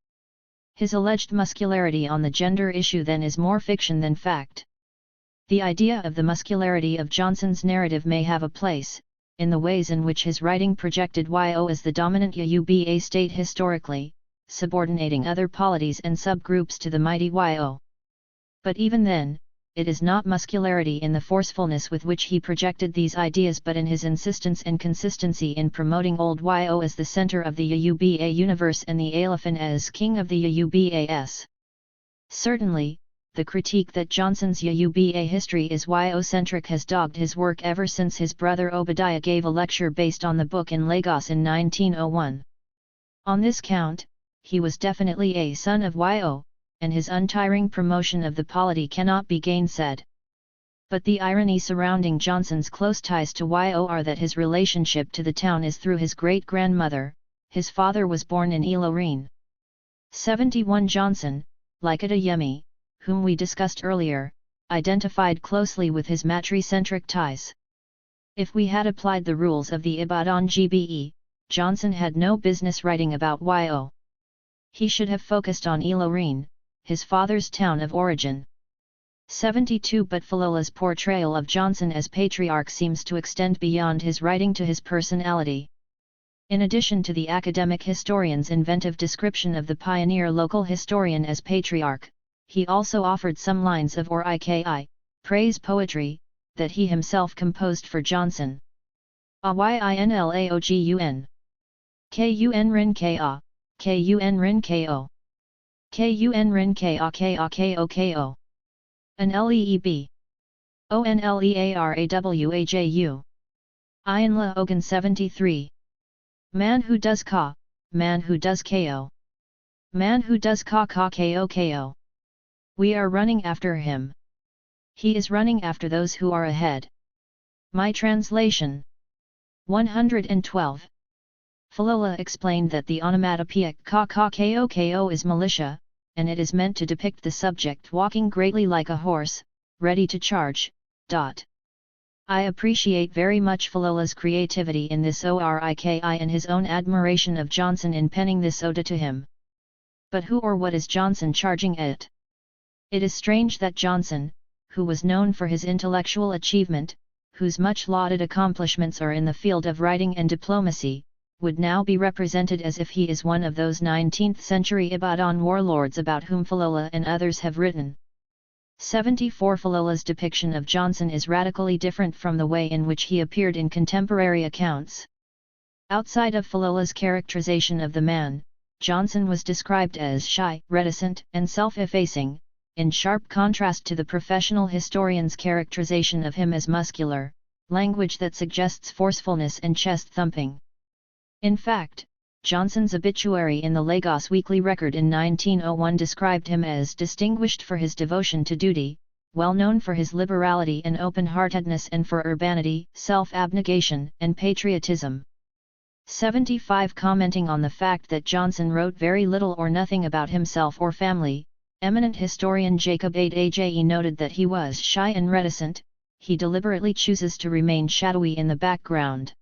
S1: His alleged muscularity on the gender issue then is more fiction than fact. The idea of the muscularity of Johnson's narrative may have a place, in the ways in which his writing projected Yo as the dominant Yoruba state historically, subordinating other polities and subgroups to the mighty Yo. But even then, it is not muscularity in the forcefulness with which he projected these ideas but in his insistence and consistency in promoting old Yo as the center of the Yoruba universe and the elephant as king of the Yorubas. Certainly, the critique that Johnson's Yoruba history is Yo-centric has dogged his work ever since his brother Obadiah gave a lecture based on the book in Lagos in 1901. On this count, he was definitely a son of Yo, and his untiring promotion of the polity cannot be gainsaid. But the irony surrounding Johnson's close ties to Yo are that his relationship to the town is through his great-grandmother. His father was born in Ilorin. 71. Johnson, like Oyewumi, whom we discussed earlier, identified closely with his matricentric ties. If we had applied the rules of the Ibadan Gbe, Johnson had no business writing about Yo. He should have focused on Ilorin, his father's town of origin. 72. But Falola's portrayal of Johnson as patriarch seems to extend beyond his writing to his personality. In addition to the academic historian's inventive description of the pioneer local historian as patriarch, he also offered some lines of Oriki, praise poetry, that he himself composed for Johnson. Ayinlaogun. Kun rin ka, kun rin ko. Kun rin ka ko. An leeb. Onlearawaju. Ayinla Ogun 73. Man who does ka, man who does ko. Man who does ka ko. We are running after him. He is running after those who are ahead. My translation. 112. Falola explained that the onomatopoeic ka ko is militia, and it is meant to depict the subject walking greatly like a horse, ready to charge. I appreciate very much Falola's creativity in this Oriki and his own admiration of Johnson in penning this ode to him. But who or what is Johnson charging at? It is strange that Johnson, who was known for his intellectual achievement, whose much lauded accomplishments are in the field of writing and diplomacy, would now be represented as if he is one of those 19th-century Ibadan warlords about whom Falola and others have written. 74. Falola's depiction of Johnson is radically different from the way in which he appeared in contemporary accounts. Outside of Falola's characterization of the man, Johnson was described as shy, reticent, and self-effacing, in sharp contrast to the professional historian's characterization of him as muscular, language that suggests forcefulness and chest-thumping. In fact, Johnson's obituary in the Lagos Weekly Record in 1901 described him as distinguished for his devotion to duty, well known for his liberality and open-heartedness, and for urbanity, self-abnegation, and patriotism. 75. Commenting on the fact that Johnson wrote very little or nothing about himself or family, eminent historian Jacob Aje noted that he was shy and reticent. He deliberately chooses to remain shadowy in the background.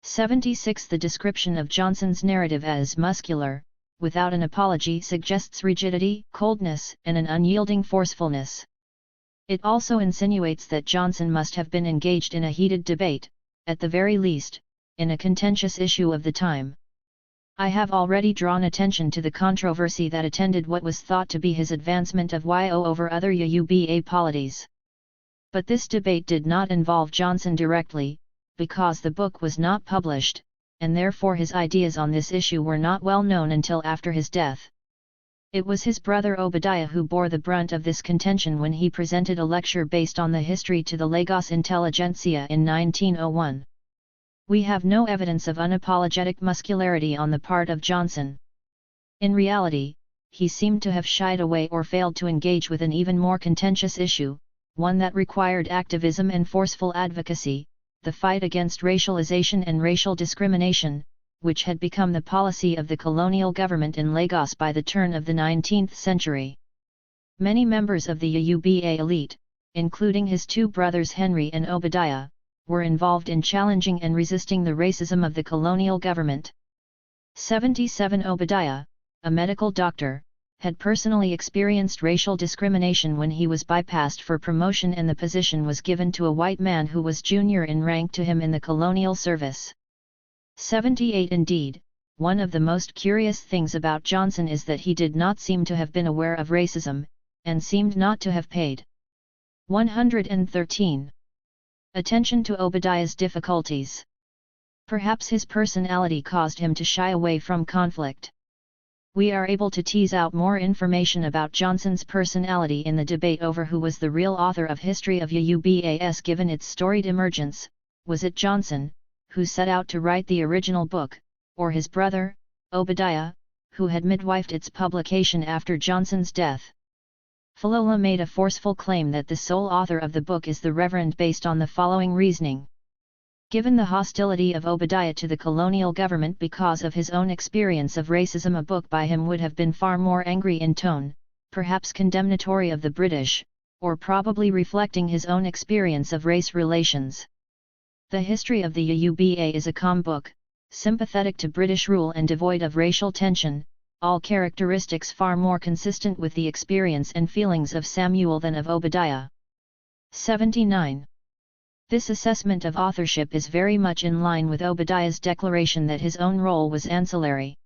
S1: 76. The description of Johnson's narrative as muscular, without an apology, suggests rigidity, coldness, and an unyielding forcefulness. It also insinuates that Johnson must have been engaged in a heated debate, at the very least, in a contentious issue of the time. I have already drawn attention to the controversy that attended what was thought to be his advancement of YO over other Yoruba polities. But this debate did not involve Johnson directly, because the book was not published, and therefore his ideas on this issue were not well known until after his death. It was his brother Obadiah who bore the brunt of this contention when he presented a lecture based on the history to the Lagos intelligentsia in 1901. We have no evidence of unapologetic muscularity on the part of Johnson. In reality, he seemed to have shied away or failed to engage with an even more contentious issue, one that required activism and forceful advocacy, the fight against racialization and racial discrimination, which had become the policy of the colonial government in Lagos by the turn of the 19th century. Many members of the Yoruba elite, including his two brothers Henry and Obadiah, were involved in challenging and resisting the racism of the colonial government. 77. Obadiah, a medical doctor, had personally experienced racial discrimination when he was bypassed for promotion and the position was given to a white man who was junior in rank to him in the colonial service. 78. Indeed, one of the most curious things about Johnson is that he did not seem to have been aware of racism, and seemed not to have paid 113 attention to Obadiah's difficulties. Perhaps his personality caused him to shy away from conflict. We are able to tease out more information about Johnson's personality in the debate over who was the real author of History of Yoruba given its storied emergence. Was it Johnson, who set out to write the original book, or his brother, Obadiah, who had midwifed its publication after Johnson's death? Falola made a forceful claim that the sole author of the book is the Reverend based on the following reasoning. Given the hostility of Obadiah to the colonial government because of his own experience of racism, a book by him would have been far more angry in tone, perhaps condemnatory of the British, or probably reflecting his own experience of race relations. The History of the Yoruba is a calm book, sympathetic to British rule and devoid of racial tension, all characteristics far more consistent with the experience and feelings of Samuel than of Obadiah. 79. This assessment of authorship is very much in line with Obadiah's declaration that his own role was ancillary.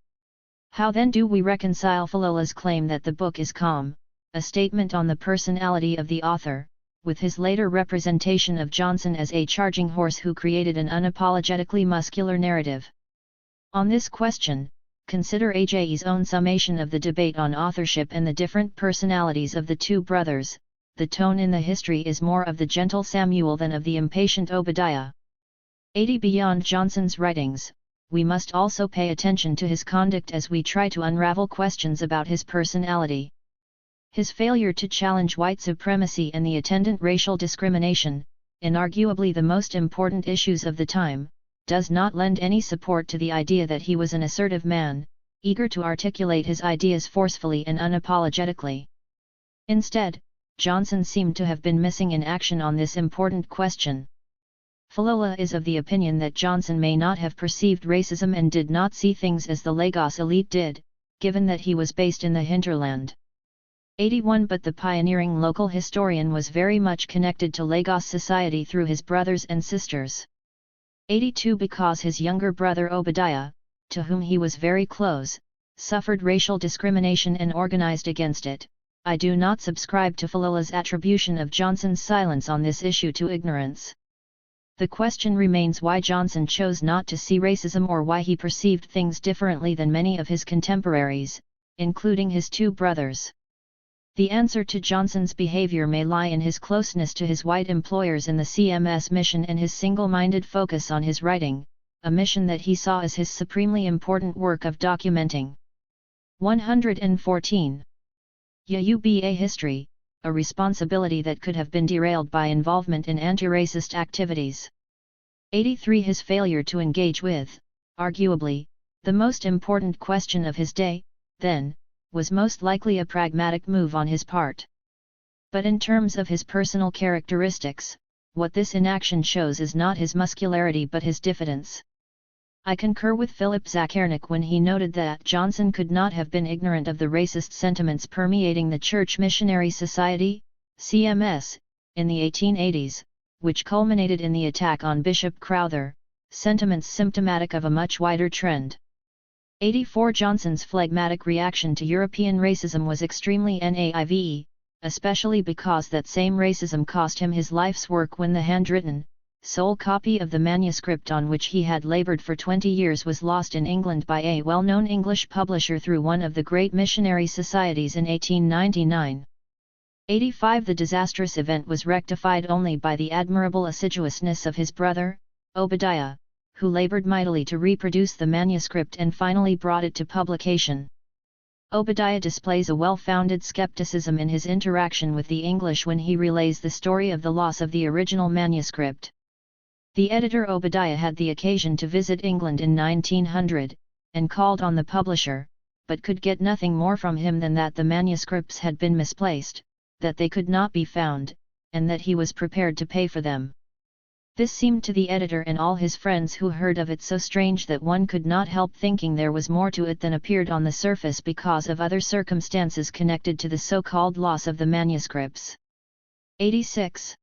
S1: How then do we reconcile Falola's claim that the book is calm, a statement on the personality of the author, with his later representation of Johnson as a charging horse who created an unapologetically muscular narrative? On this question, consider Aje's own summation of the debate on authorship and the different personalities of the two brothers. The tone in the history is more of the gentle Samuel than of the impatient Obadiah. 80. Beyond Johnson's writings, we must also pay attention to his conduct as we try to unravel questions about his personality. His failure to challenge white supremacy and the attendant racial discrimination, inarguably the most important issues of the time, does not lend any support to the idea that he was an assertive man, eager to articulate his ideas forcefully and unapologetically. Instead, Johnson seemed to have been missing in action on this important question. Falola is of the opinion that Johnson may not have perceived racism and did not see things as the Lagos elite did, given that he was based in the hinterland. 81 But the pioneering local historian was very much connected to Lagos society through his brothers and sisters. 82 Because his younger brother Obadiah, to whom he was very close, suffered racial discrimination and organized against it. I do not subscribe to Falola's attribution of Johnson's silence on this issue to ignorance. The question remains why Johnson chose not to see racism or why he perceived things differently than many of his contemporaries, including his two brothers. The answer to Johnson's behavior may lie in his closeness to his white employers in the CMS mission and his single-minded focus on his writing, a mission that he saw as his supremely important work of documenting. 114. Yoruba history, a responsibility that could have been derailed by involvement in anti-racist activities. 83 His failure to engage with, arguably, the most important question of his day, then, was most likely a pragmatic move on his part. But in terms of his personal characteristics, what this inaction shows is not his muscularity but his diffidence. I concur with Philip Zacharnik when he noted that Johnson could not have been ignorant of the racist sentiments permeating the Church Missionary Society, CMS, in the 1880s, which culminated in the attack on Bishop Crowther, sentiments symptomatic of a much wider trend. 84 Johnson's phlegmatic reaction to European racism was extremely naive, especially because that same racism cost him his life's work when the handwritten, sole copy of the manuscript on which he had labored for 20 years was lost in England by a well-known English publisher through one of the great missionary societies in 1899. 85 The disastrous event was rectified only by the admirable assiduousness of his brother, Obadiah, who labored mightily to reproduce the manuscript and finally brought it to publication. Obadiah displays a well-founded skepticism in his interaction with the English when he relays the story of the loss of the original manuscript. The editor Obadiah had the occasion to visit England in 1900, and called on the publisher, but could get nothing more from him than that the manuscripts had been misplaced, that they could not be found, and that he was prepared to pay for them. This seemed to the editor and all his friends who heard of it so strange that one could not help thinking there was more to it than appeared on the surface because of other circumstances connected to the so-called loss of the manuscripts. 86.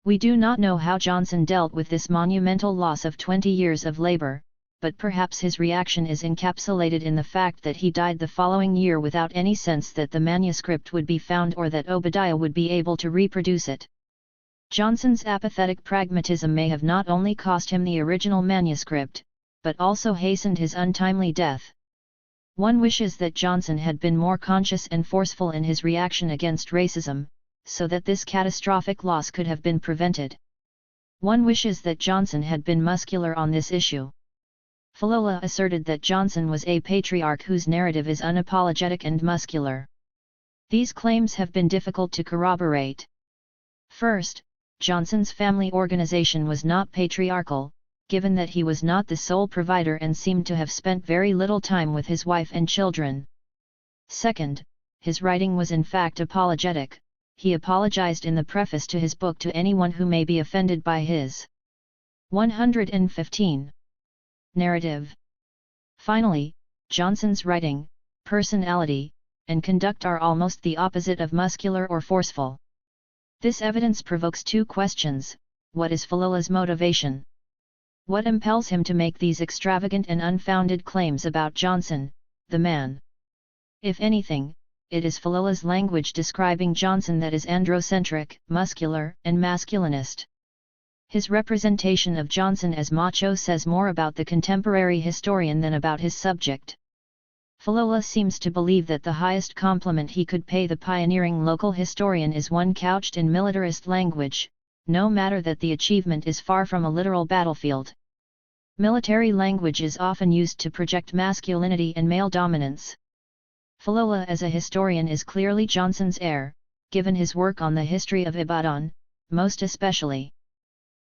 S1: We do not know how Johnson dealt with this monumental loss of 20 years of labor, but perhaps his reaction is encapsulated in the fact that he died the following year without any sense that the manuscript would be found or that Obadiah would be able to reproduce it. Johnson's apathetic pragmatism may have not only cost him the original manuscript, but also hastened his untimely death. One wishes that Johnson had been more conscious and forceful in his reaction against racism, so that this catastrophic loss could have been prevented. One wishes that Johnson had been muscular on this issue. Falola asserted that Johnson was a patriarch whose narrative is unapologetic and muscular. These claims have been difficult to corroborate. First, Johnson's family organization was not patriarchal, given that he was not the sole provider and seemed to have spent very little time with his wife and children. Second, his writing was in fact apologetic. He apologized in the preface to his book to anyone who may be offended by his 115. Narrative. Finally, Johnson's writing, personality, and conduct are almost the opposite of muscular or forceful. This evidence provokes two questions: what is Falola's motivation? What impels him to make these extravagant and unfounded claims about Johnson, the man? If anything, it is Falola's language describing Johnson that is androcentric, muscular, and masculinist. His representation of Johnson as macho says more about the contemporary historian than about his subject. Falola seems to believe that the highest compliment he could pay the pioneering local historian is one couched in militarist language, no matter that the achievement is far from a literal battlefield. Military language is often used to project masculinity and male dominance. Falola as a historian is clearly Johnson's heir, given his work on the history of Ibadan, most especially.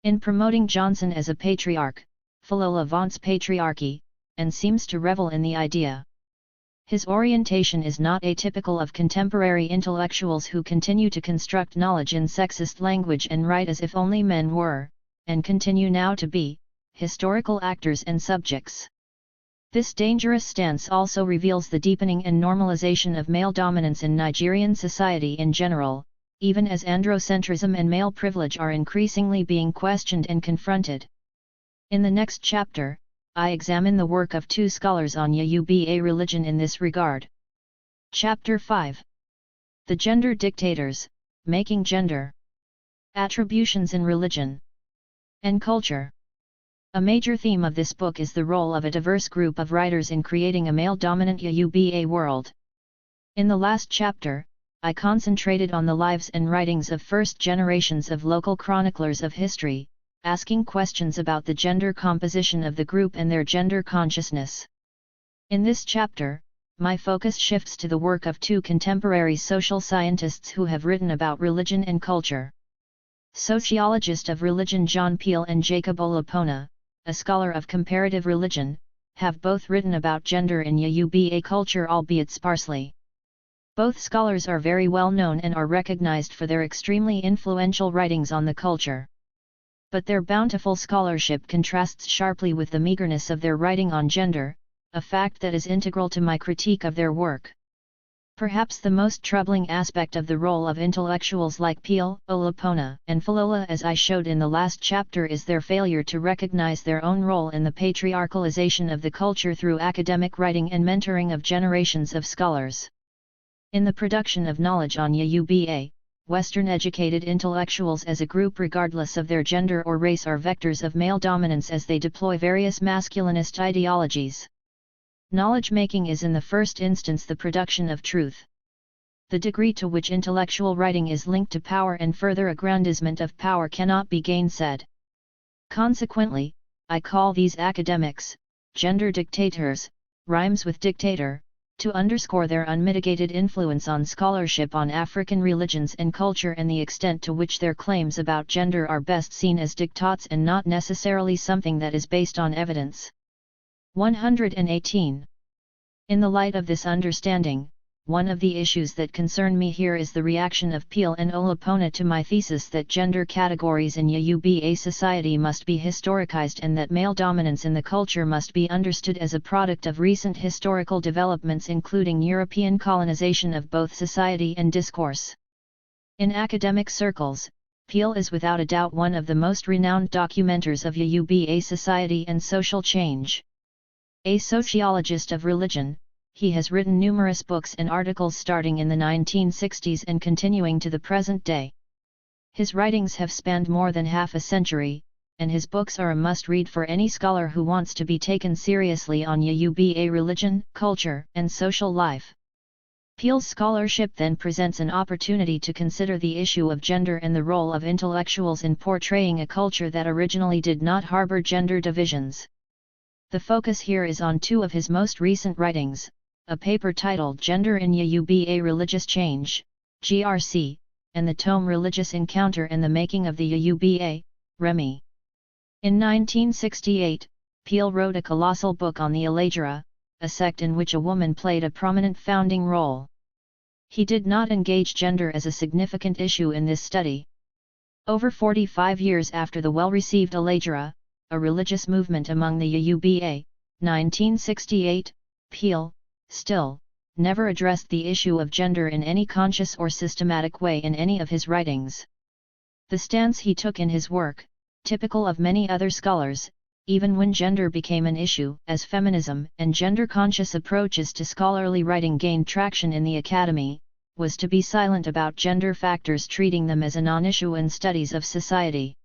S1: In promoting Johnson as a patriarch, Falola vaunts patriarchy, and seems to revel in the idea. His orientation is not atypical of contemporary intellectuals who continue to construct knowledge in sexist language and write as if only men were, and continue now to be, historical actors and subjects. This dangerous stance also reveals the deepening and normalization of male dominance in Nigerian society in general, even as androcentrism and male privilege are increasingly being questioned and confronted. In the next chapter, I examine the work of two scholars on Yoruba religion in this regard. Chapter 5. The Gender Dictators, Making Gender Attributions in Religion and Culture. A major theme of this book is the role of a diverse group of writers in creating a male-dominant Yoruba world. In the last chapter, I concentrated on the lives and writings of first generations of local chroniclers of history, asking questions about the gender composition of the group and their gender consciousness. In this chapter, my focus shifts to the work of two contemporary social scientists who have written about religion and culture. Sociologist of religion John Peel and Jacob Olupona, a scholar of comparative religion, have both written about gender in Yoruba culture, albeit sparsely. Both scholars are very well known and are recognized for their extremely influential writings on the culture. But their bountiful scholarship contrasts sharply with the meagerness of their writing on gender, a fact that is integral to my critique of their work. Perhaps the most troubling aspect of the role of intellectuals like Peel, Olupona, and Falola, as I showed in the last chapter, is their failure to recognize their own role in the patriarchalization of the culture through academic writing and mentoring of generations of scholars. In the production of knowledge on Yoruba, Western-educated intellectuals as a group, regardless of their gender or race, are vectors of male dominance as they deploy various masculinist ideologies. Knowledge-making is in the first instance the production of truth. The degree to which intellectual writing is linked to power and further aggrandizement of power cannot be gainsaid. Consequently, I call these academics gender dictators, rhymes with dictator, to underscore their unmitigated influence on scholarship on African religions and culture and the extent to which their claims about gender are best seen as diktats and not necessarily something that is based on evidence. 118. In the light of this understanding, one of the issues that concern me here is the reaction of Peel and Olupona to my thesis that gender categories in Yoruba society must be historicized and that male dominance in the culture must be understood as a product of recent historical developments, including European colonization of both society and discourse. In academic circles, Peel is without a doubt one of the most renowned documenters of Yoruba society and social change. A sociologist of religion, he has written numerous books and articles starting in the 1960s and continuing to the present day. His writings have spanned more than half a century, and his books are a must-read for any scholar who wants to be taken seriously on Yoruba religion, culture, and social life. Peel's scholarship then presents an opportunity to consider the issue of gender and the role of intellectuals in portraying a culture that originally did not harbor gender divisions. The focus here is on two of his most recent writings, a paper titled Gender in Yoruba Religious Change, GRC, and the tome Religious Encounter and the Making of the Yoruba, Remi. In 1968, Peel wrote a colossal book on the Alejera, a sect in which a woman played a prominent founding role. He did not engage gender as a significant issue in this study. Over 45 years after the well-received Alejera, a religious movement among the Yoruba, 1968, Peel, still, never addressed the issue of gender in any conscious or systematic way in any of his writings. The stance he took in his work, typical of many other scholars, even when gender became an issue, as feminism and gender-conscious approaches to scholarly writing gained traction in the academy, was to be silent about gender factors, treating them as a non-issue in studies of society.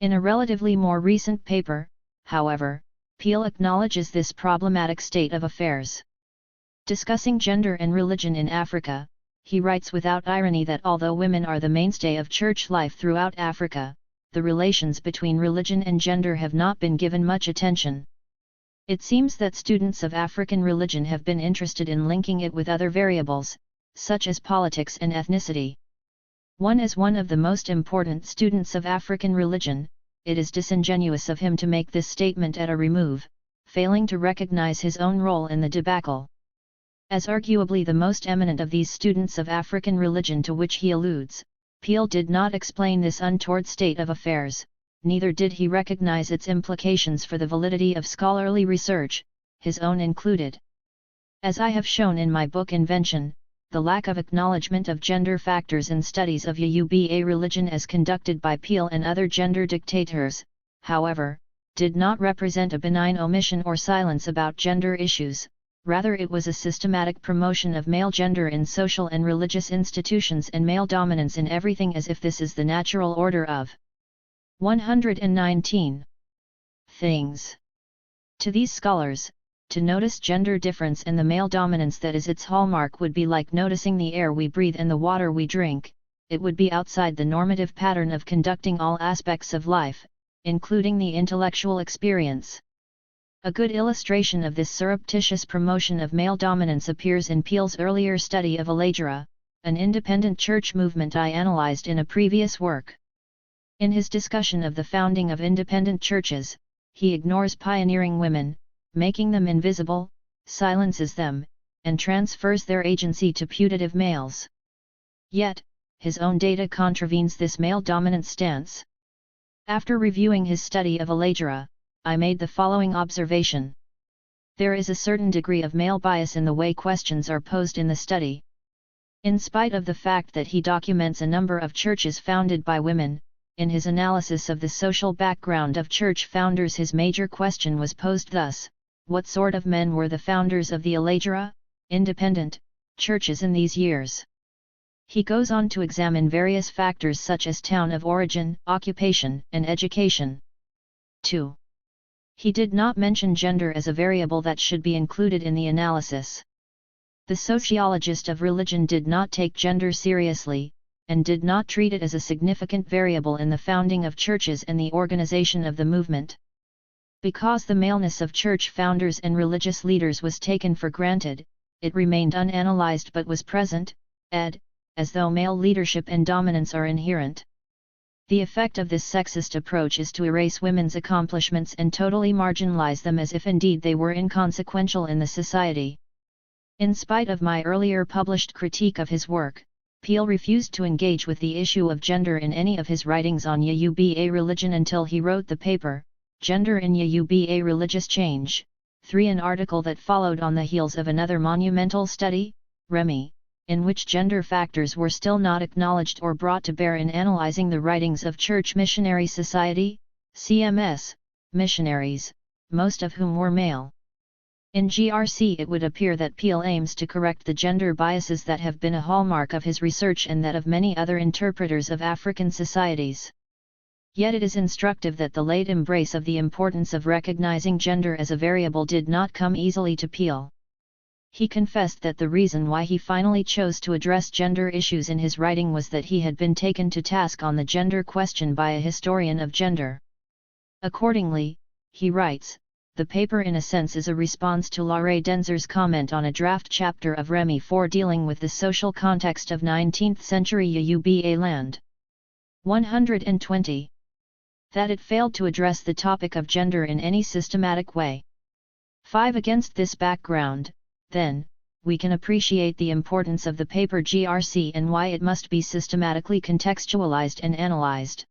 S1: In a relatively more recent paper, however, Peel acknowledges this problematic state of affairs. Discussing gender and religion in Africa, he writes without irony that although women are the mainstay of church life throughout Africa, the relations between religion and gender have not been given much attention. It seems that students of African religion have been interested in linking it with other variables, such as politics and ethnicity. As one of the most important students of African religion, it is disingenuous of him to make this statement at a remove, failing to recognize his own role in the debacle. As arguably the most eminent of these students of African religion to which he alludes, Peel did not explain this untoward state of affairs, neither did he recognize its implications for the validity of scholarly research, his own included. As I have shown in my book Invention, the lack of acknowledgement of gender factors in studies of Yoruba religion as conducted by Peel and other gender dictators, however, did not represent a benign omission or silence about gender issues, rather it was a systematic promotion of male gender in social and religious institutions and male dominance in everything, as if this is the natural order of 119 things. To these scholars, to notice gender difference and the male dominance that is its hallmark would be like noticing the air we breathe and the water we drink. It would be outside the normative pattern of conducting all aspects of life, including the intellectual experience. A good illustration of this surreptitious promotion of male dominance appears in Peel's earlier study of Allegra, an independent church movement I analyzed in a previous work. In his discussion of the founding of independent churches, he ignores pioneering women, making them invisible, silences them, and transfers their agency to putative males. Yet, his own data contravenes this male-dominant stance. After reviewing his study of Allegra, I made the following observation. There is a certain degree of male bias in the way questions are posed in the study. In spite of the fact that he documents a number of churches founded by women, in his analysis of the social background of church founders his major question was posed thus: what sort of men were the founders of the Allegra, independent, churches in these years? He goes on to examine various factors such as town of origin, occupation, and education. 2. He did not mention gender as a variable that should be included in the analysis. The sociologist of religion did not take gender seriously, and did not treat it as a significant variable in the founding of churches and the organization of the movement. Because the maleness of church founders and religious leaders was taken for granted, it remained unanalyzed but was present, as though male leadership and dominance are inherent. The effect of this sexist approach is to erase women's accomplishments and totally marginalize them as if indeed they were inconsequential in the society. In spite of my earlier published critique of his work, Peel refused to engage with the issue of gender in any of his writings on Yoruba religion until he wrote the paper, Gender in Yoruba Religious Change, 3, an article that followed on the heels of another monumental study, Remy, in which gender factors were still not acknowledged or brought to bear in analyzing the writings of Church Missionary Society, CMS, missionaries, most of whom were male. In GRC it would appear that Peel aims to correct the gender biases that have been a hallmark of his research and that of many other interpreters of African societies. Yet it is instructive that the late embrace of the importance of recognizing gender as a variable did not come easily to Peel. He confessed that the reason why he finally chose to address gender issues in his writing was that he had been taken to task on the gender question by a historian of gender. Accordingly, he writes, the paper in a sense is a response to Laure Denzer's comment on a draft chapter of Remy 4 dealing with the social context of 19th century Yoruba land. 120. That it failed to address the topic of gender in any systematic way. 5. Against this background, then, we can appreciate the importance of the paper GRC and why it must be systematically contextualized and analyzed.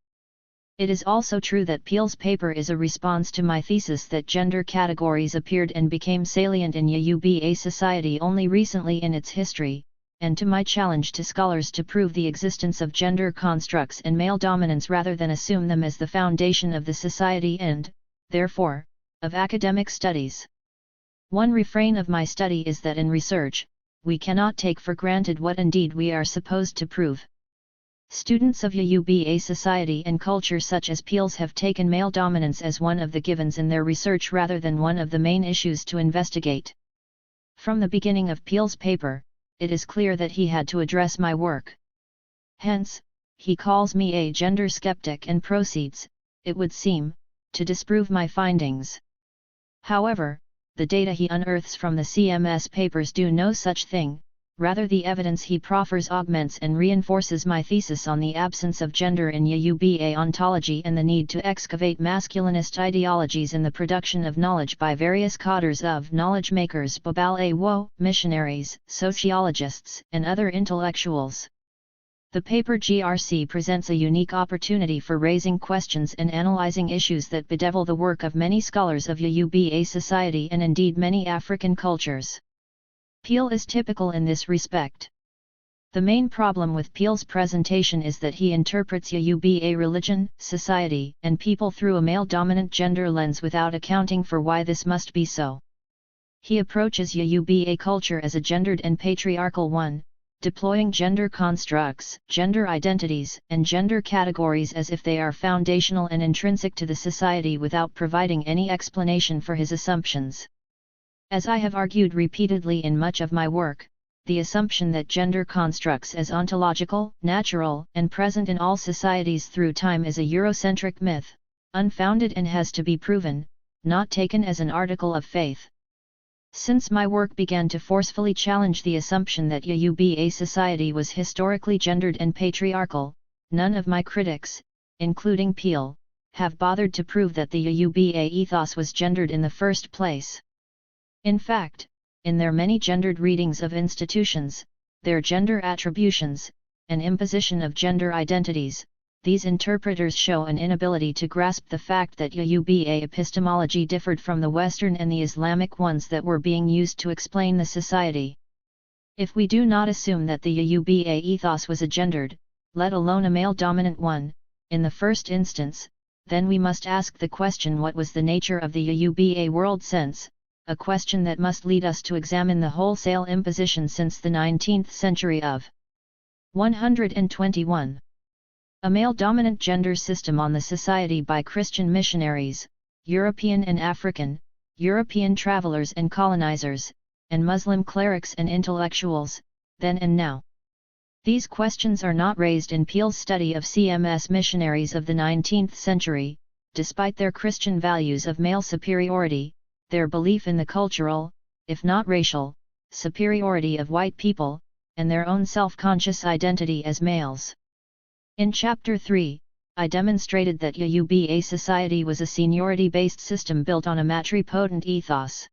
S1: It is also true that Peel's paper is a response to my thesis that gender categories appeared and became salient in Yoruba society only recently in its history, and to my challenge to scholars to prove the existence of gender constructs and male dominance rather than assume them as the foundation of the society and, therefore, of academic studies. One refrain of my study is that in research, we cannot take for granted what indeed we are supposed to prove. Students of Yoruba society and culture such as Peel's have taken male dominance as one of the givens in their research rather than one of the main issues to investigate. From the beginning of Peel's paper, it is clear that he had to address my work. Hence, he calls me a gender skeptic and proceeds, it would seem, to disprove my findings. However, the data he unearths from the CMS papers do no such thing, rather the evidence he proffers augments and reinforces my thesis on the absence of gender in Yoruba ontology and the need to excavate masculinist ideologies in the production of knowledge by various cadres of knowledge makers, Babalawo, missionaries, sociologists, and other intellectuals. The paper GRC presents a unique opportunity for raising questions and analyzing issues that bedevil the work of many scholars of Yoruba society and indeed many African cultures. Peel is typical in this respect. The main problem with Peel's presentation is that he interprets Yoruba religion, society, and people through a male-dominant gender lens without accounting for why this must be so. He approaches Yoruba culture as a gendered and patriarchal one, deploying gender constructs, gender identities, and gender categories as if they are foundational and intrinsic to the society without providing any explanation for his assumptions. As I have argued repeatedly in much of my work, the assumption that gender constructs as ontological, natural, and present in all societies through time is a Eurocentric myth, unfounded and has to be proven, not taken as an article of faith. Since my work began to forcefully challenge the assumption that Yoruba society was historically gendered and patriarchal, none of my critics, including Peel, have bothered to prove that the Yoruba ethos was gendered in the first place. In fact, in their many gendered readings of institutions, their gender attributions, and imposition of gender identities, these interpreters show an inability to grasp the fact that Yoruba epistemology differed from the Western and the Islamic ones that were being used to explain the society. If we do not assume that the Yoruba ethos was a gendered, let alone a male-dominant one, in the first instance, then we must ask the question: what was the nature of the Yoruba world sense, a question that must lead us to examine the wholesale imposition since the 19th century of 121. A male-dominant gender system on the society by Christian missionaries, European and African, European travelers and colonizers, and Muslim clerics and intellectuals, then and now. These questions are not raised in Peel's study of CMS missionaries of the 19th century, despite their Christian values of male superiority, their belief in the cultural, if not racial, superiority of white people, and their own self-conscious identity as males. In Chapter 3, I demonstrated that Yoruba society was a seniority-based system built on a matripotent ethos.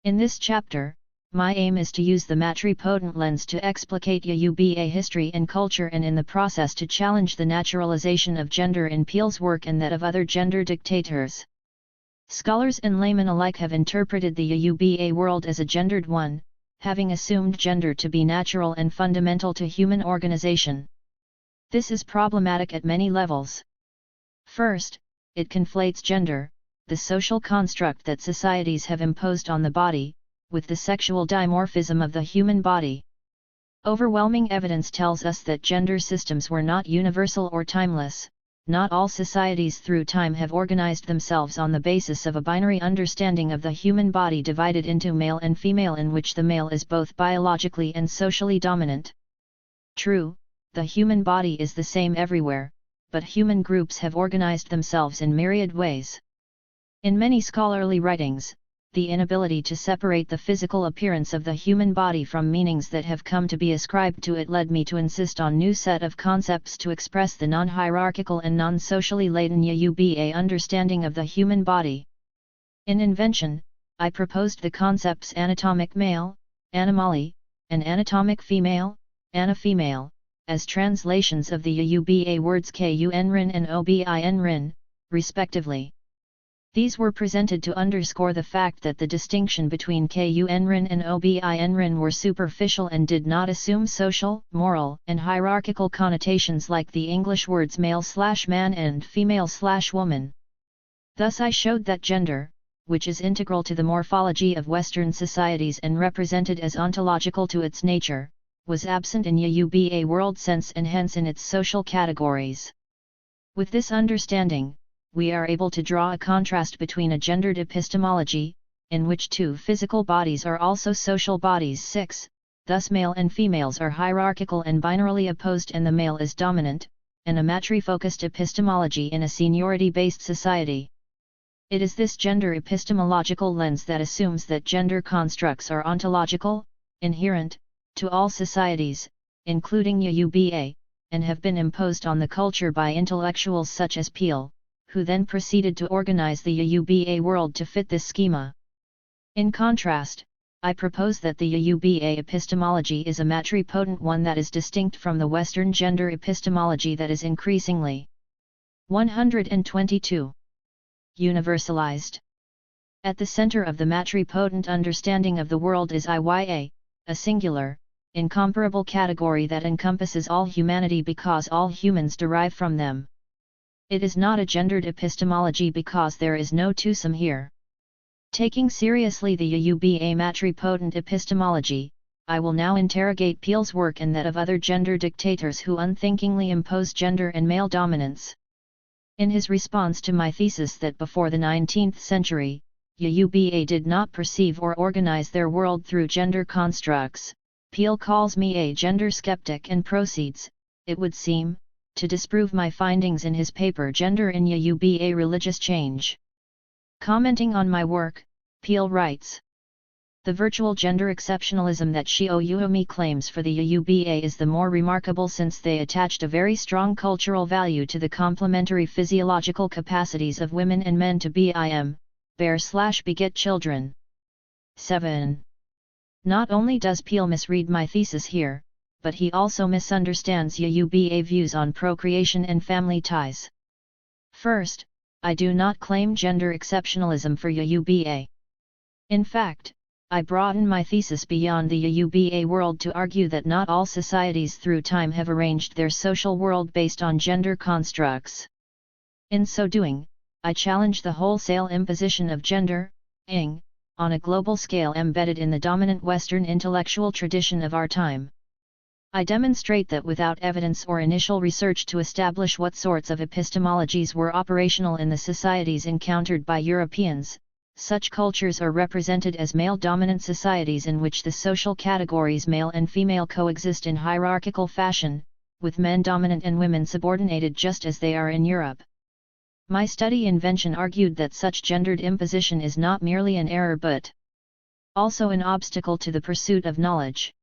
S1: In this chapter, my aim is to use the matripotent lens to explicate Yoruba history and culture, and in the process to challenge the naturalization of gender in Peel's work and that of other gender dictators. Scholars and laymen alike have interpreted the Yoruba world as a gendered one, having assumed gender to be natural and fundamental to human organization. This is problematic at many levels. First, it conflates gender, the social construct that societies have imposed on the body, with the sexual dimorphism of the human body. Overwhelming evidence tells us that gender systems were not universal or timeless. Not all societies through time have organized themselves on the basis of a binary understanding of the human body divided into male and female, in which the male is both biologically and socially dominant. True, the human body is the same everywhere, but human groups have organized themselves in myriad ways. In many scholarly writings, the inability to separate the physical appearance of the human body from meanings that have come to be ascribed to it led me to insist on a new set of concepts to express the non-hierarchical and non-socially laden Yoruba understanding of the human body. In Invention, I proposed the concepts anatomic male, animali, and anatomic female, ana-female, as translations of the Yoruba words kunrin and obinrin, respectively. These were presented to underscore the fact that the distinction between kunrin and obinrin were superficial and did not assume social, moral, and hierarchical connotations like the English words male/man and female/woman. Thus I showed that gender, which is integral to the morphology of Western societies and represented as ontological to its nature, was absent in Yoruba world sense and hence in its social categories. With this understanding, we are able to draw a contrast between a gendered epistemology, in which two physical bodies are also social bodies 6, thus male and females are hierarchical and binarily opposed and the male is dominant, and a matri-focused epistemology in a seniority-based society. It is this gender epistemological lens that assumes that gender constructs are ontological, inherent, to all societies, including Yoruba, and have been imposed on the culture by intellectuals such as Peel, who then proceeded to organize the Yoruba world to fit this schema. In contrast, I propose that the Yuba epistemology is a matripotent one that is distinct from the Western gender epistemology that is increasingly 122. Universalized. At the center of the matripotent understanding of the world is Iya, a singular, incomparable category that encompasses all humanity because all humans derive from them. It is not a gendered epistemology because there is no twosome here. Taking seriously the Yuba matripotent epistemology, I will now interrogate Peele's work and that of other gender dictators who unthinkingly impose gender and male dominance. In his response to my thesis that before the 19th century, Yuba did not perceive or organize their world through gender constructs, Peele calls me a gender skeptic and proceeds, it would seem, to disprove my findings in his paper Gender in Yuba Religious Change. Commenting on my work, Peele writes, "The virtual gender exceptionalism that Oyewumi claims for the Yuba is the more remarkable since they attached a very strong cultural value to the complementary physiological capacities of women and men to bear/beget children." 7. Not only does Peele misread my thesis here, but he also misunderstands Yuba views on procreation and family ties. First, I do not claim gender exceptionalism for Yuba. In fact, I broaden my thesis beyond the Yuba world to argue that not all societies through time have arranged their social world based on gender constructs. In so doing, I challenge the wholesale imposition of gender, on a global scale embedded in the dominant Western intellectual tradition of our time. I demonstrate that without evidence or initial research to establish what sorts of epistemologies were operational in the societies encountered by Europeans, such cultures are represented as male-dominant societies in which the social categories male and female coexist in hierarchical fashion, with men dominant and women subordinated just as they are in Europe. My study invention argued that such gendered imposition is not merely an error but also an obstacle to the pursuit of knowledge.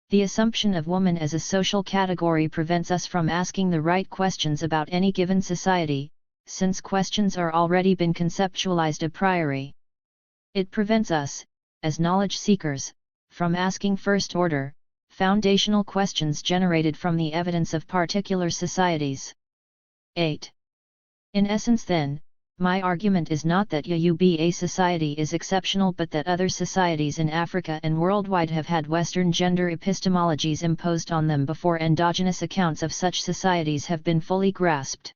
S1: The assumption of woman as a social category prevents us from asking the right questions about any given society, since questions are already been conceptualized a priori. It prevents us, as knowledge seekers, from asking first-order, foundational questions generated from the evidence of particular societies. 8. In essence then, my argument is not that Yuba society is exceptional but that other societies in Africa and worldwide have had Western gender epistemologies imposed on them before endogenous accounts of such societies have been fully grasped.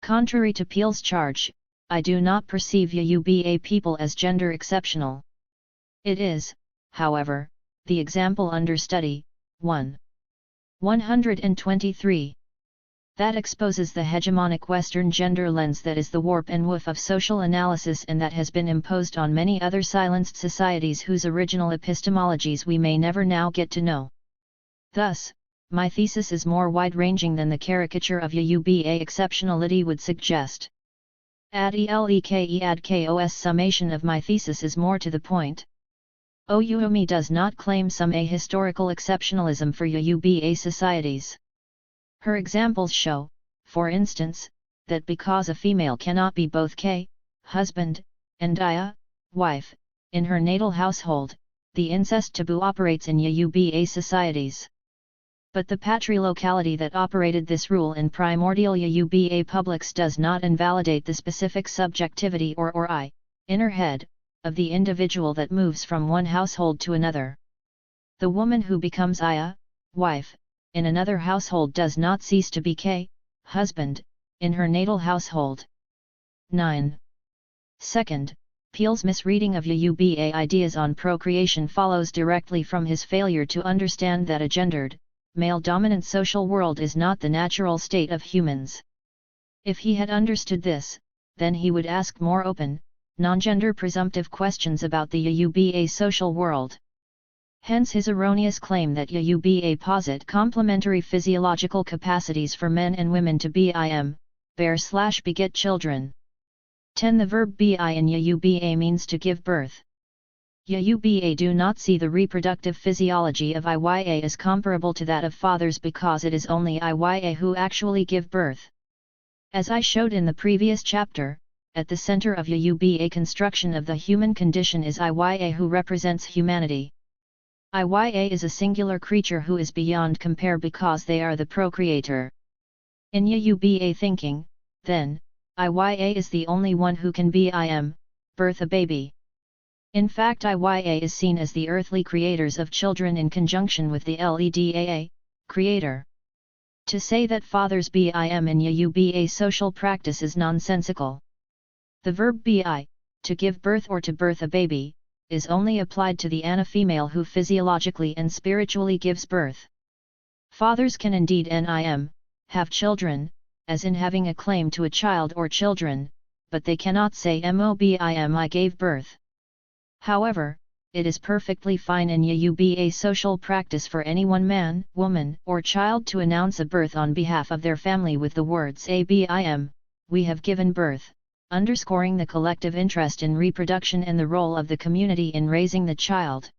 S1: Contrary to Peele's charge, I do not perceive Yuba people as gender exceptional. It is, however, the example under study, 123. That exposes the hegemonic Western gender lens that is the warp and woof of social analysis and that has been imposed on many other silenced societies whose original epistemologies we may never now get to know. Thus, my thesis is more wide-ranging than the caricature of Yuba exceptionality would suggest. Adlekos summation of my thesis is more to the point. Oyewumi does not claim some ahistorical exceptionalism for Yuba societies. Her examples show, for instance, that because a female cannot be both husband, and wife, in her natal household, the incest taboo operates in Yuba societies. But the patrilocality that operated this rule in primordial Yuba publics does not invalidate the specific subjectivity or inner head, of the individual that moves from one household to another. The woman who becomes wife, in another household does not cease to be husband, in her natal household. 9. Second, Peele's misreading of Yuba ideas on procreation follows directly from his failure to understand that a gendered, male-dominant social world is not the natural state of humans. If he had understood this, then he would ask more open, non-gender presumptive questions about the Yuba social world. Hence his erroneous claim that Yuba posit complementary physiological capacities for men and women to bear/beget children. 10. The verb be in Yuba means to give birth. Yuba do not see the reproductive physiology of Iya as comparable to that of fathers because it is only Iya who actually give birth. As I showed in the previous chapter, at the center of Oyewumi construction of the human condition is Iya who represents humanity. Iya is a singular creature who is beyond compare because they are the procreator. In Oyewumi thinking, then, Iya is the only one who can be birth a baby. In fact, Iya is seen as the earthly creators of children in conjunction with the Leda, creator. To say that fathers be in Oyewumi social practice is nonsensical. The verb be, to give birth or to birth a baby, is only applied to the ana female who physiologically and spiritually gives birth. Fathers can indeed have children, as in having a claim to a child or children, but they cannot say I gave birth. However, it is perfectly fine in Oyewumi social practice for any one man, woman, or child to announce a birth on behalf of their family with the words abim, we have given birth, underscoring the collective interest in reproduction and the role of the community in raising the child.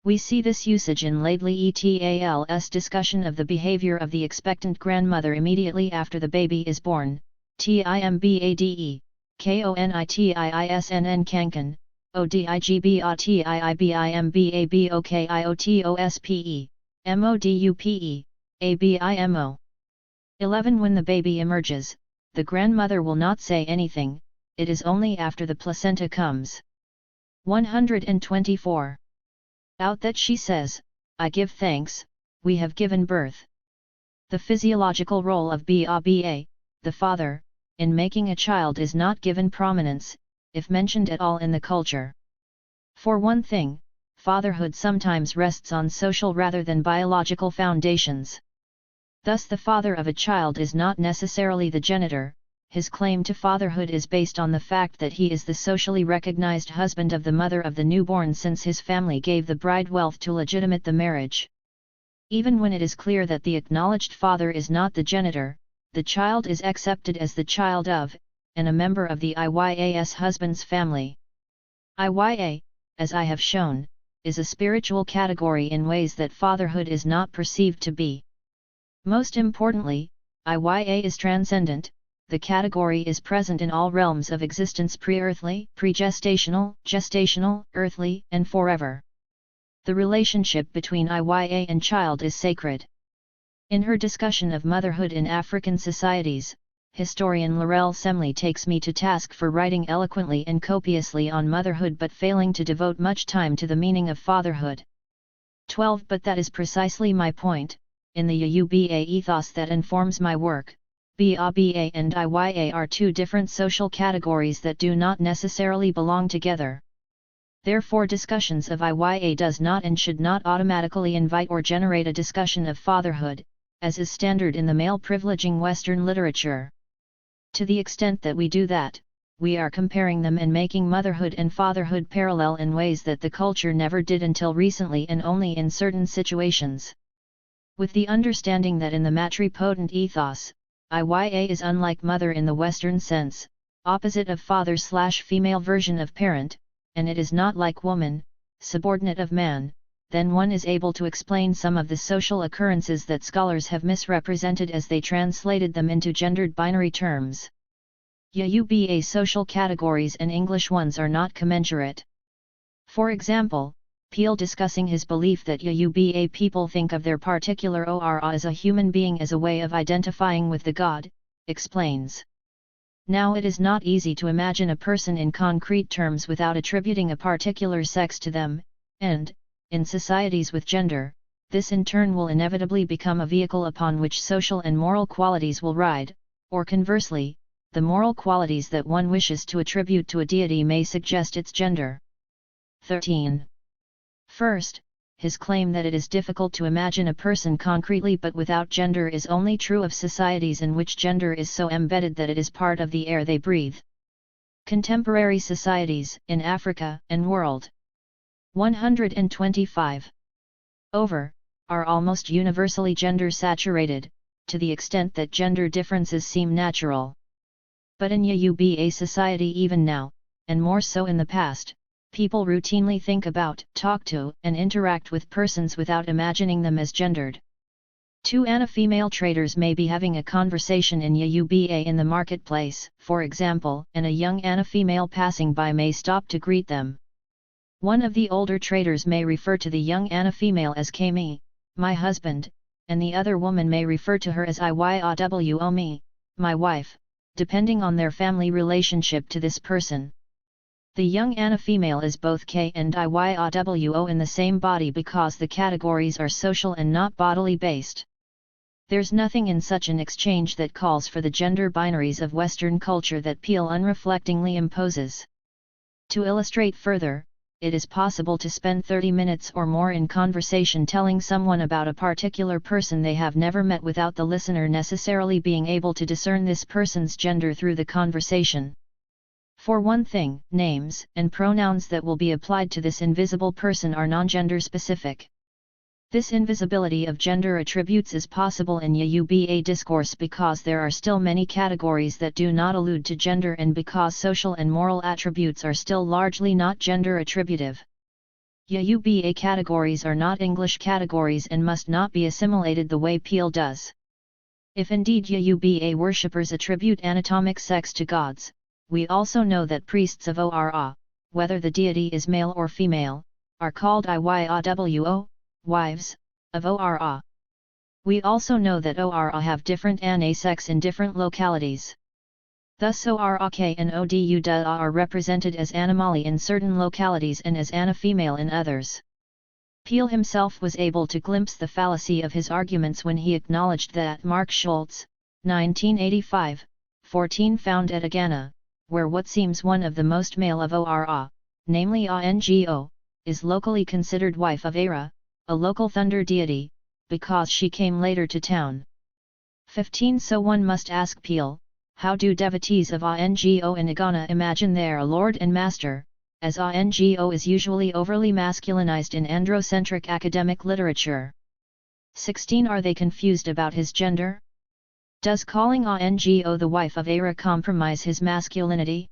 S1: We see this usage in Laidley et al.'s discussion of the behavior of the expectant grandmother immediately after the baby is born, timbade, konitiisnn kankan, odigbatiibimbabokiotospe, modupe, abimo. 11 When the baby emerges, the grandmother will not say anything, it is only after the placenta comes. 124. Out that she says, I give thanks, we have given birth. The physiological role of Baba, the father, in making a child is not given prominence, if mentioned at all in the culture. For one thing, fatherhood sometimes rests on social rather than biological foundations. Thus the father of a child is not necessarily the genitor, his claim to fatherhood is based on the fact that he is the socially recognized husband of the mother of the newborn since his family gave the bride wealth to legitimate the marriage. Even when it is clear that the acknowledged father is not the genitor, the child is accepted as the child of, and a member of the Iya's husband's family. Iya, as I have shown, is a spiritual category in ways that fatherhood is not perceived to be. Most importantly, Iya is transcendent, the category is present in all realms of existence pre-earthly, pre-gestational, gestational, earthly, and forever. The relationship between Iya and child is sacred. In her discussion of motherhood in African societies, historian Laurel Semley takes me to task for writing eloquently and copiously on motherhood but failing to devote much time to the meaning of fatherhood. 12 But that is precisely my point. In the Oyewumi ethos that informs my work, Baba and Iya are two different social categories that do not necessarily belong together. Therefore discussions of Iya does not and should not automatically invite or generate a discussion of fatherhood, as is standard in the male-privileging Western literature. To the extent that we do that, we are comparing them and making motherhood and fatherhood parallel in ways that the culture never did until recently and only in certain situations. With the understanding that in the matripotent ethos, Iya is unlike mother in the Western sense, opposite of father/female version of parent, and it is not like woman, subordinate of man, then one is able to explain some of the social occurrences that scholars have misrepresented as they translated them into gendered binary terms. Oyewumi social categories and English ones are not commensurate. For example, Peel discussing his belief that Oyewumi people think of their particular Ora as a human being as a way of identifying with the god, explains. Now it is not easy to imagine a person in concrete terms without attributing a particular sex to them, and, in societies with gender, this in turn will inevitably become a vehicle upon which social and moral qualities will ride, or conversely, the moral qualities that one wishes to attribute to a deity may suggest its gender. 13. First, his claim that it is difficult to imagine a person concretely but without gender is only true of societies in which gender is so embedded that it is part of the air they breathe. Contemporary societies, in Africa and world. 125. Are almost universally gender-saturated, to the extent that gender differences seem natural. But in Oyewumi society even now, and more so in the past, people routinely think about, talk to, and interact with persons without imagining them as gendered. Two Ana-female traders may be having a conversation in Yoruba in the marketplace, for example, and a young Ana-female passing by may stop to greet them. One of the older traders may refer to the young Ana-female as Kami, my husband, and the other woman may refer to her as Oyewumi, my wife, depending on their family relationship to this person. The young Ana-female is both K and Iyowo in the same body because the categories are social and not bodily based. There's nothing in such an exchange that calls for the gender binaries of Western culture that Peel unreflectingly imposes. To illustrate further, it is possible to spend 30 minutes or more in conversation telling someone about a particular person they have never met without the listener necessarily being able to discern this person's gender through the conversation. For one thing, names and pronouns that will be applied to this invisible person are non-gender specific. This invisibility of gender attributes is possible in Yoruba discourse because there are still many categories that do not allude to gender and because social and moral attributes are still largely not gender attributive. Yoruba categories are not English categories and must not be assimilated the way Peel does. If indeed Yoruba worshippers attribute anatomic sex to gods, we also know that priests of Ora, whether the deity is male or female, are called Iyowo, wives, of Ora. We also know that Ora have different ana sex in different localities. Thus Orake and Oduda are represented as Animali in certain localities and as Ana-female in others. Peel himself was able to glimpse the fallacy of his arguments when he acknowledged that Mark Schultz, 1985, 14 found at Agana, where what seems one of the most male of Ora, namely Ngo, is locally considered wife of Era, a local thunder deity, because she came later to town. 15 So one must ask Peel, how do devotees of Ngo and Agana imagine their lord and master, as Ngo is usually overly masculinized in androcentric academic literature? 16 Are they confused about his gender? Does calling Ngo the wife of Era compromise his masculinity?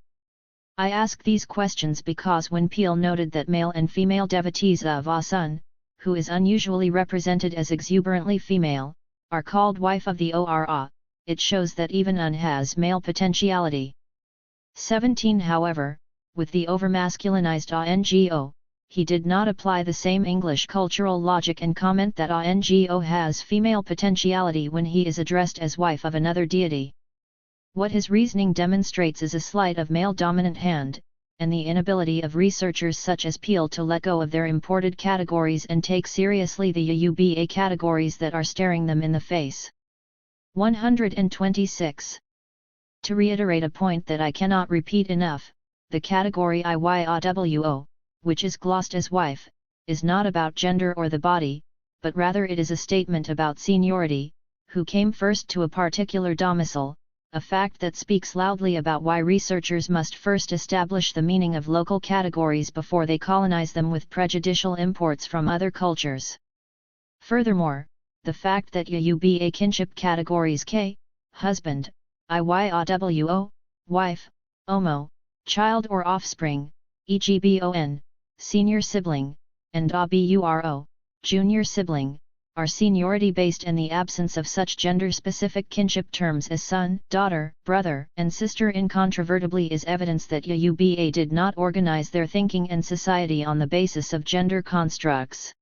S1: I ask these questions because when Peel noted that male and female devotees of Sun, who is unusually represented as exuberantly female, are called wife of the Ora, it shows that even Un has male potentiality. 17 However, with the overmasculinized Ngo, he did not apply the same English cultural logic and comment that Ngo has female potentiality when he is addressed as wife of another deity. What his reasoning demonstrates is a sleight of male dominant hand, and the inability of researchers such as Peel to let go of their imported categories and take seriously the Yoruba categories that are staring them in the face. 126. To reiterate a point that I cannot repeat enough, the category Iyowo, which is glossed as wife, is not about gender or the body, but rather it is a statement about seniority, who came first to a particular domicile, a fact that speaks loudly about why researchers must first establish the meaning of local categories before they colonize them with prejudicial imports from other cultures. Furthermore, the fact that Yoruba kinship categories K, husband, Iyowo, wife, Omo, child or offspring, e.g. Bon, senior sibling, and Aburo, junior sibling, are seniority-based, and the absence of such gender-specific kinship terms as son, daughter, brother, and sister incontrovertibly is evidence that Yoruba did not organize their thinking and society on the basis of gender constructs.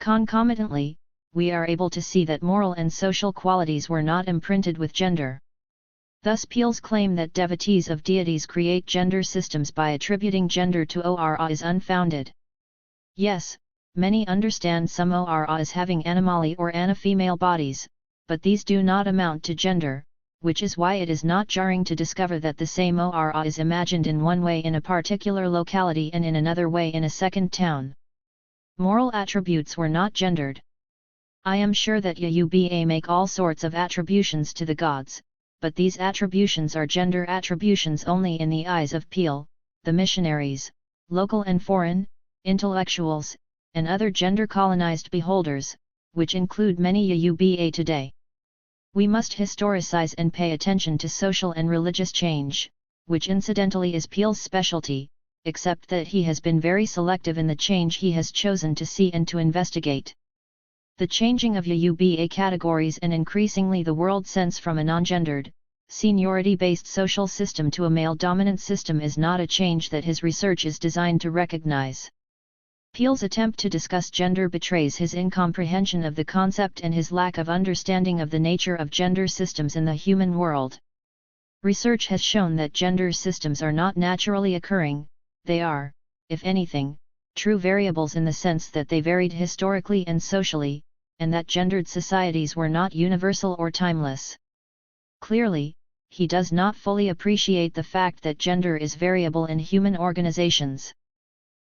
S1: Concomitantly, we are able to see that moral and social qualities were not imprinted with gender. Thus Peel's claim that devotees of deities create gender systems by attributing gender to Ora is unfounded. Yes, many understand some Ora as having animali or ana-female bodies, but these do not amount to gender, which is why it is not jarring to discover that the same Ora is imagined in one way in a particular locality and in another way in a second town. Moral attributes were not gendered. I am sure that Yoruba make all sorts of attributions to the gods, but these attributions are gender attributions only in the eyes of Peel, the missionaries, local and foreign, intellectuals, and other gender-colonized beholders, which include many Yoruba today. We must historicize and pay attention to social and religious change, which incidentally is Peel's specialty, except that he has been very selective in the change he has chosen to see and to investigate. The changing of Yuba categories and increasingly the world sense from a non-gendered, seniority-based social system to a male-dominant system is not a change that his research is designed to recognize. Peele's attempt to discuss gender betrays his incomprehension of the concept and his lack of understanding of the nature of gender systems in the human world. Research has shown that gender systems are not naturally occurring, they are, if anything, true variables in the sense that they varied historically and socially, and that gendered societies were not universal or timeless. Clearly, he does not fully appreciate the fact that gender is variable in human organizations.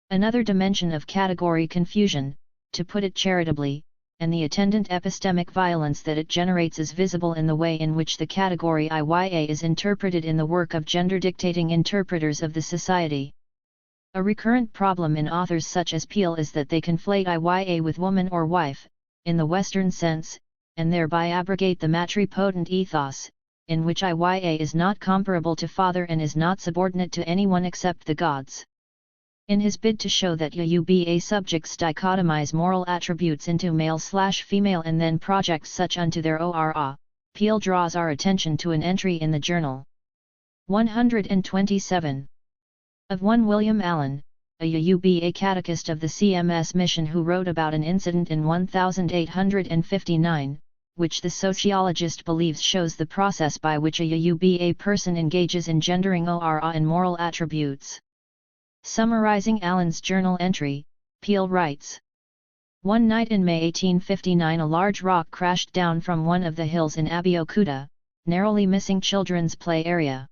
S1: Another dimension of category confusion, to put it charitably, and the attendant epistemic violence that it generates is visible in the way in which the category Iya is interpreted in the work of gender-dictating interpreters of the society. A recurrent problem in authors such as Peele is that they conflate Iya with woman or wife, in the Western sense, and thereby abrogate the matripotent ethos, in which Iya is not comparable to father and is not subordinate to anyone except the gods. In his bid to show that Yuba subjects dichotomize moral attributes into male/female and then project such unto their ora, Peele draws our attention to an entry in the journal. 127. Of one William Allen, a Yuba catechist of the CMS mission who wrote about an incident in 1859, which the sociologist believes shows the process by which a Yuba person engages in gendering ora and moral attributes. Summarizing Allen's journal entry, Peele writes: One night in May 1859 a large rock crashed down from one of the hills in Abeokuta, narrowly missing children's play area.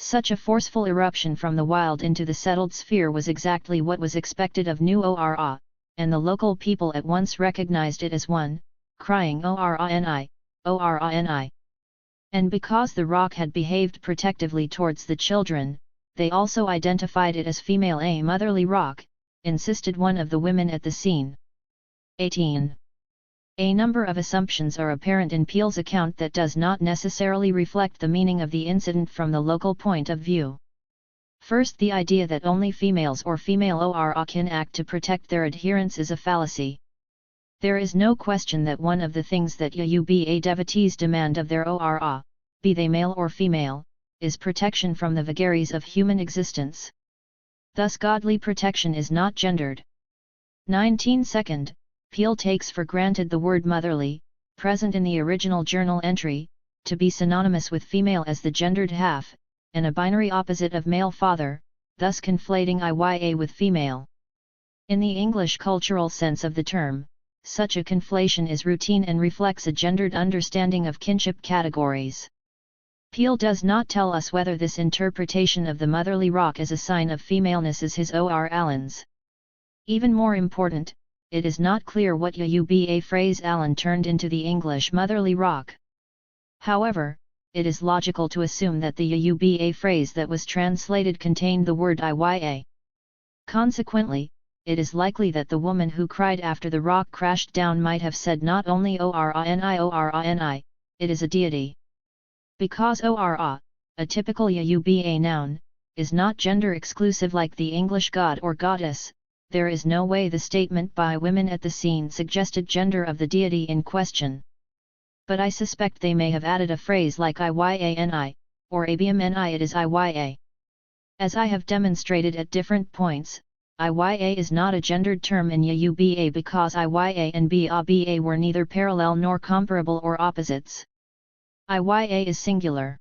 S1: Such a forceful eruption from the wild into the settled sphere was exactly what was expected of New Ora, and the local people at once recognized it as one, crying Orani, Orani. And because the rock had behaved protectively towards the children, they also identified it as female, a motherly rock, insisted one of the women at the scene. 18. A number of assumptions are apparent in Peele's account that does not necessarily reflect the meaning of the incident from the local point of view. First, the idea that only females or female ora can act to protect their adherents is a fallacy. There is no question that one of the things that Yuba devotees demand of their ora, be they male or female, is protection from the vagaries of human existence. Thus godly protection is not gendered. 19. Second, Peele takes for granted the word motherly, present in the original journal entry, to be synonymous with female as the gendered half, and a binary opposite of male father, thus conflating Iya with female. In the English cultural sense of the term, such a conflation is routine and reflects a gendered understanding of kinship categories. Peele does not tell us whether this interpretation of the motherly rock as a sign of femaleness is his or Allen's. Even more important, it is not clear what Yuba phrase Allen turned into the English motherly rock. However, it is logical to assume that the Yuba phrase that was translated contained the word Iya. Consequently, it is likely that the woman who cried after the rock crashed down might have said not only Orani, it is a deity. Because Ora, a typical Yuba noun, is not gender exclusive like the English god or goddess, there is no way the statement by women at the scene suggested gender of the deity in question. But I suspect they may have added a phrase like Iyani, or Abmni it is Iya. As I have demonstrated at different points, Iya is not a gendered term in Yuba because Iya and Ba were neither parallel nor comparable or opposites. Iya is singular.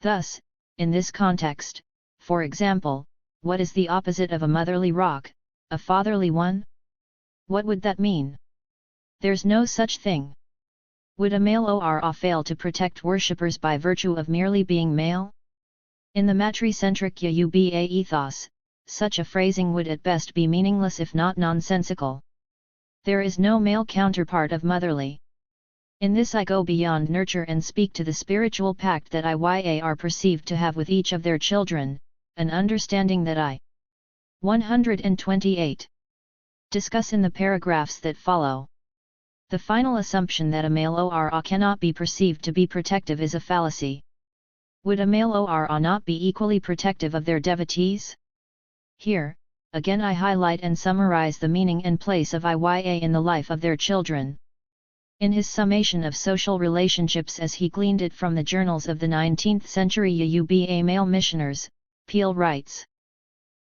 S1: Thus, in this context, for example, what is the opposite of a motherly rock? A fatherly one? What would that mean? There's no such thing. Would a male ora fail to protect worshippers by virtue of merely being male? In the matricentric Yuba ethos, such a phrasing would at best be meaningless if not nonsensical. There is no male counterpart of motherly. In this I go beyond nurture and speak to the spiritual pact that Iya are perceived to have with each of their children, an understanding that I 128. Discuss in the paragraphs that follow. The final assumption that a male ora cannot be perceived to be protective is a fallacy. Would a male ora not be equally protective of their devotees? Here, again I highlight and summarize the meaning and place of Iya in the life of their children. In his summation of social relationships as he gleaned it from the journals of the 19th century Yuba male missioners, Peel writes,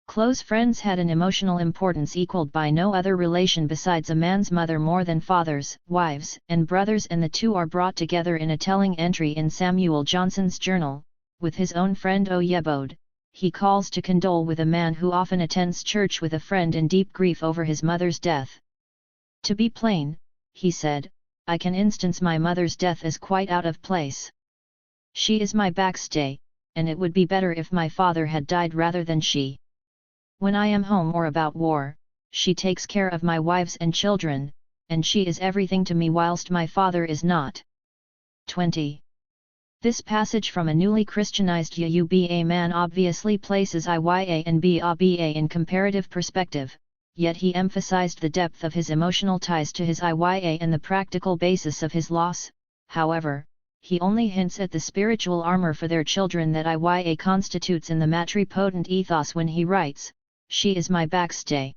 S1: "Close friends had an emotional importance equaled by no other relation besides a man's mother more than fathers, wives, and brothers, and the two are brought together in a telling entry in Samuel Johnson's journal. With his own friend Oyebode, he calls to condole with a man who often attends church with a friend in deep grief over his mother's death. To be plain, he said, I can instance my mother's death as quite out of place. She is my backstay, and it would be better if my father had died rather than she. When I am home or about war, she takes care of my wives and children, and she is everything to me whilst my father is not." 20. This passage from a newly Christianized Yuba man obviously places Iya and Baba in comparative perspective, yet he emphasized the depth of his emotional ties to his Iya and the practical basis of his loss. However, he only hints at the spiritual armor for their children that Iya constitutes in the matripotent ethos when he writes, "She is my backstay."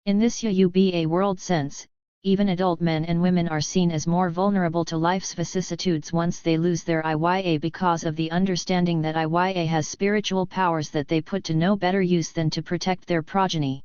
S1: In this Yuba world sense, even adult men and women are seen as more vulnerable to life's vicissitudes once they lose their Iya because of the understanding that Iya has spiritual powers that they put to no better use than to protect their progeny.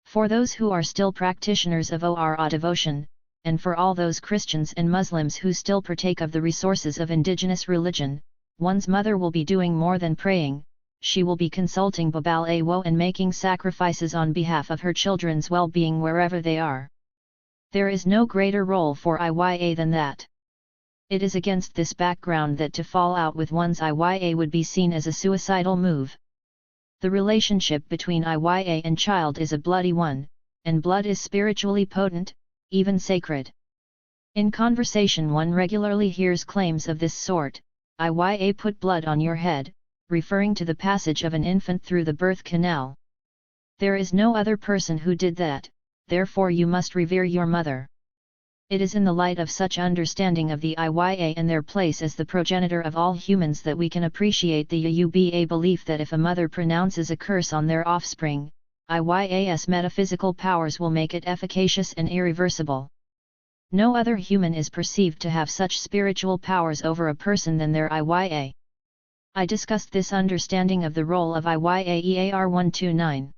S1: For those who are still practitioners of Ora devotion, and for all those Christians and Muslims who still partake of the resources of indigenous religion, one's mother will be doing more than praying, she will be consulting Babal Awo and making sacrifices on behalf of her children's well-being wherever they are. There is no greater role for Iya than that. It is against this background that to fall out with one's Iya would be seen as a suicidal move. The relationship between Iya and child is a bloody one, and blood is spiritually potent, even sacred. In conversation one regularly hears claims of this sort, Iya put blood on your head, referring to the passage of an infant through the birth canal. There is no other person who did that, therefore you must revere your mother. It is in the light of such understanding of the Iya and their place as the progenitor of all humans that we can appreciate the Yuba belief that if a mother pronounces a curse on their offspring, Iya's metaphysical powers will make it efficacious and irreversible. No other human is perceived to have such spiritual powers over a person than their Iya. I discussed this understanding of the role of Iya 129.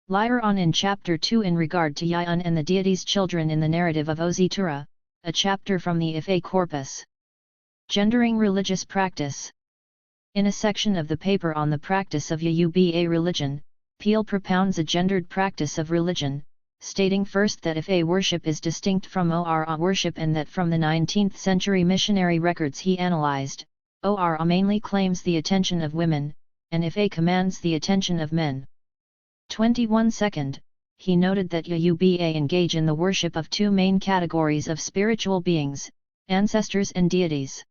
S1: Later on in Chapter 2 in regard to Yayun and the deity's children in the narrative of Ozitura, a chapter from the Ife corpus. Gendering religious practice. In a section of the paper on the practice of Yuba religion, Peel propounds a gendered practice of religion, stating first that Ife worship is distinct from Ora worship and that from the 19th century missionary records he analyzed, Ora mainly claims the attention of women, and Ife commands the attention of men. 21 Second, he noted that Yuba engage in the worship of two main categories of spiritual beings, ancestors and deities.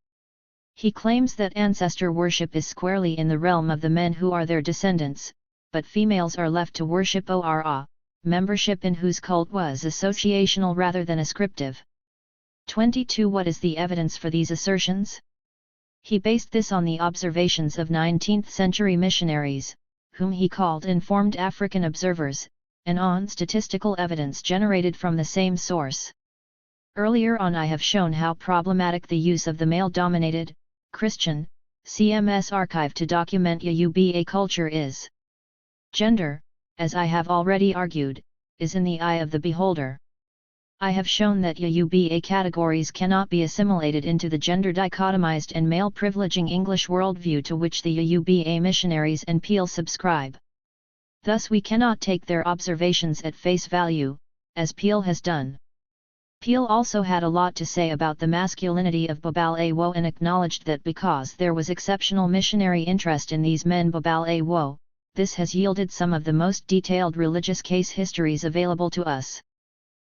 S1: He claims that ancestor worship is squarely in the realm of the men who are their descendants, but females are left to worship Ora, membership in whose cult was associational rather than ascriptive. 22 What is the evidence for these assertions? He based this on the observations of 19th century missionaries, whom he called informed African observers, and on statistical evidence generated from the same source. Earlier on I have shown how problematic the use of the male-dominated, Christian, CMS archive to document Yuba culture is. Gender, as I have already argued, is in the eye of the beholder. I have shown that Yuba categories cannot be assimilated into the gender dichotomized and male privileging English worldview to which the Yuba missionaries and Peel subscribe. Thus we cannot take their observations at face value, as Peel has done. Peel also had a lot to say about the masculinity of Babal Awo and acknowledged that because there was exceptional missionary interest in these men Babal Awo, this has yielded some of the most detailed religious case histories available to us.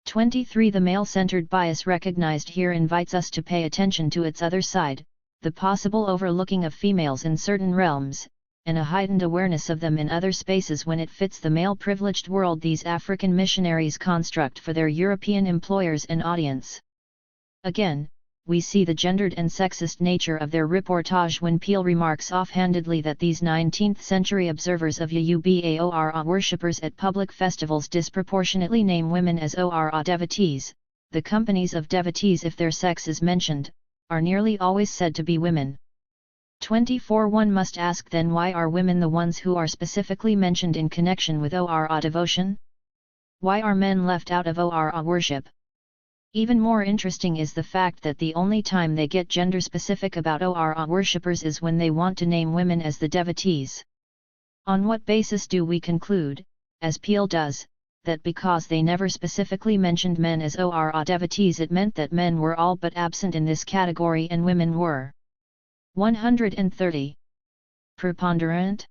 S1: 23 The male-centered bias recognized here invites us to pay attention to its other side, the possible overlooking of females in certain realms, and a heightened awareness of them in other spaces when it fits the male-privileged world these African missionaries construct for their European employers and audience. Again, we see the gendered and sexist nature of their reportage when Peel remarks offhandedly that these 19th-century observers of Yoruba Ora worshippers at public festivals disproportionately name women as Ora devotees. The companies of devotees, if their sex is mentioned, are nearly always said to be women. 24. One must ask then, why are women the ones who are specifically mentioned in connection with Ora devotion? Why are men left out of Ora worship? Even more interesting is the fact that the only time they get gender specific about Ora worshippers is when they want to name women as the devotees. On what basis do we conclude, as Peel does, that because they never specifically mentioned men as Ora devotees it meant that men were all but absent in this category and women were 130. Preponderant?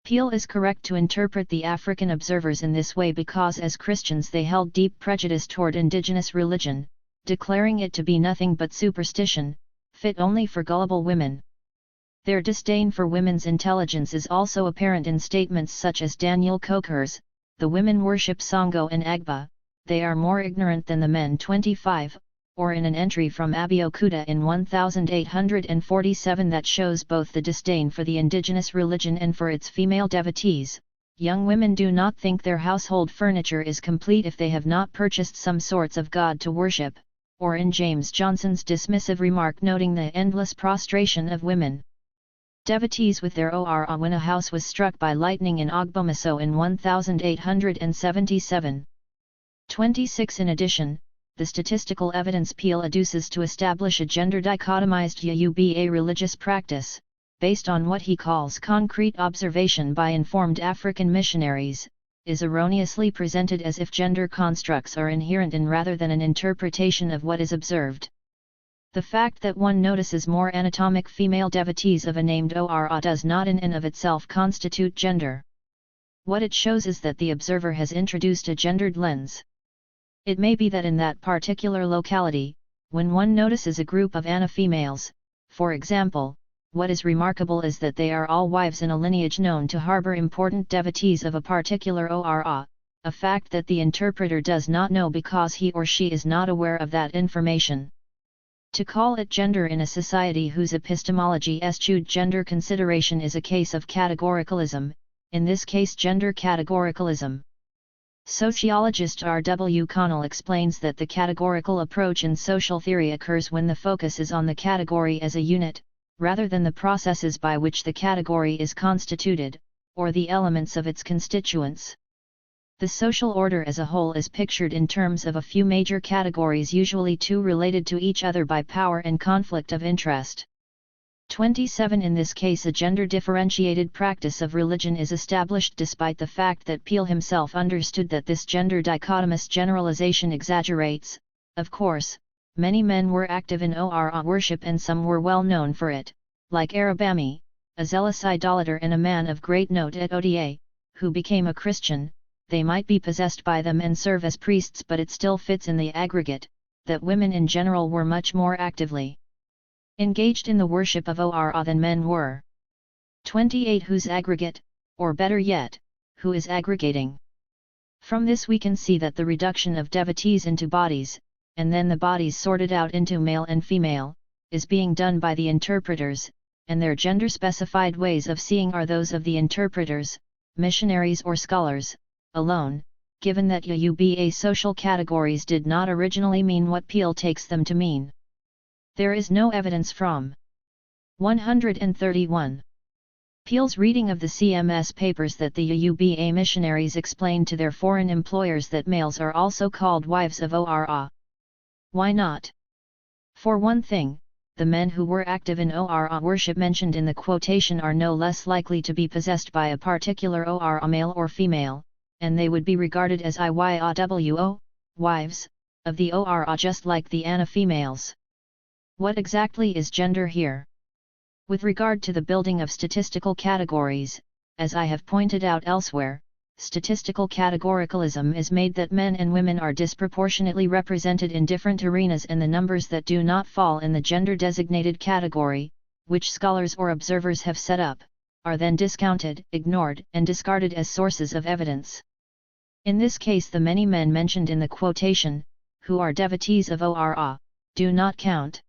S1: Peel is correct to interpret the African observers in this way because as Christians they held deep prejudice toward indigenous religion, declaring it to be nothing but superstition, fit only for gullible women. Their disdain for women's intelligence is also apparent in statements such as Daniel Coker's, "The women worship Sango and Agba, they are more ignorant than the men." 25, or in an entry from Abeokuta in 1847 that shows both the disdain for the indigenous religion and for its female devotees. Young women do not think their household furniture is complete if they have not purchased some sorts of god to worship, or in James Johnson's dismissive remark noting the endless prostration of women devotees with their Ora when a house was struck by lightning in Ogbomoso in 1877. 26. In addition, the statistical evidence Peel adduces to establish a gender dichotomized Yoruba religious practice, based on what he calls concrete observation by informed African missionaries, is erroneously presented as if gender constructs are inherent in rather than an interpretation of what is observed. The fact that one notices more anatomic female devotees of a named Ora does not in and of itself constitute gender. What it shows is that the observer has introduced a gendered lens. It may be that in that particular locality, when one notices a group of Ana females, for example, what is remarkable is that they are all wives in a lineage known to harbor important devotees of a particular Ora, a fact that the interpreter does not know because he or she is not aware of that information. To call it gender in a society whose epistemology eschewed gender consideration is a case of categoricalism, in this case gender categoricalism. Sociologist R. W. Connell explains that the categorical approach in social theory occurs when the focus is on the category as a unit, rather than the processes by which the category is constituted, or the elements of its constituents. The social order as a whole is pictured in terms of a few major categories, usually two related to each other by power and conflict of interest. 27. In this case a gender-differentiated practice of religion is established despite the fact that Peel himself understood that this gender dichotomous generalization exaggerates. Of course, many men were active in Ora worship and some were well known for it, like Arabami, a zealous idolater and a man of great note at Oda, who became a Christian. They might be possessed by them and serve as priests, but it still fits in the aggregate, that women in general were much more actively engaged in the worship of Ora than men were. 28. Whose aggregate, or better yet, who is aggregating? From this we can see that the reduction of devotees into bodies, and then the bodies sorted out into male and female, is being done by the interpreters, and their gender-specified ways of seeing are those of the interpreters, missionaries or scholars, alone, given that Yoruba social categories did not originally mean what Peel takes them to mean. There is no evidence from 131. Peel's reading of the CMS papers that the Yoruba missionaries explained to their foreign employers that males are also called wives of Ora. Why not? For one thing, the men who were active in Ora worship mentioned in the quotation are no less likely to be possessed by a particular Ora male or female, and they would be regarded as Iyawo, wives, of the Ora just like the Ana females. What exactly is gender here? With regard to the building of statistical categories, as I have pointed out elsewhere, statistical categoricalism is made that men and women are disproportionately represented in different arenas, and the numbers that do not fall in the gender-designated category, which scholars or observers have set up, are then discounted, ignored, and discarded as sources of evidence. In this case the many men mentioned in the quotation, who are devotees of Ora, do not count.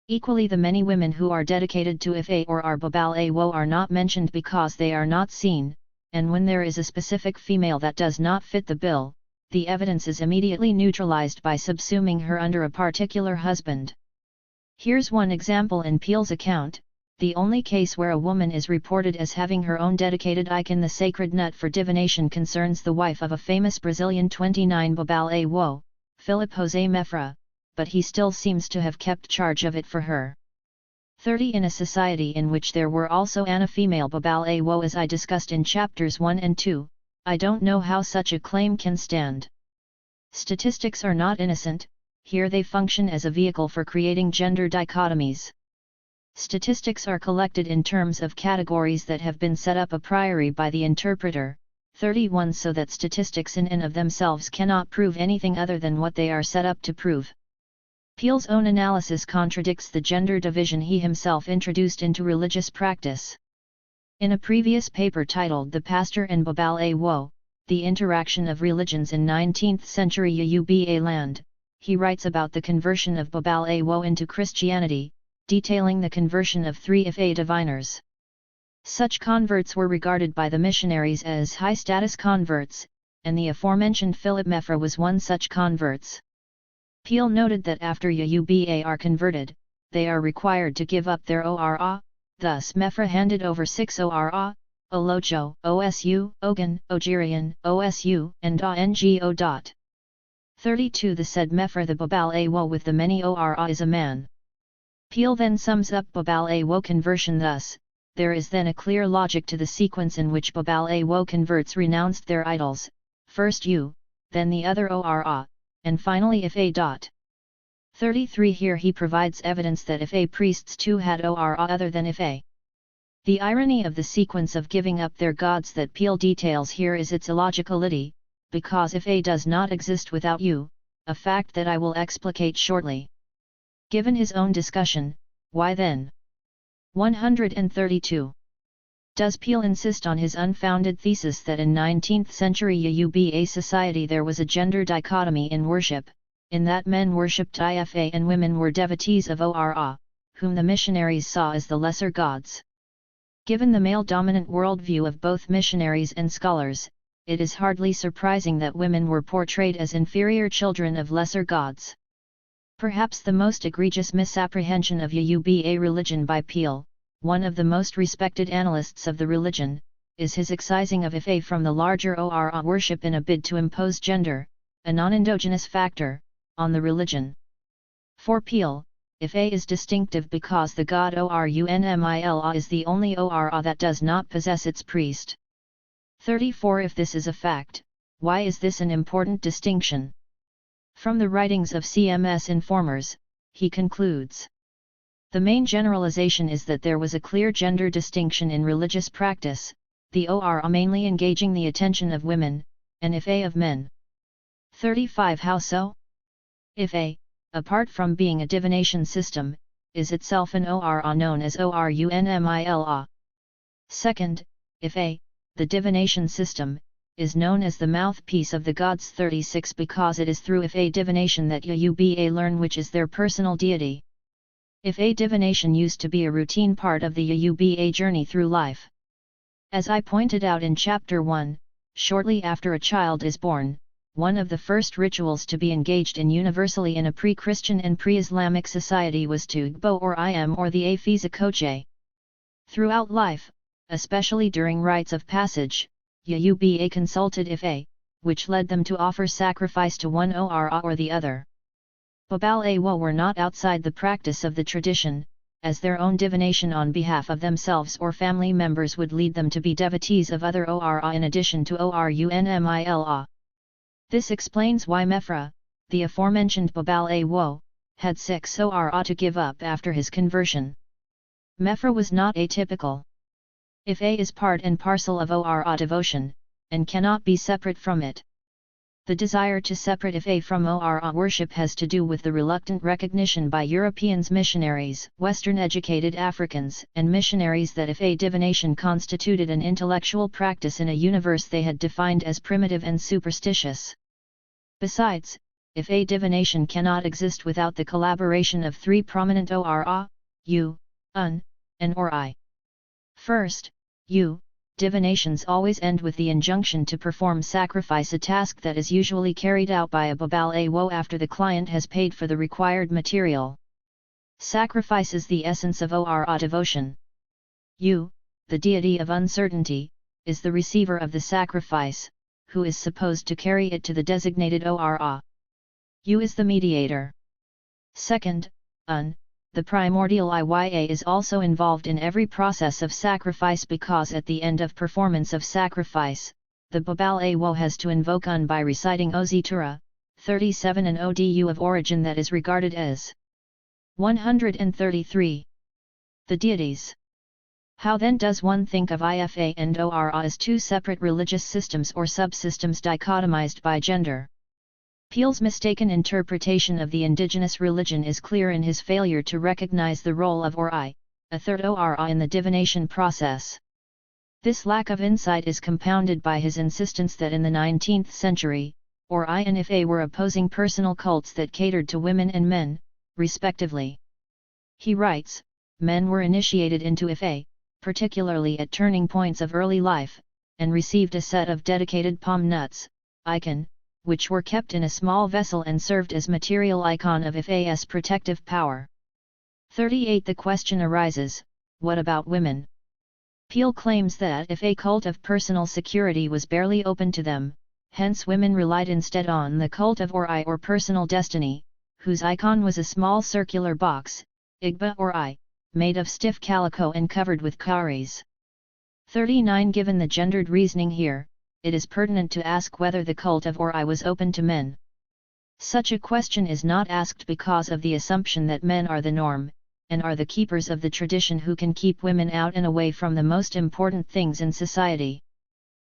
S1: Equally, the many women who are dedicated to Ife or are Babal Awo are not mentioned because they are not seen, and when there is a specific female that does not fit the bill, the evidence is immediately neutralized by subsuming her under a particular husband. Here's one example in Peel's account. The only case where a woman is reported as having her own dedicated icon, the sacred nut for divination, concerns the wife of a famous Brazilian 29 Babal Awo, Philip José Mefra, but he still seems to have kept charge of it for her. 30. In a society in which there were also a female Babal Awo, as I discussed in chapters 1 and 2, I don't know how such a claim can stand. Statistics are not innocent, here they function as a vehicle for creating gender dichotomies. Statistics are collected in terms of categories that have been set up a priori by the interpreter. 31. So that statistics in and of themselves cannot prove anything other than what they are set up to prove. Peel's own analysis contradicts the gender division he himself introduced into religious practice. In a previous paper titled The Pastor and Babal Awo, The Interaction of Religions in 19th Century Yoruba Land, he writes about the conversion of Babal Awo into Christianity, detailing the conversion of 3 Ife diviners. Such converts were regarded by the missionaries as high-status converts, and the aforementioned Philip Mefra was one such converts. Peel noted that after Yoruba are converted, they are required to give up their Ora, thus Mefra handed over 6 Ora, Olojo, Osu, Ogun, Ojirian, Osu, and Ngo. 32. The said Mefra the Babal Awo with the many Ora is a man. Peel then sums up Babal Awo conversion thus: there is then a clear logic to the sequence in which Babal Awo converts renounced their idols, first you, then the other Ora, and finally Ife. 33. Here he provides evidence that Ife priests too had Ora other than Ife. The irony of the sequence of giving up their gods that Peel details here is its illogicality, because Ife does not exist without you, a fact that I will explicate shortly. Given his own discussion, why then? 132. Does Peel insist on his unfounded thesis that in 19th century Yoruba society there was a gender dichotomy in worship, in that men worshipped Ife and women were devotees of Ora, whom the missionaries saw as the lesser gods? Given the male-dominant worldview of both missionaries and scholars, it is hardly surprising that women were portrayed as inferior children of lesser gods. Perhaps the most egregious misapprehension of Yoruba religion by Peel, one of the most respected analysts of the religion, is his excising of Ife from the larger Ora worship in a bid to impose gender, a non-endogenous factor, on the religion. For Peel, Ife is distinctive because the god Orunmila is the only Ora that does not possess its priest. 34. If this is a fact, why is this an important distinction? From the writings of CMS informers, he concludes: the main generalization is that there was a clear gender distinction in religious practice, the Ora mainly engaging the attention of women, and Ife of men. 35. How so? Ife, apart from being a divination system, is itself an Ora known as Orunmila. Second, Ife, the divination system, is known as the mouthpiece of the gods. 36. Because it is through Ife divination that Yoruba learn which is their personal deity. Ife divination used to be a routine part of the Yoruba journey through life. As I pointed out in chapter 1, shortly after a child is born, one of the first rituals to be engaged in universally in a pre-Christian and pre-Islamic society was Tugbo or Im or the Afizakoche. Throughout life, especially during rites of passage, Yoruba consulted Ife, which led them to offer sacrifice to one Ora or the other. Babal Awo were not outside the practice of the tradition, as their own divination on behalf of themselves or family members would lead them to be devotees of other Ora in addition to Orunmila. This explains why Mefra, the aforementioned Babal Awo, had 6 Ora to give up after his conversion. Mefra was not atypical. Ife is part and parcel of Ora devotion, and cannot be separate from it. The desire to separate Ife from Ora worship has to do with the reluctant recognition by Europeans missionaries, Western-educated Africans, and missionaries that Ife divination constituted an intellectual practice in a universe they had defined as primitive and superstitious. Besides, if a divination cannot exist without the collaboration of three prominent ora, u, un, and or I. First, u, divinations always end with the injunction to perform sacrifice, a task that is usually carried out by a babal awo after the client has paid for the required material. Sacrifice is the essence of ora devotion. U, the deity of uncertainty, is the receiver of the sacrifice, who is supposed to carry it to the designated ora. U is the mediator. Second, un, the primordial Iya is also involved in every process of sacrifice because at the end of performance of sacrifice, the babal awo has to invoke un by reciting Ozitura, 37 and Odu of origin that is regarded as 133. The deities. How then does one think of Ifa and Ora as two separate religious systems or subsystems dichotomized by gender? Peel's mistaken interpretation of the indigenous religion is clear in his failure to recognize the role of Ori, a third Ora in the divination process. This lack of insight is compounded by his insistence that in the 19th century, Ori and Ifa were opposing personal cults that catered to women and men, respectively. He writes, men were initiated into Ifa, particularly at turning points of early life, and received a set of dedicated palm nuts, icon, which were kept in a small vessel and served as material icon of Ifa's protective power. 38. The question arises, what about women? Peel claims that if a cult of personal security was barely open to them, hence women relied instead on the cult of Ori or personal destiny, whose icon was a small circular box, Igba Ori, made of stiff calico and covered with cowries. 39. Given the gendered reasoning here, it is pertinent to ask whether the cult of Ori was open to men. Such a question is not asked because of the assumption that men are the norm, and are the keepers of the tradition who can keep women out and away from the most important things in society.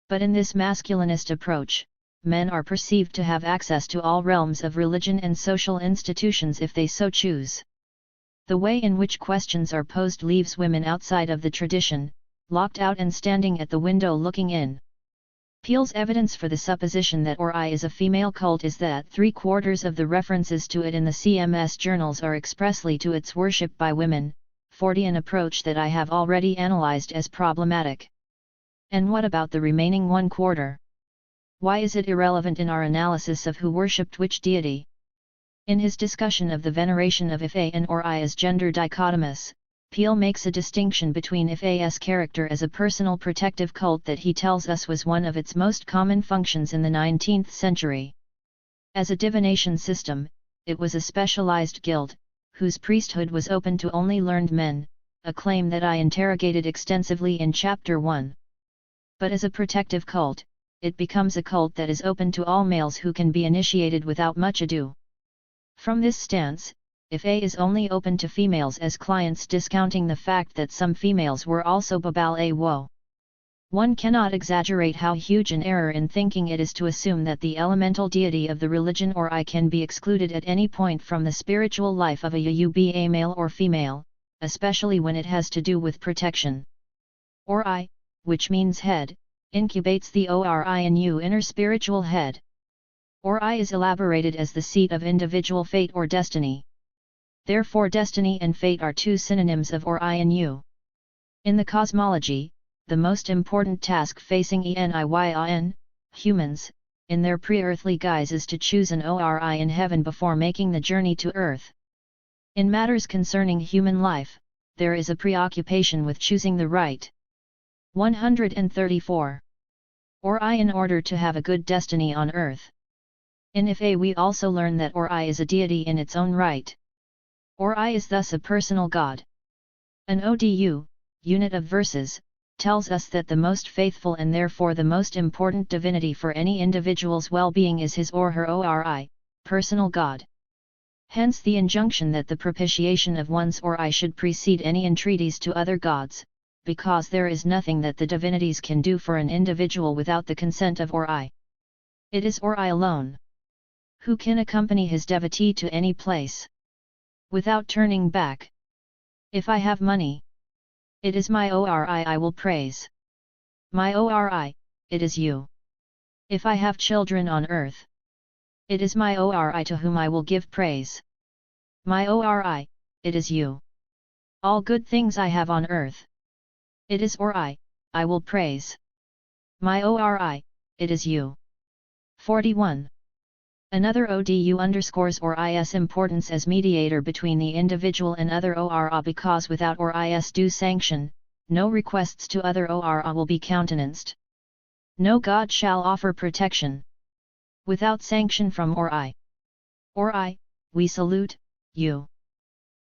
S1: But in this masculinist approach, men are perceived to have access to all realms of religion and social institutions if they so choose. The way in which questions are posed leaves women outside of the tradition, locked out and standing at the window looking in. Peel's evidence for the supposition that Ori is a female cult is that 3/4 of the references to it in the CMS journals are expressly to its worship by women, 40, an approach that I have already analyzed as problematic. And what about the remaining 1/4? Why is it irrelevant in our analysis of who worshipped which deity? In his discussion of the veneration of Ifa and Ori as gender dichotomous, Peel makes a distinction between Ifa's character as a personal protective cult that he tells us was one of its most common functions in the 19th century. As a divination system, it was a specialized guild, whose priesthood was open to only learned men, a claim that I interrogated extensively in Chapter 1. But as a protective cult, it becomes a cult that is open to all males who can be initiated without much ado. From this stance, Ifa is only open to females as clients, discounting the fact that some females were also babal awo. One cannot exaggerate how huge an error in thinking it is to assume that the elemental deity of the religion Ori can be excluded at any point from the spiritual life of a Yuba male or female, especially when it has to do with protection. Ori, which means head, incubates the Ori in you inner spiritual head. Ori is elaborated as the seat of individual fate or destiny. Therefore destiny and fate are two synonyms of Ori in you. In the cosmology, the most important task facing ENIYAN, humans, in their pre-earthly guise is to choose an Ori in heaven before making the journey to earth. In matters concerning human life, there is a preoccupation with choosing the right. 134. Ori in order to have a good destiny on earth. In Ifa we also learn that Ori is a deity in its own right. Ori is thus a personal god. An Odu, unit of verses, tells us that the most faithful and therefore the most important divinity for any individual's well-being is his or her Ori, personal god. Hence the injunction that the propitiation of one's Ori should precede any entreaties to other gods, because there is nothing that the divinities can do for an individual without the consent of Ori. It is Ori alone who can accompany his devotee to any place without turning back. If I have money, it is my Ori I will praise. My Ori, it is you. If I have children on earth, It is my Ori to whom I will give praise. My Ori, it is you. All good things I have on earth. It is Ori, I will praise. My Ori, it is you. 41. Another ODU underscores Ori's importance as mediator between the individual and other Ora, because without Ori's due sanction, no requests to other Ora will be countenanced. No God shall offer protection without sanction from Ori. Ori, we salute you,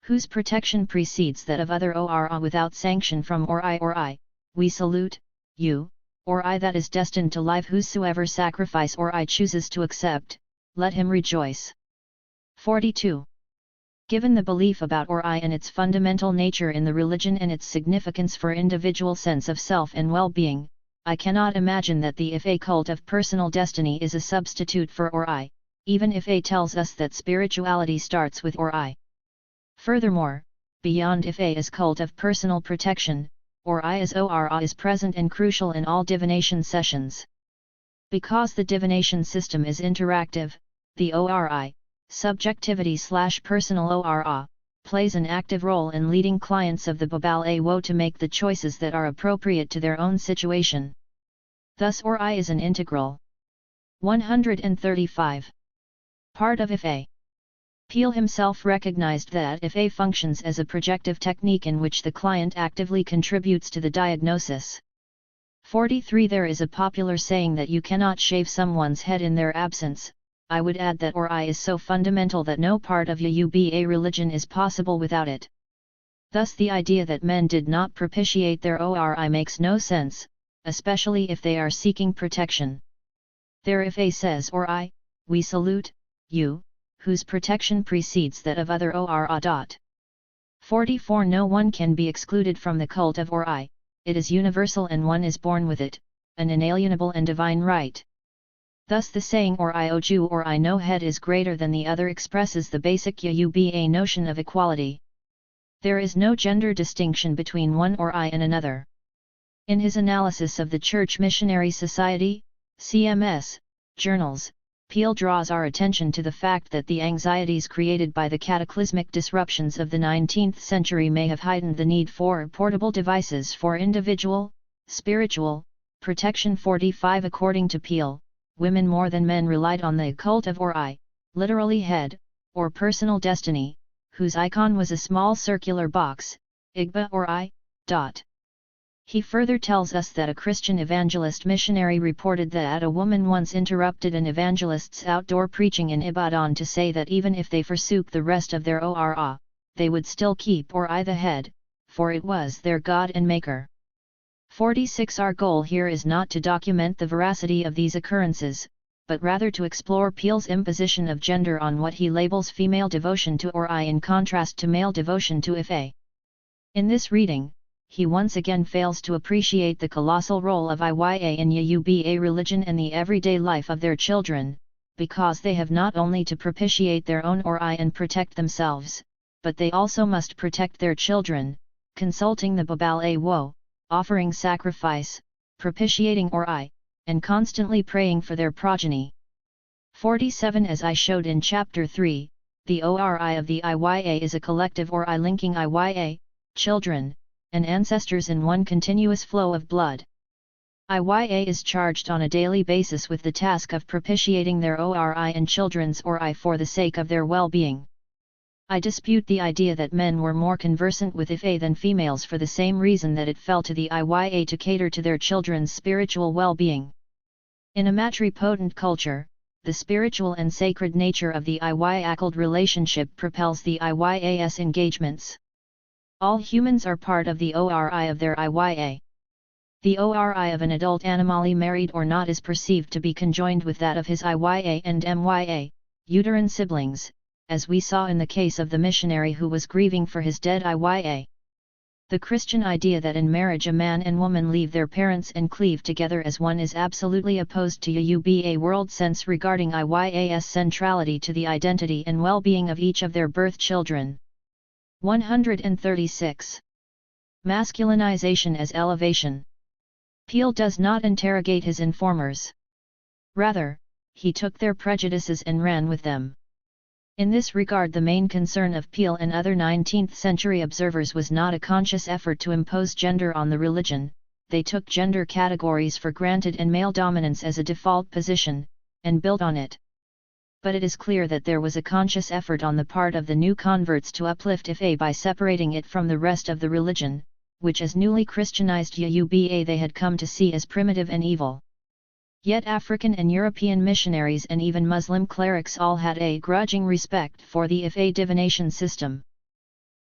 S1: whose protection precedes that of other Ora without sanction from Ori. Ori, we salute you, Ori that is destined to life, whosoever sacrifice Ori chooses to accept, let him rejoice. 42. Given the belief about Ori and its fundamental nature in the religion and its significance for individual sense of self and well-being, I cannot imagine that the Ifa cult of personal destiny is a substitute for Ori, even if Ifa tells us that spirituality starts with Ori. Furthermore, beyond Ifa's cult of personal protection, Ori as Ora is present and crucial in all divination sessions. Because the divination system is interactive, the Ori, subjectivity/personal Ora, plays an active role in leading clients of the Babal Awo to make the choices that are appropriate to their own situation. Thus Ori is an integral 135 part of Ifa. Peel himself recognized that Ifa functions as a projective technique in which the client actively contributes to the diagnosis. 43. There is a popular saying that you cannot shave someone's head in their absence. I would add that Ori is so fundamental that no part of Yuba religion is possible without it. Thus the idea that men did not propitiate their Ori makes no sense, especially if they are seeking protection. There Ifa says Ori, we salute you, whose protection precedes that of other Ora. 44. No one can be excluded from the cult of Ori, it is universal and one is born with it, an inalienable and divine right. Thus the saying Ori oju Ori no head is greater than the other expresses the basic Yuba notion of equality. There is no gender distinction between one Ori and another. In his analysis of the Church Missionary Society, CMS, journals, Peel draws our attention to the fact that the anxieties created by the cataclysmic disruptions of the 19th century may have heightened the need for portable devices for individual, spiritual, protection. 45. According to Peel, women more than men relied on the cult of Ori, literally head, or personal destiny, whose icon was a small circular box, Igba Ori. He further tells us that a Christian evangelist missionary reported that a woman once interrupted an evangelist's outdoor preaching in Ibadan to say that even if they forsook the rest of their Ora, they would still keep Ori the head, for it was their God and Maker. 46. Our goal here is not to document the veracity of these occurrences, but rather to explore Peel's imposition of gender on what he labels female devotion to Ori in contrast to male devotion to Ifa. In this reading, he once again fails to appreciate the colossal role of Iya in Yuba religion and the everyday life of their children, because they have not only to propitiate their own Ori and protect themselves, but they also must protect their children, consulting the Babal Awo, offering sacrifice, propitiating Ori, and constantly praying for their progeny. 47. As I showed in Chapter 3, the Ori of the Iya is a collective Ori linking Iya, children, and ancestors in one continuous flow of blood. Iya is charged on a daily basis with the task of propitiating their Ori and children's Ori for the sake of their well-being. I dispute the idea that men were more conversant with Ifa than females for the same reason that it fell to the Iya to cater to their children's spiritual well-being. In a matripotent culture, the spiritual and sacred nature of the Iya-coupled relationship propels the Iya's engagements. All humans are part of the Ori of their Iya. The Ori of an adult animale married or not is perceived to be conjoined with that of his Iya and Mya, uterine siblings, as we saw in the case of the missionary who was grieving for his dead Iya. The Christian idea that in marriage a man and woman leave their parents and cleave together as one is absolutely opposed to Yuba world sense regarding Iya's centrality to the identity and well-being of each of their birth children. 136. Masculinization as elevation. Peel does not interrogate his informers. Rather, he took their prejudices and ran with them. In this regard, the main concern of Peel and other 19th-century observers was not a conscious effort to impose gender on the religion. They took gender categories for granted and male dominance as a default position, and built on it. But it is clear that there was a conscious effort on the part of the new converts to uplift Ifa by separating it from the rest of the religion, which as newly Christianized Yoruba they had come to see as primitive and evil. Yet African and European missionaries and even Muslim clerics all had a grudging respect for the Ifa divination system.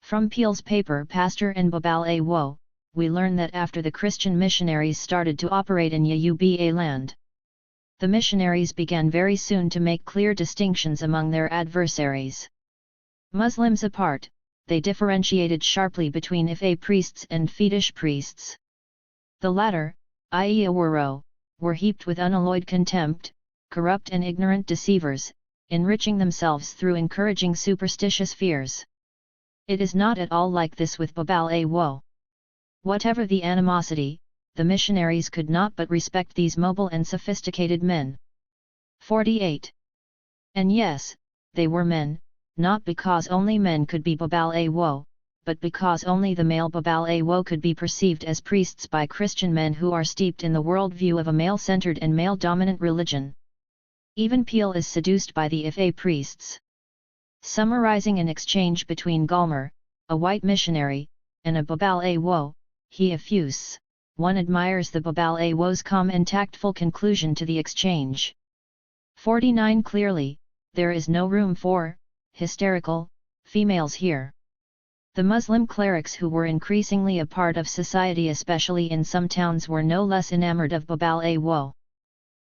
S1: From Peel's paper Pastor and Babal Awo, we learn that after the Christian missionaries started to operate in Yoruba land, the missionaries began very soon to make clear distinctions among their adversaries. Muslims apart, they differentiated sharply between Ifa priests and fetish priests. The latter, i.e. Aworo, were heaped with unalloyed contempt, corrupt and ignorant deceivers, enriching themselves through encouraging superstitious fears. It is not at all like this with Babal Awo. Whatever the animosity, the missionaries could not but respect these mobile and sophisticated men. 48. And yes, they were men, not because only men could be Babal Awo, but because only the male Babal Awo could be perceived as priests by Christian men who are steeped in the worldview of a male-centered and male-dominant religion. Even Peel is seduced by the Ifa priests. Summarizing an exchange between Gulmer, a white missionary, and a Babal Awo, he effuses, one admires the Babal Awo's calm and tactful conclusion to the exchange. 49 Clearly, there is no room for hysterical females here. The Muslim clerics who were increasingly a part of society, especially in some towns, were no less enamored of Babal Awo.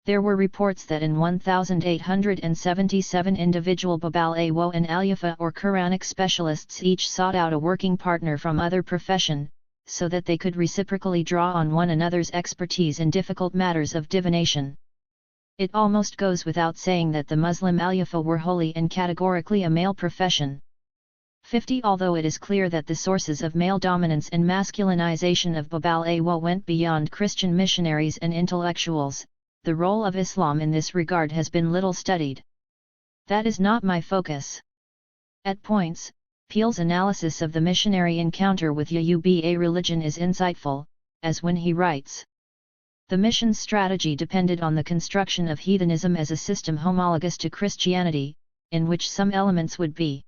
S1: There were reports that in 1877 individual Babal Awo and Alyafa or Quranic specialists each sought out a working partner from other profession, so that they could reciprocally draw on one another's expertise in difficult matters of divination. It almost goes without saying that the Muslim Alyafa were wholly and categorically a male profession. 50 Although it is clear that the sources of male dominance and masculinization of Babal Awo went beyond Christian missionaries and intellectuals, the role of Islam in this regard has been little studied. That is not my focus. At points, Peel's analysis of the missionary encounter with Yoruba religion is insightful, as when he writes, "The mission's strategy depended on the construction of heathenism as a system homologous to Christianity, in which some elements would be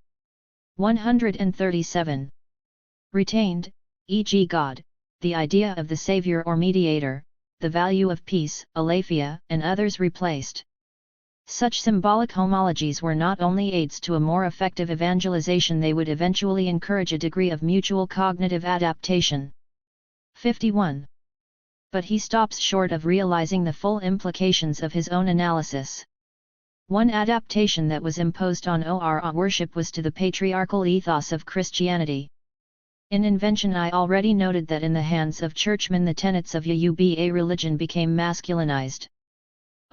S1: 137. Retained, e.g. God, the idea of the Savior or Mediator, the value of peace, aletheia, and others replaced. Such symbolic homologies were not only aids to a more effective evangelization, they would eventually encourage a degree of mutual cognitive adaptation." 51. But he stops short of realizing the full implications of his own analysis. One adaptation that was imposed on Ora worship was to the patriarchal ethos of Christianity. In Invention I already noted that in the hands of churchmen the tenets of Yoruba religion became masculinized.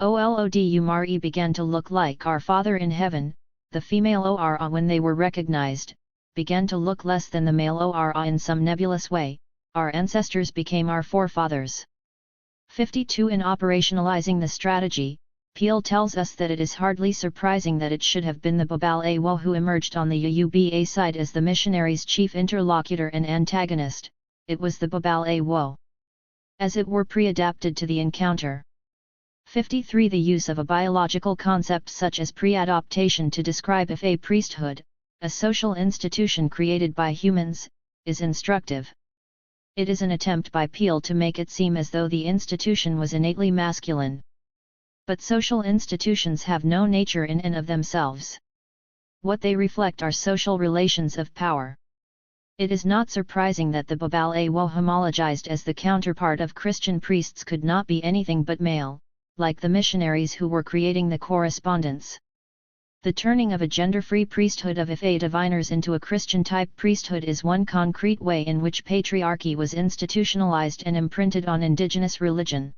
S1: Olodumare began to look like our Father in Heaven, the female Ora when they were recognized, began to look less than the male Ora in some nebulous way, our ancestors became our forefathers. 52 In operationalizing the strategy, Peel tells us that it is hardly surprising that it should have been the Babal Awo who emerged on the Yoruba side as the missionaries' chief interlocutor and antagonist. It was the Babal Awo, as it were, pre-adapted to the encounter. 53 The use of a biological concept such as pre-adaptation to describe Ifa priesthood, a social institution created by humans, is instructive. It is an attempt by Peel to make it seem as though the institution was innately masculine. But social institutions have no nature in and of themselves. What they reflect are social relations of power. It is not surprising that the Babal Awo homologized as the counterpart of Christian priests could not be anything but male, like the missionaries who were creating the correspondence. The turning of a gender-free priesthood of Ifa diviners into a Christian-type priesthood is one concrete way in which patriarchy was institutionalized and imprinted on indigenous religion.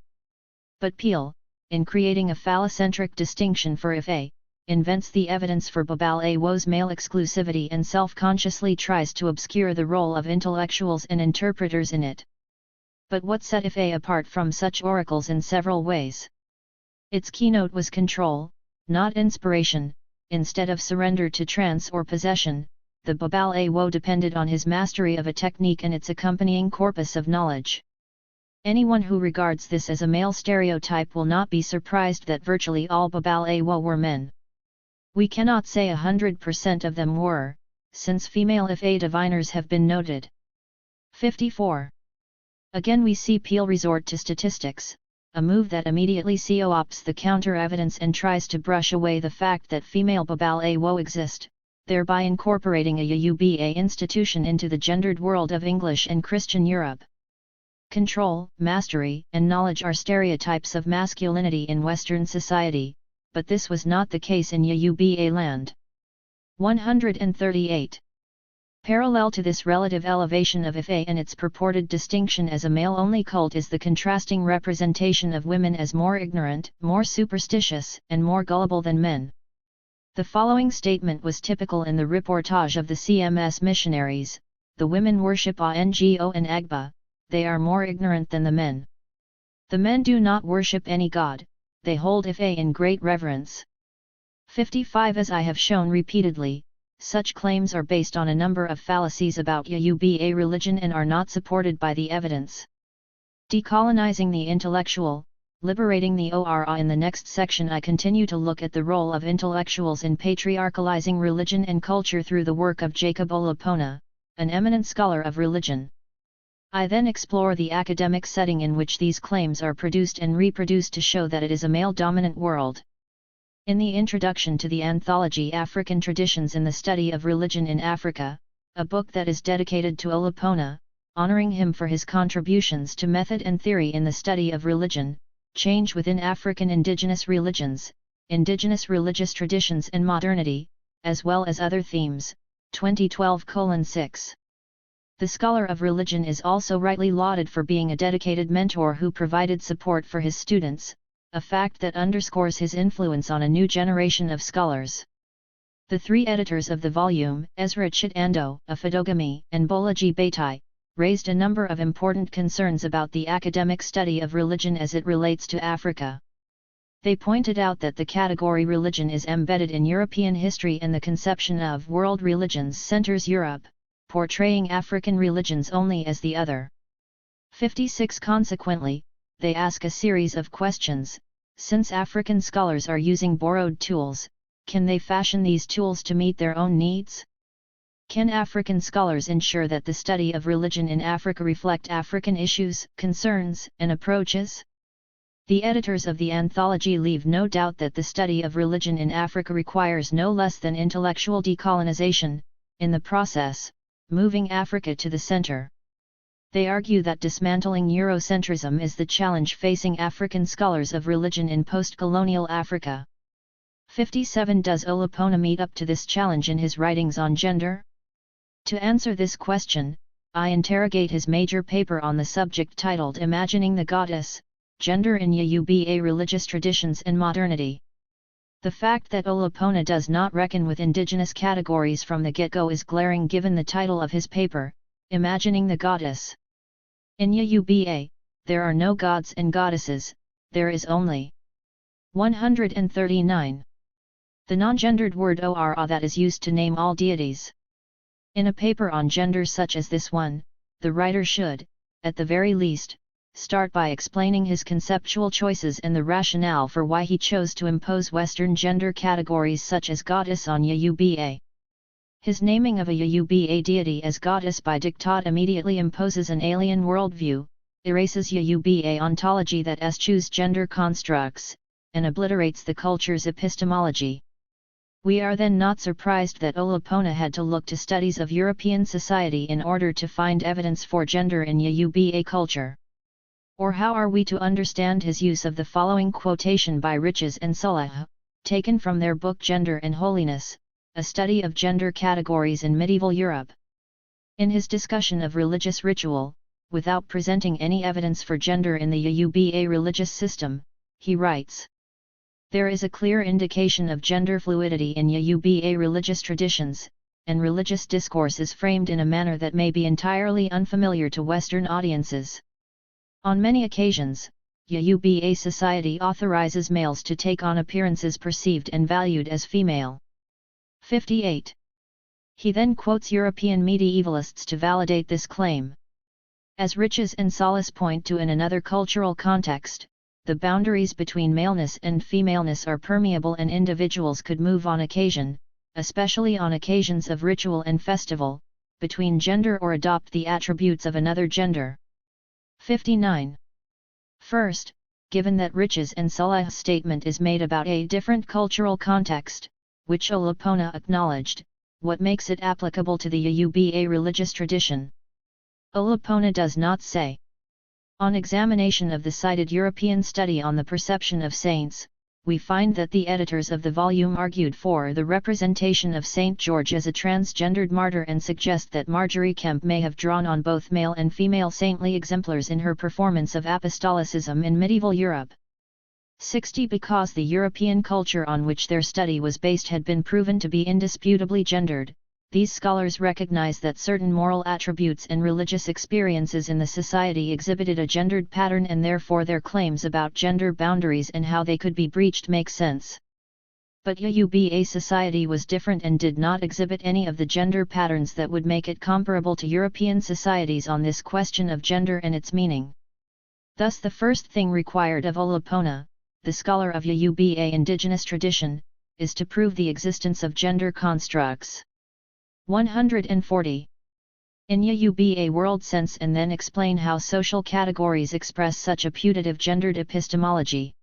S1: But Peel, in creating a phallocentric distinction for Ifa, invents the evidence for Babal Awo's male exclusivity and self-consciously tries to obscure the role of intellectuals and interpreters in it. But what set Ifa apart from such oracles in several ways? Its keynote was control, not inspiration. Instead of surrender to trance or possession, the Babalawo depended on his mastery of a technique and its accompanying corpus of knowledge. Anyone who regards this as a male stereotype will not be surprised that virtually all Babalawo were men. We cannot say 100% of them were, since female Ifa diviners have been noted. 54. Again we see Peel resort to statistics, a move that immediately co-opts the counter-evidence and tries to brush away the fact that female Babalawo exist, thereby incorporating a Yuba institution into the gendered world of English and Christian Europe. Control, mastery, and knowledge are stereotypes of masculinity in Western society, but this was not the case in Yuba land. 138. Parallel to this relative elevation of Ifa and its purported distinction as a male-only cult is the contrasting representation of women as more ignorant, more superstitious, and more gullible than men. The following statement was typical in the reportage of the CMS missionaries: the women worship Ongo and Agba, they are more ignorant than the men. The men do not worship any god, they hold Ifa in great reverence. 55. As I have shown repeatedly, such claims are based on a number of fallacies about Yuba religion and are not supported by the evidence. Decolonizing the intellectual, liberating the Ora. In the next section I continue to look at the role of intellectuals in patriarchalizing religion and culture through the work of Jacob Olopona, an eminent scholar of religion. I then explore the academic setting in which these claims are produced and reproduced to show that it is a male-dominant world. In the introduction to the anthology African Traditions in the Study of Religion in Africa, a book that is dedicated to Olopona, honoring him for his contributions to method and theory in the study of religion, change within African indigenous religions, indigenous religious traditions and modernity, as well as other themes, 2012:6. The scholar of religion is also rightly lauded for being a dedicated mentor who provided support for his students, a fact that underscores his influence on a new generation of scholars. The three editors of the volume, Ezra Chitando, Afidogami, and Bolaji Baitai, raised a number of important concerns about the academic study of religion as it relates to Africa. They pointed out that the category religion is embedded in European history and the conception of world religions centers Europe, portraying African religions only as the other. 56. Consequently, they ask a series of questions. Since African scholars are using borrowed tools, can they fashion these tools to meet their own needs? Can African scholars ensure that the study of religion in Africa reflect African issues, concerns, and approaches? The editors of the anthology leave no doubt that the study of religion in Africa requires no less than intellectual decolonization, in the process, moving Africa to the center. They argue that dismantling Eurocentrism is the challenge facing African scholars of religion in post-colonial Africa. 57. Does Olopona meet up to this challenge in his writings on gender? To answer this question, I interrogate his major paper on the subject titled Imagining the Goddess, Gender in Yuba Religious Traditions and Modernity. The fact that Olopona does not reckon with indigenous categories from the get-go is glaring given the title of his paper, Imagining the Goddess. In Yuba, there are no gods and goddesses, there is only 139. The non-gendered word Ora that is used to name all deities. In a paper on gender such as this one, the writer should, at the very least, start by explaining his conceptual choices and the rationale for why he chose to impose Western gender categories such as goddess on Yuba. His naming of a Yuba deity as goddess by diktat immediately imposes an alien worldview, erases Yuba ontology that eschews gender constructs, and obliterates the culture's epistemology. We are then not surprised that Olopona had to look to studies of European society in order to find evidence for gender in Yuba culture. Or how are we to understand his use of the following quotation by Riches and Solah, taken from their book Gender and Holiness, a study of gender categories in medieval Europe? In his discussion of religious ritual, without presenting any evidence for gender in the Yuba religious system, he writes, "There is a clear indication of gender fluidity in Yuba religious traditions, and religious discourse is framed in a manner that may be entirely unfamiliar to Western audiences. On many occasions, Yuba society authorizes males to take on appearances perceived and valued as female. 58. He then quotes European medievalists to validate this claim. As Riches and Solace point to in another cultural context, the boundaries between maleness and femaleness are permeable and individuals could move on occasion, especially on occasions of ritual and festival, between gender or adopt the attributes of another gender. 59. First, given that Riches and Solace's statement is made about a different cultural context, which Olopona acknowledged, what makes it applicable to the Yuba religious tradition? Olopona does not say. On examination of the cited European study on the perception of saints, we find that the editors of the volume argued for the representation of Saint George as a transgendered martyr and suggest that Marjorie Kemp may have drawn on both male and female saintly exemplars in her performance of apostolicism in medieval Europe. 60. Because the European culture on which their study was based had been proven to be indisputably gendered, these scholars recognize that certain moral attributes and religious experiences in the society exhibited a gendered pattern, and therefore their claims about gender boundaries and how they could be breached make sense. But Yuba society was different and did not exhibit any of the gender patterns that would make it comparable to European societies on this question of gender and its meaning. Thus the first thing required of Olopona, the scholar of Yuba indigenous tradition, is to prove the existence of gender constructs. 140. In Yuba world sense, and then explain how social categories express such a putative gendered epistemology.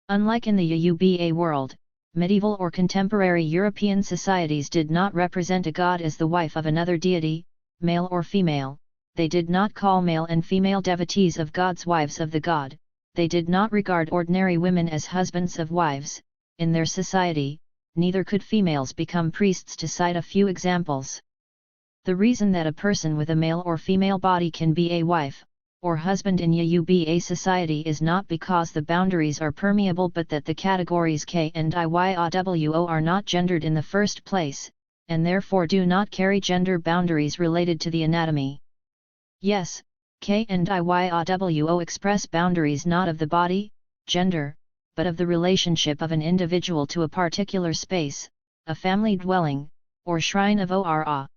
S1: Unlike in the Yuba world, medieval or contemporary European societies did not represent a god as the wife of another deity, male or female. They did not call male and female devotees of gods wives of the god. They did not regard ordinary women as husbands of wives. In their society, neither could females become priests, to cite a few examples. The reason that a person with a male or female body can be a wife, or husband in Yuba society is not because the boundaries are permeable, but that the categories K and Iyawo are not gendered in the first place, and therefore do not carry gender boundaries related to the anatomy. Yes, K and Iyawo express boundaries not of the body, gender, but of the relationship of an individual to a particular space, a family dwelling, or shrine of Ora.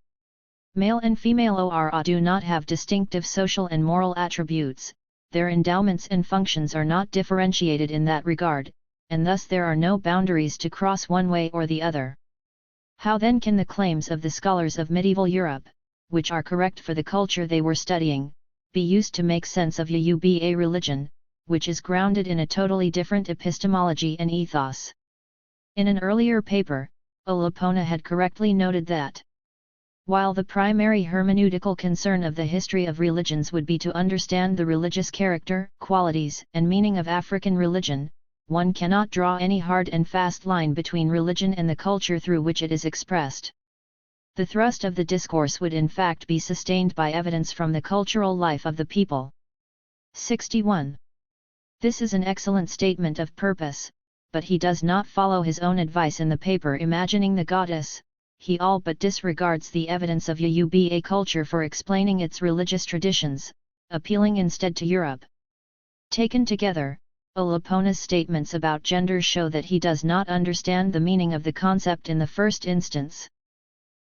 S1: Male and female Ora do not have distinctive social and moral attributes, their endowments and functions are not differentiated in that regard, and thus there are no boundaries to cross one way or the other. How then can the claims of the scholars of medieval Europe, which are correct for the culture they were studying, be used to make sense of Yuba religion, which is grounded in a totally different epistemology and ethos? In an earlier paper, Olopona had correctly noted that, while the primary hermeneutical concern of the history of religions would be to understand the religious character, qualities, and meaning of African religion, one cannot draw any hard and fast line between religion and the culture through which it is expressed. The thrust of the discourse would in fact be sustained by evidence from the cultural life of the people. 61. This is an excellent statement of purpose, but he does not follow his own advice in the paper imagining the goddess. He all but disregards the evidence of Yuba culture for explaining its religious traditions, appealing instead to Europe. Taken together, Olopona's statements about gender show that he does not understand the meaning of the concept in the first instance.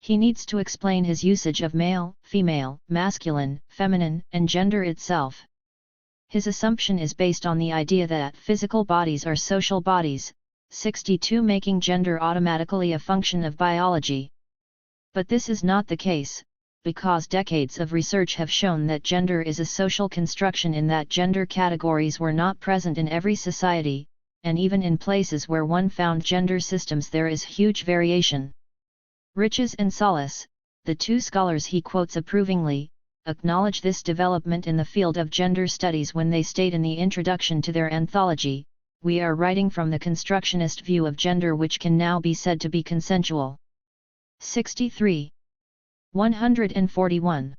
S1: He needs to explain his usage of male, female, masculine, feminine, and gender itself. His assumption is based on the idea that physical bodies are social bodies, 62, making gender automatically a function of biology. But this is not the case, because decades of research have shown that gender is a social construction, in that gender categories were not present in every society, and even in places where one found gender systems there is huge variation. Riches and Solace, the two scholars he quotes approvingly, acknowledge this development in the field of gender studies when they state in the introduction to their anthology, "We are writing from the constructionist view of gender which can now be said to be consensual." 63. 141.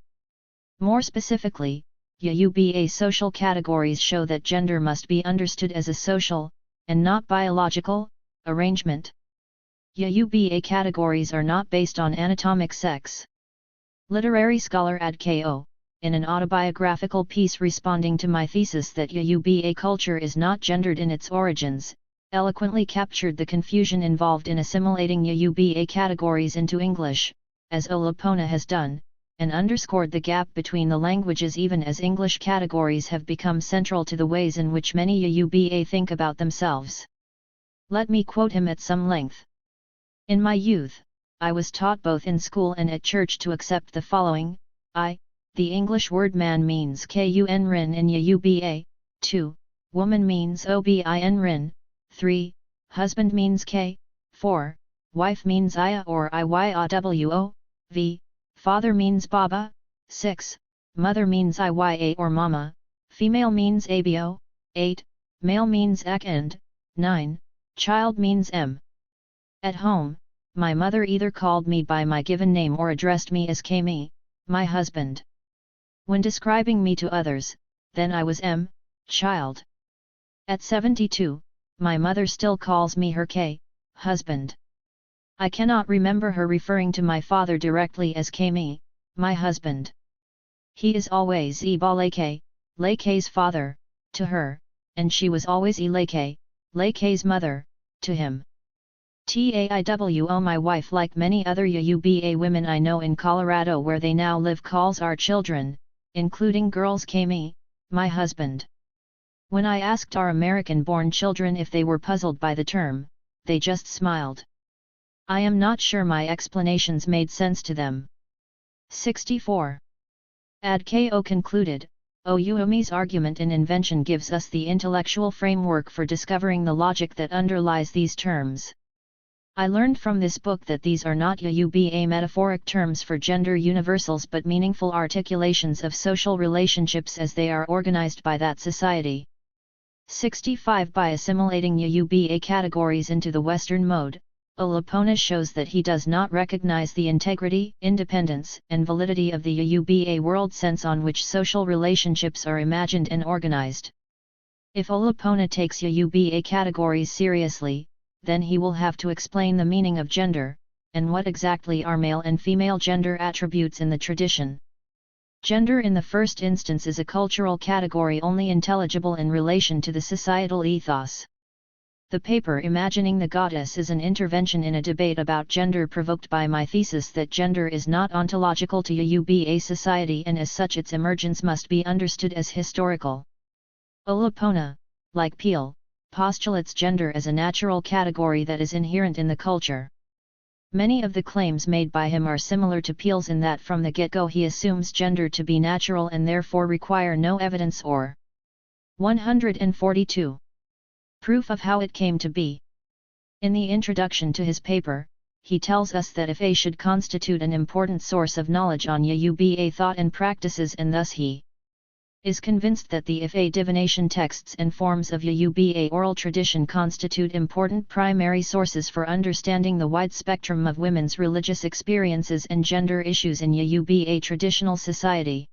S1: More specifically, Yuba social categories show that gender must be understood as a social, and not biological, arrangement. Yuba categories are not based on anatomic sex. Literary scholar Adko in an autobiographical piece responding to my thesis that Yoruba culture is not gendered in its origins, eloquently captured the confusion involved in assimilating Yoruba categories into English, as Olopona has done, and underscored the gap between the languages even as English categories have become central to the ways in which many Yoruba think about themselves. Let me quote him at some length. In my youth, I was taught both in school and at church to accept the following: the English word man means kun rin in Yoruba, 2. Woman means obin rin, 3. Husband means k, 4. Wife means iya or iyawo, v. Father means baba, 6. Mother means iya or mama, female means abo, 8. Male means ek and 9. Child means m. At home, my mother either called me by my given name or addressed me as Kami, my husband. When describing me to others, then I was m, child. At 72, my mother still calls me her K, husband. I cannot remember her referring to my father directly as Kami, my husband. He is always Ibaleke, Leke's father, to her, and she was always Ileke, Leke's mother, to him. TAIWO my wife, like many other Yoruba women I know in Colorado where they now live, calls our children, including girls, Kami, my husband. When I asked our American-born children if they were puzzled by the term, they just smiled. I am not sure my explanations made sense to them. 64. Adko concluded, Oyewumi's argument in invention gives us the intellectual framework for discovering the logic that underlies these terms. I learned from this book that these are not Yoruba metaphoric terms for gender universals but meaningful articulations of social relationships as they are organized by that society. 65. By assimilating Yoruba categories into the Western mode, Olopona shows that he does not recognize the integrity, independence, and validity of the Yoruba world sense on which social relationships are imagined and organized. If Olopona takes Yoruba categories seriously, then he will have to explain the meaning of gender, and what exactly are male and female gender attributes in the tradition. Gender in the first instance is a cultural category only intelligible in relation to the societal ethos. The paper Imagining the Goddess is an intervention in a debate about gender provoked by my thesis that gender is not ontological to Yoruba society and as such its emergence must be understood as historical. Olopona, like Peel, postulates gender as a natural category that is inherent in the culture. Many of the claims made by him are similar to Peel's in that from the get-go he assumes gender to be natural and therefore require no evidence or 142. Proof of how it came to be. In the introduction to his paper, he tells us that if A should constitute an important source of knowledge on Yoruba thought and practices, and thus he is convinced that the Ife divination texts and forms of Yoruba oral tradition constitute important primary sources for understanding the wide spectrum of women's religious experiences and gender issues in Yoruba traditional society.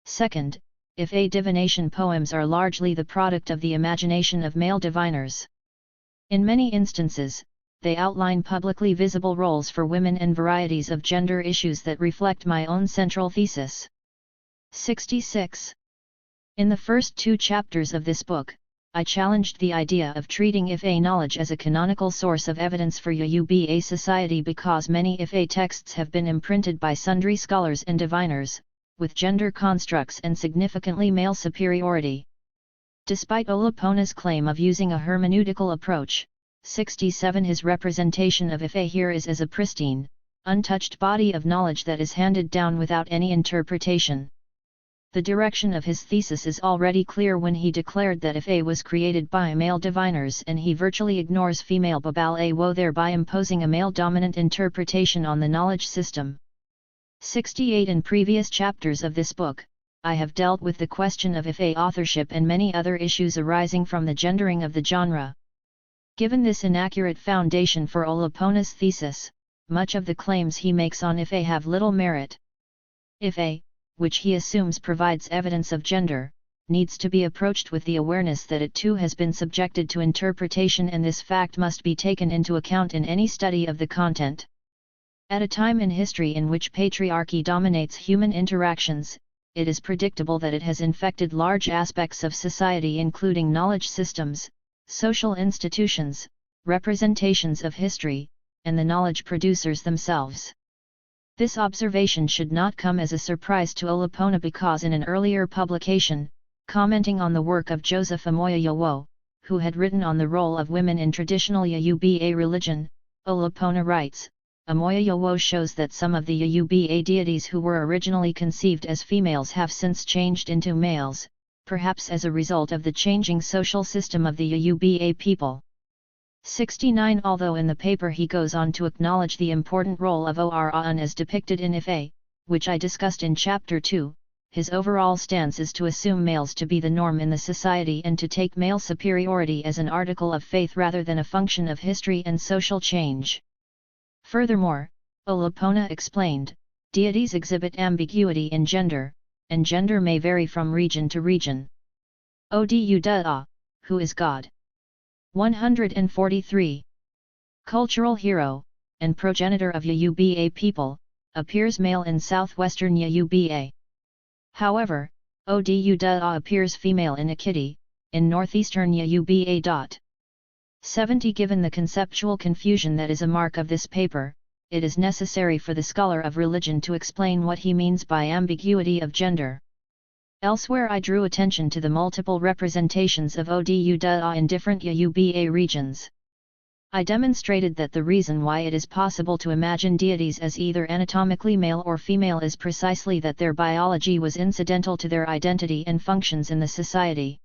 S1: Second, Ife divination poems are largely the product of the imagination of male diviners. In many instances, they outline publicly visible roles for women and varieties of gender issues that reflect my own central thesis. 66. In the first 2 chapters of this book, I challenged the idea of treating Ife knowledge as a canonical source of evidence for Yoruba society because many Ife texts have been imprinted by sundry scholars and diviners, with gender constructs and significantly male superiority. Despite Olopona's claim of using a hermeneutical approach, 67 his representation of Ife here is as a pristine, untouched body of knowledge that is handed down without any interpretation. The direction of his thesis is already clear when he declared that Ife was created by male diviners, and he virtually ignores female Babalawo, thereby imposing a male-dominant interpretation on the knowledge system. 68 In previous chapters of this book, I have dealt with the question of Ife authorship and many other issues arising from the gendering of the genre. Given this inaccurate foundation for Olopona's thesis, much of the claims he makes on Ife have little merit. Ife, which he assumes provides evidence of gender, needs to be approached with the awareness that it too has been subjected to interpretation, and this fact must be taken into account in any study of the content. At a time in history in which patriarchy dominates human interactions, it is predictable that it has infected large aspects of society including knowledge systems, social institutions, representations of history, and the knowledge producers themselves. This observation should not come as a surprise to Olopona because in an earlier publication, commenting on the work of Joseph Oyeronke, who had written on the role of women in traditional Yoruba religion, Olopona writes, Oyeronke shows that some of the Yoruba deities who were originally conceived as females have since changed into males, perhaps as a result of the changing social system of the Yoruba people. 69 Although in the paper he goes on to acknowledge the important role of Oyeronke as depicted in Ife, which I discussed in Chapter 2, his overall stance is to assume males to be the norm in the society and to take male superiority as an article of faith rather than a function of history and social change. Furthermore, Olopona explained, deities exhibit ambiguity in gender, and gender may vary from region to region. Odu, who is God? 143. Cultural hero, and progenitor of Yoruba people, appears male in southwestern Yoruba. However, Odu appears female in Akiti, in northeastern Yoruba. 70 Given the conceptual confusion that is a mark of this paper, it is necessary for the scholar of religion to explain what he means by ambiguity of gender. Elsewhere I drew attention to the multiple representations of Odu in different Yoruba regions. I demonstrated that the reason why it is possible to imagine deities as either anatomically male or female is precisely that their biology was incidental to their identity and functions in the society.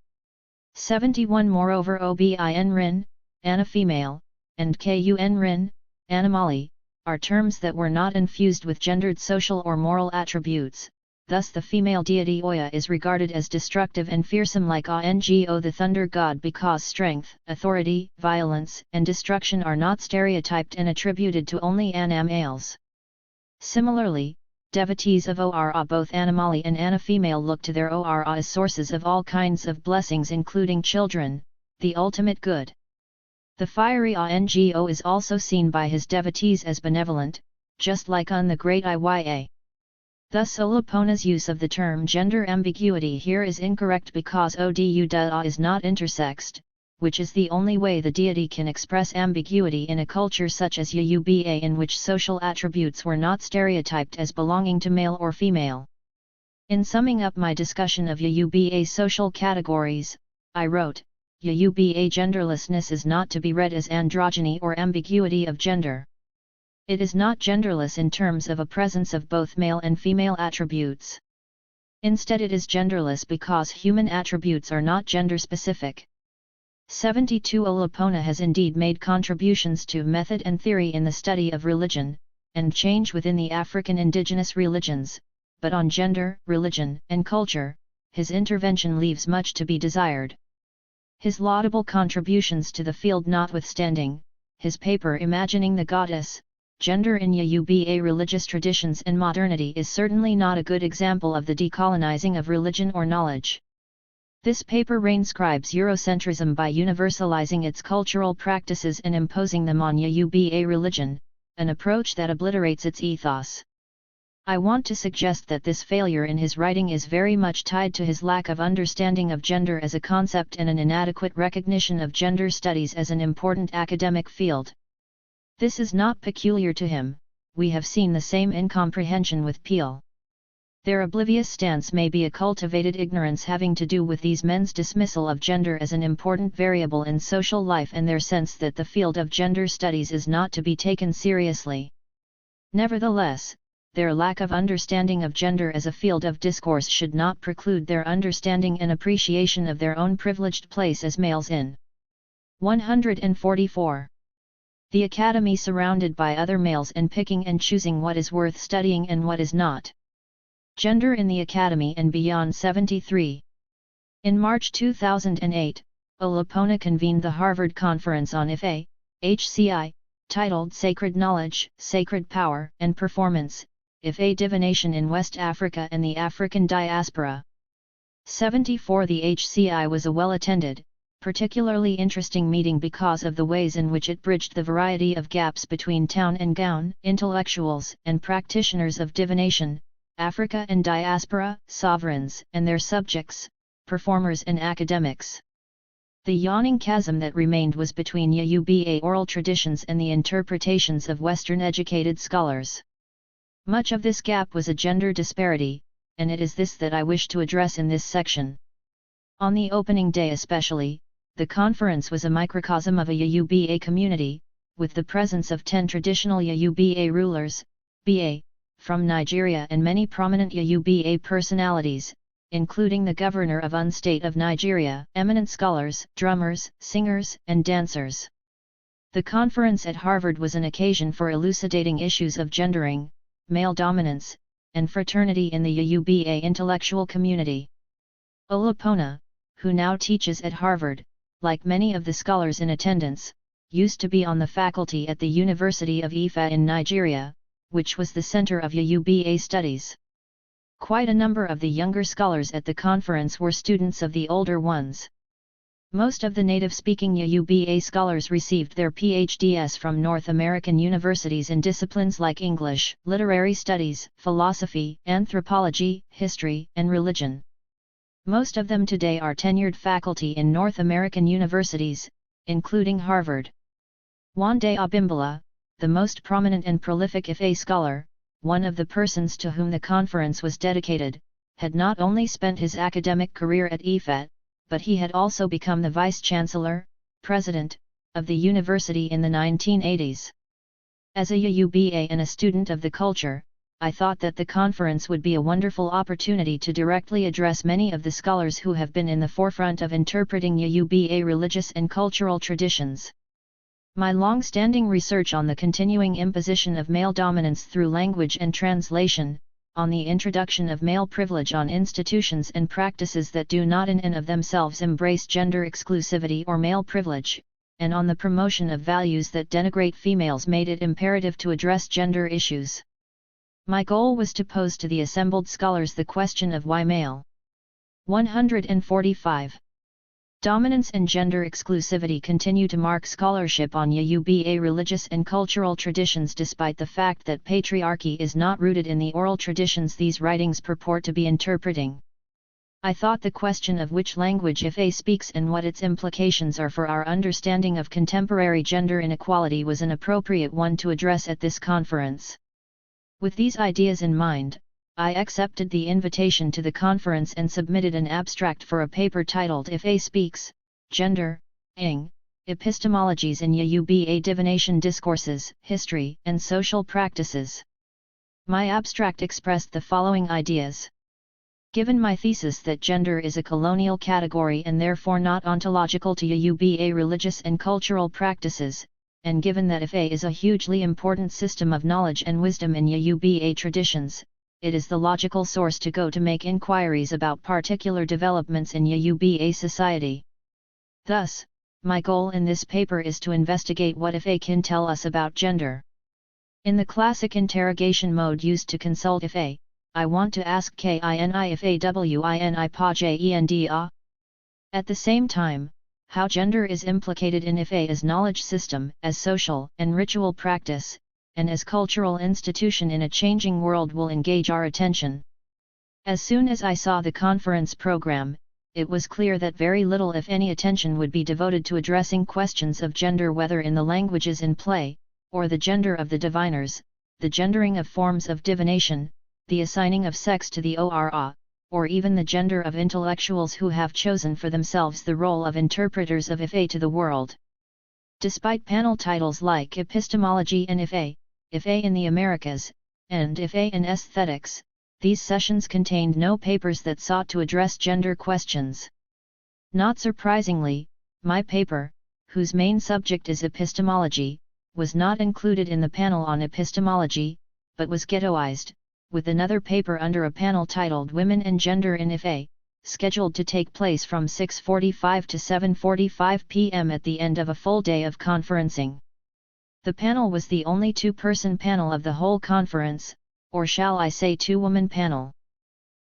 S1: 71 Moreover Obin Rin, Ana female, and Kun Rin, Animali, are terms that were not infused with gendered social or moral attributes. Thus the female deity Oya is regarded as destructive and fearsome like Ongo the thunder god because strength, authority, violence, and destruction are not stereotyped and attributed to only males. Similarly, devotees of Ora both Animali and Ana female look to their Ora as sources of all kinds of blessings including children, the ultimate good. The fiery Ongo is also seen by his devotees as benevolent, just like on the great Iya. Thus Olopona's use of the term gender ambiguity here is incorrect because Odu is not intersexed, which is the only way the deity can express ambiguity in a culture such as Yoruba in which social attributes were not stereotyped as belonging to male or female. In summing up my discussion of Yoruba social categories, I wrote, Yoruba genderlessness is not to be read as androgyny or ambiguity of gender. It is not genderless in terms of a presence of both male and female attributes. Instead it is genderless because human attributes are not gender-specific. 72 Olopona has indeed made contributions to method and theory in the study of religion, and change within the African indigenous religions, but on gender, religion, and culture, his intervention leaves much to be desired. His laudable contributions to the field notwithstanding, his paper Imagining the Goddess, Gender in Yoruba Religious Traditions and Modernity is certainly not a good example of the decolonizing of religion or knowledge. This paper reinscribes Eurocentrism by universalizing its cultural practices and imposing them on Yoruba religion, an approach that obliterates its ethos. I want to suggest that this failure in his writing is very much tied to his lack of understanding of gender as a concept and an inadequate recognition of gender studies as an important academic field. This is not peculiar to him, we have seen the same incomprehension with Peel. Their oblivious stance may be a cultivated ignorance having to do with these men's dismissal of gender as an important variable in social life and their sense that the field of gender studies is not to be taken seriously. Nevertheless, their lack of understanding of gender as a field of discourse should not preclude their understanding and appreciation of their own privileged place as males in 144. The Academy surrounded by other males and picking and choosing what is worth studying and what is not. Gender in the Academy and Beyond 73. In March 2008, Olopona convened the Harvard Conference on Ife, HCI, titled Sacred Knowledge, Sacred Power and Performance, Ife Divination in West Africa and the African Diaspora. 74 The HCI was a well-attended, particularly interesting meeting because of the ways in which it bridged the variety of gaps between town and gown intellectuals and practitioners of divination, Africa and diaspora, sovereigns and their subjects, performers and academics. The yawning chasm that remained was between Yoruba oral traditions and the interpretations of Western-educated scholars. Much of this gap was a gender disparity, and it is this that I wish to address in this section. On the opening day especially, the conference was a microcosm of a Yoruba community, with the presence of 10 traditional Yoruba rulers, BA, from Nigeria and many prominent Yoruba personalities, including the governor of Un State of Nigeria, eminent scholars, drummers, singers, and dancers. The conference at Harvard was an occasion for elucidating issues of gendering, male dominance, and fraternity in the Yoruba intellectual community. Olupona, who now teaches at Harvard, like many of the scholars in attendance, used to be on the faculty at the University of Ife in Nigeria, which was the center of Yoruba studies. Quite a number of the younger scholars at the conference were students of the older ones. Most of the native-speaking Yoruba scholars received their PhDs from North American universities in disciplines like English, literary studies, philosophy, anthropology, history, and religion. Most of them today are tenured faculty in North American universities, including Harvard. Wande Abimbola, the most prominent and prolific Ife scholar, one of the persons to whom the conference was dedicated, had not only spent his academic career at Ife, but he had also become the vice-chancellor, president, of the university in the 1980s. As a Yoruba and a student of the culture, I thought that the conference would be a wonderful opportunity to directly address many of the scholars who have been in the forefront of interpreting Yoruba religious and cultural traditions. My long-standing research on the continuing imposition of male dominance through language and translation, on the introduction of male privilege on institutions and practices that do not in and of themselves embrace gender exclusivity or male privilege, and on the promotion of values that denigrate females made it imperative to address gender issues. My goal was to pose to the assembled scholars the question of why male. 145. Dominance and gender exclusivity continue to mark scholarship on Yoruba religious and cultural traditions despite the fact that patriarchy is not rooted in the oral traditions these writings purport to be interpreting. I thought the question of which language Ife speaks and what its implications are for our understanding of contemporary gender inequality was an appropriate one to address at this conference. With these ideas in mind, I accepted the invitation to the conference and submitted an abstract for a paper titled Ife Speaks, Gender, ing, Epistemologies in Yoruba Divination Discourses, History, and Social Practices. My abstract expressed the following ideas. Given my thesis that gender is a colonial category and therefore not ontological to Yoruba religious and cultural practices, and given that Ife is a hugely important system of knowledge and wisdom in Yoruba traditions, it is the logical source to go to make inquiries about particular developments in Yoruba society. Thus, my goal in this paper is to investigate what Ife can tell us about gender. In the classic interrogation mode used to consult Ife, I want to ask kini Ife wini pa jenda. At the same time, how gender is implicated in Ife as knowledge system, as social and ritual practice, and as cultural institution in a changing world will engage our attention. As soon as I saw the conference program, it was clear that very little if any attention would be devoted to addressing questions of gender whether in the languages in play, or the gender of the diviners, the gendering of forms of divination, the assigning of sex to the ora, or even the gender of intellectuals who have chosen for themselves the role of interpreters of Ife to the world. Despite panel titles like Epistemology and Ife in the Americas, and Ife and Aesthetics, these sessions contained no papers that sought to address gender questions. Not surprisingly, my paper, whose main subject is epistemology, was not included in the panel on epistemology, but was ghettoized, with another paper under a panel titled Women and Gender in Ife, scheduled to take place from 6:45 to 7:45 p.m. at the end of a full day of conferencing. The panel was the only two-person panel of the whole conference, or shall I say two-woman panel.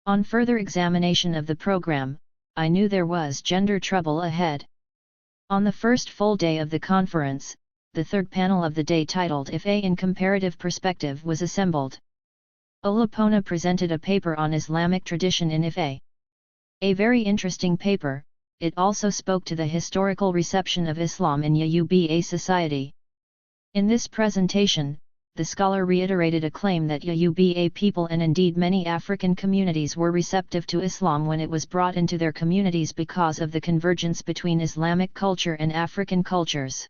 S1: On further examination of the program, I knew there was gender trouble ahead. On the first full day of the conference, the third panel of the day titled Ife in Comparative Perspective was assembled. Olupona presented a paper on Islamic tradition in Ife. A very interesting paper. It also spoke to the historical reception of Islam in Yoruba society. In this presentation, the scholar reiterated a claim that Yoruba people and indeed many African communities were receptive to Islam when it was brought into their communities because of the convergence between Islamic culture and African cultures.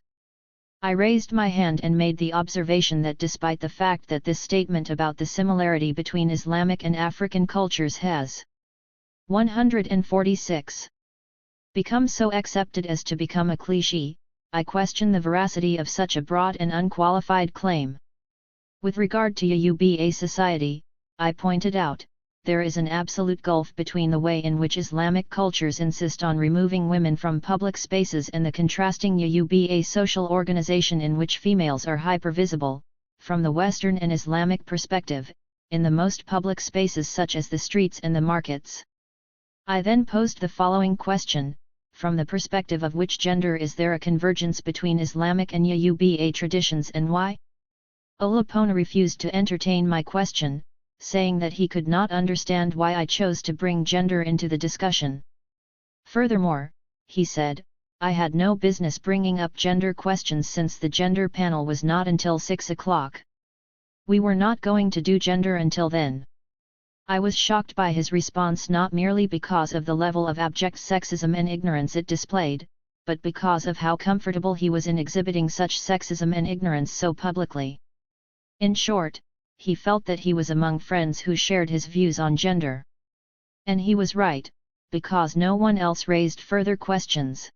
S1: I raised my hand and made the observation that despite the fact that this statement about the similarity between Islamic and African cultures has 146 become so accepted as to become a cliché, I question the veracity of such a broad and unqualified claim. With regard to Yoruba society, I pointed out, there is an absolute gulf between the way in which Islamic cultures insist on removing women from public spaces and the contrasting Yoruba social organization in which females are hypervisible, from the Western and Islamic perspective, in the most public spaces such as the streets and the markets. I then posed the following question: from the perspective of which gender is there a convergence between Islamic and Yoruba traditions and why? Olupona refused to entertain my question, saying that he could not understand why I chose to bring gender into the discussion. Furthermore, he said, I had no business bringing up gender questions since the gender panel was not until 6 o'clock. We were not going to do gender until then. I was shocked by his response not merely because of the level of abject sexism and ignorance it displayed, but because of how comfortable he was in exhibiting such sexism and ignorance so publicly. In short, he felt that he was among friends who shared his views on gender. And he was right, because no one else raised further questions.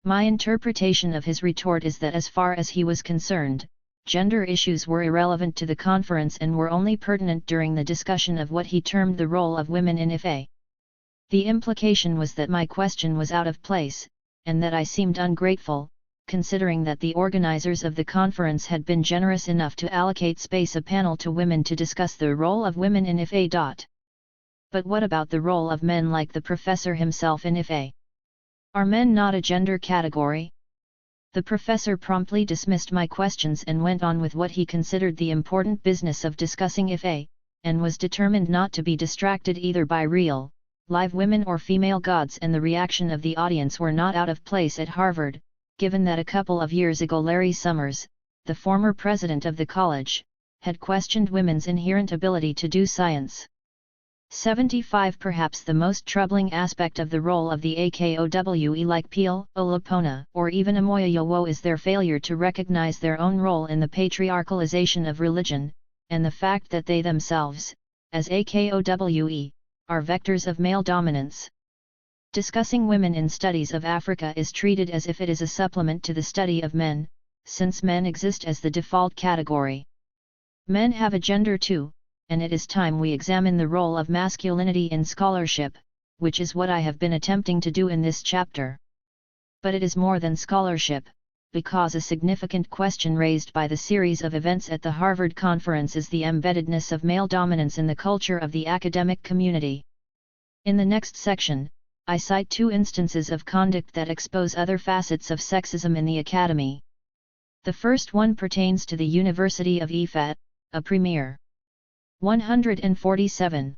S1: My interpretation of his retort is that as far as he was concerned, gender issues were irrelevant to the conference and were only pertinent during the discussion of what he termed the role of women in Ife. The implication was that my question was out of place, and that I seemed ungrateful, considering that the organizers of the conference had been generous enough to allocate space a panel to women to discuss the role of women in Ife. But what about the role of men like the professor himself in Ife? Are men not a gender category? The professor promptly dismissed my questions and went on with what he considered the important business of discussing Ife, and was determined not to be distracted either by real, live women or female gods, and the reaction of the audience were not out of place at Harvard, given that a couple of years ago Larry Summers, the former president of the college, had questioned women's inherent ability to do science. 75 Perhaps the most troubling aspect of the role of the AKOWE like Peel, Olupona, or even Oyeronke is their failure to recognize their own role in the patriarchalization of religion, and the fact that they themselves, as AKOWE, are vectors of male dominance. Discussing women in studies of Africa is treated as if it is a supplement to the study of men, since men exist as the default category. Men have a gender too, and it is time we examine the role of masculinity in scholarship, which is what I have been attempting to do in this chapter. But it is more than scholarship, because a significant question raised by the series of events at the Harvard conference is the embeddedness of male dominance in the culture of the academic community. In the next section, I cite two instances of conduct that expose other facets of sexism in the academy. The first one pertains to the University of Ife, a premier 147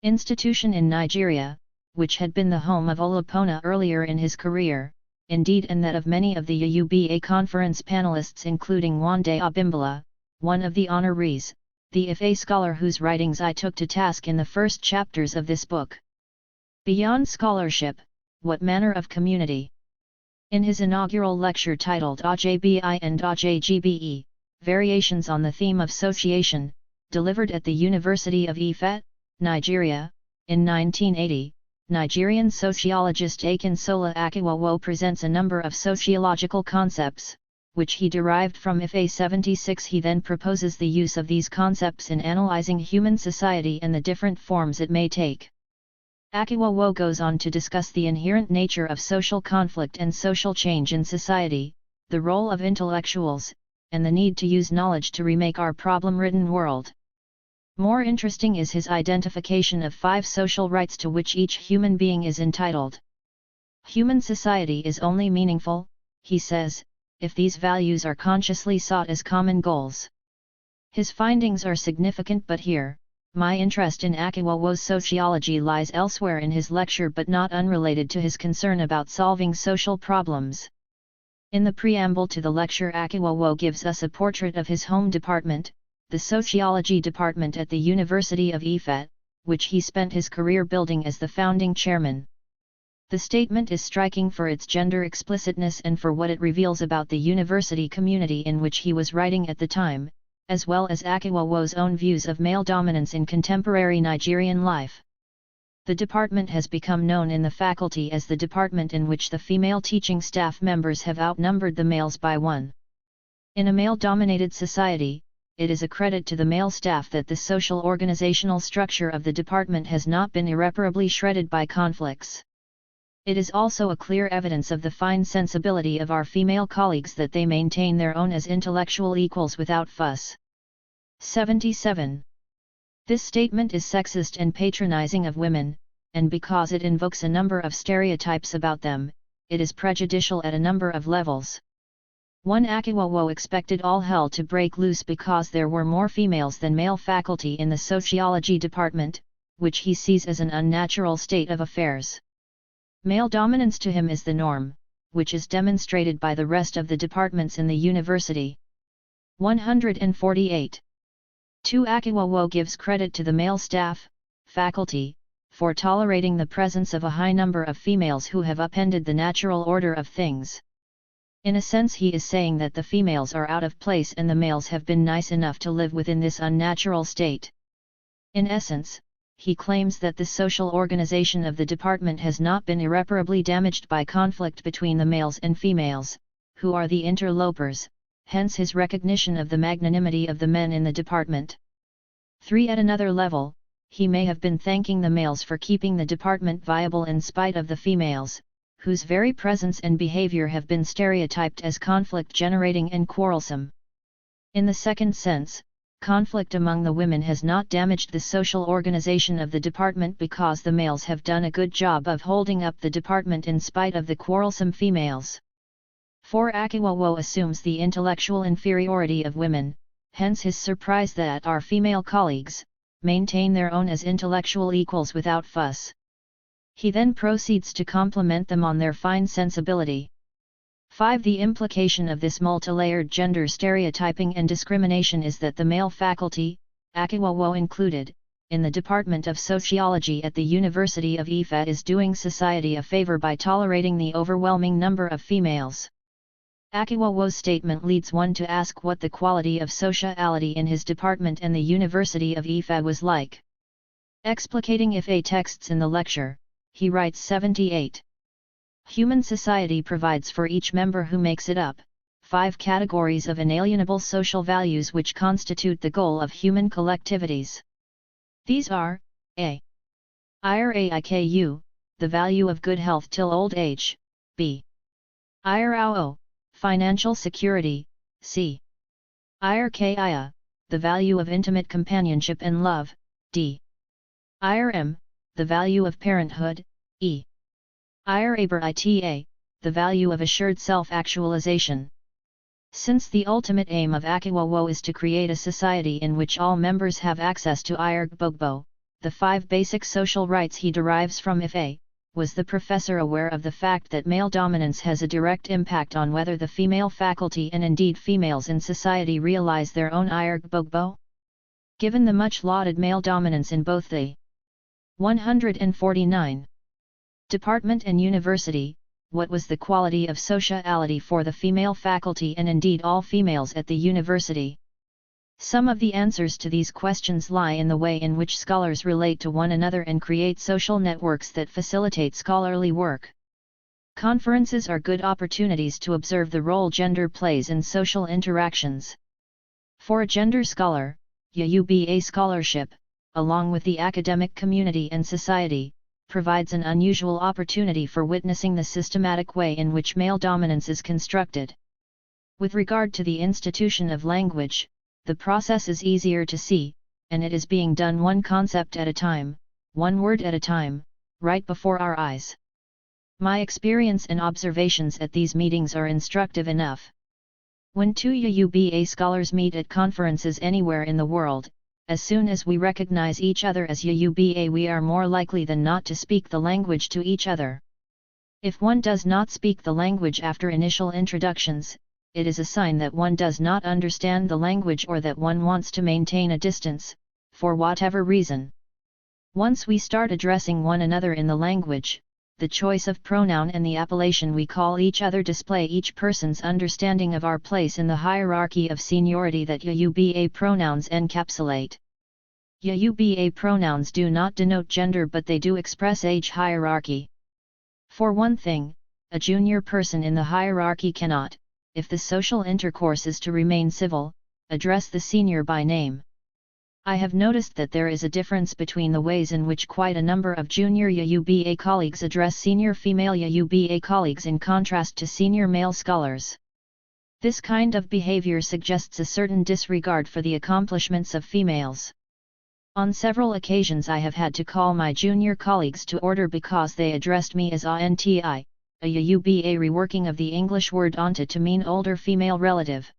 S1: institution in Nigeria, which had been the home of Olupona earlier in his career, indeed, and that of many of the Yoruba conference panelists, including Wande Abimbola, one of the honorees, the Ife scholar whose writings I took to task in the first chapters of this book. Beyond scholarship, what manner of community? In his inaugural lecture titled AJBI and AJGBE, Variations on the Theme of Sociation, delivered at the University of Ife, Nigeria, in 1980, Nigerian sociologist Akinsola Akiwawo presents a number of sociological concepts, which he derived from Ife 76. He then proposes the use of these concepts in analyzing human society and the different forms it may take. Akiwawo goes on to discuss the inherent nature of social conflict and social change in society, the role of intellectuals, and the need to use knowledge to remake our problem-ridden world. More interesting is his identification of 5 social rights to which each human being is entitled. Human society is only meaningful, he says, if these values are consciously sought as common goals. His findings are significant, but here, my interest in Oyewomi's sociology lies elsewhere in his lecture, but not unrelated to his concern about solving social problems. In the preamble to the lecture, Oyewomi gives us a portrait of his home department, the sociology department at the University of Ife, which he spent his career building as the founding chairman. The statement is striking for its gender explicitness and for what it reveals about the university community in which he was writing at the time, as well as Oyewomi's own views of male dominance in contemporary Nigerian life. The department has become known in the faculty as the department in which the female teaching staff members have outnumbered the males by 1. In a male-dominated society, it is a credit to the male staff that the social organizational structure of the department has not been irreparably shredded by conflicts. It is also a clear evidence of the fine sensibility of our female colleagues that they maintain their own as intellectual equals without fuss. 77. This statement is sexist and patronizing of women, and because it invokes a number of stereotypes about them, it is prejudicial at a number of levels. 1. Oyewomi expected all hell to break loose because there were more females than male faculty in the sociology department, which he sees as an unnatural state of affairs. Male dominance to him is the norm, which is demonstrated by the rest of the departments in the university. 148. 2. Oyewomi gives credit to the male staff, faculty, for tolerating the presence of a high number of females who have upended the natural order of things. In a sense, he is saying that the females are out of place and the males have been nice enough to live within this unnatural state. In essence, he claims that the social organization of the department has not been irreparably damaged by conflict between the males and females, who are the interlopers, hence his recognition of the magnanimity of the men in the department. 3. At another level, he may have been thanking the males for keeping the department viable in spite of the females, whose very presence and behavior have been stereotyped as conflict-generating and quarrelsome. In the second sense, conflict among the women has not damaged the social organization of the department because the males have done a good job of holding up the department in spite of the quarrelsome females. 4. Oyewomi assumes the intellectual inferiority of women, hence his surprise that our female colleagues maintain their own as intellectual equals without fuss. He then proceeds to compliment them on their fine sensibility. 5. The implication of this multilayered gender stereotyping and discrimination is that the male faculty, Oyewomi included, in the Department of Sociology at the University of Ife is doing society a favor by tolerating the overwhelming number of females. Oyewomi's statement leads one to ask what the quality of sociality in his department and the University of Ife was like. Explicating Ife texts in the lecture, he writes 78. Human society provides for each member who makes it up 5 categories of inalienable social values which constitute the goal of human collectivities. These are, a. IRAIKU, the value of good health till old age, b. IRAO, financial security, c. IRKIA, the value of intimate companionship and love, d. IRM, the value of parenthood, e. IRABERITA, the value of assured self-actualization. Since the ultimate aim of Oyewomi is to create a society in which all members have access to IRGBOGBO, the 5 basic social rights he derives from Ife, was the professor aware of the fact that male dominance has a direct impact on whether the female faculty and indeed females in society realize their own IRGBOGBO? Given the much lauded male dominance in both the 149 department and university, what was the quality of sociality for the female faculty and indeed all females at the university? Some of the answers to these questions lie in the way in which scholars relate to one another and create social networks that facilitate scholarly work. Conferences are good opportunities to observe the role gender plays in social interactions. For a gender scholar, UBA scholarship, along with the academic community and society, provides an unusual opportunity for witnessing the systematic way in which male dominance is constructed. With regard to the institution of language, the process is easier to see, and it is being done one concept at a time, one word at a time, right before our eyes. My experience and observations at these meetings are instructive enough. When two Yuba scholars meet at conferences anywhere in the world, as soon as we recognize each other as Yuba, we are more likely than not to speak the language to each other. If one does not speak the language after initial introductions, it is a sign that one does not understand the language or that one wants to maintain a distance, for whatever reason. Once we start addressing one another in the language, the choice of pronoun and the appellation we call each other display each person's understanding of our place in the hierarchy of seniority that Yuba pronouns encapsulate. Yuba pronouns do not denote gender, but they do express age hierarchy. For one thing, a junior person in the hierarchy cannot, if the social intercourse is to remain civil, address the senior by name. I have noticed that there is a difference between the ways in which quite a number of junior Yuba colleagues address senior female Yuba colleagues in contrast to senior male scholars. This kind of behavior suggests a certain disregard for the accomplishments of females. On several occasions I have had to call my junior colleagues to order because they addressed me as auntie, a Yuba reworking of the English word auntie to mean older female relative.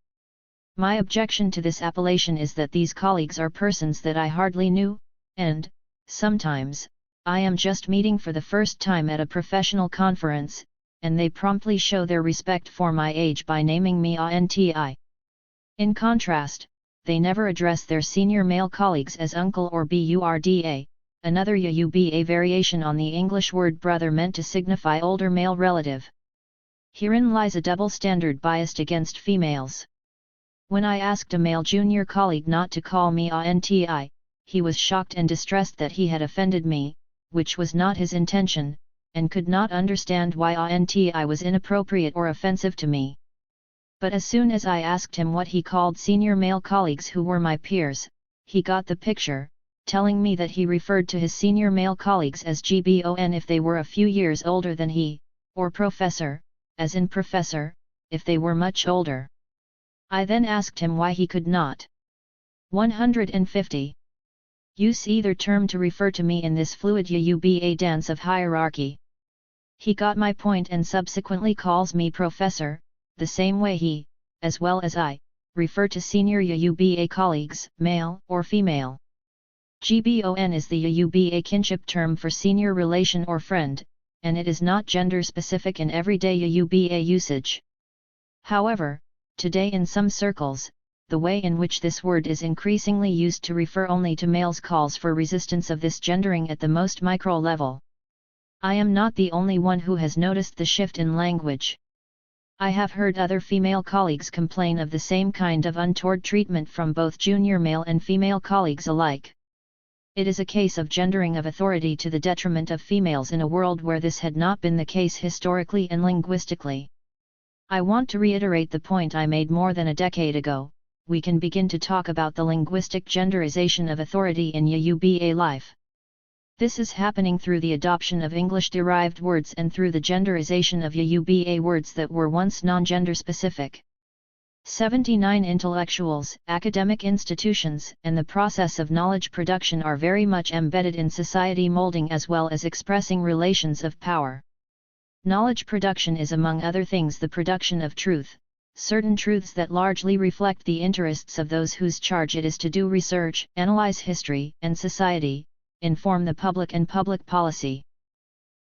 S1: My objection to this appellation is that these colleagues are persons that I hardly knew, and, sometimes, I am just meeting for the first time at a professional conference, and they promptly show their respect for my age by naming me auntie. In contrast, they never address their senior male colleagues as uncle or burda, another Yuba variation on the English word brother meant to signify older male relative. Herein lies a double standard biased against females. When I asked a male junior colleague not to call me auntie, he was shocked and distressed that he had offended me, which was not his intention, and could not understand why auntie was inappropriate or offensive to me. But as soon as I asked him what he called senior male colleagues who were my peers, he got the picture, telling me that he referred to his senior male colleagues as gbon if they were a few years older than he, or professor, as in professor, if they were much older. I then asked him why he could not 150 use either term to refer to me in this fluid Yuba dance of hierarchy. He got my point and subsequently calls me professor, the same way he, as well as I, refer to senior Yuba colleagues, male or female. Gbon is the Yuba kinship term for senior relation or friend, and it is not gender-specific in everyday Yuba usage. However, today in some circles, the way in which this word is increasingly used to refer only to males calls for resistance of this gendering at the most micro level. I am not the only one who has noticed the shift in language. I have heard other female colleagues complain of the same kind of untoward treatment from both junior male and female colleagues alike. It is a case of gendering of authority to the detriment of females in a world where this had not been the case historically and linguistically. I want to reiterate the point I made more than a decade ago: we can begin to talk about the linguistic genderization of authority in Yuba life. This is happening through the adoption of English-derived words and through the genderization of Yuba words that were once non-gender specific. 79 Intellectuals, academic institutions, and the process of knowledge production are very much embedded in society molding as well as expressing relations of power. Knowledge production is among other things the production of truth, certain truths that largely reflect the interests of those whose charge it is to do research, analyze history and society, inform the public and public policy.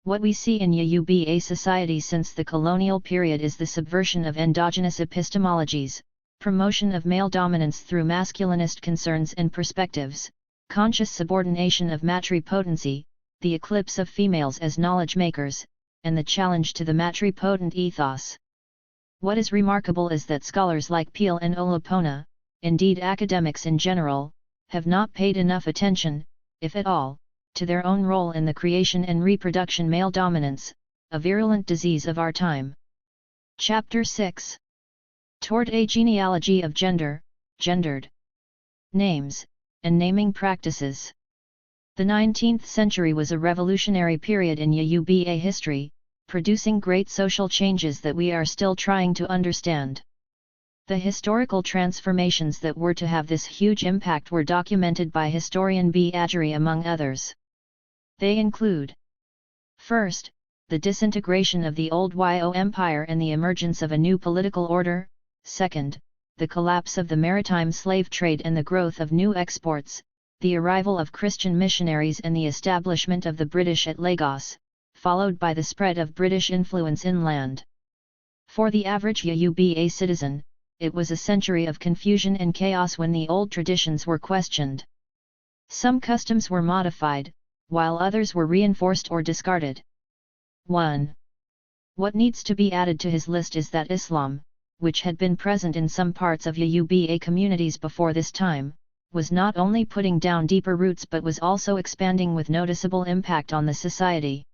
S1: What we see in Yuba society since the colonial period is the subversion of endogenous epistemologies, promotion of male dominance through masculinist concerns and perspectives, conscious subordination of matripotency, the eclipse of females as knowledge makers, and the challenge to the matripotent ethos. What is remarkable is that scholars like Peel and Olapona, indeed academics in general, have not paid enough attention, if at all, to their own role in the creation and reproduction male dominance, a virulent disease of our time. Chapter 6. Toward a genealogy of gender, gendered names, and naming practices. The 19th century was a revolutionary period in Yuba history, producing great social changes that we are still trying to understand. The historical transformations that were to have this huge impact were documented by historian B. Adjeri among others. They include: first, the disintegration of the old Yo empire and the emergence of a new political order; second, the collapse of the maritime slave trade and the growth of new exports, the arrival of Christian missionaries and the establishment of the British at Lagos, followed by the spread of British influence inland. For the average Yoruba citizen, it was a century of confusion and chaos when the old traditions were questioned. Some customs were modified, while others were reinforced or discarded. 1. What needs to be added to his list is that Islam, which had been present in some parts of Yoruba communities before this time, was not only putting down deeper roots but was also expanding with noticeable impact on the society.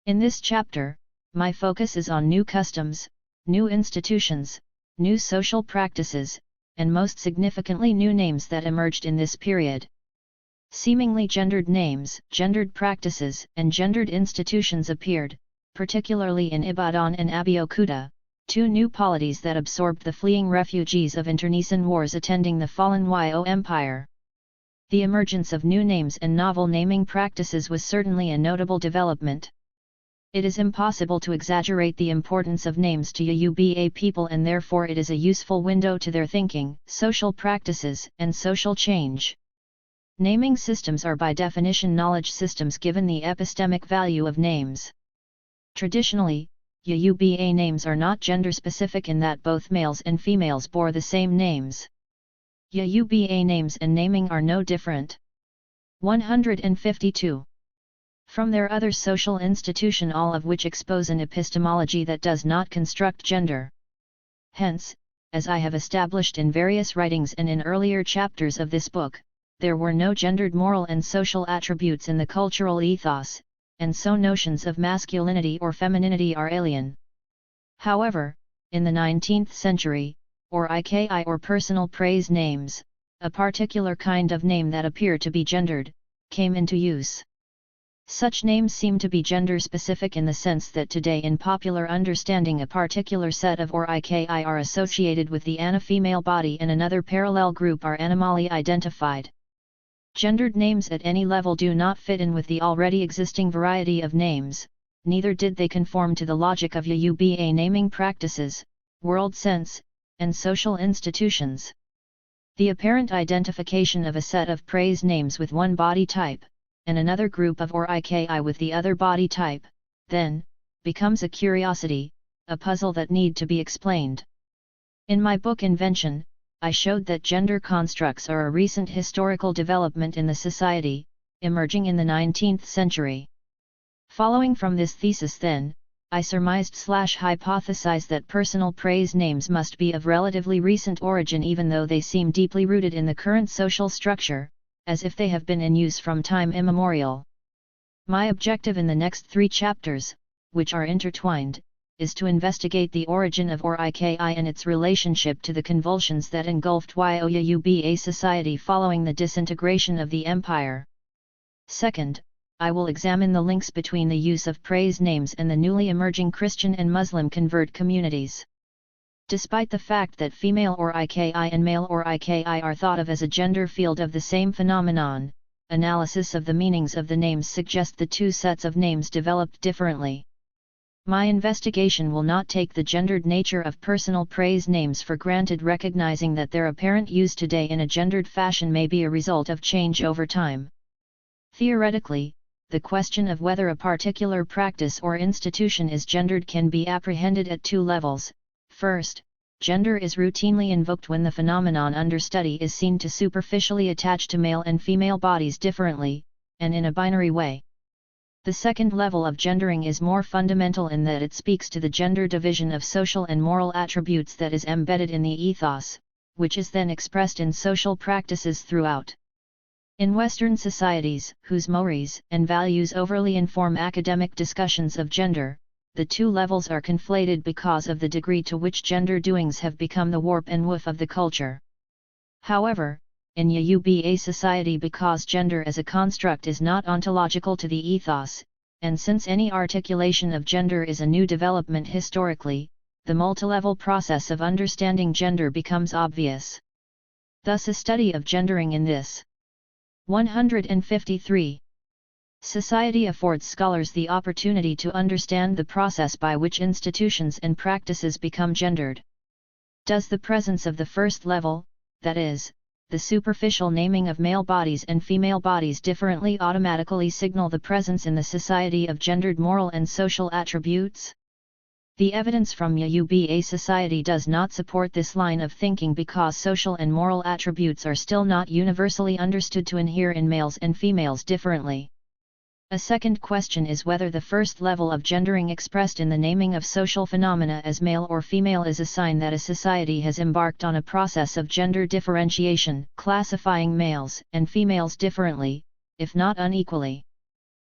S1: In this chapter, my focus is on new customs, new institutions, new social practices, and most significantly new names that emerged in this period. Seemingly gendered names, gendered practices, and gendered institutions appeared, particularly in Ibadan and Abeokuta, two new polities that absorbed the fleeing refugees of internecine wars attending the fallen Yo Empire. The emergence of new names and novel naming practices was certainly a notable development. It is impossible to exaggerate the importance of names to Yoruba people, and therefore it is a useful window to their thinking, social practices, and social change. Naming systems are by definition knowledge systems given the epistemic value of names. Traditionally, Yoruba names are not gender-specific in that both males and females bore the same names. Yoruba names and naming are no different. 152. From their other social institution, all of which expose an epistemology that does not construct gender. Hence, as I have established in various writings and in earlier chapters of this book, there were no gendered moral and social attributes in the cultural ethos, and so notions of masculinity or femininity are alien. However, in the 19th century, or IKI or personal praise names, a particular kind of name that appear to be gendered, came into use. Such names seem to be gender-specific in the sense that today in popular understanding a particular set of or IKI are associated with the ana-female body and another parallel group are animally identified. Gendered names at any level do not fit in with the already existing variety of names, neither did they conform to the logic of Yoruba naming practices, world sense, and social institutions. The apparent identification of a set of praise names with one body type, and another group of or IKI with the other body type, then, becomes a curiosity, a puzzle that need to be explained. In my book Invention, I showed that gender constructs are a recent historical development in the society, emerging in the 19th century. Following from this thesis then, I surmised/hypothesized that personal praise names must be of relatively recent origin even though they seem deeply rooted in the current social structure, as if they have been in use from time immemorial. My objective in the next 3 chapters, which are intertwined, is to investigate the origin of or IKI and its relationship to the convulsions that engulfed Yoruba society following the disintegration of the empire. Second, I will examine the links between the use of praise names and the newly emerging Christian and Muslim convert communities. Despite the fact that female or IKI and male or IKI are thought of as a gender field of the same phenomenon, analysis of the meanings of the names suggest the two sets of names developed differently. My investigation will not take the gendered nature of personal praise names for granted, recognizing that their apparent use today in a gendered fashion may be a result of change over time. Theoretically, the question of whether a particular practice or institution is gendered can be apprehended at 2 levels. First, gender is routinely invoked when the phenomenon under study is seen to superficially attach to male and female bodies differently, and in a binary way. The second level of gendering is more fundamental in that it speaks to the gender division of social and moral attributes that is embedded in the ethos, which is then expressed in social practices throughout. In Western societies, whose mores and values overly inform academic discussions of gender, the 2 levels are conflated because of the degree to which gender doings have become the warp and woof of the culture. However, in Yoruba society, because gender as a construct is not ontological to the ethos, and since any articulation of gender is a new development historically, the multilevel process of understanding gender becomes obvious. Thus a study of gendering in this 153 society affords scholars the opportunity to understand the process by which institutions and practices become gendered. Does the presence of the first level, that is, the superficial naming of male bodies and female bodies differently automatically signal the presence in the society of gendered moral and social attributes? The evidence from Yoruba society does not support this line of thinking because social and moral attributes are still not universally understood to inhere in males and females differently. A second question is whether the first level of gendering expressed in the naming of social phenomena as male or female is a sign that a society has embarked on a process of gender differentiation, classifying males and females differently, if not unequally.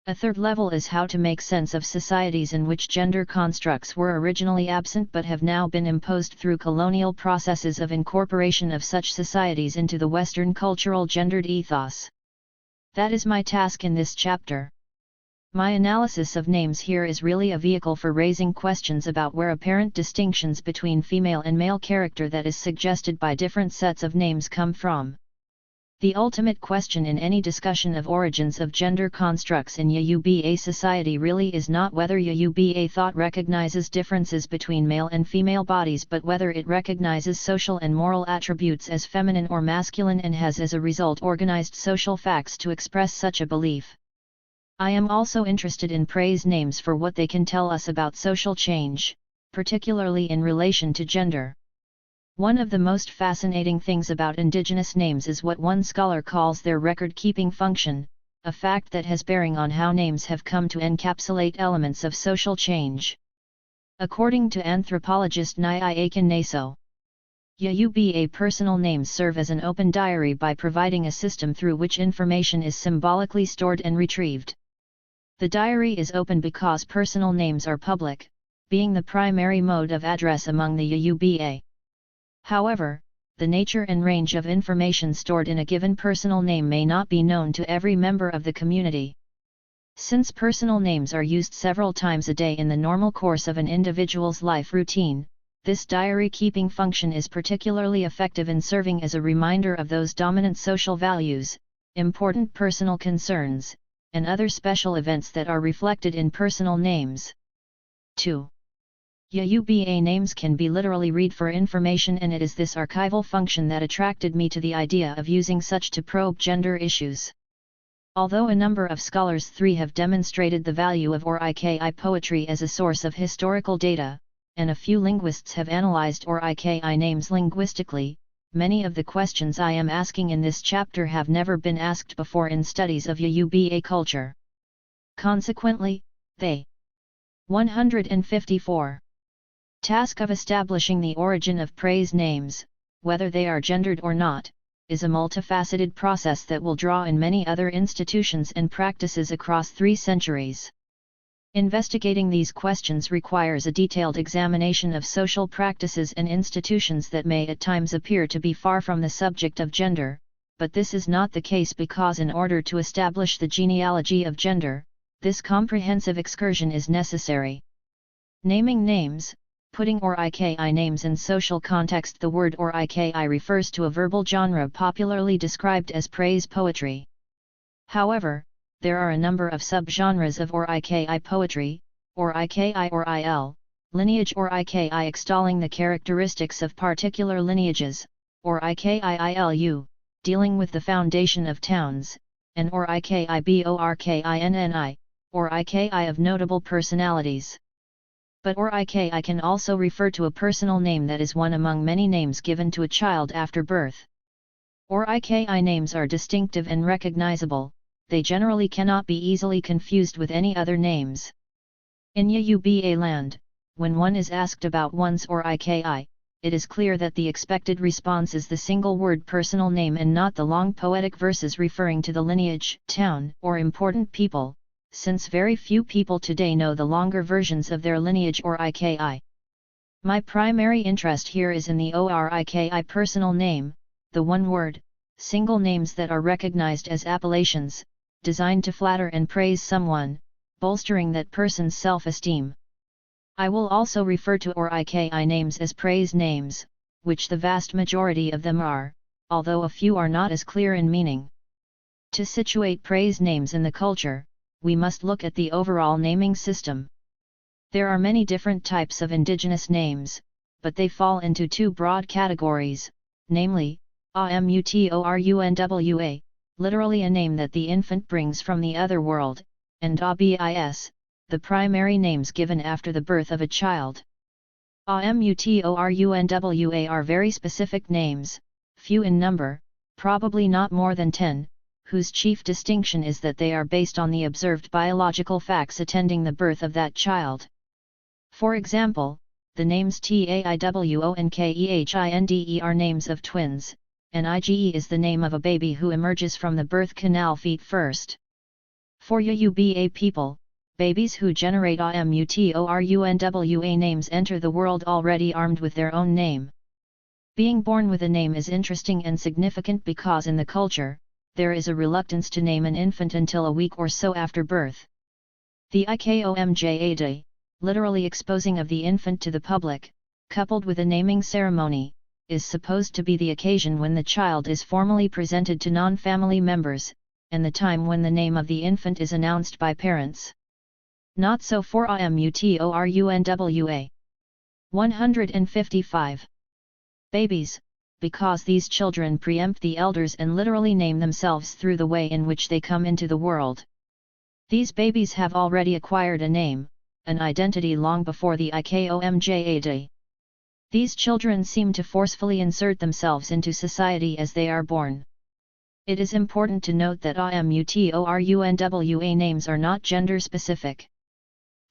S1: A third level is how to make sense of societies in which gender constructs were originally absent but have now been imposed through colonial processes of incorporation of such societies into the Western cultural gendered ethos. That is my task in this chapter. My analysis of names here is really a vehicle for raising questions about where apparent distinctions between female and male character that is suggested by different sets of names come from. The ultimate question in any discussion of origins of gender constructs in Yoruba society really is not whether Yoruba thought recognizes differences between male and female bodies but whether it recognizes social and moral attributes as feminine or masculine and has as a result organized social facts to express such a belief. I am also interested in praise names for what they can tell us about social change, particularly in relation to gender. One of the most fascinating things about indigenous names is what one scholar calls their record-keeping function, a fact that has bearing on how names have come to encapsulate elements of social change. According to anthropologist Nyakin Naso, Yoruba personal names serve as an open diary by providing a system through which information is symbolically stored and retrieved. The diary is open because personal names are public, being the primary mode of address among the Yoruba. However, the nature and range of information stored in a given personal name may not be known to every member of the community. Since personal names are used several times a day in the normal course of an individual's life routine, this diary-keeping function is particularly effective in serving as a reminder of those dominant social values, important personal concerns, and other special events that are reflected in personal names. 2. Yoruba names can be literally read for information, and it is this archival function that attracted me to the idea of using such to probe gender issues. Although a number of scholars have demonstrated the value of Oriki poetry as a source of historical data, and a few linguists have analyzed Oriki names linguistically, many of the questions I am asking in this chapter have never been asked before in studies of Yoruba culture. Consequently, the 154. Task of establishing the origin of praise names, whether they are gendered or not, is a multifaceted process that will draw in many other institutions and practices across 3 centuries. Investigating these questions requires a detailed examination of social practices and institutions that may at times appear to be far from the subject of gender, but this is not the case because in order to establish the genealogy of gender, this comprehensive excursion is necessary. Naming names. Putting Oriki names in social context. The word Oriki refers to a verbal genre popularly described as praise poetry. However, there are a number of subgenres of Oriki poetry, Oriki or il, lineage Oriki extolling the characteristics of particular lineages, Oriki ilu, dealing with the foundation of towns, and Oriki borkinni, Oriki of notable personalities. But Oriki can also refer to a personal name that is one among many names given to a child after birth. Oriki names are distinctive and recognizable, they generally cannot be easily confused with any other names. In Yoruba land, when one is asked about one's Oriki, it is clear that the expected response is the single word personal name and not the long poetic verses referring to the lineage, town, or important people, since very few people today know the longer versions of their lineage Oriki. My primary interest here is in the Oriki personal name, the one-word, single names that are recognized as appellations, designed to flatter and praise someone, bolstering that person's self-esteem. I will also refer to Oriki names as praise names, which the vast majority of them are, although a few are not as clear in meaning. To situate praise names in the culture, we must look at the overall naming system. There are many different types of indigenous names, but they fall into two broad categories, namely, Amutorunwa, literally a name that the infant brings from the other world, and Abis, the primary names given after the birth of a child. Amutorunwa are very specific names, few in number, probably not more than 10, whose chief distinction is that they are based on the observed biological facts attending the birth of that child. For example, the names Taiwo and Khinde are names of twins, and Ige is the name of a baby who emerges from the birth canal feet first. For Yoruba people, babies who generate Amutorunwa names enter the world already armed with their own name. Being born with a name is interesting and significant because in the culture, there is a reluctance to name an infant until a week or so after birth. The Ikomjade, literally exposing of the infant to the public, coupled with a naming ceremony, is supposed to be the occasion when the child is formally presented to non-family members, and the time when the name of the infant is announced by parents. Not so for Amutorunwa. 155. Babies, because these children preempt the elders and literally name themselves through the way in which they come into the world. These babies have already acquired a name, an identity long before the Ikomjade. These children seem to forcefully insert themselves into society as they are born. It is important to note that Amutorunwa names are not gender-specific.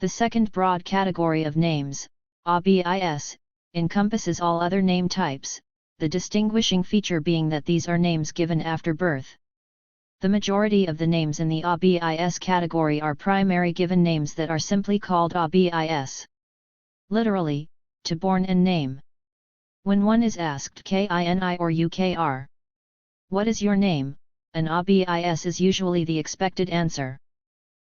S1: The second broad category of names, Abis, encompasses all other name types, the distinguishing feature being that these are names given after birth. The majority of the names in the Abis category are primary given names that are simply called Abis. Literally, to born and name. When one is asked Kini or Ukr, what is your name, an Abis is usually the expected answer.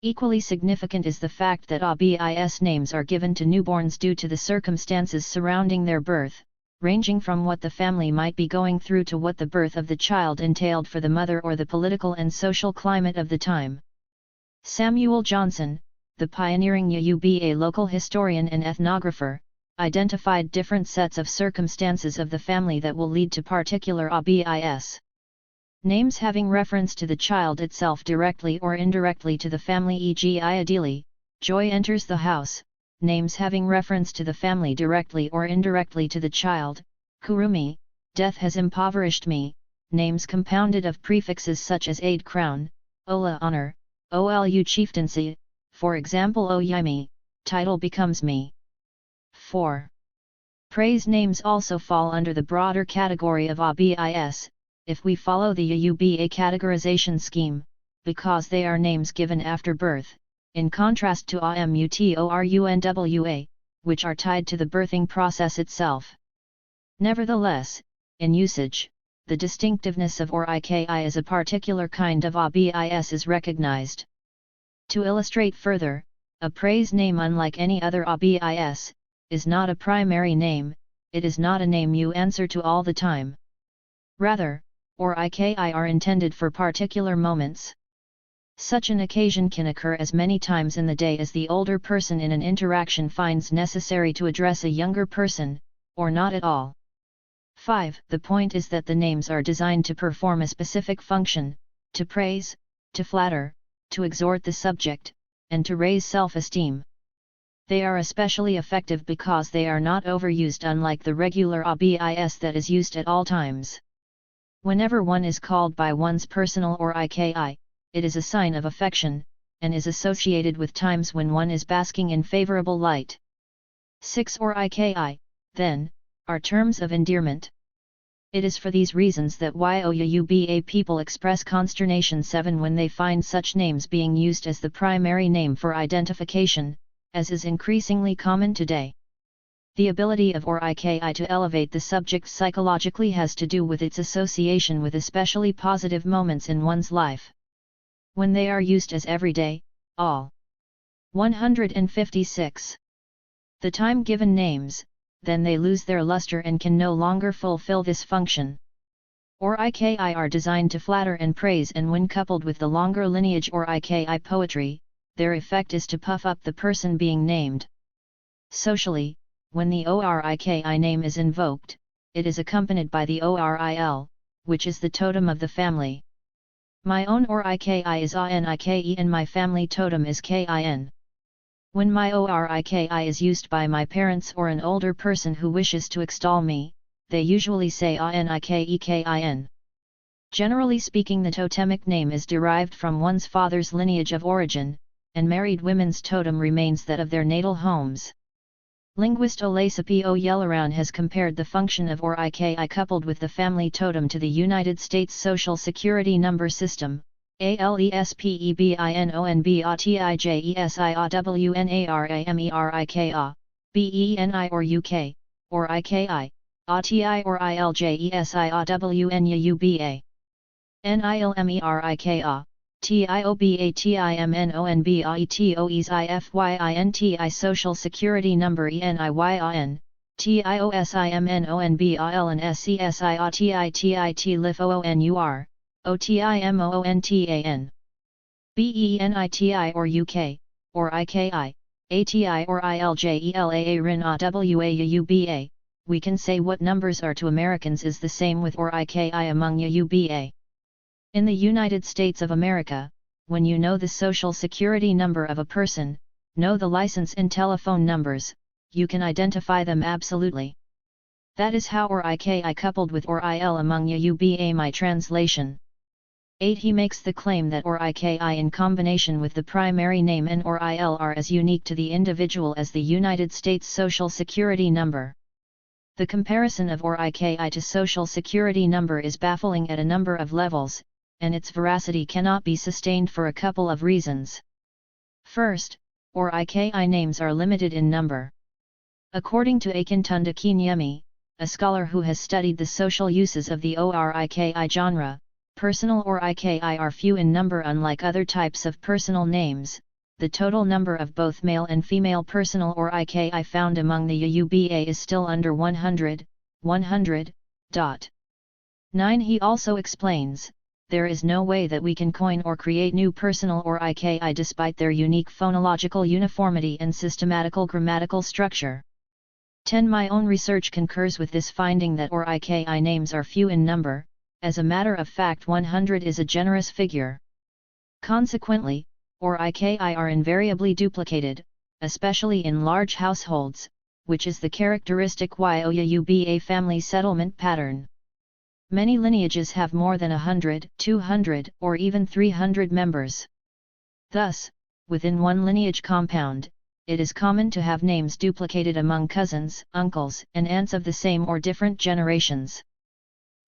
S1: Equally significant is the fact that Abis names are given to newborns due to the circumstances surrounding their birth, ranging from what the family might be going through to what the birth of the child entailed for the mother or the political and social climate of the time. Samuel Johnson, the pioneering Yoruba local historian and ethnographer, identified different sets of circumstances of the family that will lead to particular Abis. Names having reference to the child itself directly or indirectly to the family, e.g. ideally, joy enters the house. Names having reference to the family directly or indirectly to the child, Kurumi, death has impoverished me, names compounded of prefixes such as aid crown, Ola honor, Olu chieftaincy, for example Oyewumi, title becomes me. 4. Praise names also fall under the broader category of Abis, if we follow the Yoruba categorization scheme, because they are names given after birth, in contrast to Amutorunwa, which are tied to the birthing process itself. Nevertheless, in usage, the distinctiveness of Iki as a particular kind of Abis is recognized. To illustrate further, a praise name, unlike any other Abis, is not a primary name, it is not a name you answer to all the time. Rather, Iki are intended for particular moments. Such an occasion can occur as many times in the day as the older person in an interaction finds necessary to address a younger person, or not at all. 5. The point is that the names are designed to perform a specific function, to praise, to flatter, to exhort the subject, and to raise self-esteem. They are especially effective because they are not overused, unlike the regular Abis that is used at all times. Whenever one is called by one's personal or Iki, it is a sign of affection, and is associated with times when one is basking in favorable light. 6. Iki, then, are terms of endearment. It is for these reasons that Yoruba people express consternation 7 when they find such names being used as the primary name for identification, as is increasingly common today. The ability of Iki to elevate the subject psychologically has to do with its association with especially positive moments in one's life. When they are used as everyday, all. 156. The time-given names, then they lose their luster and can no longer fulfill this function. Iki are designed to flatter and praise, and when coupled with the longer lineage Iki poetry, their effect is to puff up the person being named. Socially, when the ORIKI name is invoked, it is accompanied by the ORIL, which is the totem of the family. My own ORIKI is ANIKE and my family totem is KIN. When my ORIKI is used by my parents or an older person who wishes to extol me, they usually say ANIKEKIN. Generally speaking, the totemic name is derived from one's father's lineage of origin, and married women's totem remains that of their natal homes. Linguist Olasepe Oyeronke has compared the function of ORIKI coupled with the family totem to the United States Social Security number system, ALESPEBINONBOTIJESIAWNARAMERIKA, BENI or UK, or IKI, ATI or ILJESIAWNUBA. NILMERIKA, TIOBATIMNONBAETOESIFYINTI Social Security Number ENIYON, TIOSIMNONBAL and SCSIOTITIT LIFOONUR, OTIMOONTAN. BENITI or UK, or IKI, ATI or ILJELAA RIN AWAUBA, we can say what numbers are to Americans is the same with or IKI among UBA. In the United States of America, when you know the social security number of a person, know the license and telephone numbers, you can identify them absolutely. That is how or IKI coupled with or IL among UBA. My translation. 8. He makes the claim that or IKI in combination with the primary name and or IL are as unique to the individual as the United States Social Security number. The comparison of or IKI to Social Security number is baffling at a number of levels, and its veracity cannot be sustained for a couple of reasons. First, or IKI names are limited in number. According to Akintunda Kinyemi, a scholar who has studied the social uses of the ORIKI genre, personal or IKI are few in number. Unlike other types of personal names, the total number of both male and female personal or IKI found among the UBA is still under 100. 9. He also explains, there is no way that we can coin or create new personal or IKI despite their unique phonological uniformity and systematical grammatical structure. 10. My own research concurs with this finding that or IKI names are few in number. As a matter of fact, 100 is a generous figure. Consequently, or IKI are invariably duplicated, especially in large households, which is the characteristic Oyeuba family settlement pattern. Many lineages have more than 100, 200, or even 300 members. Thus, within one lineage compound, it is common to have names duplicated among cousins, uncles, and aunts of the same or different generations.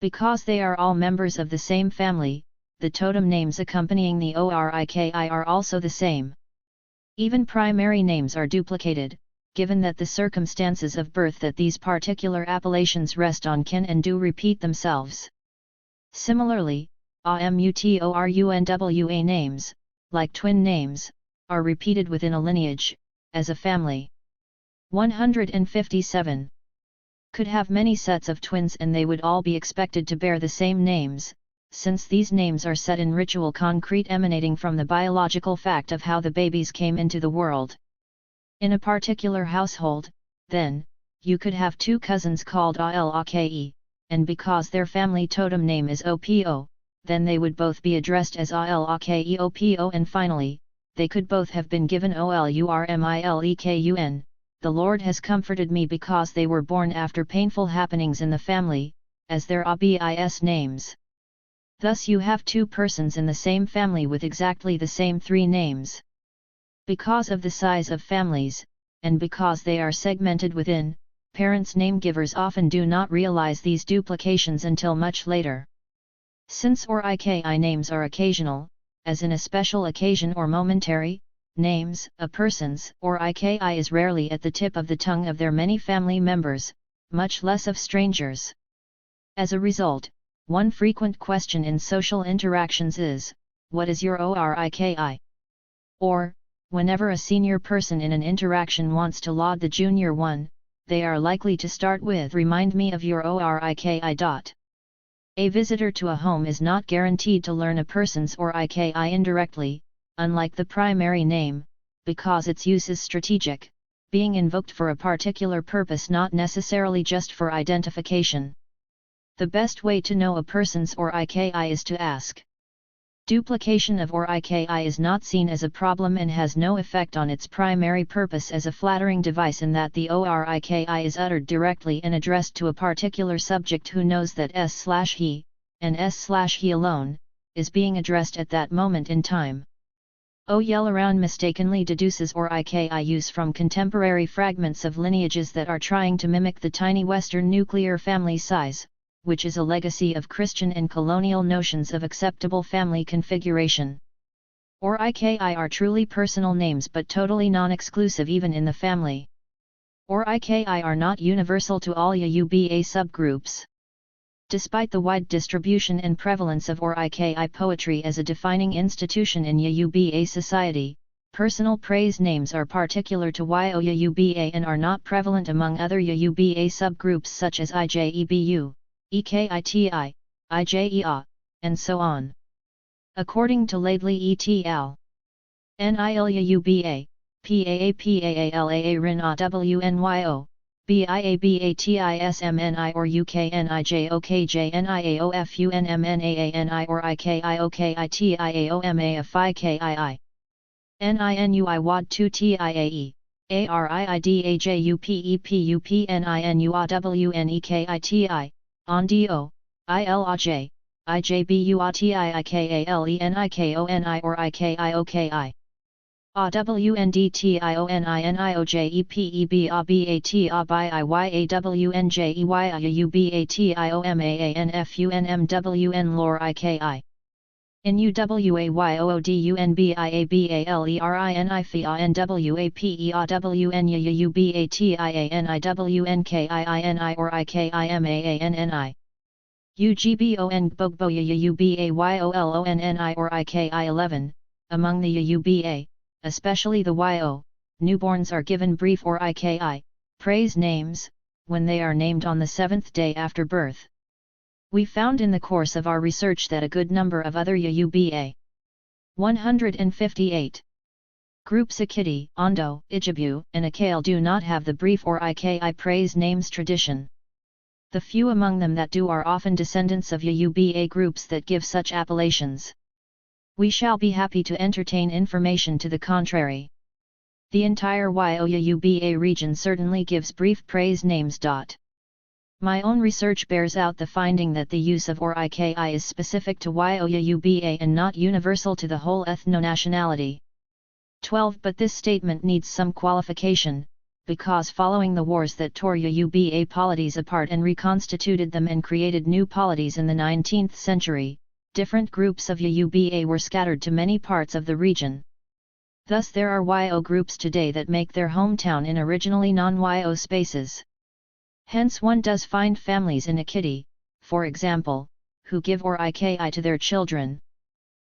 S1: Because they are all members of the same family, the totem names accompanying the ORIKI are also the same. Even primary names are duplicated, given that the circumstances of birth that these particular appellations rest on can and do repeat themselves. Similarly, AMUTORUNWA names, like twin names, are repeated within a lineage, as a family. 157. Could have many sets of twins and they would all be expected to bear the same names, since these names are set in ritual concrete emanating from the biological fact of how the babies came into the world. In a particular household, then, you could have two cousins called ALAKE, and because their family totem name is OPO, then they would both be addressed as ALAKE OPO, and finally, they could both have been given OLURMILEKUN, the Lord has comforted me, because they were born after painful happenings in the family, as their ABIS names. Thus you have two persons in the same family with exactly the same three names. Because of the size of families, and because they are segmented within, parents' name-givers often do not realize these duplications until much later. Since or IKI names are occasional, as in a special occasion or momentary, names, a person's or IKI is rarely at the tip of the tongue of their many family members, much less of strangers. As a result, one frequent question in social interactions is, "What is your ORIKI?" Or, whenever a senior person in an interaction wants to laud the junior one, they are likely to start with, "Remind me of your ORIKI." A visitor to a home is not guaranteed to learn a person's ORIKI indirectly, unlike the primary name, because its use is strategic, being invoked for a particular purpose, not necessarily just for identification. The best way to know a person's ORIKI is to ask. Duplication of ORIKI is not seen as a problem and has no effect on its primary purpose as a flattering device, in that the ORIKI is uttered directly and addressed to a particular subject who knows that s/he, and s/he alone, is being addressed at that moment in time. Oyeronke mistakenly deduces ORIKI use from contemporary fragments of lineages that are trying to mimic the tiny Western nuclear family size, which is a legacy of Christian and colonial notions of acceptable family configuration. ORIKI are truly personal names but totally non-exclusive even in the family. ORIKI are not universal to all Yoruba subgroups. Despite the wide distribution and prevalence of ORIKI poetry as a defining institution in Yoruba society, personal praise names are particular to Yoruba and are not prevalent among other Yoruba subgroups such as Ijebu, Ekiti, Ijea, and so on. According to Laidley et al. Nil Yoruba, Paapaalaa Rin Awnyo, Biabatismni or Uknijokjniaofunmnaani or Ikiokitiaomafikii. Ninui wad 2 tiae. Ariidajupepupninewkiti, Ondio, Ilaj, Ijbuatiikalennikoni or Ikioki. Awndtionijepebabiyawnafunmwn lor iki. In uwayoudunbiabalerinfionwapeniwatianiwnkini or ikimanni. Ugbongbouyayoubeyolonni or iki11, among the Yoruba, especially the Yo, newborns are given brief or iki, praise names, when they are named on the seventh day after birth. We found in the course of our research that a good number of other Yoruba 158 groups Akiti, Ondo, Ijebu, and Akale do not have the brief or iki praise names tradition. The few among them that do are often descendants of Yoruba groups that give such appellations. We shall be happy to entertain information to the contrary. The entire Yoruba region certainly gives brief praise names. My own research bears out the finding that the use of ORIKI is specific to Yoruba and not universal to the whole ethno-nationality. 12. But this statement needs some qualification, because following the wars that tore Yoruba polities apart and reconstituted them and created new polities in the 19th century, different groups of Yoruba were scattered to many parts of the region. Thus there are Yo groups today that make their hometown in originally non-Yo spaces. Hence one does find families in Akiti, for example, who give ORIKI to their children.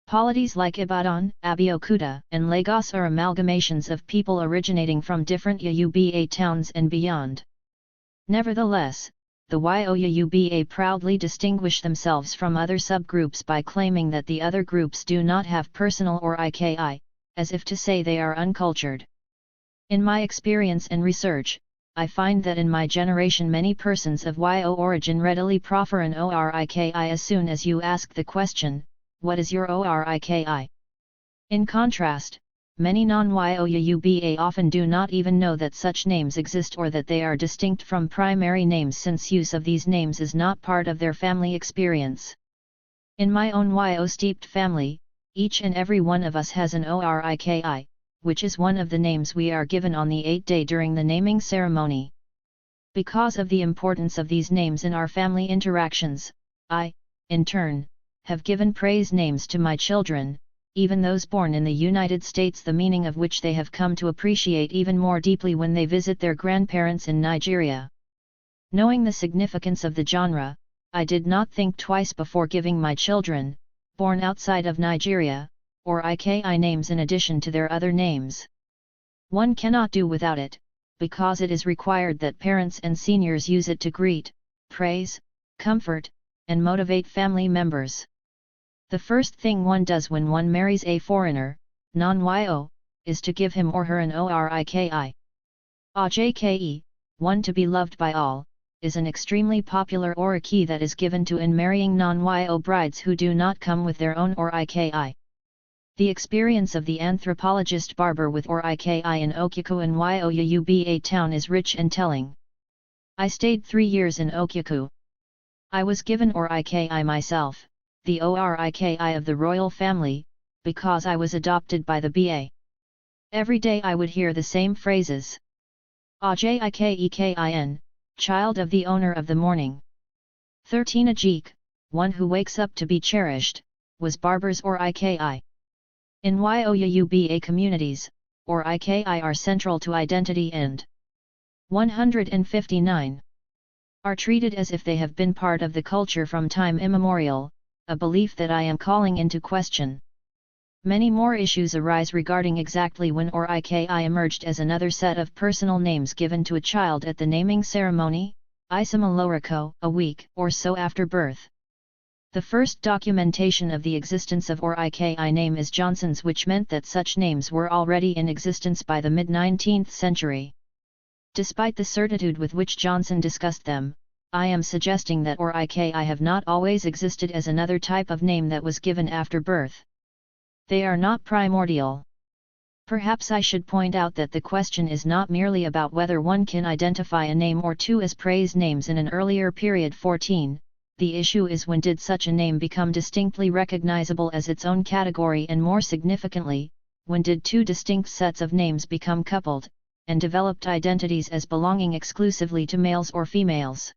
S1: Polities like Ibadan, Abeokuta, and Lagos are amalgamations of people originating from different Yoruba towns and beyond. Nevertheless, the Yoruba proudly distinguish themselves from other subgroups by claiming that the other groups do not have personal ORIKI, as if to say they are uncultured. In my experience and research, I find that in my generation many persons of Yo origin readily proffer an ORIKI as soon as you ask the question, "What is your ORIKI?" In contrast, many non-Yo Yoruba often do not even know that such names exist or that they are distinct from primary names, since use of these names is not part of their family experience. In my own Yo-steeped family, each and every one of us has an ORIKI, which is one of the names we are given on the 8th day during the naming ceremony. Because of the importance of these names in our family interactions, I, in turn, have given praise names to my children, even those born in the United States, the meaning of which they have come to appreciate even more deeply when they visit their grandparents in Nigeria. Knowing the significance of the genre, I did not think twice before giving my children, born outside of Nigeria, ORIKI names in addition to their other names. One cannot do without it, because it is required that parents and seniors use it to greet, praise, comfort, and motivate family members. The first thing one does when one marries a foreigner, non-Yo, is to give him or her an ORIKI. Ajke, one to be loved by all, is an extremely popular Oyeronke that is given to in marrying non-Yo brides who do not come with their own Oyeronke. The experience of the anthropologist Barber with Oyeronke in Okyaku and Oyewumi town is rich and telling. I stayed 3 years in Okyaku. I was given Oyeronke myself, the Oyeronke of the royal family, because I was adopted by the BA. Every day I would hear the same phrases. Ajikekin, child of the owner of the morning. 13 Ajik, one who wakes up to be cherished, was Barber's Oyeronke. In Oyewumi communities, Oyeronke are central to identity and 159 are treated as if they have been part of the culture from time immemorial, a belief that I am calling into question. Many more issues arise regarding exactly when Oyeronke emerged as another set of personal names given to a child at the naming ceremony, Isamaloriko, a week or so after birth. The first documentation of the existence of Oyeronke name is Johnson's, which meant that such names were already in existence by the mid-19th century. Despite the certitude with which Johnson discussed them, I am suggesting that Oyeronke have not always existed as another type of name that was given after birth. They are not primordial. Perhaps I should point out that the question is not merely about whether one can identify a name or two as praise names in an earlier period. 14. The issue is when did such a name become distinctly recognizable as its own category, and more significantly, when did two distinct sets of names become coupled, and developed identities as belonging exclusively to males or females.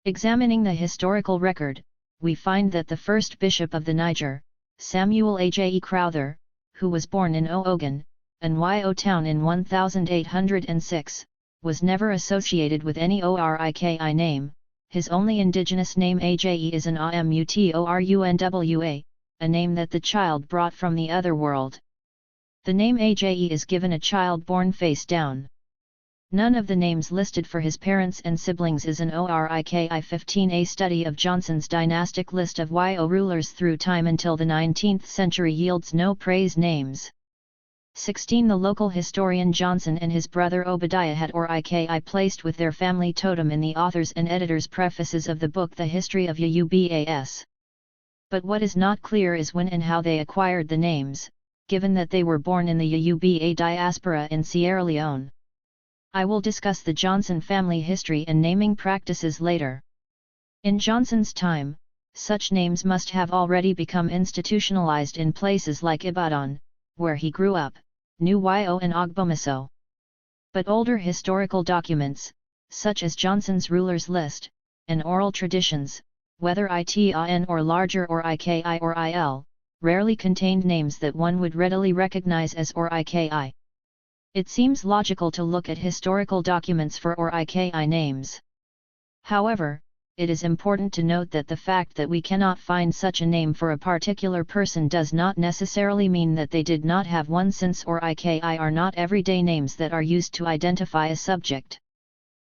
S1: Examining the historical record, we find that the first bishop of the Niger, Samuel Aje Crowther, who was born in Ogun, an Yo town in 1806, was never associated with any Oyeronke name. His only indigenous name Aje is an Amutorunwa, a name that the child brought from the other world. The name Aje is given a child born face down. None of the names listed for his parents and siblings is an Oyeronke. 15. A study of Johnson's dynastic list of Yo rulers through time until the 19th century yields no praise names. 16. The local historian Johnson and his brother Obadiah had Oyeronke placed with their family totem in the author's and editor's prefaces of the book The History of Youbas. But what is not clear is when and how they acquired the names, given that they were born in the Yoruba diaspora in Sierra Leone. I will discuss the Johnson family history and naming practices later. In Johnson's time, such names must have already become institutionalized in places like Ibadan, where he grew up, New Yo and Ogbomoso. But older historical documents, such as Johnson's rulers list, and oral traditions, whether ITAN or larger Oyeronke or IL, rarely contained names that one would readily recognize as Oyeronke. It seems logical to look at historical documents for Oyeronke names. However, it is important to note that the fact that we cannot find such a name for a particular person does not necessarily mean that they did not have one, since Oyeronke are not everyday names that are used to identify a subject.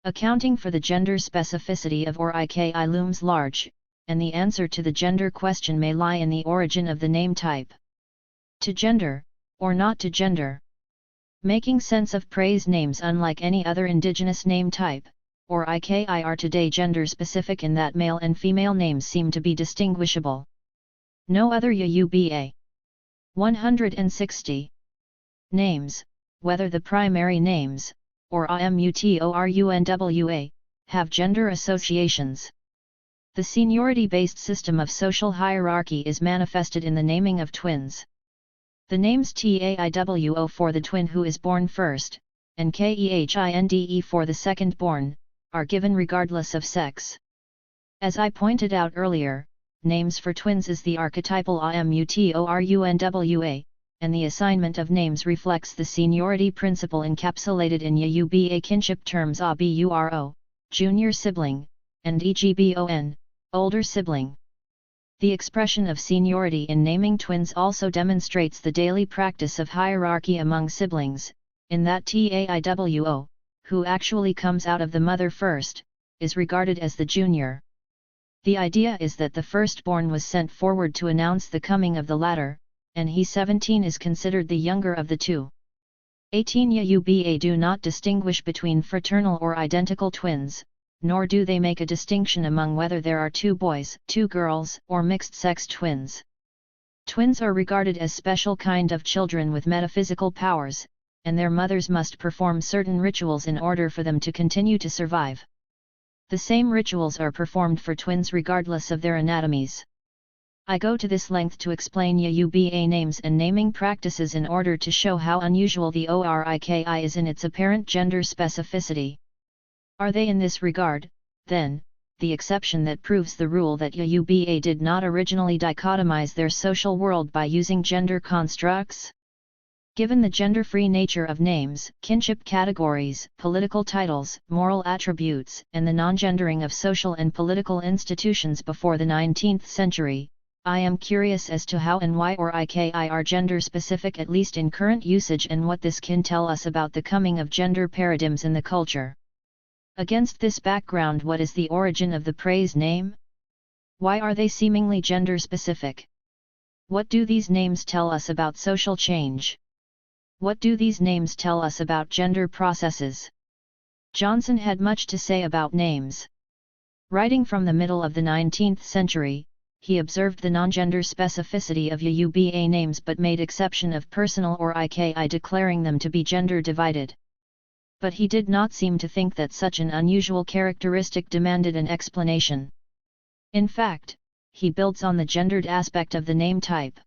S1: Accounting for the gender specificity of Oyeronke looms large, and the answer to the gender question may lie in the origin of the name type. To gender, or not to gender. Making sense of praise names. Unlike any other indigenous name type, Oyeronke are today gender-specific in that male and female names seem to be distinguishable. No other Yoruba 160 names, whether the primary names, or Amutorunwa, have gender associations. The seniority-based system of social hierarchy is manifested in the naming of twins. The names Taiwo for the twin who is born first, and Khinde for the second born, are given regardless of sex. As I pointed out earlier, names for twins is the archetypal Amutorunwa, and the assignment of names reflects the seniority principle encapsulated in Yoruba kinship terms Aburo, junior sibling, and Egbon, older sibling. The expression of seniority in naming twins also demonstrates the daily practice of hierarchy among siblings, in that Taiwo, who actually comes out of the mother first, is regarded as the junior. The idea is that the firstborn was sent forward to announce the coming of the latter, and he 17 is considered the younger of the two. 18 Yuba do not distinguish between fraternal or identical twins, nor do they make a distinction among whether there are 2 boys, 2 girls, or mixed-sex twins. Twins are regarded as special kind of children with metaphysical powers, and their mothers must perform certain rituals in order for them to continue to survive. The same rituals are performed for twins regardless of their anatomies. I go to this length to explain Yuba names and naming practices in order to show how unusual the Oriki is in its apparent gender specificity. Are they in this regard, then, the exception that proves the rule that Yuba did not originally dichotomize their social world by using gender constructs? Given the gender-free nature of names, kinship categories, political titles, moral attributes, and the non-gendering of social and political institutions before the 19th century, I am curious as to how and why Oriki are gender-specific at least in current usage and what this can tell us about the coming of gender paradigms in the culture. Against this background, what is the origin of the praise name? Why are they seemingly gender-specific? What do these names tell us about social change? What do these names tell us about gender processes? Johnson had much to say about names. Writing from the middle of the 19th century, he observed the non-gender specificity of Yuba names but made exception of personal Oriki, declaring them to be gender-divided. But he did not seem to think that such an unusual characteristic demanded an explanation. In fact, he builds on the gendered aspect of the name type.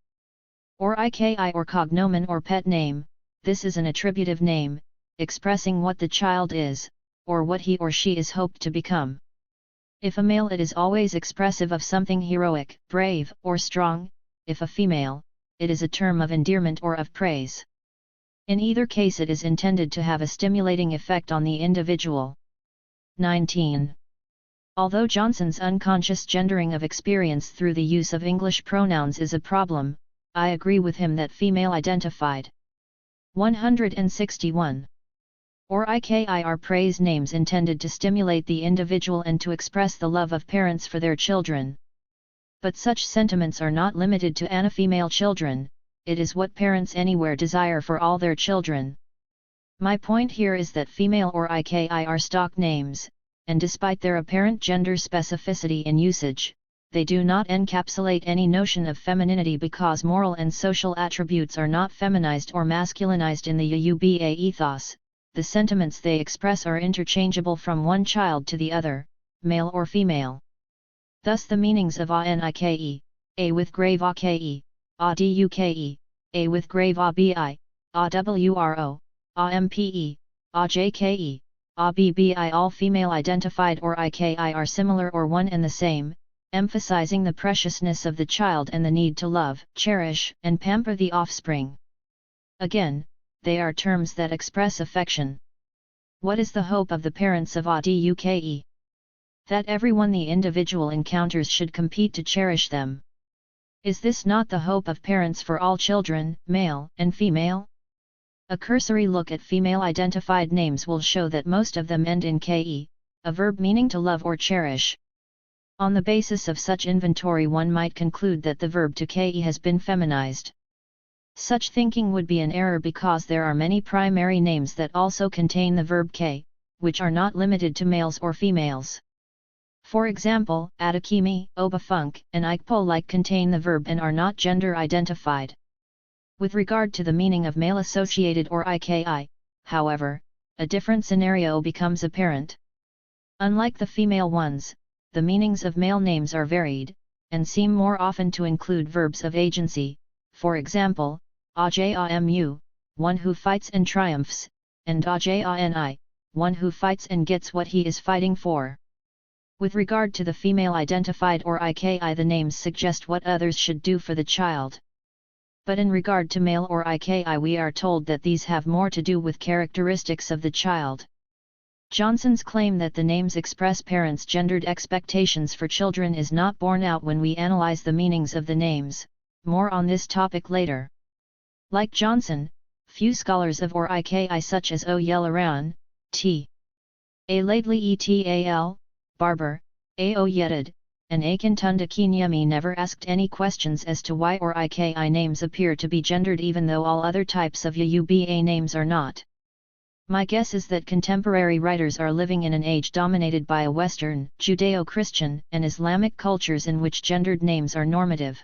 S1: Oriki or cognomen or pet name, this is an attributive name, expressing what the child is, or what he or she is hoped to become. If a male, it is always expressive of something heroic, brave, or strong; if a female, it is a term of endearment or of praise. In either case it is intended to have a stimulating effect on the individual. 19. Although Johnson's unconscious gendering of experience through the use of English pronouns is a problem, I agree with him that female identified. 161. Oriki are praise names intended to stimulate the individual and to express the love of parents for their children. But such sentiments are not limited to ana-female children, it is what parents anywhere desire for all their children. My point here is that female Oriki are stock names, and despite their apparent gender specificity in usage, they do not encapsulate any notion of femininity because moral and social attributes are not feminized or masculinized in the Yuba ethos. The sentiments they express are interchangeable from one child to the other, male or female. Thus the meanings of anike, a with grave ake, duke, a with grave abi, awro, ampe, ajke, abbi, all female identified Oriki are similar or one and the same, emphasizing the preciousness of the child and the need to love, cherish, and pamper the offspring. Again, they are terms that express affection. What is the hope of the parents of duke? That everyone the individual encounters should compete to cherish them. Is this not the hope of parents for all children, male and female? A cursory look at female-identified names will show that most of them end in ke, a verb meaning to love or cherish. On the basis of such inventory one might conclude that the verb to ke has been feminized. Such thinking would be an error because there are many primary names that also contain the verb ke, which are not limited to males or females. For example, Adakimi, Obafunk, and Ikpo contain the verb and are not gender identified. With regard to the meaning of male-associated Oriki, however, a different scenario becomes apparent. Unlike the female ones, the meanings of male names are varied, and seem more often to include verbs of agency, for example, Ajamu, one who fights and triumphs, and Ajani, one who fights and gets what he is fighting for. With regard to the female-identified Oriki, the names suggest what others should do for the child. But in regard to male Oriki, we are told that these have more to do with characteristics of the child. Johnson's claim that the names express parents' gendered expectations for children is not borne out when we analyze the meanings of the names. More on this topic later. Like Johnson, few scholars of Oriki such as Oyeronke, T. A. Laidley et al., Barber, A. Oyedid, and Akintunda Kinyemi never asked any questions as to why or IKI names appear to be gendered even though all other types of Yoruba names are not. My guess is that contemporary writers are living in an age dominated by a Western, Judeo-Christian, and Islamic cultures in which gendered names are normative.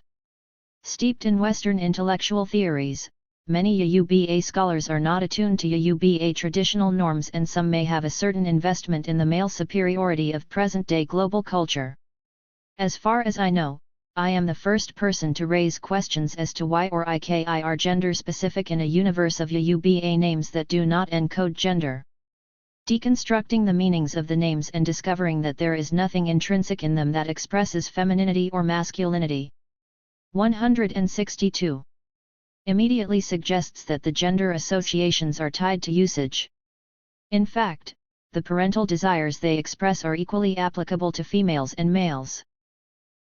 S1: Steeped in Western intellectual theories, many Yoruba scholars are not attuned to Yoruba traditional norms, and some may have a certain investment in the male superiority of present-day global culture. As far as I know, I am the first person to raise questions as to why or IKI are gender-specific in a universe of Yoruba names that do not encode gender. Deconstructing the meanings of the names and discovering that there is nothing intrinsic in them that expresses femininity or masculinity. 162. Immediately suggests that the gender associations are tied to usage. In fact, the parental desires they express are equally applicable to females and males.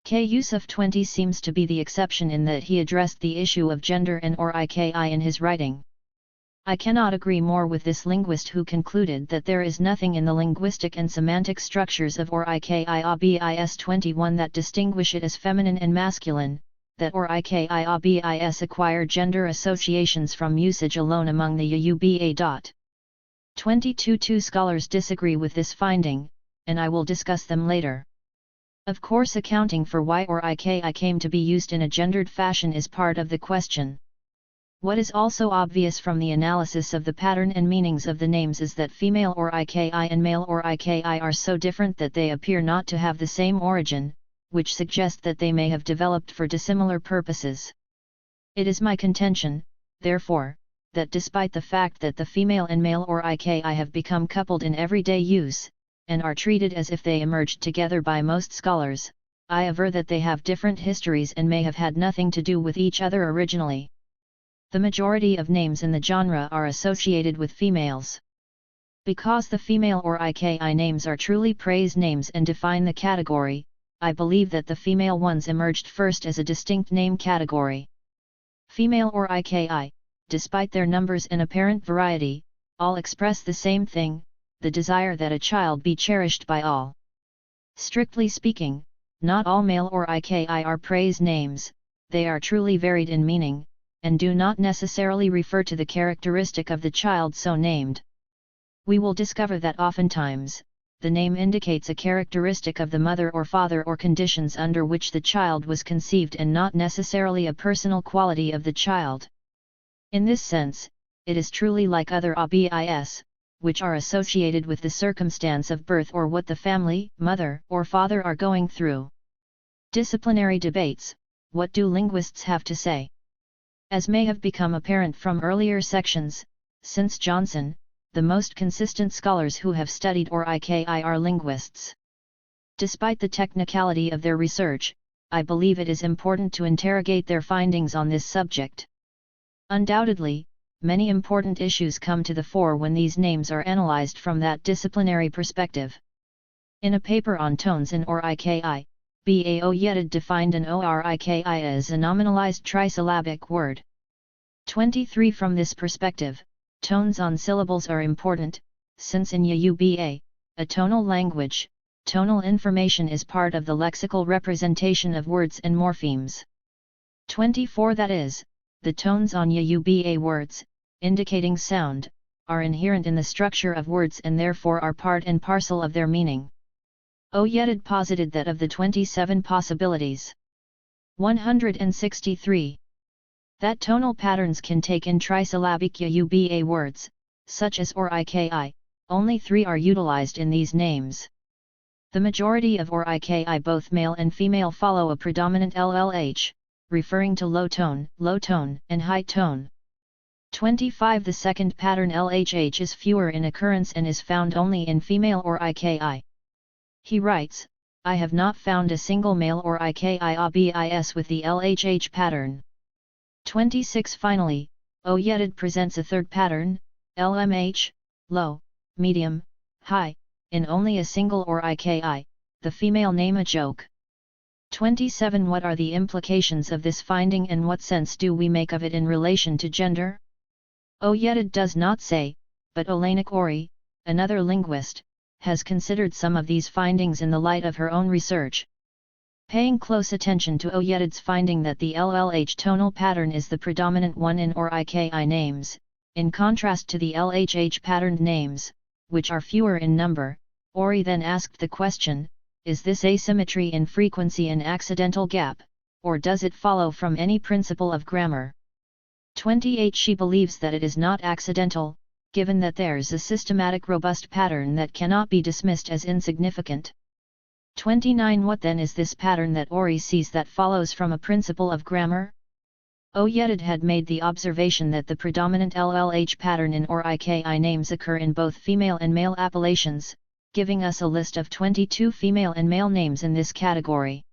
S1: K. Yusuf 20 seems to be the exception in that he addressed the issue of gender and or IKI in his writing. I cannot agree more with this linguist who concluded that there is nothing in the linguistic and semantic structures of or IKI bis 21 that distinguish it as feminine and masculine, that or IKI bis acquire gender associations from usage alone among the Yoruba. 22. Two scholars disagree with this finding, and I will discuss them later. Of course, accounting for why or IKI came to be used in a gendered fashion is part of the question. What is also obvious from the analysis of the pattern and meanings of the names is that female or IKI and male or IKI are so different that they appear not to have the same origin, which suggests that they may have developed for dissimilar purposes. It is my contention, therefore, that despite the fact that the female and male or IKI have become coupled in everyday use, and are treated as if they emerged together by most scholars, I aver that they have different histories and may have had nothing to do with each other originally. The majority of names in the genre are associated with females. Because the female or IKI names are truly praise names and define the category, I believe that the female ones emerged first as a distinct name category. Female or IKI, despite their numbers and apparent variety, all express the same thing: the desire that a child be cherished by all. Strictly speaking, not all male or IKI are praise names, they are truly varied in meaning, and do not necessarily refer to the characteristic of the child so named. We will discover that oftentimes, the name indicates a characteristic of the mother or father or conditions under which the child was conceived and not necessarily a personal quality of the child. In this sense, it is truly like other ABIS, which are associated with the circumstance of birth or what the family, mother, or father are going through. Disciplinary debates: what do linguists have to say? As may have become apparent from earlier sections, since Johnson, the most consistent scholars who have studied or IKI are linguists. Despite the technicality of their research, I believe it is important to interrogate their findings on this subject. Undoubtedly, many important issues come to the fore when these names are analyzed from that disciplinary perspective. In a paper on tones in or IKI, B.A. Oyedid defined an ORIKI as a nominalized trisyllabic word. 23. From this perspective, tones on syllables are important, since in Yoruba, a tonal language, tonal information is part of the lexical representation of words and morphemes. 24. That is, the tones on Yoruba words, indicating sound, are inherent in the structure of words and therefore are part and parcel of their meaning. Oyedid posited that of the 27 possibilities, 163, that tonal patterns can take in trisyllabic Yoruba words, such as or IKI, only 3 are utilized in these names. The majority of or IKI, both male and female, follow a predominant LLH, referring to low tone, and high tone. 25. The second pattern LHH is fewer in occurrence and is found only in female or IKI. He writes, I have not found a single male or IKI ABIS with the LHH pattern. 26. Finally, Oyedid presents a third pattern, LMH, low, medium, high, in only a single or IKI, the female name a joke. 27. What are the implications of this finding and what sense do we make of it in relation to gender? Oyedid does not say, but Olaynik Ori, another linguist, has considered some of these findings in the light of her own research. Paying close attention to Oyedid's finding that the LLH tonal pattern is the predominant one in ORIKI names, in contrast to the LHH patterned names, which are fewer in number, Ori then asked the question, is this asymmetry in frequency an accidental gap, or does it follow from any principle of grammar? 28 She believes that it is not accidental, given that there's a systematic robust pattern that cannot be dismissed as insignificant. 29 What then is this pattern that Ori sees that follows from a principle of grammar? Oyedid had made the observation that the predominant LLH pattern in ORIKI names occur in both female and male appellations, giving us a list of 22 female and male names in this category.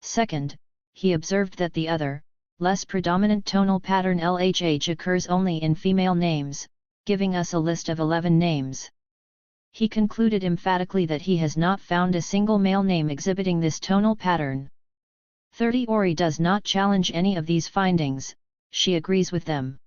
S1: Second, he observed that the other, less predominant tonal pattern LHH occurs only in female names, giving us a list of 11 names. He concluded emphatically that he has not found a single male name exhibiting this tonal pattern. 30 Ori does not challenge any of these findings, she agrees with them.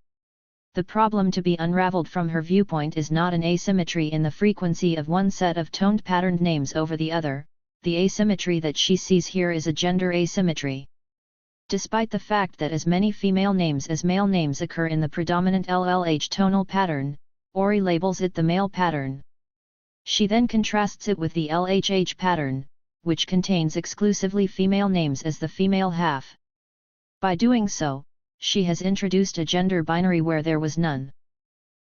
S1: The problem to be unraveled from her viewpoint is not an asymmetry in the frequency of one set of toned patterned names over the other, the asymmetry that she sees here is a gender asymmetry. Despite the fact that as many female names as male names occur in the predominant LLH tonal pattern, Ori labels it the male pattern. She then contrasts it with the LHH pattern, which contains exclusively female names as the female half. By doing so, she has introduced a gender binary where there was none.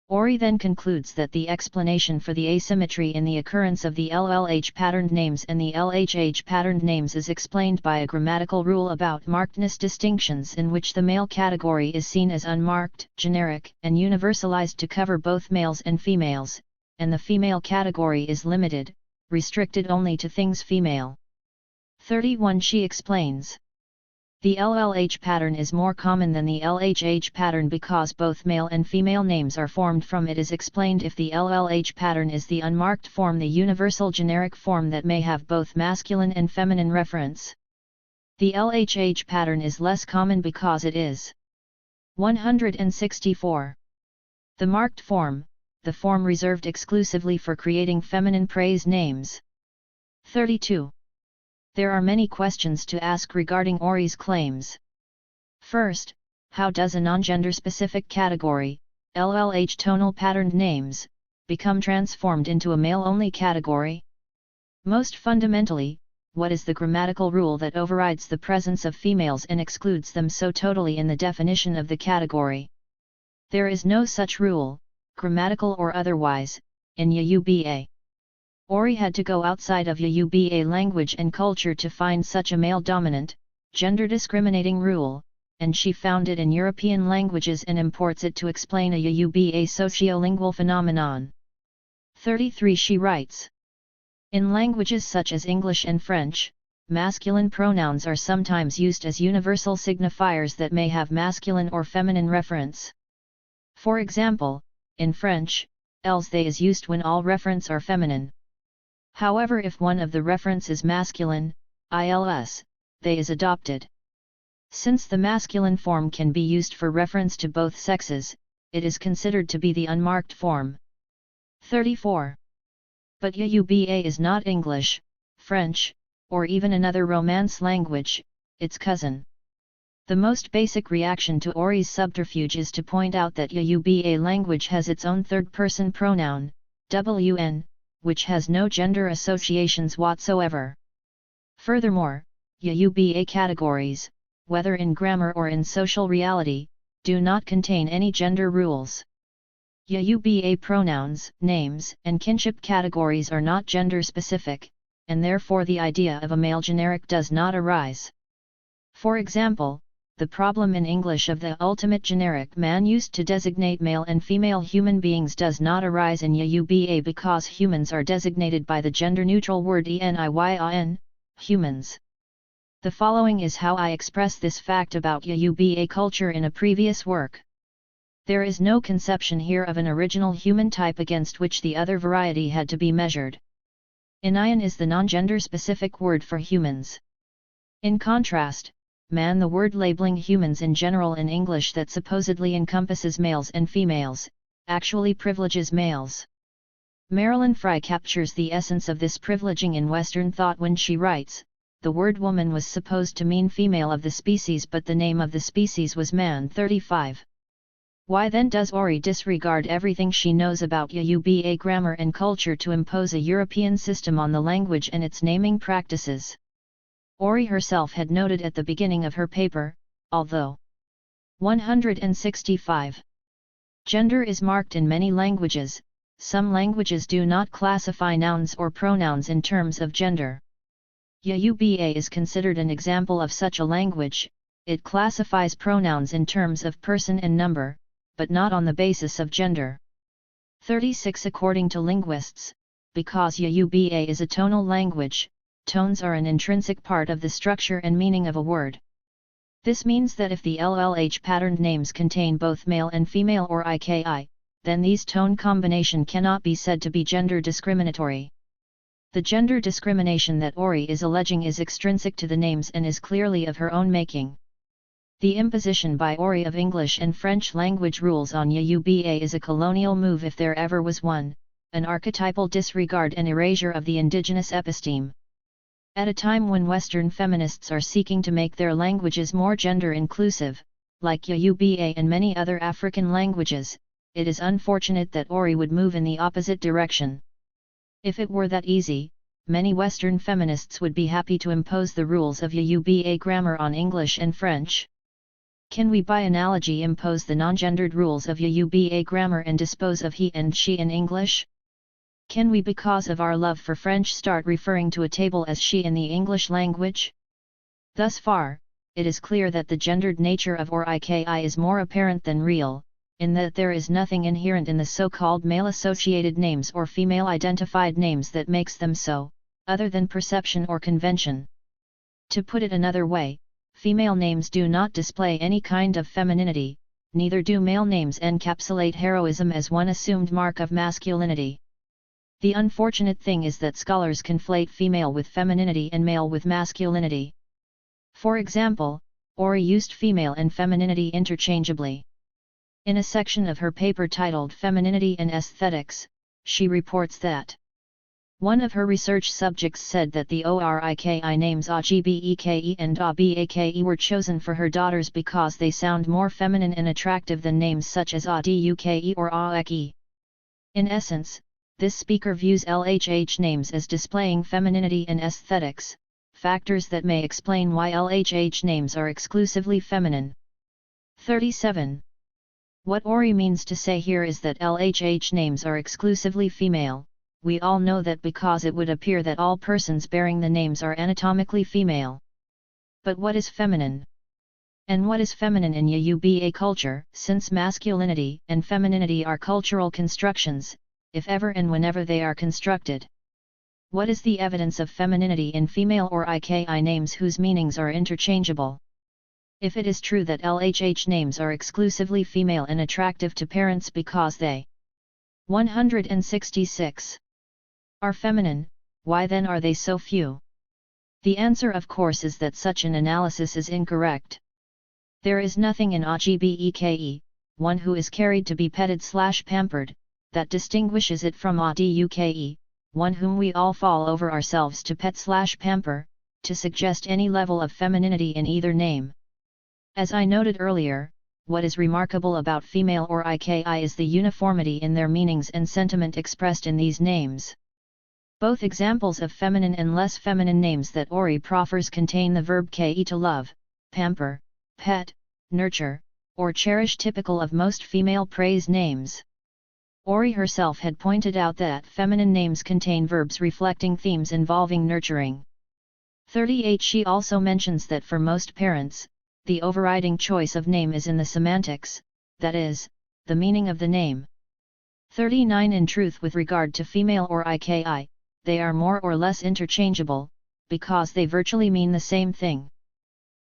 S1: Ori then concludes that the explanation for the asymmetry in the occurrence of the LLH patterned names and the LHH patterned names is explained by a grammatical rule about markedness distinctions in which the male category is seen as unmarked, generic, and universalized to cover both males and females, and the female category is limited, restricted only to things female. 31 She explains. The LLH pattern is more common than the LHH pattern because both male and female names are formed from it is explained if the LLH pattern is the unmarked form, the universal generic form that may have both masculine and feminine reference. The LHH pattern is less common because it is 164. The marked form, the form reserved exclusively for creating feminine praise names. 32. There are many questions to ask regarding Ori's claims. First, how does a non-gender specific category, LLH tonal patterned names, become transformed into a male-only category? Most fundamentally, what is the grammatical rule that overrides the presence of females and excludes them so totally in the definition of the category? There is no such rule, grammatical or otherwise, in Yoruba. Ori had to go outside of Yoruba language and culture to find such a male-dominant, gender-discriminating rule, and she found it in European languages and imports it to explain a Yoruba sociolingual phenomenon. 33 She writes. In languages such as English and French, masculine pronouns are sometimes used as universal signifiers that may have masculine or feminine reference. For example, in French, elles they is used when all referents are feminine. However, if one of the referents is masculine, ils, they is adopted. Since the masculine form can be used for reference to both sexes, it is considered to be the unmarked form. 34. But Yoruba is not English, French, or even another Romance language, its cousin. The most basic reaction to Ori's subterfuge is to point out that Yoruba language has its own third-person pronoun, wn, which has no gender associations whatsoever. Furthermore, Yoruba categories, whether in grammar or in social reality, do not contain any gender rules. Yoruba pronouns, names, and kinship categories are not gender-specific, and therefore the idea of a male generic does not arise. For example, the problem in English of the ultimate generic man used to designate male and female human beings does not arise in Yoruba because humans are designated by the gender-neutral word eniyn, humans. The following is how I express this fact about Yoruba culture in a previous work. There is no conception here of an original human type against which the other variety had to be measured. Eniyan is the non-gender specific word for humans. In contrast, man, the word labeling humans in general in English that supposedly encompasses males and females, actually privileges males. Marilyn Fry captures the essence of this privileging in Western thought when she writes, the word woman was supposed to mean female of the species, but the name of the species was man. 35. Why then does Ori disregard everything she knows about Yoruba grammar and culture to impose a European system on the language and its naming practices? Ori herself had noted at the beginning of her paper, although 165. Gender is marked in many languages, some languages do not classify nouns or pronouns in terms of gender. Yoruba is considered an example of such a language. It classifies pronouns in terms of person and number, but not on the basis of gender. 36. According to linguists, because Yoruba is a tonal language, tones are an intrinsic part of the structure and meaning of a word. This means that if the LLH patterned names contain both male and female or IKI, then these tone combination cannot be said to be gender discriminatory. The gender discrimination that Ori is alleging is extrinsic to the names and is clearly of her own making. The imposition by Ori of English and French language rules on Yoruba is a colonial move if there ever was one, an archetypal disregard and erasure of the indigenous episteme. At a time when Western feminists are seeking to make their languages more gender-inclusive, like Yoruba and many other African languages, it is unfortunate that Ori would move in the opposite direction. If it were that easy, many Western feminists would be happy to impose the rules of Yoruba grammar on English and French. Can we by analogy impose the non-gendered rules of Yoruba grammar and dispose of he and she in English? Can we, because of our love for French, start referring to a table as she in the English language? Thus far, it is clear that the gendered nature of OR-IKI is more apparent than real, in that there is nothing inherent in the so-called male-associated names or female-identified names that makes them so, other than perception or convention. To put it another way, female names do not display any kind of femininity, neither do male names encapsulate heroism as one assumed mark of masculinity. The unfortunate thing is that scholars conflate female with femininity and male with masculinity. For example, Ori used female and femininity interchangeably. In a section of her paper titled Femininity and Aesthetics, she reports that one of her research subjects said that the ORIKI names Agbeke and Abake were chosen for her daughters because they sound more feminine and attractive than names such as Aduke or Aeki. In essence, this speaker views LHH names as displaying femininity and aesthetics, factors that may explain why LHH names are exclusively feminine. 37. What Ori means to say here is that LHH names are exclusively female. We all know that because it would appear that all persons bearing the names are anatomically female. But what is feminine? And what is feminine in Yoruba culture, since masculinity and femininity are cultural constructions, if ever and whenever they are constructed? What is the evidence of femininity in female or IKI names whose meanings are interchangeable? If it is true that LHH names are exclusively female and attractive to parents because they 166 are feminine, why then are they so few? The answer of course is that such an analysis is incorrect. There is nothing in Agbeke, one who is carried to be petted/pampered, that distinguishes it from Aduke, one whom we all fall over ourselves to pet/pamper, to suggest any level of femininity in either name. As I noted earlier, what is remarkable about female or IKI is the uniformity in their meanings and sentiment expressed in these names. Both examples of feminine and less feminine names that Ori proffers contain the verb ke to love, pamper, pet, nurture, or cherish, typical of most female praise names. Ori herself had pointed out that feminine names contain verbs reflecting themes involving nurturing. 38. She also mentions that for most parents, the overriding choice of name is in the semantics, that is, the meaning of the name. 39. In truth, with regard to female or IKI, they are more or less interchangeable, because they virtually mean the same thing.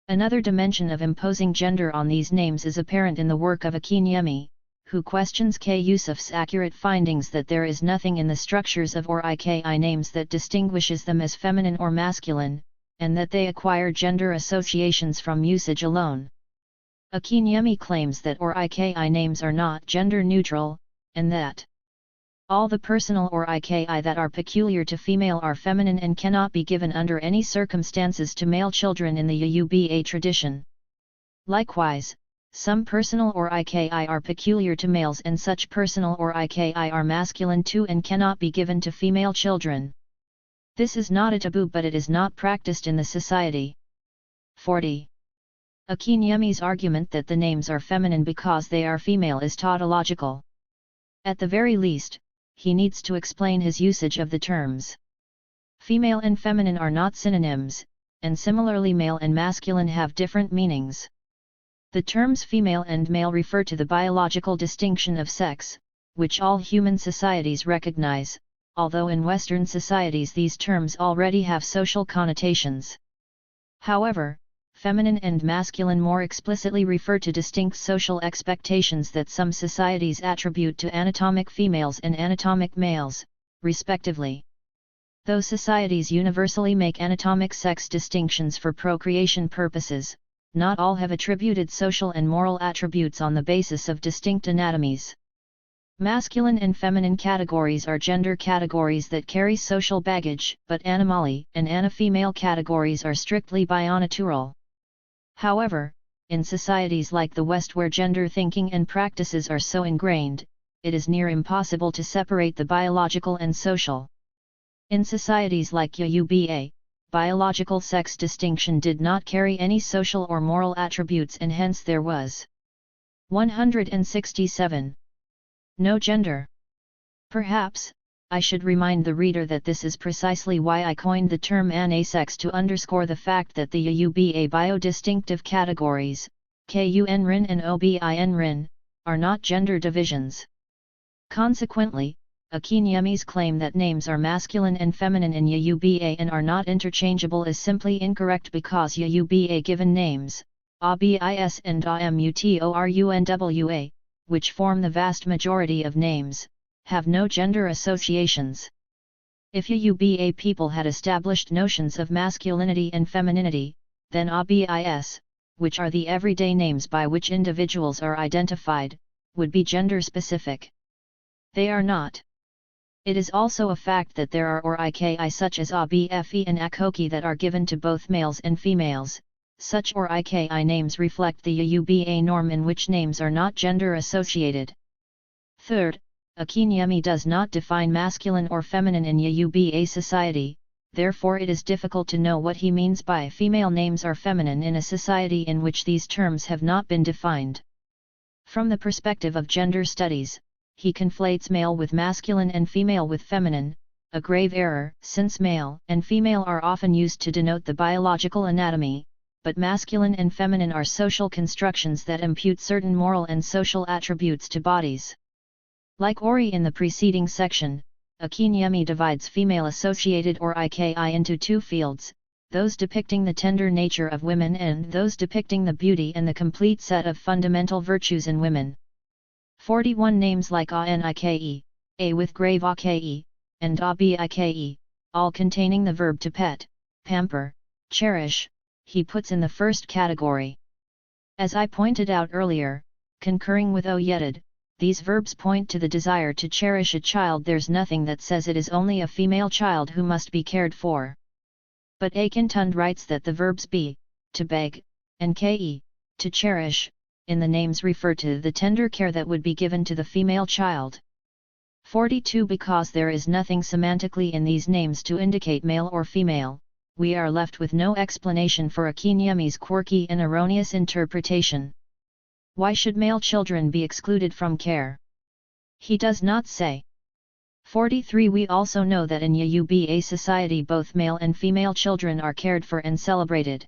S1: Another dimension of imposing gender on these names is apparent in the work of Oyewumi, who questions K. Yusuf's accurate findings that there is nothing in the structures of OR-IKI names that distinguishes them as feminine or masculine, and that they acquire gender associations from usage alone. Oyewumi claims that OR-IKI names are not gender neutral, and that All the personal or IKI that are peculiar to female are feminine and cannot be given under any circumstances to male children in the Yuba tradition. Likewise, some personal or IKI are peculiar to males and such personal or IKI are masculine too and cannot be given to female children. This is not a taboo, but it is not practiced in the society. 40. Akinyemi's argument that the names are feminine because they are female is tautological. At the very least, he needs to explain his usage of the terms. Female and feminine are not synonyms, and similarly male and masculine have different meanings. The terms female and male refer to the biological distinction of sex, which all human societies recognize, although in Western societies these terms already have social connotations. However, feminine and masculine more explicitly refer to distinct social expectations that some societies attribute to anatomic females and anatomic males, respectively. Though societies universally make anatomic sex distinctions for procreation purposes, not all have attributed social and moral attributes on the basis of distinct anatomies. Masculine and feminine categories are gender categories that carry social baggage, but animali and ana-female categories are strictly bionatural. However, in societies like the West where gender thinking and practices are so ingrained, it is near impossible to separate the biological and social. In societies like Yuba, biological sex distinction did not carry any social or moral attributes and hence there was 167. No gender. Perhaps, I should remind the reader that this is precisely why I coined the term anasex to underscore the fact that the Yuba biodistinctive categories, KUN-RIN and OBIN-RIN, are not gender divisions. Consequently, Akinyemi's claim that names are masculine and feminine in Yuba and are not interchangeable is simply incorrect because Yuba given names, ABIS and AMUTORUNWA, which form the vast majority of names, have no gender associations. If Yuba people had established notions of masculinity and femininity, then ABIS, which are the everyday names by which individuals are identified, would be gender-specific. They are not. It is also a fact that there are OR-IKI such as ABFE and AKOKI that are given to both males and females. Such OR-IKI names reflect the Yuba norm in which names are not gender-associated. Third, Akinyemi does not define masculine or feminine in Yuba society, therefore it is difficult to know what he means by female names are feminine in a society in which these terms have not been defined. From the perspective of gender studies, he conflates male with masculine and female with feminine, a grave error, since male and female are often used to denote the biological anatomy, but masculine and feminine are social constructions that impute certain moral and social attributes to bodies. Like Ori in the preceding section, Akinyemi divides female-associated or IKI into two fields, those depicting the tender nature of women and those depicting the beauty and the complete set of fundamental virtues in women. 41 names like ANIKE, A with grave AKE, and ABIKE, all containing the verb to pet, pamper, cherish, he puts in the first category. As I pointed out earlier, concurring with Oyedid, these verbs point to the desire to cherish a child. There's nothing that says it is only a female child who must be cared for. But Akintund writes that the verbs be, to beg, and ke, to cherish, in the names refer to the tender care that would be given to the female child. 42 Because there is nothing semantically in these names to indicate male or female, we are left with no explanation for Akinyemi's quirky and erroneous interpretation. Why should male children be excluded from care? He does not say. 43 We also know that in Yuba society both male and female children are cared for and celebrated.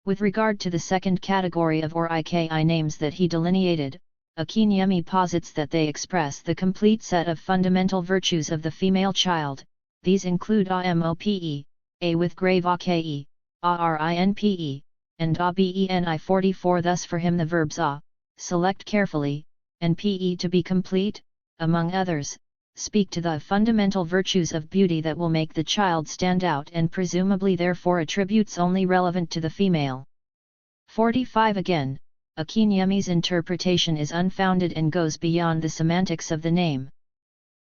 S1: With regard to the second category of OR-IKI names that he delineated, Akinyemi posits that they express the complete set of fundamental virtues of the female child. These include AMOPE, A with grave AKE, ARINPE, and ABENI. 44 Thus for him the verbs A, select carefully, and PE to be complete, among others, speak to the fundamental virtues of beauty that will make the child stand out and presumably therefore attributes only relevant to the female. 45 Again, Akinyemi's interpretation is unfounded and goes beyond the semantics of the name.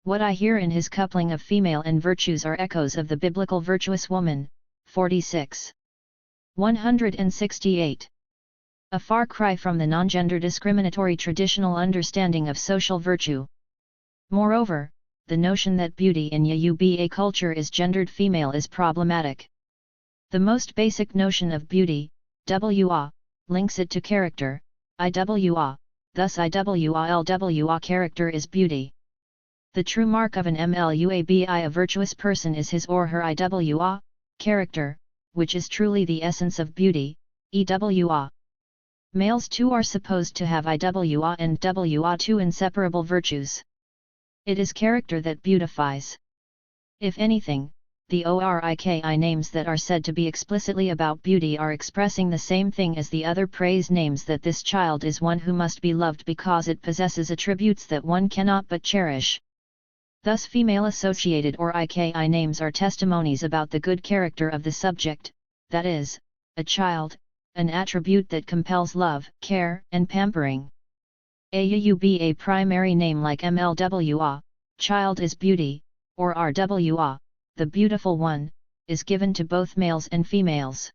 S1: What I hear in his coupling of female and virtues are echoes of the biblical virtuous woman, 46. 168. A far cry from the non-gender discriminatory traditional understanding of social virtue. Moreover, the notion that beauty in Yoruba culture is gendered female is problematic. The most basic notion of beauty, WA, links it to character, IWA, thus IWA character is beauty. The true mark of an MLUABI a virtuous person is his or her IWA, character, which is truly the essence of beauty, EWA. Males too are supposed to have IWA and WA, two inseparable virtues. It is character that beautifies. If anything, the ORIKI names that are said to be explicitly about beauty are expressing the same thing as the other praise names, that this child is one who must be loved because it possesses attributes that one cannot but cherish. Thus female-associated ORIKI names are testimonies about the good character of the subject, that is, a child, an attribute that compels love, care, and pampering. A primary name like MLWA, child is beauty, or RWA, the beautiful one, is given to both males and females.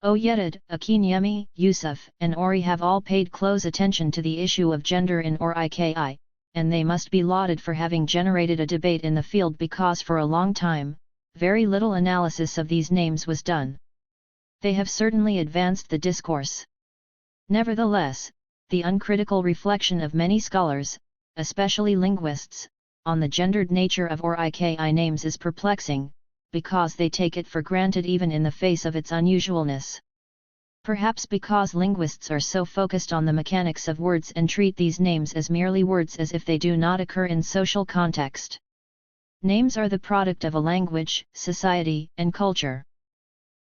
S1: Oyed, Akinyemi, Yusuf, and Ori have all paid close attention to the issue of gender in ORIKI, and they must be lauded for having generated a debate in the field, because for a long time, very little analysis of these names was done. They have certainly advanced the discourse. Nevertheless, the uncritical reflection of many scholars, especially linguists, on the gendered nature of ORIKI names is perplexing, because they take it for granted even in the face of its unusualness. Perhaps because linguists are so focused on the mechanics of words and treat these names as merely words as if they do not occur in social context. Names are the product of a language, society, and culture.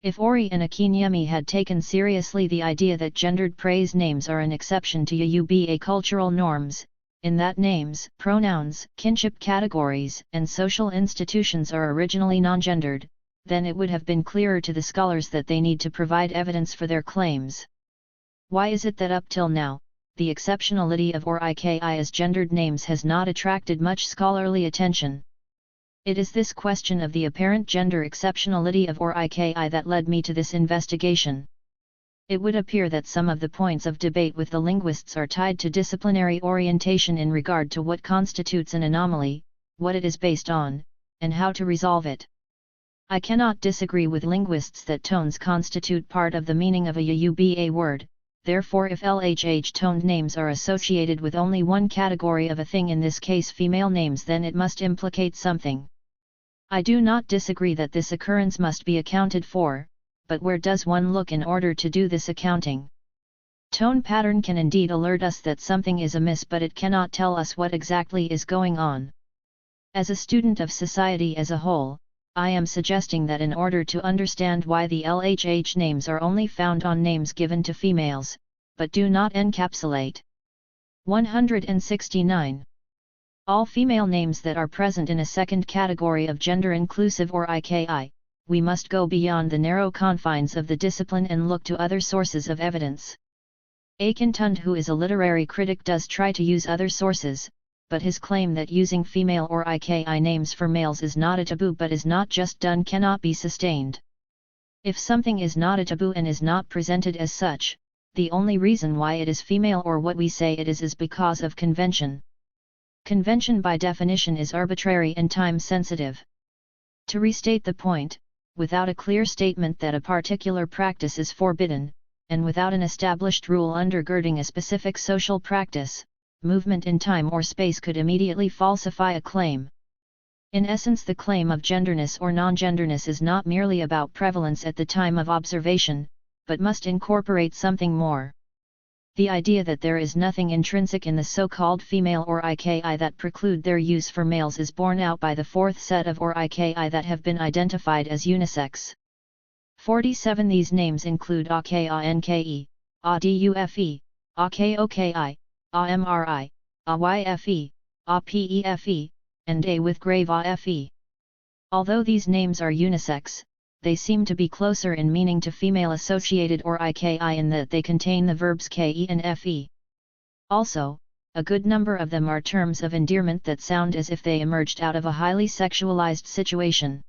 S1: If Ori and Akinyemi had taken seriously the idea that gendered praise names are an exception to Yoruba cultural norms, in that names, pronouns, kinship categories, and social institutions are originally non-gendered, then it would have been clearer to the scholars that they need to provide evidence for their claims. Why is it that up till now, the exceptionality of ORIKI as gendered names has not attracted much scholarly attention? It is this question of the apparent gender exceptionality of ORIKI that led me to this investigation. It would appear that some of the points of debate with the linguists are tied to disciplinary orientation in regard to what constitutes an anomaly, what it is based on, and how to resolve it. I cannot disagree with linguists that tones constitute part of the meaning of a Yoruba word, therefore if LHH-toned names are associated with only one category of a thing, in this case female names, then it must implicate something. I do not disagree that this occurrence must be accounted for, but where does one look in order to do this accounting? Tone pattern can indeed alert us that something is amiss, but it cannot tell us what exactly is going on. As a student of society as a whole, I am suggesting that in order to understand why the LHH names are only found on names given to females, but do not encapsulate 169. All female names that are present in a second category of gender-inclusive ORIKI, we must go beyond the narrow confines of the discipline and look to other sources of evidence. Akintund, who is a literary critic, does try to use other sources, but his claim that using female ORIKI names for males is not a taboo but is not just done cannot be sustained. If something is not a taboo and is not presented as such, the only reason why it is female or what we say it is because of convention. Convention by definition is arbitrary and time-sensitive. To restate the point, without a clear statement that a particular practice is forbidden, and without an established rule undergirding a specific social practice, movement in time or space could immediately falsify a claim. In essence, the claim of genderness or non-genderness is not merely about prevalence at the time of observation, but must incorporate something more. The idea that there is nothing intrinsic in the so-called female ORIKI that preclude their use for males is borne out by the fourth set of ORIKI that have been identified as unisex. 47. These names include AKANKE, ADUFE, AKOKI, AMRI, AYFE, APEFE, and A with grave AFE. Although these names are unisex, they seem to be closer in meaning to female-associated ORIKI in that they contain the verbs ke and fe. Also, a good number of them are terms of endearment that sound as if they emerged out of a highly sexualized situation.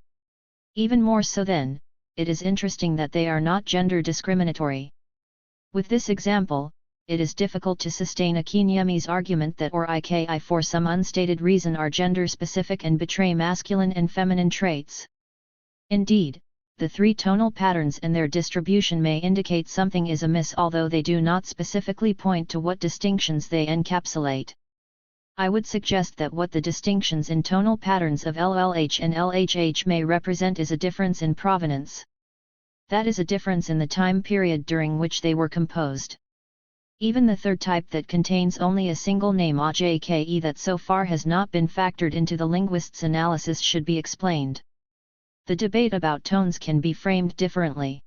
S1: Even more so then, it is interesting that they are not gender discriminatory. With this example, it is difficult to sustain Akinyemi's argument that Oriki for some unstated reason are gender-specific and betray masculine and feminine traits. Indeed, the three tonal patterns and their distribution may indicate something is amiss, although they do not specifically point to what distinctions they encapsulate. I would suggest that what the distinctions in tonal patterns of LLH and LHH may represent is a difference in provenance. That is a difference in the time period during which they were composed. Even the third type that contains only a single name AJKE that so far has not been factored into the linguist's analysis should be explained. The debate about tones can be framed differently.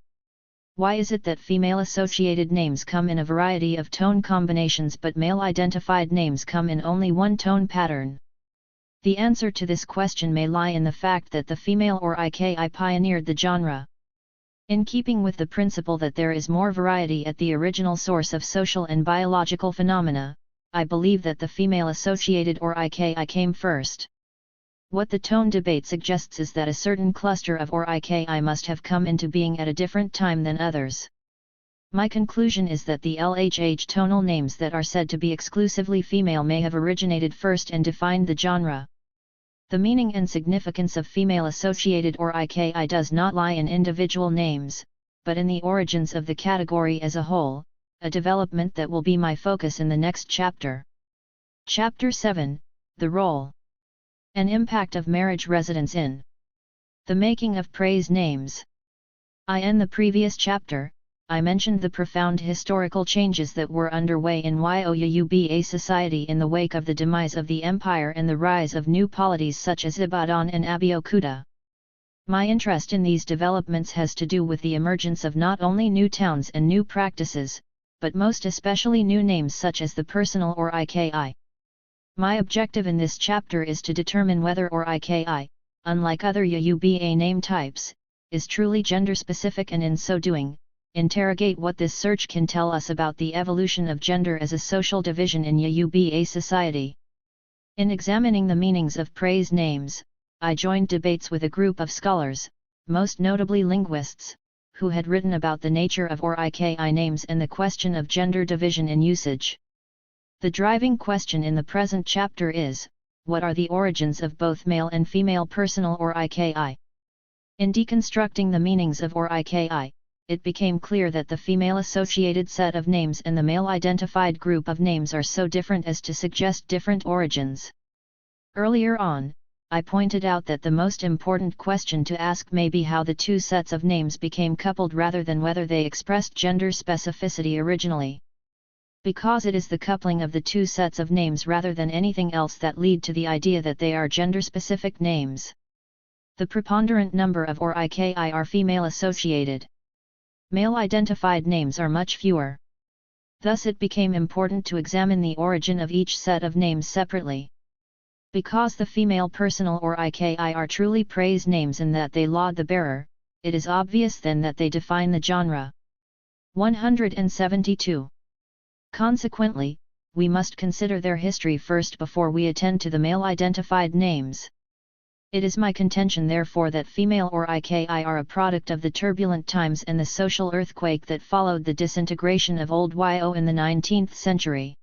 S1: Why is it that female-associated names come in a variety of tone combinations but male-identified names come in only one tone pattern? The answer to this question may lie in the fact that the female Oriki pioneered the genre. In keeping with the principle that there is more variety at the original source of social and biological phenomena, I believe that the female-associated Oriki came first. What the tone debate suggests is that a certain cluster of Oriki must have come into being at a different time than others. My conclusion is that the LHH tonal names that are said to be exclusively female may have originated first and defined the genre. The meaning and significance of female-associated Oriki does not lie in individual names, but in the origins of the category as a whole, a development that will be my focus in the next chapter. Chapter 7, The Role and Impact of Marriage Residence in the Making of Praise Names. In the previous chapter, I mentioned the profound historical changes that were underway in Yoruba society in the wake of the demise of the empire and the rise of new polities such as Ibadan and Abeokuta. My interest in these developments has to do with the emergence of not only new towns and new practices, but most especially new names such as the personal Oriki. My objective in this chapter is to determine whether Oriki, unlike other Yoruba name types, is truly gender-specific and in so doing, interrogate what this search can tell us about the evolution of gender as a social division in Yoruba society. In examining the meanings of praise names, I joined debates with a group of scholars, most notably linguists, who had written about the nature of Oriki names and the question of gender division in usage. The driving question in the present chapter is, what are the origins of both male and female personal Oriki? In deconstructing the meanings of Oriki, it became clear that the female-associated set of names and the male-identified group of names are so different as to suggest different origins. Earlier on, I pointed out that the most important question to ask may be how the two sets of names became coupled rather than whether they expressed gender specificity originally. Because it is the coupling of the two sets of names rather than anything else that lead to the idea that they are gender-specific names. The preponderant number of Oriki are female-associated. Male-identified names are much fewer. Thus it became important to examine the origin of each set of names separately. Because the female personal Oriki are truly praise names in that they laud the bearer, it is obvious then that they define the genre. 172. Consequently, we must consider their history first before we attend to the male-identified names. It is my contention therefore that female Oriki are a product of the turbulent times and the social earthquake that followed the disintegration of Old Yo in the 19th century.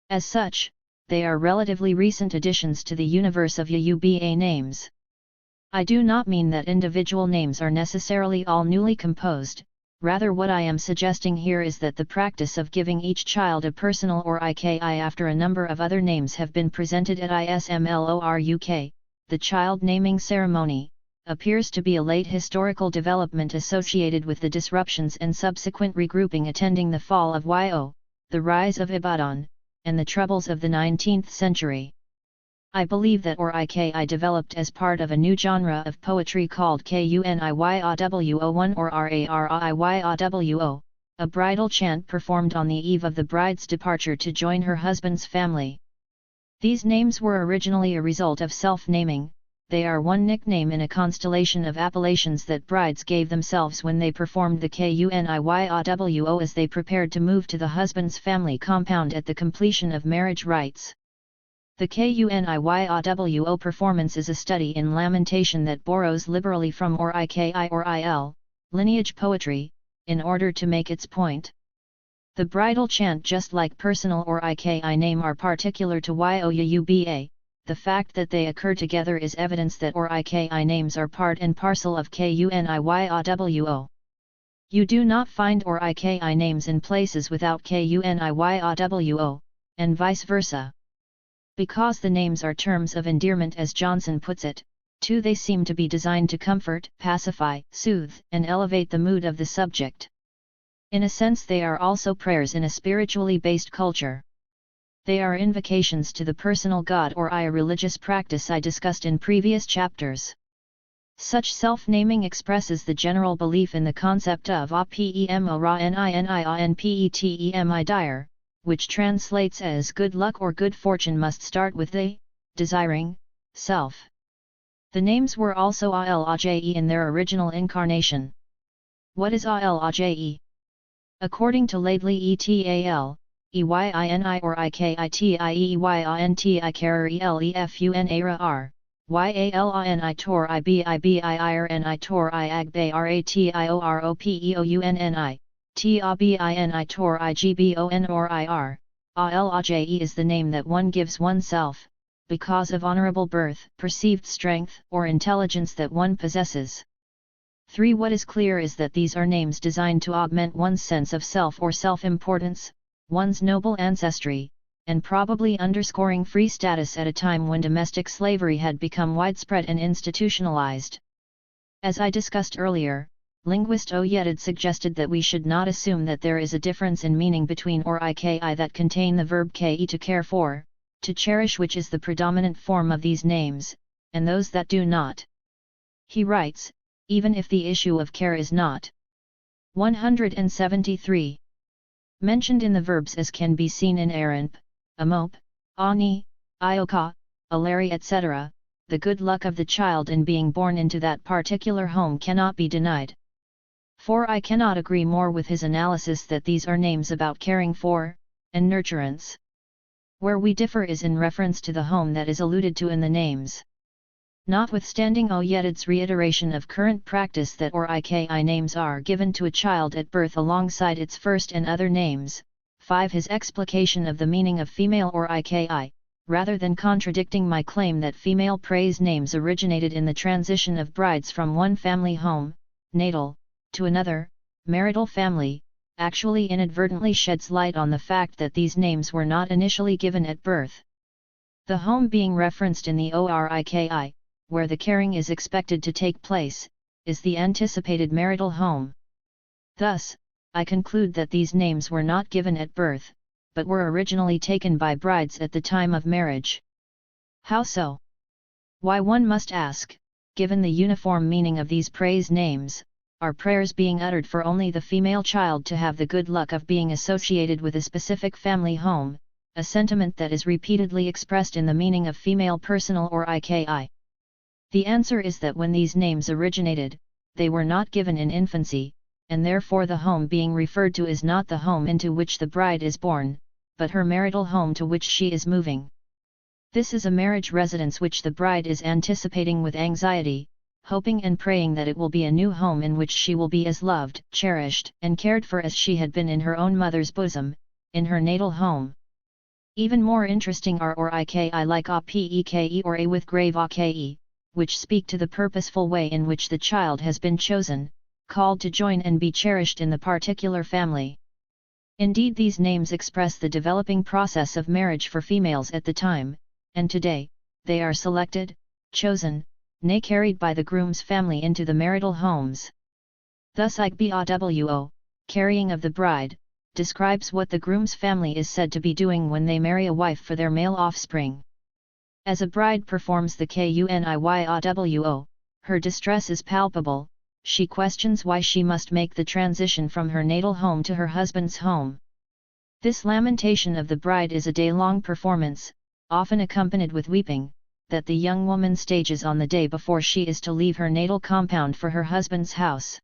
S1: As such, they are relatively recent additions to the universe of Yoruba names. I do not mean that individual names are necessarily all newly composed. Rather what I am suggesting here is that the practice of giving each child a personal Oriki after a number of other names have been presented at ISMLORUK, the child naming ceremony, appears to be a late historical development associated with the disruptions and subsequent regrouping attending the fall of Yo, the rise of Ibadan, and the troubles of the 19th century. I believe that Oriki developed as part of a new genre of poetry called Kuniyawon or Rariyawo, a bridal chant performed on the eve of the bride's departure to join her husband's family. These names were originally a result of self-naming, they are one nickname in a constellation of appellations that brides gave themselves when they performed the kuniyawao as they prepared to move to the husband's family compound at the completion of marriage rites. The kuniyawao performance is a study in lamentation that borrows liberally from or iki or il, lineage poetry, in order to make its point. The bridal chant, just like personal or iki name, are particular to Oyeuba. The fact that they occur together is evidence that or iki names are part and parcel of kuniyawao. You do not find or iki names in places without kuniyawao, and vice versa. Because the names are terms of endearment, as Johnson puts it, too, they seem to be designed to comfort, pacify, soothe, and elevate the mood of the subject. In a sense, they are also prayers in a spiritually based culture. They are invocations to the personal God or a religious practice I discussed in previous chapters. Such self-naming expresses the general belief in the concept of apemo ra ninionpetemi dire, which translates as good luck or good fortune must start with the desiring self. The names were also Alaje in their original incarnation. What is Alaje? According to Laidley etal, EYINI or IKITIEYINTI KARELEFUN ARA YALINI TOR IBIBIRNI TOR IAGBE RATIOROPEOUNNI TABINI TOR IGBON or IR. ALAJE is the name that one gives oneself, because of honorable birth, perceived strength, or intelligence that one possesses. 3. What is clear is that these are names designed to augment one's sense of self or self-importance, one's noble ancestry, and probably underscoring free status at a time when domestic slavery had become widespread and institutionalized. As I discussed earlier, linguist Oyedid suggested that we should not assume that there is a difference in meaning between or iki that contain the verb ke to care for, to cherish, which is the predominant form of these names, and those that do not. He writes, even if the issue of care is not 173 mentioned in the verbs as can be seen in Aranp, Amop, Ani, Ioka, Alari etc., the good luck of the child in being born into that particular home cannot be denied. For I cannot agree more with his analysis that these are names about caring for, and nurturance. Where we differ is in reference to the home that is alluded to in the names. Notwithstanding Oyedid's reiteration of current practice that or iki names are given to a child at birth alongside its first and other names, 5. His explication of the meaning of female or iki, rather than contradicting my claim that female praise names originated in the transition of brides from one family home, natal, to another, marital family, actually inadvertently sheds light on the fact that these names were not initially given at birth. The home being referenced in the ORIKI, where the caring is expected to take place, is the anticipated marital home. Thus, I conclude that these names were not given at birth, but were originally taken by brides at the time of marriage. How so? Why, one must ask, given the uniform meaning of these praise names, are prayers being uttered for only the female child to have the good luck of being associated with a specific family home, a sentiment that is repeatedly expressed in the meaning of female personal or IKI? The answer is that when these names originated, they were not given in infancy, and therefore the home being referred to is not the home into which the bride is born, but her marital home to which she is moving. This is a marriage residence which the bride is anticipating with anxiety, hoping and praying that it will be a new home in which she will be as loved, cherished, and cared for as she had been in her own mother's bosom, in her natal home. Even more interesting are or IKI like APEKE or A with grave AKE, which speak to the purposeful way in which the child has been chosen, called to join and be cherished in the particular family. Indeed, these names express the developing process of marriage for females at the time, and today, they are selected, chosen, nay carried by the groom's family into the marital homes. Thus IGBAWO, carrying of the bride, describes what the groom's family is said to be doing when they marry a wife for their male offspring. As a bride performs the KUNIYAWO, her distress is palpable, she questions why she must make the transition from her natal home to her husband's home. This lamentation of the bride is a day-long performance, often accompanied with weeping, that the young woman stages on the day before she is to leave her natal compound for her husband's house.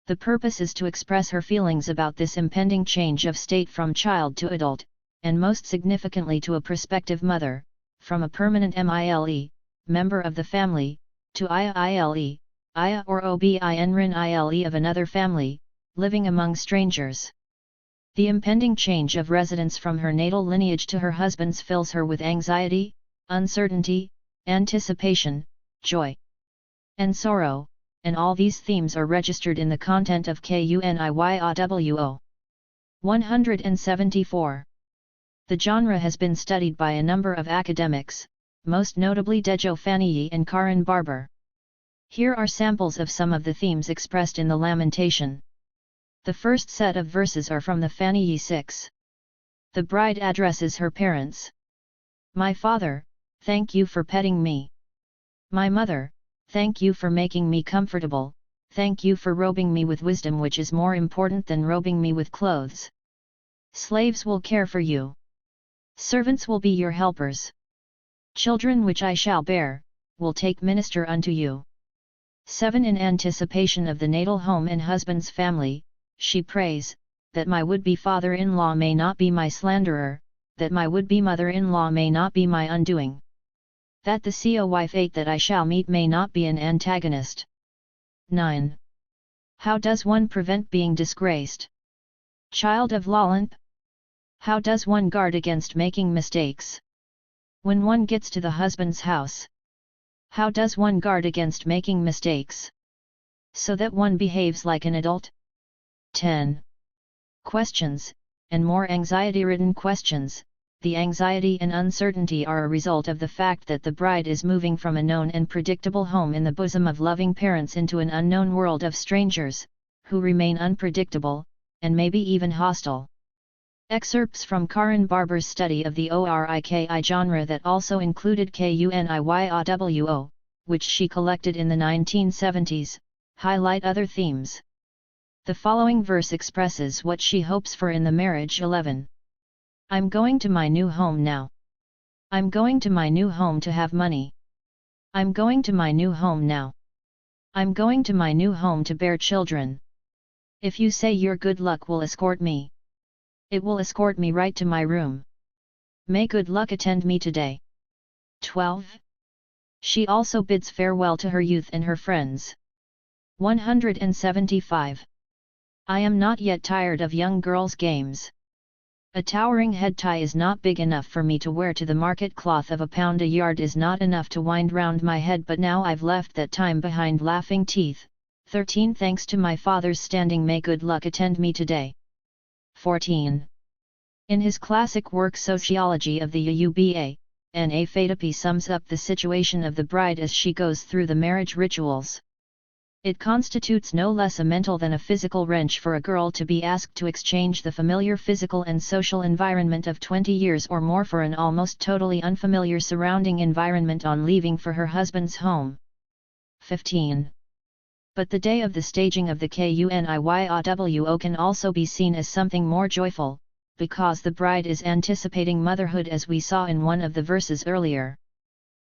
S1: The purpose is to express her feelings about this impending change of state from child to adult, and most significantly to a prospective mother, from a permanent MILE, member of the family, to IAILE, IA or OBINRIN-ILE of another family, living among strangers. The impending change of residence from her natal lineage to her husband's fills her with anxiety, uncertainty, anticipation, joy, and sorrow, and all these themes are registered in the content of KUNIYAWO. 174. The genre has been studied by a number of academics, most notably Dejo Faniyi and Karin Barber. Here are samples of some of the themes expressed in the lamentation. The first set of verses are from the Faniyi 6. The bride addresses her parents. My father, thank you for petting me. My mother, thank you for making me comfortable, thank you for robing me with wisdom, which is more important than robing me with clothes. Slaves will care for you. Servants will be your helpers. Children which I shall bear, will take minister unto you. 7. In anticipation of the natal home and husband's family, she prays, that my would-be father-in-law may not be my slanderer, that my would-be mother-in-law may not be my undoing. That the co-wife 8 that I shall meet may not be an antagonist. 9. How does one prevent being disgraced? Child of Lalamp? How does one guard against making mistakes? When one gets to the husband's house. How does one guard against making mistakes? So that one behaves like an adult? 10. Questions, and more anxiety-ridden questions. The anxiety and uncertainty are a result of the fact that the bride is moving from a known and predictable home in the bosom of loving parents into an unknown world of strangers, who remain unpredictable, and maybe even hostile. Excerpts from Karin Barber's study of the ORIKI genre that also included KUNIYAWO, which she collected in the 1970s, highlight other themes. The following verse expresses what she hopes for in the marriage. 11. I'm going to my new home now. I'm going to my new home to have money. I'm going to my new home now. I'm going to my new home to bear children. If you say your good luck will escort me, it will escort me right to my room. May good luck attend me today. 12. She also bids farewell to her youth and her friends. 175. I am not yet tired of young girls' games. A towering head tie is not big enough for me to wear to the market. Cloth of £1 a yard is not enough to wind round my head, but now I've left that time behind. Laughing teeth. 13. Thanks to my father's standing, may good luck attend me today. 14. In his classic work Sociology of the Uba, N.A. Fadapi sums up the situation of the bride as she goes through the marriage rituals. It constitutes no less a mental than a physical wrench for a girl to be asked to exchange the familiar physical and social environment of 20 years or more for an almost totally unfamiliar surrounding environment on leaving for her husband's home. 15. But the day of the staging of the KUNIYAWO can also be seen as something more joyful, because the bride is anticipating motherhood, as we saw in one of the verses earlier.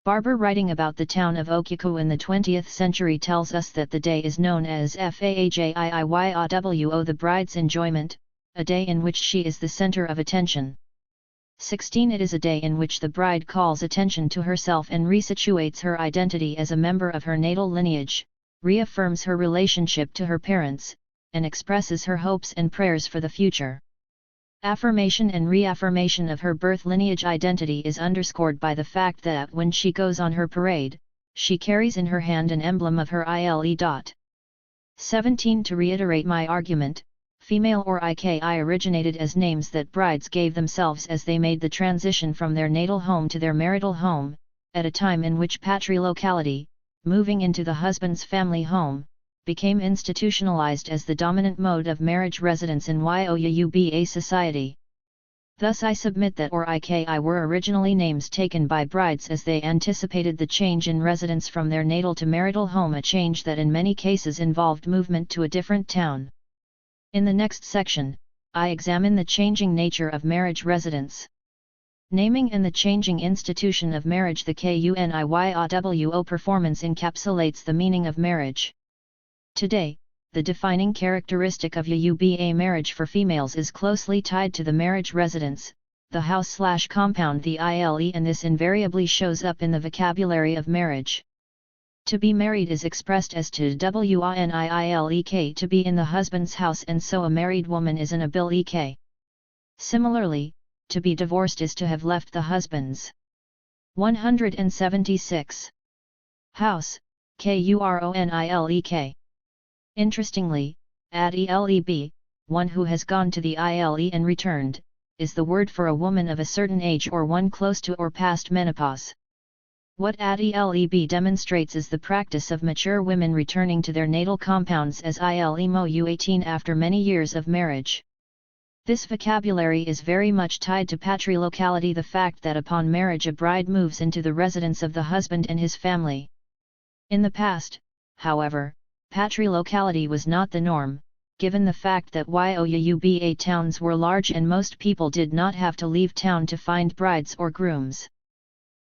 S1: Barber, writing about the town of Okyaku in the 20th century, tells us that the day is known as FAHJIIYAWO, the bride's enjoyment, a day in which she is the center of attention. 16. It is a day in which the bride calls attention to herself and resituates her identity as a member of her natal lineage, reaffirms her relationship to her parents, and expresses her hopes and prayers for the future. Affirmation and reaffirmation of her birth lineage identity is underscored by the fact that when she goes on her parade, she carries in her hand an emblem of her ILE. 17. To reiterate my argument, female or IKI originated as names that brides gave themselves as they made the transition from their natal home to their marital home, at a time in which patrilocality, moving into the husband's family home, became institutionalized as the dominant mode of marriage residence in Yoruba society. Thus I submit that IKI were originally names taken by brides as they anticipated the change in residence from their natal to marital home, a change that in many cases involved movement to a different town. In the next section, I examine the changing nature of marriage residence. Naming and the changing institution of marriage. The KUNIYAWO performance encapsulates the meaning of marriage. Today, the defining characteristic of UBA marriage for females is closely tied to the marriage residence, the house/compound, the ILE, and this invariably shows up in the vocabulary of marriage. To be married is expressed as to WANIILEK, to be in the husband's house, and so a married woman is an ABILEK. Similarly, to be divorced is to have left the husband's. 176. House, KURONILEK. Interestingly, ADELEB, one who has gone to the ILE and returned, is the word for a woman of a certain age or one close to or past menopause. What ADELEB demonstrates is the practice of mature women returning to their natal compounds as ILEMO U18 after many years of marriage. This vocabulary is very much tied to patrilocality, the fact that upon marriage a bride moves into the residence of the husband and his family. In the past, however, patrilocality was not the norm, given the fact that YOUBA towns were large and most people did not have to leave town to find brides or grooms.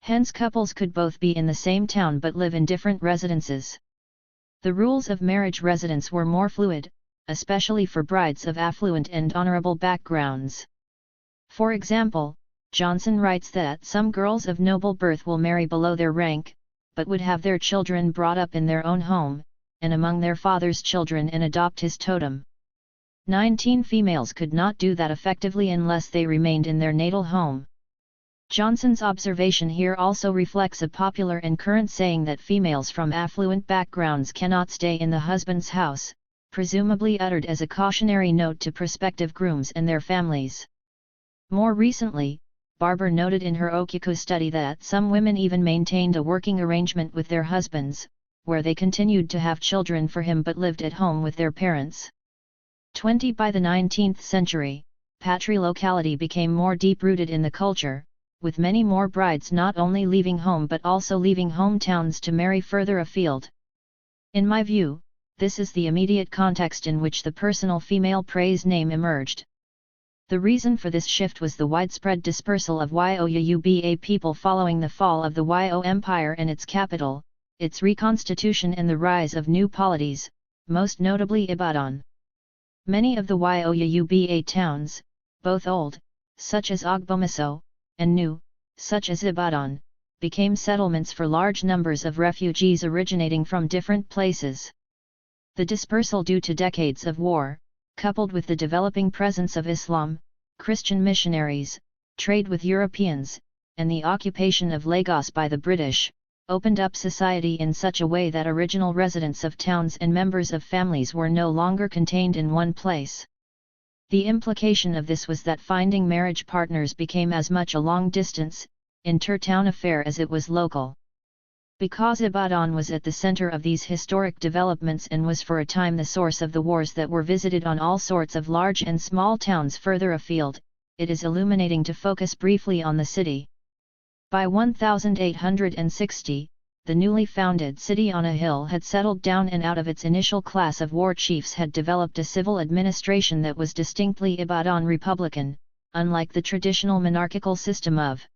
S1: Hence couples could both be in the same town but live in different residences. The rules of marriage residence were more fluid, especially for brides of affluent and honorable backgrounds. For example, Johnson writes that some girls of noble birth will marry below their rank, but would have their children brought up in their own home, and among their father's children, and adopt his totem. 19 females could not do that effectively unless they remained in their natal home. Johnson's observation here also reflects a popular and current saying that females from affluent backgrounds cannot stay in the husband's house, presumably uttered as a cautionary note to prospective grooms and their families. More recently, Barber noted in her Okyaku study that some women even maintained a working arrangement with their husbands, where they continued to have children for him but lived at home with their parents. 20 By the 19th century, patrilocality became more deep-rooted in the culture, with many more brides not only leaving home but also leaving hometowns to marry further afield. In my view, this is the immediate context in which the personal female praise name emerged. The reason for this shift was the widespread dispersal of YOUBA people following the fall of the YO Empire and its capital, its reconstitution, and the rise of new polities, most notably Ibadan. Many of the YOUBA towns, both old, such as Ogbomoso, and new, such as Ibadan, became settlements for large numbers of refugees originating from different places. The dispersal due to decades of war, coupled with the developing presence of Islam, Christian missionaries, trade with Europeans, and the occupation of Lagos by the British, opened up society in such a way that original residents of towns and members of families were no longer contained in one place. The implication of this was that finding marriage partners became as much a long-distance, inter-town affair as it was local. Because Ibadan was at the center of these historic developments and was for a time the source of the wars that were visited on all sorts of large and small towns further afield, it is illuminating to focus briefly on the city. By 1860, the newly founded city on a hill had settled down, and out of its initial class of war chiefs had developed a civil administration that was distinctly Ibadan Republican, unlike the traditional monarchical system of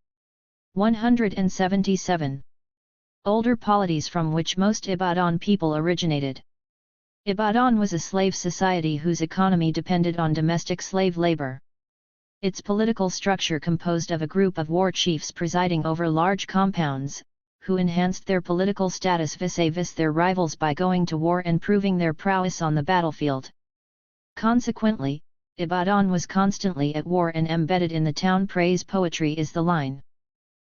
S1: 177. Older polities from which most Ibadan people originated. Ibadan was a slave society whose economy depended on domestic slave labor. Its political structure composed of a group of war chiefs presiding over large compounds, who enhanced their political status vis-a-vis their rivals by going to war and proving their prowess on the battlefield. Consequently, Ibadan was constantly at war, and embedded in the town praise poetry is the line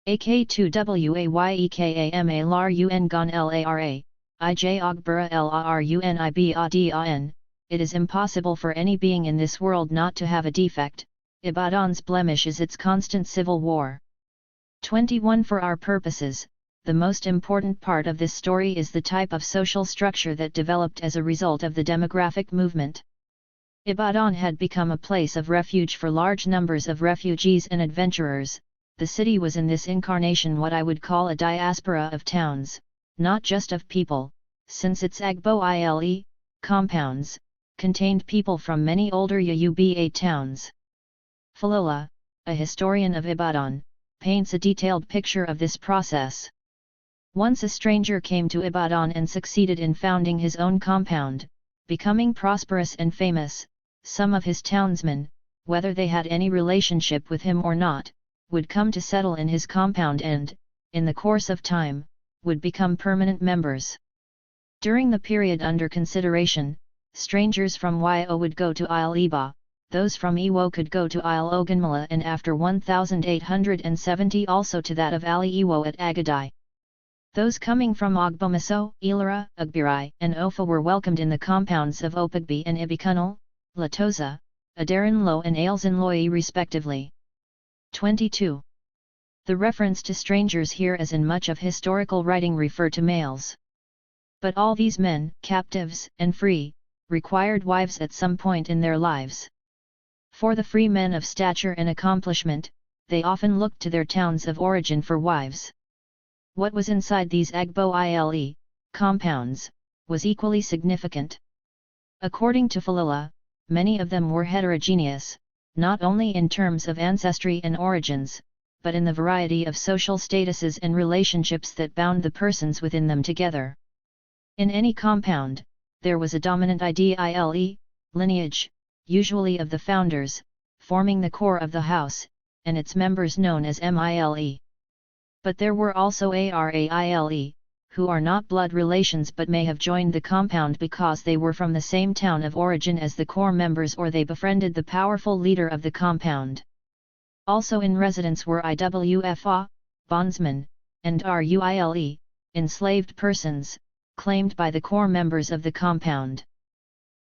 S1: AK2WAYEKAMA LARUN GON LARA, IJ OGBURA LARUNIBADAN, it is impossible for any being in this world not to have a defect. Ibadan's blemish is its constant civil war. 21 For our purposes, the most important part of this story is the type of social structure that developed as a result of the demographic movement. Ibadan had become a place of refuge for large numbers of refugees and adventurers. The city was in this incarnation what I would call a diaspora of towns, not just of people, since its Agbo Ile compounds contained people from many older Yoruba towns. Falola, a historian of Ibadan, paints a detailed picture of this process. Once a stranger came to Ibadan and succeeded in founding his own compound, becoming prosperous and famous. Some of his townsmen, whether they had any relationship with him or not, would come to settle in his compound and, in the course of time, would become permanent members. During the period under consideration, strangers from Yo would go to Isle Iba, those from Iwo could go to Isle Ogunmala, and after 1870 also to that of Ali Iwo at Agadai. Those coming from Ogbomaso, Ilara, Ugbirai, and Ofa were welcomed in the compounds of Opagbi and Ibikunal, Latoza, Adaranlo and Ailsanloyi respectively. 22. The reference to strangers here as in much of historical writing refer to males. But all these men, captives and free, required wives at some point in their lives. For the free men of stature and accomplishment, they often looked to their towns of origin for wives. What was inside these Agbo Ile compounds was equally significant. According to Falala, many of them were heterogeneous, not only in terms of ancestry and origins, but in the variety of social statuses and relationships that bound the persons within them together. In any compound, there was a dominant idile, lineage, usually of the founders, forming the core of the house, and its members known as Mile. But there were also Araile, who are not blood relations but may have joined the compound because they were from the same town of origin as the core members or they befriended the powerful leader of the compound. Also in residence were Iwfa, bondsmen, and Ruile, enslaved persons, claimed by the core members of the compound.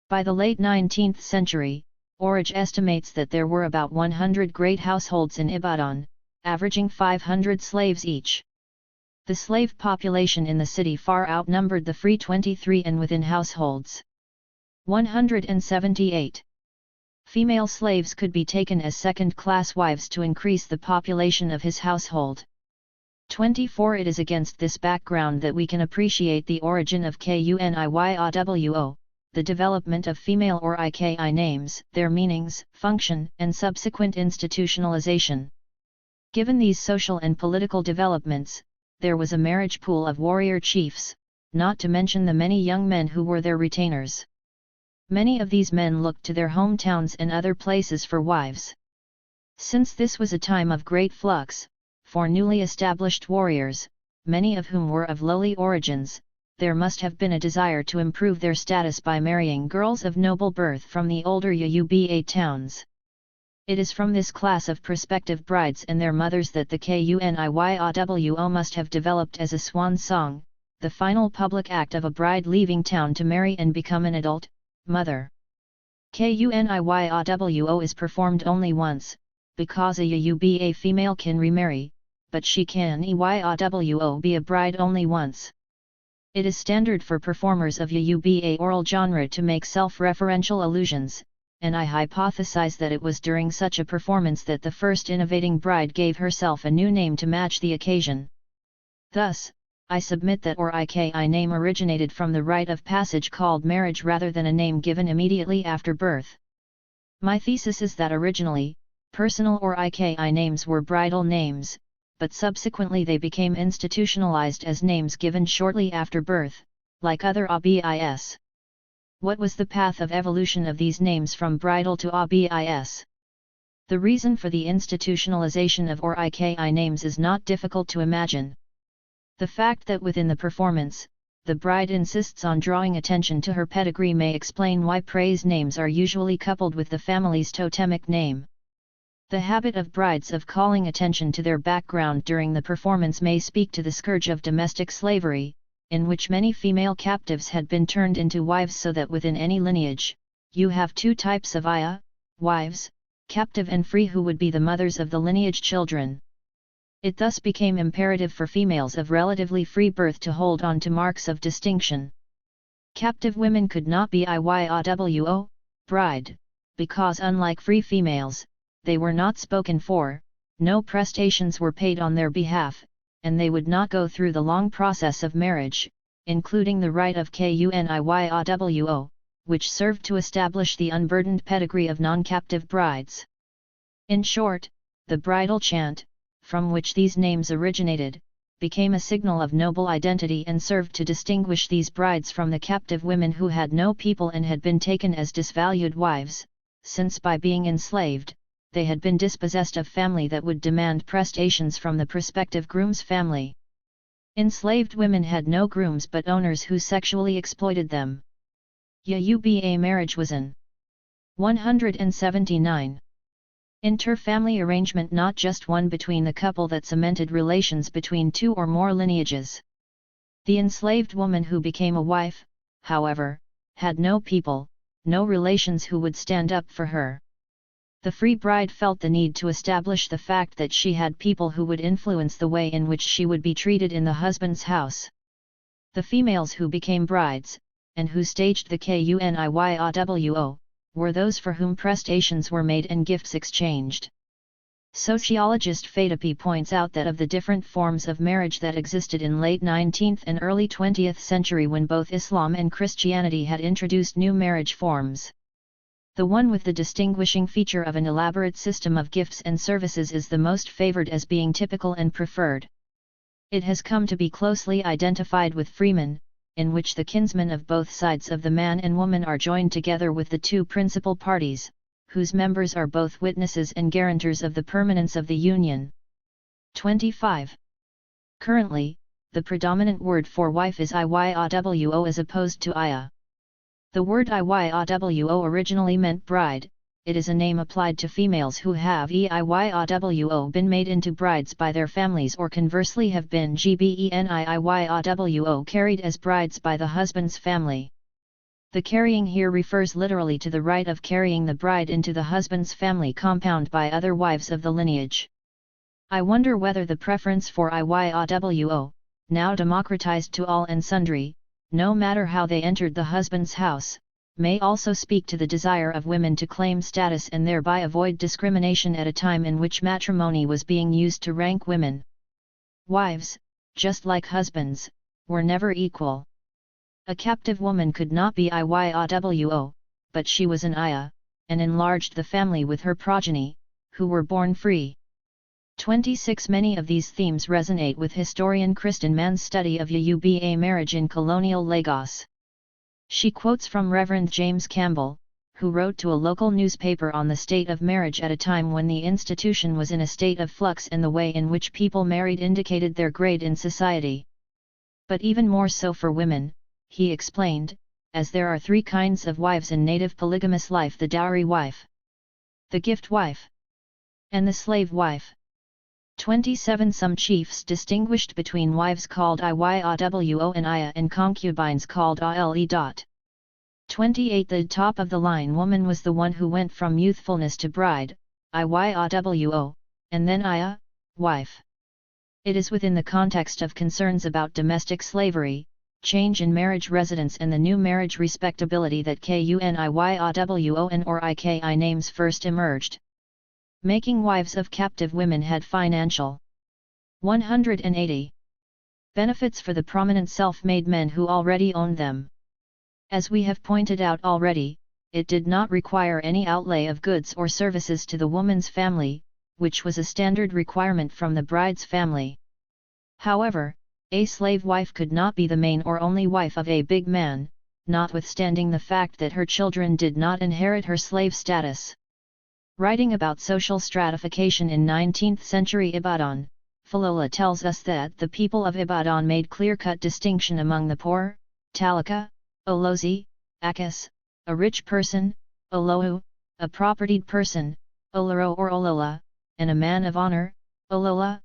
S1: By the late 19th century, Orage estimates that there were about 100 great households in Ibadan, averaging 500 slaves each. The slave population in the city far outnumbered the free 23 and within households. 178. Female slaves could be taken as second-class wives to increase the population of his household. 24. It is against this background that we can appreciate the origin of Kuniyawo, the development of female or Iki names, their meanings, function, and subsequent institutionalization. Given these social and political developments, there was a marriage pool of warrior chiefs, not to mention the many young men who were their retainers. Many of these men looked to their hometowns and other places for wives. Since this was a time of great flux, for newly established warriors, many of whom were of lowly origins, there must have been a desire to improve their status by marrying girls of noble birth from the older Yuba towns. It is from this class of prospective brides and their mothers that the Kuniyawo must have developed as a swan song, the final public act of a bride leaving town to marry and become an adult mother. Kuniyawo is performed only once, because a Yuba female can remarry, but she can be a bride only once. It is standard for performers of Yuba oral genre to make self-referential allusions, and I hypothesize that it was during such a performance that the first innovating bride gave herself a new name to match the occasion. Thus, I submit that Iki name originated from the rite of passage called marriage rather than a name given immediately after birth. My thesis is that originally, personal or Iki names were bridal names, but subsequently they became institutionalized as names given shortly after birth, like other ABIS. What was the path of evolution of these names from bridal to ABIS? The reason for the institutionalization of Iki names is not difficult to imagine. The fact that within the performance, the bride insists on drawing attention to her pedigree may explain why praise names are usually coupled with the family's totemic name. The habit of brides of calling attention to their background during the performance may speak to the scourge of domestic slavery, in which many female captives had been turned into wives, so that within any lineage, you have two types of wives, captive and free, who would be the mothers of the lineage children. It thus became imperative for females of relatively free birth to hold on to marks of distinction. Captive women could not be Iyawo, bride, because unlike free females, they were not spoken for, no prestations were paid on their behalf, and they would not go through the long process of marriage, including the rite of Kuniyawo, which served to establish the unburdened pedigree of non-captive brides. In short, the bridal chant, from which these names originated, became a signal of noble identity and served to distinguish these brides from the captive women who had no people and had been taken as disvalued wives, since by being enslaved, they had been dispossessed of family that would demand prestations from the prospective groom's family. Enslaved women had no grooms but owners who sexually exploited them. Oyewumi marriage was an 179. Inter-family arrangement, not just one between the couple that cemented relations between two or more lineages. The enslaved woman who became a wife, however, had no people, no relations who would stand up for her. The free bride felt the need to establish the fact that she had people who would influence the way in which she would be treated in the husband's house. The females who became brides, and who staged the kuniywo, were those for whom prestations were made and gifts exchanged. Sociologist Fadapi points out that of the different forms of marriage that existed in late 19th and early 20th century when both Islam and Christianity had introduced new marriage forms, the one with the distinguishing feature of an elaborate system of gifts and services is the most favored as being typical and preferred. It has come to be closely identified with Freeman, in which the kinsmen of both sides of the man and woman are joined together with the two principal parties, whose members are both witnesses and guarantors of the permanence of the union. 25. Currently, the predominant word for wife is Iyawo as opposed to Iya. The word Iyawo originally meant bride. It is a name applied to females who have Iyawo been made into brides by their families or conversely have been Iyawo carried as brides by the husband's family. The carrying here refers literally to the rite of carrying the bride into the husband's family compound by other wives of the lineage. I wonder whether the preference for Iyawo, now democratized to all and sundry, no matter how they entered the husband's house, may also speak to the desire of women to claim status and thereby avoid discrimination at a time in which matrimony was being used to rank women. Wives, just like husbands, were never equal. A captive woman could not be Iyawo, but she was an Iya, and enlarged the family with her progeny, who were born free. 26. Many of these themes resonate with historian Kristen Mann's study of Oyewumi marriage in colonial Lagos. She quotes from Reverend James Campbell, who wrote to a local newspaper on the state of marriage at a time when the institution was in a state of flux and the way in which people married indicated their grade in society. But even more so for women, he explained, as there are three kinds of wives in native polygamous life: the dowry wife, the gift wife, and the slave wife. 27. Some chiefs distinguished between wives called Iyawo and Iya and concubines called Ale. 28. The top-of-the-line woman was the one who went from youthfulness to bride, Iyawo, and then Iya, wife. It is within the context of concerns about domestic slavery, change in marriage residence and the new marriage respectability that Iyawo and or Iki names first emerged. Making wives of captive women had financial 180 benefits for the prominent self-made men who already owned them. As we have pointed out already, it did not require any outlay of goods or services to the woman's family, which was a standard requirement from the bride's family. However, a slave wife could not be the main or only wife of a big man, notwithstanding the fact that her children did not inherit her slave status. Writing about social stratification in 19th century Ibadan, Falola tells us that the people of Ibadan made clear-cut distinction among the poor, Talaka, Olozi, Akas, a rich person, Olowu, a propertied person, Oloro or Olola, and a man of honor, Olola.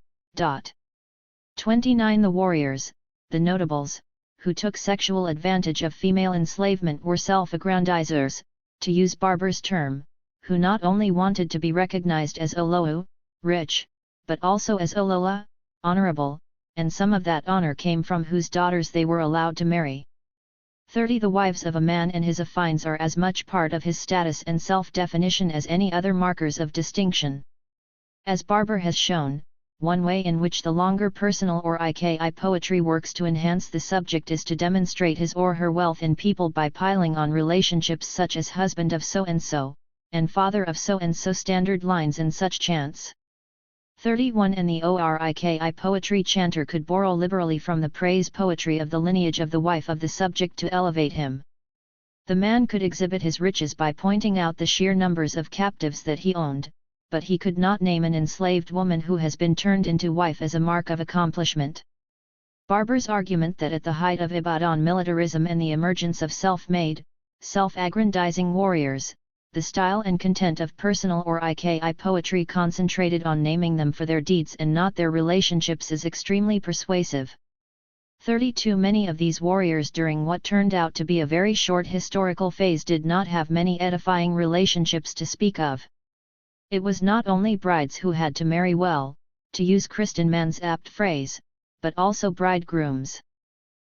S1: 29. The warriors, the notables, who took sexual advantage of female enslavement were self-aggrandizers, to use Barber's term, who not only wanted to be recognized as Olowu, rich, but also as Olola, honorable, and some of that honor came from whose daughters they were allowed to marry. 30. The wives of a man and his affines are as much part of his status and self-definition as any other markers of distinction. As Barber has shown, one way in which the longer personal or Iki poetry works to enhance the subject is to demonstrate his or her wealth in people by piling on relationships such as husband of so-and-so, and father of so-and-so standard lines and such chants. 31 And the Oriki poetry chanter could borrow liberally from the praise poetry of the lineage of the wife of the subject to elevate him. The man could exhibit his riches by pointing out the sheer numbers of captives that he owned, but he could not name an enslaved woman who has been turned into wife as a mark of accomplishment. Barber's argument that at the height of Ibadan militarism and the emergence of self-made, self-aggrandizing warriors, the style and content of personal Oriki poetry concentrated on naming them for their deeds and not their relationships is extremely persuasive. 32 Many of these warriors during what turned out to be a very short historical phase did not have many edifying relationships to speak of. It was not only brides who had to marry well, to use Kristen Mann's apt phrase, but also bridegrooms.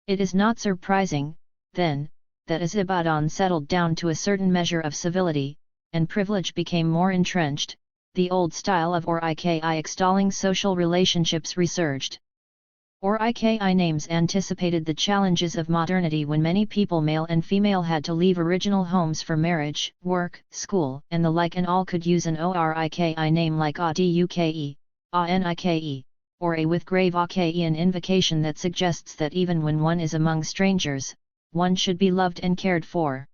S1: It is not surprising, then, that as Ibadan settled down to a certain measure of civility, and privilege became more entrenched, the old style of Oriki extolling social relationships resurged. Oriki names anticipated the challenges of modernity when many people male and female had to leave original homes for marriage, work, school, and the like, and all could use an Oriki name like Aduke, Anike, or a with grave Ake, an invocation that suggests that even when one is among strangers, one should be loved and cared for.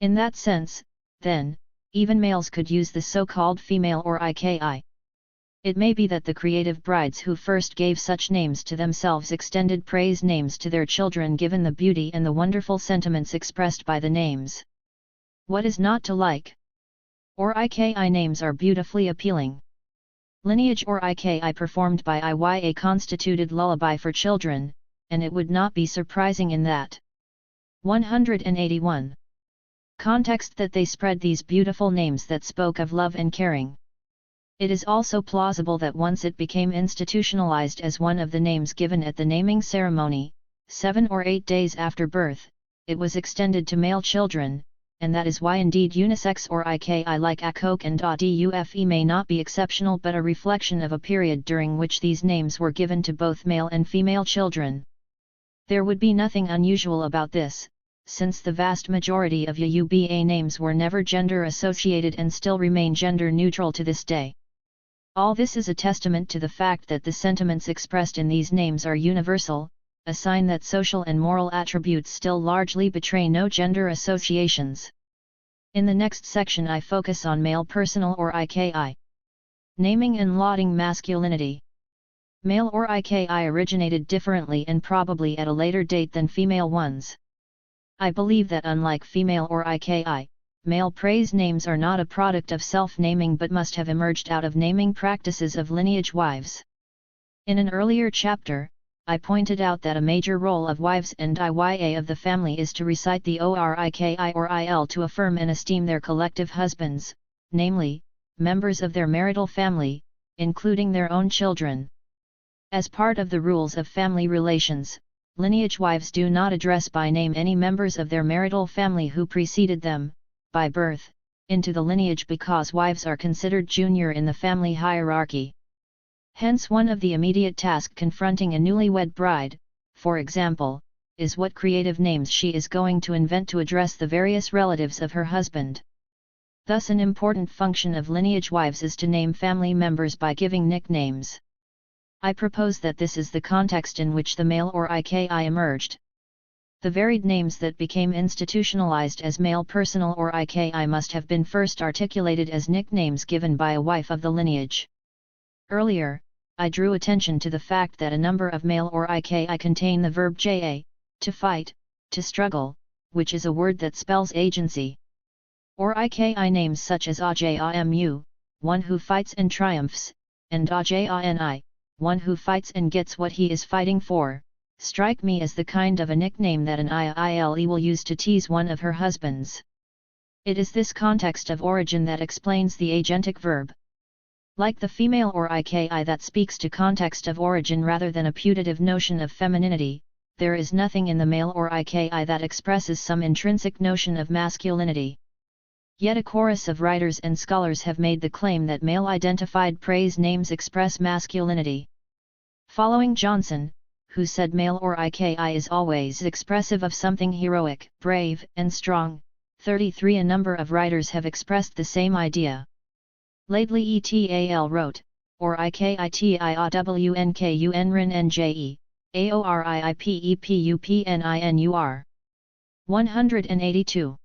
S1: In that sense, then, even males could use the so-called female Oriki. It may be that the creative brides who first gave such names to themselves extended praise names to their children given the beauty and the wonderful sentiments expressed by the names. What is not to like? Oriki names are beautifully appealing. Lineage Oriki performed by Iya constituted lullaby for children, and it would not be surprising in that. 181. Context that they spread these beautiful names that spoke of love and caring. It is also plausible that once it became institutionalized as one of the names given at the naming ceremony, 7 or 8 days after birth, it was extended to male children, and that is why indeed unisex Oriki like Akok and Adufe may not be exceptional but a reflection of a period during which these names were given to both male and female children. There would be nothing unusual about this, since the vast majority of Yoruba names were never gender associated and still remain gender neutral to this day. All this is a testament to the fact that the sentiments expressed in these names are universal, a sign that social and moral attributes still largely betray no gender associations. In the next section I focus on male personal Oriki. Naming and lauding masculinity. Male Oriki originated differently and probably at a later date than female ones. I believe that unlike female Oriki, male praise names are not a product of self-naming but must have emerged out of naming practices of lineage wives. In an earlier chapter, I pointed out that a major role of wives and Iya of the family is to recite the Oriki or Il to affirm and esteem their collective husbands, namely, members of their marital family, including their own children. As part of the rules of family relations, lineage wives do not address by name any members of their marital family who preceded them, by birth, into the lineage because wives are considered junior in the family hierarchy. Hence one of the immediate tasks confronting a newlywed bride, for example, is what creative names she is going to invent to address the various relatives of her husband. Thus an important function of lineage wives is to name family members by giving nicknames. I propose that this is the context in which the male Oriki emerged. The varied names that became institutionalized as male personal Oriki must have been first articulated as nicknames given by a wife of the lineage. Earlier, I drew attention to the fact that a number of male Oriki contain the verb ja, to fight, to struggle, which is a word that spells agency. Oriki names such as Ajamu, one who fights and triumphs, and Ajani, one who fights and gets what he is fighting for, strike me as the kind of a nickname that an Ile will use to tease one of her husbands. It is this context of origin that explains the agentic verb. Like the female Oriki that speaks to context of origin rather than a putative notion of femininity, there is nothing in the male Oriki that expresses some intrinsic notion of masculinity. Yet a chorus of writers and scholars have made the claim that male-identified praise names express masculinity. Following Johnson, who said male Oriki is always expressive of something heroic, brave, and strong, 33 a number of writers have expressed the same idea. Laidley et al. wrote, or ikitiawunkunje, aoriipepupninur. 182.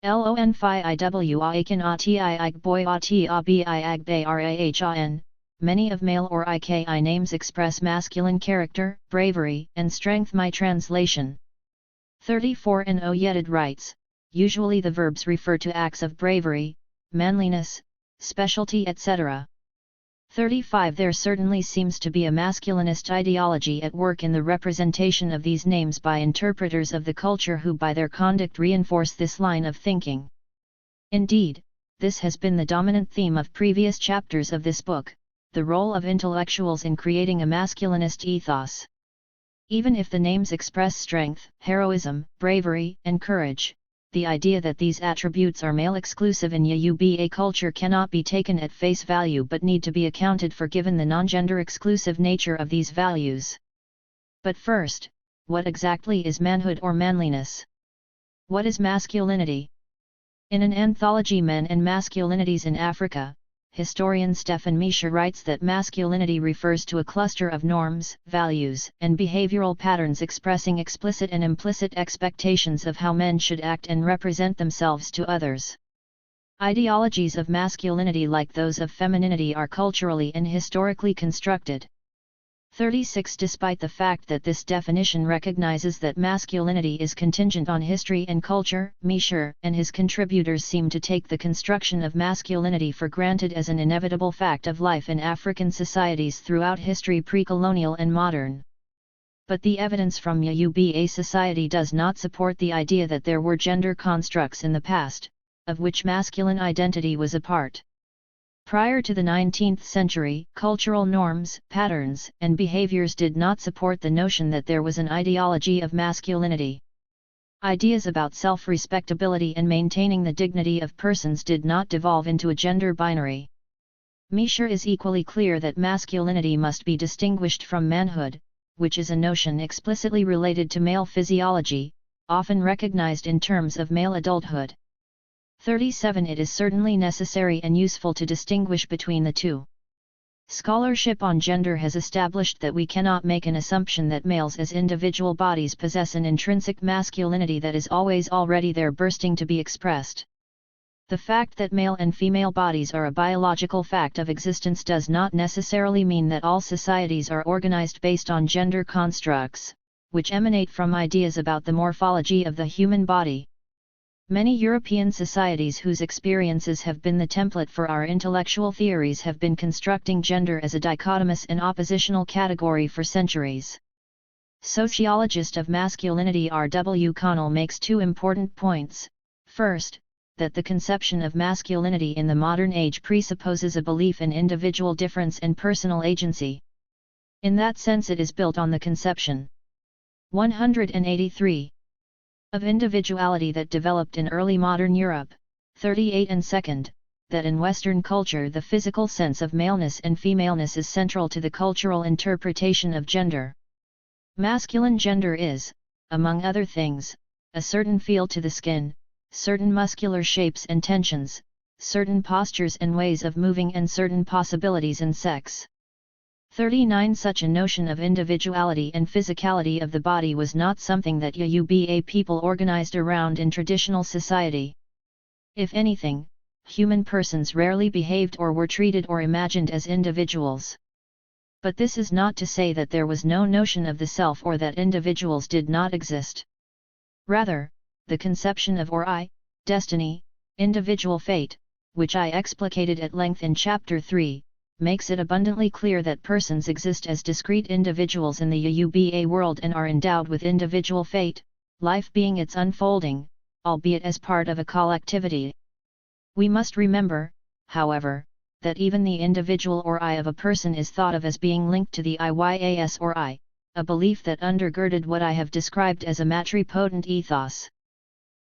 S1: Lon phi iwa akin ati ig boy ati abi ig bay rahan. Many of male or iki names express masculine character, bravery, and strength. My translation. 34 and Oyedid writes, usually the verbs refer to acts of bravery, manliness, specialty etc. 35 There certainly seems to be a masculinist ideology at work in the representation of these names by interpreters of the culture who by their conduct reinforce this line of thinking. Indeed, this has been the dominant theme of previous chapters of this book, the role of intellectuals in creating a masculinist ethos. Even if the names express strength, heroism, bravery, and courage, the idea that these attributes are male-exclusive in Yoruba culture cannot be taken at face value but need to be accounted for given the non-gender-exclusive nature of these values. But first, what exactly is manhood or manliness? What is masculinity? In an anthology Men and Masculinities in Africa, historian Stefan Mischer writes that masculinity refers to a cluster of norms, values, and behavioral patterns expressing explicit and implicit expectations of how men should act and represent themselves to others. Ideologies of masculinity like those of femininity are culturally and historically constructed. 36 Despite the fact that this definition recognizes that masculinity is contingent on history and culture, Mischer and his contributors seem to take the construction of masculinity for granted as an inevitable fact of life in African societies throughout history, pre-colonial and modern. But the evidence from Yoruba society does not support the idea that there were gender constructs in the past, of which masculine identity was a part. Prior to the 19th century, cultural norms, patterns, and behaviors did not support the notion that there was an ideology of masculinity. Ideas about self-respectability and maintaining the dignity of persons did not devolve into a gender binary. Mischer is equally clear that masculinity must be distinguished from manhood, which is a notion explicitly related to male physiology, often recognized in terms of male adulthood. 37 It is certainly necessary and useful to distinguish between the two. Scholarship on gender has established that we cannot make an assumption that males as individual bodies possess an intrinsic masculinity that is always already there bursting to be expressed. The fact that male and female bodies are a biological fact of existence does not necessarily mean that all societies are organized based on gender constructs, which emanate from ideas about the morphology of the human body. Many European societies whose experiences have been the template for our intellectual theories have been constructing gender as a dichotomous and oppositional category for centuries. Sociologist of masculinity R. W. Connell makes two important points. First, that the conception of masculinity in the modern age presupposes a belief in individual difference and personal agency. In that sense it is built on the conception 183 of individuality that developed in early modern Europe. 38 and second, that in Western culture the physical sense of maleness and femaleness is central to the cultural interpretation of gender. Masculine gender is, among other things, a certain feel to the skin, certain muscular shapes and tensions, certain postures and ways of moving and certain possibilities in sex. 39 Such a notion of individuality and physicality of the body was not something that Yoruba people organized around in traditional society. If anything, human persons rarely behaved or were treated or imagined as individuals. But this is not to say that there was no notion of the self or that individuals did not exist. Rather, the conception of destiny, individual fate, which I explicated at length in Chapter 3, makes it abundantly clear that persons exist as discrete individuals in the Yoruba world and are endowed with individual fate, life being its unfolding, albeit as part of a collectivity. We must remember, however, that even the individual or I of a person is thought of as being linked to the IYAS or I, a belief that undergirded what I have described as a matripotent ethos.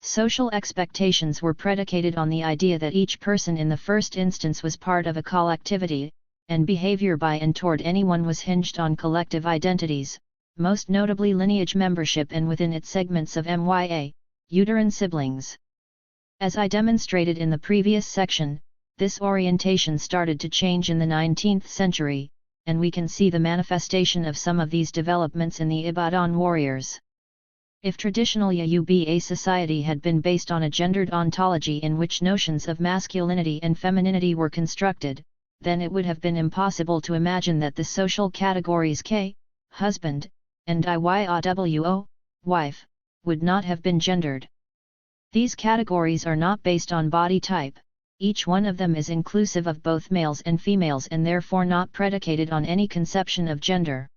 S1: Social expectations were predicated on the idea that each person in the first instance was part of a collectivity, and behavior by and toward anyone was hinged on collective identities, most notably lineage membership and within its segments of MYA, uterine siblings. As I demonstrated in the previous section, This orientation started to change in the 19th century, and we can see the manifestation of some of these developments in the Ibadan warriors. If traditional Yoruba society had been based on a gendered ontology in which notions of masculinity and femininity were constructed, then it would have been impossible to imagine that the social categories K, husband, and Iyawo, wife, would not have been gendered. These categories are not based on body type, each one of them is inclusive of both males and females and therefore not predicated on any conception of gender.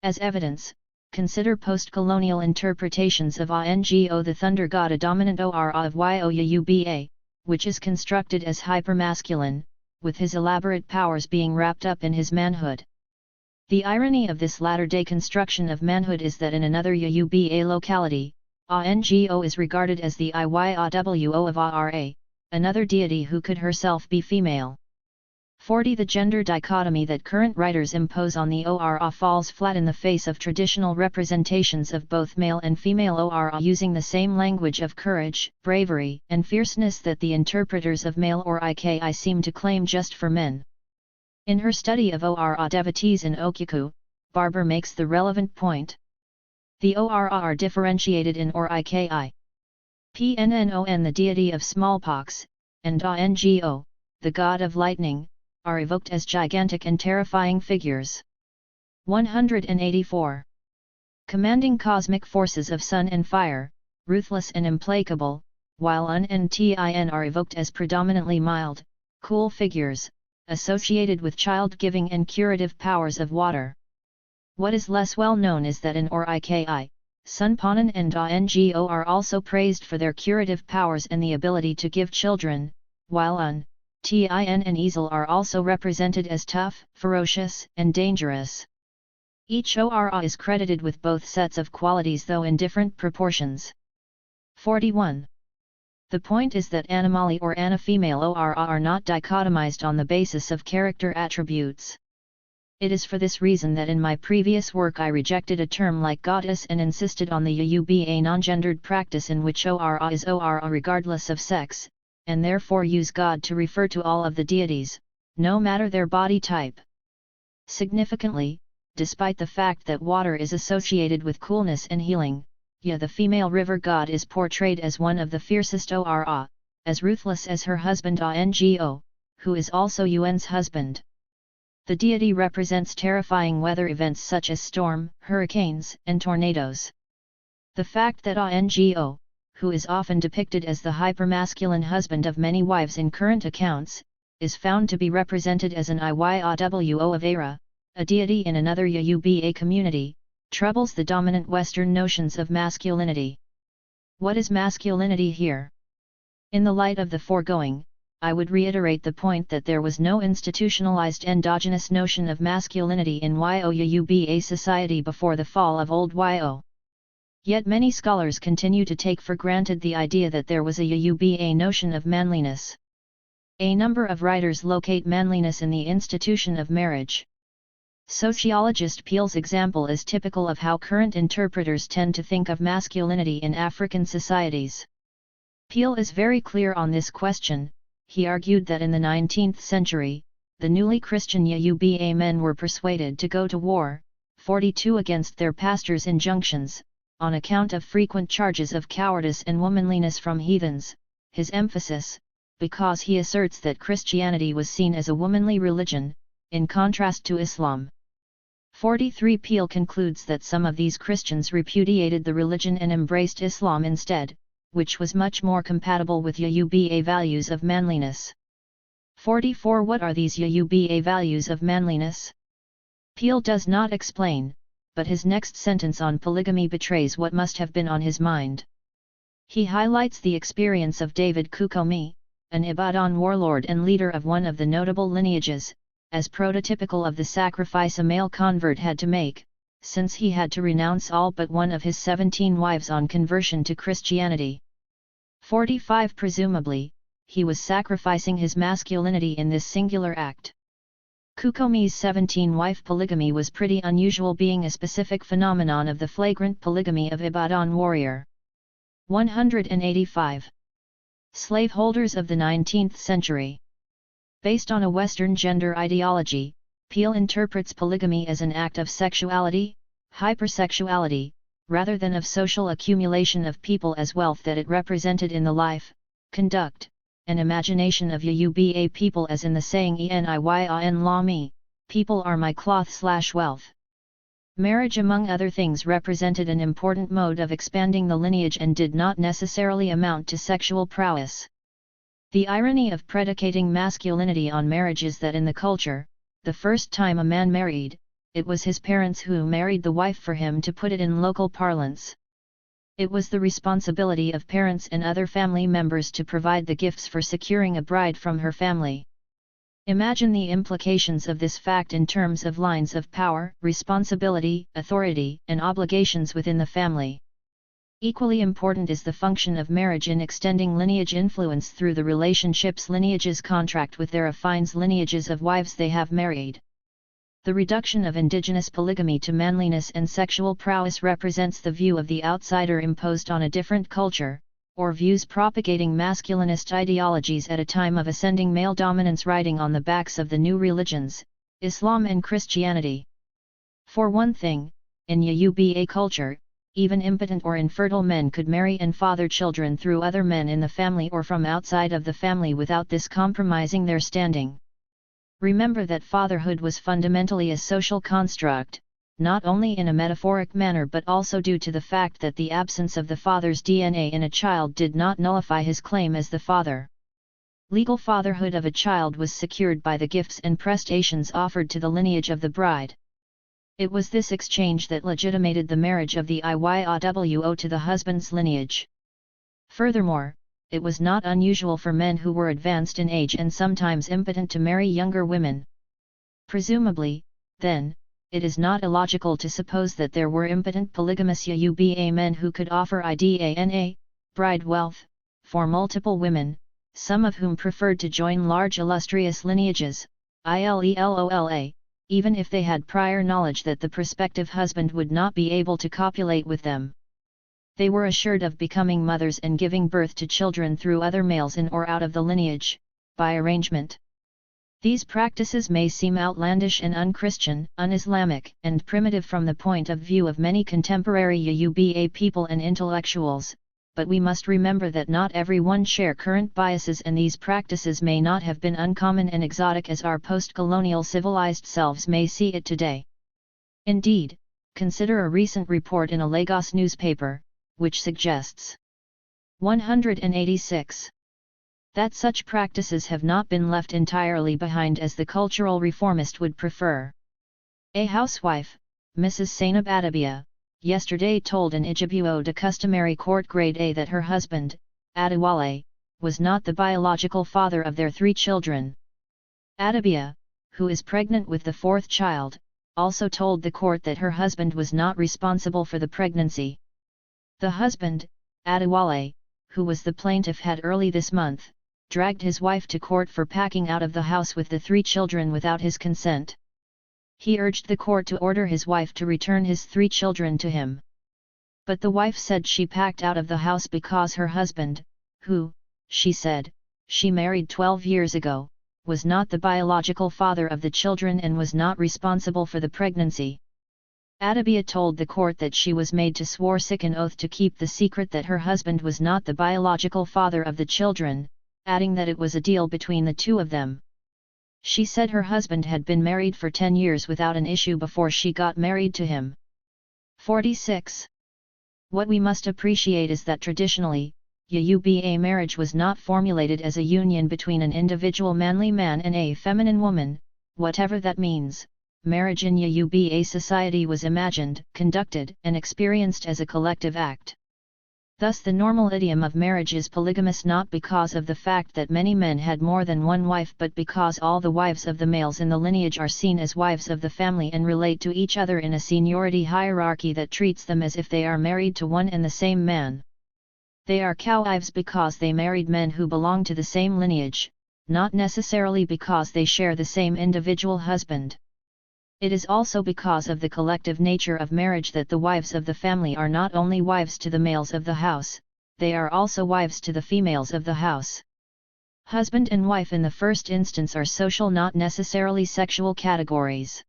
S1: As evidence, consider post-colonial interpretations of Ongo, the thunder god, a dominant Ora of Yoruba, which is constructed as hypermasculine, with his elaborate powers being wrapped up in his manhood. The irony of this latter-day construction of manhood is that in another Yoruba locality, Ongo is regarded as the Iyawo of Ara, another deity who could herself be female. 40. The gender dichotomy that current writers impose on the Ora falls flat in the face of traditional representations of both male and female Ora using the same language of courage, bravery, and fierceness that the interpreters of male or Iki seem to claim just for men. In her study of Ora devotees in Okyaku, Barber makes the relevant point. The Ora are differentiated in or Iki. Pnnon, the deity of smallpox, and Ongo, the god of lightning, are evoked as gigantic and terrifying figures. 184. Commanding cosmic forces of sun and fire, ruthless and implacable, while Un and Tin are evoked as predominantly mild, cool figures, associated with child-giving and curative powers of water. What is less well known is that in or Iki, Sunponan and Ongo are also praised for their curative powers and the ability to give children, while Un, Tin and Easel are also represented as tough, ferocious, and dangerous. Each Ora is credited with both sets of qualities though in different proportions. 41. The point is that Animali or Ana-female Ora are not dichotomized on the basis of character attributes. It is for this reason that in my previous work I rejected a term like goddess and insisted on the Yoruba non-gendered practice in which Ora is Ora regardless of sex, and therefore use God to refer to all of the deities, no matter their body type. Significantly, despite the fact that water is associated with coolness and healing, the female river god is portrayed as one of the fiercest Ora, as ruthless as her husband Ongo, who is also Un's husband. The deity represents terrifying weather events such as storm, hurricanes, and tornadoes. The fact that Ongo, who is often depicted as the hypermasculine husband of many wives in current accounts, is found to be represented as an Iyawo of Ara, a deity in another Yoruba community, troubles the dominant Western notions of masculinity. What is masculinity here? In the light of the foregoing, I would reiterate the point that there was no institutionalized endogenous notion of masculinity in Yoruba society before the fall of Old Yo. Yet many scholars continue to take for granted the idea that there was a Yoruba notion of manliness. A number of writers locate manliness in the institution of marriage. Sociologist Peel's example is typical of how current interpreters tend to think of masculinity in African societies. Peel is very clear on this question. He argued that in the 19th century, the newly Christian Yoruba men were persuaded to go to war, 42 against their pastors' injunctions, on account of frequent charges of cowardice and womanliness from heathens, his emphasis, because he asserts that Christianity was seen as a womanly religion, in contrast to Islam. 43. Peel concludes that some of these Christians repudiated the religion and embraced Islam instead, which was much more compatible with Yoruba values of manliness. 44. What are these Yoruba values of manliness? Peel does not explain, but his next sentence on polygamy betrays what must have been on his mind. He highlights the experience of David Kukomi, an Ibadan warlord and leader of one of the notable lineages, as prototypical of the sacrifice a male convert had to make, since he had to renounce all but one of his 17 wives on conversion to Christianity. 45. Presumably, he was sacrificing his masculinity in this singular act. Kukomi's 17-wife polygamy was pretty unusual, being a specific phenomenon of the flagrant polygamy of Ibadan warrior. 185. Slaveholders of the 19th century. Based on a Western gender ideology, Peel interprets polygamy as an act of sexuality, hypersexuality, rather than of social accumulation of people as wealth that it represented in the life, conduct, and imagination of Yoruba people, as in the saying Eniyan la me, people are my cloth/wealth. Marriage, among other things, represented an important mode of expanding the lineage and did not necessarily amount to sexual prowess. The irony of predicating masculinity on marriage is that in the culture, the first time a man married, it was his parents who married the wife for him, to put it in local parlance. It was the responsibility of parents and other family members to provide the gifts for securing a bride from her family. Imagine the implications of this fact in terms of lines of power, responsibility, authority, and obligations within the family. Equally important is the function of marriage in extending lineage influence through the relationships lineages contract with their affines lineages of wives they have married. The reduction of indigenous polygamy to manliness and sexual prowess represents the view of the outsider imposed on a different culture, or views propagating masculinist ideologies at a time of ascending male dominance riding on the backs of the new religions, Islam and Christianity. For one thing, in Yoruba culture, even impotent or infertile men could marry and father children through other men in the family or from outside of the family without this compromising their standing. Remember that fatherhood was fundamentally a social construct, not only in a metaphoric manner but also due to the fact that the absence of the father's DNA in a child did not nullify his claim as the father. Legal fatherhood of a child was secured by the gifts and prestations offered to the lineage of the bride. It was this exchange that legitimated the marriage of the Iyawo to the husband's lineage. Furthermore, it was not unusual for men who were advanced in age and sometimes impotent to marry younger women. Presumably, then, it is not illogical to suppose that there were impotent polygamous Yoruba men who could offer IDANA, bride wealth, for multiple women, some of whom preferred to join large illustrious lineages, ILELOLA, even if they had prior knowledge that the prospective husband would not be able to copulate with them. They were assured of becoming mothers and giving birth to children through other males in or out of the lineage, by arrangement. These practices may seem outlandish and un-Christian, un-Islamic, and primitive from the point of view of many contemporary Yoruba people and intellectuals, but we must remember that not everyone share current biases, and these practices may not have been uncommon and exotic as our post-colonial civilized selves may see it today. Indeed, consider a recent report in a Lagos newspaper, which suggests 186. That such practices have not been left entirely behind as the cultural reformist would prefer. A housewife, Mrs. Zainab Adabia, yesterday told an Ijebu de customary court grade A that her husband, Adewale, was not the biological father of their 3 children. Adabia, who is pregnant with the 4th child, also told the court that her husband was not responsible for the pregnancy. The husband, Adewale, who was the plaintiff, had early this month dragged his wife to court for packing out of the house with the 3 children without his consent. He urged the court to order his wife to return his 3 children to him. But the wife said she packed out of the house because her husband, who, she said, she married 12 years ago, was not the biological father of the children and was not responsible for the pregnancy. Adabia told the court that she was made to swear sick an oath to keep the secret that her husband was not the biological father of the children, adding that it was a deal between the two of them. She said her husband had been married for 10 years without an issue before she got married to him. 46. What we must appreciate is that traditionally, Yoruba marriage was not formulated as a union between an individual manly man and a feminine woman, whatever that means. Marriage in Yoruba society was imagined, conducted, and experienced as a collective act. Thus the normal idiom of marriage is polygamous, not because of the fact that many men had more than one wife, but because all the wives of the males in the lineage are seen as wives of the family and relate to each other in a seniority hierarchy that treats them as if they are married to one and the same man. They are co-wives because they married men who belong to the same lineage, not necessarily because they share the same individual husband. It is also because of the collective nature of marriage that the wives of the family are not only wives to the males of the house, they are also wives to the females of the house. Husband and wife in the first instance are social, not necessarily sexual categories.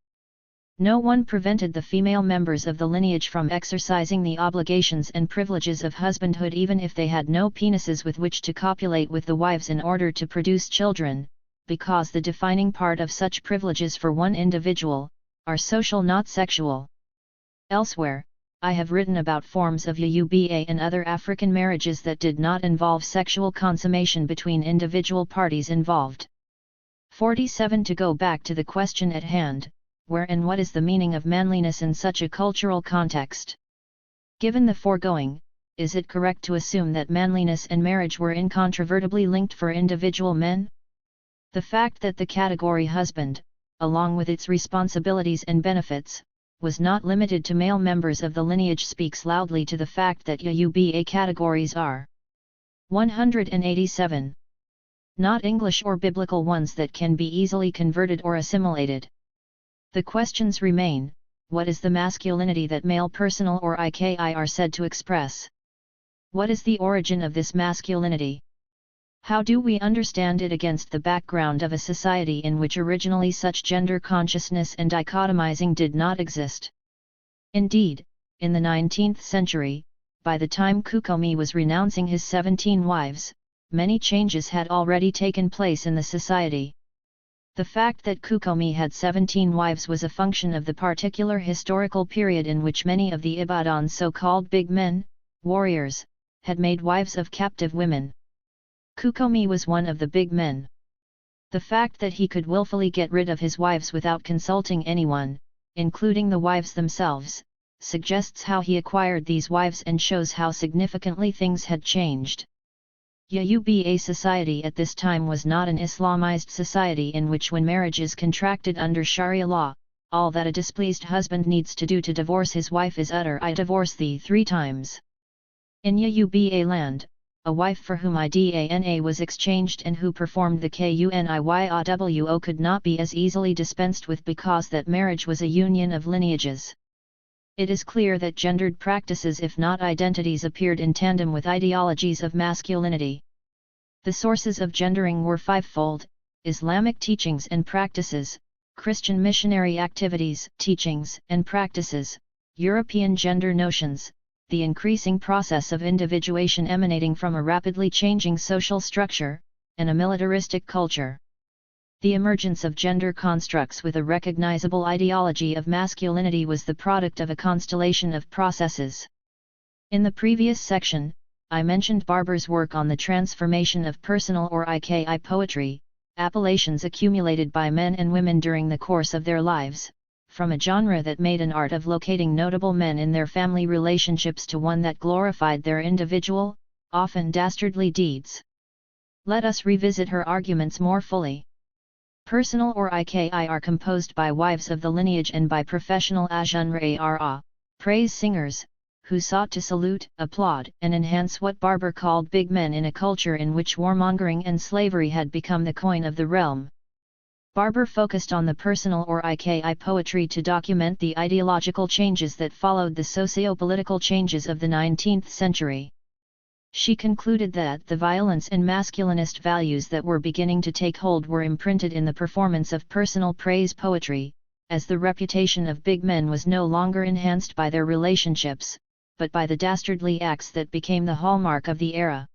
S1: No one prevented the female members of the lineage from exercising the obligations and privileges of husbandhood even if they had no penises with which to copulate with the wives in order to produce children, because the defining part of such privileges for one individual are social, not sexual. Elsewhere, I have written about forms of Yoruba and other African marriages that did not involve sexual consummation between individual parties involved. 47. To go back to the question at hand, where and what is the meaning of manliness in such a cultural context? Given the foregoing, is it correct to assume that manliness and marriage were incontrovertibly linked for individual men? The fact that the category husband, along with its responsibilities and benefits, was not limited to male members of the lineage speaks loudly to the fact that Yoruba categories are 187. Not English or biblical ones that can be easily converted or assimilated. The questions remain: what is the masculinity that male personal or IKI are said to express? What is the origin of this masculinity? How do we understand it against the background of a society in which originally such gender consciousness and dichotomizing did not exist? Indeed, in the 19th century, by the time Kukomi was renouncing his 17 wives, many changes had already taken place in the society. The fact that Kukomi had 17 wives was a function of the particular historical period in which many of the Ibadan so-called big men, warriors, had made wives of captive women. Kukomi was one of the big men. The fact that he could willfully get rid of his wives without consulting anyone, including the wives themselves, suggests how he acquired these wives and shows how significantly things had changed. Yoruba society at this time was not an Islamized society in which when marriage is contracted under Sharia law, all that a displeased husband needs to do to divorce his wife is utter "I divorce thee" 3 times. In Yoruba land, a wife for whom IDANA was exchanged and who performed the KUNIYAWO could not be as easily dispensed with because that marriage was a union of lineages. It is clear that gendered practices, if not identities, appeared in tandem with ideologies of masculinity. The sources of gendering were 5-fold: Islamic teachings and practices, Christian missionary activities, teachings and practices, European gender notions, the increasing process of individuation emanating from a rapidly changing social structure, and a militaristic culture. The emergence of gender constructs with a recognizable ideology of masculinity was the product of a constellation of processes. In the previous section, I mentioned Barber's work on the transformation of personal or IKI poetry, appellations accumulated by men and women during the course of their lives, from a genre that made an art of locating notable men in their family relationships to one that glorified their individual, often dastardly deeds. Let us revisit her arguments more fully. Personal or IKI are composed by wives of the lineage and by professional Ajunra praise singers, who sought to salute, applaud, and enhance what Barber called big men in a culture in which warmongering and slavery had become the coin of the realm. Barber focused on the personal or IKI poetry to document the ideological changes that followed the socio-political changes of the 19th century. She concluded that the violence and masculinist values that were beginning to take hold were imprinted in the performance of personal praise poetry, as the reputation of big men was no longer enhanced by their relationships, but by the dastardly acts that became the hallmark of the era.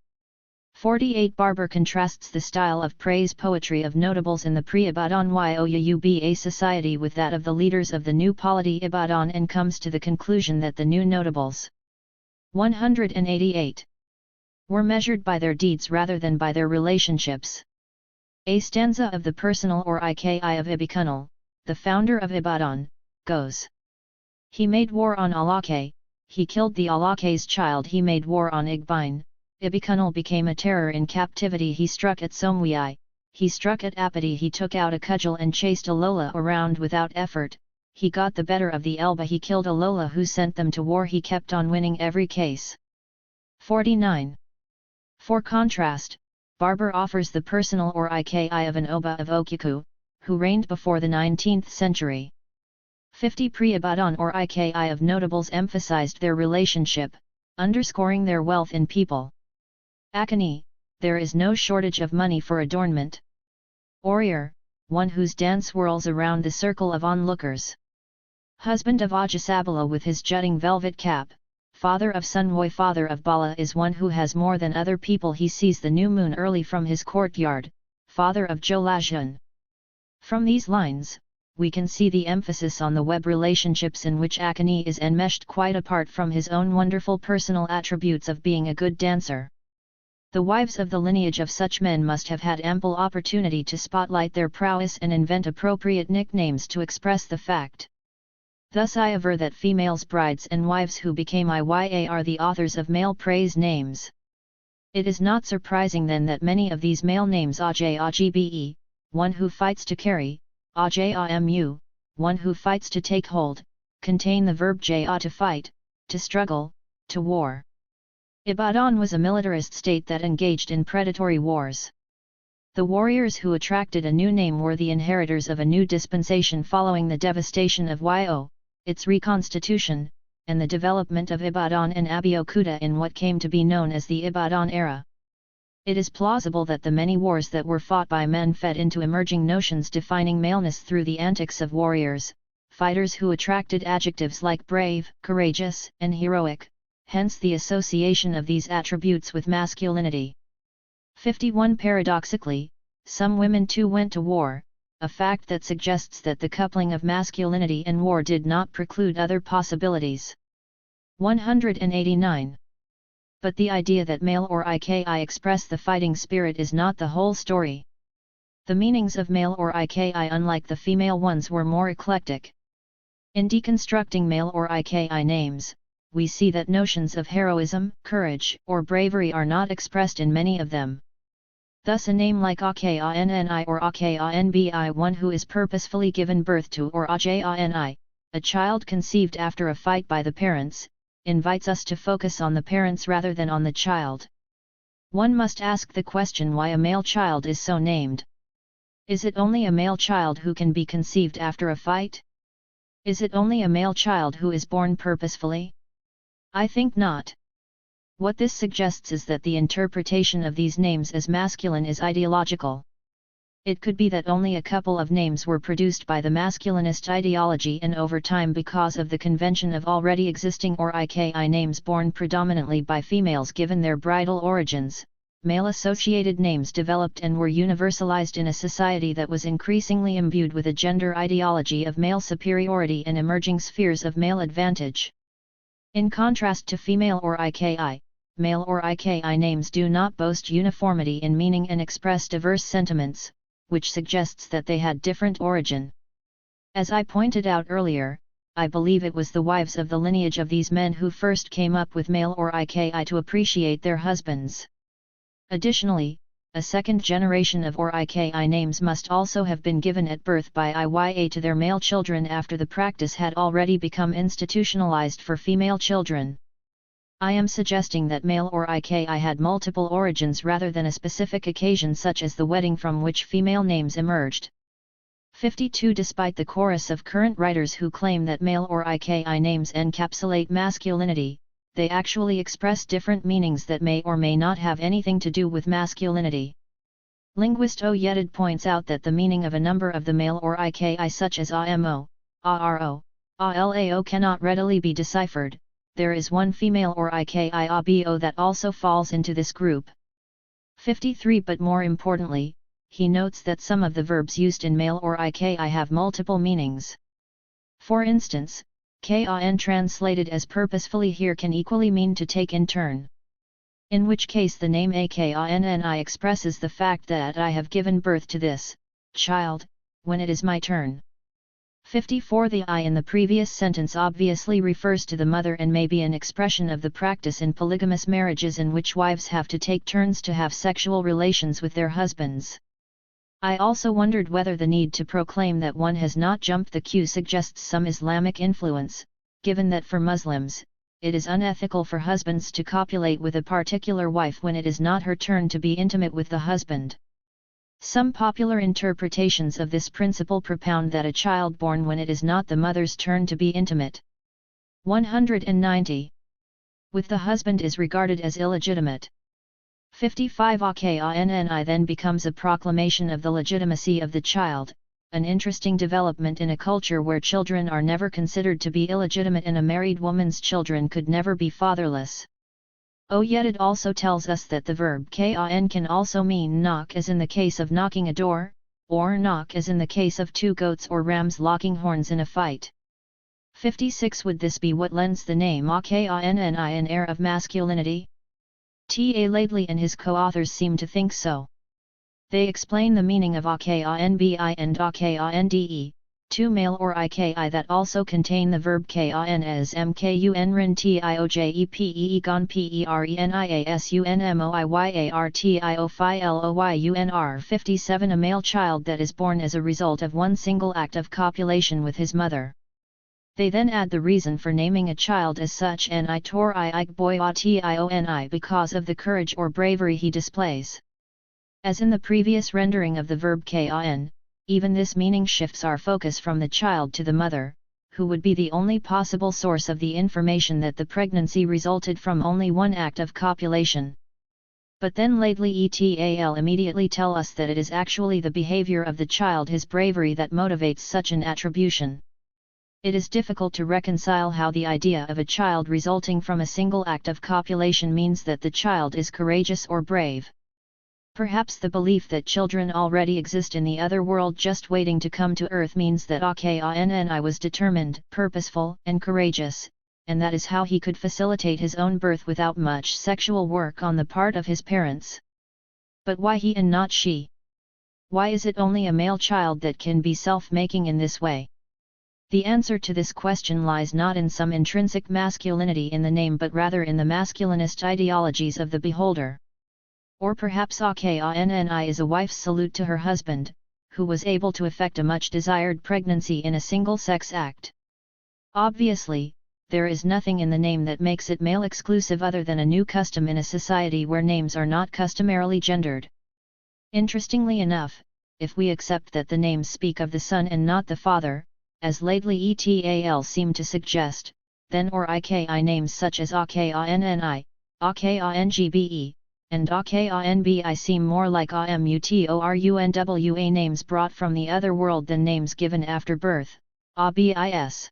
S1: 48. Barber contrasts the style of praise poetry of notables in the pre-Ibadan Yoruba society with that of the leaders of the new polity Ibadan and comes to the conclusion that the new notables 188 were measured by their deeds rather than by their relationships. A stanza of the personal or IKI of Ibikunal, the founder of Ibadan, goes: He made war on Alake, he killed the Alake's child, he made war on Igbine, Ibikunal became a terror in captivity, he struck at Somwii, he struck at Apati, he took out a cudgel and chased Alola around without effort, he got the better of the Elba, he killed Alola who sent them to war, he kept on winning every case. 49. For contrast, Barber offers the personal or IKI of an Oba of Okuku, who reigned before the 19th century. 50. Pre-Ibadan or IKI of notables emphasized their relationship, underscoring their wealth in people. Akani, there is no shortage of money for adornment. Warrior, one whose dance whirls around the circle of onlookers. Husband of Ajasabala with his jutting velvet cap, father of Sunwoy, father of Bala is one who has more than other people. He sees the new moon early from his courtyard, father of Jolajun. From these lines, we can see the emphasis on the web relationships in which Akani is enmeshed quite apart from his own wonderful personal attributes of being a good dancer. The wives of the lineage of such men must have had ample opportunity to spotlight their prowess and invent appropriate nicknames to express the fact. Thus I aver that females' brides and wives who became Iya are the authors of male praise names. It is not surprising then that many of these male names Ajagbe, one who fights to carry, Ajamu, one who fights to take hold, contain the verb Jaya to fight, to struggle, to war. Ibadan was a militarist state that engaged in predatory wars. The warriors who attracted a new name were the inheritors of a new dispensation following the devastation of Yo, its reconstitution, and the development of Ibadan and Abeokuta in what came to be known as the Ibadan era. It is plausible that the many wars that were fought by men fed into emerging notions defining maleness through the antics of warriors, fighters who attracted adjectives like brave, courageous, and heroic, hence the association of these attributes with masculinity. 51. Paradoxically, some women too went to war, a fact that suggests that the coupling of masculinity and war did not preclude other possibilities. 189. But the idea that male or IKI express the fighting spirit is not the whole story. The meanings of male or IKI, unlike the female ones, were more eclectic. In deconstructing male or IKI names, we see that notions of heroism, courage, or bravery are not expressed in many of them. Thus a name like Akanni or Akanbi, one who is purposefully given birth to, or Ajani, a child conceived after a fight by the parents, invites us to focus on the parents rather than on the child. One must ask the question why a male child is so named. Is it only a male child who can be conceived after a fight? Is it only a male child who is born purposefully? I think not. What this suggests is that the interpretation of these names as masculine is ideological. It could be that only a couple of names were produced by the masculinist ideology, and over time, because of the convention of already existing or IKI names born predominantly by females given their bridal origins, male-associated names developed and were universalized in a society that was increasingly imbued with a gender ideology of male superiority and emerging spheres of male advantage. In contrast to female or IKI, male or IKI names do not boast uniformity in meaning and express diverse sentiments, which suggests that they had different origin. As I pointed out earlier, I believe it was the wives of the lineage of these men who first came up with male or IKI to appreciate their husbands. Additionally, a second generation of or IKI names must also have been given at birth by Iya to their male children after the practice had already become institutionalized for female children. I am suggesting that male or IKI had multiple origins rather than a specific occasion such as the wedding from which female names emerged. 52. Despite the chorus of current writers who claim that male or IKI names encapsulate masculinity, they actually express different meanings that may or may not have anything to do with masculinity. Linguist Oyedid points out that the meaning of a number of the male or IKI such as AMO, ARO, ALAO cannot readily be deciphered. There is one female or IKI ABO that also falls into this group. 53. But more importantly, he notes that some of the verbs used in male or IKI have multiple meanings. For instance, kan translated as purposefully here can equally mean to take in turn. In which case the name Akanni expresses the fact that I have given birth to this child, when it is my turn. 54. The I in the previous sentence obviously refers to the mother and may be an expression of the practice in polygamous marriages in which wives have to take turns to have sexual relations with their husbands. I also wondered whether the need to proclaim that one has not jumped the queue suggests some Islamic influence, given that for Muslims, it is unethical for husbands to copulate with a particular wife when it is not her turn to be intimate with the husband. Some popular interpretations of this principle propound that a child born when it is not the mother's turn to be intimate, 190, with the husband is regarded as illegitimate. 55 Oyeronke then becomes a proclamation of the legitimacy of the child, an interesting development in a culture where children are never considered to be illegitimate and a married woman's children could never be fatherless. Oyed also tells us that the verb kan can also mean knock as in the case of knocking a door, or knock as in the case of two goats or rams locking horns in a fight. 56 Would this be what lends the name Oyeronke an air of masculinity? Ta Laidley and his co-authors seem to think so. They explain the meaning of Okenbi and Okende, two male or iki that also contain the verb kan as mkun tiojepe gon pereniasunmoiyartiophiloloyunr 57 A male child that is born as a result of one single act of copulation with his mother. They then add the reason for naming a child as such and I tor I boy ationi because of the courage or bravery he displays. As in the previous rendering of the verb kan, even this meaning shifts our focus from the child to the mother, who would be the only possible source of the information that the pregnancy resulted from only one act of copulation. But then Laidley et al. Immediately tell us that it is actually the behavior of the child, his bravery, that motivates such an attribution. It is difficult to reconcile how the idea of a child resulting from a single act of copulation means that the child is courageous or brave. Perhaps the belief that children already exist in the other world just waiting to come to earth means that Oyeronke was determined, purposeful, and courageous, and that is how he could facilitate his own birth without much sexual work on the part of his parents. But why he and not she? Why is it only a male child that can be self-making in this way? The answer to this question lies not in some intrinsic masculinity in the name but rather in the masculinist ideologies of the beholder. Or perhaps Oyeronke is a wife's salute to her husband, who was able to effect a much-desired pregnancy in a single sex act. Obviously, there is nothing in the name that makes it male-exclusive other than a new custom in a society where names are not customarily gendered. Interestingly enough, if we accept that the names speak of the son and not the father, as Laidley et al. Seem to suggest, then or iki names such as Oyeronke, Okengbe, and Okenbi seem more like Omutorunwa names brought from the other world than names given after birth, Abis.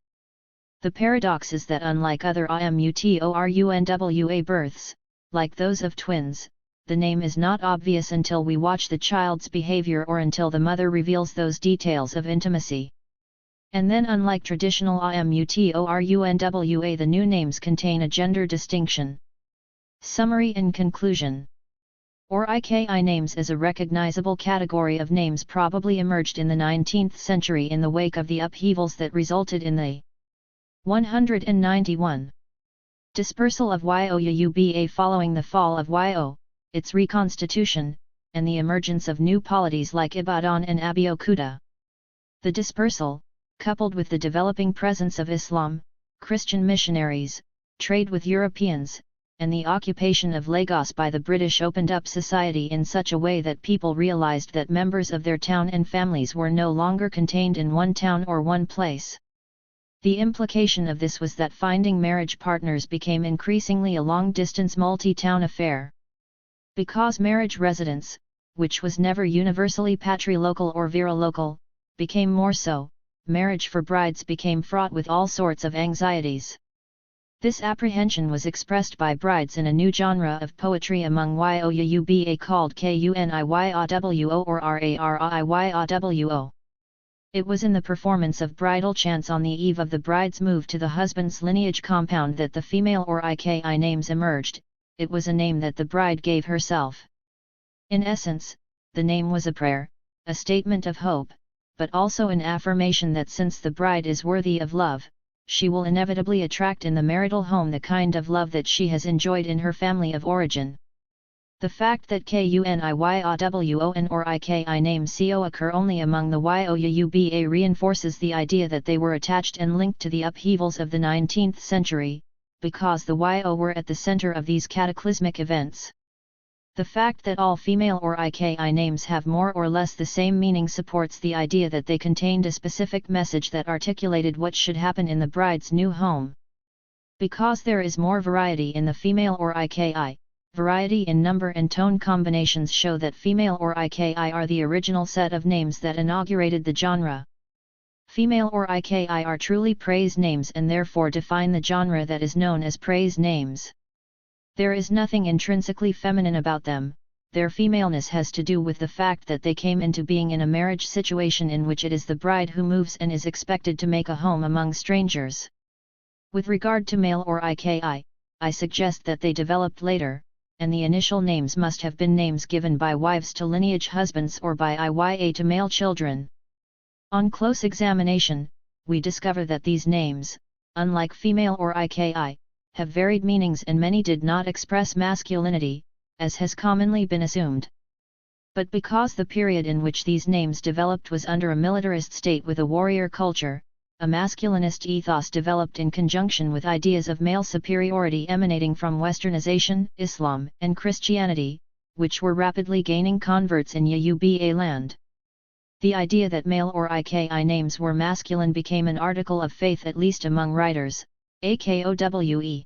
S1: The paradox is that unlike other Omutorunwa births, like those of twins, the name is not obvious until we watch the child's behavior or until the mother reveals those details of intimacy. And then unlike traditional Omutorunwa, the new names contain a gender distinction. Summary and conclusion. Or iki names as a recognizable category of names probably emerged in the 19th century in the wake of the upheavals that resulted in the 191 dispersal of Oyewumi following the fall of Yo, its reconstitution, and the emergence of new polities like Ibadan and Abeokuta. The dispersal, coupled with the developing presence of Islam, Christian missionaries, trade with Europeans, and the occupation of Lagos by the British opened up society in such a way that people realized that members of their town and families were no longer contained in one town or one place. The implication of this was that finding marriage partners became increasingly a long-distance multi-town affair. Because marriage residence, which was never universally patrilocal or virilocal, became more so, marriage for brides became fraught with all sorts of anxieties. This apprehension was expressed by brides in a new genre of poetry among Oyewumi called Kuniyawo or Rariyawo. It was in the performance of bridal chants on the eve of the bride's move to the husband's lineage compound that the female or iki names emerged. It was a name that the bride gave herself. In essence, the name was a prayer, a statement of hope, but also an affirmation that since the bride is worthy of love, she will inevitably attract in the marital home the kind of love that she has enjoyed in her family of origin. The fact that Kuniyawo and or iki names occur only among the Oyewumi reinforces the idea that they were attached and linked to the upheavals of the 19th century, because the Yo were at the center of these cataclysmic events. The fact that all female or iki names have more or less the same meaning supports the idea that they contained a specific message that articulated what should happen in the bride's new home. Because there is more variety in the female or iki, variety in number and tone combinations show that female or IKI are the original set of names that inaugurated the genre. Female or IKI are truly praise names and therefore define the genre that is known as praise names. There is nothing intrinsically feminine about them. Their femaleness has to do with the fact that they came into being in a marriage situation in which it is the bride who moves and is expected to make a home among strangers. With regard to male or IKI, I suggest that they developed later, and the initial names must have been names given by wives to lineage husbands or by Iya to male children. On close examination, we discover that these names, unlike female or IKI, have varied meanings and many did not express masculinity, as has commonly been assumed. But because the period in which these names developed was under a militarist state with a warrior culture, a masculinist ethos developed in conjunction with ideas of male superiority emanating from Westernization, Islam, and Christianity, which were rapidly gaining converts in Yoruba land. The idea that male or IKI names were masculine became an article of faith at least among writers, AKOWE.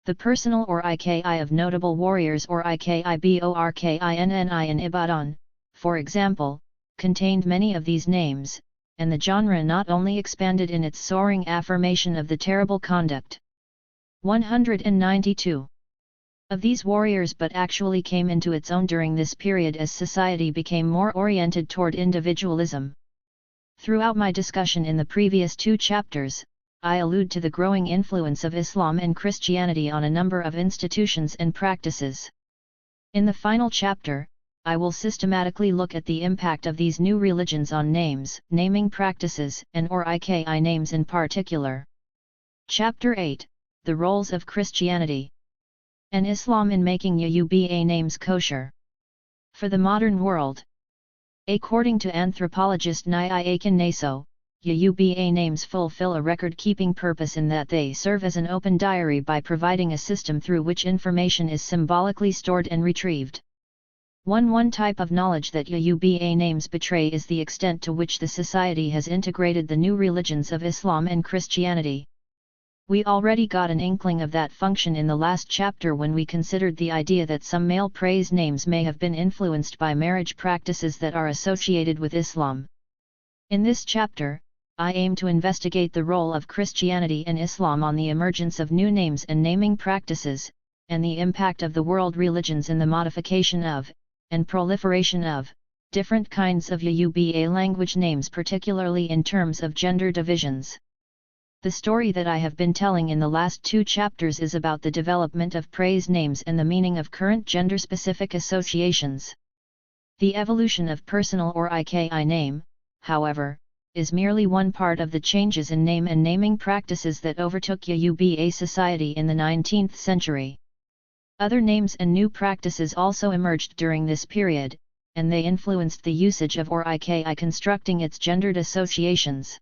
S1: The personal or IKI of notable warriors or IKIBORKINNI in Ibadan, for example, contained many of these names, and the genre not only expanded in its soaring affirmation of the terrible conduct. 192 of these warriors but actually came into its own during this period as society became more oriented toward individualism. Throughout my discussion in the previous two chapters, I allude to the growing influence of Islam and Christianity on a number of institutions and practices. In the final chapter, I will systematically look at the impact of these new religions on names, naming practices, and or IKI names in particular. Chapter 8: The Roles of Christianity and Islam in making Yoruba names kosher. For the modern world. According to anthropologist Nye Naso, Yoruba names fulfill a record-keeping purpose in that they serve as an open diary by providing a system through which information is symbolically stored and retrieved. One type of knowledge that Yoruba names betray is the extent to which the society has integrated the new religions of Islam and Christianity. We already got an inkling of that function in the last chapter when we considered the idea that some male praise names may have been influenced by marriage practices that are associated with Islam. In this chapter, I aim to investigate the role of Christianity and Islam on the emergence of new names and naming practices, and the impact of the world religions in the modification of, and proliferation of, different kinds of Yoruba language names, particularly in terms of gender divisions. The story that I have been telling in the last two chapters is about the development of praise names and the meaning of current gender-specific associations. The evolution of personal or IKI name, however, is merely one part of the changes in name and naming practices that overtook Yoruba society in the 19th century. Other names and new practices also emerged during this period, and they influenced the usage of or IKI, constructing its gendered associations.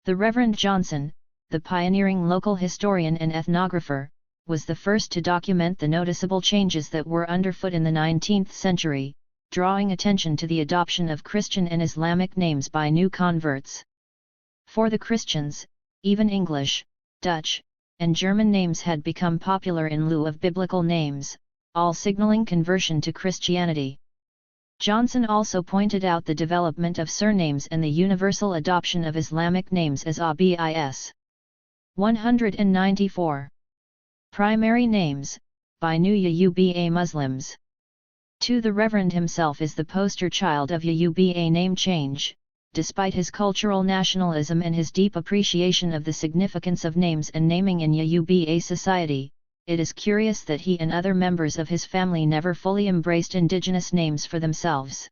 S1: The Reverend Johnson, the pioneering local historian and ethnographer, was the first to document the noticeable changes that were underfoot in the 19th century, drawing attention to the adoption of Christian and Islamic names by new converts. For the Christians, even English, Dutch, and German names had become popular in lieu of biblical names, all signaling conversion to Christianity. Johnson also pointed out the development of surnames and the universal adoption of Islamic names as ABIS. 194. Primary names, by new Yoruba Muslims. 2. The Reverend himself is the poster child of Yoruba name change. Despite his cultural nationalism and his deep appreciation of the significance of names and naming in Yoruba society, it is curious that he and other members of his family never fully embraced indigenous names for themselves.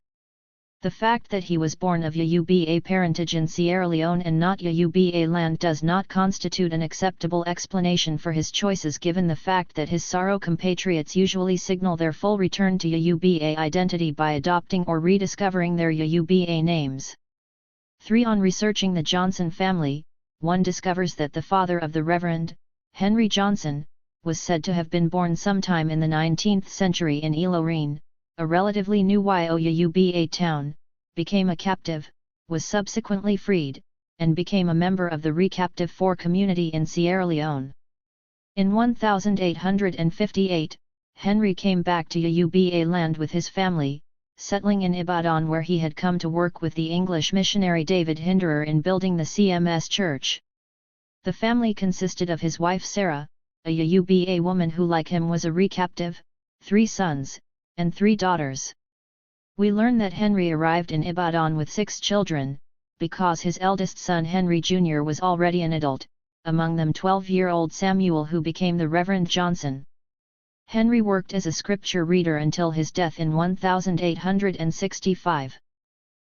S1: The fact that he was born of Yoruba parentage in Sierra Leone and not Yoruba land does not constitute an acceptable explanation for his choices, given the fact that his Saro compatriots usually signal their full return to Yoruba identity by adopting or rediscovering their Yoruba names. 3. On researching the Johnson family, one discovers that the father of the Reverend, Henry Johnson, was said to have been born sometime in the 19th century in Ilorin, a relatively new Yoruba town, became a captive, was subsequently freed, and became a member of the Recaptive 4 community in Sierra Leone. In 1858, Henry came back to Yoruba land with his family, settling in Ibadan where he had come to work with the English missionary David Hinderer in building the CMS church. The family consisted of his wife Sarah, a Yoruba woman who like him was a recaptive, 3 sons, and 3 daughters. We learn that Henry arrived in Ibadan with 6 children, because his eldest son Henry Jr. was already an adult, among them 12-year-old Samuel who became the Reverend Johnson. Henry worked as a scripture reader until his death in 1865.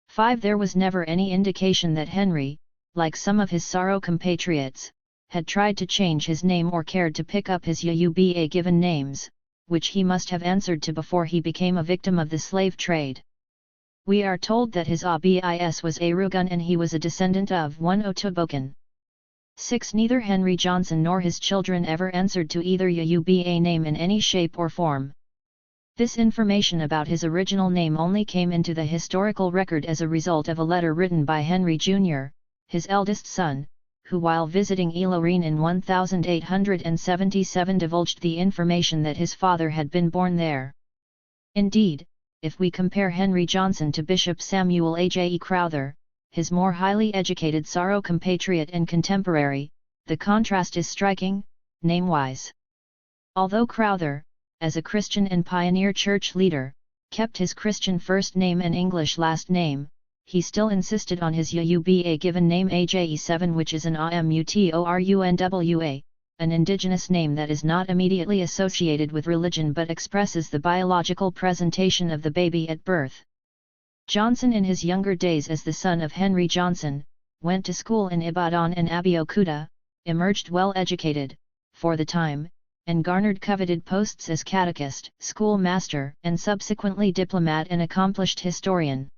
S1: 5. There was never any indication that Henry, like some of his Saro compatriots, had tried to change his name or cared to pick up his Yoruba given names, which he must have answered to before he became a victim of the slave trade. We are told that his Abis was Arugun and he was a descendant of one Otobokan. 6. Neither Henry Johnson nor his children ever answered to either Yoruba name in any shape or form. This information about his original name only came into the historical record as a result of a letter written by Henry Jr., his eldest son, who while visiting Ilorin in 1877 divulged the information that his father had been born there. Indeed, if we compare Henry Johnson to Bishop Samuel A.J. Crowther, his more highly educated Saro compatriot and contemporary, the contrast is striking, name-wise. Although Crowther, as a Christian and pioneer church leader, kept his Christian first name and English last name, he still insisted on his Yoruba given name Aje7, which is an Amutorunwa, an indigenous name that is not immediately associated with religion but expresses the biological presentation of the baby at birth. Johnson in his younger days as the son of Henry Johnson, went to school in Ibadan and Abeokuta, emerged well educated, for the time, and garnered coveted posts as catechist, schoolmaster, and subsequently diplomat and accomplished historian.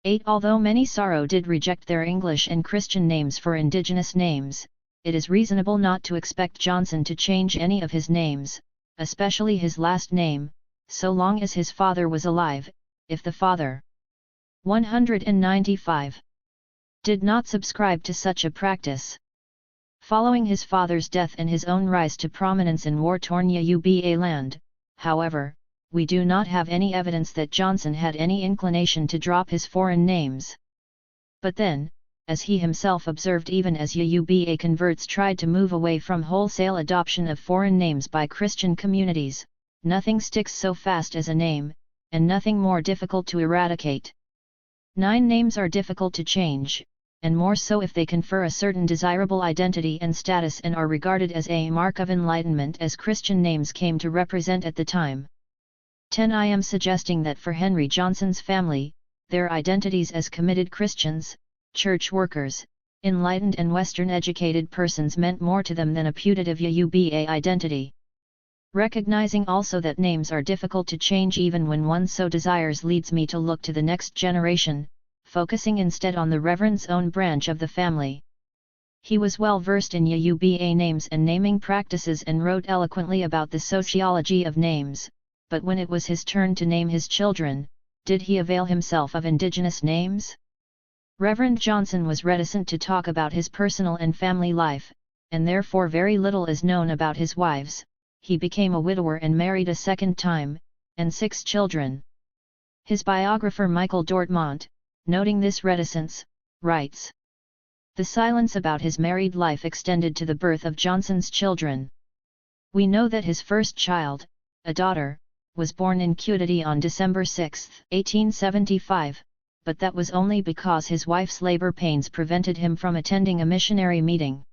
S1: 8. Although many Saro did reject their English and Christian names for indigenous names, it is reasonable not to expect Johnson to change any of his names, especially his last name, so long as his father was alive, if the father 195 did not subscribe to such a practice. Following his father's death and his own rise to prominence in war-torn Yoruba land, however, we do not have any evidence that Johnson had any inclination to drop his foreign names. But then, as he himself observed, even as Yoruba converts tried to move away from wholesale adoption of foreign names by Christian communities, nothing sticks so fast as a name, and nothing more difficult to eradicate. 9. Names are difficult to change, and more so if they confer a certain desirable identity and status and are regarded as a mark of enlightenment as Christian names came to represent at the time. 10. I am suggesting that for Henry Johnson's family, their identities as committed Christians, church workers, enlightened and Western educated persons meant more to them than a putative Yoruba identity. Recognizing also that names are difficult to change even when one so desires leads me to look to the next generation, focusing instead on the Reverend's own branch of the family. He was well versed in Yoruba names and naming practices and wrote eloquently about the sociology of names, but when it was his turn to name his children, did he avail himself of indigenous names? Reverend Johnson was reticent to talk about his personal and family life, and therefore very little is known about his wives. He became a widower and married a second time, and 6 children. His biographer Michael Dortmont, noting this reticence, writes, "The silence about his married life extended to the birth of Johnson's children. We know that his first child, a daughter, was born in Cudahy on December 6, 1875, but that was only because his wife's labor pains prevented him from attending a missionary meeting.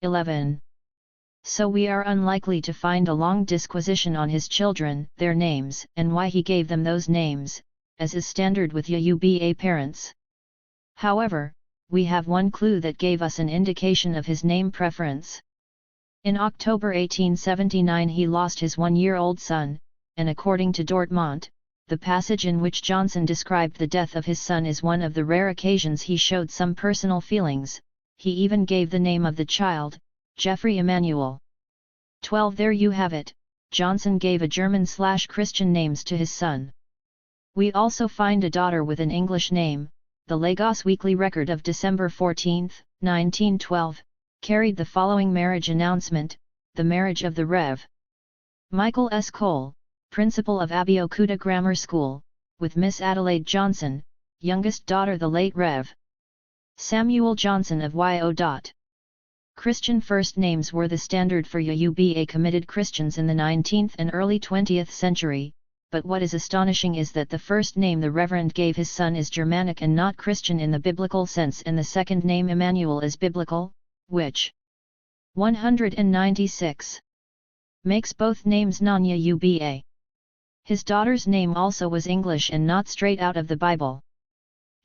S1: 11. So we are unlikely to find a long disquisition on his children, their names, and why he gave them those names, as is standard with Yoruba parents. However, we have one clue that gave us an indication of his name preference. In October 1879 he lost his 1-year-old son, and according to Dortmont, the passage in which Johnson described the death of his son is one of the rare occasions he showed some personal feelings. He even gave the name of the child, Geoffrey Emmanuel. 12. There you have it, Johnson gave a German/Christian names to his son. We also find a daughter with an English name. The Lagos Weekly Record of December 14, 1912, carried the following marriage announcement: the marriage of the Rev. Michael S. Cole, principal of Abeokuta Grammar School, with Miss Adelaide Johnson, youngest daughter the late Rev. Samuel Johnson of Yo. Christian first names were the standard for Yoruba committed Christians in the 19th and early 20th century, but what is astonishing is that the first name the Reverend gave his son is Germanic and not Christian in the biblical sense, and the second name Emmanuel is biblical, which 196 makes both names non-Yoruba. His daughter's name also was English and not straight out of the Bible.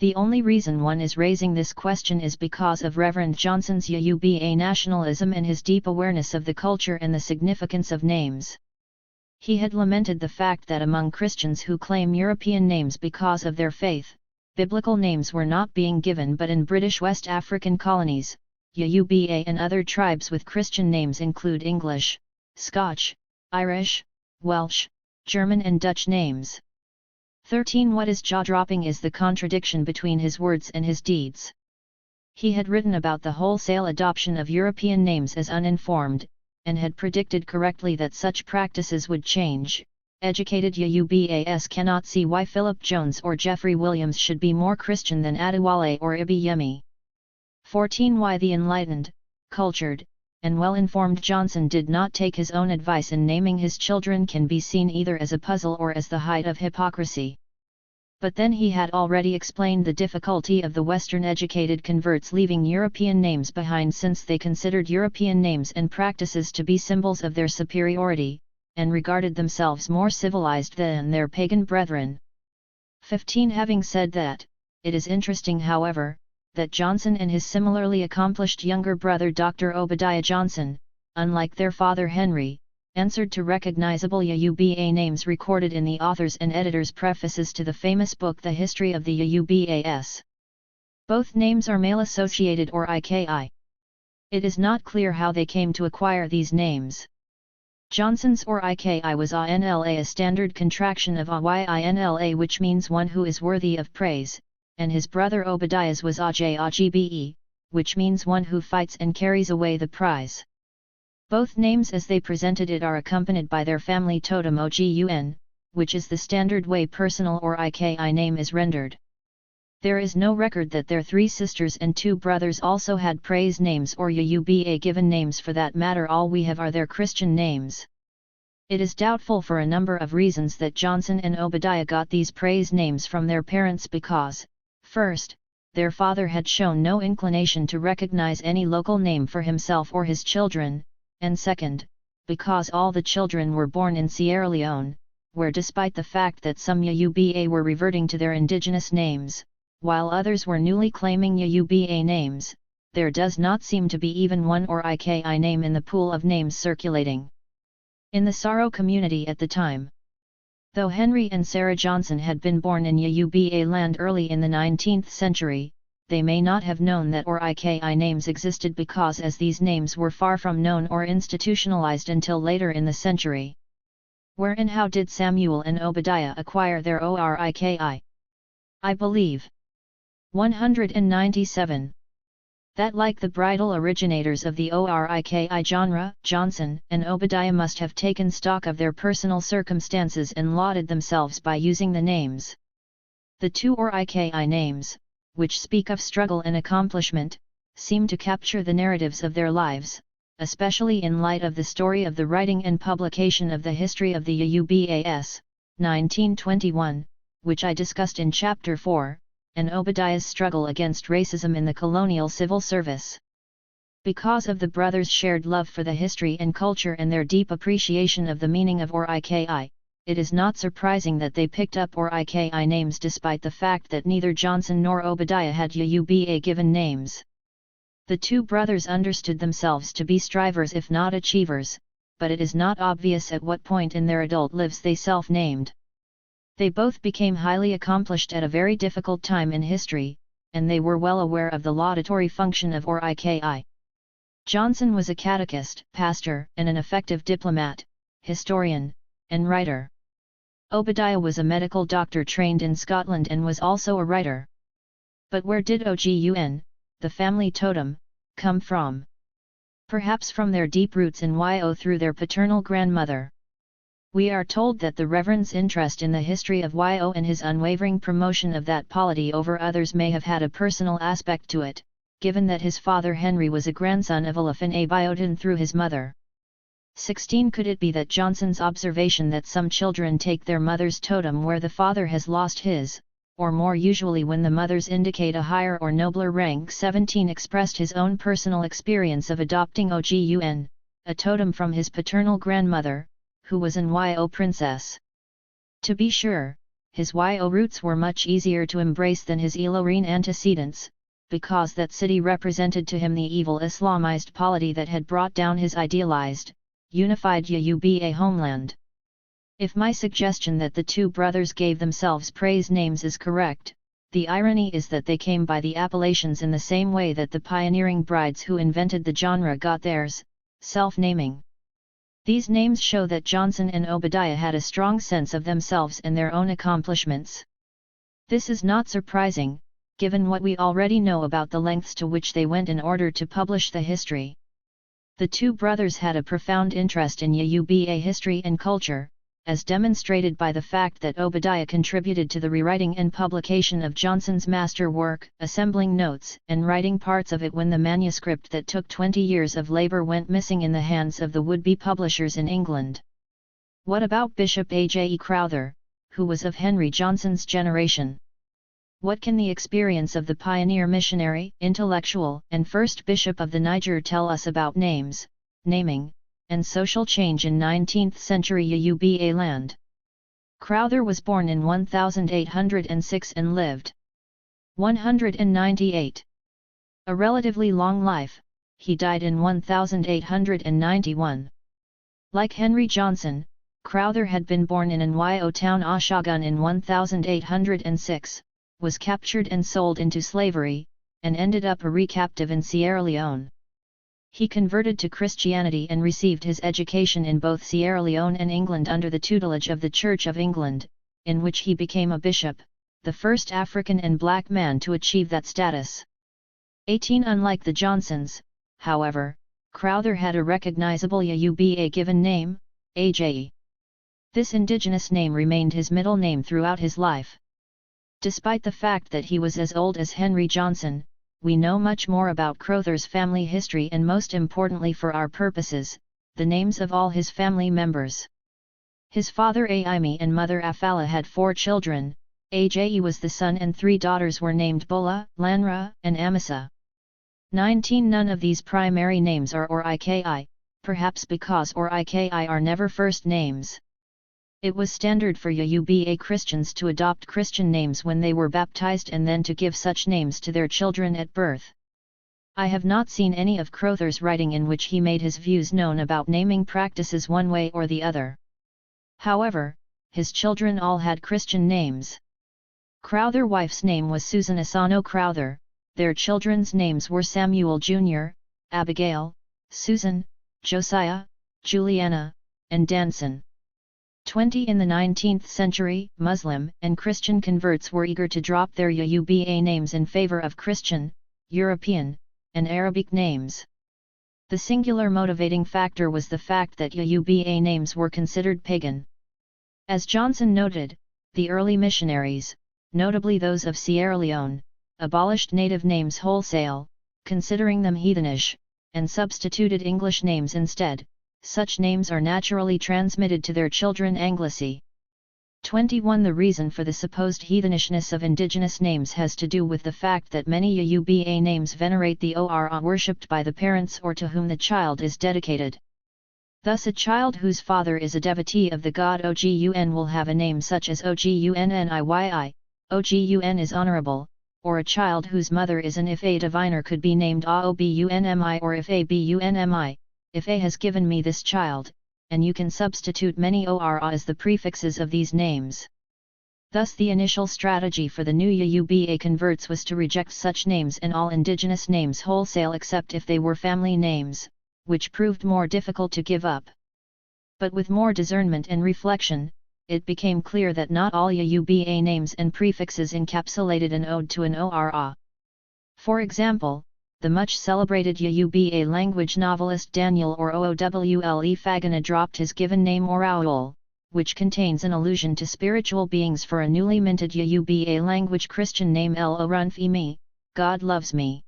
S1: The only reason one is raising this question is because of Reverend Johnson's Yoruba nationalism and his deep awareness of the culture and the significance of names. He had lamented the fact that among Christians who claim European names because of their faith, biblical names were not being given, but in British West African colonies, Yoruba and other tribes with Christian names include English, Scotch, Irish, Welsh, German and Dutch names. 13. What is jaw-dropping is the contradiction between his words and his deeds. He had written about the wholesale adoption of European names as uninformed, and had predicted correctly that such practices would change. Educated Yorubas cannot see why Philip Jones or Jeffrey Williams should be more Christian than Adewale or Ibiyemi. 14. Why the enlightened, cultured, and well-informed Johnson did not take his own advice in naming his children can be seen either as a puzzle or as the height of hypocrisy. But then he had already explained the difficulty of the Western-educated converts leaving European names behind, since they considered European names and practices to be symbols of their superiority, and regarded themselves more civilized than their pagan brethren. 15. Having said that, it is interesting, however, that Johnson and his similarly accomplished younger brother Dr. Obadiah Johnson, unlike their father Henry, answered to recognizable Yoruba names recorded in the author's and editor's prefaces to the famous book The History of the Yorubas. Both names are male-associated or IKI. It is not clear how they came to acquire these names. Johnson's or IKI was ANLA, a standard contraction of AYINLA, which means one who is worthy of praise, and his brother Obadiah's was AJAGBE, which means one who fights and carries away the prize. Both names as they presented it are accompanied by their family totem OGUN, which is the standard way personal or IKI name is rendered. There is no record that their 3 sisters and 2 brothers also had praise names or Yoruba given names. For that matter, all we have are their Christian names. It is doubtful for a number of reasons that Johnson and Obadiah got these praise names from their parents because, first, their father had shown no inclination to recognize any local name for himself or his children, and second, because all the children were born in Sierra Leone, where despite the fact that some Yoruba were reverting to their indigenous names, while others were newly claiming Yoruba names, there does not seem to be even one or IKI name in the pool of names circulating in the Saro community at the time. Though Henry and Sarah Johnson had been born in Yoruba land early in the 19th century, they may not have known that or IKI names existed because as these names were far from known or institutionalized until later in the century. Where and how did Samuel and Obadiah acquire their ORIKI? I believe 197. That like the bridal originators of the ORIKI genre, Johnson and Obadiah must have taken stock of their personal circumstances and lauded themselves by using the names. The 2 ORIKI names, which speak of struggle and accomplishment, seem to capture the narratives of their lives, especially in light of the story of the writing and publication of the History of the Yorubas, 1921, which I discussed in Chapter 4, and Obadiah's struggle against racism in the colonial civil service. Because of the brothers' shared love for the history and culture and their deep appreciation of the meaning of ORIKI, it is not surprising that they picked up ORIKI names despite the fact that neither Johnson nor Obadiah had Yoruba given names. The 2 brothers understood themselves to be strivers if not achievers, but it is not obvious at what point in their adult lives they self-named. They both became highly accomplished at a very difficult time in history, and they were well aware of the laudatory function of ORIKI. Johnson was a catechist, pastor, and an effective diplomat, historian, and writer. Obadiah was a medical doctor trained in Scotland and was also a writer. But where did OGUN, the family totem, come from? Perhaps from their deep roots in Yo through their paternal grandmother. We are told that the Reverend's interest in the history of Yo and his unwavering promotion of that polity over others may have had a personal aspect to it, given that his father Henry was a grandson of Olafin Abiodun through his mother. 16. Could it be that Johnson's observation that some children take their mother's totem where the father has lost his, or more usually when the mothers indicate a higher or nobler rank? 17. Expressed his own personal experience of adopting Ogun, a totem from his paternal grandmother, who was an Yo princess. To be sure, his Yo roots were much easier to embrace than his Ilorine antecedents, because that city represented to him the evil Islamized polity that had brought down his idealized, unified Yuba homeland. If my suggestion that the two brothers gave themselves praise names is correct, the irony is that they came by the appellations in the same way that the pioneering brides who invented the genre got theirs, self-naming. These names show that Johnson and Obadiah had a strong sense of themselves and their own accomplishments. This is not surprising, given what we already know about the lengths to which they went in order to publish the history. The two brothers had a profound interest in Yuba history and culture, as demonstrated by the fact that Obadiah contributed to the rewriting and publication of Johnson's master work, assembling notes and writing parts of it when the manuscript that took 20 years of labor went missing in the hands of the would-be publishers in England. What about Bishop A.J. Crowther, who was of Henry Johnson's generation? What can the experience of the pioneer missionary, intellectual, and first bishop of the Niger tell us about names, naming, and social change in 19th-century Yuba land? Crowther was born in 1806 and lived 198. A relatively long life, he died in 1891. Like Henry Johnson, Crowther had been born in Yo town Oshogun in 1806, was captured and sold into slavery, and ended up a recaptive in Sierra Leone. He converted to Christianity and received his education in both Sierra Leone and England under the tutelage of the Church of England, in which he became a bishop, the first African and black man to achieve that status. 18. Unlike the Johnsons, however, Crowther had a recognizable Yuba given name, A.J. This indigenous name remained his middle name throughout his life. Despite the fact that he was as old as Henry Johnson, we know much more about Crowther's family history and, most importantly for our purposes, the names of all his family members. His father Aimi and mother Afala had 4 children. Ajayi was the son and 3 daughters were named Bola, Lanra, and Amasa. 19. None of these primary names are or Iki, perhaps because or Iki are never first names. It was standard for Yuba Christians to adopt Christian names when they were baptized and then to give such names to their children at birth. I have not seen any of Crowther's writing in which he made his views known about naming practices one way or the other. However, his children all had Christian names. Crowther's wife's name was Susan Asano Crowther, their children's names were Samuel Jr., Abigail, Susan, Josiah, Juliana, and Danson. 20. In the 19th century, Muslim and Christian converts were eager to drop their Yuba names in favor of Christian, European, and Arabic names. The singular motivating factor was the fact that Yuba names were considered pagan. As Johnson noted, the early missionaries, notably those of Sierra Leone, abolished native names wholesale, considering them heathenish, and substituted English names instead. Such names are naturally transmitted to their children Anglicé. 21. The reason for the supposed heathenishness of indigenous names has to do with the fact that many Yuba names venerate the Ora worshipped by the parents or to whom the child is dedicated. Thus a child whose father is a devotee of the god Ogun will have a name such as Ogunniyi, Ogun is honorable, or a child whose mother is an Ife diviner could be named Aobunmi or Ife Bunmi. Ife has given me this child, and you can substitute many Ora as the prefixes of these names. Thus the initial strategy for the new Yuba converts was to reject such names and all indigenous names wholesale except if they were family names, which proved more difficult to give up. But with more discernment and reflection, it became clear that not all Yuba names and prefixes encapsulated an ode to an Ora. For example, the much-celebrated Yuba language novelist Daniel or Oowle Fagana dropped his given name Oraoul, which contains an allusion to spiritual beings for a newly minted Yoruba language Christian name Oyeronke, God loves me.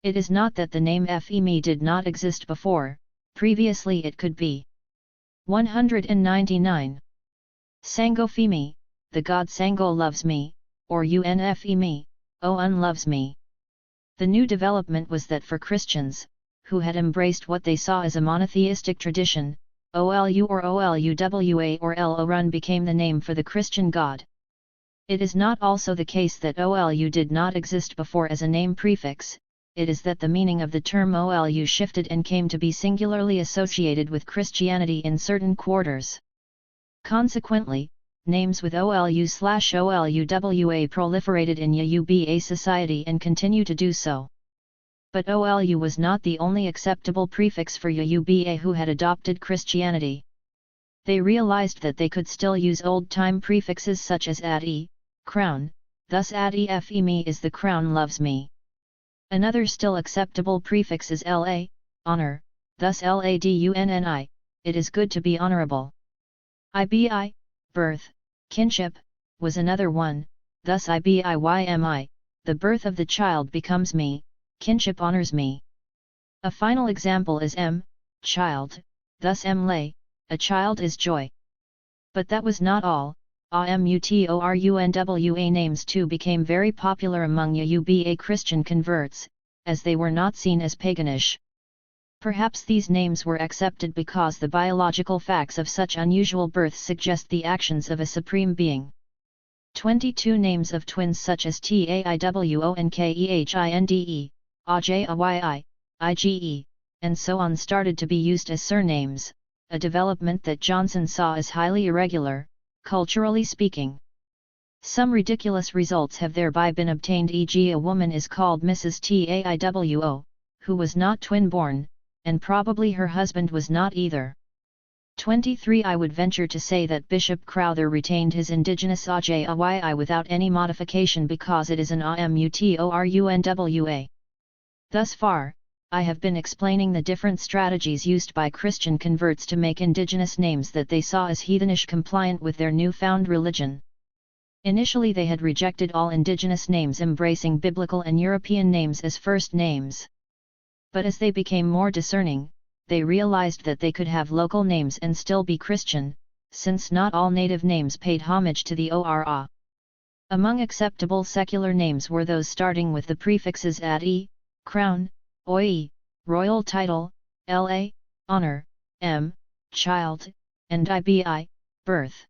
S1: It is not that the name Femi did not exist before, previously it could be. 199. Sango Femi, the god Sango loves me, or Unfemi, On loves me. The new development was that for Christians, who had embraced what they saw as a monotheistic tradition, Olu or Oluwa or El-Orun became the name for the Christian god. It is not also the case that Olu did not exist before as a name prefix, it is that the meaning of the term Olu shifted and came to be singularly associated with Christianity in certain quarters. Consequently, names with Olu/Oluwa proliferated in Yoruba society and continue to do so. But Olu was not the only acceptable prefix for Yoruba who had adopted Christianity. They realized that they could still use old-time prefixes such as Adi, crown, thus Adi Femi is the crown loves me. Another still acceptable prefix is La, honor, thus Ladunni, it is good to be honorable. Ibi, birth, kinship, was another one, thus Ibiymi, the birth of the child becomes me, kinship honors me. A final example is child, thus Mle, a child is joy. But that was not all. Amutorunwa names too became very popular among Yoruba Christian converts, as they were not seen as paganish. Perhaps these names were accepted because the biological facts of such unusual births suggest the actions of a supreme being. 22 names of twins such as Taiwonkehind, Ajayi, Ige, and so on started to be used as surnames, a development that Johnson saw as highly irregular, culturally speaking. Some ridiculous results have thereby been obtained, e.g. a woman is called Mrs. Taiwo, who was not twin-born, and probably her husband was not either. 23. I would venture to say that Bishop Crowther retained his indigenous Ajayi without any modification because it is an Amutorunwa. Thus far, I have been explaining the different strategies used by Christian converts to make indigenous names that they saw as heathenish compliant with their newfound religion. Initially they had rejected all indigenous names, embracing biblical and European names as first names. But as they became more discerning, they realized that they could have local names and still be Christian, since not all native names paid homage to the Ora. Among acceptable secular names were those starting with the prefixes Adi, crown, Oye, royal title, La, honor, M, child, and Ibi, birth.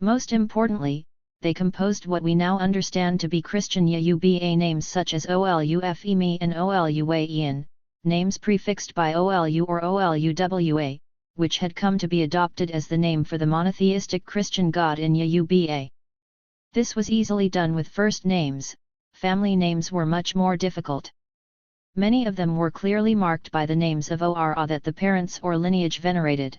S1: Most importantly, they composed what we now understand to be Christian Yoruba names such as Olufemi and Oluwayin, names prefixed by Olu or Oluwa, which had come to be adopted as the name for the monotheistic Christian god in Yoruba. This was easily done with first names. Family names were much more difficult. Many of them were clearly marked by the names of Ora that the parents or lineage venerated.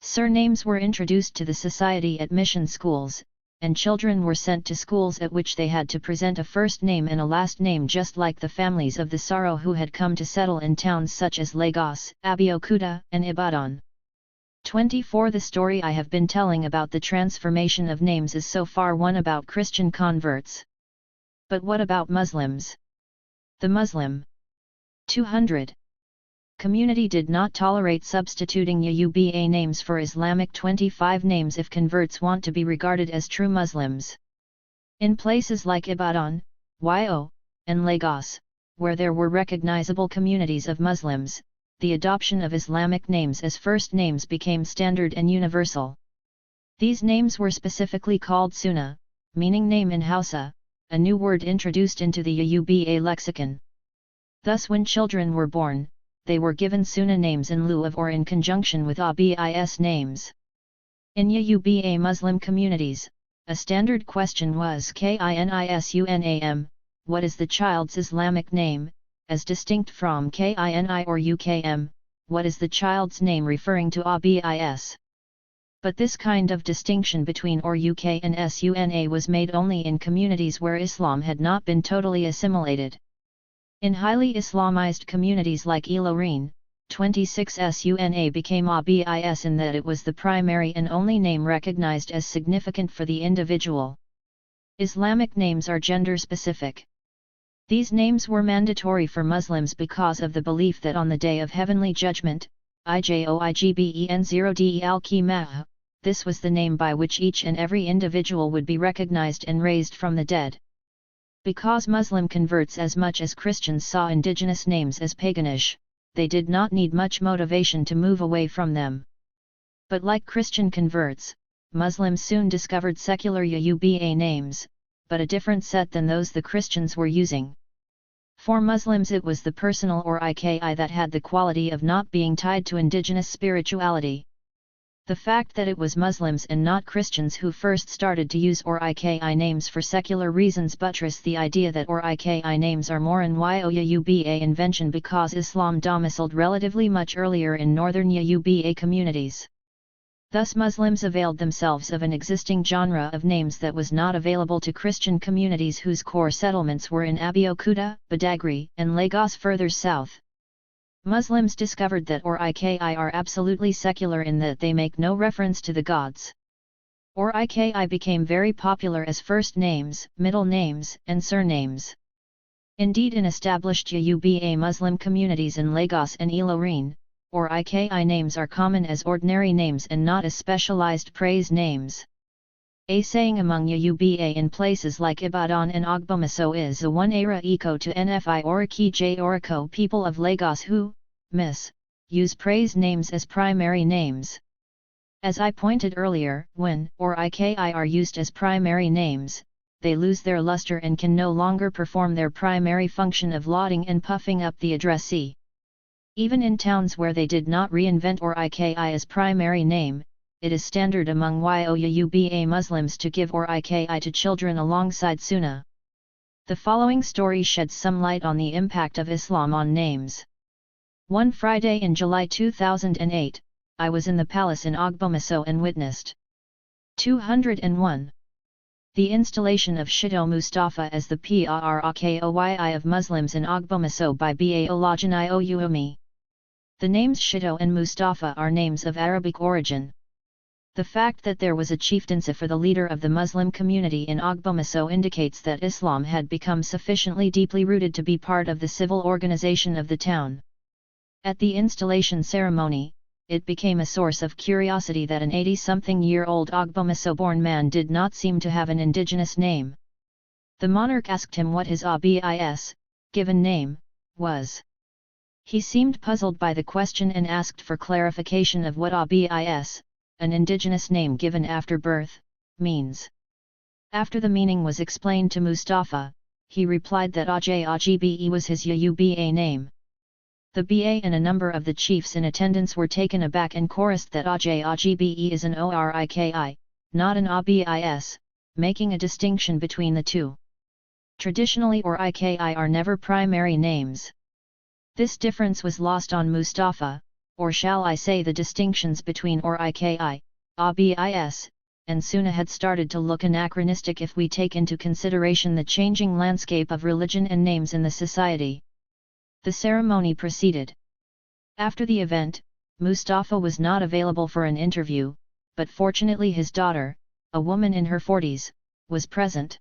S1: Surnames were introduced to the society at mission schools, and children were sent to schools at which they had to present a first name and a last name, just like the families of the Saro who had come to settle in towns such as Lagos, Abeokuta, and Ibadan. 24. The story I have been telling about the transformation of names is so far one about Christian converts. But what about Muslims? The Muslim 200. Community did not tolerate substituting Yoruba names for Islamic 25 names if converts want to be regarded as true Muslims. In places like Ibadan, Yo, and Lagos, where there were recognizable communities of Muslims, the adoption of Islamic names as first names became standard and universal. These names were specifically called Sunnah, meaning name in Hausa, a new word introduced into the Yoruba lexicon. Thus when children were born, they were given Sunnah names in lieu of or in conjunction with Abis names. In Yoruba Muslim communities, a standard question was Kinisunnam, what is the child's Islamic name, as distinct from Kini or Ukm, what is the child's name referring to Abis. But this kind of distinction between or Uk and Sunna was made only in communities where Islam had not been totally assimilated. In highly Islamized communities like Ilorin, 26 Suna became Abis in that it was the primary and only name recognized as significant for the individual. Islamic names are gender-specific. These names were mandatory for Muslims because of the belief that on the Day of Heavenly Judgment, IJOIGBEN0DE al-Qiyamah, this was the name by which each and every individual would be recognized and raised from the dead. Because Muslim converts as much as Christians saw indigenous names as paganish, they did not need much motivation to move away from them. But like Christian converts, Muslims soon discovered secular Yuba names, but a different set than those the Christians were using. For Muslims it was the personal or IKI that had the quality of not being tied to indigenous spirituality. The fact that it was Muslims and not Christians who first started to use or IKI names for secular reasons buttress the idea that or IKI names are more an Yuba invention because Islam domiciled relatively much earlier in northern Yuba communities. Thus Muslims availed themselves of an existing genre of names that was not available to Christian communities whose core settlements were in Abeokuta, Badagry, and Lagos further south. Muslims discovered that or IKI are absolutely secular in that they make no reference to the gods. Or IKI became very popular as first names, middle names, and surnames. Indeed, in established Yuba Muslim communities in Lagos and Ilorin, or IKI names are common as ordinary names and not as specialized praise names. A saying among Yuba in places like Ibadan and Ogbomoso is a one era eco to NFI Oriki J Oriko people of Lagos who, use praise names as primary names. As I pointed earlier, when or IKI are used as primary names, they lose their luster and can no longer perform their primary function of lauding and puffing up the addressee. Even in towns where they did not reinvent or IKI as primary name, it is standard among Yuba Muslims to give or IKI to children alongside Sunnah. The following story sheds some light on the impact of Islam on names. One Friday in July 2008, I was in the palace in Ogbomoso and witnessed 201. The installation of Shido Mustafa as the Prokoi of Muslims in Ogbomoso by Baolajani Oyewumi. The names Shido and Mustafa are names of Arabic origin. The fact that there was a chieftaincy for the leader of the Muslim community in Ogbomoso indicates that Islam had become sufficiently deeply rooted to be part of the civil organization of the town. At the installation ceremony, it became a source of curiosity that an 80-something-year-old Ogbomoso-born man did not seem to have an indigenous name. The monarch asked him what his Abis, given name, was. He seemed puzzled by the question and asked for clarification of what Abis, an indigenous name given after birth, means. After the meaning was explained to Mustafa, he replied that Ajagbe was his Yuba name. The Ba and a number of the chiefs in attendance were taken aback and chorused that Ajagbe is an Oriki, not an Abis, making a distinction between the two. Traditionally or Iki are never primary names. This difference was lost on Mustafa, or shall I say the distinctions between or Iki, Abis, and Sunnah had started to look anachronistic if we take into consideration the changing landscape of religion and names in the society. The ceremony proceeded. After the event, Mustafa was not available for an interview, but fortunately his daughter, a woman in her 40s, was present.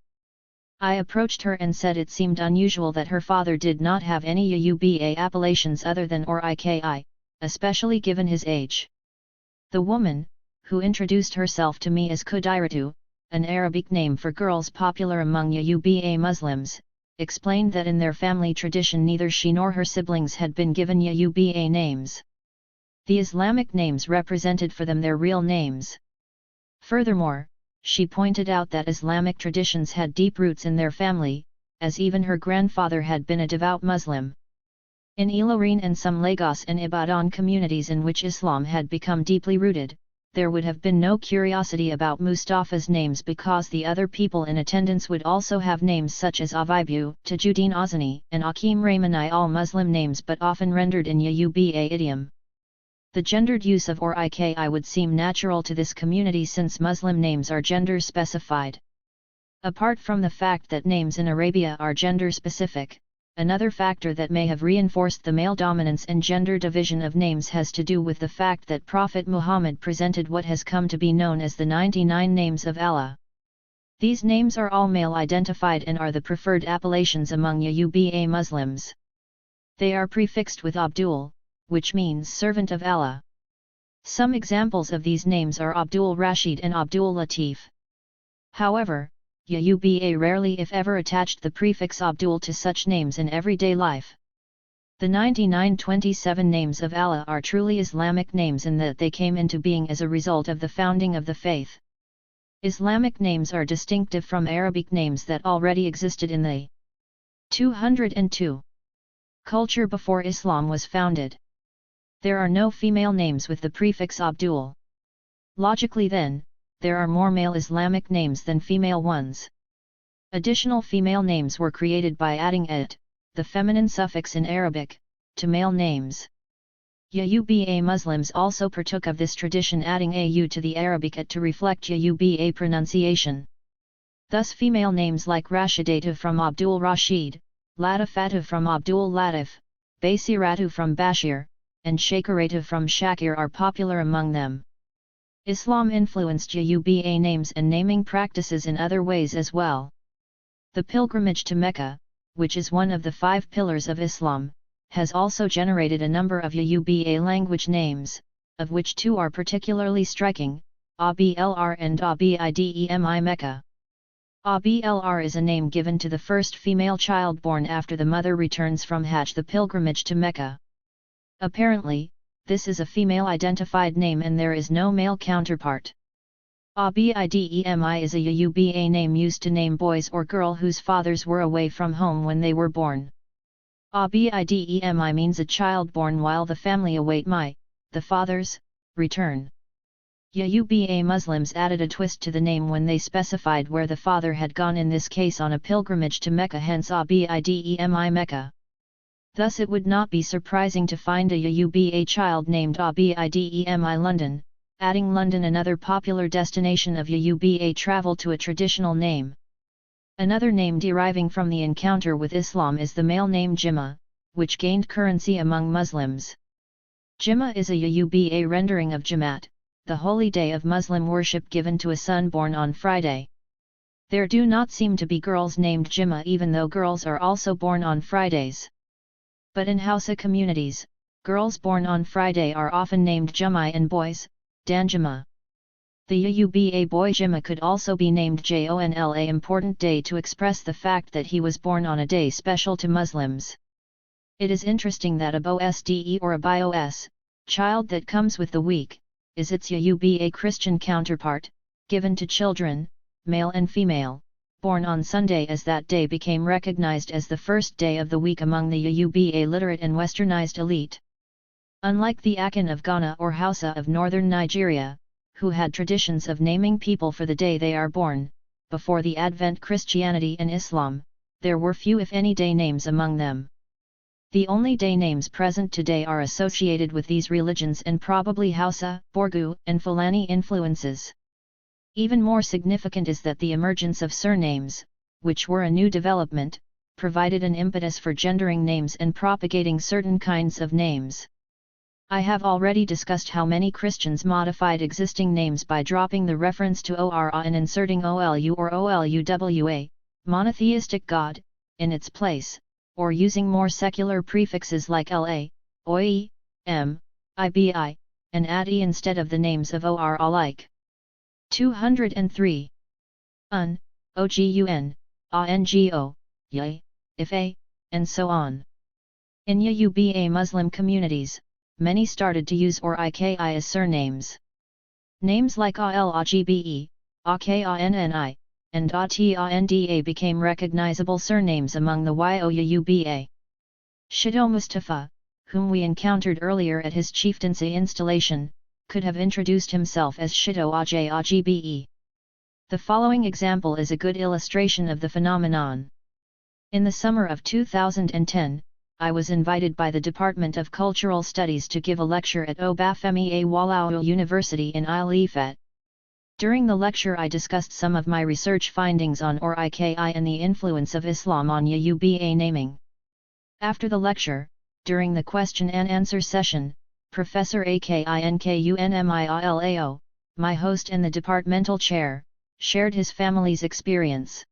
S1: I approached her and said it seemed unusual that her father did not have any Yuba appellations other than or Iki, especially given his age. The woman, who introduced herself to me as Kudairatu, an Arabic name for girls popular among Yuba Muslims, explained that in their family tradition neither she nor her siblings had been given Yuba names. The Islamic names represented for them their real names. Furthermore, she pointed out that Islamic traditions had deep roots in their family, as even her grandfather had been a devout Muslim. In Ilorin and some Lagos and Ibadan communities in which Islam had become deeply rooted, there would have been no curiosity about Mustafa's names because the other people in attendance would also have names such as Avibu, Tajuddin Azani, and Akim Rahmani, all Muslim names but often rendered in Yuba idiom. The gendered use of or Iki would seem natural to this community since Muslim names are gender specified. Apart from the fact that names in Arabia are gender specific, Another factor that may have reinforced the male dominance and gender division of names has to do with the fact that Prophet Muhammad presented what has come to be known as the 99 names of Allah. These names are all male-identified and are the preferred appellations among Yoruba Muslims. They are prefixed with Abdul, which means servant of Allah. Some examples of these names are Abdul Rashid and Abdul Latif. However, Yoruba rarely if ever attached the prefix Abdul to such names in everyday life. The 27 names of Allah are truly Islamic names in that they came into being as a result of the founding of the faith. Islamic names are distinctive from Arabic names that already existed in the 202 culture before Islam was founded. There are no female names with the prefix Abdul. Logically then, there are more male Islamic names than female ones. Additional female names were created by adding et, the feminine suffix in Arabic, to male names. Yoruba Muslims also partook of this tradition, adding au to the Arabic et to reflect Yoruba pronunciation. Thus female names like Rashidatu from Abdul Rashid, Latifatu from Abdul Latif, Basiratu from Bashir, and Shakiratu from Shakir are popular among them. Islam influenced Yoruba names and naming practices in other ways as well. The pilgrimage to Mecca, which is one of the 5 pillars of Islam, has also generated a number of Yoruba language names, of which 2 are particularly striking, Ablr and Abidemi Mecca. Ablr is a name given to the first female child born after the mother returns from Hajj, the pilgrimage to Mecca. Apparently, this is a female-identified name and there is no male counterpart. Abidemi is a Yoruba name used to name boys or girl whose fathers were away from home when they were born. Abidemi means a child born while the family await the father's, return. Yoruba Muslims added a twist to the name when they specified where the father had gone, in this case on a pilgrimage to Mecca, hence Abidemi Mecca. Thus it would not be surprising to find a Yoruba child named Abidemi London, adding London, another popular destination of Yoruba travel, to a traditional name. Another name deriving from the encounter with Islam is the male name Jimma, which gained currency among Muslims. Jimma is a Yoruba rendering of Jumat, the holy day of Muslim worship given to a son born on Friday. There do not seem to be girls named Jimma, even though girls are also born on Fridays. But in Hausa communities, girls born on Friday are often named Jummai and boys, Danjuma. The Yoruba boy Jimma could also be named Jonla, important day to express the fact that he was born on a day special to Muslims. It is interesting that a Bosde or a Bios, child that comes with the week, is its Yoruba Christian counterpart, given to children, male and female, born on Sunday, as that day became recognized as the first day of the week among the Yoruba literate and westernized elite. Unlike the Akan of Ghana or Hausa of northern Nigeria, who had traditions of naming people for the day they are born, before the advent Christianity and Islam, there were few if any day names among them. The only day names present today are associated with these religions and probably Hausa, Borgu, and Fulani influences. Even more significant is that the emergence of surnames, which were a new development, provided an impetus for gendering names and propagating certain kinds of names. I have already discussed how many Christians modified existing names by dropping the reference to Ora and inserting Olu or Oluwa, monotheistic God, in its place, or using more secular prefixes like La, Oye, Ibi, and Adi instead of the names of Or alike. 203. Ogun, Ango, Ye, Ife, and so on. In Yoruba Muslim communities, many started to use or Iki as surnames. Names like Al-Agbe, Akanni, and Atanda became recognizable surnames among the Yoruba. Shido Mustafa, whom we encountered earlier at his chieftaincy installation, could have introduced himself as Shido Agbe. The following example is a good illustration of the phenomenon. In the summer of 2010, I was invited by the Department of Cultural Studies to give a lecture at Obafemi Awolowo University in Ile-Ife. During the lecture I discussed some of my research findings on Or Iki and the influence of Islam on Yoruba naming. After the lecture, during the question and answer session, Professor Akinkunmilao, my host and the departmental chair, shared his family's experience.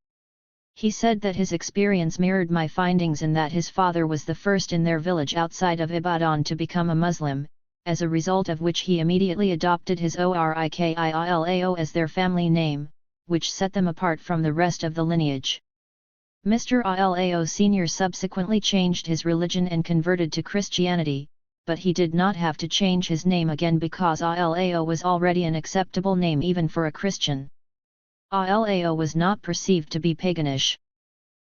S1: He said that his experience mirrored my findings in that his father was the first in their village outside of Ibadan to become a Muslim, as a result of which he immediately adopted his Orikilao as their family name, which set them apart from the rest of the lineage. Mr. Ilao Sr. subsequently changed his religion and converted to Christianity, but he did not have to change his name again because Ilao was already an acceptable name even for a Christian. Ilao was not perceived to be paganish.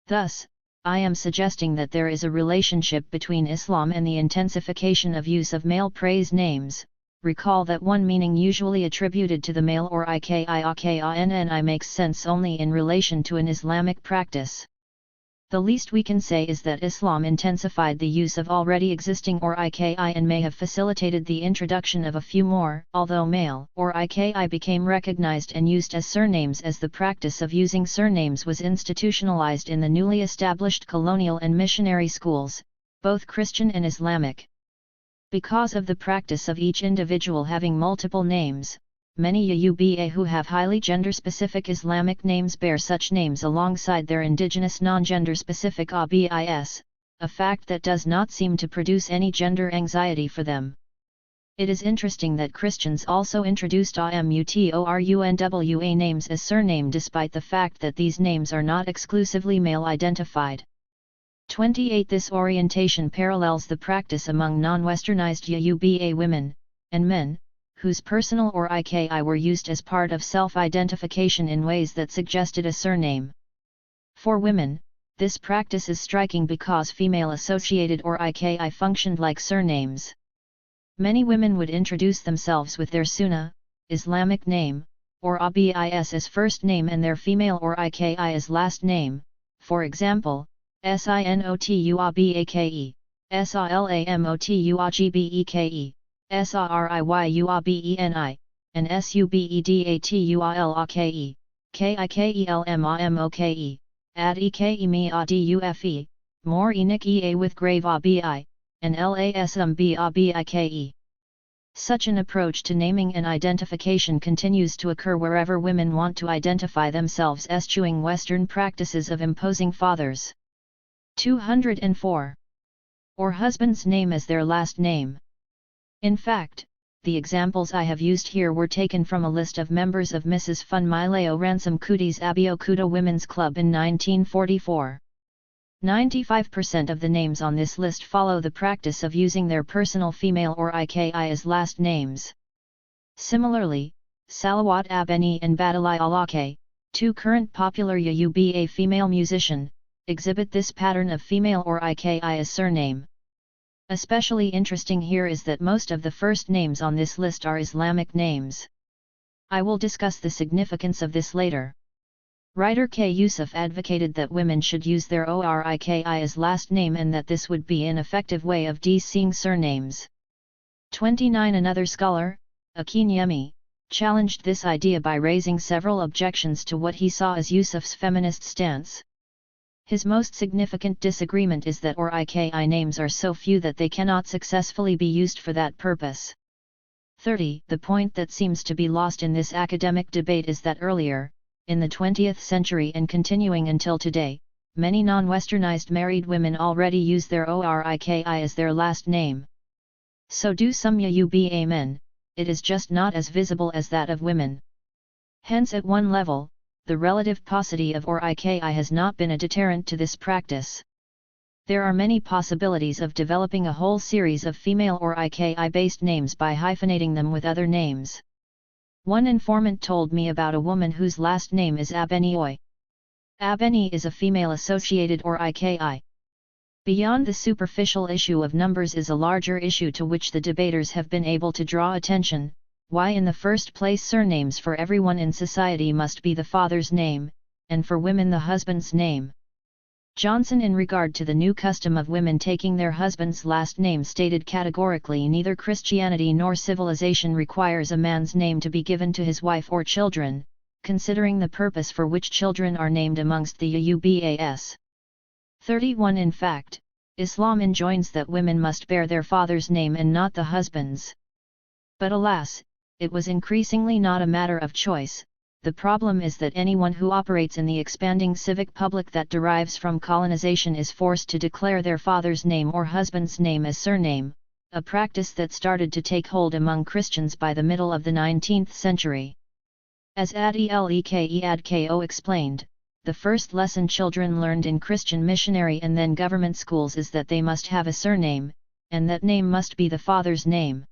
S1: Thus, I am suggesting that there is a relationship between Islam and the intensification of use of male praise names. Recall that one meaning usually attributed to the male or ikinni makes sense only in relation to an Islamic practice. The least we can say is that Islam intensified the use of already existing or iki and may have facilitated the introduction of a few more, although male or iki became recognized and used as surnames as the practice of using surnames was institutionalized in the newly established colonial and missionary schools, both Christian and Islamic. Because of the practice of each individual having multiple names, many Yuba who have highly gender-specific Islamic names bear such names alongside their indigenous non-gender-specific ABIS, a fact that does not seem to produce any gender anxiety for them. It is interesting that Christians also introduced AMUTORUNWA names as surname despite the fact that these names are not exclusively male-identified. 28 This orientation parallels the practice among non-westernized Yuba women, and men, whose personal or iki were used as part of self-identification in ways that suggested a surname. For women, this practice is striking because female-associated or iki functioned like surnames. Many women would introduce themselves with their Sunnah, Islamic name, or ABIS as first name and their female or iki as last name, for example, SINOTUABAKE, SALAMOTUAGBEKE, SARIYUABENI, and SUBEDATUALAKE, KIKELMAMOKE, ADEKEMEADUFE, more ENIK with grave ABI, and LASMBABIKE. Such an approach to naming and identification continues to occur wherever women want to identify themselves eschewing Western practices of imposing fathers. 204. Or husband's name as their last name. In fact, the examples I have used here were taken from a list of members of Mrs. Funmilayo Ransom Kuti's Abeokuta Women's Club in 1944. 95% of the names on this list follow the practice of using their personal female or iki as last names. Similarly, Salawat Abeni and Badalai Alake, two current popular Yuba female musician, exhibit this pattern of female or iki as surname. Especially interesting here is that most of the first names on this list are Islamic names. I will discuss the significance of this later. Writer K. Yusuf advocated that women should use their oriki as last name and that this would be an effective way of de-seeing surnames. 29 Another scholar, Akinyemi, challenged this idea by raising several objections to what he saw as Yusuf's feminist stance. His most significant disagreement is that oriki names are so few that they cannot successfully be used for that purpose. 30 The point that seems to be lost in this academic debate is that earlier, in the 20th century and continuing until today, many non-westernized married women already use their oriki as their last name. So do some Yuba men, it is just not as visible as that of women. Hence at one level, the relative paucity of oriki has not been a deterrent to this practice. There are many possibilities of developing a whole series of female oriki-based names by hyphenating them with other names. One informant told me about a woman whose last name is Abeni. Abeni is a female-associated oriki. Beyond the superficial issue of numbers is a larger issue to which the debaters have been able to draw attention. Why in the first place surnames for everyone in society must be the father's name, and for women the husband's name. Johnson in regard to the new custom of women taking their husband's last name stated categorically neither Christianity nor civilization requires a man's name to be given to his wife or children, considering the purpose for which children are named amongst the Ubas. 31 In fact, Islam enjoins that women must bear their father's name and not the husband's. But alas, it was increasingly not a matter of choice. The problem is that anyone who operates in the expanding civic public that derives from colonization is forced to declare their father's name or husband's name as surname, a practice that started to take hold among Christians by the middle of the 19th century. As Adeleke Adko explained, the first lesson children learned in Christian missionary and then government schools is that they must have a surname, and that name must be the father's name.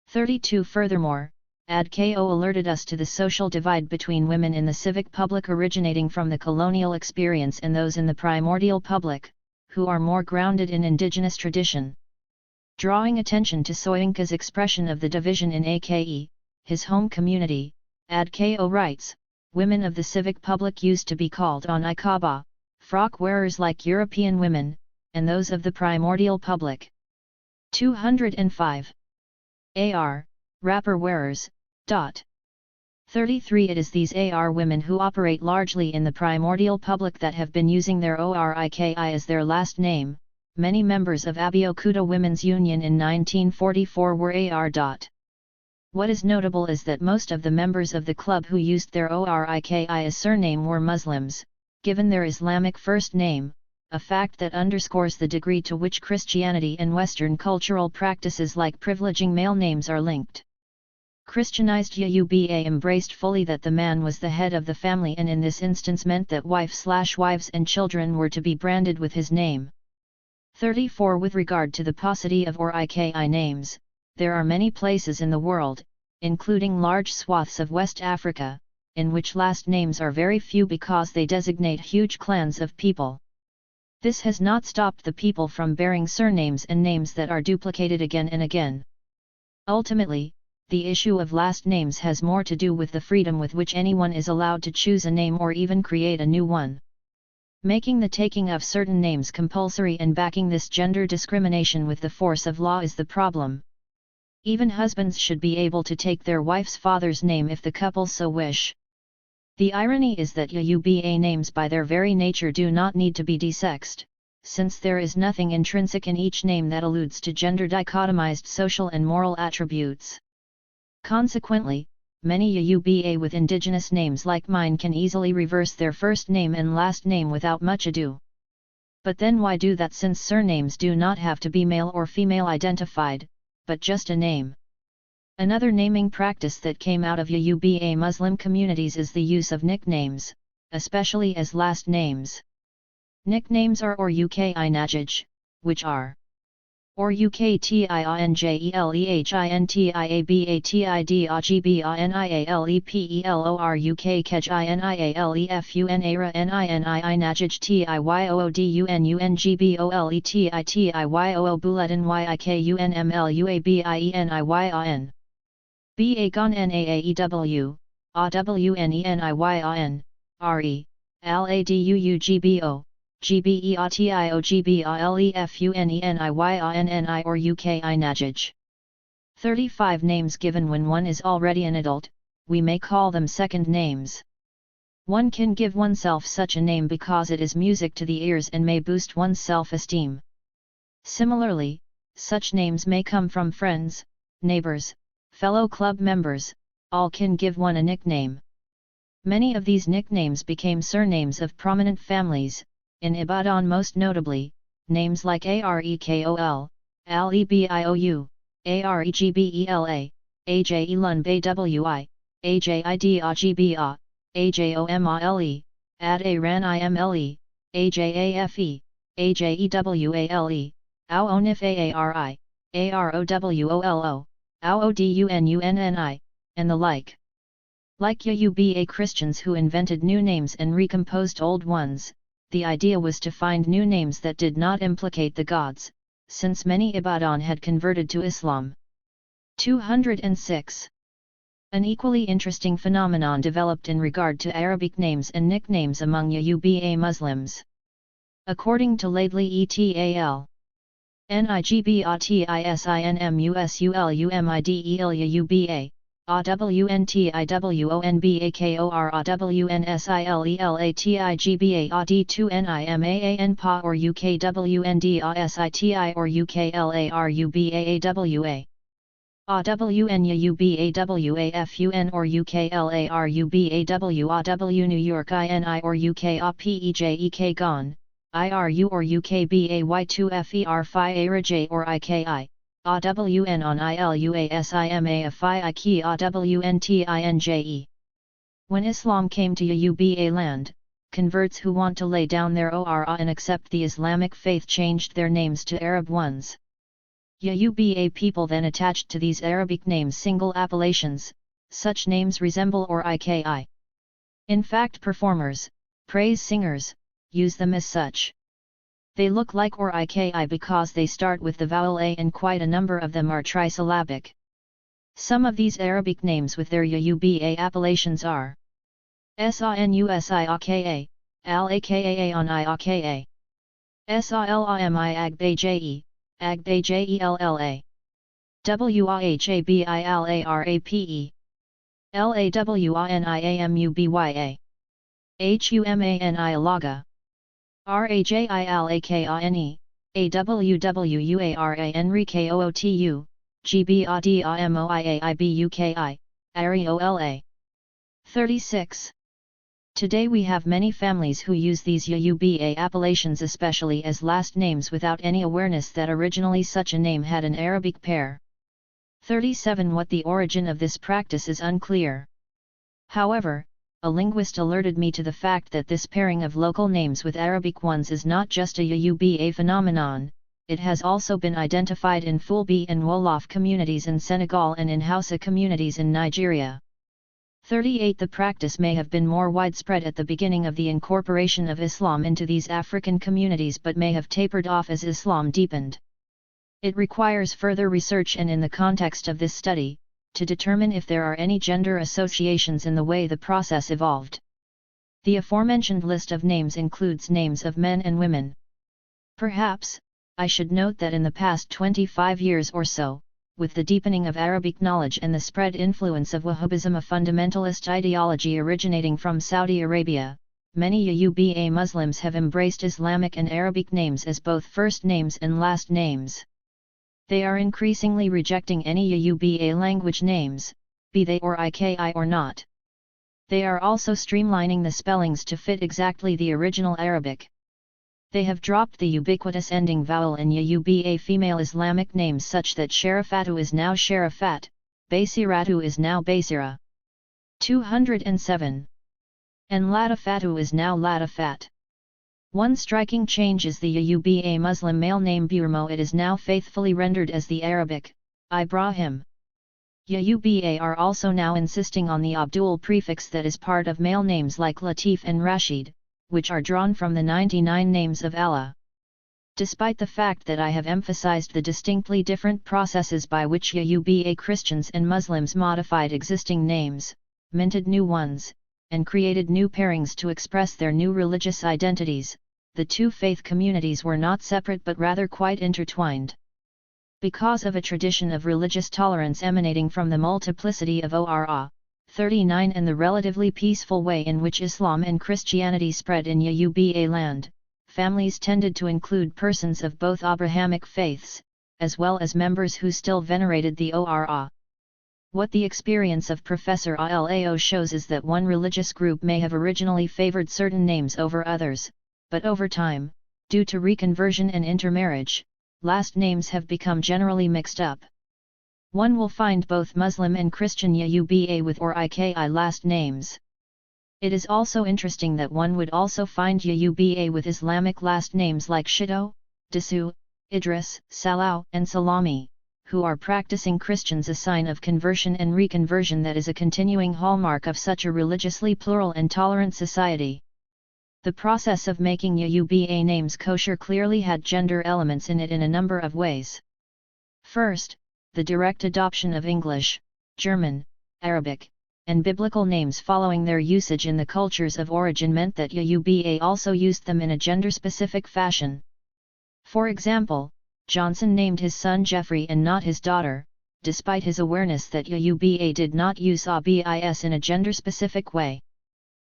S1: 32 Furthermore, Adko alerted us to the social divide between women in the civic public originating from the colonial experience and those in the primordial public, who are more grounded in indigenous tradition. Drawing attention to Soyinka's expression of the division in AKE, his home community, Adko writes, women of the civic public used to be called on ikaba, frock wearers like European women, and those of the primordial public. 205. AR, wrapper wearers. 33 It is these AR women who operate largely in the primordial public that have been using their ORIKI as their last name. Many members of Abeokuta Women's Union in 1944 were AR. What is notable is that most of the members of the club who used their ORIKI as surname were Muslims, given their Islamic first name, a fact that underscores the degree to which Christianity and Western cultural practices like privileging male names are linked. Christianized Yoruba embraced fully that the man was the head of the family and in this instance meant that wives and children were to be branded with his name. 34 With regard to the paucity of ORIKI names, there are many places in the world, including large swaths of West Africa, in which last names are very few because they designate huge clans of people. This has not stopped the people from bearing surnames and names that are duplicated again and again. Ultimately, the issue of last names has more to do with the freedom with which anyone is allowed to choose a name or even create a new one. Making the taking of certain names compulsory and backing this gender discrimination with the force of law is the problem. Even husbands should be able to take their wife's father's name if the couple so wish. The irony is that Yoruba names by their very nature do not need to be desexed, since there is nothing intrinsic in each name that alludes to gender dichotomized social and moral attributes. Consequently, many Yoruba with indigenous names like mine can easily reverse their first name and last name without much ado. But then why do that, since surnames do not have to be male or female identified, but just a name? Another naming practice that came out of Yoruba Muslim communities is the use of nicknames, especially as last names. Nicknames are or Najij, which are or uktinjelehintiabatidagbanipelor kejinialefunara nini najij tiyoodunungboletitiyoo bulletin yikunmluabieniyon. Bagon naaew, awneninyon, re, aladuugbo. GBEATIOGBALEFUNENIYONNI or UKI Najij. 35 Names given when one is already an adult, we may call them second names. One can give oneself such a name because it is music to the ears and may boost one's self-esteem. Similarly, such names may come from friends, neighbors, fellow club members, all can give one a nickname. Many of these nicknames became surnames of prominent families. In Ibadan most notably, names like Arekol, Alebiou, Aregbela, Ajelunbwi, Ajidagba, Ajomale, Adaranimle, Ajafe, Ajewale, Aonifari, Arowolo, Aodununni, and the like. Like Yoruba Christians who invented new names and recomposed old ones, the idea was to find new names that did not implicate the gods, since many Ibadan had converted to Islam. 206. An equally interesting phenomenon developed in regard to Arabic names and nicknames among Yoruba Muslims. According to Laidley et al. Nigbatisnmusulumidel Yoruba, AWNTIWONBAKOR AWNSILELATIGBA AD2NIMAAN PA or UKWNDASITI or UKLARUBAAWA AWNYUBAWAFUN or UKLARUBAW New York INI or UKAPEJEK GON, IRU or UKBAY2FER Phi ARAJ or IKI, AWN on ILUASIMA Phi IKI AWNTINJE. When Islam came to Yuba land, converts who want to lay down their Ora and accept the Islamic faith changed their names to Arab ones. Yuba people then attached to these Arabic names single appellations, such names resemble or IKI. In fact, performers, praise singers, use them as such. They look like or IKI because they start with the vowel A and quite a number of them are trisyllabic. Some of these Arabic names with their Yuba appellations are Sanusiaka, Al-Akaa on Iaka, Salami Agbaje, Agbajeella, Wahabilarape, Lawaniamubya, Humani Alaga, Rajilakane, Awwaranrikootu, Gbadimoiaibuki, Ariola. 36. Today we have many families who use these Yuba appellations especially as last names without any awareness that originally such a name had an Arabic pair. 37. What the origin of this practice is unclear. However, a linguist alerted me to the fact that this pairing of local names with Arabic ones is not just a Yuba phenomenon, it has also been identified in Fulbe and Wolof communities in Senegal and in Hausa communities in Nigeria. 38. The practice may have been more widespread at the beginning of the incorporation of Islam into these African communities but may have tapered off as Islam deepened. It requires further research and in the context of this study, to determine if there are any gender associations in the way the process evolved. The aforementioned list of names includes names of men and women. Perhaps, I should note that in the past 25 years or so, with the deepening of Arabic knowledge and the spread influence of Wahhabism, a fundamentalist ideology originating from Saudi Arabia, many Yuba Muslims have embraced Islamic and Arabic names as both first names and last names. They are increasingly rejecting any Yuba language names, be they or IKI or not. They are also streamlining the spellings to fit exactly the original Arabic. They have dropped the ubiquitous ending vowel in Yuba female Islamic names such that Sharifatu is now Sharifat, Basiratu is now Basira. 207. And Latifatu is now Latifat. One striking change is the Yuba Muslim male name Burmo. It is now faithfully rendered as the Arabic, Ibrahim. Yuba are also now insisting on the Abdul prefix that is part of male names like Latif and Rashid, which are drawn from the 99 names of Allah. Despite the fact that I have emphasized the distinctly different processes by which Yuba Christians and Muslims modified existing names, minted new ones, and created new pairings to express their new religious identities, the two faith communities were not separate but rather quite intertwined. Because of a tradition of religious tolerance emanating from the multiplicity of Ora, 39 and the relatively peaceful way in which Islam and Christianity spread in Yuba land, families tended to include persons of both Abrahamic faiths, as well as members who still venerated the Ora. What the experience of Professor Alao shows is that one religious group may have originally favored certain names over others, but over time, due to reconversion and intermarriage, last names have become generally mixed up. One will find both Muslim and Christian Yuba with or IKI last names. It is also interesting that one would also find Yuba with Islamic last names like Shito, Dasu, Idris, Salau, and Salami, who are practicing Christians, a sign of conversion and reconversion that is a continuing hallmark of such a religiously plural and tolerant society. The process of making Yuba names kosher clearly had gender elements in it in a number of ways. First, the direct adoption of English, German, Arabic, and biblical names following their usage in the cultures of origin meant that Yuba also used them in a gender-specific fashion. For example, Johnson named his son Jeffrey and not his daughter, despite his awareness that Yoruba did not use ABIS in a gender-specific way.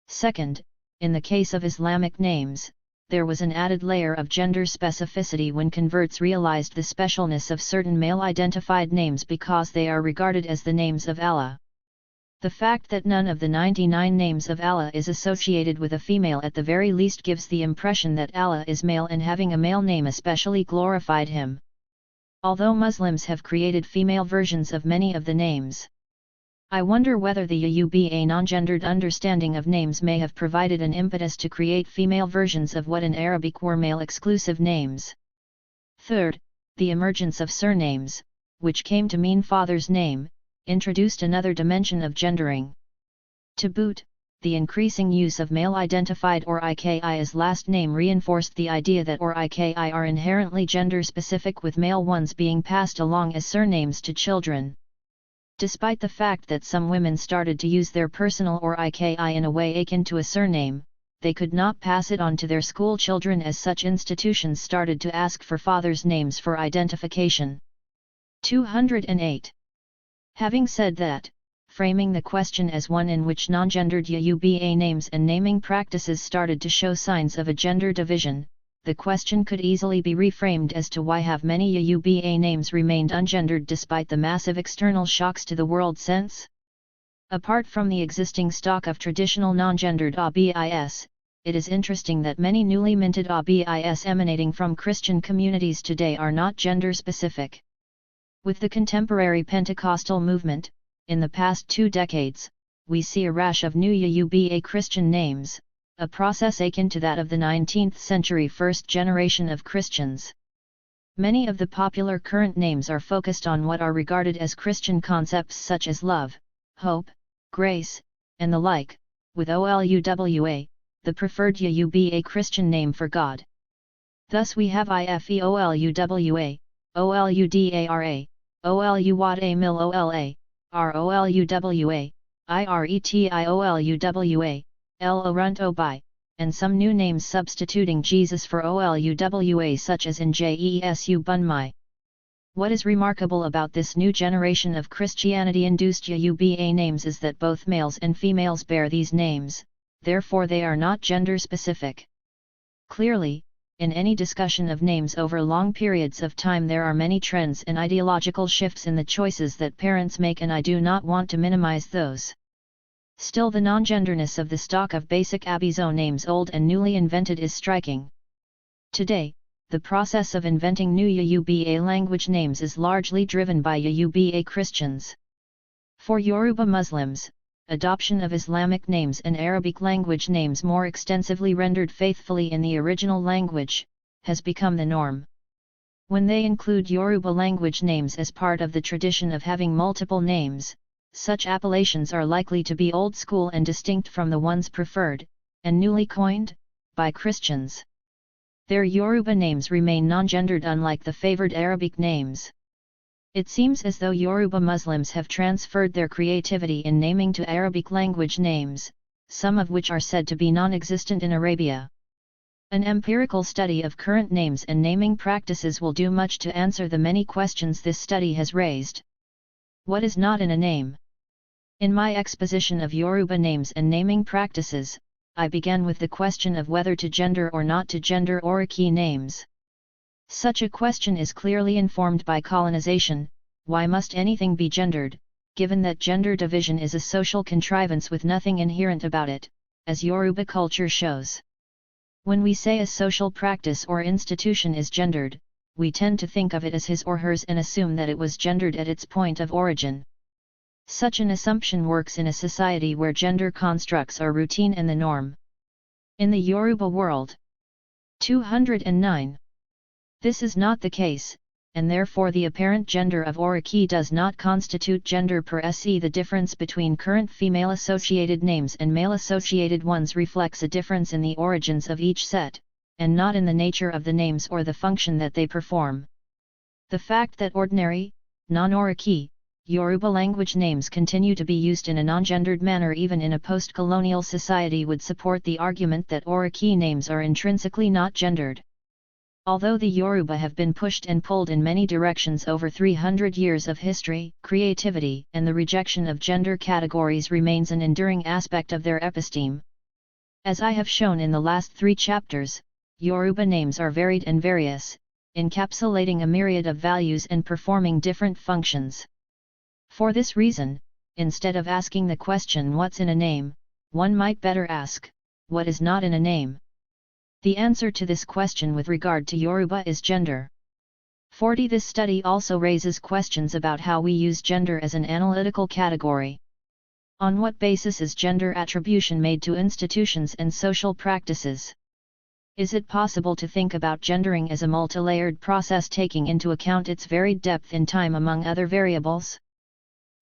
S1: Second, in the case of Islamic names, there was an added layer of gender specificity when converts realized the specialness of certain male-identified names because they are regarded as the names of Allah. The fact that none of the 99 names of Allah is associated with a female at the very least gives the impression that Allah is male, and having a male name especially glorified him. Although Muslims have created female versions of many of the names, I wonder whether the Yoruba non-gendered understanding of names may have provided an impetus to create female versions of what in Arabic were male-exclusive names. Third, the emergence of surnames, which came to mean father's name, introduced another dimension of gendering. To boot, the increasing use of male-identified or IKI as last name reinforced the idea that or IKI are inherently gender-specific, with male ones being passed along as surnames to children. Despite the fact that some women started to use their personal or IKI in a way akin to a surname, they could not pass it on to their school children, as such institutions started to ask for fathers' names for identification. 208. Having said that, framing the question as one in which non-gendered Yoruba names and naming practices started to show signs of a gender division, the question could easily be reframed as to why have many Yoruba names remained ungendered despite the massive external shocks to the world since? Apart from the existing stock of traditional non-gendered ABIS, it is interesting that many newly minted ABIS emanating from Christian communities today are not gender-specific. With the contemporary Pentecostal movement, in the past 2 decades, we see a rash of new Yoruba Christian names, a process akin to that of the 19th century first generation of Christians. Many of the popular current names are focused on what are regarded as Christian concepts such as love, hope, grace, and the like, with OLUWA, the preferred Yoruba Christian name for God. Thus we have IFEOLUWA, OLUDARA, OLUWADAMILOLA, ROLUWA, IRETIOLUWA, L-Oruntobi, and some new names substituting Jesus for OLUWA, such as in Jesu Bunmi. What is remarkable about this new generation of Christianity-induced Yoruba names is that both males and females bear these names, therefore they are not gender-specific. Clearly, in any discussion of names over long periods of time, there are many trends and ideological shifts in the choices that parents make, and I do not want to minimize those. Still, the non-genderness of the stock of basic Abizo names, old and newly invented, is striking. Today, the process of inventing new Yoruba language names is largely driven by Yoruba Christians. For Yoruba Muslims, adoption of Islamic names and Arabic language names more extensively rendered faithfully in the original language, has become the norm. When they include Yoruba language names as part of the tradition of having multiple names, such appellations are likely to be old school and distinct from the ones preferred, and newly coined, by Christians. Their Yoruba names remain non-gendered, unlike the favored Arabic names. It seems as though Yoruba Muslims have transferred their creativity in naming to Arabic language names, some of which are said to be non-existent in Arabia. An empirical study of current names and naming practices will do much to answer the many questions this study has raised. What is not in a name? In my exposition of Yoruba names and naming practices, I began with the question of whether to gender or not to gender Oriki names. Such a question is clearly informed by colonization. Why must anything be gendered, given that gender division is a social contrivance with nothing inherent about it, as Yoruba culture shows? When we say a social practice or institution is gendered, we tend to think of it as his or hers and assume that it was gendered at its point of origin. Such an assumption works in a society where gender constructs are routine and the norm. In the Yoruba world. 209. This is not the case, and therefore the apparent gender of Oriki does not constitute gender per se. The difference between current female-associated names and male-associated ones reflects a difference in the origins of each set, and not in the nature of the names or the function that they perform. The fact that ordinary, non-Oriki, Yoruba language names continue to be used in a non-gendered manner even in a post-colonial society would support the argument that Oriki names are intrinsically not gendered. Although the Yoruba have been pushed and pulled in many directions over 300 years of history, creativity and the rejection of gender categories remains an enduring aspect of their episteme. As I have shown in the last 3 chapters, Yoruba names are varied and various, encapsulating a myriad of values and performing different functions. For this reason, instead of asking the question "what's in a name?" one might better ask, "what is not in a name?" The answer to this question with regard to Yoruba is gender. 40. This study also raises questions about how we use gender as an analytical category. On what basis is gender attribution made to institutions and social practices? Is it possible to think about gendering as a multilayered process taking into account its varied depth in time among other variables?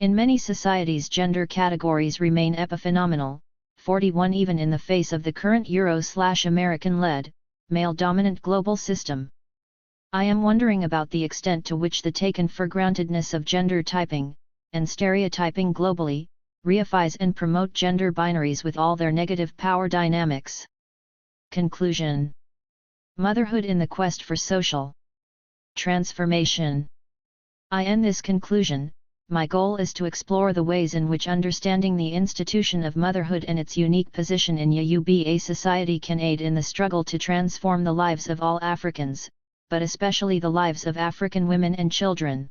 S1: In many societies, gender categories remain epiphenomenal. 41. Even in the face of the current Euro/American-led, male-dominant global system. I am wondering about the extent to which the taken-for-grantedness of gender typing, and stereotyping globally, reifies and promote gender binaries with all their negative power dynamics. Conclusion. Motherhood in the quest for social transformation. I end this conclusion. My goal is to explore the ways in which understanding the institution of motherhood and its unique position in Yoruba society can aid in the struggle to transform the lives of all Africans, but especially the lives of African women and children.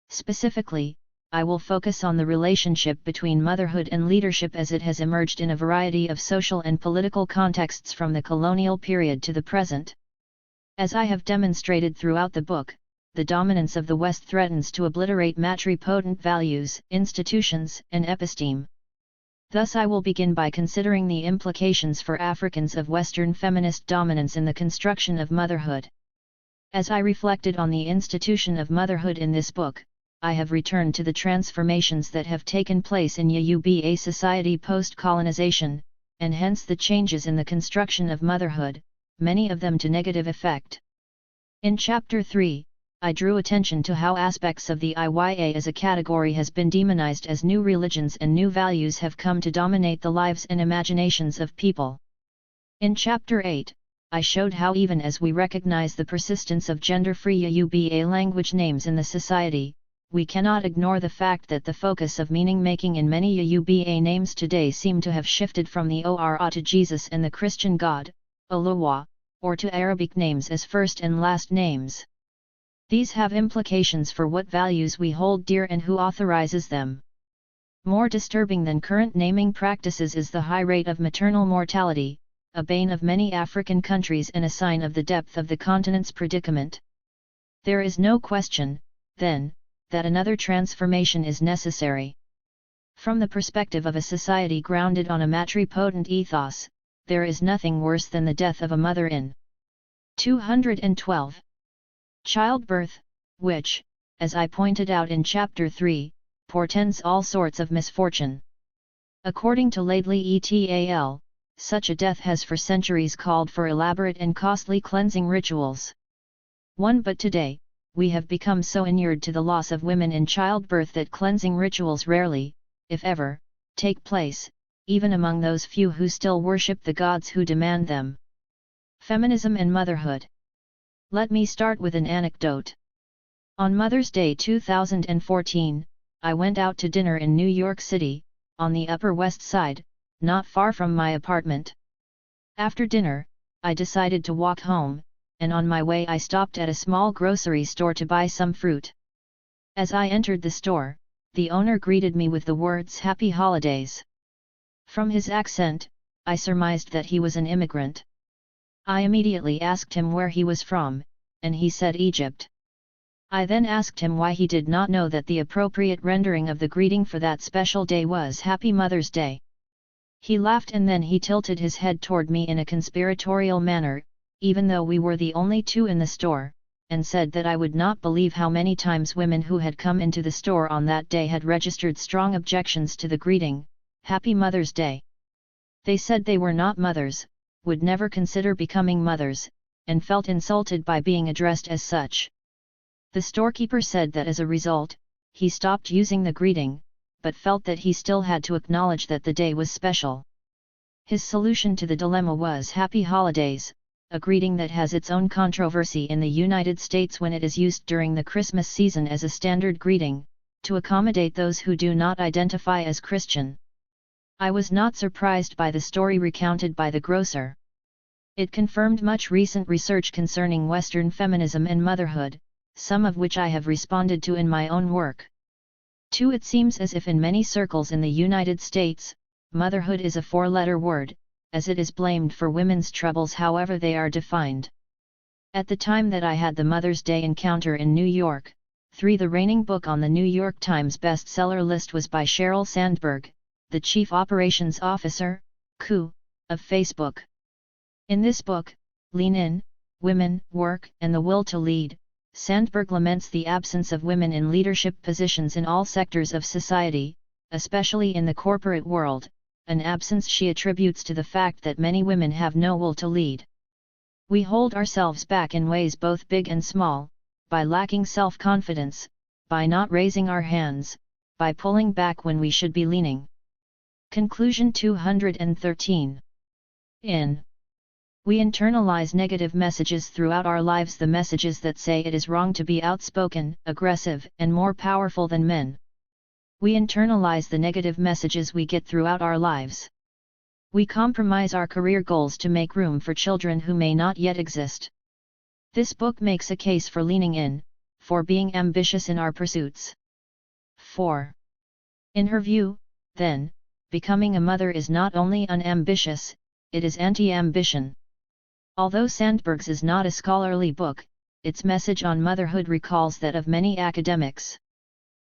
S1: Specifically, I will focus on the relationship between motherhood and leadership as it has emerged in a variety of social and political contexts from the colonial period to the present. As I have demonstrated throughout the book, the dominance of the West threatens to obliterate matripotent values, institutions, and episteme. Thus I will begin by considering the implications for Africans of Western feminist dominance in the construction of motherhood. As I reflected on the institution of motherhood in this book, I have returned to the transformations that have taken place in Yoruba society post-colonization, and hence the changes in the construction of motherhood, many of them to negative effect. In Chapter 3, I drew attention to how aspects of the IYA as a category has been demonized as new religions and new values have come to dominate the lives and imaginations of people. In Chapter 8, I showed how even as we recognize the persistence of gender-free Yoruba language names in the society, we cannot ignore the fact that the focus of meaning-making in many Yoruba names today seem to have shifted from the Ora to Jesus and the Christian God, Olowa, or to Arabic names as first and last names. These have implications for what values we hold dear and who authorizes them. More disturbing than current naming practices is the high rate of maternal mortality, a bane of many African countries and a sign of the depth of the continent's predicament. There is no question, then, that another transformation is necessary. From the perspective of a society grounded on a matripotent ethos, there is nothing worse than the death of a mother in 212. Childbirth, which, as I pointed out in Chapter 3, portends all sorts of misfortune. According to Laidley et al., such a death has for centuries called for elaborate and costly cleansing rituals. But today, we have become so inured to the loss of women in childbirth that cleansing rituals rarely, if ever, take place, even among those few who still worship the gods who demand them. Feminism and motherhood. Let me start with an anecdote. On Mother's Day 2014, I went out to dinner in New York City, on the Upper West Side, not far from my apartment. After dinner, I decided to walk home, and on my way I stopped at a small grocery store to buy some fruit. As I entered the store, the owner greeted me with the words "Happy Holidays." From his accent, I surmised that he was an immigrant. I immediately asked him where he was from, and he said Egypt. I then asked him why he did not know that the appropriate rendering of the greeting for that special day was Happy Mother's Day. He laughed and then he tilted his head toward me in a conspiratorial manner, even though we were the only two in the store, and said that I would not believe how many times women who had come into the store on that day had registered strong objections to the greeting, Happy Mother's Day. They said they were not mothers, would never consider becoming mothers, and felt insulted by being addressed as such. The storekeeper said that as a result, he stopped using the greeting, but felt that he still had to acknowledge that the day was special. His solution to the dilemma was Happy Holidays, a greeting that has its own controversy in the United States when it is used during the Christmas season as a standard greeting, to accommodate those who do not identify as Christian. I was not surprised by the story recounted by the grocer. It confirmed much recent research concerning Western feminism and motherhood, some of which I have responded to in my own work. 2. It seems as if in many circles in the United States, motherhood is a four-letter word, as it is blamed for women's troubles however they are defined. At the time that I had the Mother's Day encounter in New York, 3. The reigning book on the New York Times bestseller list was by Sheryl Sandberg, the Chief Operations Officer, COO, of Facebook. In this book, Lean In, Women, Work, and the Will to Lead, Sandberg laments the absence of women in leadership positions in all sectors of society, especially in the corporate world, an absence she attributes to the fact that many women have no will to lead. We hold ourselves back in ways both big and small, by lacking self-confidence, by not raising our hands, by pulling back when we should be leaning. Conclusion 213. We internalize negative messages throughout our lives, the messages that say it is wrong to be outspoken, aggressive, and more powerful than men. We internalize the negative messages we get throughout our lives. We compromise our career goals to make room for children who may not yet exist. This book makes a case for leaning in, for being ambitious in our pursuits. 4. In her view, then, becoming a mother is not only unambitious, it is anti-ambition. Although Sandberg's is not a scholarly book, its message on motherhood recalls that of many academics.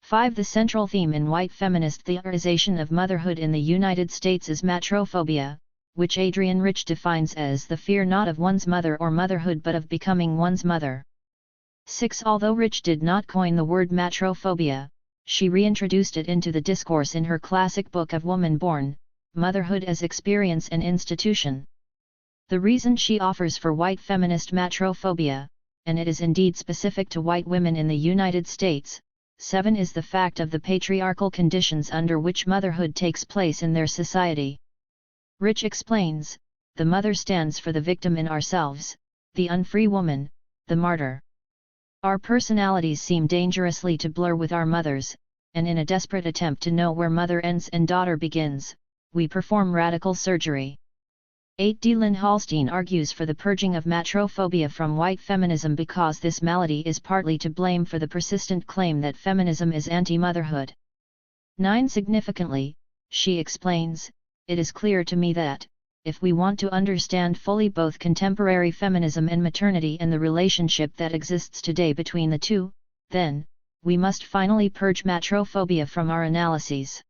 S1: 5. The central theme in white feminist theorization of motherhood in the United States is matrophobia, which Adrienne Rich defines as the fear not of one's mother or motherhood but of becoming one's mother. 6. Although Rich did not coin the word matrophobia, she reintroduced it into the discourse in her classic book of Woman Born, Motherhood as Experience and Institution. The reason she offers for white feminist matrophobia, and it is indeed specific to white women in the United States, 7. is the fact of the patriarchal conditions under which motherhood takes place in their society. Rich explains, the mother stands for the victim in ourselves, the unfree woman, the martyr. Our personalities seem dangerously to blur with our mothers, and in a desperate attempt to know where mother ends and daughter begins, we perform radical surgery. 8. D. Lynn Hallstein argues for the purging of matrophobia from white feminism because this malady is partly to blame for the persistent claim that feminism is anti-motherhood. 9. Significantly, she explains, it is clear to me that, if we want to understand fully both contemporary feminism and maternity and the relationship that exists today between the two, then, we must finally purge matrophobia from our analyses.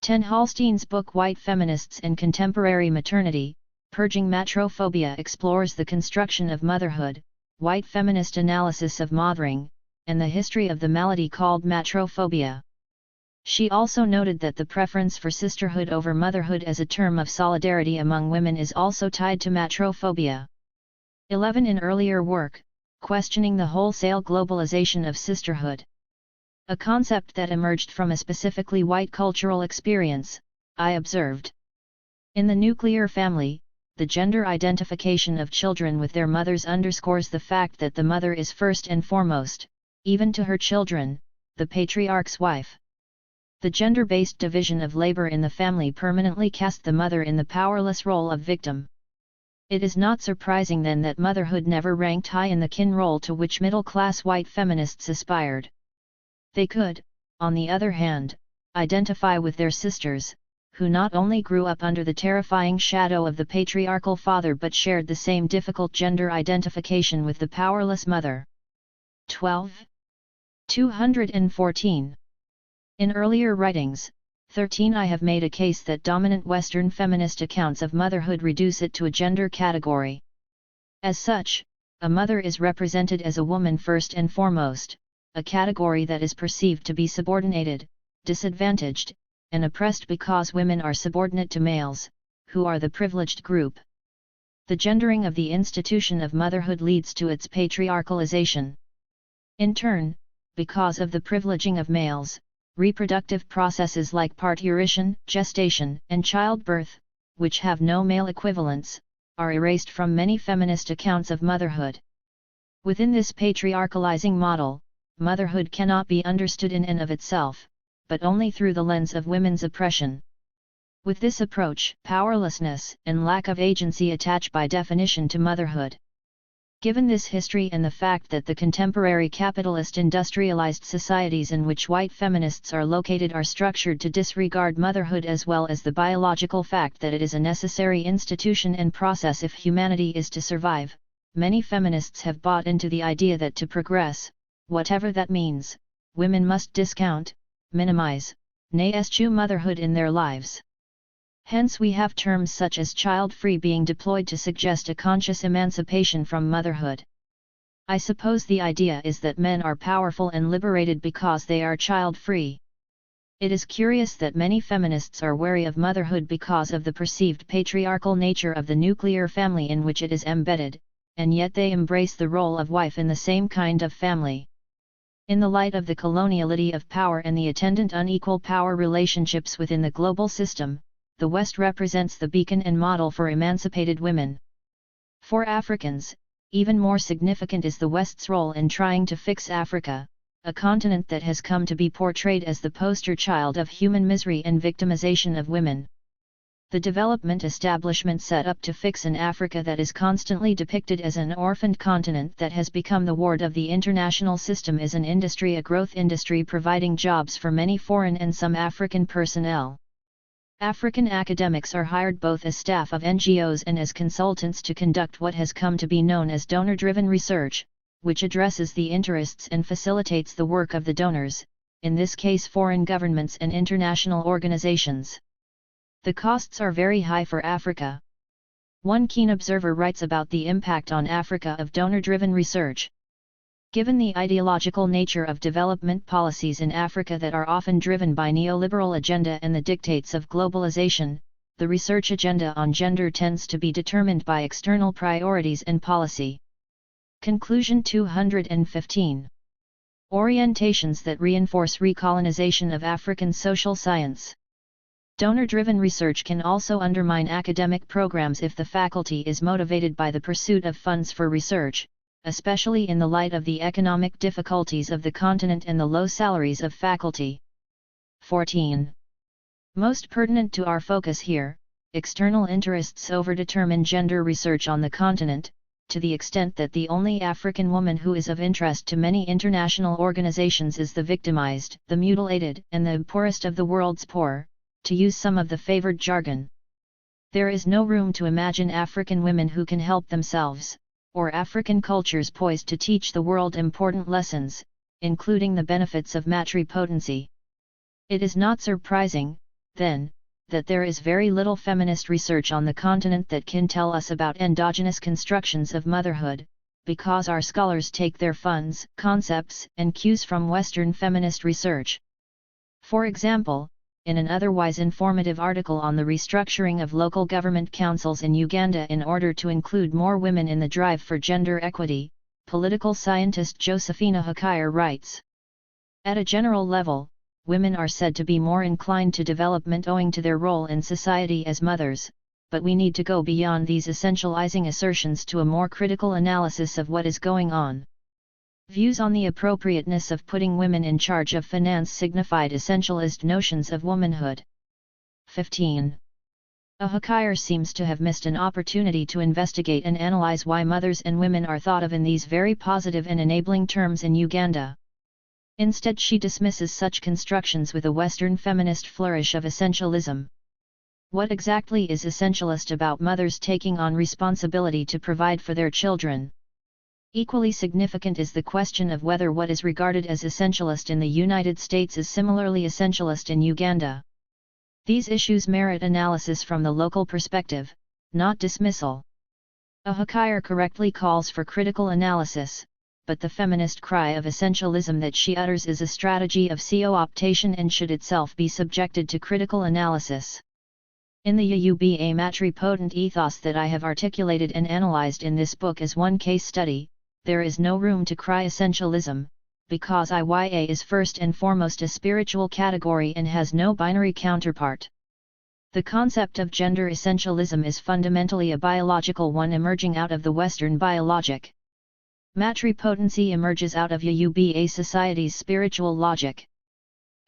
S1: 10. Hallstein's book White Feminists and Contemporary Maternity, Purging Matrophobia explores the construction of motherhood, white feminist analysis of mothering, and the history of the malady called matrophobia. She also noted that the preference for sisterhood over motherhood as a term of solidarity among women is also tied to matrophobia. 11. In earlier work, questioning the wholesale globalization of sisterhood. A concept that emerged from a specifically white cultural experience, I observed. In the nuclear family, the gender identification of children with their mothers underscores the fact that the mother is first and foremost, even to her children, the patriarch's wife. The gender-based division of labor in the family permanently cast the mother in the powerless role of victim. It is not surprising then that motherhood never ranked high in the kin role to which middle-class white feminists aspired. They could, on the other hand, identify with their sisters, who not only grew up under the terrifying shadow of the patriarchal father but shared the same difficult gender identification with the powerless mother. 12. 214. In earlier writings, 13. I have made a case that dominant Western feminist accounts of motherhood reduce it to a gender category. As such, a mother is represented as a woman first and foremost, a category that is perceived to be subordinated, disadvantaged, and oppressed because women are subordinate to males, who are the privileged group. The gendering of the institution of motherhood leads to its patriarchalization. In turn, because of the privileging of males, reproductive processes like parturition, gestation, and childbirth, which have no male equivalents, are erased from many feminist accounts of motherhood. Within this patriarchalizing model, motherhood cannot be understood in and of itself, but only through the lens of women's oppression. With this approach, powerlessness and lack of agency attach by definition to motherhood. Given this history and the fact that the contemporary capitalist industrialized societies in which white feminists are located are structured to disregard motherhood, as well as the biological fact that it is a necessary institution and process if humanity is to survive, many feminists have bought into the idea that to progress, whatever that means, women must discount, minimize, nay eschew motherhood in their lives. Hence we have terms such as child-free being deployed to suggest a conscious emancipation from motherhood. I suppose the idea is that men are powerful and liberated because they are child-free. It is curious that many feminists are wary of motherhood because of the perceived patriarchal nature of the nuclear family in which it is embedded, and yet they embrace the role of wife in the same kind of family. In the light of the coloniality of power and the attendant unequal power relationships within the global system, the West represents the beacon and model for emancipated women. For Africans, even more significant is the West's role in trying to fix Africa, a continent that has come to be portrayed as the poster child of human misery and victimization of women. The development establishment set up to fix an Africa that is constantly depicted as an orphaned continent that has become the ward of the international system is an industry, a growth industry providing jobs for many foreign and some African personnel. African academics are hired both as staff of NGOs and as consultants to conduct what has come to be known as donor-driven research, which addresses the interests and facilitates the work of the donors, in this case foreign governments and international organizations. The costs are very high for Africa. One keen observer writes about the impact on Africa of donor-driven research. Given the ideological nature of development policies in Africa that are often driven by neoliberal agenda and the dictates of globalization, the research agenda on gender tends to be determined by external priorities and policy. Conclusion 215. Orientations that reinforce recolonization of African social science. Donor-driven research can also undermine academic programs if the faculty is motivated by the pursuit of funds for research, especially in the light of the economic difficulties of the continent and the low salaries of faculty. 14. Most pertinent to our focus here, external interests overdetermine gender research on the continent, to the extent that the only African woman who is of interest to many international organizations is the victimized, the mutilated, and the poorest of the world's poor, to use some of the favored jargon. There is no room to imagine African women who can help themselves, or African cultures poised to teach the world important lessons, including the benefits of matripotency. It is not surprising, then, that there is very little feminist research on the continent that can tell us about endogenous constructions of motherhood, because our scholars take their funds, concepts, and cues from Western feminist research. For example, in an otherwise informative article on the restructuring of local government councils in Uganda in order to include more women in the drive for gender equity, political scientist Josephina Hakire writes, "At a general level, women are said to be more inclined to development owing to their role in society as mothers, but we need to go beyond these essentializing assertions to a more critical analysis of what is going on." Views on the appropriateness of putting women in charge of finance signified essentialist notions of womanhood. 15. Hakire seems to have missed an opportunity to investigate and analyze why mothers and women are thought of in these very positive and enabling terms in Uganda. Instead, she dismisses such constructions with a Western feminist flourish of essentialism. What exactly is essentialist about mothers taking on responsibility to provide for their children? Equally significant is the question of whether what is regarded as essentialist in the United States is similarly essentialist in Uganda. These issues merit analysis from the local perspective, not dismissal. Hakire correctly calls for critical analysis, but the feminist cry of essentialism that she utters is a strategy of co-optation and should itself be subjected to critical analysis. In the Yuba matripotent ethos that I have articulated and analyzed in this book as one case study, there is no room to cry essentialism, because Iya is first and foremost a spiritual category and has no binary counterpart. The concept of gender essentialism is fundamentally a biological one emerging out of the Western biologic. Matripotency emerges out of Yoruba society's spiritual logic.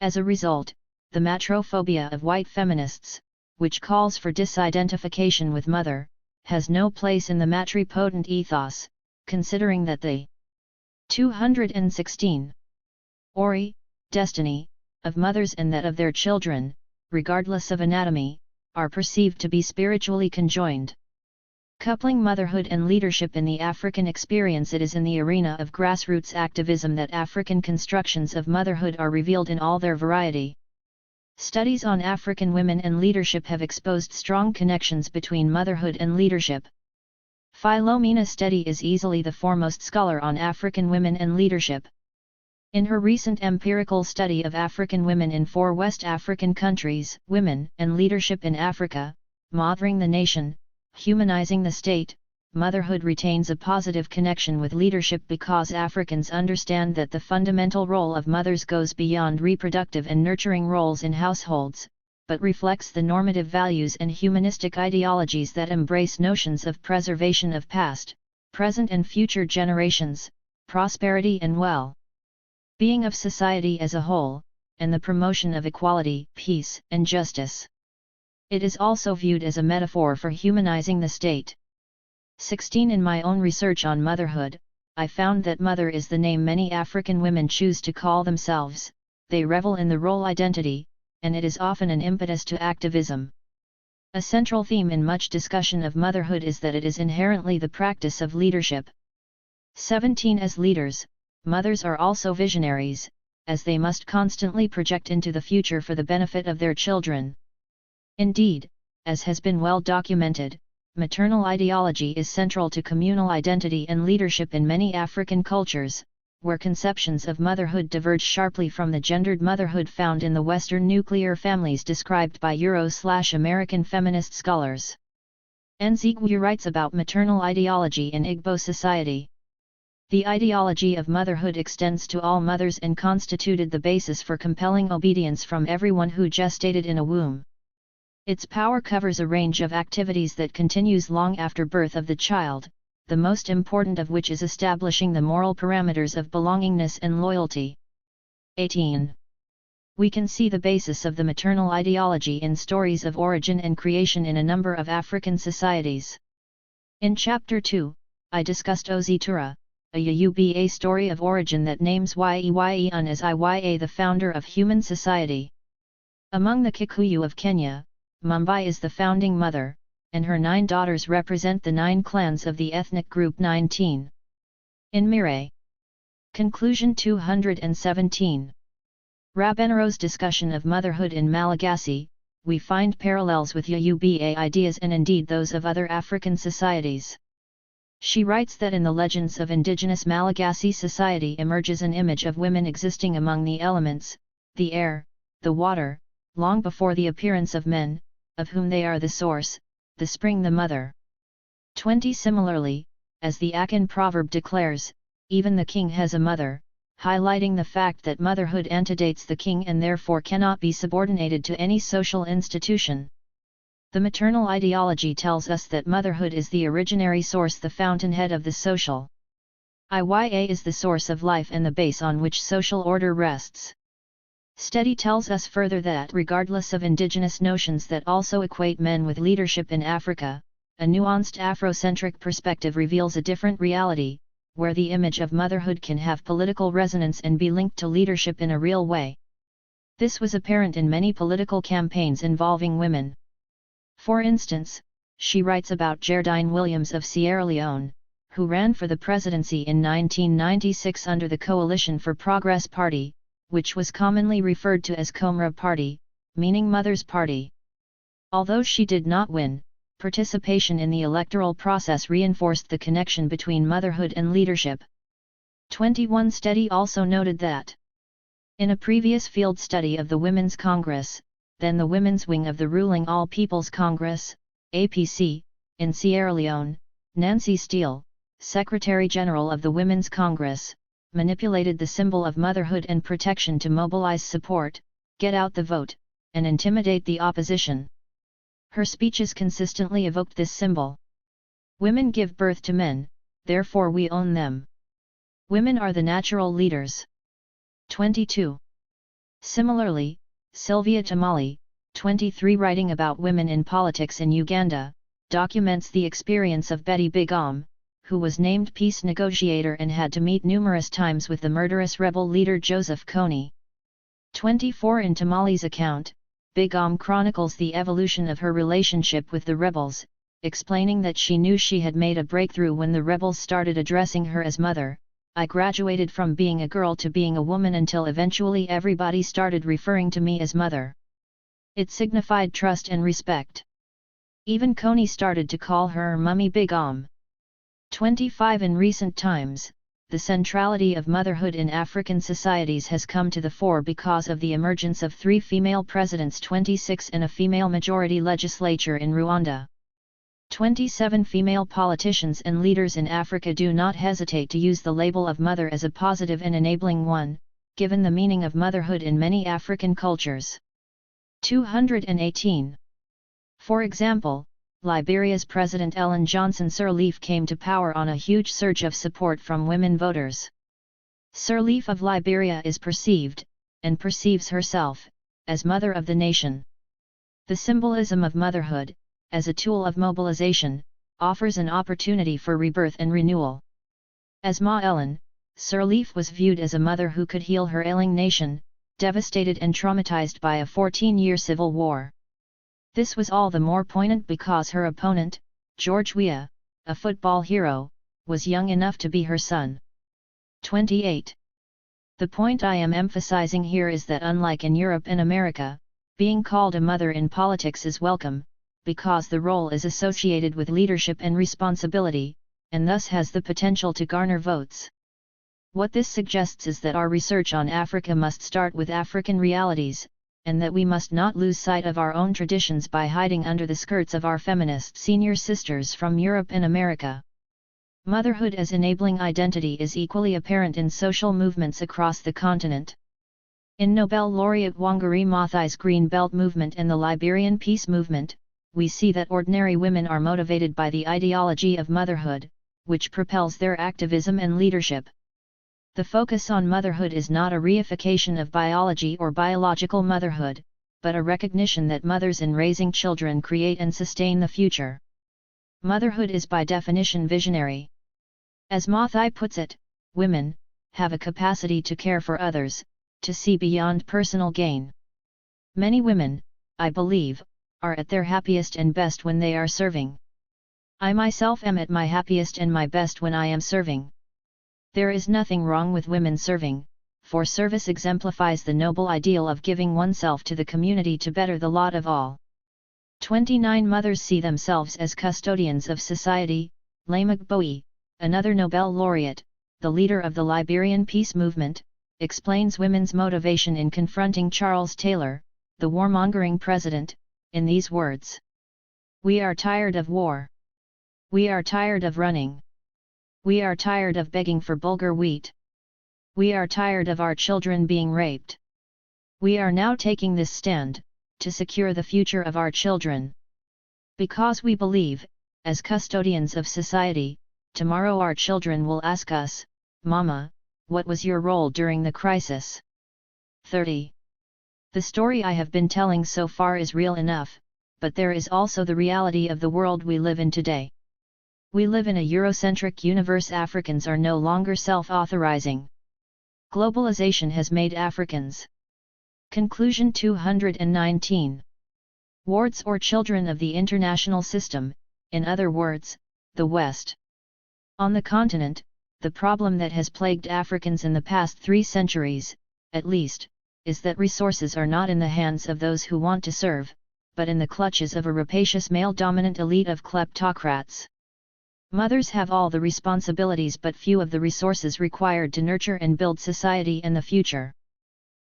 S1: As a result, the matrophobia of white feminists, which calls for disidentification with mother, has no place in the matripotent ethos, considering that the 216 Ori, destiny, of mothers and that of their children, regardless of anatomy, are perceived to be spiritually conjoined. Coupling motherhood and leadership in the African experience, it is in the arena of grassroots activism that African constructions of motherhood are revealed in all their variety. Studies on African women and leadership have exposed strong connections between motherhood and leadership. Philomena Steady is easily the foremost scholar on African women and leadership. In her recent empirical study of African women in 4 West African countries, Women and Leadership in Africa, Mothering the Nation, Humanizing the State, motherhood retains a positive connection with leadership because Africans understand that the fundamental role of mothers goes beyond reproductive and nurturing roles in households, but reflects the normative values and humanistic ideologies that embrace notions of preservation of past, present and future generations, prosperity and well-being of society as a whole, and the promotion of equality, peace, and justice. It is also viewed as a metaphor for humanizing the state. 16 In my own research on motherhood, I found that mother is the name many African women choose to call themselves. They revel in the role identity, and it is often an impetus to activism. A central theme in much discussion of motherhood is that it is inherently the practice of leadership. 17 As leaders, mothers are also visionaries, as they must constantly project into the future for the benefit of their children. Indeed, as has been well documented, maternal ideology is central to communal identity and leadership in many African cultures, where conceptions of motherhood diverge sharply from the gendered motherhood found in the Western nuclear families described by Euro/American feminist scholars. Nzigwu writes about maternal ideology in Igbo society. The ideology of motherhood extends to all mothers and constituted the basis for compelling obedience from everyone who gestated in a womb. Its power covers a range of activities that continues long after birth of the child, the most important of which is establishing the moral parameters of belongingness and loyalty. 18. We can see the basis of the maternal ideology in stories of origin and creation in a number of African societies. In Chapter 2, I discussed Ozitura, a Yoruba story of origin that names Oyeronke as Iya, the founder of human society. Among the Kikuyu of Kenya, Mumbai is the founding mother, and her 9 daughters represent the 9 clans of the ethnic group 19. In Mire. Conclusion 217. Rabenero's discussion of motherhood in Malagasy, we find parallels with Yoruba ideas and indeed those of other African societies. She writes that in the legends of indigenous Malagasy society emerges an image of women existing among the elements, the air, the water, long before the appearance of men, of whom they are the source, the spring, the mother. 20 Similarly, as the Akan proverb declares, even the king has a mother, highlighting the fact that motherhood antedates the king and therefore cannot be subordinated to any social institution. The maternal ideology tells us that motherhood is the originary source, the fountainhead of the social. Iya is the source of life and the base on which social order rests. Steady tells us further that regardless of indigenous notions that also equate men with leadership in Africa, a nuanced Afrocentric perspective reveals a different reality, where the image of motherhood can have political resonance and be linked to leadership in a real way. This was apparent in many political campaigns involving women. For instance, she writes about Geraldine Williams of Sierra Leone, who ran for the presidency in 1996 under the Coalition for Progress Party, which was commonly referred to as Comra Party, meaning Mother's Party. Although she did not win, participation in the electoral process reinforced the connection between motherhood and leadership. 21 Steady also noted that, in a previous field study of the Women's Congress, then the women's wing of the ruling All People's Congress, APC, in Sierra Leone, Nancy Steele, Secretary-General of the Women's Congress, manipulated the symbol of motherhood and protection to mobilize support, get out the vote, and intimidate the opposition. Her speeches consistently evoked this symbol. Women give birth to men, therefore we own them. Women are the natural leaders. 22. Similarly, Sylvia Tamale, 23, writing about women in politics in Uganda, documents the experience of Betty Bigom, who was named peace negotiator and had to meet numerous times with the murderous rebel leader Joseph Kony. 24. In Tamale's account, Bigom chronicles the evolution of her relationship with the rebels, explaining that she knew she had made a breakthrough when the rebels started addressing her as mother. I graduated from being a girl to being a woman until eventually everybody started referring to me as mother. It signified trust and respect. Even Kony started to call her Mummy Bigom. 25. In recent times, the centrality of motherhood in African societies has come to the fore because of the emergence of 3 female presidents, 26, and a female-majority legislature in Rwanda. 27. Female politicians and leaders in Africa do not hesitate to use the label of mother as a positive and enabling one, given the meaning of motherhood in many African cultures. 218. For example, Liberia's President Ellen Johnson Sirleaf came to power on a huge surge of support from women voters. Sirleaf of Liberia is perceived, and perceives herself, as mother of the nation. The symbolism of motherhood, as a tool of mobilization, offers an opportunity for rebirth and renewal. As Ma Ellen, Sirleaf was viewed as a mother who could heal her ailing nation, devastated and traumatized by a 14-year civil war. This was all the more poignant because her opponent, George Weah, a football hero, was young enough to be her son. 28. The point I am emphasizing here is that unlike in Europe and America, being called a mother in politics is welcome, because the role is associated with leadership and responsibility, and thus has the potential to garner votes. What this suggests is that our research on Africa must start with African realities, and that we must not lose sight of our own traditions by hiding under the skirts of our feminist senior sisters from Europe and America. Motherhood as enabling identity is equally apparent in social movements across the continent. In Nobel laureate Wangari Maathai's Green Belt movement and the Liberian peace movement, we see that ordinary women are motivated by the ideology of motherhood, which propels their activism and leadership. The focus on motherhood is not a reification of biology or biological motherhood, but a recognition that mothers in raising children create and sustain the future. Motherhood is by definition visionary. As Maathai puts it, women have a capacity to care for others, to see beyond personal gain. Many women, I believe, are at their happiest and best when they are serving. I myself am at my happiest and my best when I am serving. There is nothing wrong with women serving, for service exemplifies the noble ideal of giving oneself to the community to better the lot of all. 29. Mothers see themselves as custodians of society. Lamek Bowie, another Nobel laureate, the leader of the Liberian peace movement, explains women's motivation in confronting Charles Taylor, the warmongering president, in these words: "We are tired of war. We are tired of running. We are tired of begging for bulgur wheat. We are tired of our children being raped. We are now taking this stand, to secure the future of our children. Because we believe, as custodians of society, tomorrow our children will ask us, Mama, what was your role during the crisis?" 30. The story I have been telling so far is real enough, but there is also the reality of the world we live in today. We live in a Eurocentric universe. Africans are no longer self-authorizing. Globalization has made Africans. Conclusion 219. Wards or children of the international system, in other words, the West. On the continent, the problem that has plagued Africans in the past 3 centuries, at least, is that resources are not in the hands of those who want to serve, but in the clutches of a rapacious male-dominant elite of kleptocrats. Mothers have all the responsibilities but few of the resources required to nurture and build society and the future.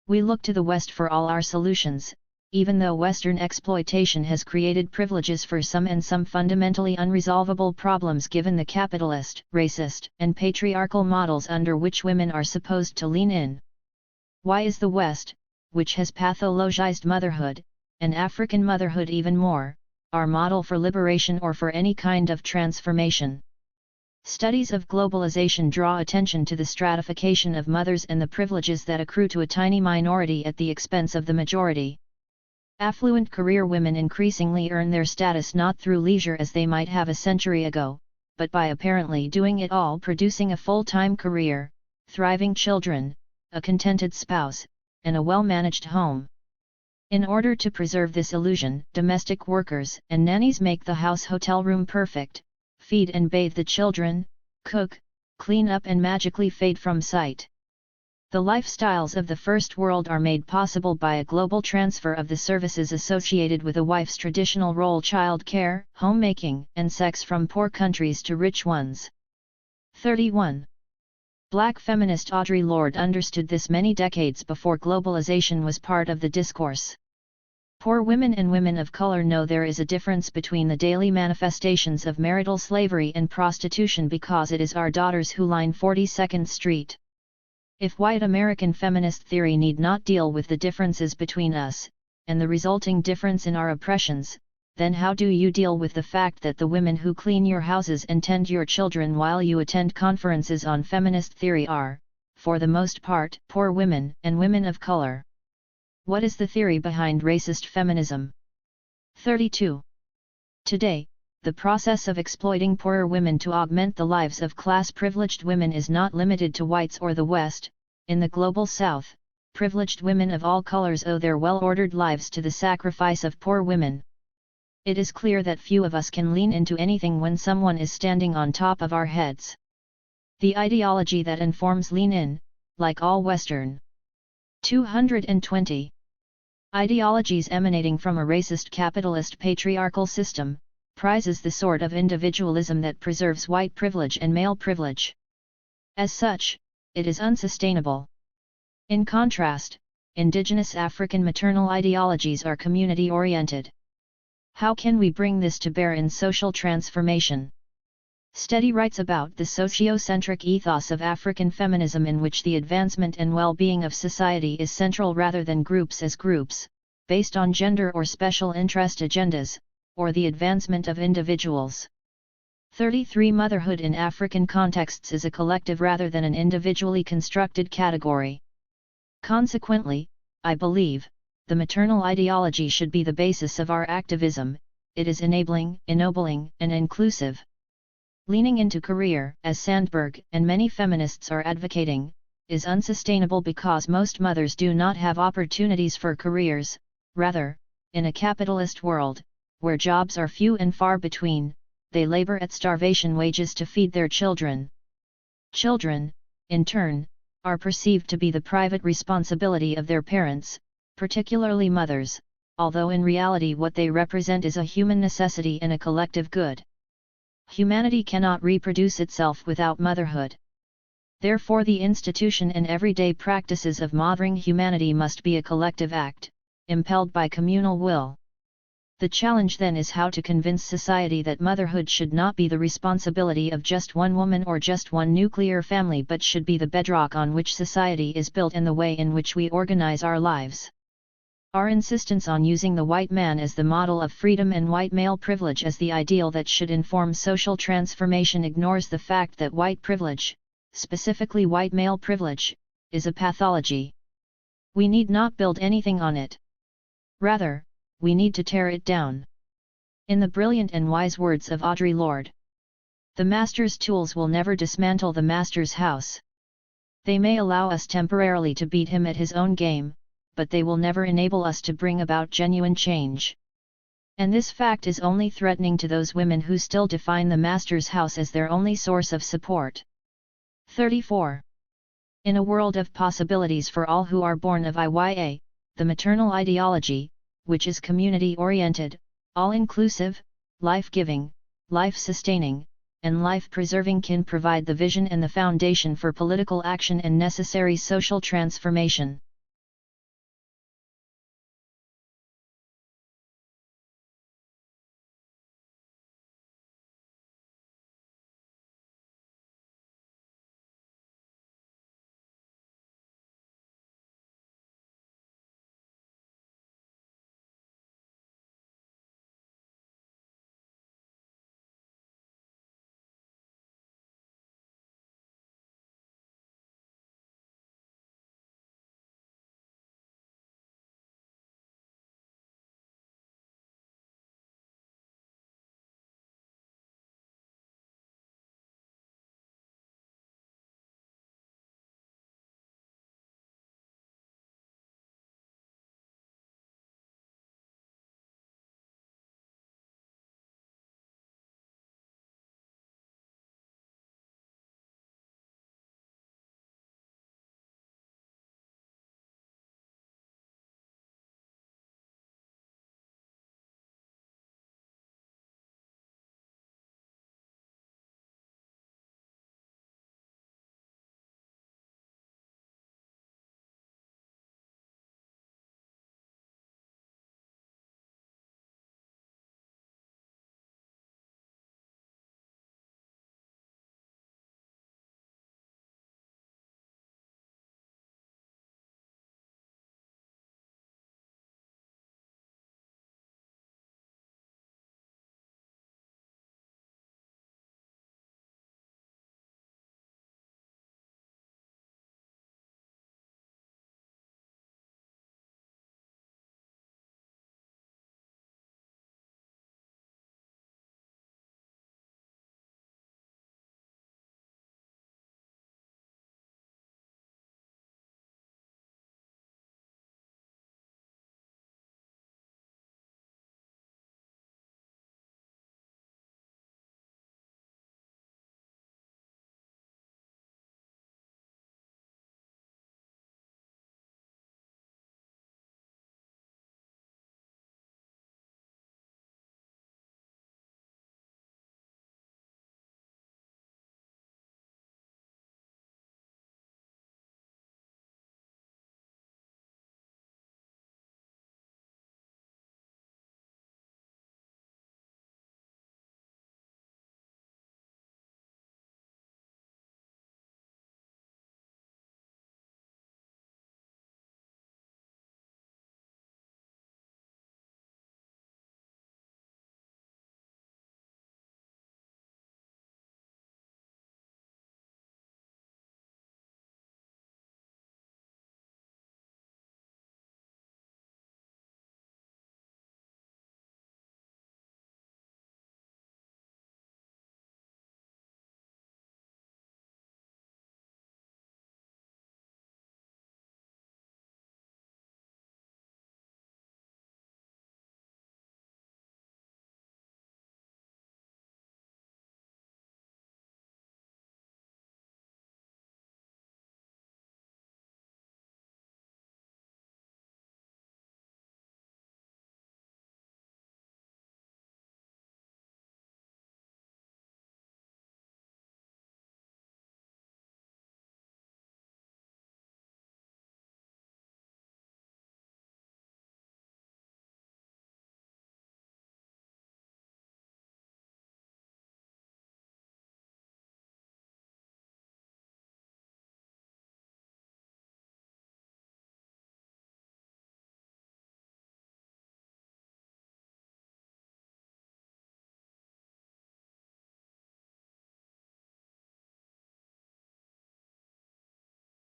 S1: We look to the West for all our solutions, even though Western exploitation has created privileges for some and some fundamentally unresolvable problems given the capitalist, racist, and patriarchal models under which women are supposed to lean in. Why is the West, which has pathologized motherhood, and African motherhood even more, our model for liberation or for any kind of transformation. Studies of globalization draw attention to the stratification of mothers and the privileges that accrue to a tiny minority at the expense of the majority. Affluent career women increasingly earn their status not through leisure as they might have a century ago, but by apparently doing it all, producing a full-time career, thriving children, a contented spouse, and a well-managed home. In order to preserve this illusion, domestic workers and nannies make the house hotel room perfect, feed and bathe the children, cook, clean up and magically fade from sight. The lifestyles of the First World are made possible by a global transfer of the services associated with a wife's traditional role: child care, homemaking, and sex from poor countries to rich ones. 31. Black feminist Audre Lorde understood this many decades before globalization was part of the discourse. Poor women and women of color know there is a difference between the daily manifestations of marital slavery and prostitution because it is our daughters who line 42nd Street. If white American feminist theory need not deal with the differences between us, and the resulting difference in our oppressions, then how do you deal with the fact that the women who clean your houses and tend your children while you attend conferences on feminist theory are, for the most part, poor women and women of color? What is the theory behind racist feminism? 32. Today, the process of exploiting poorer women to augment the lives of class-privileged women is not limited to whites or the West. In the global South, privileged women of all colors owe their well-ordered lives to the sacrifice of poor women. It is clear that few of us can lean into anything when someone is standing on top of our heads. The ideology that informs lean in, like all Western 220 ideologies emanating from a racist capitalist patriarchal system, prizes the sort of individualism that preserves white privilege and male privilege. As such, it is unsustainable. In contrast, indigenous African maternal ideologies are community-oriented. How can we bring this to bear in social transformation? Steady writes about the sociocentric ethos of African feminism, in which the advancement and well-being of society is central rather than groups as groups, based on gender or special interest agendas, or the advancement of individuals. 33. Motherhood in African contexts is a collective rather than an individually constructed category. Consequently, I believe, the maternal ideology should be the basis of our activism. It is enabling, ennobling, and inclusive. Leaning into career, as Sandberg and many feminists are advocating, is unsustainable because most mothers do not have opportunities for careers. Rather, in a capitalist world, where jobs are few and far between, they labor at starvation wages to feed their children. Children, in turn, are perceived to be the private responsibility of their parents, particularly mothers, although in reality what they represent is a human necessity and a collective good. Humanity cannot reproduce itself without motherhood. Therefore, the institution and everyday practices of mothering humanity must be a collective act, impelled by communal will. The challenge then is how to convince society that motherhood should not be the responsibility of just one woman or just one nuclear family, but should be the bedrock on which society is built and the way in which we organize our lives. Our insistence on using the white man as the model of freedom and white male privilege as the ideal that should inform social transformation ignores the fact that white privilege, specifically white male privilege, is a pathology. We need not build anything on it. Rather, we need to tear it down. In the brilliant and wise words of Audre Lorde, the master's tools will never dismantle the master's house. They may allow us temporarily to beat him at his own game, but they will never enable us to bring about genuine change. And this fact is only threatening to those women who still define the master's house as their only source of support. 34. In a world of possibilities for all who are born of Iya, the maternal ideology, which is community-oriented, all-inclusive, life-giving, life-sustaining, and life-preserving, can provide the vision and the foundation for political action and necessary social transformation.